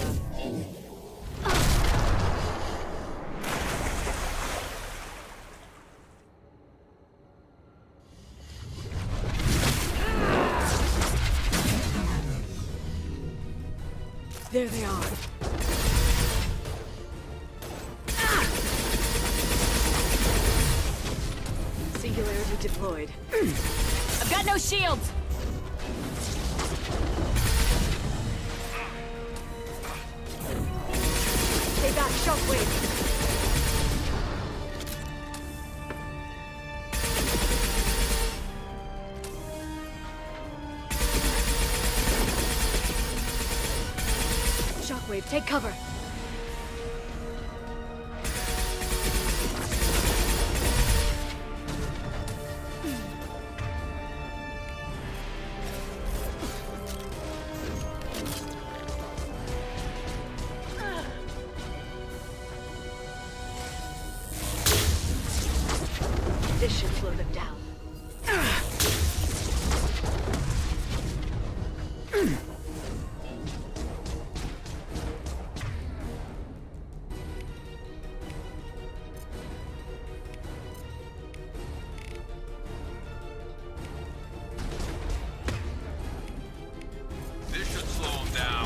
There they are. Singularity deployed. I've got no shields! Stay back, Shockwave! Shockwave, take cover. This should slow them down. This should slow him down.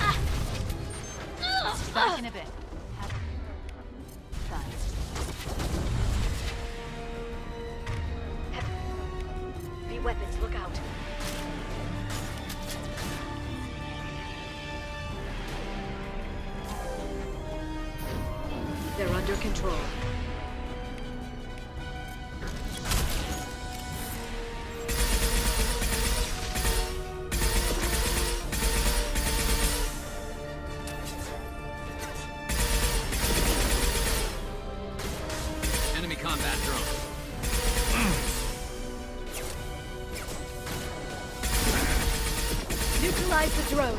Back in a bit. Heavy weapons, look out. They're under control. Enemy combat drone. Neutralize the drone.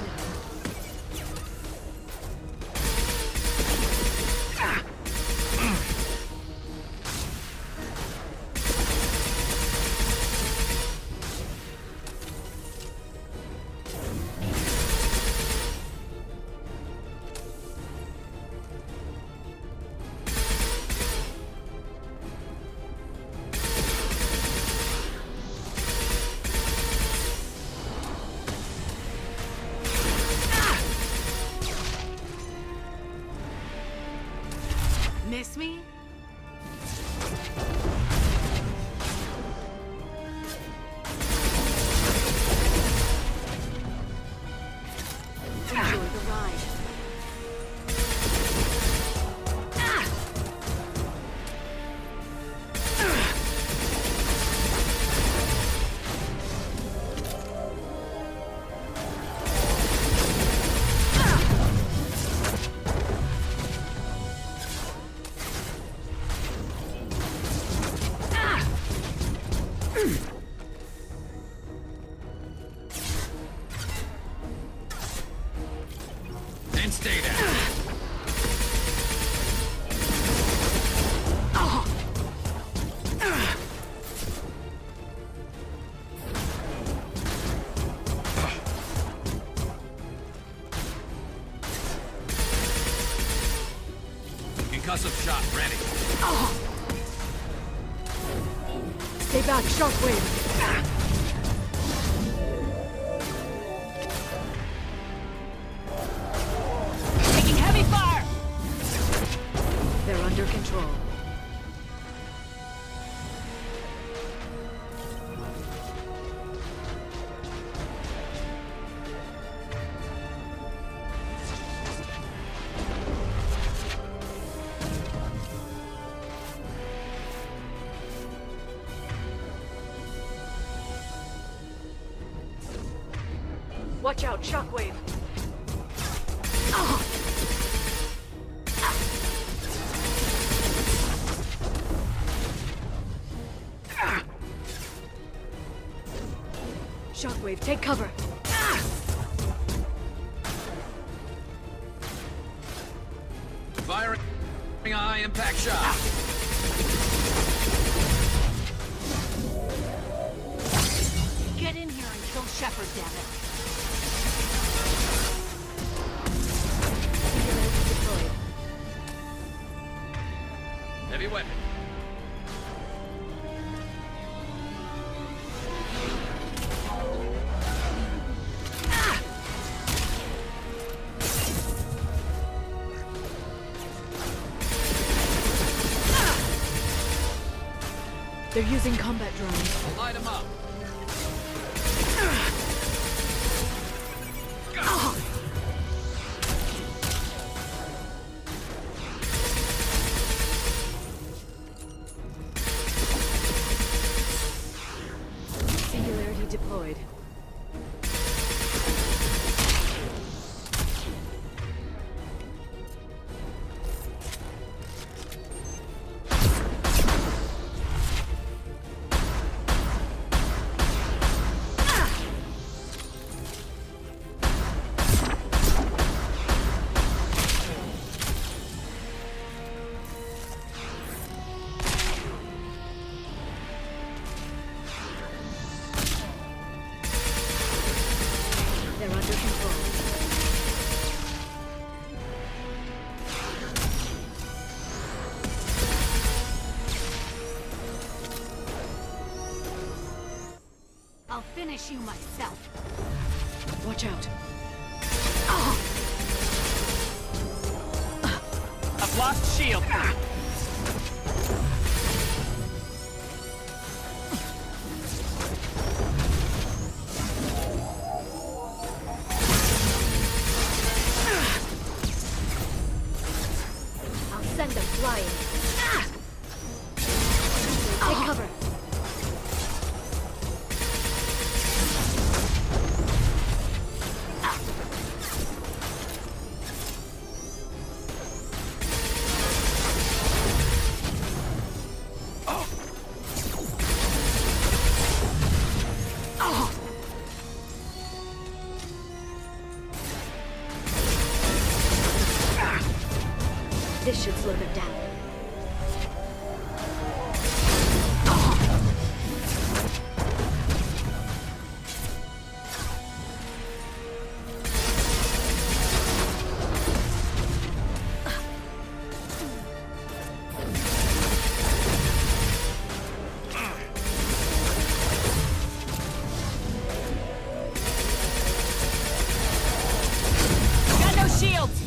miss me? Enjoy the ride. And stay down. Concussive shot ready. Stay back, Shockwave. Taking heavy fire! They're under control. Watch out, Shockwave! Shockwave, take cover! Firing a high impact shot. Get in here and kill Shepard, damn it. Heavy weapon. They're using combat drones. Light them up. Singularity deployed. They're under control. I'll finish you myself. Watch out. I've lost shield. I'll send them flying. Take cover. This should slow them down. Got no shields!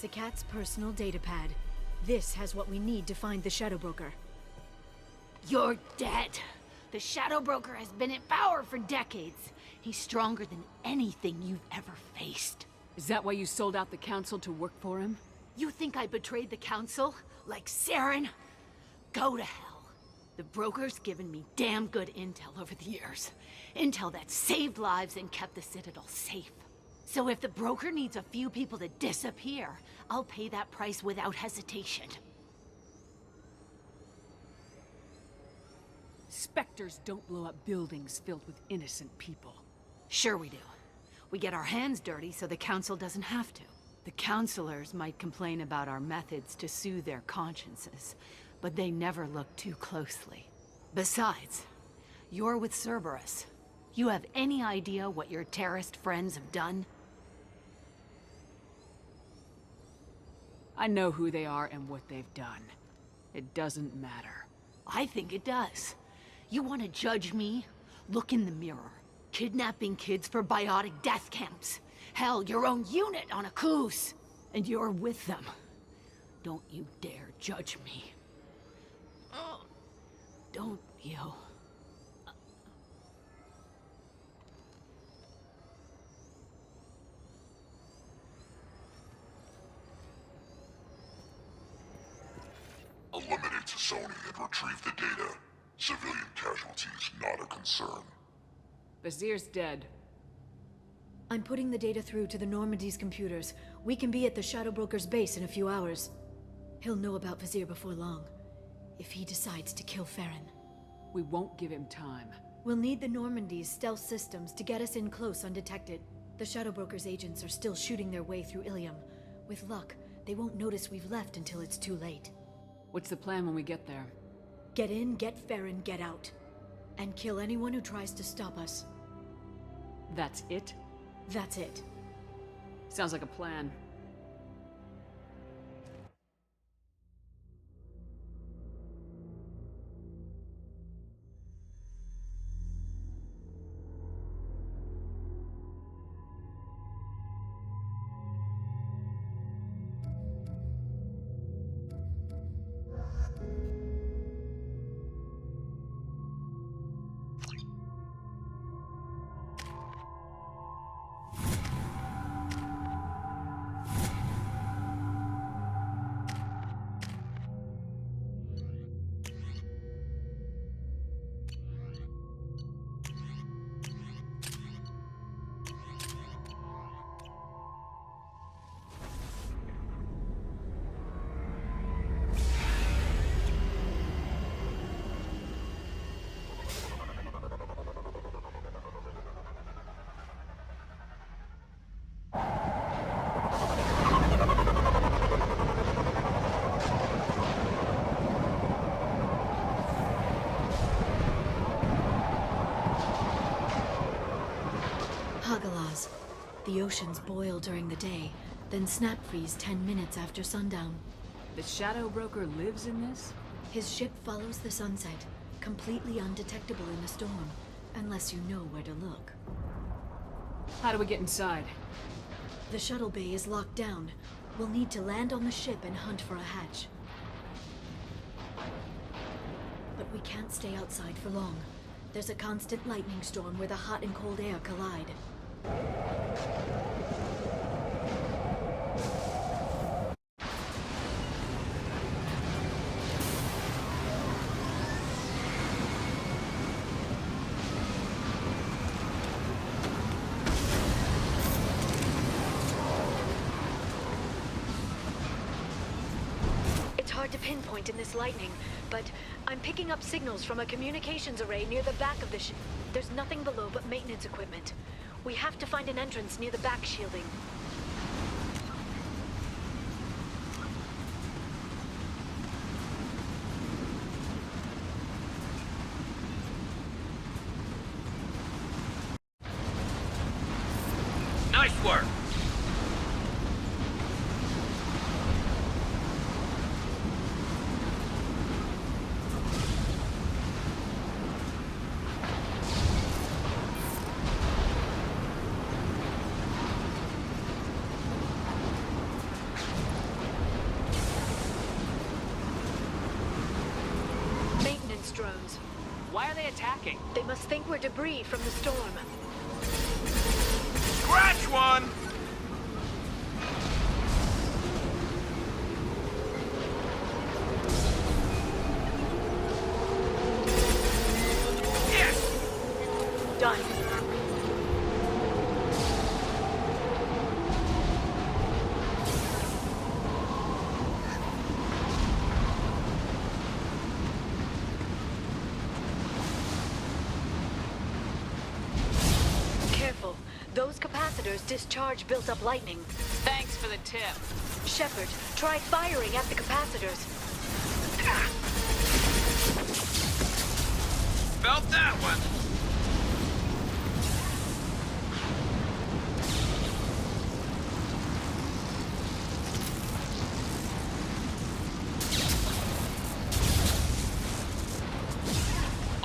Sicat's personal datapad. This has what we need to find the Shadow Broker. You're dead. The Shadow Broker has been in power for decades. He's stronger than anything you've ever faced. Is that why you sold out the Council to work for him? You think I betrayed the Council? Like Saren? Go to hell. The Broker's given me damn good intel over the years. Intel that saved lives and kept the Citadel safe. So if the Broker needs a few people to disappear, I'll pay that price without hesitation. Spectres don't blow up buildings filled with innocent people. Sure we do. We get our hands dirty so the Council doesn't have to. The Councilors might complain about our methods to soothe their consciences, but they never look too closely. Besides, you're with Cerberus. You have any idea what your terrorist friends have done? I know who they are and what they've done. It doesn't matter. I think it does. You want to judge me? Look in the mirror. Kidnapping kids for biotic death camps. Hell, your own unit on a cruise. And you're with them. Don't you dare judge me. Don't you? Eliminate Sony and retrieve the data. Civilian casualties not a concern. Vizier's dead. I'm putting the data through to the Normandy's computers. We can be at the Shadow Broker's base in a few hours. He'll know about Vizier before long. If he decides to kill Farron. We won't give him time. We'll need the Normandy's stealth systems to get us in close undetected. The Shadow Broker's agents are still shooting their way through Ilium. With luck, they won't notice we've left until it's too late. What's the plan when we get there? Get in, get Farron, get out. And kill anyone who tries to stop us. That's it? That's it. Sounds like a plan. Hagalaz. The oceans boil during the day, then snap freeze 10 minutes after sundown. The Shadow Broker lives in this? His ship follows the sunset, completely undetectable in the storm, unless you know where to look. How do we get inside? The shuttle bay is locked down. We'll need to land on the ship and hunt for a hatch. But we can't stay outside for long. There's a constant lightning storm where the hot and cold air collide. It's hard to pinpoint in this lightning, but I'm picking up signals from a communications array near the back of the ship. There's nothing below but maintenance equipment. We have to find an entrance near the back shielding. Nice work! Why are they attacking? They must think we're debris from the storm. Scratch one! Yes! Done. Careful. Those capacitors discharge built-up lightning. Thanks for the tip. Shepard, try firing at the capacitors. Felt that one!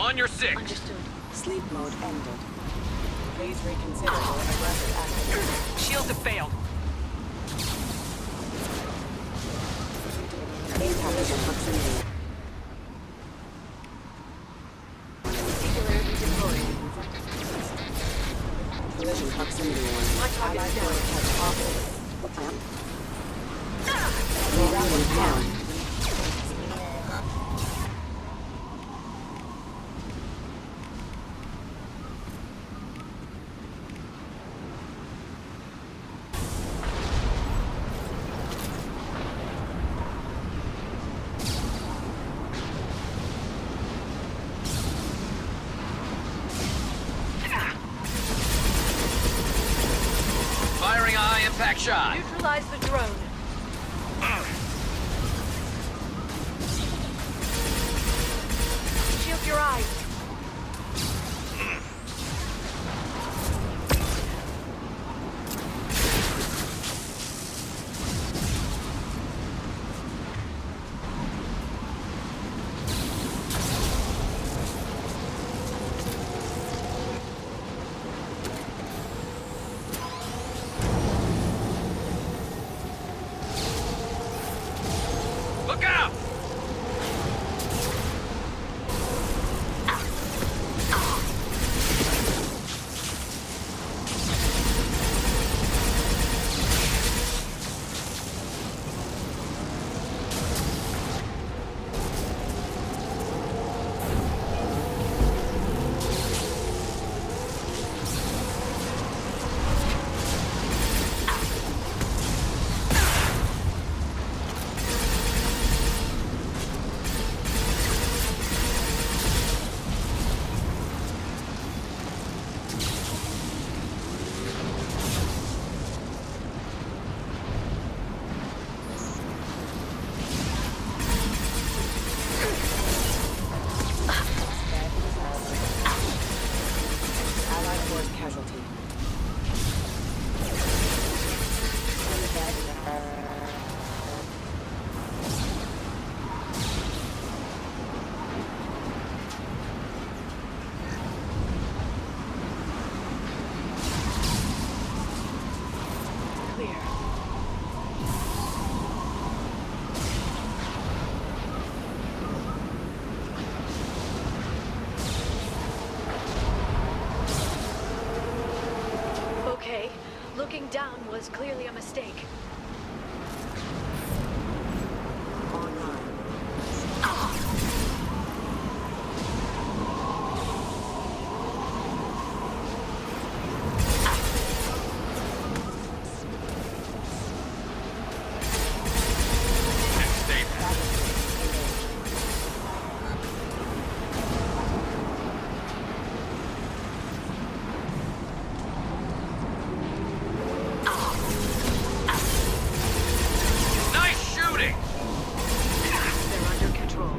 On your six! Understood. Sleep mode ended. Please reconsider your aggressive action. Shields have failed. Impact in proximity. Singularity deployed. Collision proximity warning. My target is down. Has offered. Rerouting power. Firing a high-impact shot! Neutralize the drone. Shield your eyes. Look out! Allied force casualty. Clear. Okay, looking down was clearly a mistake. Stay back. Nice shooting! They're under control.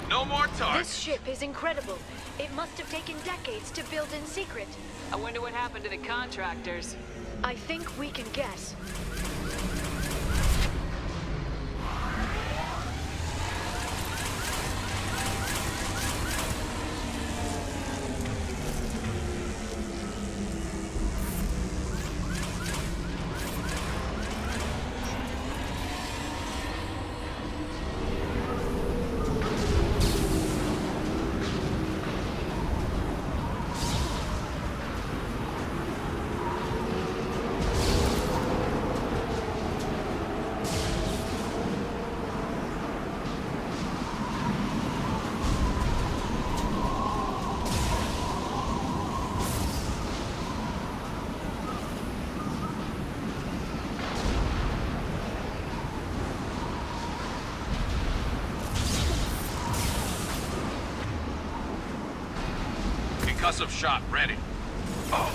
No more targets! This ship is incredible. It must have taken decades to build in secret. I wonder what happened to the contractors. I think we can guess. Concussive shot ready. Oh.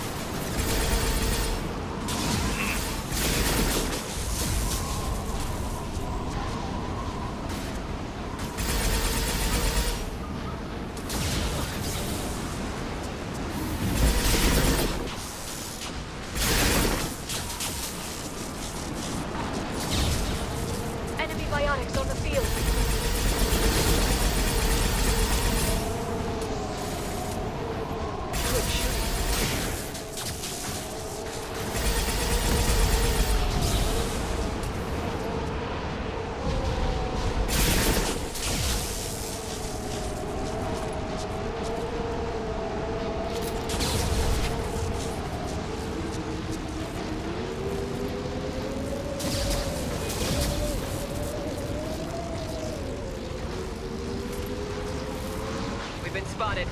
Enemy biotics on the field. Good shooting. We've been spotted.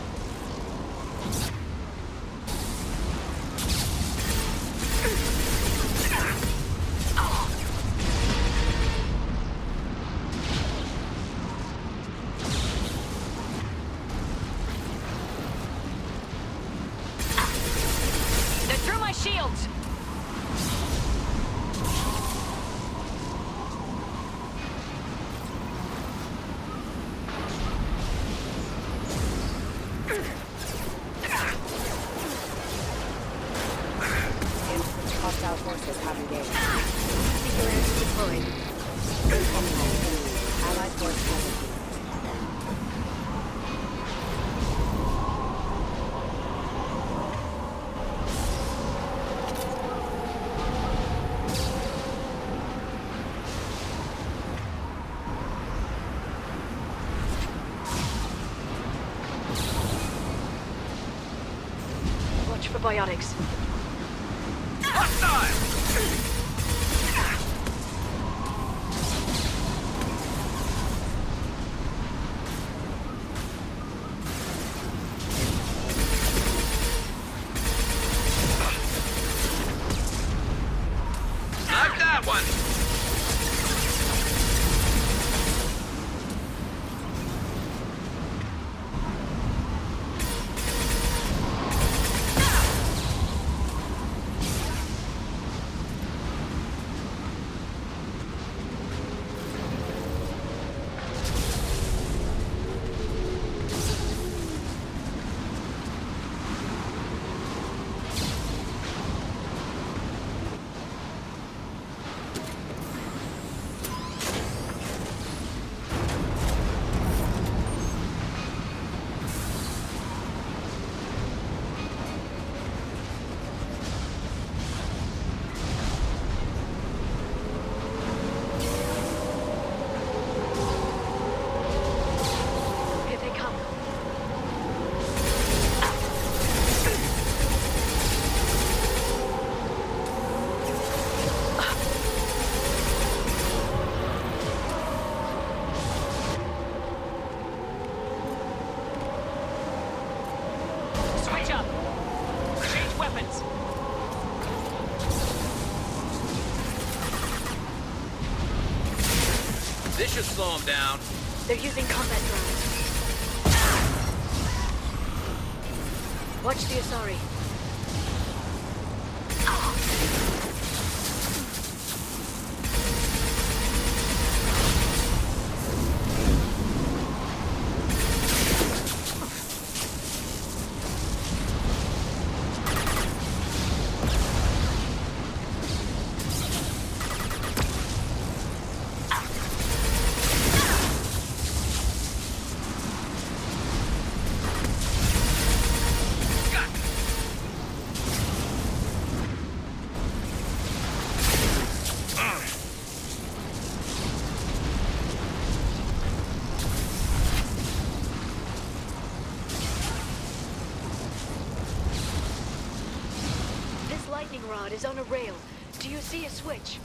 They're through my shields! Hostile forces have engaged. Singularity deployed. Allied force casualty. Watch for biotics. Like that one! Here they come. Switch up! Change weapons! This should slow him down. They're using combat drones. Watch the Asari. This lightning rod is on a rail. Do you see a switch?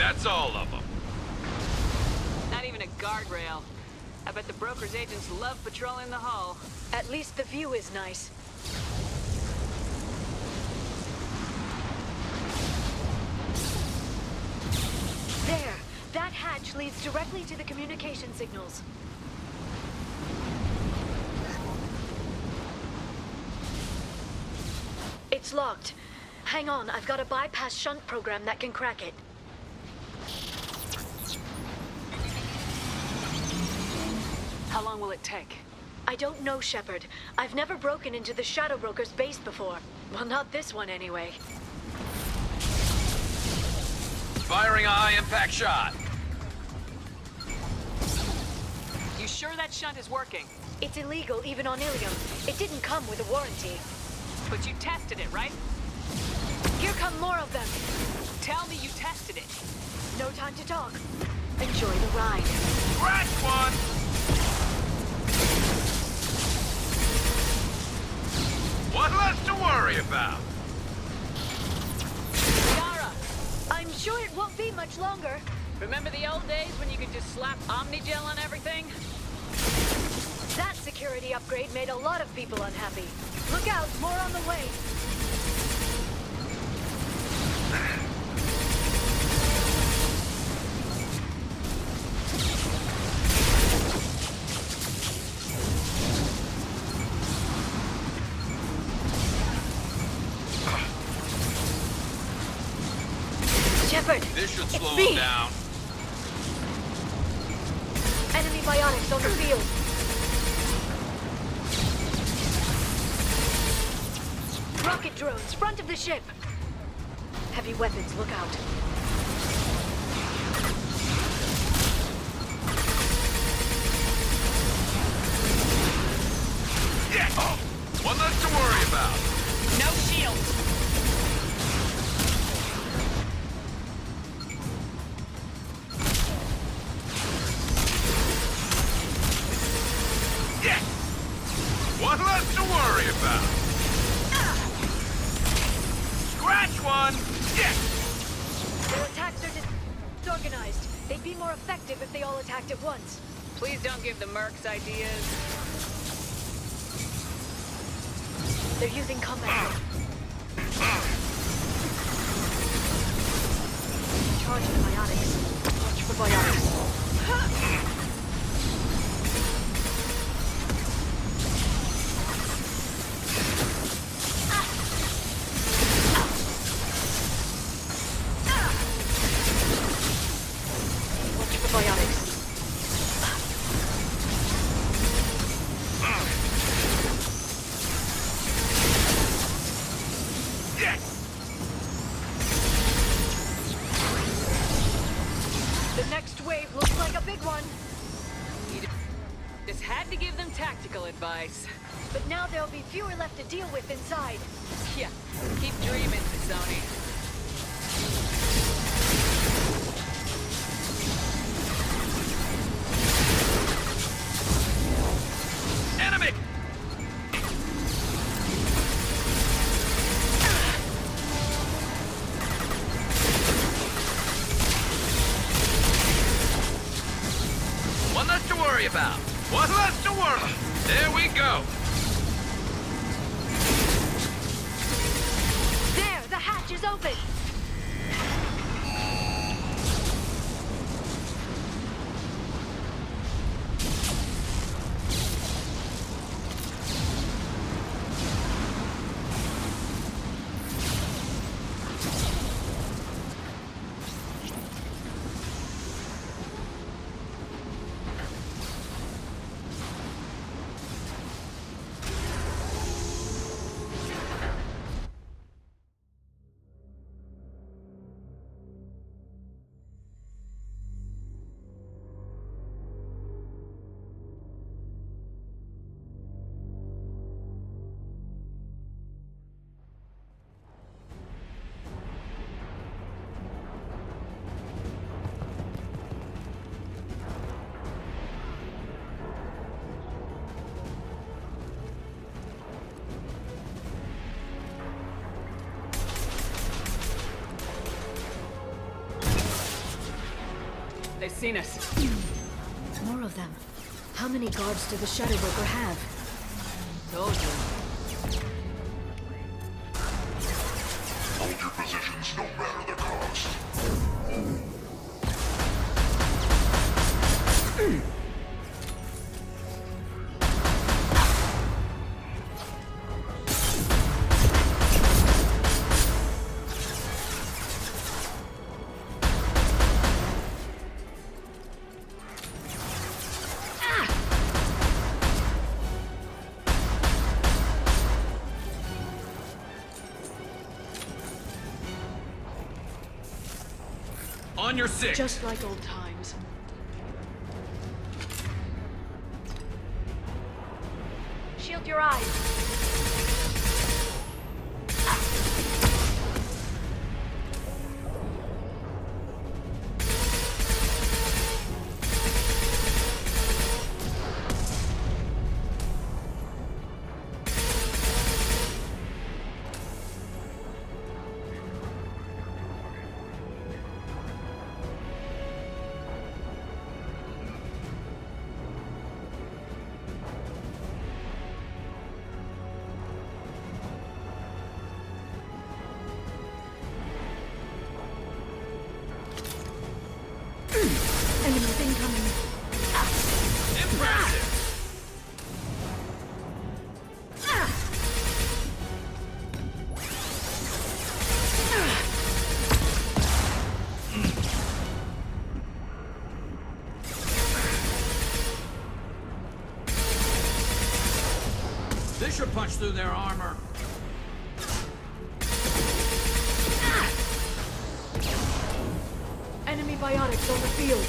that's all of them. Not even a guardrail. I bet the broker's agents love patrolling the hull. At least the view is nice. There! That hatch leads directly to the communication signals. It's locked. Hang on, I've got a bypass shunt program that can crack it. How long will it take? I don't know, Shepard. I've never broken into the Shadow Broker's base before. Well, not this one anyway. Firing a high-impact shot. You sure that shunt is working? It's illegal even on Ilium. It didn't come with a warranty. But you tested it, right? Here come more of them. Tell me you tested it. No time to talk. Enjoy the ride. Scratch one! One less to worry about. Yara! I'm sure it won't be much longer. Remember the old days when you could just slap Omnigel on everything? That security upgrade made a lot of people unhappy. Look out, more on the way. Shepard, This should it's slow me. him down. Enemy biotics on the field. Rocket drones, front of the ship. Heavy weapons, look out. Yeah! Oh, one less to worry about. No shields. Yeah! One less to worry about. Scratch one! Yeah! Their attacks are disorganized. They'd be more effective if they all attacked at once. Please don't give the mercs ideas. They're using combat. Charge the biotics. Watch for biotics. Watch for biotics. The next wave looks like a big one. You just had to give them tactical advice. But now there'll be fewer left to deal with inside. Yeah, keep dreaming, Sony. Enemy! One less to worry about. One less to worry. There we go. There, the hatch is open. They've seen us. More of them. How many guards do the Shadow Broker have? Told you. Hold your positions no matter the cost. On your six. Just like old times. Shield your eyes. Enemies incoming. Impressive. This should punch through their armor. Enemy biotics on the field.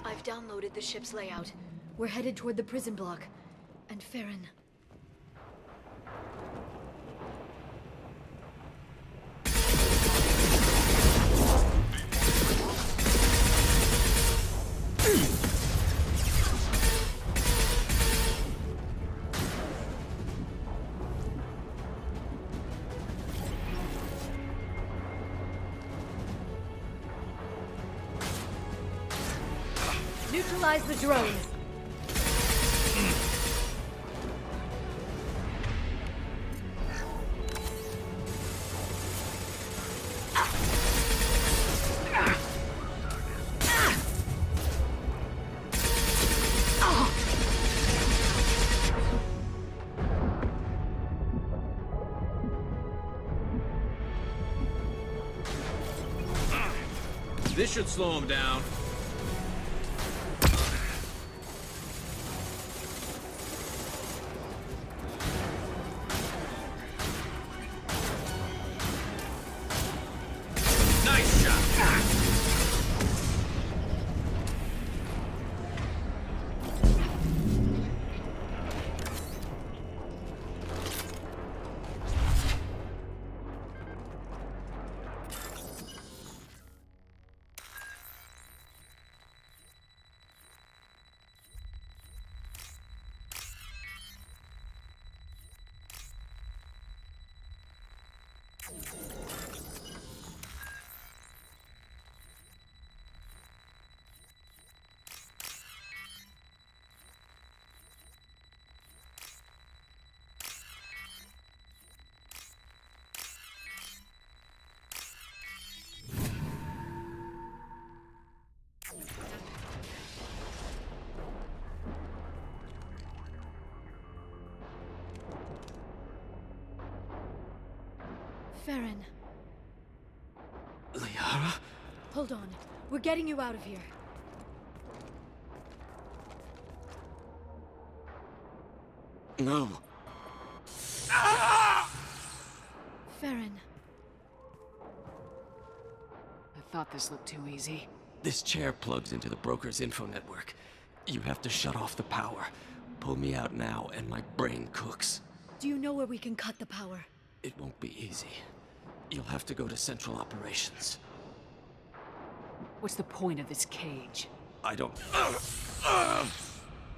I've downloaded the ship's layout. We're headed toward the prison block. And Farron. Neutralize the drone. This should slow him down. Nice shot. Farron. Liara? Hold on. We're getting you out of here. No. Farron. I thought this looked too easy. This chair plugs into the broker's info network. You have to shut off the power. Pull me out now, and my brain cooks. Do you know where we can cut the power? It won't be easy. You'll have to go to Central Operations. What's the point of this cage? I don't...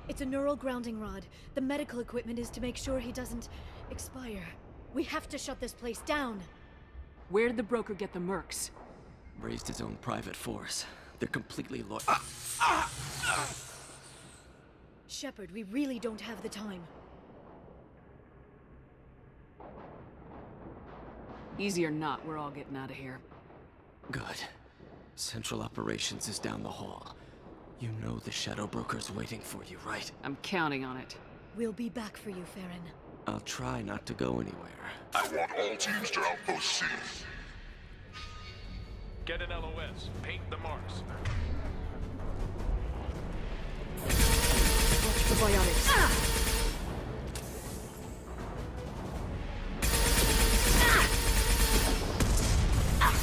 It's a neural grounding rod. The medical equipment is to make sure he doesn't expire. We have to shut this place down. Where did the broker get the mercs? Raised his own private force. They're completely loyal. Shepard, we really don't have the time. Easy or not, we're all getting out of here. Good. Central Operations is down the hall. You know the Shadow Broker's waiting for you, right? I'm counting on it. We'll be back for you, Farron. I'll try not to go anywhere. I want all teams to Outpost C. Get an LOS. Paint the marks. Watch the biotics.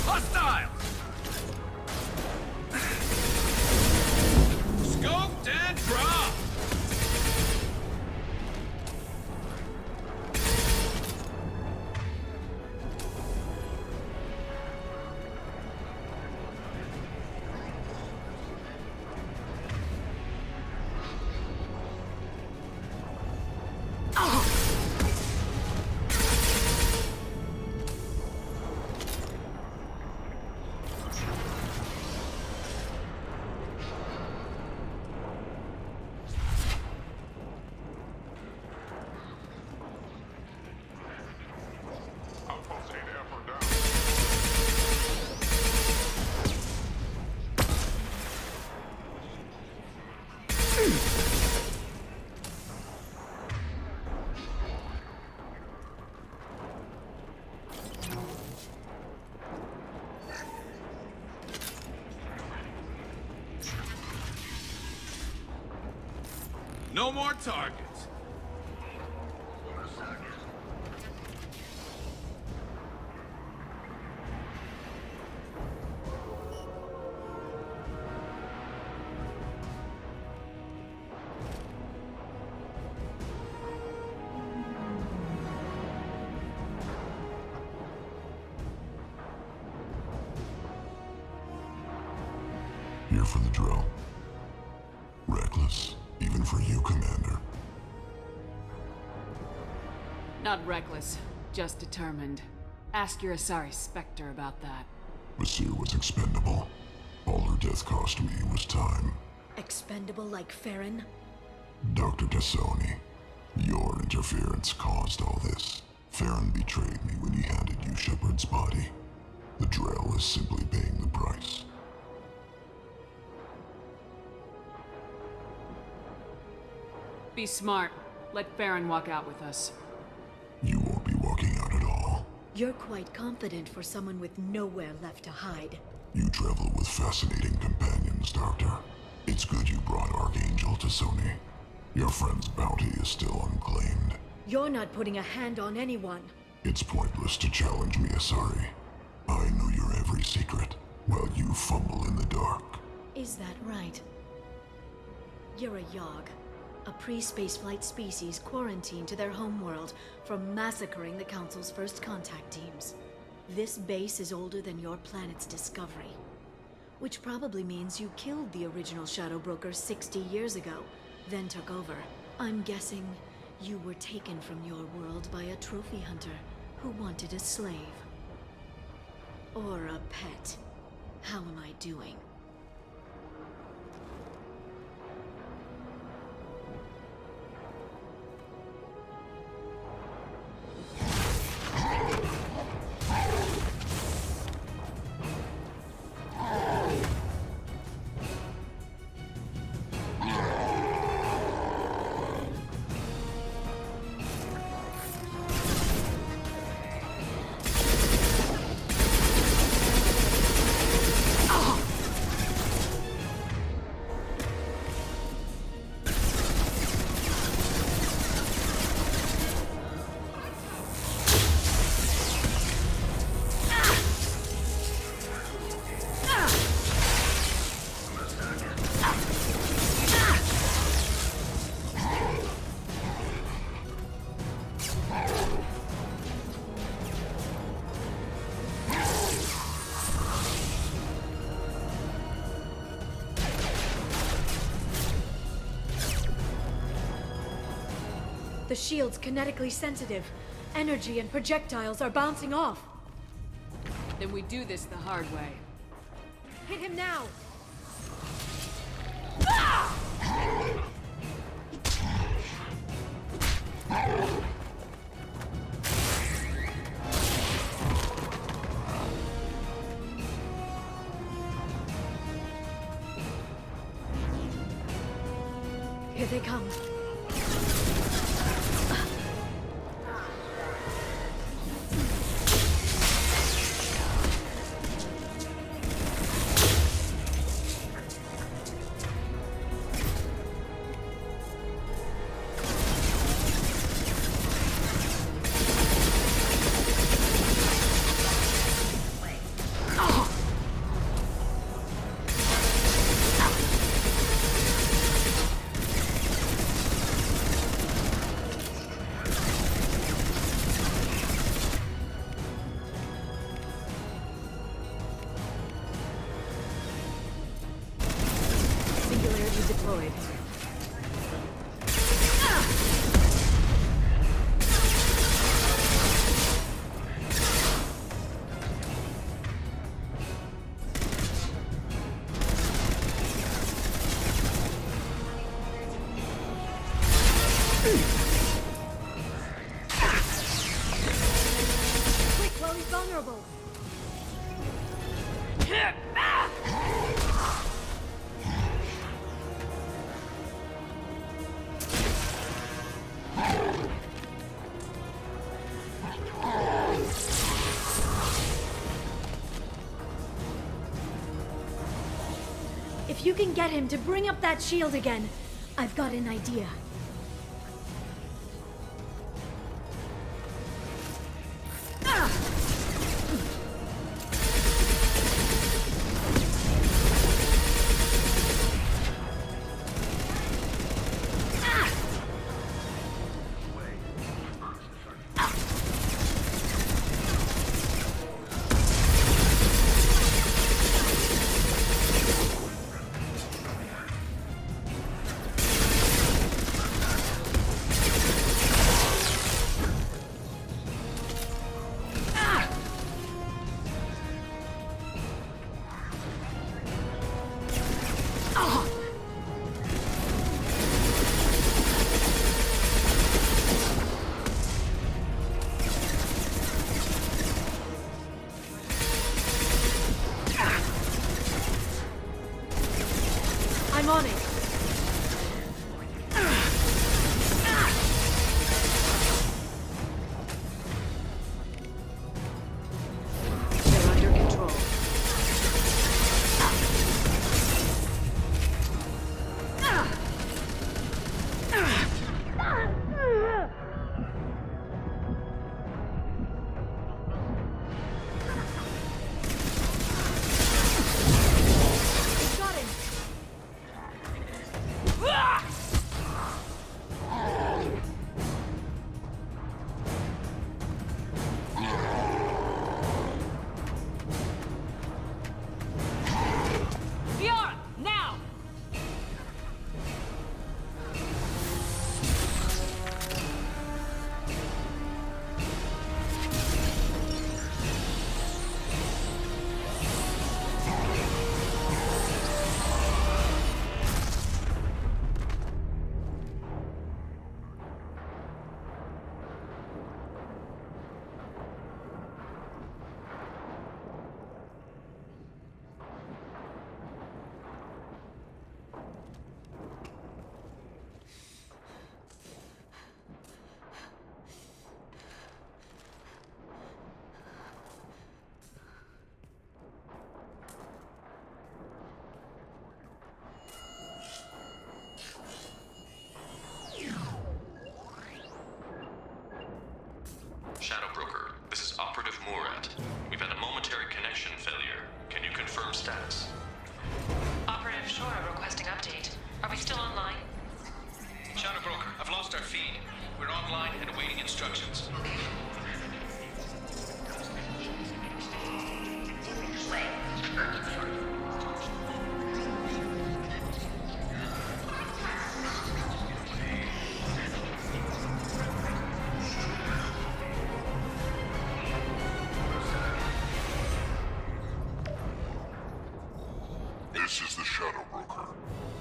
Hostile! Scoped and dropped! Outpost 8 effort down. No more targets. Here for the drill. Reckless, even for you, Commander. Not reckless, just determined. Ask your Asari Spectre about that. Masir was expendable. All her death cost me was time. Expendable like Farron? Dr. Tassoni, your interference caused all this. Farron betrayed me when he handed you Shepard's body. The Drell is simply paying the price. Be smart. Let Farron walk out with us. You won't be walking out at all. You're quite confident for someone with nowhere left to hide. You travel with fascinating companions, Doctor. It's good you brought Archangel Tassoni. Your friend's bounty is still unclaimed. You're not putting a hand on anyone. It's pointless to challenge me, Asari. I know your every secret, while you fumble in the dark. Is that right? You're a Yogg. A pre-spaceflight species quarantined to their homeworld from massacring the Council's first contact teams. This base is older than your planet's discovery. Which probably means you killed the original Shadow Broker 60 years ago, then took over. I'm guessing you were taken from your world by a trophy hunter who wanted a slave. Or a pet. How am I doing? The shield's kinetically sensitive. Energy and projectiles are bouncing off. Then we do this the hard way. Hit him now! Here they come. Singularity deployed. Quick, while he's vulnerable. If you can get him to bring up that shield again, I've got an idea. I'm on it. They're under control. Got him.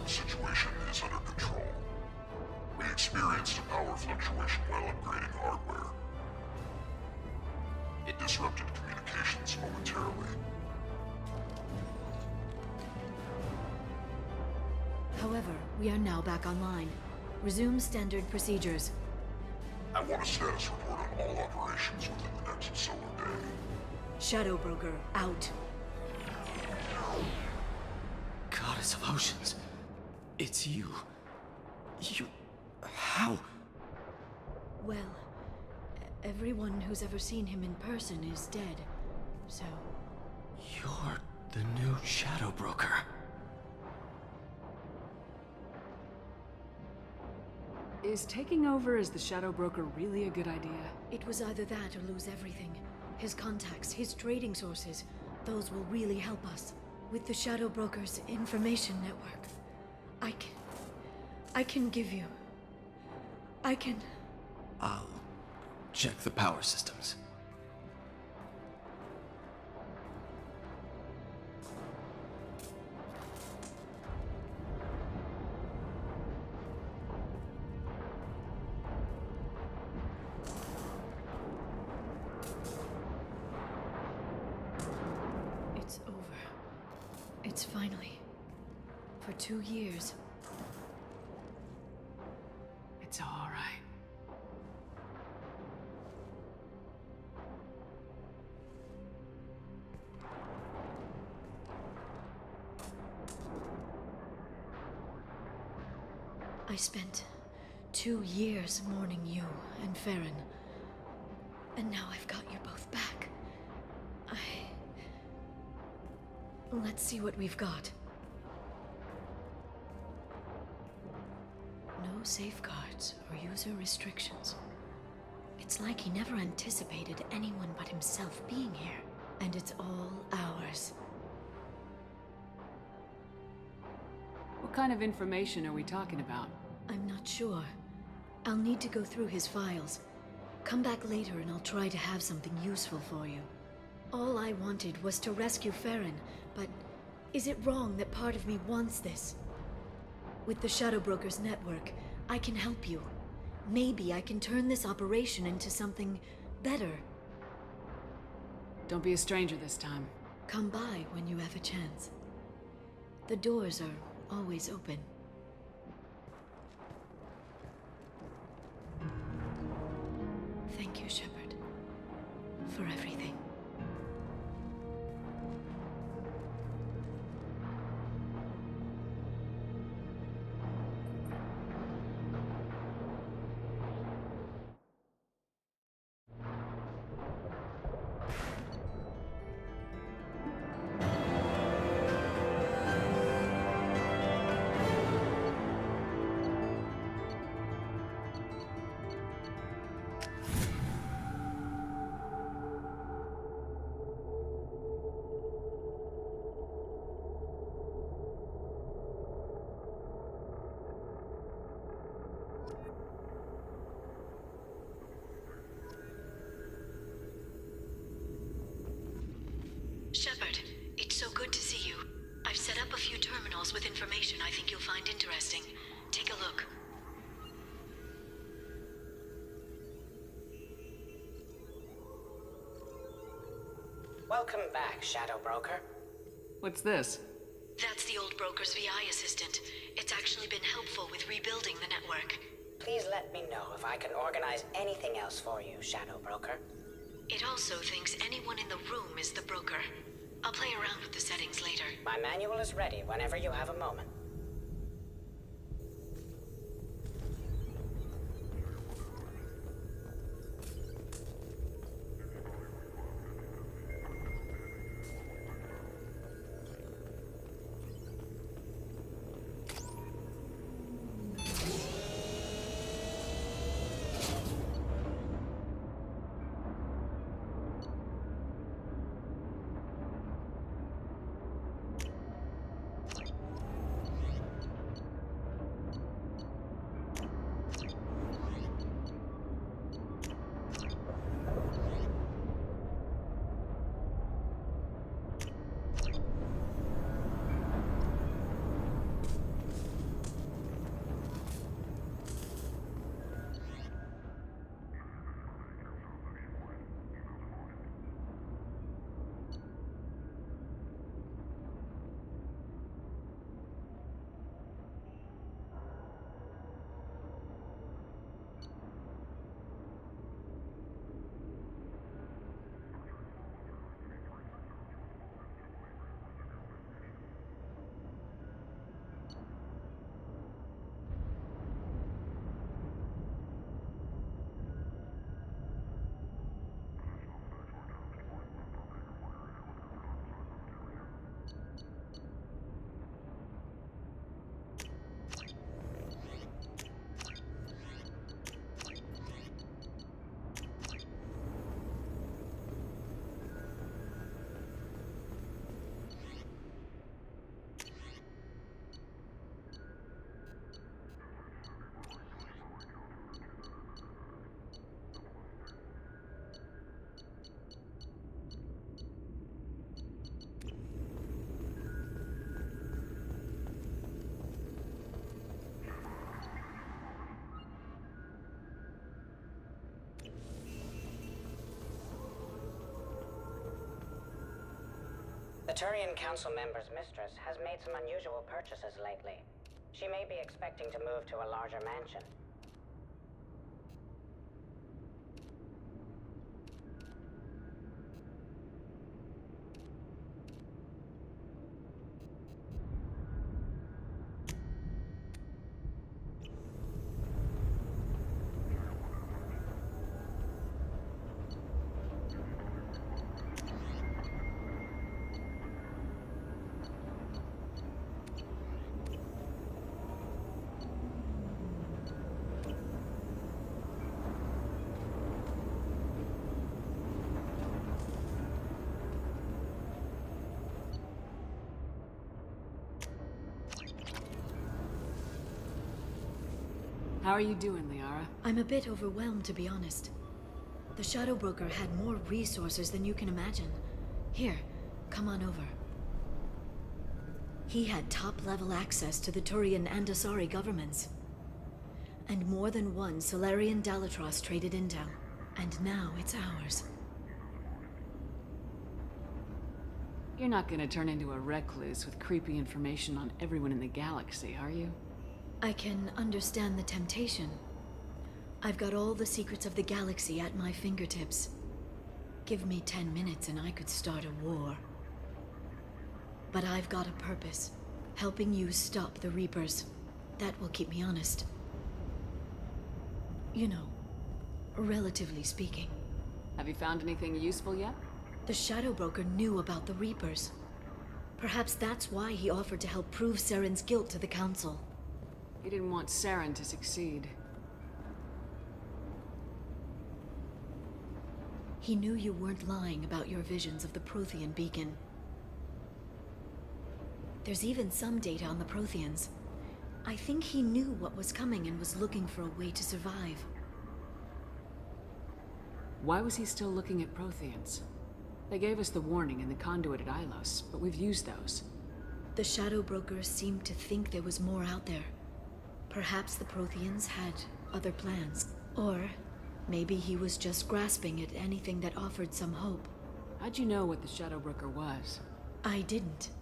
The situation is under control. We experienced a power fluctuation while upgrading hardware. It disrupted communications momentarily. However, we are now back online. Resume standard procedures. I want a status report on all operations within the next solar day. Shadow Broker, out. Goddess of Oceans. It's you. You... How? Well, everyone who's ever seen him in person is dead, so... You're the new Shadow Broker. Is taking over as the Shadow Broker really a good idea? It was either that or lose everything. His contacts, his trading sources, those will really help us. With the Shadow Broker's information network, I can give you... I'll check the power systems. It's over. It's finally. For 2 years. It's all right. I spent 2 years mourning you and Farron. And now I've got you both back. Let's see what we've got. No safeguards or user restrictions. It's like he never anticipated anyone but himself being here. And it's all ours. What kind of information are we talking about? I'm not sure. I'll need to go through his files. Come back later and I'll try to have something useful for you. All I wanted was to rescue Farron, but is it wrong that part of me wants this? With the Shadow Broker's network, I can help you. Maybe I can turn this operation into something better. Don't be a stranger this time. Come by when you have a chance. The doors are always open. Thank you, Shepard, for everything. Shepard, it's so good to see you. I've set up a few terminals with information I think you'll find interesting. Take a look. Welcome back, Shadow Broker. What's this? That's the old broker's VI assistant. It's actually been helpful with rebuilding the network. Please let me know if I can organize anything else for you, Shadow Broker. It also thinks anyone in the room is the broker. I'll play around with the settings later. My manual is ready whenever you have a moment. Turian Council member's mistress has made some unusual purchases lately. She may be expecting to move to a larger mansion. How are you doing, Liara? I'm a bit overwhelmed, to be honest. The Shadow Broker had more resources than you can imagine. Here, come on over. He had top-level access to the Turian and Asari governments. And more than one Solarian Dalatros traded intel. And now it's ours. You're not gonna turn into a recluse with creepy information on everyone in the galaxy, are you? I can understand the temptation. I've got all the secrets of the galaxy at my fingertips. Give me 10 minutes and I could start a war. But I've got a purpose. Helping you stop the Reapers. That will keep me honest. You know, relatively speaking. Have you found anything useful yet? The Shadow Broker knew about the Reapers. Perhaps that's why he offered to help prove Saren's guilt to the Council. He didn't want Saren to succeed. He knew you weren't lying about your visions of the Prothean beacon. There's even some data on the Protheans. I think he knew what was coming and was looking for a way to survive. Why was he still looking at Protheans? They gave us the warning in the conduit at Ilos, but we've used those. The Shadow Broker seemed to think there was more out there. Perhaps the Protheans had other plans. Or maybe he was just grasping at anything that offered some hope. How'd you know what the Shadow Broker was? I didn't.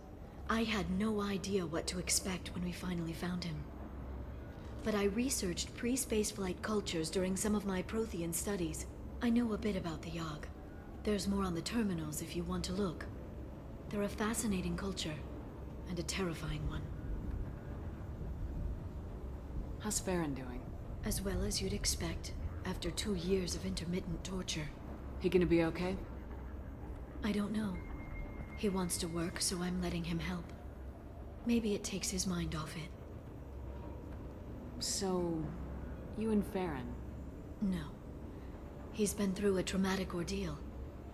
I had no idea what to expect when we finally found him. But I researched pre-spaceflight cultures during some of my Prothean studies. I know a bit about the Yogg. There's more on the terminals if you want to look. They're a fascinating culture, and a terrifying one. How's Farron doing? As well as you'd expect, after 2 years of intermittent torture. He gonna be okay? I don't know. He wants to work, so I'm letting him help. Maybe it takes his mind off it. So, you and Farron? No. He's been through a traumatic ordeal.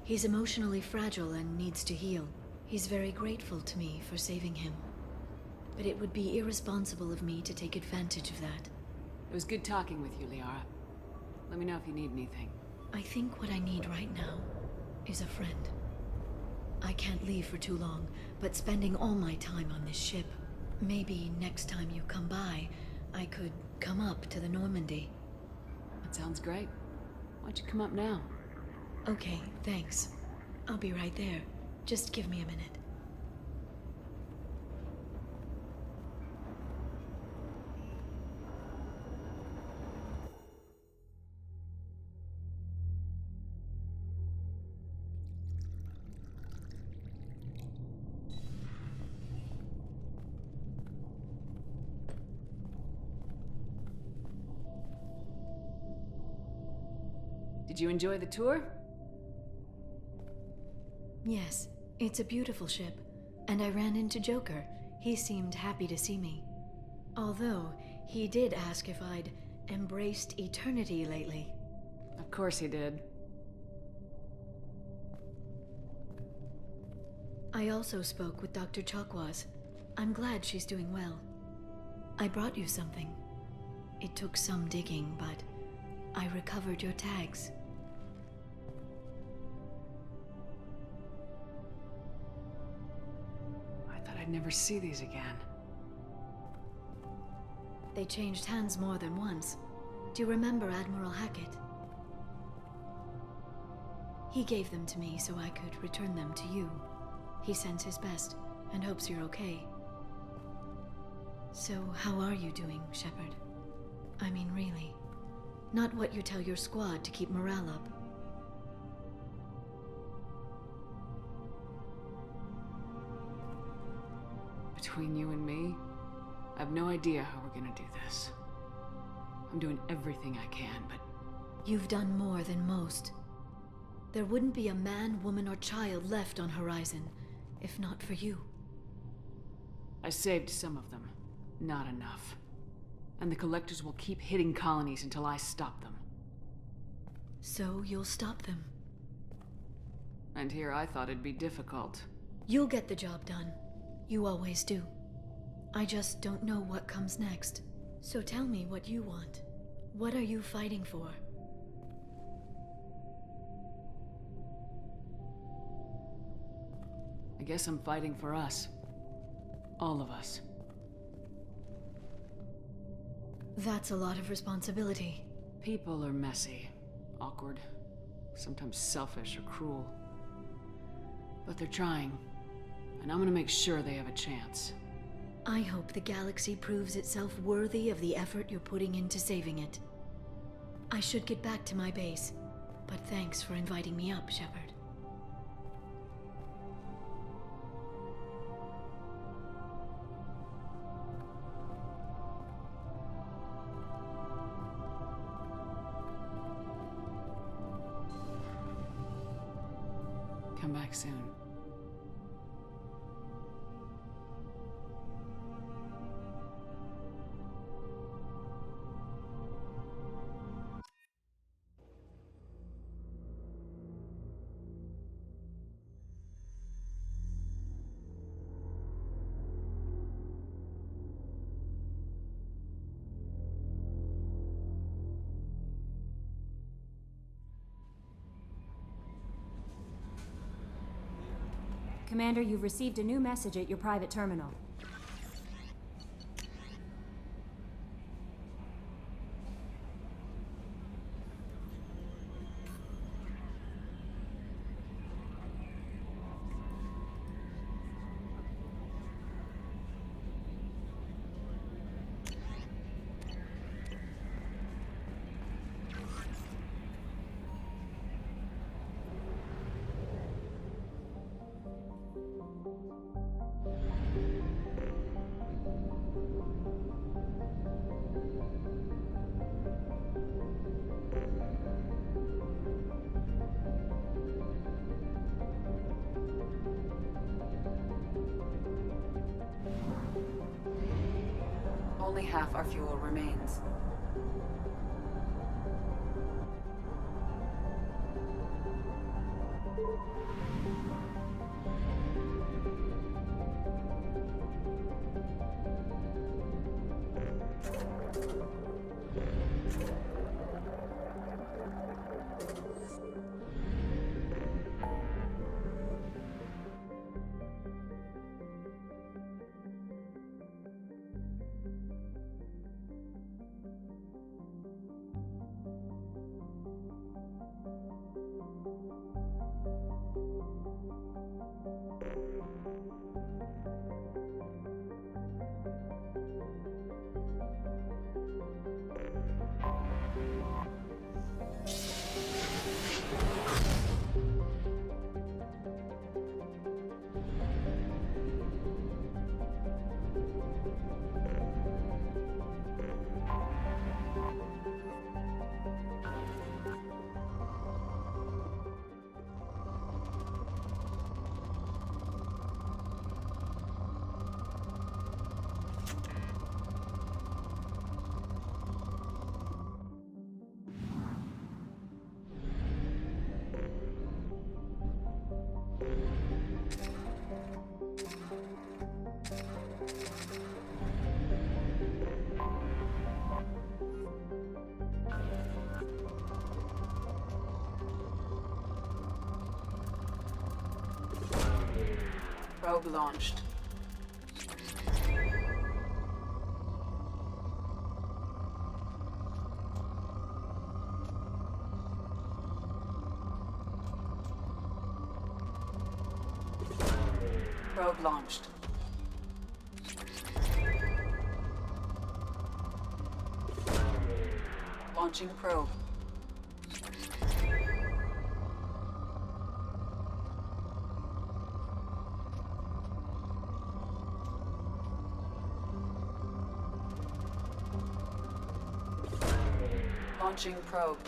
He's emotionally fragile and needs to heal. He's very grateful to me for saving him. But it would be irresponsible of me to take advantage of that. It was good talking with you, Liara. Let me know if you need anything. I think what I need right now is a friend. I can't leave for too long, but spending all my time on this ship. Maybe next time you come by, I could come up to the Normandy. That sounds great. Why don't you come up now? Okay, thanks. I'll be right there. Just give me a minute. Did you enjoy the tour? Yes, it's a beautiful ship. And I ran into Joker. He seemed happy to see me. Although, he did ask if I'd embraced eternity lately. Of course he did. I also spoke with Dr. Chakwas. I'm glad she's doing well. I brought you something. It took some digging, but I recovered your tags. I'd never see these again. They changed hands more than once. Do you remember Admiral Hackett? He gave them to me so I could return them to you. He sends his best and hopes you're okay. So, how are you doing, Shepard? I mean, really. Not what you tell your squad to keep morale up. Between you and me, I have no idea how we're gonna do this. I'm doing everything I can, but... You've done more than most. There wouldn't be a man, woman, or child left on Horizon, if not for you. I saved some of them. Not enough. And the Collectors will keep hitting colonies until I stop them. So you'll stop them. And here I thought it'd be difficult. You'll get the job done. You always do. I just don't know what comes next. So tell me what you want. What are you fighting for? I guess I'm fighting for us. All of us. That's a lot of responsibility. People are messy, awkward, sometimes selfish or cruel. But they're trying, and I'm gonna make sure they have a chance. I hope the galaxy proves itself worthy of the effort you're putting into saving it. I should get back to my base, but thanks for inviting me up, Shepard. Come back soon. Commander, you've received a new message at your private terminal. Only half our fuel remains. Probe launched. Probe launched. Launching probe. Launching probe.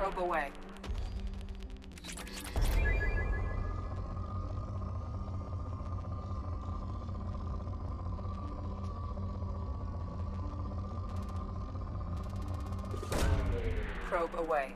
Probe away. Probe away.